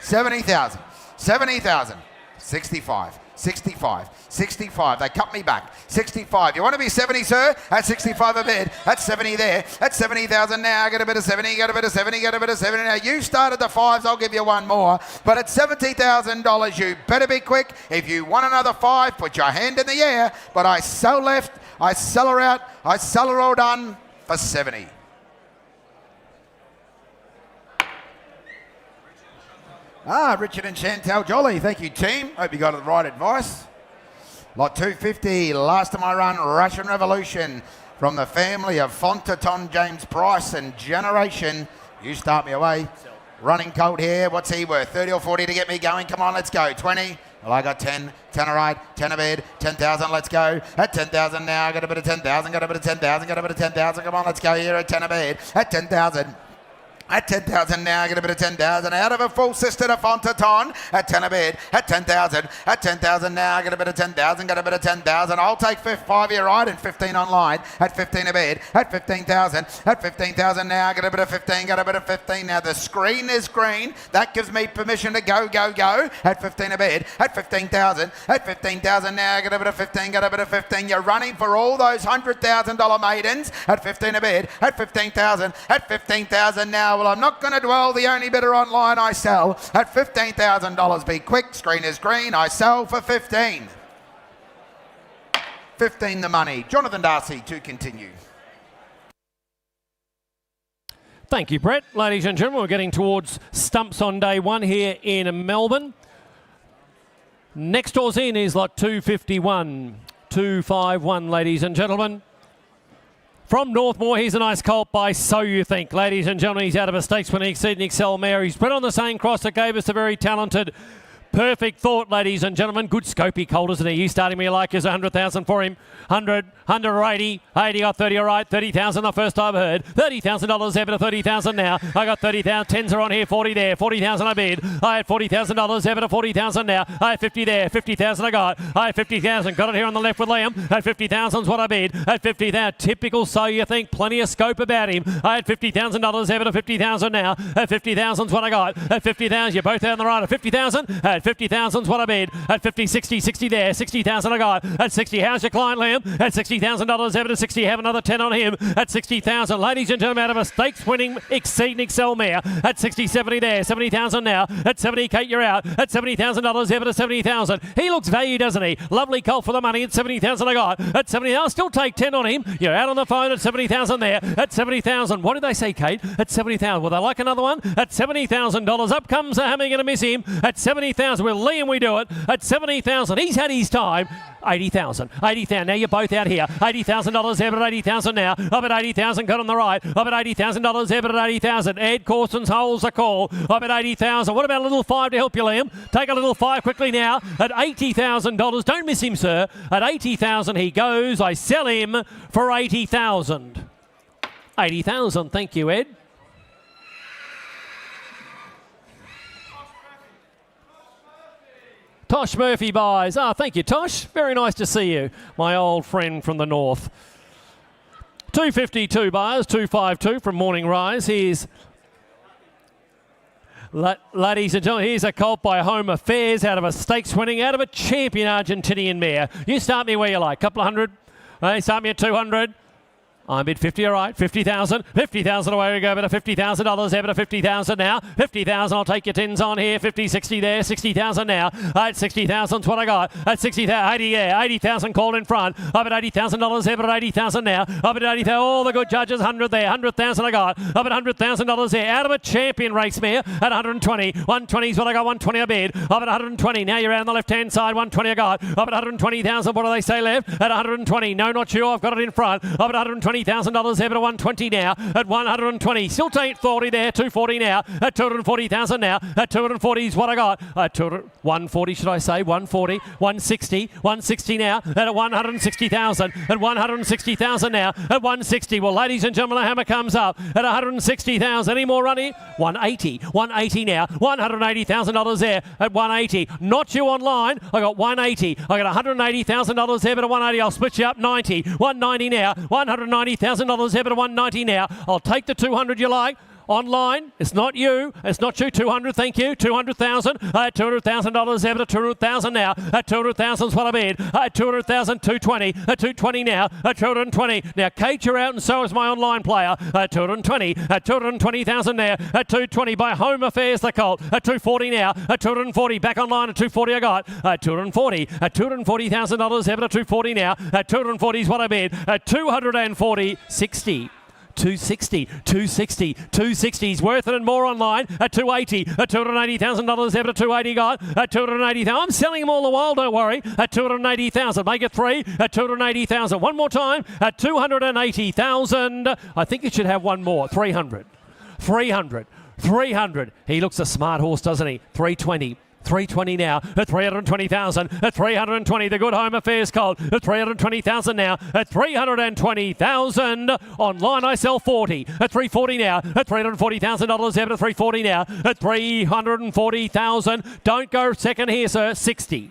70,000. 70,000. 65. 65, 65, they cut me back, 65, you want to be 70, sir? At 65 a bid, at 70 there, at 70,000 now, get a bit of 70, get a bit of 70, get a bit of 70. Now, you started the fives, I'll give you one more, but at $70,000, you better be quick. If you want another five, put your hand in the air, but I sell left, I sell her out, I sell her all done for 70. Richard and Chantal Jolly. Thank you, team. Hope you got the right advice. Lot 250, last of my run, Russian Revolution. From the family of Fontaton, James Price and Generation. You start me away. Running colt here. What's he worth? 30 or 40 to get me going. Come on, let's go. 20. Well, I got 10. 10 all right. 10 a bid. 10,000, let's go. At 10,000 now. Got a bit of 10,000. Got a bit of 10,000. Got a bit of 10,000. Come on, let's go here at 10 a bid. At 10,000. At 10,000 now, get a bit of 10,000 out of a full sister to Fontaton at 10 a bid, at 10,000, at 10,000 now, get a bit of 10,000, get a bit of 10,000. I'll take 5-year ride and 15 online at 15 a bid, at 15,000, at 15,000 now, get a bit of 15, get a bit of 15. Now the screen is green. That gives me permission to go, go, go at 15 a bid, at 15,000, at 15,000 now, get a bit of 15, get a bit of 15. You're running for all those $100,000 maidens at 15 a bid, at 15,000, at 15,000 now. Well, I'm not going to dwell. The only bidder online I sell at $15,000. Be quick. Screen is green. I sell for 15. 15 the money. Jonathan Darcy to continue. Thank you, Brett. Ladies and gentlemen, we're getting towards stumps on day one here in Melbourne. Next doors in is lot 251. 251, ladies and gentlemen. From Northmore, here's a nice colt by So You Think. Ladies and gentlemen, he's out of a stakes winning Exceeding Excel mare. He's bred on the same cross that gave us a very talented Perfect Thought, ladies and gentlemen. Good scopy colt, isn't he? You starting me like is 100,000 for him. 100, 100 or 80. 80 got 30, all right. 30,000 the first I've heard. $30,000 there, but a 30,000 now. I got 30,000. 10s are on here, 40 there. 40,000 I bid. I had $40,000 there, but a 40,000 now. I had 50 there. 50,000 I got. I had 50,000. Got it here on the left with Liam. At 50,000's what I bid. At 50,000. Typical So You Think. Plenty of scope about him. I had $50,000 there, but a 50,000 now. At 50,000's what I got. At 50,000, you're both there on the right. At 50,000. At 50,000's what I bid. At 50, 60, 60 there. 60,000 I got. At 60, how's your client, Liam? At $60,000 ever to 60, have another 10 on him. At 60,000, ladies and gentlemen, out of a stakes-winning Exceeding Excel mare. At 60, 70 there. 70,000 now. At 70, Kate, you're out. At $70,000 ever to 70,000. He looks value, doesn't he? Lovely colt for the money. At 70,000 I got. At 70, I'll still take 10 on him. You're out on the phone at 70,000 there. At 70,000, what did they say, Kate? At 70,000, will they like another one? At $70,000, up comes the hammer, going to miss him. At 70,000, with Liam we do it. At 70,000, he's had his time. 80,000. 80,000. Now you're both out here. $80,000 there, but at 80,000 now. Up at 80,000, got on the right. Up at $80,000 there, but at 80,000. Ed Corson's holds the call. Up at 80,000. What about a little 5 to help you, Liam? Take a little 5 quickly now. At $80,000. Don't miss him, sir. At 80,000 he goes. I sell him for 80,000. 80,000. Thank you, Ed. Tosh Murphy buys. Thank you, Tosh. Very nice to see you, my old friend from the north. 252 buyers, 252 from Morning Rise. Here's, ladies and gentlemen, here's a colt by Home Affairs out of a stakes winning, out of a champion Argentinian mare. You start me where you like. Couple of hundred. Start me at 200. I bid 50, all right. 50,000. 50,000 away we go, but a $50,000 there, but a 50,000 now. 50,000, I'll take your 10s on here. 50, 60 there. 60,000 now. At 60,000's what I got. At 60,000, 80 there. 80,000 called in front. Up at $80,000 there, but at 80,000 now. Up at 80,000, all the good judges. 100 there. 100,000 I got. Up at $100,000 there. Out of a champion race mare at 120. 120's what I got. 120 I bid. Up at 120. Now you're out on the left-hand side. 120 I got. Up at 120,000. What do they say left? At 120. No, not you. I've got it in front. Up at 120. $20,000 there, but 120 now. At 120, still 240 there. 240 now. At 240,000 now. At 240 is what I got. At 140, should I say? 140, 160, 160 now. At 160,000. At 160,000 now. At 160. Well, ladies and gentlemen, the hammer comes up at 160,000. Any more running? 180, 180 now. $180,000 there. At 180. Not you online. I got 180. I got $180,000 there, but at 180, I'll split you up 90. 190 now. $190,000 there, but at 190 now. I'll take the 200 you like. Online, it's not you. It's not you. 200, thank you. 200,000. At $200,000 there, but at 200,000 now. At 200,000's what I bid. At 200,000, 220. At 220 now. At 220. Now, Kate, you're out, and so is my online player. At 220. At 220,000 there. At 220 by Home Affairs, the colt. At 240 now. At 240. Back online at 240 I got. At 240. At $240,000 there, but at 240 now. At 240 is what I bid. At 240, 60. 260, 260, 260 is worth it and more online at 280, at $280,000 there, but at 280 got, at 280,000. I'm selling them all the while, don't worry, at 280,000. Make it 3 at 280,000. One more time at 280,000. I think it should have one more, 300. 300. 300. He looks a smart horse, doesn't he? 320. 320 now at 320,000 at 320. The Good Home Affairs Colt at 320,000 now at 320,000. Online I sell 40 at 340 now at $340,000 ever at 340 now at 340,000. Don't go second here, sir. 60,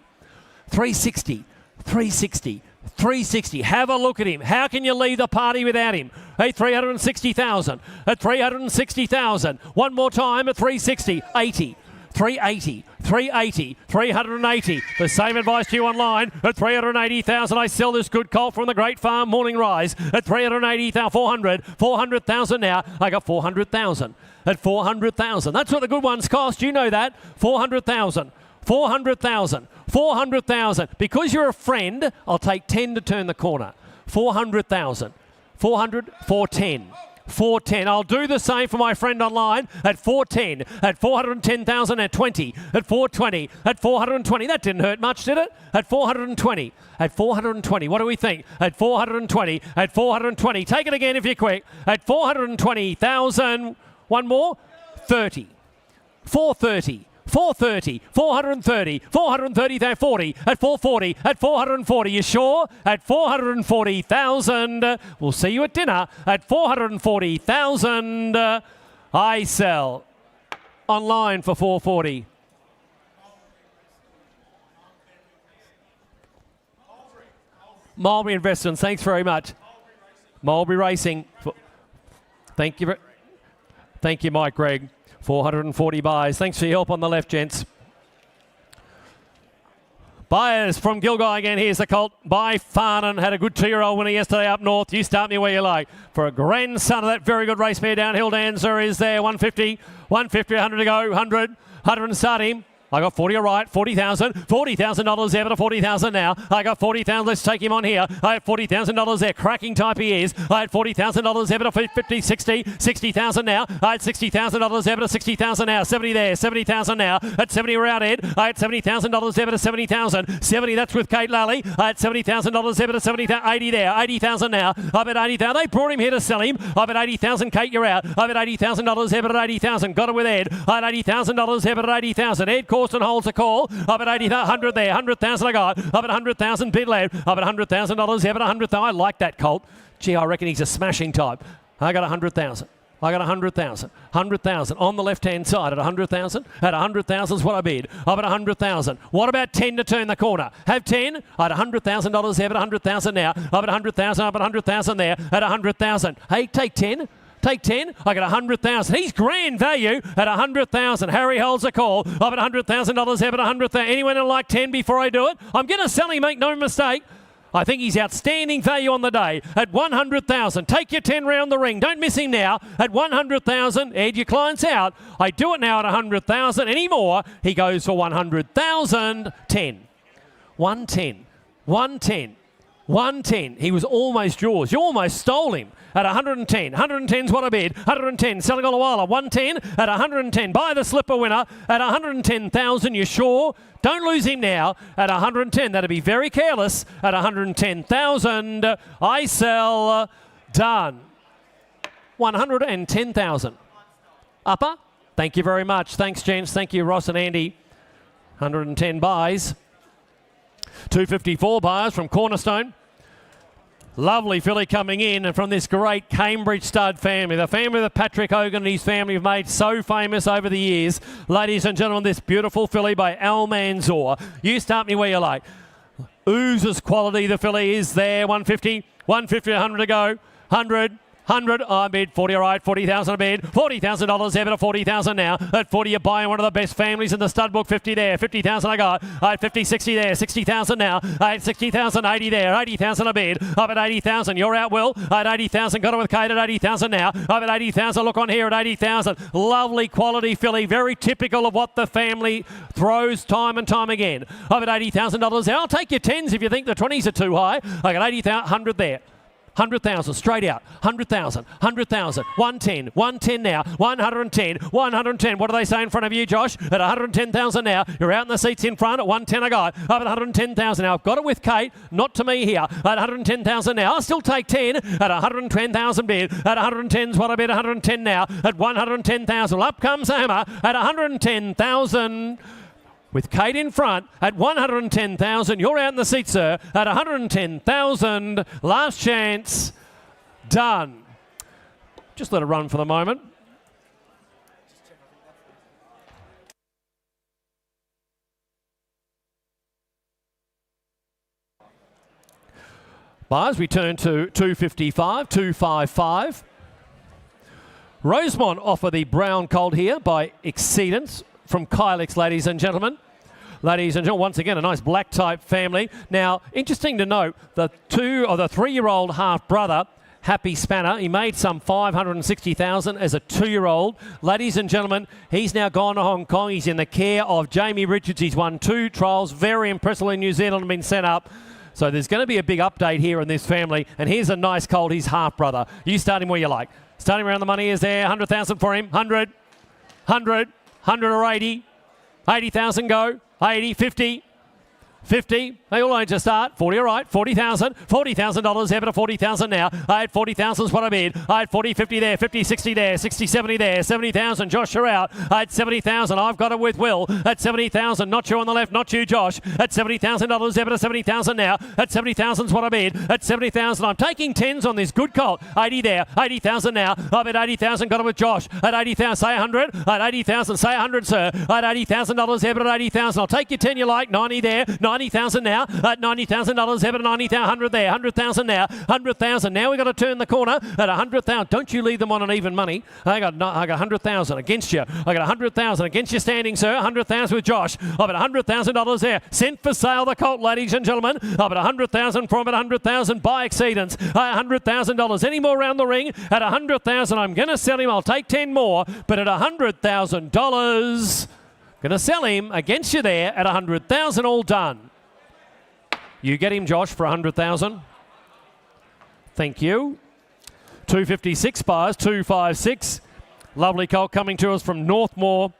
360, 360. 360. Have a look at him. How can you leave the party without him? Hey, 360,000 at 360,000. One more time at 360. 80. 380, 380, 380. The same advice to you online at 380,000. I sell this good colt from the Great Farm Morning Rise at 380,000, 400,000 now. I got 400,000 at 400,000. That's what the good ones cost. You know that. 400,000, 400,000, 400,000. Because you're a friend, I'll take 10 to turn the corner. 400,000, 400, 410. 410. I'll do the same for my friend online at 410, at 410,000, at 20, at 420, at 420. That didn't hurt much, did it? At 420, at 420. What do we think? At 420, at 420. Take it again if you're quick. At 420,000. One more. 30. 430. 430, 430, 430, 40, at 440, at 440. You sure? At 440,000. We'll see you at dinner at 440,000. I sell online for 440. Mulberry Investments, thanks very much. Mulberry Racing. Thank you, Mike Gregg. 440 buys. Thanks for your help on the left, gents. Buyers from Gilgai again. Here's the colt by Farnan. Had a good 2-year-old winner yesterday up north. You start me where you like. For a grandson of that very good race mare downhill, Dancer is there. 150, 150, 100 to go. 100 and start him. I got 40 all right, 40,000, $40,000 there, but a 40,000 now. I got 40,000, let's take him on here. I have $40,000 there, cracking type he is. I had $40,000 there, but a 50, 60, 60,000 now. I had $60,000 there, but a 60,000 now. 70 there, 70,000 now. At 70 we're out, Ed. I had $70,000 there, but a 70,000. 70, that's with Kate Lally. I had $70,000 there, but a 70,000. 80 there, 80,000 now. I bet 80,000. They brought him here to sell him. I bet 80,000, Kate, you're out. I bet $80,000 there, but at 80,000. Got it with Ed. I had $80,000 there, but at 80,000. Ed Corson holds a call. Up at 80, 100 there, 100,000 I got. Up at 100,000 bid lad. Up at $100,000 there, but 100,000. I like that colt. Gee, I reckon he's a smashing type. I got 100,000. I got 100,000. 100,000 on the left-hand side at 100,000. At 100,000 is what I bid. Up at 100,000. What about 10 to turn the corner? Have 10. I had $100,000 there, but 100,000 now. Up at 100,000. Up at 100,000 there. At 100,000. Hey, take 10. Take 10. I got 100,000. He's grand value at 100,000. Harry holds a call. Up at $100,000 there, but 100,000. Anyone will like 10 before I do it? I'm going to sell him, make no mistake. I think he's outstanding value on the day at 100,000. Take your 10 round the ring. Don't miss him now at 100,000. Ed your clients out. I do it now at 100,000. Any more, he goes for 100,000. 10. 110. 110. 110. He was almost yours. You almost stole him at 110. 110's what I bid. 110. Selling all a while. 110 at 110. Buy the slipper winner at 110,000. You sure? Don't lose him now at 110. That'd be very careless at 110,000. I sell. Done. 110,000. Upper. Thank you very much. Thanks, gents. Thank you, Ross and Andy. 110 buys. 254 buyers from Cornerstone. Lovely filly coming in, and from this great Cambridge stud family, the family that Patrick Hogan and his family have made so famous over the years. Ladies and gentlemen, this beautiful filly by Al Manzoor. You start me where you like. Oozes quality, the filly is there. 150, 150, 100 to go. 100. 100, I bid 40, all right, 40,000 I bid, $40,000 there, but a 40,000 now. At 40, you're buying one of the best families in the stud book. 50 there, 50,000 I got. I had 50, 60 there, 60,000 now. I had 60,000, 80 there, 80,000 I bid. Up at 80,000, you're out, Will. I had 80,000, got it with Kate at 80,000 now. Up at 80,000, look on here at 80,000. Lovely quality filly, very typical of what the family throws time and time again. Up at $80,000 there. I'll take your 10s if you think the 20s are too high. I got 80,000, 100 there. 100,000 straight out. 100,000, 100,000, 110, 110 now, 110, 110. What do they say in front of you, Josh? At 110,000 now. You're out in the seats in front at 110 a guy. Up at 110,000 now. I've got it with Kate, not to me here. At 110,000 now. I'll still take 10 at 110,000 bid. At 110's what I bid. 110 now. At 110,000. Up comes the hammer at 110,000. with Kate in front at 110,000. You're out in the seat, sir, at 110,000. Last chance, done. Just let it run for the moment. Buyers, we turn to 255, 255. Rosemont offer the brown colt here by Exceedance from Kylix, ladies and gentlemen. Ladies and gentlemen, once again, a nice black type family. Now, interesting to note, the 3-year-old half brother, Happy Spanner, he made some 560,000 as a 2-year-old. Ladies and gentlemen, he's now gone to Hong Kong. He's in the care of Jamie Richards. He's won 2 trials, very impressively in New Zealand and been sent up. So there's going to be a big update here in this family. And here's a nice colt, his half brother. You start him where you like. Starting around the money is there, 100,000 for him, 100, 100, 100 or 80, 80,000 go, 80, 50, 50, they all need to start, 40 all right, 40,000, $40,000, ever to 40,000 now, I had 40,000 is what I bid, I had 40, 50 there, 50, 60 there, 60, 70 there, 70,000, Josh, you're out, I had 70,000, I've got it with Will, at 70,000, not you on the left, not you, Josh, at $70,000, ever to 70,000 now, at 70,000 is what I bid, at 70,000, I'm taking 10s on this good colt, 80 there, 80,000 now, I've at 80,000, got it with Josh, at 80,000, say 100, at 80,000, say 100, sir, at $80,000, ever at 80,000, I'll take your 10 you like, 90 there, 90,000 now, at $90,000, ever to 90,000, 100 there, 100,000 now, 100,000. Now we've got to turn the corner at 100,000. Don't you leave them on an even money. I got 100,000 against you. I got 100,000 against you standing, sir. 100,000 with Josh. I've got $100,000 there. Sent for sale the colt, ladies and gentlemen. I've got 100,000 from at 100,000 by Exceedance. $100,000. Any more around the ring at 100,000. I'm going to sell him. I'll take 10 more, but at $100,000. Going to sell him against you there at 100,000, all done. You get him, Josh, for 100,000. Thank you. 256 buyers, 256. Lovely colt coming to us from Northmore.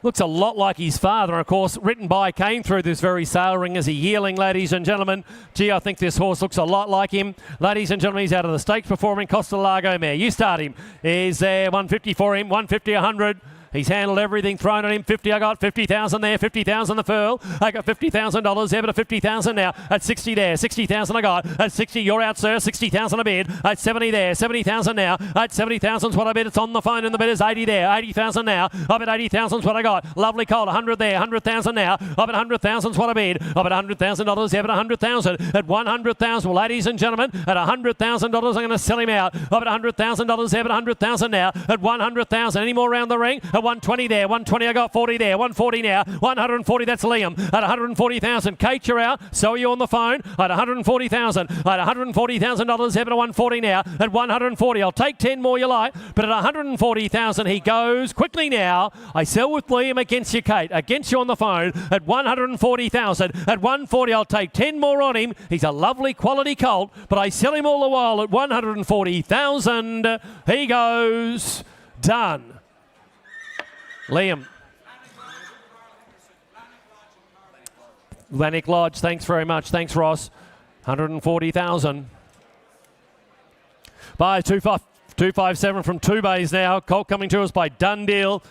Looks a lot like his father, of course. Written by, came through this very sale ring as a yearling, ladies and gentlemen. Gee, I think this horse looks a lot like him. Ladies and gentlemen, he's out of the stakes performing Costa Lago mare. You start him. Is there 150 for him? 150, 100. He's handled everything thrown at him. 50, I got 50,000 there. 50,000 the furl. I got $50,000 there, but a 50,000 now. At 60 there. 60,000 I got. At 60, you're out, sir. 60,000 a bid. At 70 there. 70,000 now. At 70,000 is what I bid. It's on the phone, and the bid is 80 there. 80,000 now. I bet 80,000 is what I got. Lovely colt. 100 there. 100,000 now. I bet 100,000 is what I bid. I bet $100,000 there, but 100,000 at 100,000. Well, ladies and gentlemen, at $100,000, I'm going to sell him out. I bet $100,000 there, but 100,000 now. At 100,000. Any more around the ring? At 120 there, 120, I got 40 there, 140 now, 140, that's Liam, at 140,000. Kate, you're out, so are you on the phone, at 140,000, at $140,000, Evan at 140 now, at 140, I'll take 10 more you like, but at 140,000 he goes, quickly now, I sell with Liam against you, Kate, against you on the phone, at 140,000, at 140 I'll take 10 more on him, he's a lovely quality colt, but I sell him all the while at 140,000, he goes, done. Liam. Lannick Lodge, thanks very much. Thanks, Ross. 140,000. By 257 from Two Bays now. Colt coming to us by Dundeel.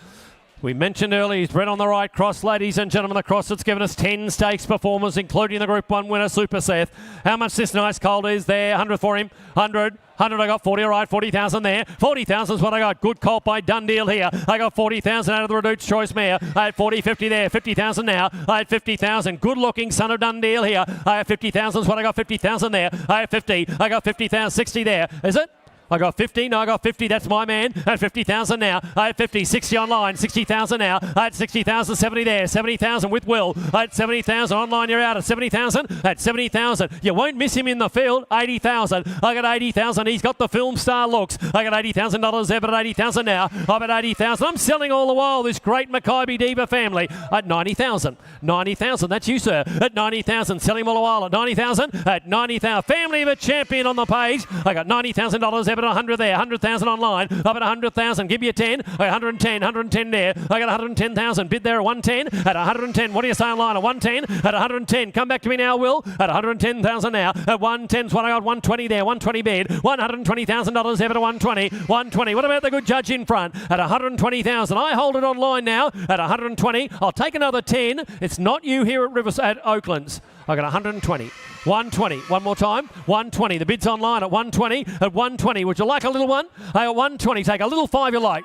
We mentioned earlier he's bred on the right cross, ladies and gentlemen. The cross that's given us 10 stakes performers, including the Group 1 winner, Super Seth. How much this nice colt is there? 100 for him. 100. 100, I got 40, all right, 40,000 there. 40,000 is what I got. Good colt by Dundeel here. I got 40,000 out of the Reduced Choice mare. I had 40, 50 there. 50,000 now. I had 50,000. Good looking son of Dundeel here. I have 50,000 is what I got. 50,000 there. I have 50. I got 50,000. 60 there. Is it? I got 50, no, I got 50, that's my man, at 50,000 now, I had 50, 60 online, 60,000 now, I had 60,000, 70 there, 70,000 with Will, I had 70,000 online, you're out at 70,000, at 70,000, you won't miss him in the field, 80,000, I got 80,000, he's got the film star looks, I got $80,000 there, but at 80,000 now, I'm at 80,000, I'm selling all the while this great Mackay Diva family, at 90,000, 90,000, that's you sir, at 90,000, selling all the while at 90,000, at 90,000, family of a champion on the page, I got $90,000 Up at 100 there. 100,000 online. Up at 100,000. Give me a 10. 110. 110 there. I got 110,000. Bid there at 110. At 110. What do you say online? At 110. At 110. Come back to me now, Will. At 110,000 now. At 110's what I got. 120 there. 120 bid. $120,000 ever to 120. 120. What about the good judge in front? At 120,000. I hold it online now. At 120. I'll take another 10. It's not you here at Oaklands. I got 120. 120. One more time. 120. The bid's online at 120. At 120. Would you like a little one? I got 120. Take a little 5 you like.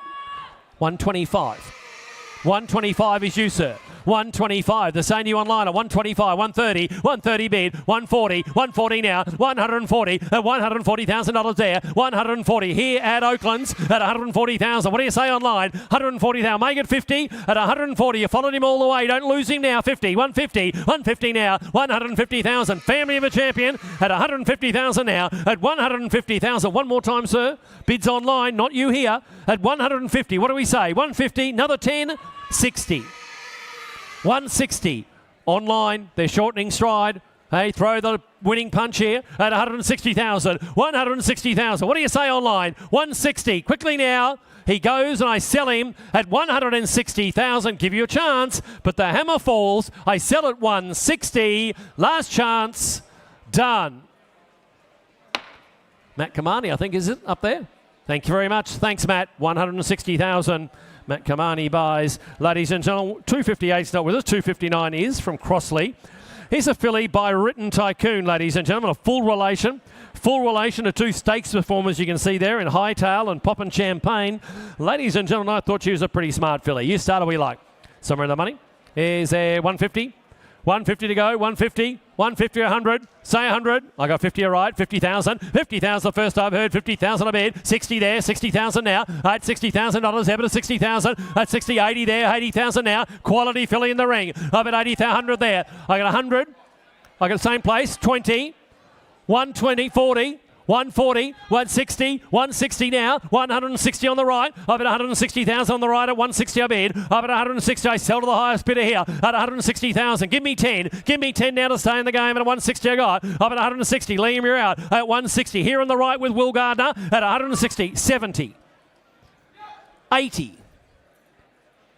125. 125 is you, sir. 125. The same you online at 125, 130, 130 bid, 140, 140 now, 140, at $140,000 there, 140 here at Oaklands at 140,000. What do you say online? 140,000. Make it 50 at 140. You followed him all the way. Don't lose him now. 50, 150, 150 now, 150,000. Family of a champion at 150,000 now, at 150,000. One more time, sir. Bids online, not you here, at 150. What do we say? 150, another 10, 60. 160 online. They're shortening stride. Hey, throw the winning punch here at 160,000. 160,000. What do you say online? 160. Quickly now. He goes and I sell him at 160,000. Give you a chance, but the hammer falls. I sell at 160. Last chance. Done. Matt Kamani, I think, is it up there? Thank you very much. Thanks, Matt. 160,000. Matt Kamani buys. Ladies and gentlemen, 258's not with us. 259 is from Crossley. Here's a filly by Written Tycoon, ladies and gentlemen. A full relation to two stakes performers you can see there in Hightail and Poppin' Champagne. Ladies and gentlemen, I thought she was a pretty smart filly. You start, we like. Somewhere in the money. Is there 150? 150 to go. 150. 150, 100. Say 100. I got 50 right. 50,000. 50,000 the first I've heard. 50,000 a bid. 60 there. 60,000 now. At $60,000. Ever to 60,000. At 60, 80 there. 80,000 now. Quality filly in the ring. Up at 80,000. 100 there. I got 100. I got the same place. 20. 120. 40. 140, 160, 160 now, 160 on the right, up at 160,000 on the right at 160 I bid, up at 160 I sell to the highest bidder here at 160,000, give me 10 now to stay in the game at 160 I got, up at 160, Liam you're out at 160, here on the right with Will Gardner at 160, 70, 80,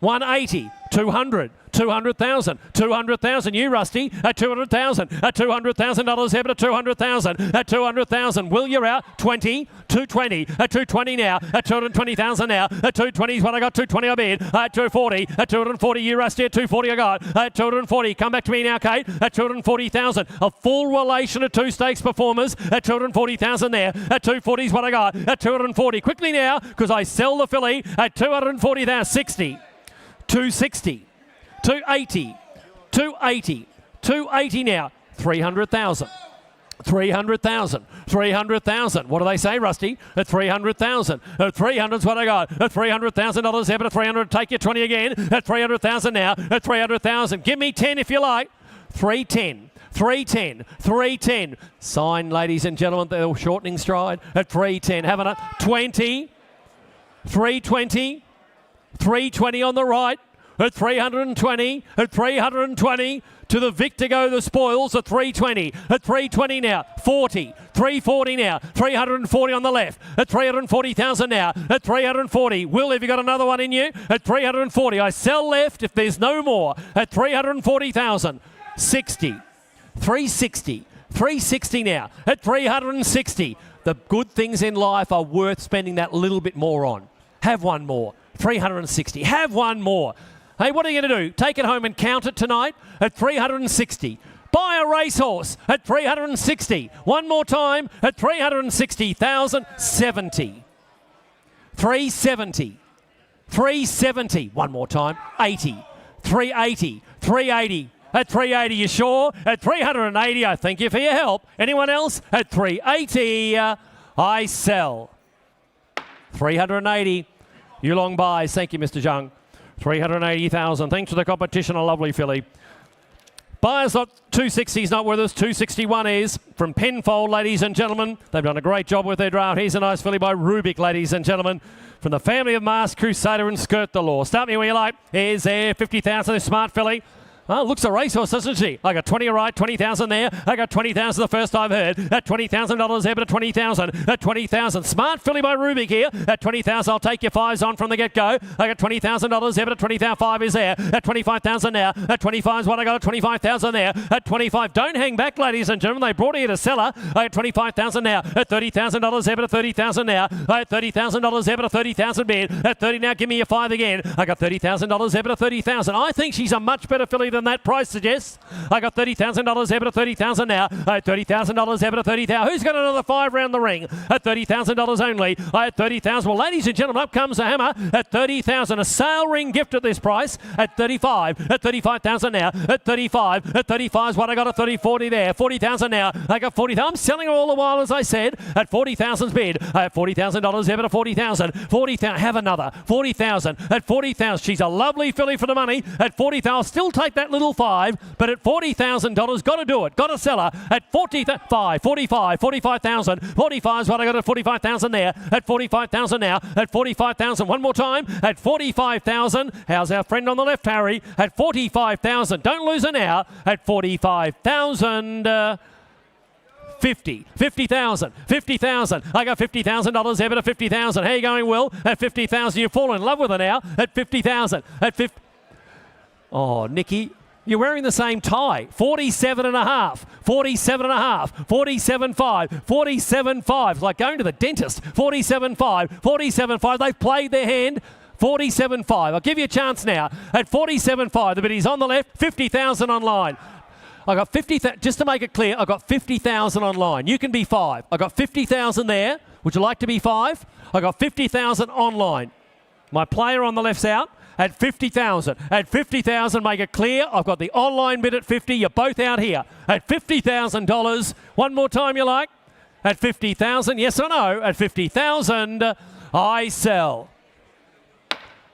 180, 200, 200,000, 200,000. You, Rusty, at 200,000, at $200,000. Ever to 200,000, at 200,000. Will, you're out. 20, 220, at 220 now, at 220,000 now, at 220 is what I got. 220 I bid, at 240, at 240. You, Rusty, at 240 I got, at 240. Come back to me now, Kate, at 240,000. A full relation of two stakes performers at 240,000 there, at 240 is what I got, at 240. Quickly now, because I sell the filly at 240,000, 60, 260. 280, 280, 280 now, 300,000. 300,000, 300,000. What do they say, Rusty? At 300,000. At 300's what I got. At $300,000, ever to 300. Take your 20 again. At 300,000 now. At 300,000. Give me 10 if you like. 310. 310, 310. Sign, ladies and gentlemen, they're shortening stride at 310. Having it. 20, 320, 320 on the right. At 320, at 320, to the victor go the spoils at 320, at 320 now, 40, 340 now, 340 on the left, at 340,000 now, at 340. Will, have you got another one in you? At 340, I sell left if there's no more, at 340,000, 60, 360, 360 now, at 360. The good things in life are worth spending that little bit more on. Have one more, 360, have one more. Hey, what are you going to do? Take it home and count it tonight at 360. Buy a racehorse at 360. One more time at 360,000. 70. 370. 370. One more time. 80. 380. 380. At 380, you sure? At 380, I thank you for your help. Anyone else? At 380, I sell. 380. You long buys. Thank you, Mr. Jung. 380,000. Thanks for the competition. A lovely filly. Buyers not 260's not with us. 261 is from Penfold, ladies and gentlemen. They've done a great job with their draft. Here's a nice filly by Rubik, ladies and gentlemen. From the family of Masked Crusader and Skirt the Law. Start me where you like. Here's there 50,000. Smart filly. Oh, looks a racehorse, doesn't she? I got 20 right, 20,000 there. I got 20,000 the first I've heard. At $20,000 there, but at 20,000. At 20,000. Smart filly by Rubik here. At 20,000, I'll take your fives on from the get-go. I got $20,000 there, but at 20,000, 5 is there. At 25,000 now. At 25 is what I got at 25,000 there. At 25, don't hang back, ladies and gentlemen. They brought here to seller. I got 25,000 now. At $30,000 there, but at 30,000 now. I had $30,000 there, but at 30,000 bid. At 30 now, give me your 5 again. I got $30,000 there, but at 30,000. I think she's a much better filly than that price suggests. I got $30,000 there, but at 30,000 now. I had $30,000 there, but at 30,000. Who's got another 5 round the ring? At $30,000 only. I had 30,000. Well, ladies and gentlemen, up comes the hammer at 30,000. A sale ring gift at this price at 35. At 35,000 now. At 35. At 35 is what I got at 30, 40 there. 40,000 now. I got 40,000. I'm selling all the while, as I said, at 40,000's bid. I have $40,000 there, but at 40,000. 40,000. Have another. 40,000. At 40,000. She's a lovely filly for the money. At 40,000. I'll still take that little 5, but at $40,000, got to do it. Got to sell her at 45, 45,000. 45 is what I got at 45,000 there. At 45,000 now. At 45,000. One more time. At 45,000. How's our friend on the left, Harry? At 45,000. Don't lose her now. At 45,000. 50,000. I got $50,000 there, but at 50,000. How you going, Will? At 50,000, you fall in love with her now. At 50,000. At 50. Oh, Nikki, you're wearing the same tie. 47.5. 47.5. 47.5. 47.5. It's like going to the dentist. 47.5. 47.5. They've played their hand. 47.5. I'll give you a chance now. At 47.5. The bid is on the left. 50,000 online. I got 50,000, just to make it clear, I got 50,000 online. You can be 5. I got 50,000 there. Would you like to be 5? I got 50,000 online. My player on the left's out at 50,000. At 50,000, make it clear. I've got the online bid at 50. You're both out here at $50,000. One more time, you like? At 50,000, yes or no? At 50,000, I sell.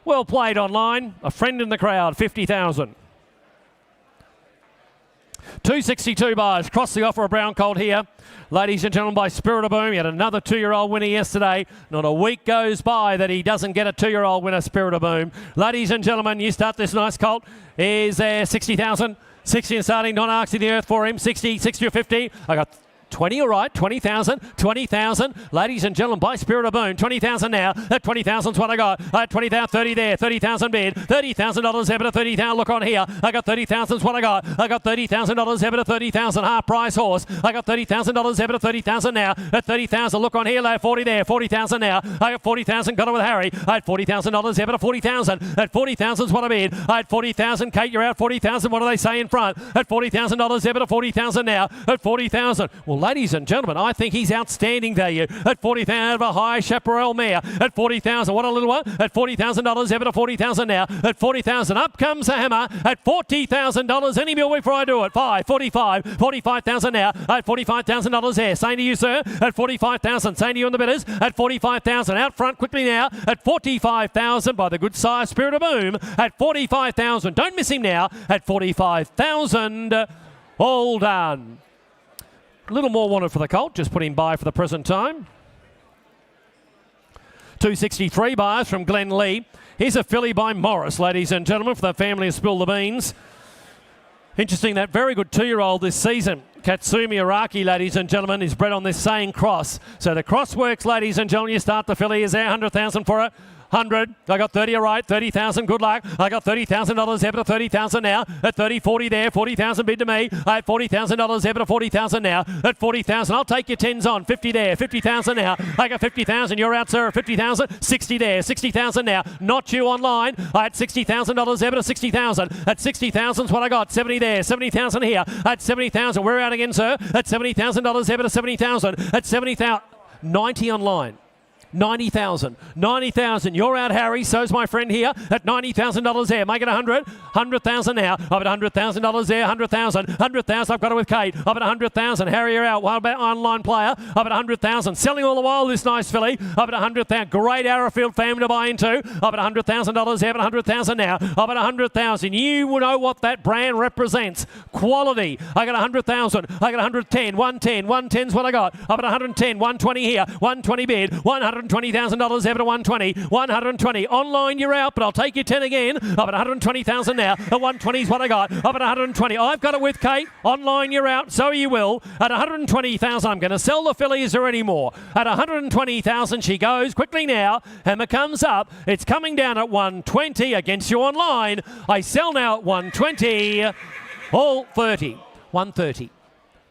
Well played online. A friend in the crowd, 50,000. 262 bars. Cross the offer of Brown Colt here. Ladies and gentlemen, by Spirit of Boom, he had another 2-year-old winner yesterday. Not a week goes by that he doesn't get a 2-year-old winner, Spirit of Boom. Ladies and gentlemen, you start this nice colt. Is there 60,000? 60 and starting, not asking the earth for him. 60, 60 or 50. I got 20, all right, 20,000, 20,000. Ladies and gentlemen, by Spirit of Boom, 20,000 now. At 20,000 is what I got. I had 20,000, 30 there, 30,000 bid. $30,000 there, but a 30,000. Look on here. I got 30,000 is what I got. I got $30,000 there, but a 30,000. Half price horse. I got $30,000 there, but a 30,000 now. At 30,000, look on here, lad. 40 there, 40,000 now. I got 40,000. Got it with Harry. I had $40,000 there, but a 40,000. At 40,000 is what I bid. I had 40,000. Kate, you're out 40,000. What do they say in front? At $40,000 there, but a 40,000 now. At 40,000. Well, ladies and gentlemen, I think he's outstanding value. At 40,000 of a high chaparral mare. At 40,000, what a little one. At $40,000, ever to 40,000 now. At 40,000, up comes the hammer. At $40,000, any bill before I do it. 45,000 now. At $45,000 there. Saying to you, sir. At 45,000, saying to you on the bidders. At 45,000, out front quickly now. At 45,000 by the good sire Spirit of Boom. At 45,000, don't miss him now. At 45,000, all done. A little more wanted for the colt, just put him by for the present time. 263 bars from Glenn Lee. Here's a filly by Morris, ladies and gentlemen, for the family of Spill the Beans. Interesting, that very good 2-year-old this season, Katsumi Araki, ladies and gentlemen, is bred on this same cross. So the cross works, ladies and gentlemen. You start the filly. Is there 100,000 for it? 100. I got 30, all right. 30,000, good luck. I got $30,000 there, but 30,000 now. At 30, 40 there. 40,000 bid to me. I have $40,000 there, but 40,000 now. At 40,000, I'll take your 10s on. 50 there. 50,000 now. I got 50,000. You're out, sir. 50,000. 60 there. 60,000 now. Not you online. I had $60,000 there, but 60,000. At 60,000 is what I got. 70 there. 70,000 here. At 70,000. We're out again, sir. At $70,000 there, but 70,000. At 70,000. 90 online. 90,000. 90,000. You're out, Harry. So's my friend here at $90,000 there. Make it 100. 100,000 now. I've at $100,000 there. 100,000. 100,000. I've got it with Kate. I've at 100,000. Harry, you're out. What about online player? I've at 100,000. Selling all the while, this nice filly. I've at 100,000. Great Arrowfield family to buy into. I've at $100,000 there. I've at 100,000 now. I've at 100,000. You know what that brand represents. Quality. I got 100,000. I got 110. 110. 110's what I got. I've at 110. 120 here. 120 bid. 100. $120,000 ever to 120. 120. Online, you're out, but I'll take you 10 again. Up at 120,000 now. At 120 is what I got. Up at 120. I've got it with Kate. Online, you're out. So you will. At 120,000, I'm going to sell the filly. Is there any more? At 120,000, she goes quickly now. Hammer comes up. It's coming down at 120 against you online. I sell now at 120. All 30. 130.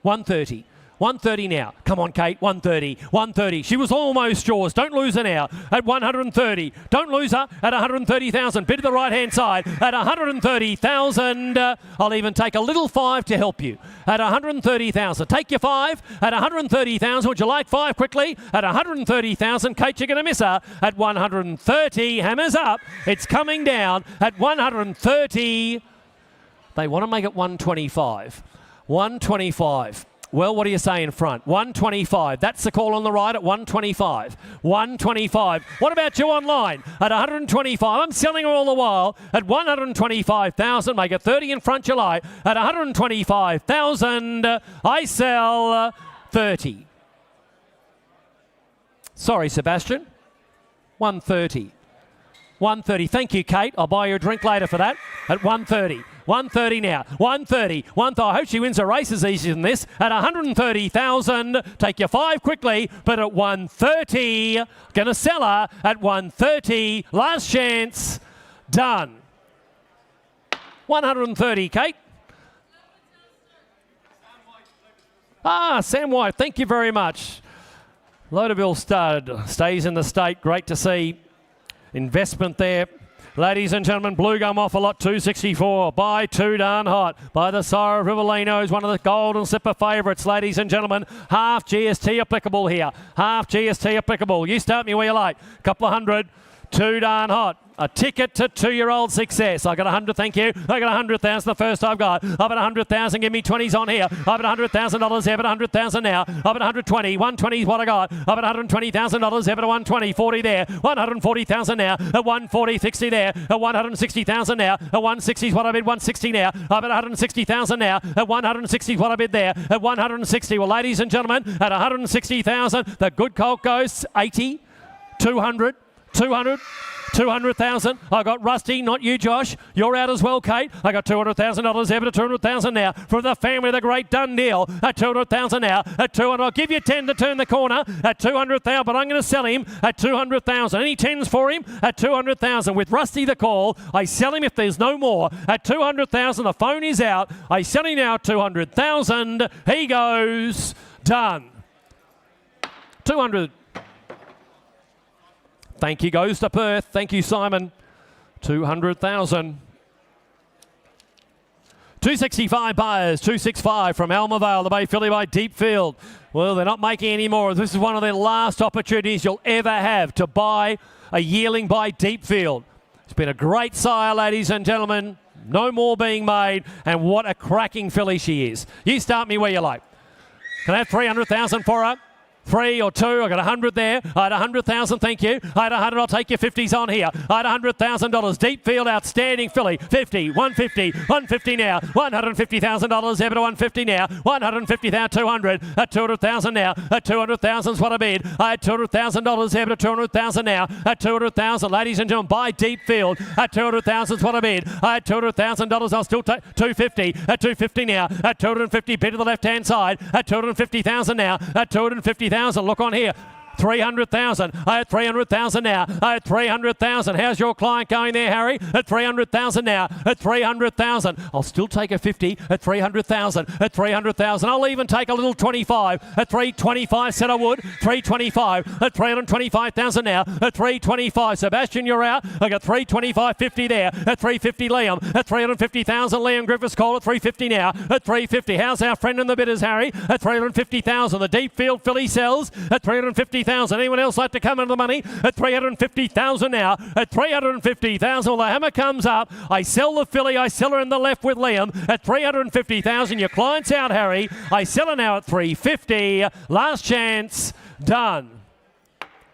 130. 130 now. Come on, Kate. 130. 130. She was almost yours. Don't lose her now. At 130. Don't lose her at 130,000. Bid to the right-hand side. At 130,000. I'll even take a little 5 to help you. At 130,000. Take your 5. At 130,000. Would you like 5 quickly? At 130,000. Kate, you're going to miss her. At 130. Hammers up. It's coming down. At 130. They want to make it 125. 125. Well, what do you say in front? 125. That's the call on the right at 125. 125. What about you online? At 125. I'm selling her all the while at 125,000. Make it 30 in front, July. At 125,000, I sell 30. Sorry, Sebastian. 130. 130. Thank you, Kate. I'll buy you a drink later for that. At 130. 130 now. 130. I hope she wins a race as easy than this. At 130,000. Take your 5 quickly, but at 130. Gonna sell her at 130. Last chance. Done. 130, Kate. Sam White. Thank you very much. Loadaville stud. Stays in the state. Great to see. Investment there. Ladies and gentlemen, Blue Gum off a lot, 264. By Too Darn Hot. By the Sire of Rivellino is one of the Golden Slipper favourites, ladies and gentlemen. Half GST applicable here. Half GST applicable. You start me where you like. Couple of hundred. Too Darn Hot. A ticket to 2-year-old success. I got 100, thank you. I got 100,000, the first I've got. Up at 100,000, give me 20s on here. Up at $100,000, here, up at 100,000 now. Up at 120, 120 is what I got. Up at $120,000, here, at 120, 40 there. 140,000 now. At 140, 60 there. At 160,000 now. At 160 is what I bid, 160 now. Up at 160,000 now. At 160 is what I bid there. At 160, well, ladies and gentlemen, at 160,000, the good colt goes 80, 200, 200. 200,000. I got Rusty, not you, Josh. You're out as well, Kate. I got $200,000 ever to 200,000 now from the family of the great done deal. At 200,000 now. At 200, I'll give you 10 to turn the corner. At 200,000, but I'm going to sell him at 200,000. Any 10s for him? At 200,000. With Rusty the call, I sell him if there's no more. At 200,000, the phone is out. I sell him now at 200,000. He goes. Done. 200. Thank you, goes to Perth. Thank you, Simon. 200,000. 265 buyers. 265 from Almavale, the Bay Filly by Deepfield. Well, they're not making any more. This is one of their last opportunities you'll ever have to buy a yearling by Deepfield. It's been a great sire, ladies and gentlemen. No more being made. And what a cracking filly she is. You start me where you like. Can I have 300,000 for her? 3 or 2, I got 100 there. I had 100,000, thank you. I had 100, I'll take your 50s on here. I had $100,000. Deep field, outstanding filly. 50, 150, 150 now. $150,000, ever to 150 now. 150,000, 200. At 200,000 now. At 200,000 is what I bid. I had $200,000, ever to 200,000 now. At 200,000, ladies and gentlemen, buy deep field. At 200,000 is what I bid. I had $200,000, I'll still take 250. At 250 now. At 250, bid to the left-hand side. At 250,000 now. At 250,000. Look on here. 300,000. I had 300,000 now. I had 300,000. How's your client going there, Harry? At 300,000 now. At 300,000. I'll still take a 50 at 300,000. At 300,000. I'll even take a little 25 at 325. Said I would. 325 at 325,000 now. At 325. Sebastian, you're out. I got 325.50 there. At 350, Liam. At 350,000. Liam Griffiths call at 350 now. At 350. How's our friend in the bidders, Harry? At 350,000. The deep field filly sells at 350,000. Anyone else like to come into the money? At 350,000 now. At 350,000, well, the hammer comes up. I sell the filly. I sell her in the left with Liam at 350,000. Your client's out, Harry. I sell her now at 350. Last chance. Done.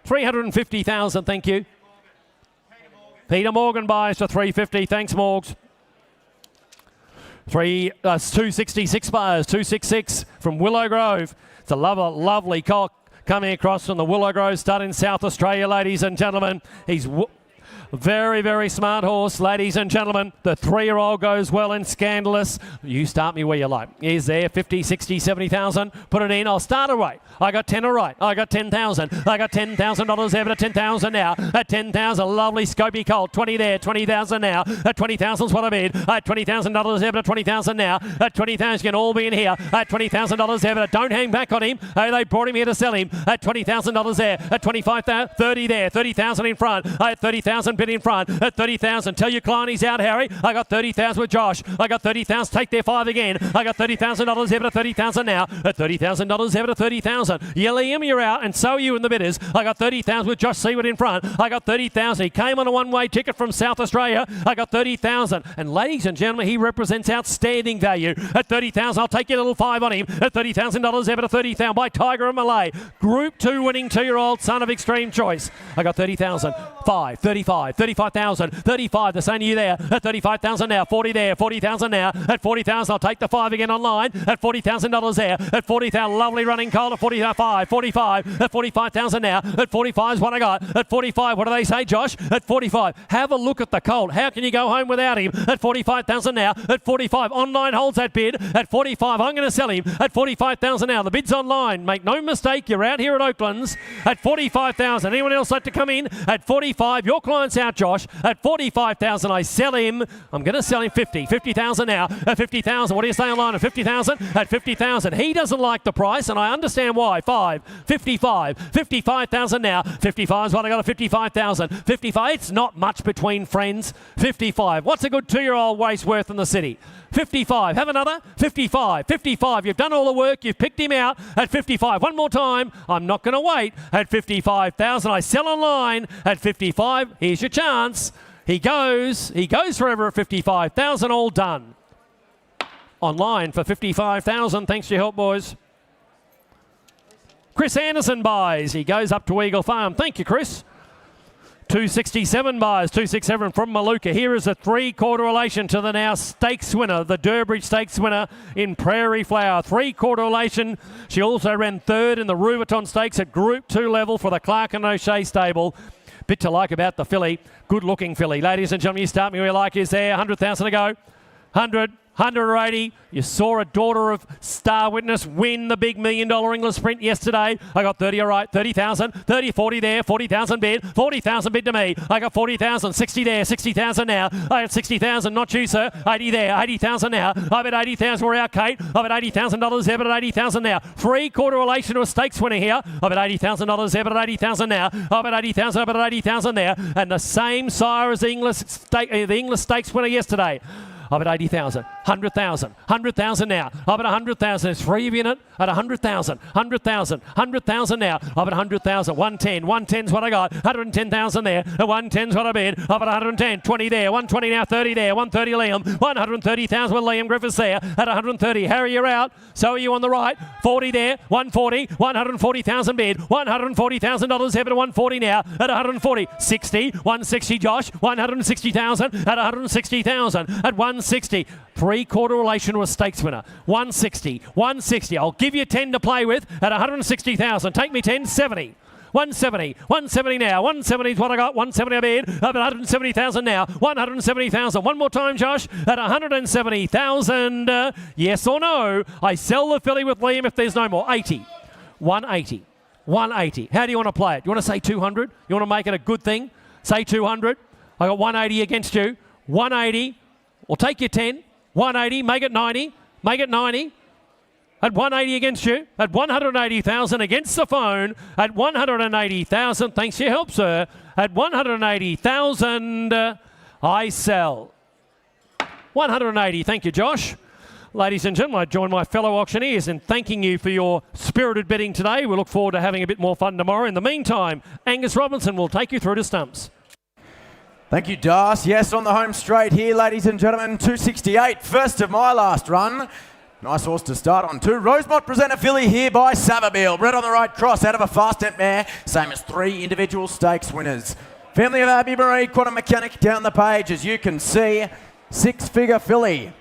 350,000. Thank you. Peter Morgan buys to 350. Thanks, Morgs. 266 buyers. 266 from Willow Grove. It's a lovely cock. coming across from the Willow Grove stud in South Australia, ladies and gentlemen. He's very, very smart horse, ladies and gentlemen. The 3-year-old goes well and Scandalous. You start me where you like. Is there 50, 60, 70,000? Put it in. I'll start away. I got 10 all right. I got 10,000. I got $10,000 there, but at 10,000 now. At 10,000, lovely Scopy Colt. 20 there, 20,000 now. At 20,000's what I bid. At $20,000 there, but at 20,000 now. At 20,000, you can all be in here. At $20,000 there, but don't hang back on him. Oh, they brought him here to sell him. At $20,000 there. At 25,000, 30 there. 30,000 in front. At 30,000 bid in front. At 30,000, tell your client he's out, Harry. I got 30,000 with Josh. I got 30,000, take their 5 again. I got $30,000 there, but at 30,000 now. At $30,000 there, but at 30,000. Yeah, Liam, you're out, and so are you in the bidders. I got 30,000 with Josh Seward in front. I got 30,000. He came on a one-way ticket from South Australia. I got 30,000. And ladies and gentlemen, he represents outstanding value. At 30,000, I'll take your little 5 on him. At $30,000 there, but at 30,000 by Tiger and Malay. Group 2 winning 2-year-old son of Extreme Choice. I got 30,000. 5, 35, 35,000. 35, the same to you there. At 35,000 now. 40 there. 40,000 now. At 40,000, I'll take the 5 again online. At $40,000 there. At 40,000, lovely running Colt. At 45, 45. At 45,000 now. At 45 is what I got. At 45, what do they say, Josh? At 45, have a look at the Colt. How can you go home without him? At 45,000 now. At 45, online holds that bid. At 45, I'm going to sell him. At 45,000 now. The bid's online. Make no mistake, you're out here at Oaklands. At 45,000. Anyone else like to come in? At 45, your client's out, Josh. At 45,000, I sell him. I'm going to sell him 50. 50,000 now. At 50,000, what do you say online? At 50,000? At 50,000. He doesn't like the price, and I understand why. 5, 55, 55,000 now. 55 is what I got at 55,000. 55, it's not much between friends. 55. What's a good 2-year-old waste worth in the city? 55. Have another. 55. 55. You've done all the work. You've picked him out at 55. One more time. I'm not going to wait. At 55,000. I sell online at 55. Here's your chance. He goes forever at 55,000. All done. Online for 55,000. Thanks for your help, boys. Chris Anderson buys. He goes up to Eagle Farm. Thank you, Chris. 267 buys, 267 from Maluka. Here is a 3/4 relation to the now stakes winner, the Durbridge Stakes winner in Prairie Flower. 3/4 relation. She also ran 3rd in the Rubiton Stakes at Group 2 level for the Clark and O'Shea stable. Bit to like about the filly. Good looking filly. Ladies and gentlemen, you start me where you like. Is there 100,000 to go? 100. 180. You saw a daughter of Star Witness win the big $1 million English Sprint yesterday. I got 30 all right. 30,000. 30, 40 there. 40,000 bid. 40,000 bid to me. I got 40,000. 60 there. 60,000 now. I got 60,000. Not you, sir. 80 there. 80,000 now. I bet 80,000. We're out, Kate. I bet $80,000 there, but at 80,000 now. 3/4 relation to a stakes winner here. I bet $80,000 there, but at 80,000 now. I bet 80,000. I bet 80,000 there. And the same sire as the English Stakes winner yesterday. I bet 80,000, 100,000, 100,000 now. I bet 100,000. There's 3 of you in it at 100,000, 100,000, 100,000 now. I bet 100,000, 110, 110's what I got. 110,000 there. 110's what I bid. I bet 110, 20 there, 120 now, 30 there, 130 Liam, 130,000 with Liam Griffiths there at 130. Harry, you're out. So are you on the right. 40 there, 140, 140,000 bid, $140,000 there, but 140 now at 140. 60, 160 Josh, 160,000 at 160,000 at 160. 3/4 relation to a stakes winner. 160, 160. I'll give you 10 to play with at 160,000. Take me 10, 70. 170, 170 now. 170 is what I got. 170 I bid. Up at 170,000 now. 170,000. One more time, Josh. At 170,000. Yes or no? I sell the filly with Liam if there's no more. 80. 180. 180. How do you want to play it? You want to say 200? You want to make it a good thing? Say 200. I got 180 against you. 180. We'll take your 10. 180. Make it 90. Make it 90. At 180 against you. At 180,000 against the phone. At 180,000. Thanks for your help, sir. At 180,000, I sell. 180. Thank you, Josh. Ladies and gentlemen, I join my fellow auctioneers in thanking you for your spirited bidding today. We look forward to having a bit more fun tomorrow. In the meantime, Angus Robinson will take you through to stumps. Thank you, Das. Yes, on the home straight here, ladies and gentlemen, 268. First of my last run. Nice horse to start on too. Rosemont present a filly here by Savabeel. Red on the right cross out of a fast net mare. Same as 3 individual stakes winners. Family of Abby Marie, Quantum Mechanic down the page. As you can see, 6-figure filly.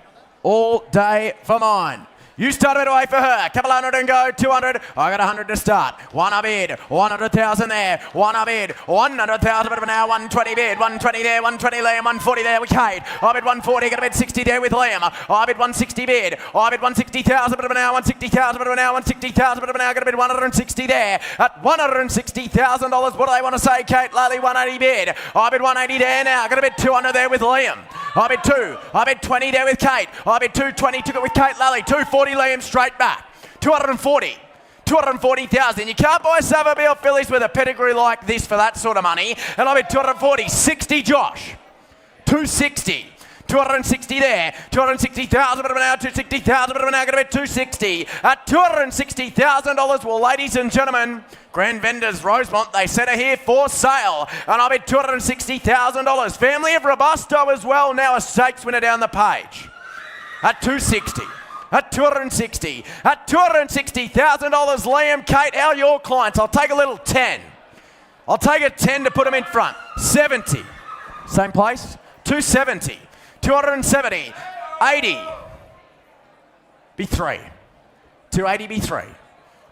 All day for mine. You start a bit away for her. Couple hundred and go. 200. I got 100 to start. One a bid. 100,000 there. One a bid. 100,000 but now. 120 bid. 120 there. 120 Liam. 140 there with Kate. I bid 140. Got a bid 60 there with Liam. I bid 160 bid. I bid 160,000 but now. 160,000 but now. 160,000 but now. Got a bid 160 there. At $160,000. What do they want to say, Kate Lally? 180 bid. I bid 180 there now. Got a bid 200 there with Liam. I bid 2. I bid 20 there with Kate. I bid 220. Took it with Kate Lally. 240 Liam straight back. 240. 240,000. You can't buy Savabeel fillies with a pedigree like this for that sort of money. And I bid 240. 60 Josh. 260. 260 there. 260,000 but now. 260,000 but now. Going to bid 260 at $260,000. Well, ladies and gentlemen, Grand Vendors Rosemont, they set her here for sale. And I bid $260,000. Family of Robusto as well. Now a stakes winner down the page. At 260. At 260. At $260,000, Liam, Kate, how are your clients? I'll take a little 10. I'll take a 10 to put them in front. 70. Same place. 270. 270. 80. Be 3. 280 be 3.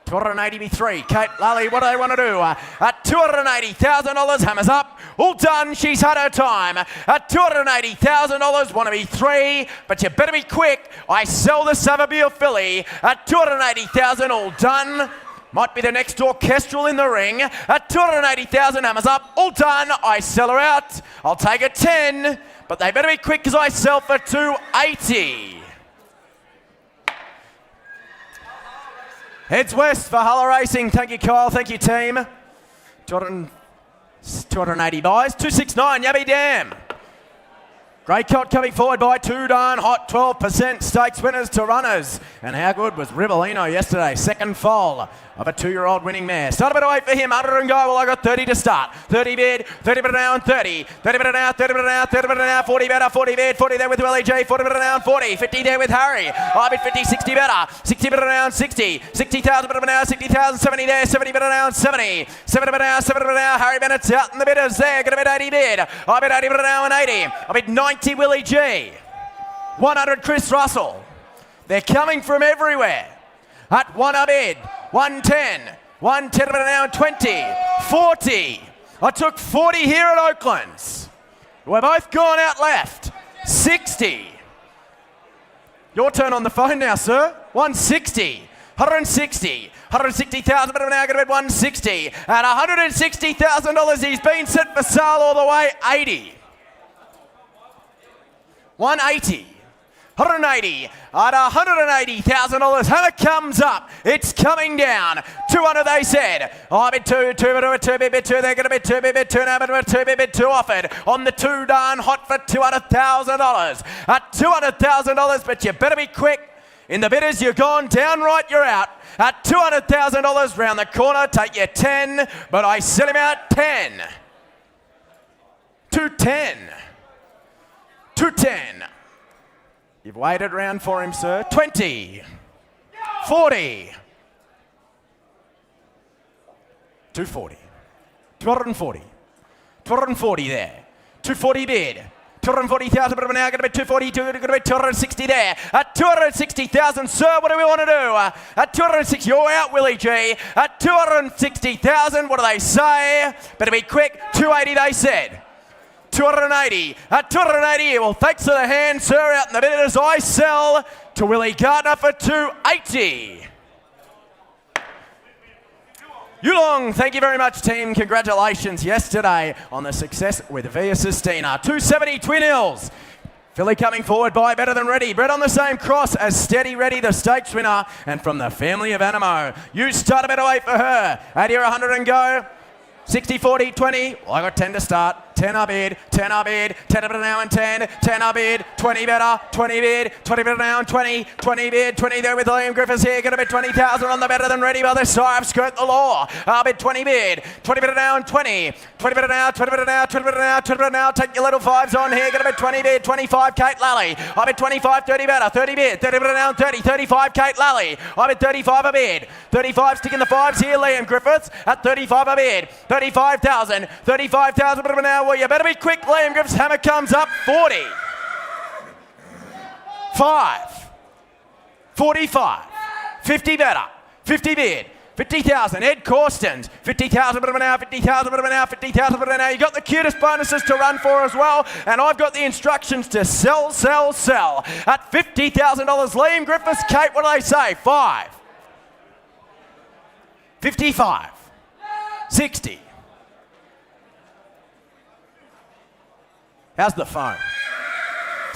280 be 3. Kate Lally, what do they want to do? At $280,000, hammers up. All done, she's had her time. At $280,000, want to be 3, but you better be quick. I sell the Savabeel filly at $280,000, all done. Might be the next orchestral in the ring. At $280,000, hammers up, all done. I sell her out. I'll take a 10, but they better be quick because I sell for $280. Heads west for Hulla Racing. Thank you, Kyle. Thank you, team. 280 buys. 269, Yabby Dam. Great Cot coming forward by 2 darn hot. 12% stakes winners to runners. And how good was Rivellino yesterday? Second foal of a 2-year-old winning mare. Start a bit away for him. 100 and go. Well, I got 30 to start. 30 bid, 30 bid now and 30. 30 bid now, 30 bid now, 30 bid now, 40 better, 40 bid, 40 there with Willie G, 40 bid now and 40. 50 there with Harry. I bid 50, 60 better. 60 bid now and 60. 60,000 bid now, 60,000, 70 there, 70 bid now and 70. 70 bid now, 70 bid now. Harry Bennett's out in the bidders there. Gonna bid 80 bid. I bid 80 bid now and 80. I bid 90 Willie G. 100 Chris Russell. They're coming from everywhere. At 1 a bid. 110. 110 bid now and 20. 40. I took 40 here at Oaklands. We're both gone out left. 60. Your turn on the phone now, sir. 160. 160. 160,000, but now going to bid 160. At $160,000, he's been set for sale all the way. 80. 180. 180 at $180,000. Hammer comes up. It's coming down. 200 they said. I bid 2, 2 bid 2, bid 2. They're going to bid 2, bid 2 now, bid 2, bid 2 offered on the 2 darn hot for $200,000. At $200,000, but you better be quick. In the bidders, you're gone. Downright, you're out. At $200,000 round the corner, take your 10, but I sell him out 10. 210. 210. You've waited round for him, sir. 20. 40. 240. 240. 240 there. 240 bid. 240,000, but we're now going to be 242, going to be 260 there. At 260,000, sir, what do we want to do? At 260, you're out, Willie G. At 260,000, what do they say? Better be quick. 280, they said. 280. At 280, well, thanks to the hand, sir, out in the bidders, I sell to Willie Gardner for 280. Yearling, thank you very much, team. Congratulations yesterday on the success with Via Sistina. 270 Twin Hills. Filly coming forward by Better Than Ready. Bred on the same cross as Steady Ready, the stakes winner. And from the family of Animo, you start a bit away for her. At here 100 and go. 60, 40, 20. Well, I got 10 to start. 10 I bid, 10 I bid, 10 better now and 10, 10 I bid, 20 better, 20 bid, 20 better now and 20, 20 bid, 20 there with Liam Griffiths here, going to bid 20,000 on the Better Than Ready by the side, I've skirt the law. I bid 20 bid, 20 better now and 20, 20 better now, 20 better now, 20 better now, 20 better now, take your little fives on here, going to bid 20 bid, 25 Kate Lally. I bid 25, 30 better, 30 bid, 30 better now and 30, 35 Kate Lally. I bid 35 a bid, 35 sticking the fives here, Liam Griffiths at 35 a bid, 35,000, 35,000 better now. Well, you better be quick, Liam Griffiths. Hammer comes up, 40. 5. 45. 50 better. 50 bid. 50,000. Ed Corstens. 50,000 bit of an hour. 50,000 bit of an hour. 50,000 bit of an hour. You got the cutest bonuses to run for as well. And I've got the instructions to sell, sell, sell. At $50,000, Liam Griffiths, Kate, what do they say? 5. 55. 60. How's the phone?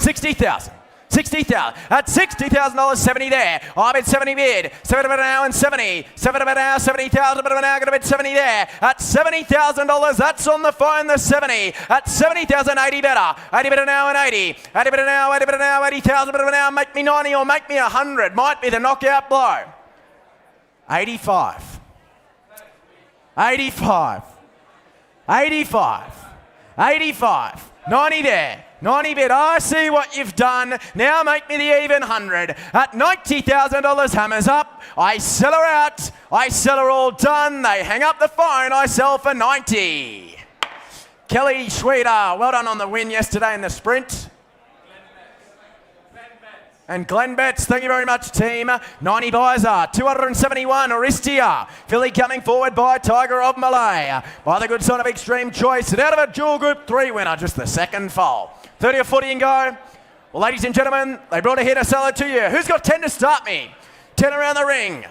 60,000. 60,000. At $60,000, 70 there. I bid 70 bid. 70 bid an hour and 70. 70 bid an hour, 70,000 bid an hour. Going to bid 70 there. At $70,000, that's on the phone, the 70. At 70,000, 80 better. 80 bid an hour and 80. 80 bid an hour, 80 bid an hour, 80,000 bid an hour. Make me 90 or make me 100. Might be the knockout blow. 85. 85. 85. 85. 90 there. 90 bid. I see what you've done. Now make me the even 100. At $90,000, hammers up. I sell her out. I sell her all done. They hang up the phone. I sell for 90. Kelly Schweeder, well done on the win yesterday in the sprint. And Glenn Betts, thank you very much, team. 90 Bizer, 271, Oristia. Philly coming forward by Tiger of Malay. By the good son of Extreme Choice. And out of a dual group 3 winner, just the second foal. 30 or 40 and go. Well, ladies and gentlemen, they brought a hit of seller to you. Who's got 10 to start me? 10 around the ring.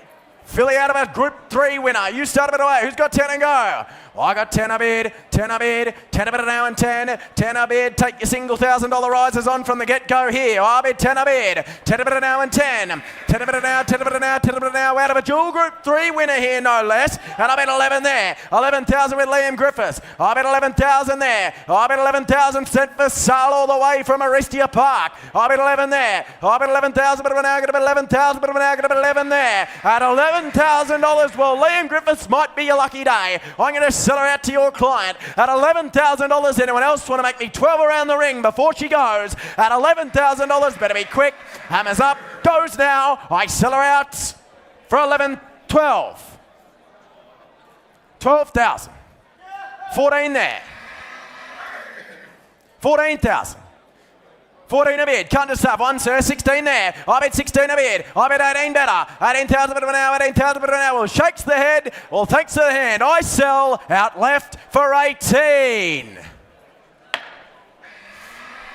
Philly out of a group 3 winner. You start a bit away. Who's got 10 and go? Well, I got 10 a bid, 10 a bid, 10 a bid an hour and 10, 10 a bid. Take your single $1,000 rises on from the get-go here. I bid 10 a bid, 10 a bid an hour and 10, 10 a bid an hour, 10 a bid an hour, 10 a bid an hour. Out of a dual group 3 winner here, no less. And I bet 11 there. 11,000 with Liam Griffiths. I bet 11,000 there. I bet 11,000 sent for sale all the way from Aristia Park. I bet 11 there. I bet 11,000 bit of an hour, going to bet 11,000 bit of an hour, going to bet 11 there. At $11,000, well, Liam Griffiths might be your lucky day. I'm going to sell her out to your client at $11,000. Anyone else want to make me 12 around the ring before she goes? At $11,000, better be quick. Hammers up, goes now. I sell her out for 12. 12,000. 14 there. 14,000. 14 a bid, can't just have one, sir. 16 there. I bet 16 a bid. I bet 18 better. 18,000 bit of an hour, 18,000 bit of an hour. Well, shakes the head. Well, thanks to the hand. I sell out left for 18.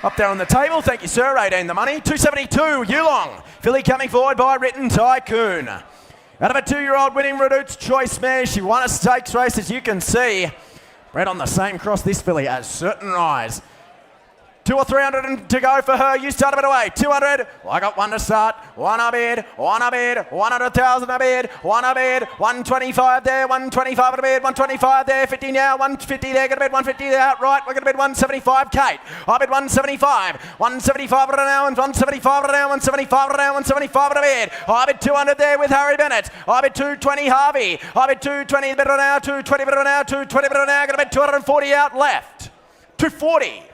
Up there on the table. Thank you, sir. 18 the money. 272, Yearling. Philly coming forward by Written Tycoon. Out of a 2-year-old winning Redute's Choice mare. She won a stakes race, as you can see. Bred on the same cross, this filly has Certain Rise. 200 or 300 to go for her. You start a bit away. 200. Well, I got one to start. One a bid. One a bid. 100,000 a bid. One a bid. 125 there. 125 a bid. 125 there. 50 now. 150 there. Going to bid 150 there. Outright. We're going to bid 175. Kate. I bid 175. 175 an hour. 175 an hour. 175 an hour. 175 a bid. I bid 200 there with Harry Bennett. I bid 220 Harvey. I bid 220 bid an hour. 220 bid an hour. 220 bid an hour. Going to bid 240 out left. 240.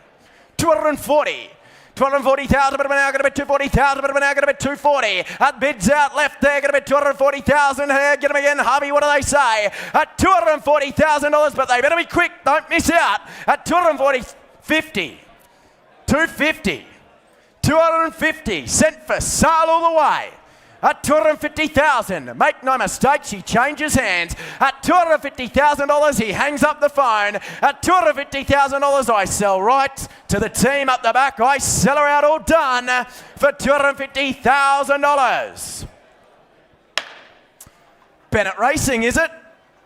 240. 240,000 bit of an hour, going to bet 240,000 bit of an hour, going to bet 240. At bids out left there, going to bet 240,000 here. Get them again, Harvey, what do they say? At $240,000, but they better be quick, don't miss out. At 250. 250. 250, sent for sale all the way. At 250,000, make no mistake, she changes hands. At $250,000, he hangs up the phone. At $250,000, I sell right to the team up the back. I sell her out all done for $250,000. Bennett Racing, is it?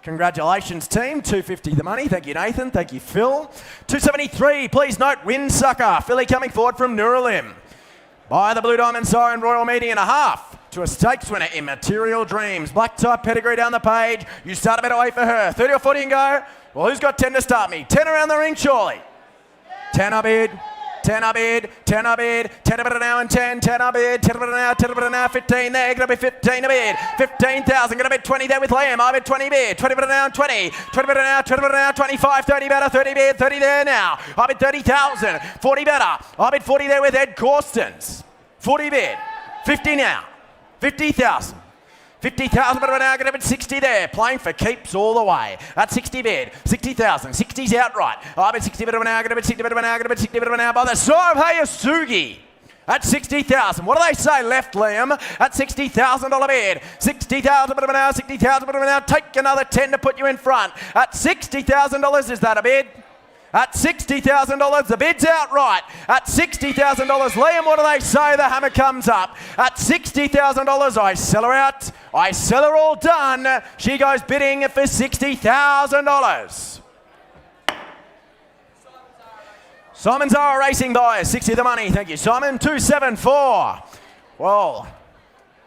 Congratulations, team. 250 the money. Thank you, Nathan. Thank you, Phil. 273, please note, Windsucker. Filly coming forward from Yearling. By the Blue Diamond Siren, Royal Meeting and a half to a stakes winner, Immaterial Dreams. Black type pedigree down the page. You start a better way for her. 30 or 40 and go. Well, who's got 10 to start me? 10 around the ring, surely. 10 a bid. 10 a bid, 10 a bid, 10 a bid an hour and 10, 10 a bid, 10 a bid an hour, 10 a bid an hour, 15 there, going to be 15 a bid, 15,000, going to be 20 there with Liam, I bid 20 bid, 20 bid an hour and 20, 20 bid an hour, 20 bid an hour, 25, 30 better, 30 bid, 30 there now, I bid 30,000, 40 better, I bid 40 there with Ed Corstens, 40 bid, 50 now, 50,000. 50,000 bit of an hour, going to bid 60 there, playing for keeps all the way. At 60 bid, 60,000, 60's outright. I bid 60 bit of an hour, going to bid 60 bit of an hour, going to bid 60 bit of an hour by the side of Hayasugi. At 60,000. What do they say left, Liam? At $60,000 bid. 60,000 bit of an hour, 60,000 bit of an hour. Take another 10 to put you in front. At $60,000, is that a bid? At $60,000, the bid's outright. At $60,000, Liam, what do they say? The hammer comes up. At $60,000, I sell her out. I sell her all done. She goes bidding for $60,000. Simon Zara Racing by 60 the money. Thank you, Simon. 274. Well,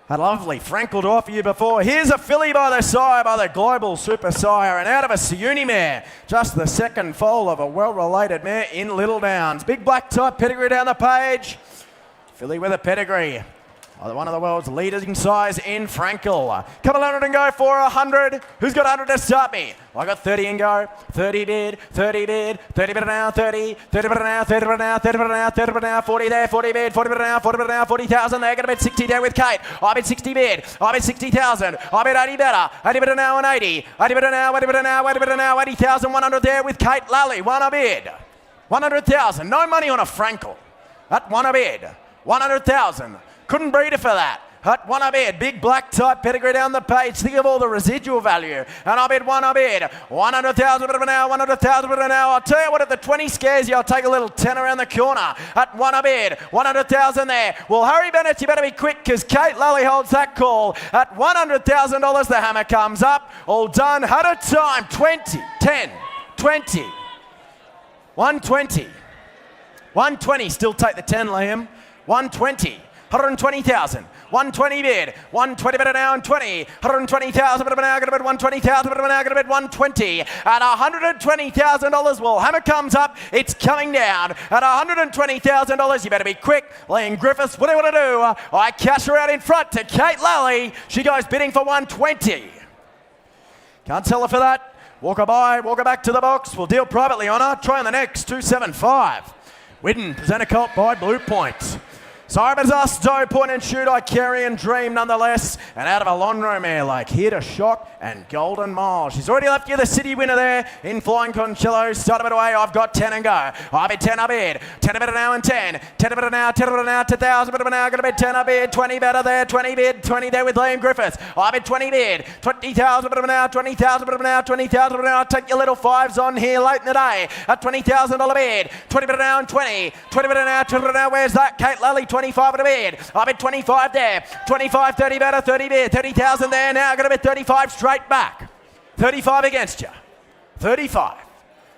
had a lovely Frankel to offer you before. Here's a filly by the sire, by the Global Super Sire, and out of a Siuni mare. Just the second foal of a well-related mare in Little Downs. Big black type pedigree down the page. Filly with a pedigree. One of the world's leaders in size in Frankel. Couple hundred and go for 100. Who's got 100 to start me? I got 30 and go. 30 bid, 30 bid, 30 bid now, 30, 30 bid now, 30 bid now, 30 bid now, 30 bid now, 40 there, 40 bid, 40 bid now, 40 bid now, 40,000 there. Gonna bid 60 there with Kate. I bid 60 bid. I bid 60,000. I bid 80 better. 80 bid now and 80. 80 bid now, 80 bid now, 80 bid now, 80,100 there with Kate Lally. One a bid. 100,000. No money on a Frankel. At one a bid. 100,000. Couldn't breed her for that. At one a bid, big black type pedigree down the page. Think of all the residual value. And I bid one a bid. 100,000 bit of an hour, 100,000 bit of an hour. I'll tell you what, if the 20 scares you, I'll take a little 10 around the corner. At one a bid, 100,000 there. Well, Harry Bennett, you better be quick because Kate Lally holds that call. At $100,000, the hammer comes up. All done, had a time. 20, 10, 20, 120. 120, still take the 10, Liam. 120. 120,000. 120 bid. 120 bid an hour and 20. 120,000 bid of an hour, gonna bid 120,000 bid of an hour, gonna bid 120. At $120,000, well, hammer comes up. It's coming down. At $120,000, you better be quick. Liam Griffiths, what do you want to do? I cash her out in front to Kate Lally. She goes bidding for 120. Can't sell her for that. Walk her by, walk her back to the box. We'll deal privately on her. Try on the next, 275. Whidden, present a colt by Blue Point. Sorry, but us, Doe, Point and Shoot, I carry and dream nonetheless. And out of a Lonro mare like Here to Shock and Golden Mile. She's already left you the city winner there in Flying Concello. Start a bit away, I've got 10 and go. I bid 10 a bid, 10 a bid an hour and 10. 10 a bid an hour, 10 a bid an hour, 10,000 bid an hour, gonna bid 10 a bid, 20 better there, 20 bid, 20 there with Liam Griffiths. I bid 20 bid, 20,000 bid an hour, 20,000 bid an hour, 20,000 bid an hour. Take your little fives on here late in the day at $20,000 bid, 20 bid an hour and 20, 20 bid an hour, 20 bid an hour. Where's that? Kate Lally, 25 at a bid. I bid 25 there, 25, 30 better, 30 bid, 30,000 there. Now gonna bid 35 straight back. 35 against you. 35.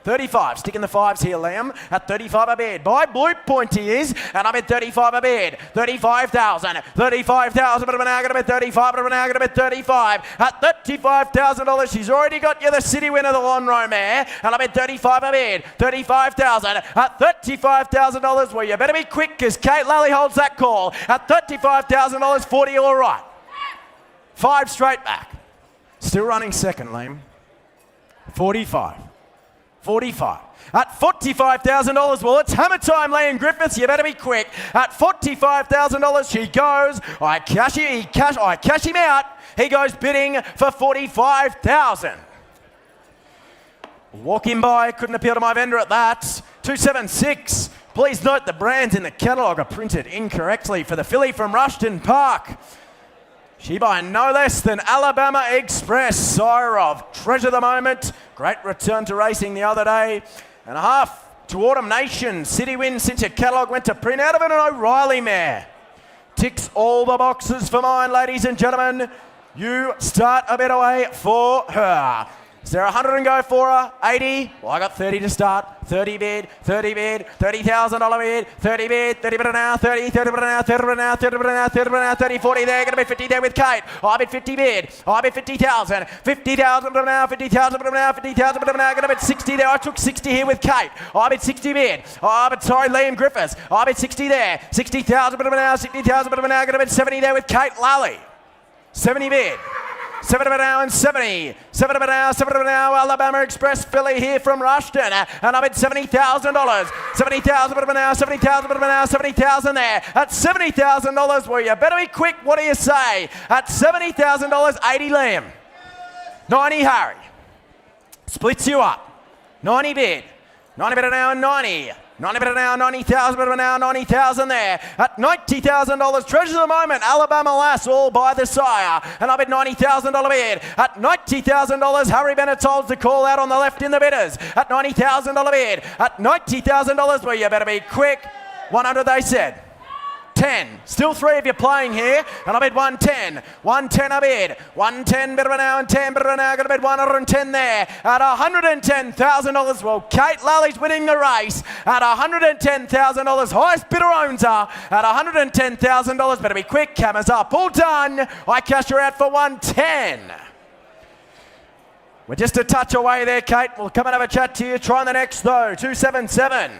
35. Sticking the fives here, Liam. At 35 a bid. By Blue Point he is. And I'm at 35 a bid. 35,000. 35,000. But I'm now going to bid 35. But I'm now going to bid 35. At $35,000. She's already got you the city winner, the Lonro mare. And I'm at 35 a bid. 35,000. At $35,000. Well, you better be quick because Kate Lally holds that call. At $35,000. 40 all right. 5 straight back. Still running second, Liam. 45. 45. At $45,000, well, it's hammer time, Liam Griffiths. You better be quick. At $45,000, she goes. I cash him out. He goes bidding for $45,000. Walking by, couldn't appeal to my vendor at that. 276. Please note the brands in the catalogue are printed incorrectly for the filly from Rushton Park. She by no less than Alabama Express, sire of Treasure the Moment. Great return to racing the other day. And a half to Autumn Nation. City win since your catalogue went to print out of an O'Reilly mare. Ticks all the boxes for mine, ladies and gentlemen. You start a bit away for her. Is there 100 and go for her? 80? Well, I got 30 to start. 30 bid, 30 bid, $30,000 bid, 30 bid, 30 bid an hour, 30, 30 bid an hour, 30 bid an hour, 30 bid an hour, 30 bid an hour, 30, 40 there, gonna be 50 there with Kate. I bid 50 bid, I bid 50,000, 50,000 bid an hour, 50,000 bid an hour, 50,000 bid an hour, gonna bid 60 there. I took 60 here with Kate. I bid 60 bid. I bid, sorry, Liam Griffiths. I bid 60 there, 60,000 bid an hour, 60,000 bid an hour, gonna bid 70 there with Kate Lally. 70 bid. 7 of an hour and 70. 7 of an hour, 7 of an hour. Alabama Express filly here from Rushton. And I'm at $70,000. 70,000 of an hour, 70,000 of an hour, 70,000 there. At $70,000, well, you better be quick. What do you say? At $70,000, 80 Liam. 90 Harry. Splits you up. 90 bid. 90 bid an hour and 90. 90 bid now, 90,000 bid now, 90,000 there. At $90,000, Treasures of the Moment, Alabama Lass, all by the sire. And I bid $90,000 bid. At $90,000, Harry Bennett holds the call out on the left in the bidders. At $90,000 bid. At $90,000, well, you better be quick. 100 they said. 10. Still 3 of you playing here. And I bid 110. 110 I bid. 110 bid now and 10 bid now. Going to bid 110 there. At $110,000. Well, Kate Lally's winning the race. At $110,000. Highest bidder owns her. At $110,000. Better be quick. Cameras up. All done. I cash her out for 110. We're just a touch away there, Kate. We'll come and have a chat to you. Try the next though. 277.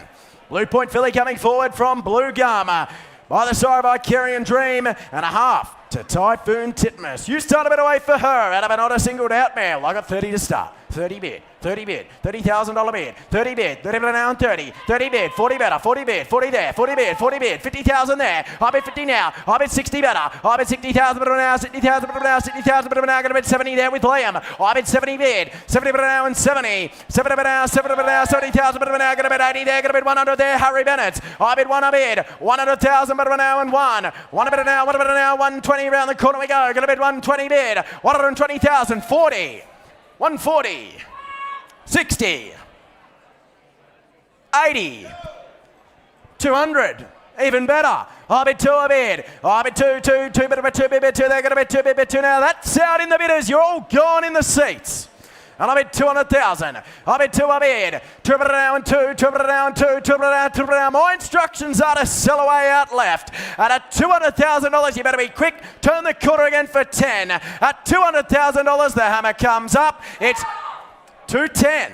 Blue Point filly coming forward from Blue Gum. By the side of Icarian Dream, and a half to Typhoon Titmus. You start a bit away for her, out of an otter singled out male. I got 30 to start. 30 bid, 30 bid, $30,000 bid, 30 bid, 30 bid now and 30, 30 bid, 40 better, 40 bid, 40 there, 40 bid, 40 bid, 50,000 there. I bid 50 now, I bid 60 better, I bid 60,000 bid now, 60,000 bid now, 60,000 bid now, going to bid 70 there with Liam. I bid 70 bid, 70 bid now and 70, 70 bid now, 70 bid now, 70,000 bid now, going to bid 80 there, going to bid 100 there, Harry Bennett. I bid 1 a bid, 100,000 bid now and 1 bid now, 1 bid now, 120 round the corner we go, going to bid 120 bid, 120,000, 40, 140. 60, 80, 200, even better. I bid 2 a bid. I bid 2 bid, 2 bid, 2. They're going to bid 2 bid, 2 now. That's out in the bidders. You're all gone in the seats. And I bid 200,000. I bid 2 a bid. 2 bid now and 2, 2 bid now and 2, 2 bid now, 2 bid now. My instructions are to sell away out left. And at $200,000, you better be quick. Turn the quarter again for 10. At $200,000, the hammer comes up. It's 210,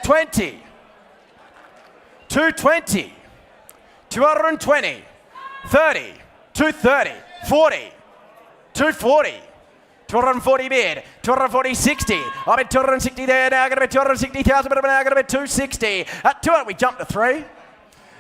20, 220, 220, 30, 230, 40, 240, 240 bid, 240, 60. I bid 260 there now, going to be 260,000, but now going to be 260. At 200, we jump to 3.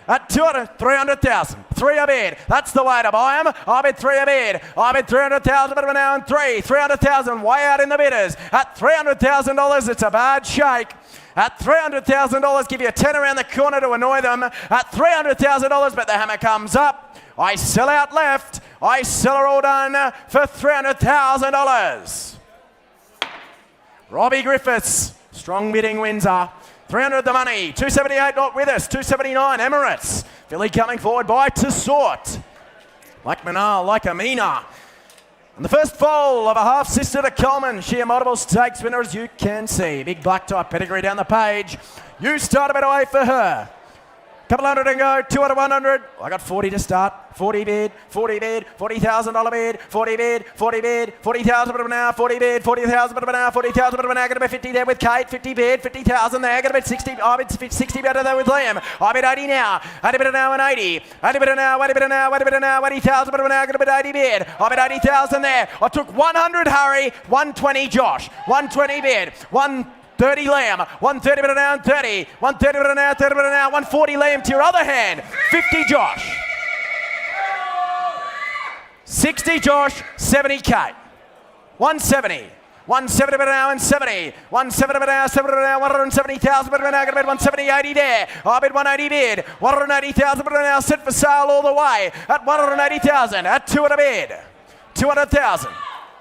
At 300,000, 3 a bid. That's the way to buy them. I bid 3 a bid. I bid 300,000, but now and 3. 300,000, way out in the bidders. At $300,000, it's a bad shake. At $300,000, give you a 10 around the corner to annoy them. At $300,000, but the hammer comes up. I sell out left. I sell her all done for $300,000. Robbie Griffiths, strong bidding wins her. 300 the money, 278 not with us, 279 Emirates. Filly coming forward by Tessort. Like Manal, like Amina. And the first foal of a half-sister to Coleman. Sheer multiple stakes winner, as you can see. Big black type pedigree down the page. You start a bit away for her. Couple hundred to go, 2 out of 100. I got 40 to start. 40 bid, 40 bid, $40,000 bid, 40 bid, 40 bid, 40,000 bid now, 40 bid, 40,000 bid now, 40,000 bid now. Going to be 50 there with Kate, 50 bid, 50,000 there. Going to be 60. I bid 60 better there with Liam. I bid 80 now, 80 bid now and 80. 80 bid now, 80 bid now, 80 bid now, 80,000 bid now. Going to bid 80 bid. I bid 80,000 there. I took 100 Harry, 120 Josh, 120 bid, 130 Liam, 130 bid now and 30, 130 bid now, 30 bid now, 140 Liam to your other hand, 50 Josh. 60 Josh, 70 Kate. 170. 170 bid now and 70. 170 bid now, 70 bid now, 170,000 bid now, going to bid 170, 80 there. I bid 180 bid. 180,000 bid now, set for sale all the way. At 180,000, at 2 at a bid. 200,000.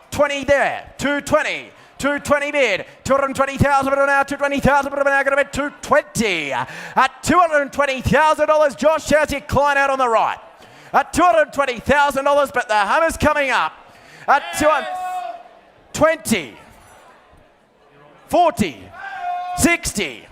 20 there. 220. 220 bid, 220,000 bid now, 220,000 bid now, going to bid 220. At $220,000, Josh, how's your client out on the right? At $220,000, but the hammer's coming up. At 220, 40, 60,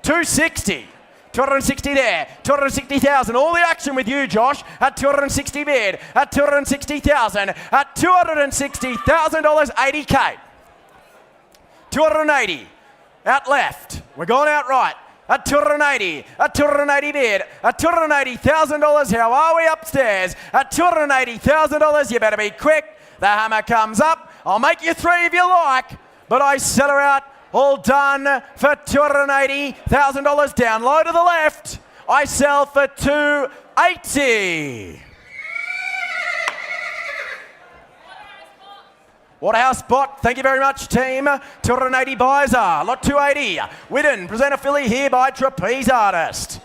260. 260 there, 260,000. All the action with you, Josh. At 260 bid, at 260,000, at $260,000, 80K. 280, out left. We're going out right. At 280, at 280 bid, at $280,000. How are we upstairs? At $280,000, you better be quick. The hammer comes up. I'll make you 3 if you like, but I sell her out. All done for $280,000. Down low to the left. I sell for $280. Waterhouse spot, thank you very much, team. 280 buys are, lot 280. Whitten, present a filly here by Trapeze Artist.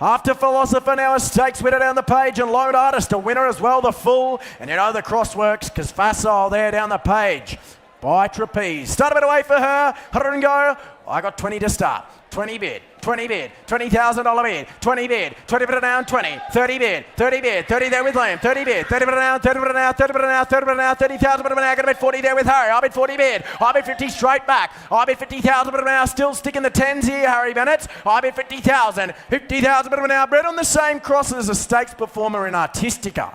After Philosopher, now a stakes winner down the page, and Lone Artist, a winner as well, the full. And you know the cross works because Facile there down the page. By Trapeze. Start a bit away for her. 100 and go. I got 20 to start. 20 bid. 20 bid. $20,000 bid. 20 bid. 20 bid down. 20. 30 bid. 30 bid. 30 there with Liam. 30 bid. 30 bid down. 30 bid down. 30 bid down. 30 bid down. 30,000 bid now. Going to bid 40 there with Harry. I bid 40 bid. I bid 50 straight back. I bid 50,000 bid now. Still sticking the tens here, Harry Bennett. I bid 50,000. 50,000 bid now. Bred on the same cross as a stakes performer in Artistica.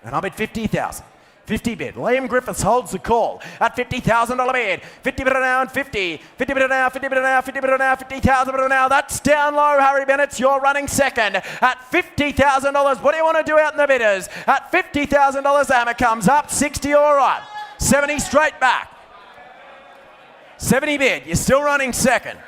And I bid 50,000. 50 bid. Liam Griffiths holds the call at $50,000 bid. 50 bid now and 50. 50 bid now, 50 bid now, 50 bid now, 50,000 bid now. That's down low, Harry Bennett. You're running second at $50,000. What do you want to do out in the bidders? At $50,000, the hammer comes up. 60, all right. 70 straight back. 70 bid. You're still running second.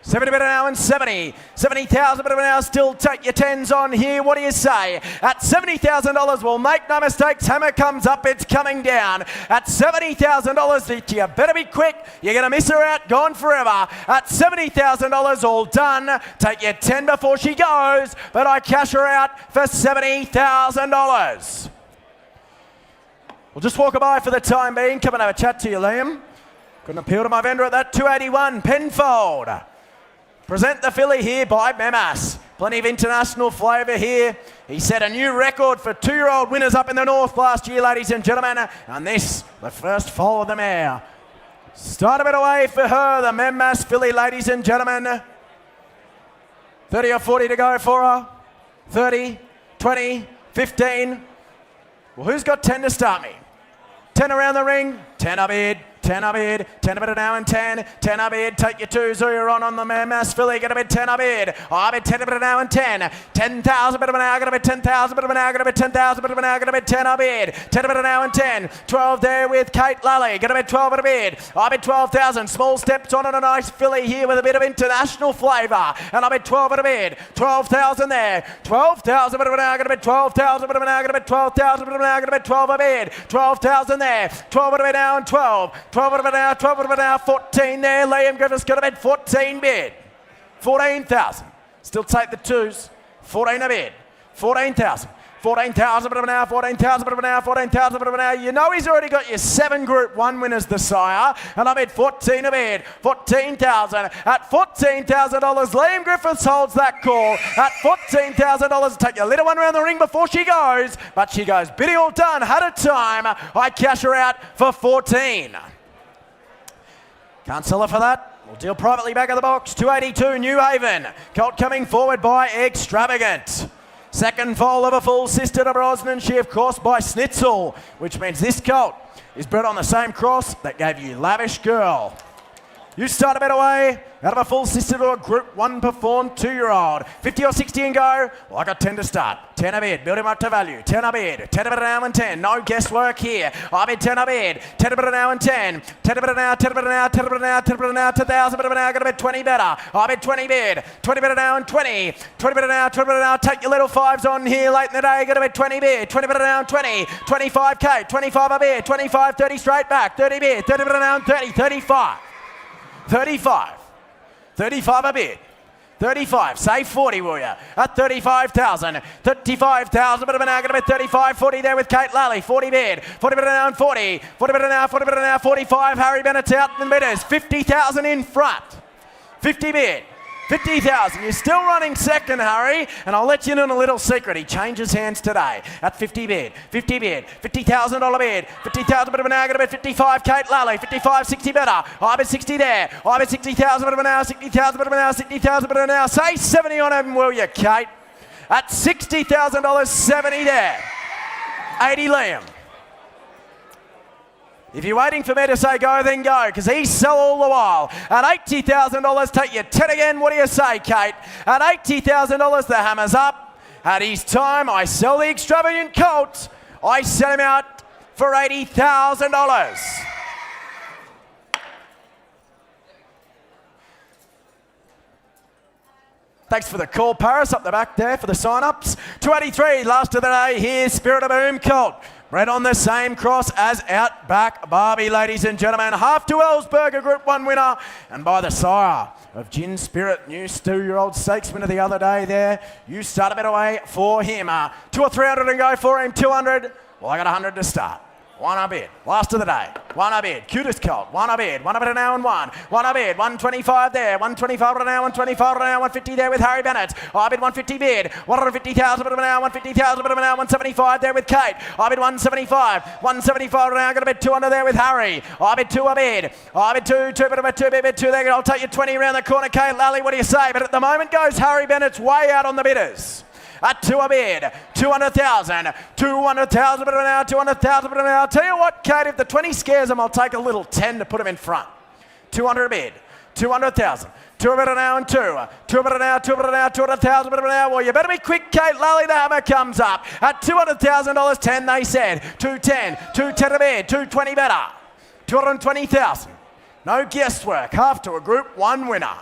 70 bid now and 70. 70,000 bid now. Still take your tens on here. What do you say? At $70,000, we'll make no mistakes. Hammer comes up. It's coming down. At $70,000, you better be quick. You're going to miss her out. Gone forever. At $70,000, all done. Take your 10 before she goes. But I cash her out for $70,000. We'll just walk by for the time being. Come and have a chat to you, Liam. Couldn't appeal to my vendor at that 281. Penfold. Present the filly here by Memas. Plenty of international flavour here. He set a new record for 2-year-old winners up in the north last year, ladies and gentlemen. And this, the first foal of the mare. Start a bit away for her, the Memas filly, ladies and gentlemen. 30 or 40 to go for her. 30, 20, 15. Well, who's got 10 to start me? 10 around the ring, 10 a bid. 10 a bid, 10 a bid now and 10, 10 a bid, take your twos who you're on the Mass filly, get a bid 10 a bid, I bid 10 a bid now and 10, 10,000 bid of an hour, get a bid 10,000 bid of an hour, get a bid 10,000 bid of an hour, get a bid 10 a bid, 10 a bid now and 10, 12 there with Kate Lally, get a bid 12 at a bid, I bid 12,000, small steps on and a nice filly here with a bit of international flavour, and I bid 12 at a bid, 12,000 there, 12,000 bid of an hour, get a bid 12,000 bid of an hour, get a bid 12,000 bid of an hour, get a bid 12 a bid, 12,000 there, 12 at a bid now and 12, 12 at a bid now, 12 at a bid now, 14 there. Liam Griffiths got a bid, 14 bid. 14,000. Still take the twos. 14 a bid. 14,000. 14,000 bit of an hour, 14,000 bit of an hour, 14,000 bit of an hour. You know he's already got your 7 Group 1 winners, the sire. And I bid 14 a bid. 14,000. At $14,000, Liam Griffiths holds that call. At $14,000, take your little one around the ring before she goes. But she goes, biddy all done, had a time. I cash her out for 14. Can't sell her for that. We'll deal privately back of the box. 282, New Haven. Colt coming forward by Extravagant. Second foal of a full sister to Brosnan. She, of course, by Schnitzel, which means this colt is bred on the same cross that gave you Lavish Girl. You start a bit away. Out of a full sister to a Group 1 performed 2-year-old. 50 or 60 and go. Well, I got 10 to start. 10 a bid. Build him up to value. 10 a bid. 10 a bid an hour and 10. No guesswork here. I bid 10 a bid. 10 a bid an hour and 10. 10 a bid an hour. 10 a bid an hour. 10 a bid an hour. 10 a bid an hour. 10,000 bid an hour. Got to bid 20 better. I bid 20 bid. 20 bid an hour and 20. 20 bid an hour. 20 bid an hour. Take your little fives on here late in the day. Got to bid 20 bid. 20 bid an hour and 20. 25k. 25 a bid. 25. 30 straight back. 30 bid. 30 bid an hour and 30. 35. 35. 35 a bid. 35. Say 40, will you? At 35,000. 35,000. Bit of an hour. Going to bid 35. 40 there with Kate Lally. 40 bid. 40 bid an hour and 40. 40 bid an hour. 40 bid an hour. 45. Harry Bennett's out in the bidders. 50,000 in front. 50 bid. 50,000. You're still running second, Harry. And I'll let you in on a little secret. He changes hands today. At 50 bid. 50 bid. $50,000 bid. 50,000 bit of an hour. Going to bid 55. Kate Lally. 55. 60 better. I bid 60 there. I bid 60,000 bit of an hour. 60,000 bit of an hour. 60,000 bit of an hour. Say 70 on him, will you, Kate? At $60,000, 70 there. 80 Liam. If you're waiting for me to say go, then go, because he's sell all the while. At $80,000, take your 10 again. What do you say, Kate? At $80,000, the hammer's up. At his time, I sell the extravagant colt. I sell him out for $80,000. Thanks for the call, Paris, up the back there for the sign-ups. 283, last of the day. Here's Spirit of Boom Colt. Bred on the same cross as Outback Barbie, ladies and gentlemen. Half to Ellsberger, Group 1 winner. And by the sire of Gin Spirit, new 2-year-old stakes winner the other day there. You start a better way for him. 2 or 300 and go for him. 200. Well, I got 100 to start. One a bid. Last of the day. One a bid. Cutest Colt. One a bid. One a bid an hour and one. One a bid. 125 there. 125 an hour. 125 an hour. 150 there with Harry Bennett. I bid 150 bid. 150,000 bid of an hour. 150,000 bid of an hour. 175 there with Kate. I bid 175. 175 an hour. Got a bid 200 there with Harry. I bid 2 a bid. I bid 2. 2 bid of a 2 bid 2 there. I'll take you 20 around the corner. Kate Lally, what do you say? But at the moment goes Harry Bennett's way out on the bidders. At 2 a bid, 200,000, 200,000 bid of an hour, 200,000 bid of an hour. I'll tell you what, Kate, if the 20 scares them, I'll take a little 10 to put them in front. 200 a bid, 200,000, 2 a bid an hour and 2, 2 a bid an hour, 2 a bid an hour, 200,000 bid of an hour. Well, you better be quick, Kate Lally, the hammer comes up. At $200,000, 10 they said, 210, 210 a bid, 220 better, 220,000. No guesswork, half to a Group 1 winner.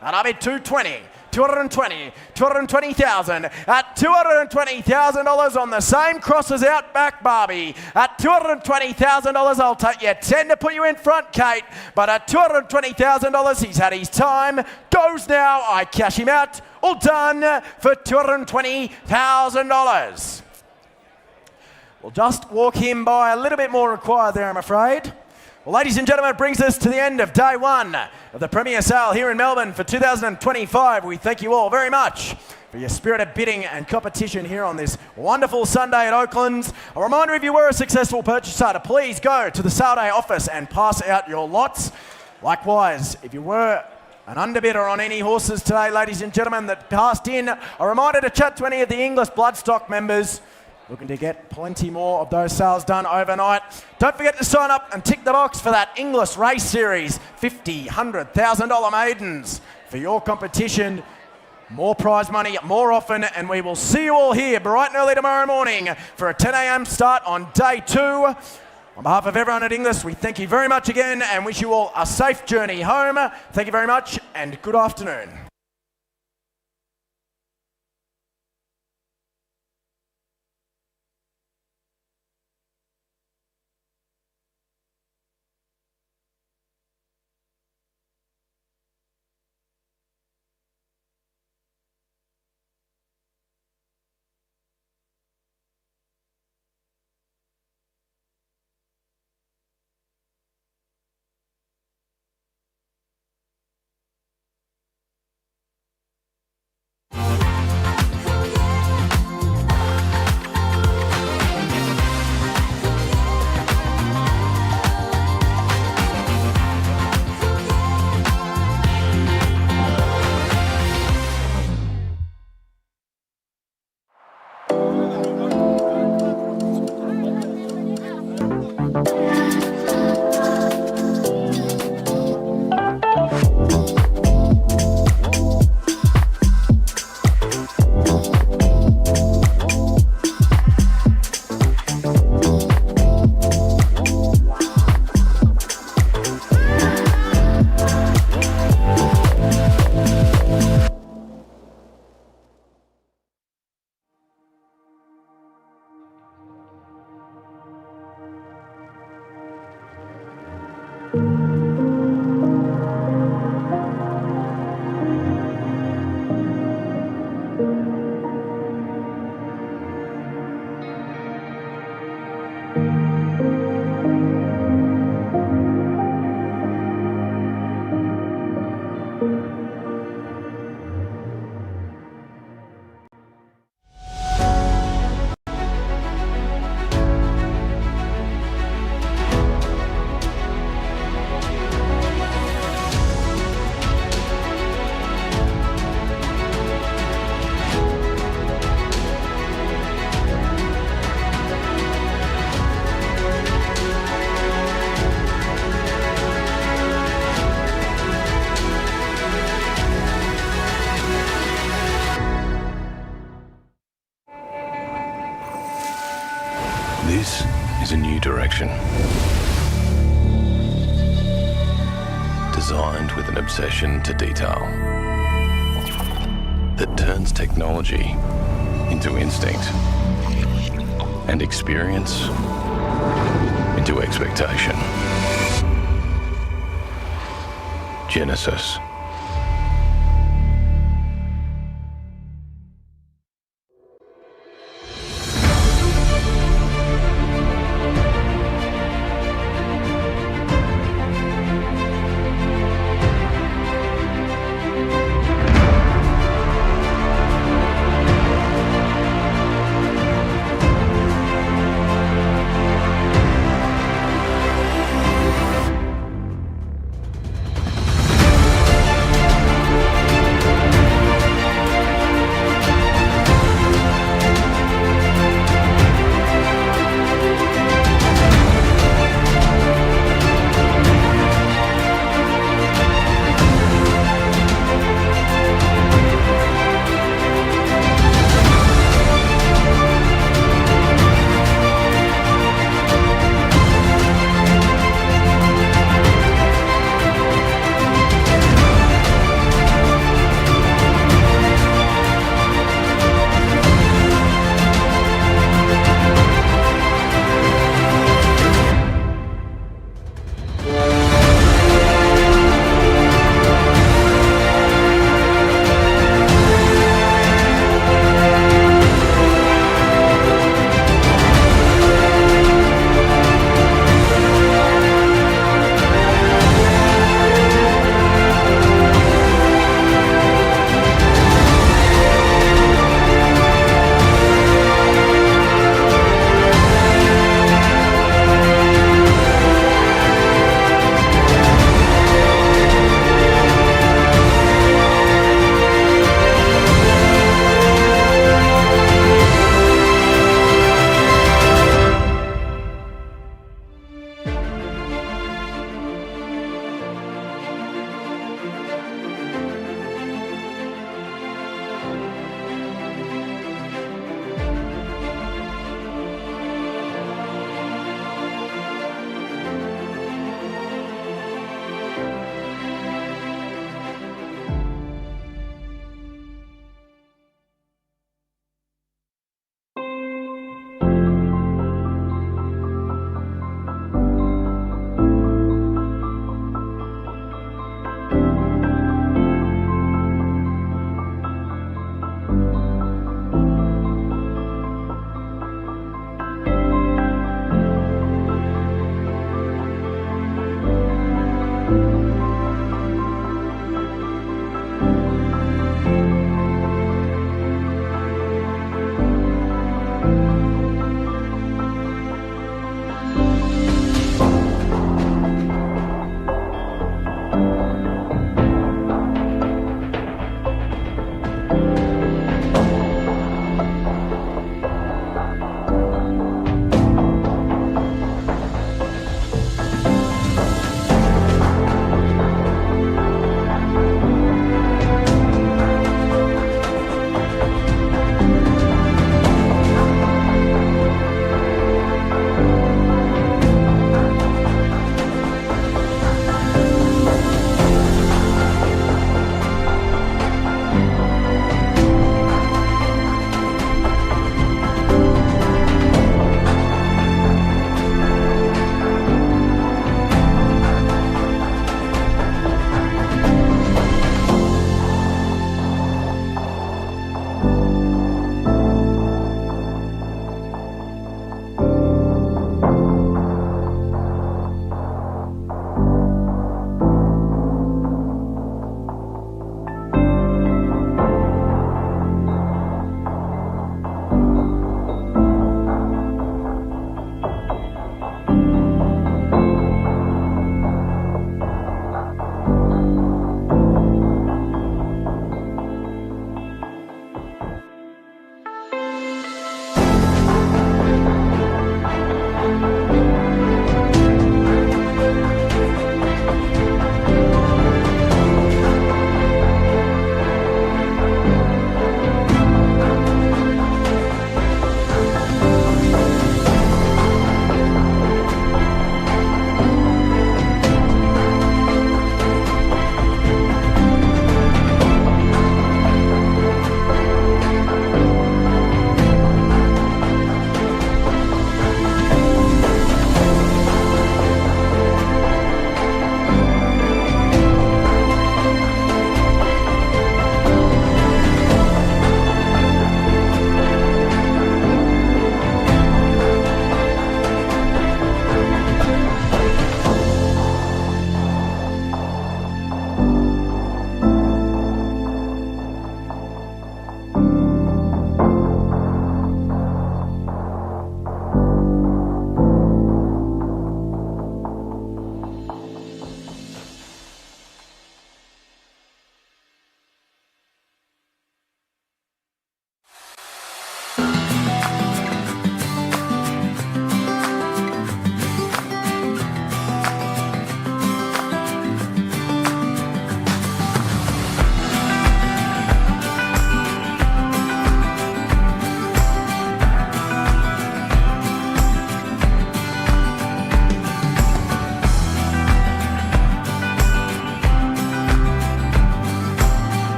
And I bid 220. 220,000 at $220,000 on the same cross as Outback Barbie. At $220,000, I'll take you 10 to put you in front, Kate. But at $220,000, he's had his time. Goes now. I cash him out. All done for $220,000. We'll just walk him by. A little bit more required there, I'm afraid. Well, ladies and gentlemen, it brings us to the end of day one of the Premier Sale here in Melbourne for 2025. We thank you all very much for your spirited bidding and competition here on this wonderful Sunday at Oaklands. A reminder, if you were a successful purchaser, to please go to the sale day office and pass out your lots. Likewise, if you were an underbidder on any horses today, ladies and gentlemen, that passed in, a reminder to chat to any of the English Bloodstock members. Looking to get plenty more of those sales done overnight. Don't forget to sign up and tick the box for that English Race Series $50,000, $100,000 maidens for your competition. More prize money more often, and we will see you all here bright and early tomorrow morning for a 10 a.m. start on day 2. On behalf of everyone at English, we thank you very much again and wish you all a safe journey home. Thank you very much and good afternoon. This is a new direction. Designed with an obsession to detail. that turns technology into instinct and experience into expectation. Genesis.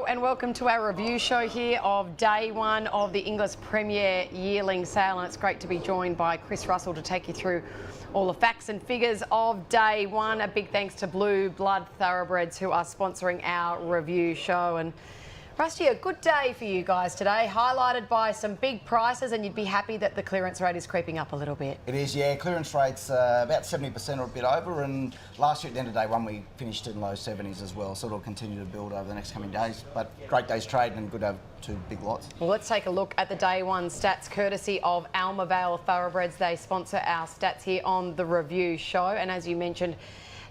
And welcome to our review show here of day one of the English Premier Yearling Sale, and it's great to be joined by Chris Russell to take you through all the facts and figures of day one. A big thanks to Blue Blood Thoroughbreds who are sponsoring our review show. And Rusty, a good day for you guys today, highlighted by some big prices, and you'd be happy that the clearance rate is creeping up a little bit. It is, yeah. Clearance rate's about 70% or a bit over, and last year at the end of day one we finished in low 70s as well, so it'll continue to build over the next coming days. But great day's trade and good to have two big lots. Well, let's take a look at the day one stats courtesy of Almavale Thoroughbreds. They sponsor our stats here on the review show, and as you mentioned,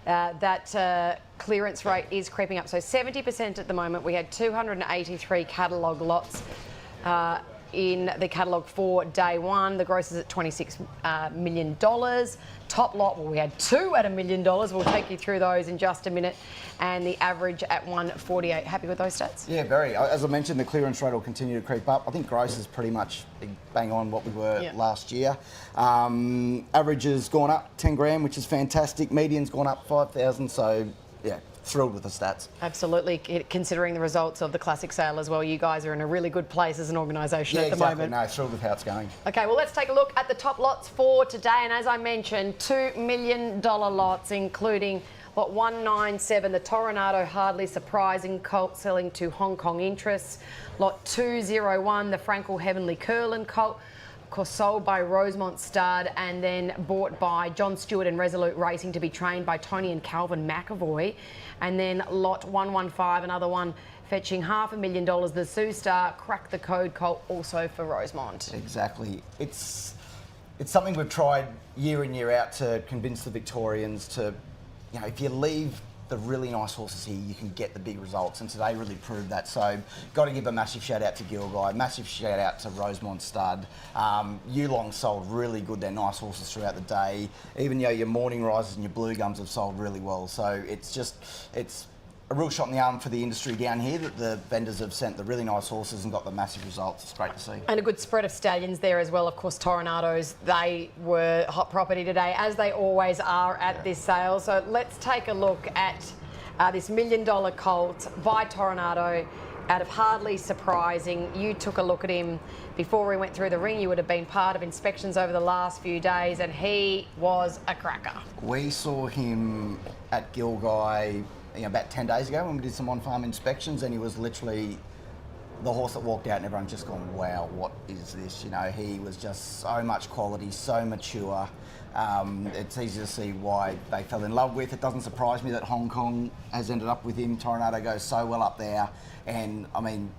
that clearance rate is creeping up. So 70% at the moment. We had 283 catalogue lots in the catalogue for day one. The gross is at $26 million. Top lot, well, we had two at $1 million. We'll take you through those in just a minute. And the average at 148. Happy with those stats? Yeah, very. As I mentioned, the clearance rate will continue to creep up. I think gross is pretty much bang on what we were last year. Average has gone up 10 grand, which is fantastic. Median's gone up 5,000. So, yeah, thrilled with the stats. Absolutely. Considering the results of the classic sale as well, you guys are in a really good place as an organisation at the moment. No, thrilled with how it's going. Okay, well, let's take a look at the top lots for today. And as I mentioned, $2 million lots, including lot 197, the Toronado Hardly Surprising Colt selling to Hong Kong interests. Lot 201, the Frankel Heavenly Curlin Colt, of course sold by Rosemont Stud and then bought by John Stewart and Resolute Racing to be trained by Tony and Calvin McAvoy. And then lot 115, another one fetching $500,000, the Sioux Star Crack the Code Colt, also for Rosemont. Exactly. It's something we've tried year in, year out to convince the Victorians to, you know, if you leave the really nice horses here, you can get the big results, and today really proved that. So, got to give a massive shout out to Gilgai, massive shout out to Rosemont Stud. Yearling sold really good. They're nice horses throughout the day. Even your Morning Risers and your Blue Gums have sold really well. So it's a real shot in the arm for the industry down here that the vendors have sent the really nice horses and got the massive results. It's great to see. And a good spread of stallions there as well. Of course, Toronados, they were hot property today, as they always are at this sale. So let's take a look at this $1 million colt by Toronado out of Hardly Surprising. You took a look at him before we went through the ring. You would have been part of inspections over the last few days, and he was a cracker. We saw him at Gilgai about 10 days ago when we did some on-farm inspections, and he was literally the horse that walked out and everyone's just gone, wow, what is this? You know, he was just so much quality, so mature. It's easy to see why they fell in love with. It doesn't surprise me that Hong Kong has ended up with him. Toronado goes so well up there, and I mean,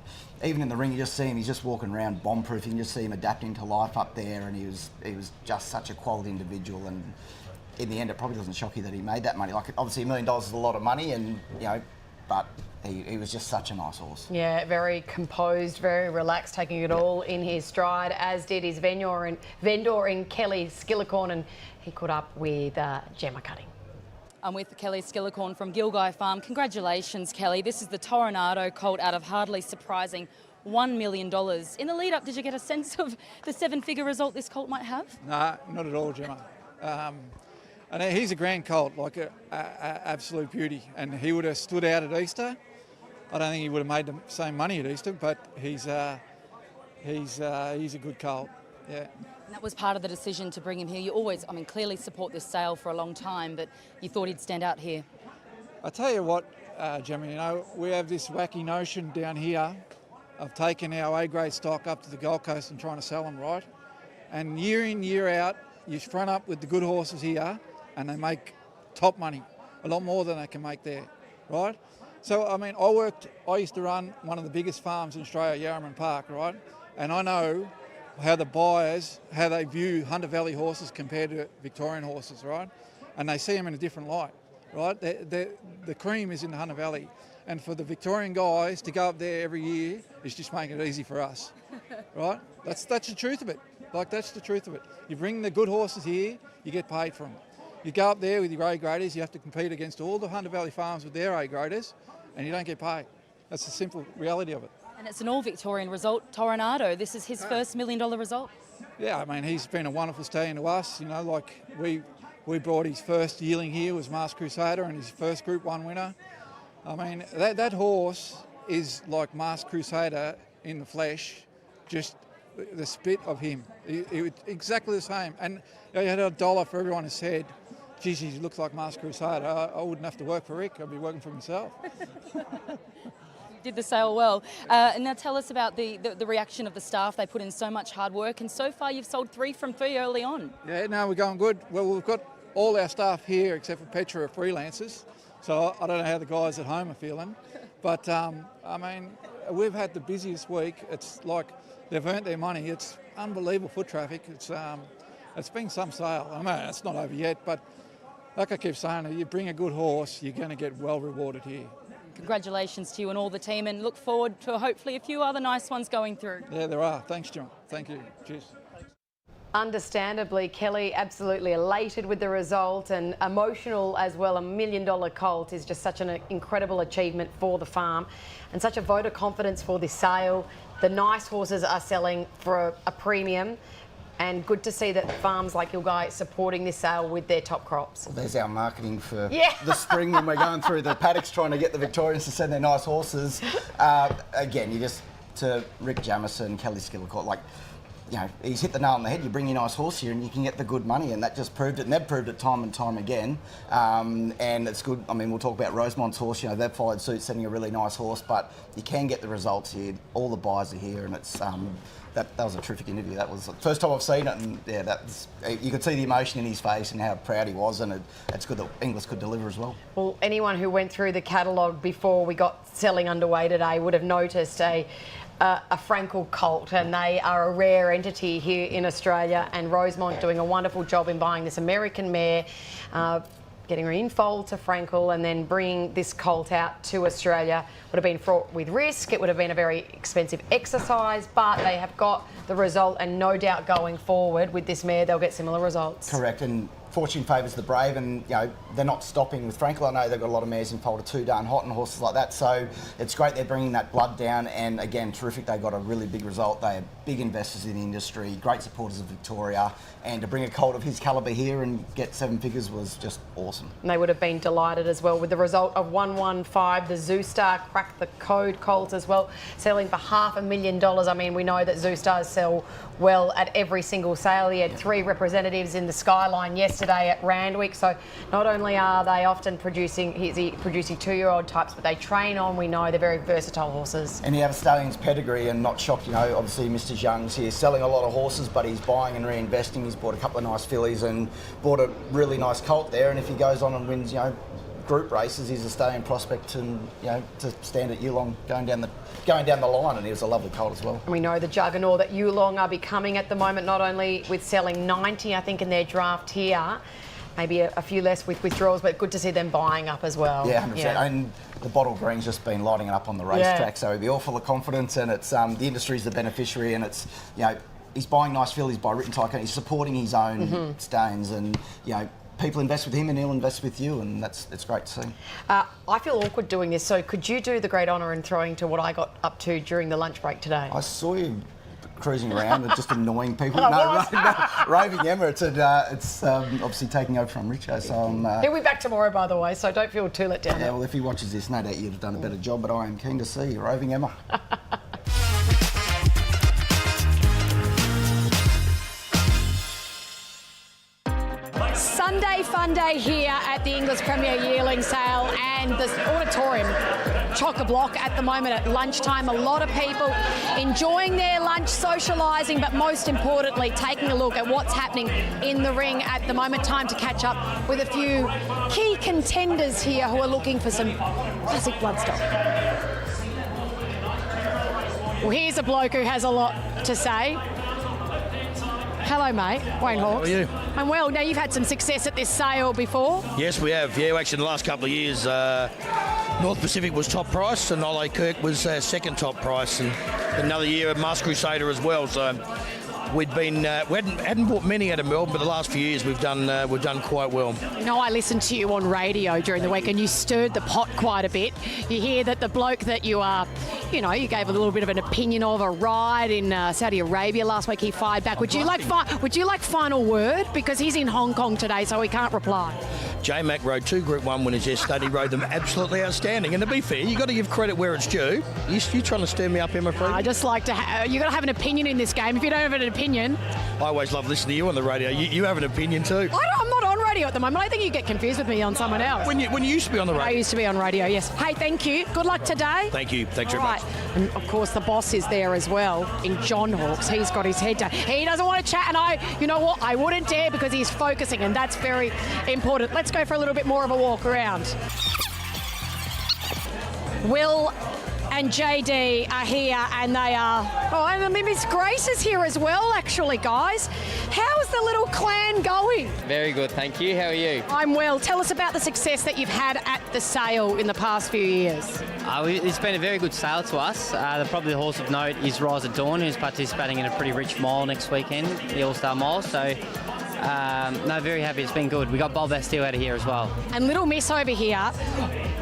even in the ring, you just see him, he's just walking around bomb-proof. You can just see him adapting to life up there, and he was just such a quality individual. And in the end, it probably doesn't shock you that he made that money. Like, obviously $1 million is a lot of money, and you know, but he was just such a nice horse. Yeah, very composed, very relaxed, taking it all in his stride, as did his vendor in Kelly Skillicorn, and he caught up with Gemma Cutting. I'm with Kelly Skillicorn from Gilgai Farm. Congratulations, Kelly. This is the Toronado colt out of Hardly Surprising, $1 million. In the lead-up, did you get a sense of the seven-figure result this colt might have? No, not at all, Gemma. And he's a grand colt, like an absolute beauty. And he would have stood out at Easter. I don't think he would have made the same money at Easter, but he's a good colt. Yeah. And that was part of the decision to bring him here. You always, I mean, clearly support this sale for a long time, but you thought he'd stand out here. I tell you what, Gemma, you know, we have this wacky notion down here of taking our A-grade stock up to the Gold Coast and trying to sell them, right? And year in, year out, you front up with the good horses here, and they make top money, a lot more than they can make there, right? So, I mean, I used to run one of the biggest farms in Australia, Yarraman Park, right? And I know how the buyers, how they view Hunter Valley horses compared to Victorian horses, right? And they see them in a different light, right? The cream is in the Hunter Valley. And for the Victorian guys to go up there every year is just making it easy for us, right? That's the truth of it. Like, that's the truth of it. You bring the good horses here, you get paid for them. You go up there with your A-graders, you have to compete against all the Hunter Valley farms with their A-graders, and you don't get paid. That's the simple reality of it. And it's an all-Victorian result. Toronado, this is his first $1 million result. Yeah, I mean, he's been a wonderful stallion to us. You know, like we brought his first yearling here, was Mars Crusader, and his first Group 1 winner. I mean, that horse is like Masked Crusader in the flesh, just the spit of him. He exactly the same. And you had $1 for everyone who said, geez, he looks like Masked Crusader. I wouldn't have to work for Rick. I'd be working for myself. Did the sale well. And now tell us about the reaction of the staff. They put in so much hard work, and so far you've sold 3 from 3 early on. Yeah, no, we're going good. Well, we've got all our staff here except for Petra are freelancers, so I don't know how the guys at home are feeling. But, I mean, we've had the busiest week. It's like they've earned their money. It's unbelievable foot traffic. It's been some sale. I mean, it's not over yet, but like I keep saying, you bring a good horse, you're going to get well rewarded here. Congratulations to you and all the team, and look forward to hopefully a few other nice ones going through. Yeah, there are. Thanks, John. Thank you. Cheers. Understandably, Kelly absolutely elated with the result and emotional as well. $1 million colt is just such an incredible achievement for the farm and such a vote of confidence for this sale. The nice horses are selling for a premium, and good to see that farms like Yilgai supporting this sale with their top crops. Well, there's our marketing for the spring when we're going through the paddocks trying to get the Victorians to send their nice horses. Again, you just, to Rick Jamieson, Kelly Skillicourt, like, you know, he's hit the nail on the head. You bring your nice horse here and you can get the good money, and that just proved it. And they've proved it time and time again. And it's good. I mean, we'll talk about Rosemont's horse. You know, they've followed suit, sending a really nice horse, but you can get the results here. All the buyers are here, and it's that was a terrific interview. That was the first time I've seen it, and yeah, that's, you could see the emotion in his face and how proud he was, and it's good that Inglis could deliver as well. Well, anyone who went through the catalogue before we got selling underway today would have noticed a Frankel colt, and they are a rare entity here in Australia, and Rosemont doing a wonderful job in buying this American mare, getting her in foal to Frankel, and then bringing this colt out to Australia. Would have been fraught with risk. It would have been a very expensive exercise, but they have got the result, and no doubt going forward with this mare they'll get similar results. Correct, and fortune favours the brave, and you know they're not stopping with Frankel. I know they've got a lot of mares in foal to Too Darn Hot and horses like that, so it's great they're bringing that blood down, and again, terrific, they got a really big result. They are big investors in the industry, great supporters of Victoria, and to bring a colt of his calibre here and get 7 figures was just awesome. And they would have been delighted as well with the result of 115. The Zoostar cracked the code colt as well, selling for $500,000. I mean, we know that Zoostars sell well at every single sale. He had 3 representatives in the Skyline yesterday at Randwick, so not only are they often producing 2-year-old types, but they train on, we know they're very versatile horses. And you have a stallion's pedigree, and not shocked, you know, obviously Mr. Young's here selling a lot of horses, but he's buying and reinvesting. He's bought a couple of nice fillies and bought a really nice colt there, and if he goes on and wins, you know, group races, he's a stallion prospect, and you know, to stand at Yearling going down the line, and he was a lovely colt as well. And we know the juggernaut that Yearling are becoming at the moment, not only with selling 90, I think, in their draft here, maybe a few less with withdrawals, but good to see them buying up as well. Yeah, 100%. Yeah. And the Bottle Green's just been lighting it up on the racetrack, so he'd be all full of confidence, and it's the industry's the beneficiary, and it's, you know, he's buying nice fillies by Written Tycoon. He's supporting his own stallions, and you know, people invest with him and he'll invest with you, and it's great to see. I feel awkward doing this, so could you do the great honour in throwing to what I got up to during the lunch break today? I saw you cruising around and just annoying people. No, Roving Emma, it's obviously taking over from Richo, so he'll be back tomorrow, by the way, so don't feel too let down. Yeah, well, if he watches this, no doubt you'd have done a better job, but I am keen to see you, Roving Emma. Sunday fun day here at the Inglis Premier Yearling Sale, and the auditorium chock-a-block at the moment at lunchtime. A lot of people enjoying their lunch, socialising, but most importantly taking a look at what's happening in the ring at the moment. Time to catch up with a few key contenders here who are looking for some classic bloodstock. Well, here's a bloke who has a lot to say. Hello, mate. Wayne Hawkes. How are you? I'm well. Now, you've had some success at this sale before. Yes, we have. Yeah, actually, in the last couple of years, North Pacific was top price, and Ole Kirk was second top price, and another year at Masked Crusader as well. So we'd been we hadn't bought many out of Melbourne, but the last few years we've done quite well. You know, I listened to you on radio during the week, and you stirred the pot quite a bit. You hear that the bloke that you are, you know, you gave a little bit of an opinion of a ride in Saudi Arabia last week. He fired back. Would you like final word, because he's in Hong Kong today, so he can't reply? J-Mac rode 2 Group 1 winners yesterday. He rode them absolutely outstanding. And to be fair, you've got to give credit where it's due. You trying to stir me up, Emma Freeman? I just like to you've got to have an opinion in this game. If you don't have an opinion... I always love listening to you on the radio. You have an opinion too. I'm not on radio at the moment. I think you get confused with me on someone else. When you used to be on the radio. I used to be on radio, yes. Hey, thank you. Good luck today. Thank you. Thanks very much. And of course, the boss is there as well in John Hawkes. He's got his head down. He doesn't want to chat, and you know what? I wouldn't dare because he's focusing, and that's very important. Let's go for a little bit more of a walk around. Will and JD are here, and they are... Oh, and Miss Grace is here as well, actually, guys. How's the little clan going? Very good, thank you. How are you? I'm well. Tell us about the success that you've had at the sale in the past few years. It's been a very good sale to us. Probably the horse of note is Rise of Dawn, who's participating in a pretty rich mile next weekend, the All-Star Mile. So, no, very happy. It's been good. We got Bob Bastille out of here as well. And Little Miss over here,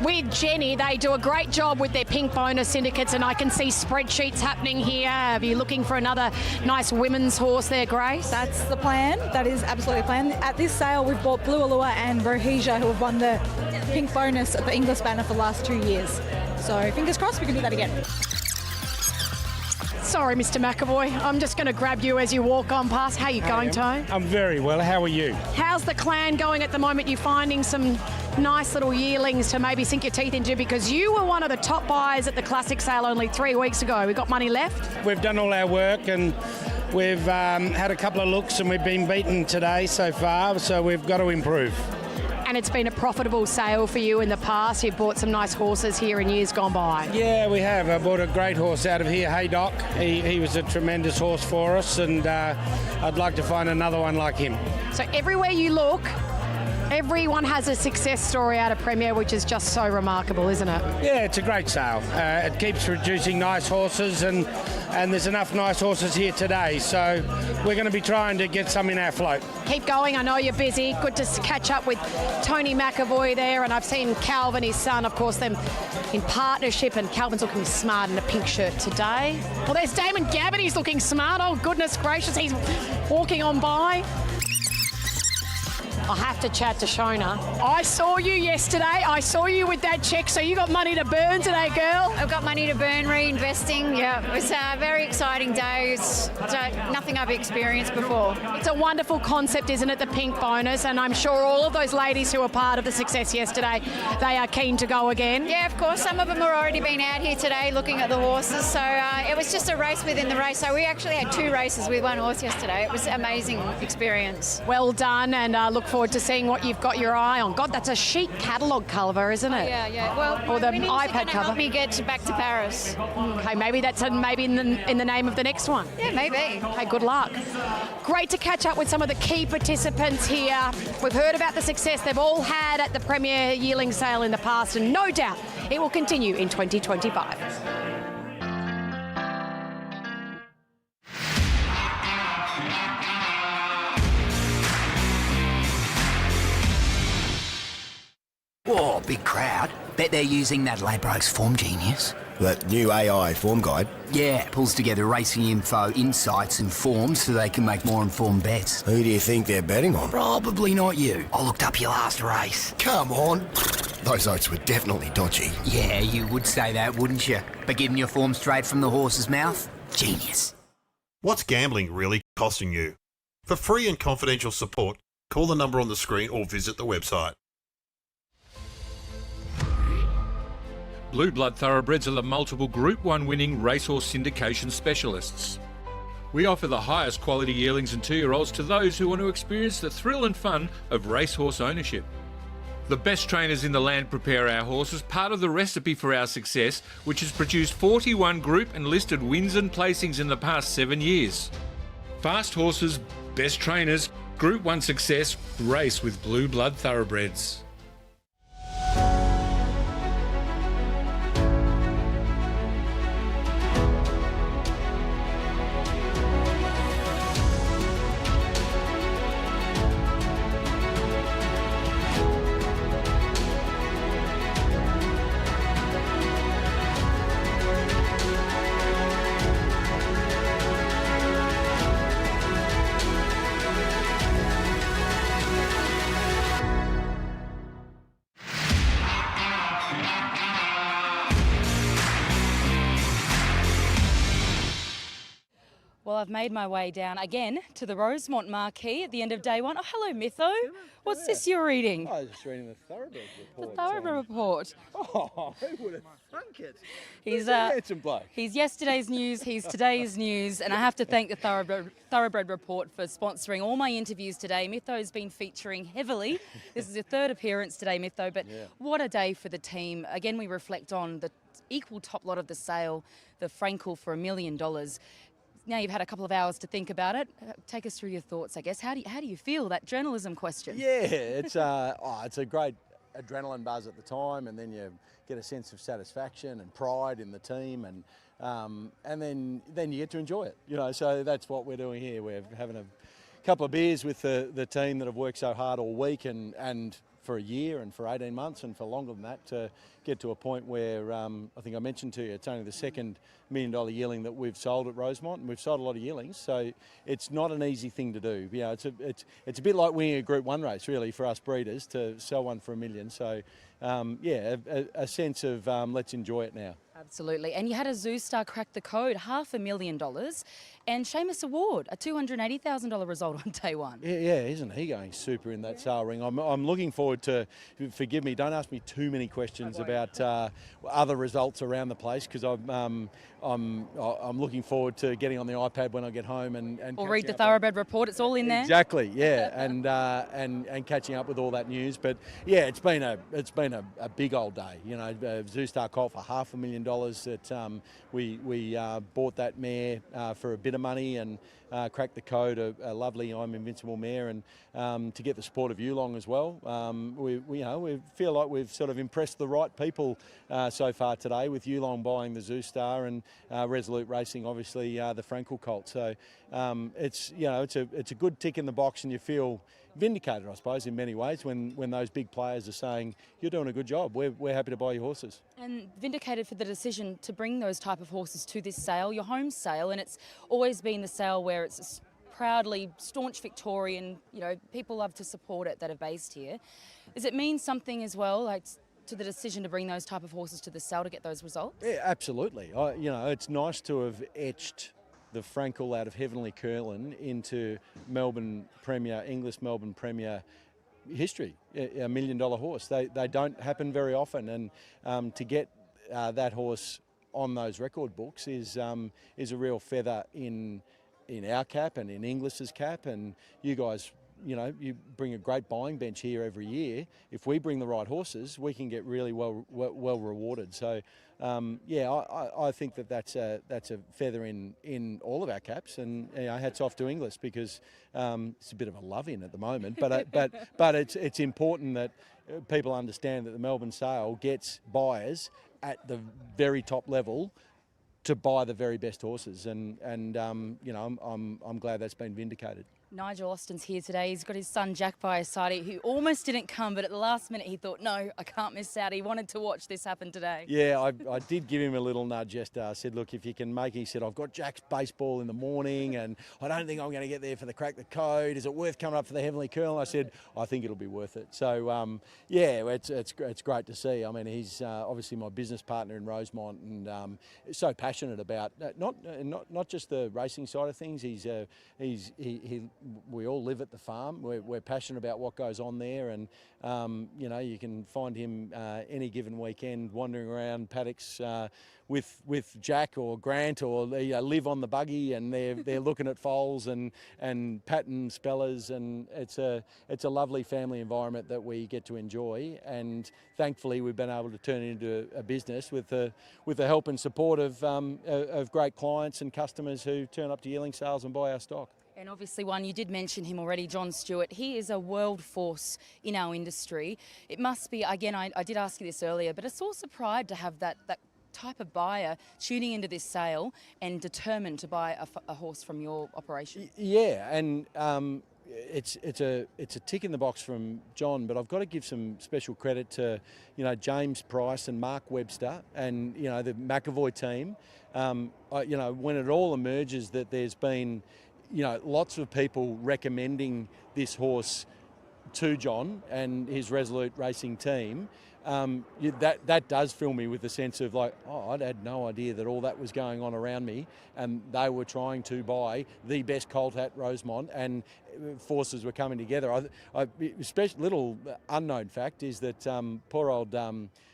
with Jenny, they do a great job with their pink bonus syndicates, and I can see spreadsheets happening here. Are you looking for another nice women's horse there, Grace? That's the plan. That is absolutely the plan. At this sale, we've bought Blue Allure and Rohija, who have won the pink bonus at the English banner for the last 2 years. So fingers crossed we can do that again. Sorry, Mr. McAvoy. I'm just going to grab you as you walk on past. How are you going, Tone? I'm very well. How are you? How's the clan going at the moment? You finding some nice little yearlings to maybe sink your teeth into, because you were one of the top buyers at the Classic sale only 3 weeks ago. We got money left? We've done all our work, and we've had a couple of looks, and we've been beaten today so far, so we've got to improve. And it's been a profitable sale for you in the past. You've bought some nice horses here in years gone by. Yeah, we have. I bought a great horse out of here, Haydock. He was a tremendous horse for us, and I'd like to find another one like him. So everywhere you look, everyone has a success story out of Premier, which is just so remarkable, isn't it? Yeah, it's a great sale. It keeps producing nice horses, and there's enough nice horses here today, so we're going to be trying to get some in our float. Keep going. I know you're busy. Good to catch up with Tony McAvoy there, and I've seen Calvin, his son, of course, them in partnership, and Calvin's looking smart in a pink shirt today. Well, there's Damon Gavin. He's looking smart. Oh, goodness gracious. He's walking on by. I have to chat to Shona. I saw you yesterday. I saw you with that cheque, so you got money to burn today, girl. I've got money to burn, reinvesting. Yeah, it was a very exciting day. It's nothing I've experienced before. It's a wonderful concept, isn't it, the pink bonus? And I'm sure all of those ladies who were part of the success yesterday, they are keen to go again. Yeah, of course. Some of them have already been out here today looking at the horses. So it was just a race within the race. So we actually had 2 races with 1 horse yesterday. It was an amazing experience. Well done, and look forward to seeing what you've got your eye on. God, that's a chic catalogue cover, isn't it? Yeah. Well, or the iPad cover. Help me get back to Paris. Okay, maybe that's maybe in the name of the next one. Yeah, maybe. Hey, good luck. Great to catch up with some of the key participants here. We've heard about the success they've all had at the Premier Yearling sale in the past, and no doubt it will continue in 2025. Whoa, big crowd. Bet they're using that Ladbrokes Form Genius. That new AI form guide? Yeah, pulls together racing info, insights and forms so they can make more informed bets. Who do you think they're betting on? Probably not you. I looked up your last race. Come on. Those oats were definitely dodgy. Yeah, you would say that, wouldn't you? But giving your form straight from the horse's mouth? Genius. What's gambling really costing you? For free and confidential support, call the number on the screen or visit the website. Blue Blood Thoroughbreds are the multiple Group 1 winning racehorse syndication specialists. We offer the highest quality yearlings and 2-year-olds to those who want to experience the thrill and fun of racehorse ownership. The best trainers in the land prepare our horses, part of the recipe for our success, which has produced 41 group and listed wins and placings in the past 7 years. Fast horses, best trainers, Group 1 success, race with Blue Blood Thoroughbreds. Well, I've made my way down again to the Rosemont marquee at the end of day one. Oh, hello, Mytho. What's this you're reading? I was just reading the Thoroughbred report. The Thoroughbred report. Oh, who would have thunk it? He's a handsome bloke. He's yesterday's news, he's today's news, and I have to thank the Thoroughbred report for sponsoring all my interviews today. Mytho's been featuring heavily. This is your third appearance today, Mytho, but what a day for the team. Again, we reflect on the equal top lot of the sale, the Frankel for $1 million. Now you've had a couple of hours to think about it. Take us through your thoughts, I guess. How do you feel, that journalism question? Yeah, it's a great adrenaline buzz at the time, and then you get a sense of satisfaction and pride in the team, and then you get to enjoy it. You know, so that's what we're doing here. We're having a couple of beers with the team that have worked so hard all week and for a year and for 18 months and for longer than that to get to a point where I think I mentioned to you it's only the second $1 million yearling that we've sold at Rosemont, and we've sold a lot of yearlings, so it's not an easy thing to do. You know, it's a bit like winning a Group 1 race really for us breeders to sell one for $1 million. So yeah, a sense of let's enjoy it now. Absolutely. And you had a Zoo Star crack the code, $500,000, and Seamus Award, a $280,000 result on day one. Yeah, isn't he going super in that sale ring? I'm looking forward to, forgive me, don't ask me too many questions about other results around the place, because I'm looking forward to getting on the iPad when I get home and or read the Thoroughbred report. It's all in there. Exactly, yeah, and catching up with all that news. But yeah, it's been a big old day. You know, Zoo Star colt for $500,000. That we bought that mare for a bit of money and cracked the code. A lovely I'm Invincible mare, and to get the support of Yearling as well. We feel like we've sort of impressed the right people so far today, with Yearling buying the Zoo Star and Resolute Racing, obviously the Frankel colt. So it's a good tick in the box, and you feel vindicated, I suppose, in many ways when those big players are saying you're doing a good job. We're happy to buy your horses. And vindicated for the decision to bring those type of horses to this sale, your home sale, and it's always been the sale where it's proudly staunch Victorian. You know, people love to support it that are based here. Does it mean something as well, like to the decision to bring those type of horses to the sale to get those results? Yeah, absolutely. It's nice to have etched the Frankel out of Heavenly Curlin into English Melbourne Premier history, a $1 million horse. They don't happen very often, and to get that horse on those record books is a real feather in our cap and in Inglis's cap. And you guys, you bring a great buying bench here every year. If we bring the right horses, we can get really well rewarded. So I think that's a feather in all of our caps, and hats off to Inglis, because it's a bit of a love-in at the moment. But it's important that people understand that the Melbourne sale gets buyers at the very top level to buy the very best horses, and I'm glad that's been vindicated. Nigel Austin's here today. He's got his son Jack by his side, who almost didn't come, but at the last minute he thought, no, I can't miss out. He wanted to watch this happen today. Yeah, I did give him a little nudge yesterday. I said, look, if you can make it, he said, I've got Jack's baseball in the morning and I don't think I'm going to get there for the crack the code. Is it worth coming up for the Heavenly Curl? I said, I think it'll be worth it. So, it's great to see. I mean, he's obviously my business partner in Rosemont, and so passionate about not just the racing side of things. We all live at the farm. We're passionate about what goes on there, and you can find him any given weekend wandering around paddocks with Jack or Grant, or they live on the buggy and they're looking at foals and pattern spellers, and it's a lovely family environment that we get to enjoy. And thankfully we've been able to turn it into a business with the help and support of great clients and customers who turn up to Yearling sales and buy our stock. And obviously one, you did mention him already, John Stewart. He is a world force in our industry. It must be, again, I did ask you this earlier, but a source of pride to have that type of buyer tuning into this sale and determined to buy a horse from your operation. Yeah, and it's a tick in the box from John, but I've got to give some special credit to James Price and Mark Webster and the McAvoy team. When it all emerges that there's been lots of people recommending this horse to John and his Resolute Racing team, that does fill me with a sense of like, oh, I'd had no idea that all that was going on around me, and they were trying to buy the best colt at Rosemont, and forces were coming together. Especially little unknown fact is that poor old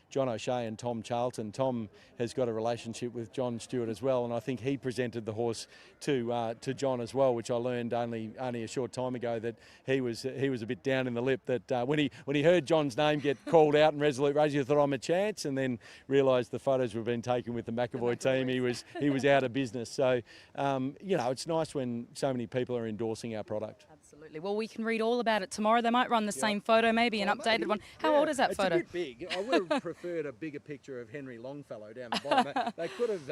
John O'Shea and Tom Charlton. Tom has got a relationship with John Stewart as well, and I think he presented the horse to John as well, which I learned only a short time ago that he was a bit down in the lip. That when he heard John's name get called out in Resolute Racing, he thought I'm a chance, and then realised the photos were being taken with the McAvoy team. He was out of business. So it's nice when so many people are endorsing our product. Absolutely. Well, we can read all about it tomorrow. They might run the same photo, maybe an updated one. How old is that photo? It's a bit big. I would have preferred a bigger picture of Henry Longfellow down the bottom. They could have,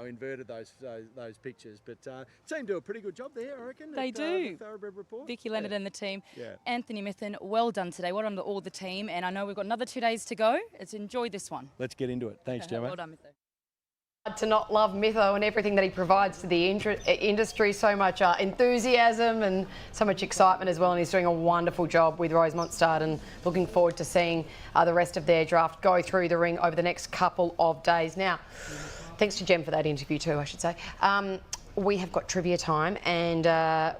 inverted those pictures, but team do a pretty good job there, I reckon. They do. The Thoroughbred Report. Vicky Leonard and the team. Yeah. Anthony Mithen, well done today. Well done to all the team, and I know we've got another 2 days to go. Let's enjoy this one. Let's get into it. Thanks, Gemma. Well done, Mitho. To not love Mitho and everything that he provides to the industry, so much enthusiasm and so much excitement as well, and he's doing a wonderful job with Rosemont Stud, and looking forward to seeing the rest of their draft go through the ring over the next couple of days. Now, thanks to Jem for that interview too, I should say. We have got trivia time, and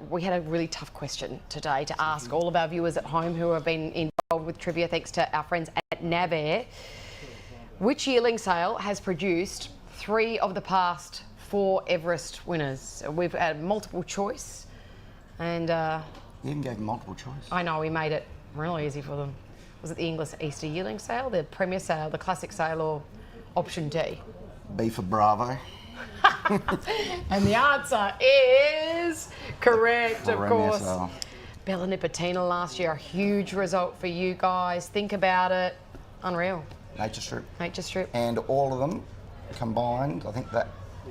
we had a really tough question today to ask all of our viewers at home who have been involved with trivia, thanks to our friends at NavAir. Which yearling sale has produced 3 of the past 4 Everest winners? We've had multiple choice, and you even gave them multiple choice. I know, we made it really easy for them. Was it the English Easter Yearling sale, the Premier sale, the Classic sale, or option D? B for Bravo. And the answer is correct, of course. Sale. Bella Nipotina last year, a huge result for you guys. Think about it. Unreal. Nature Strip. Nature Strip. And all of them combined, I think that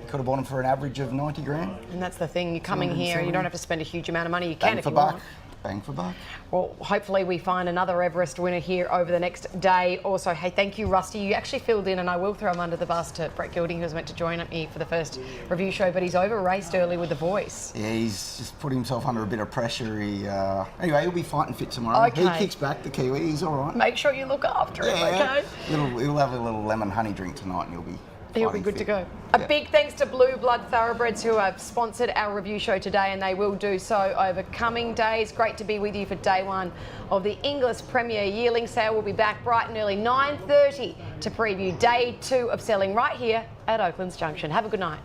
could have bought them for an average of 90 grand. And that's the thing, you're coming here, you don't have to spend a huge amount of money. You can if you want. Bang for buck. Well, hopefully we find another Everest winner here over the next day. Also, hey, thank you, Rusty. You actually filled in, and I will throw him under the bus to Brett Gilding, who was meant to join me for the first review show, but he's over-raced early with the voice. Yeah, he's just put himself under a bit of pressure. Anyway, he'll be fighting fit tomorrow. Okay. He kicks back, the Kiwi, he's all right. Make sure you look after him, okay? He'll have a little lemon honey drink tonight, and he'll be good to go. A big thanks to Blue Blood Thoroughbreds, who have sponsored our review show today, and they will do so over coming days. Great to be with you for day 1 of the English Premier Yearling Sale. We'll be back bright and early 9:30 to preview day 2 of selling right here at Oaklands Junction. Have a good night.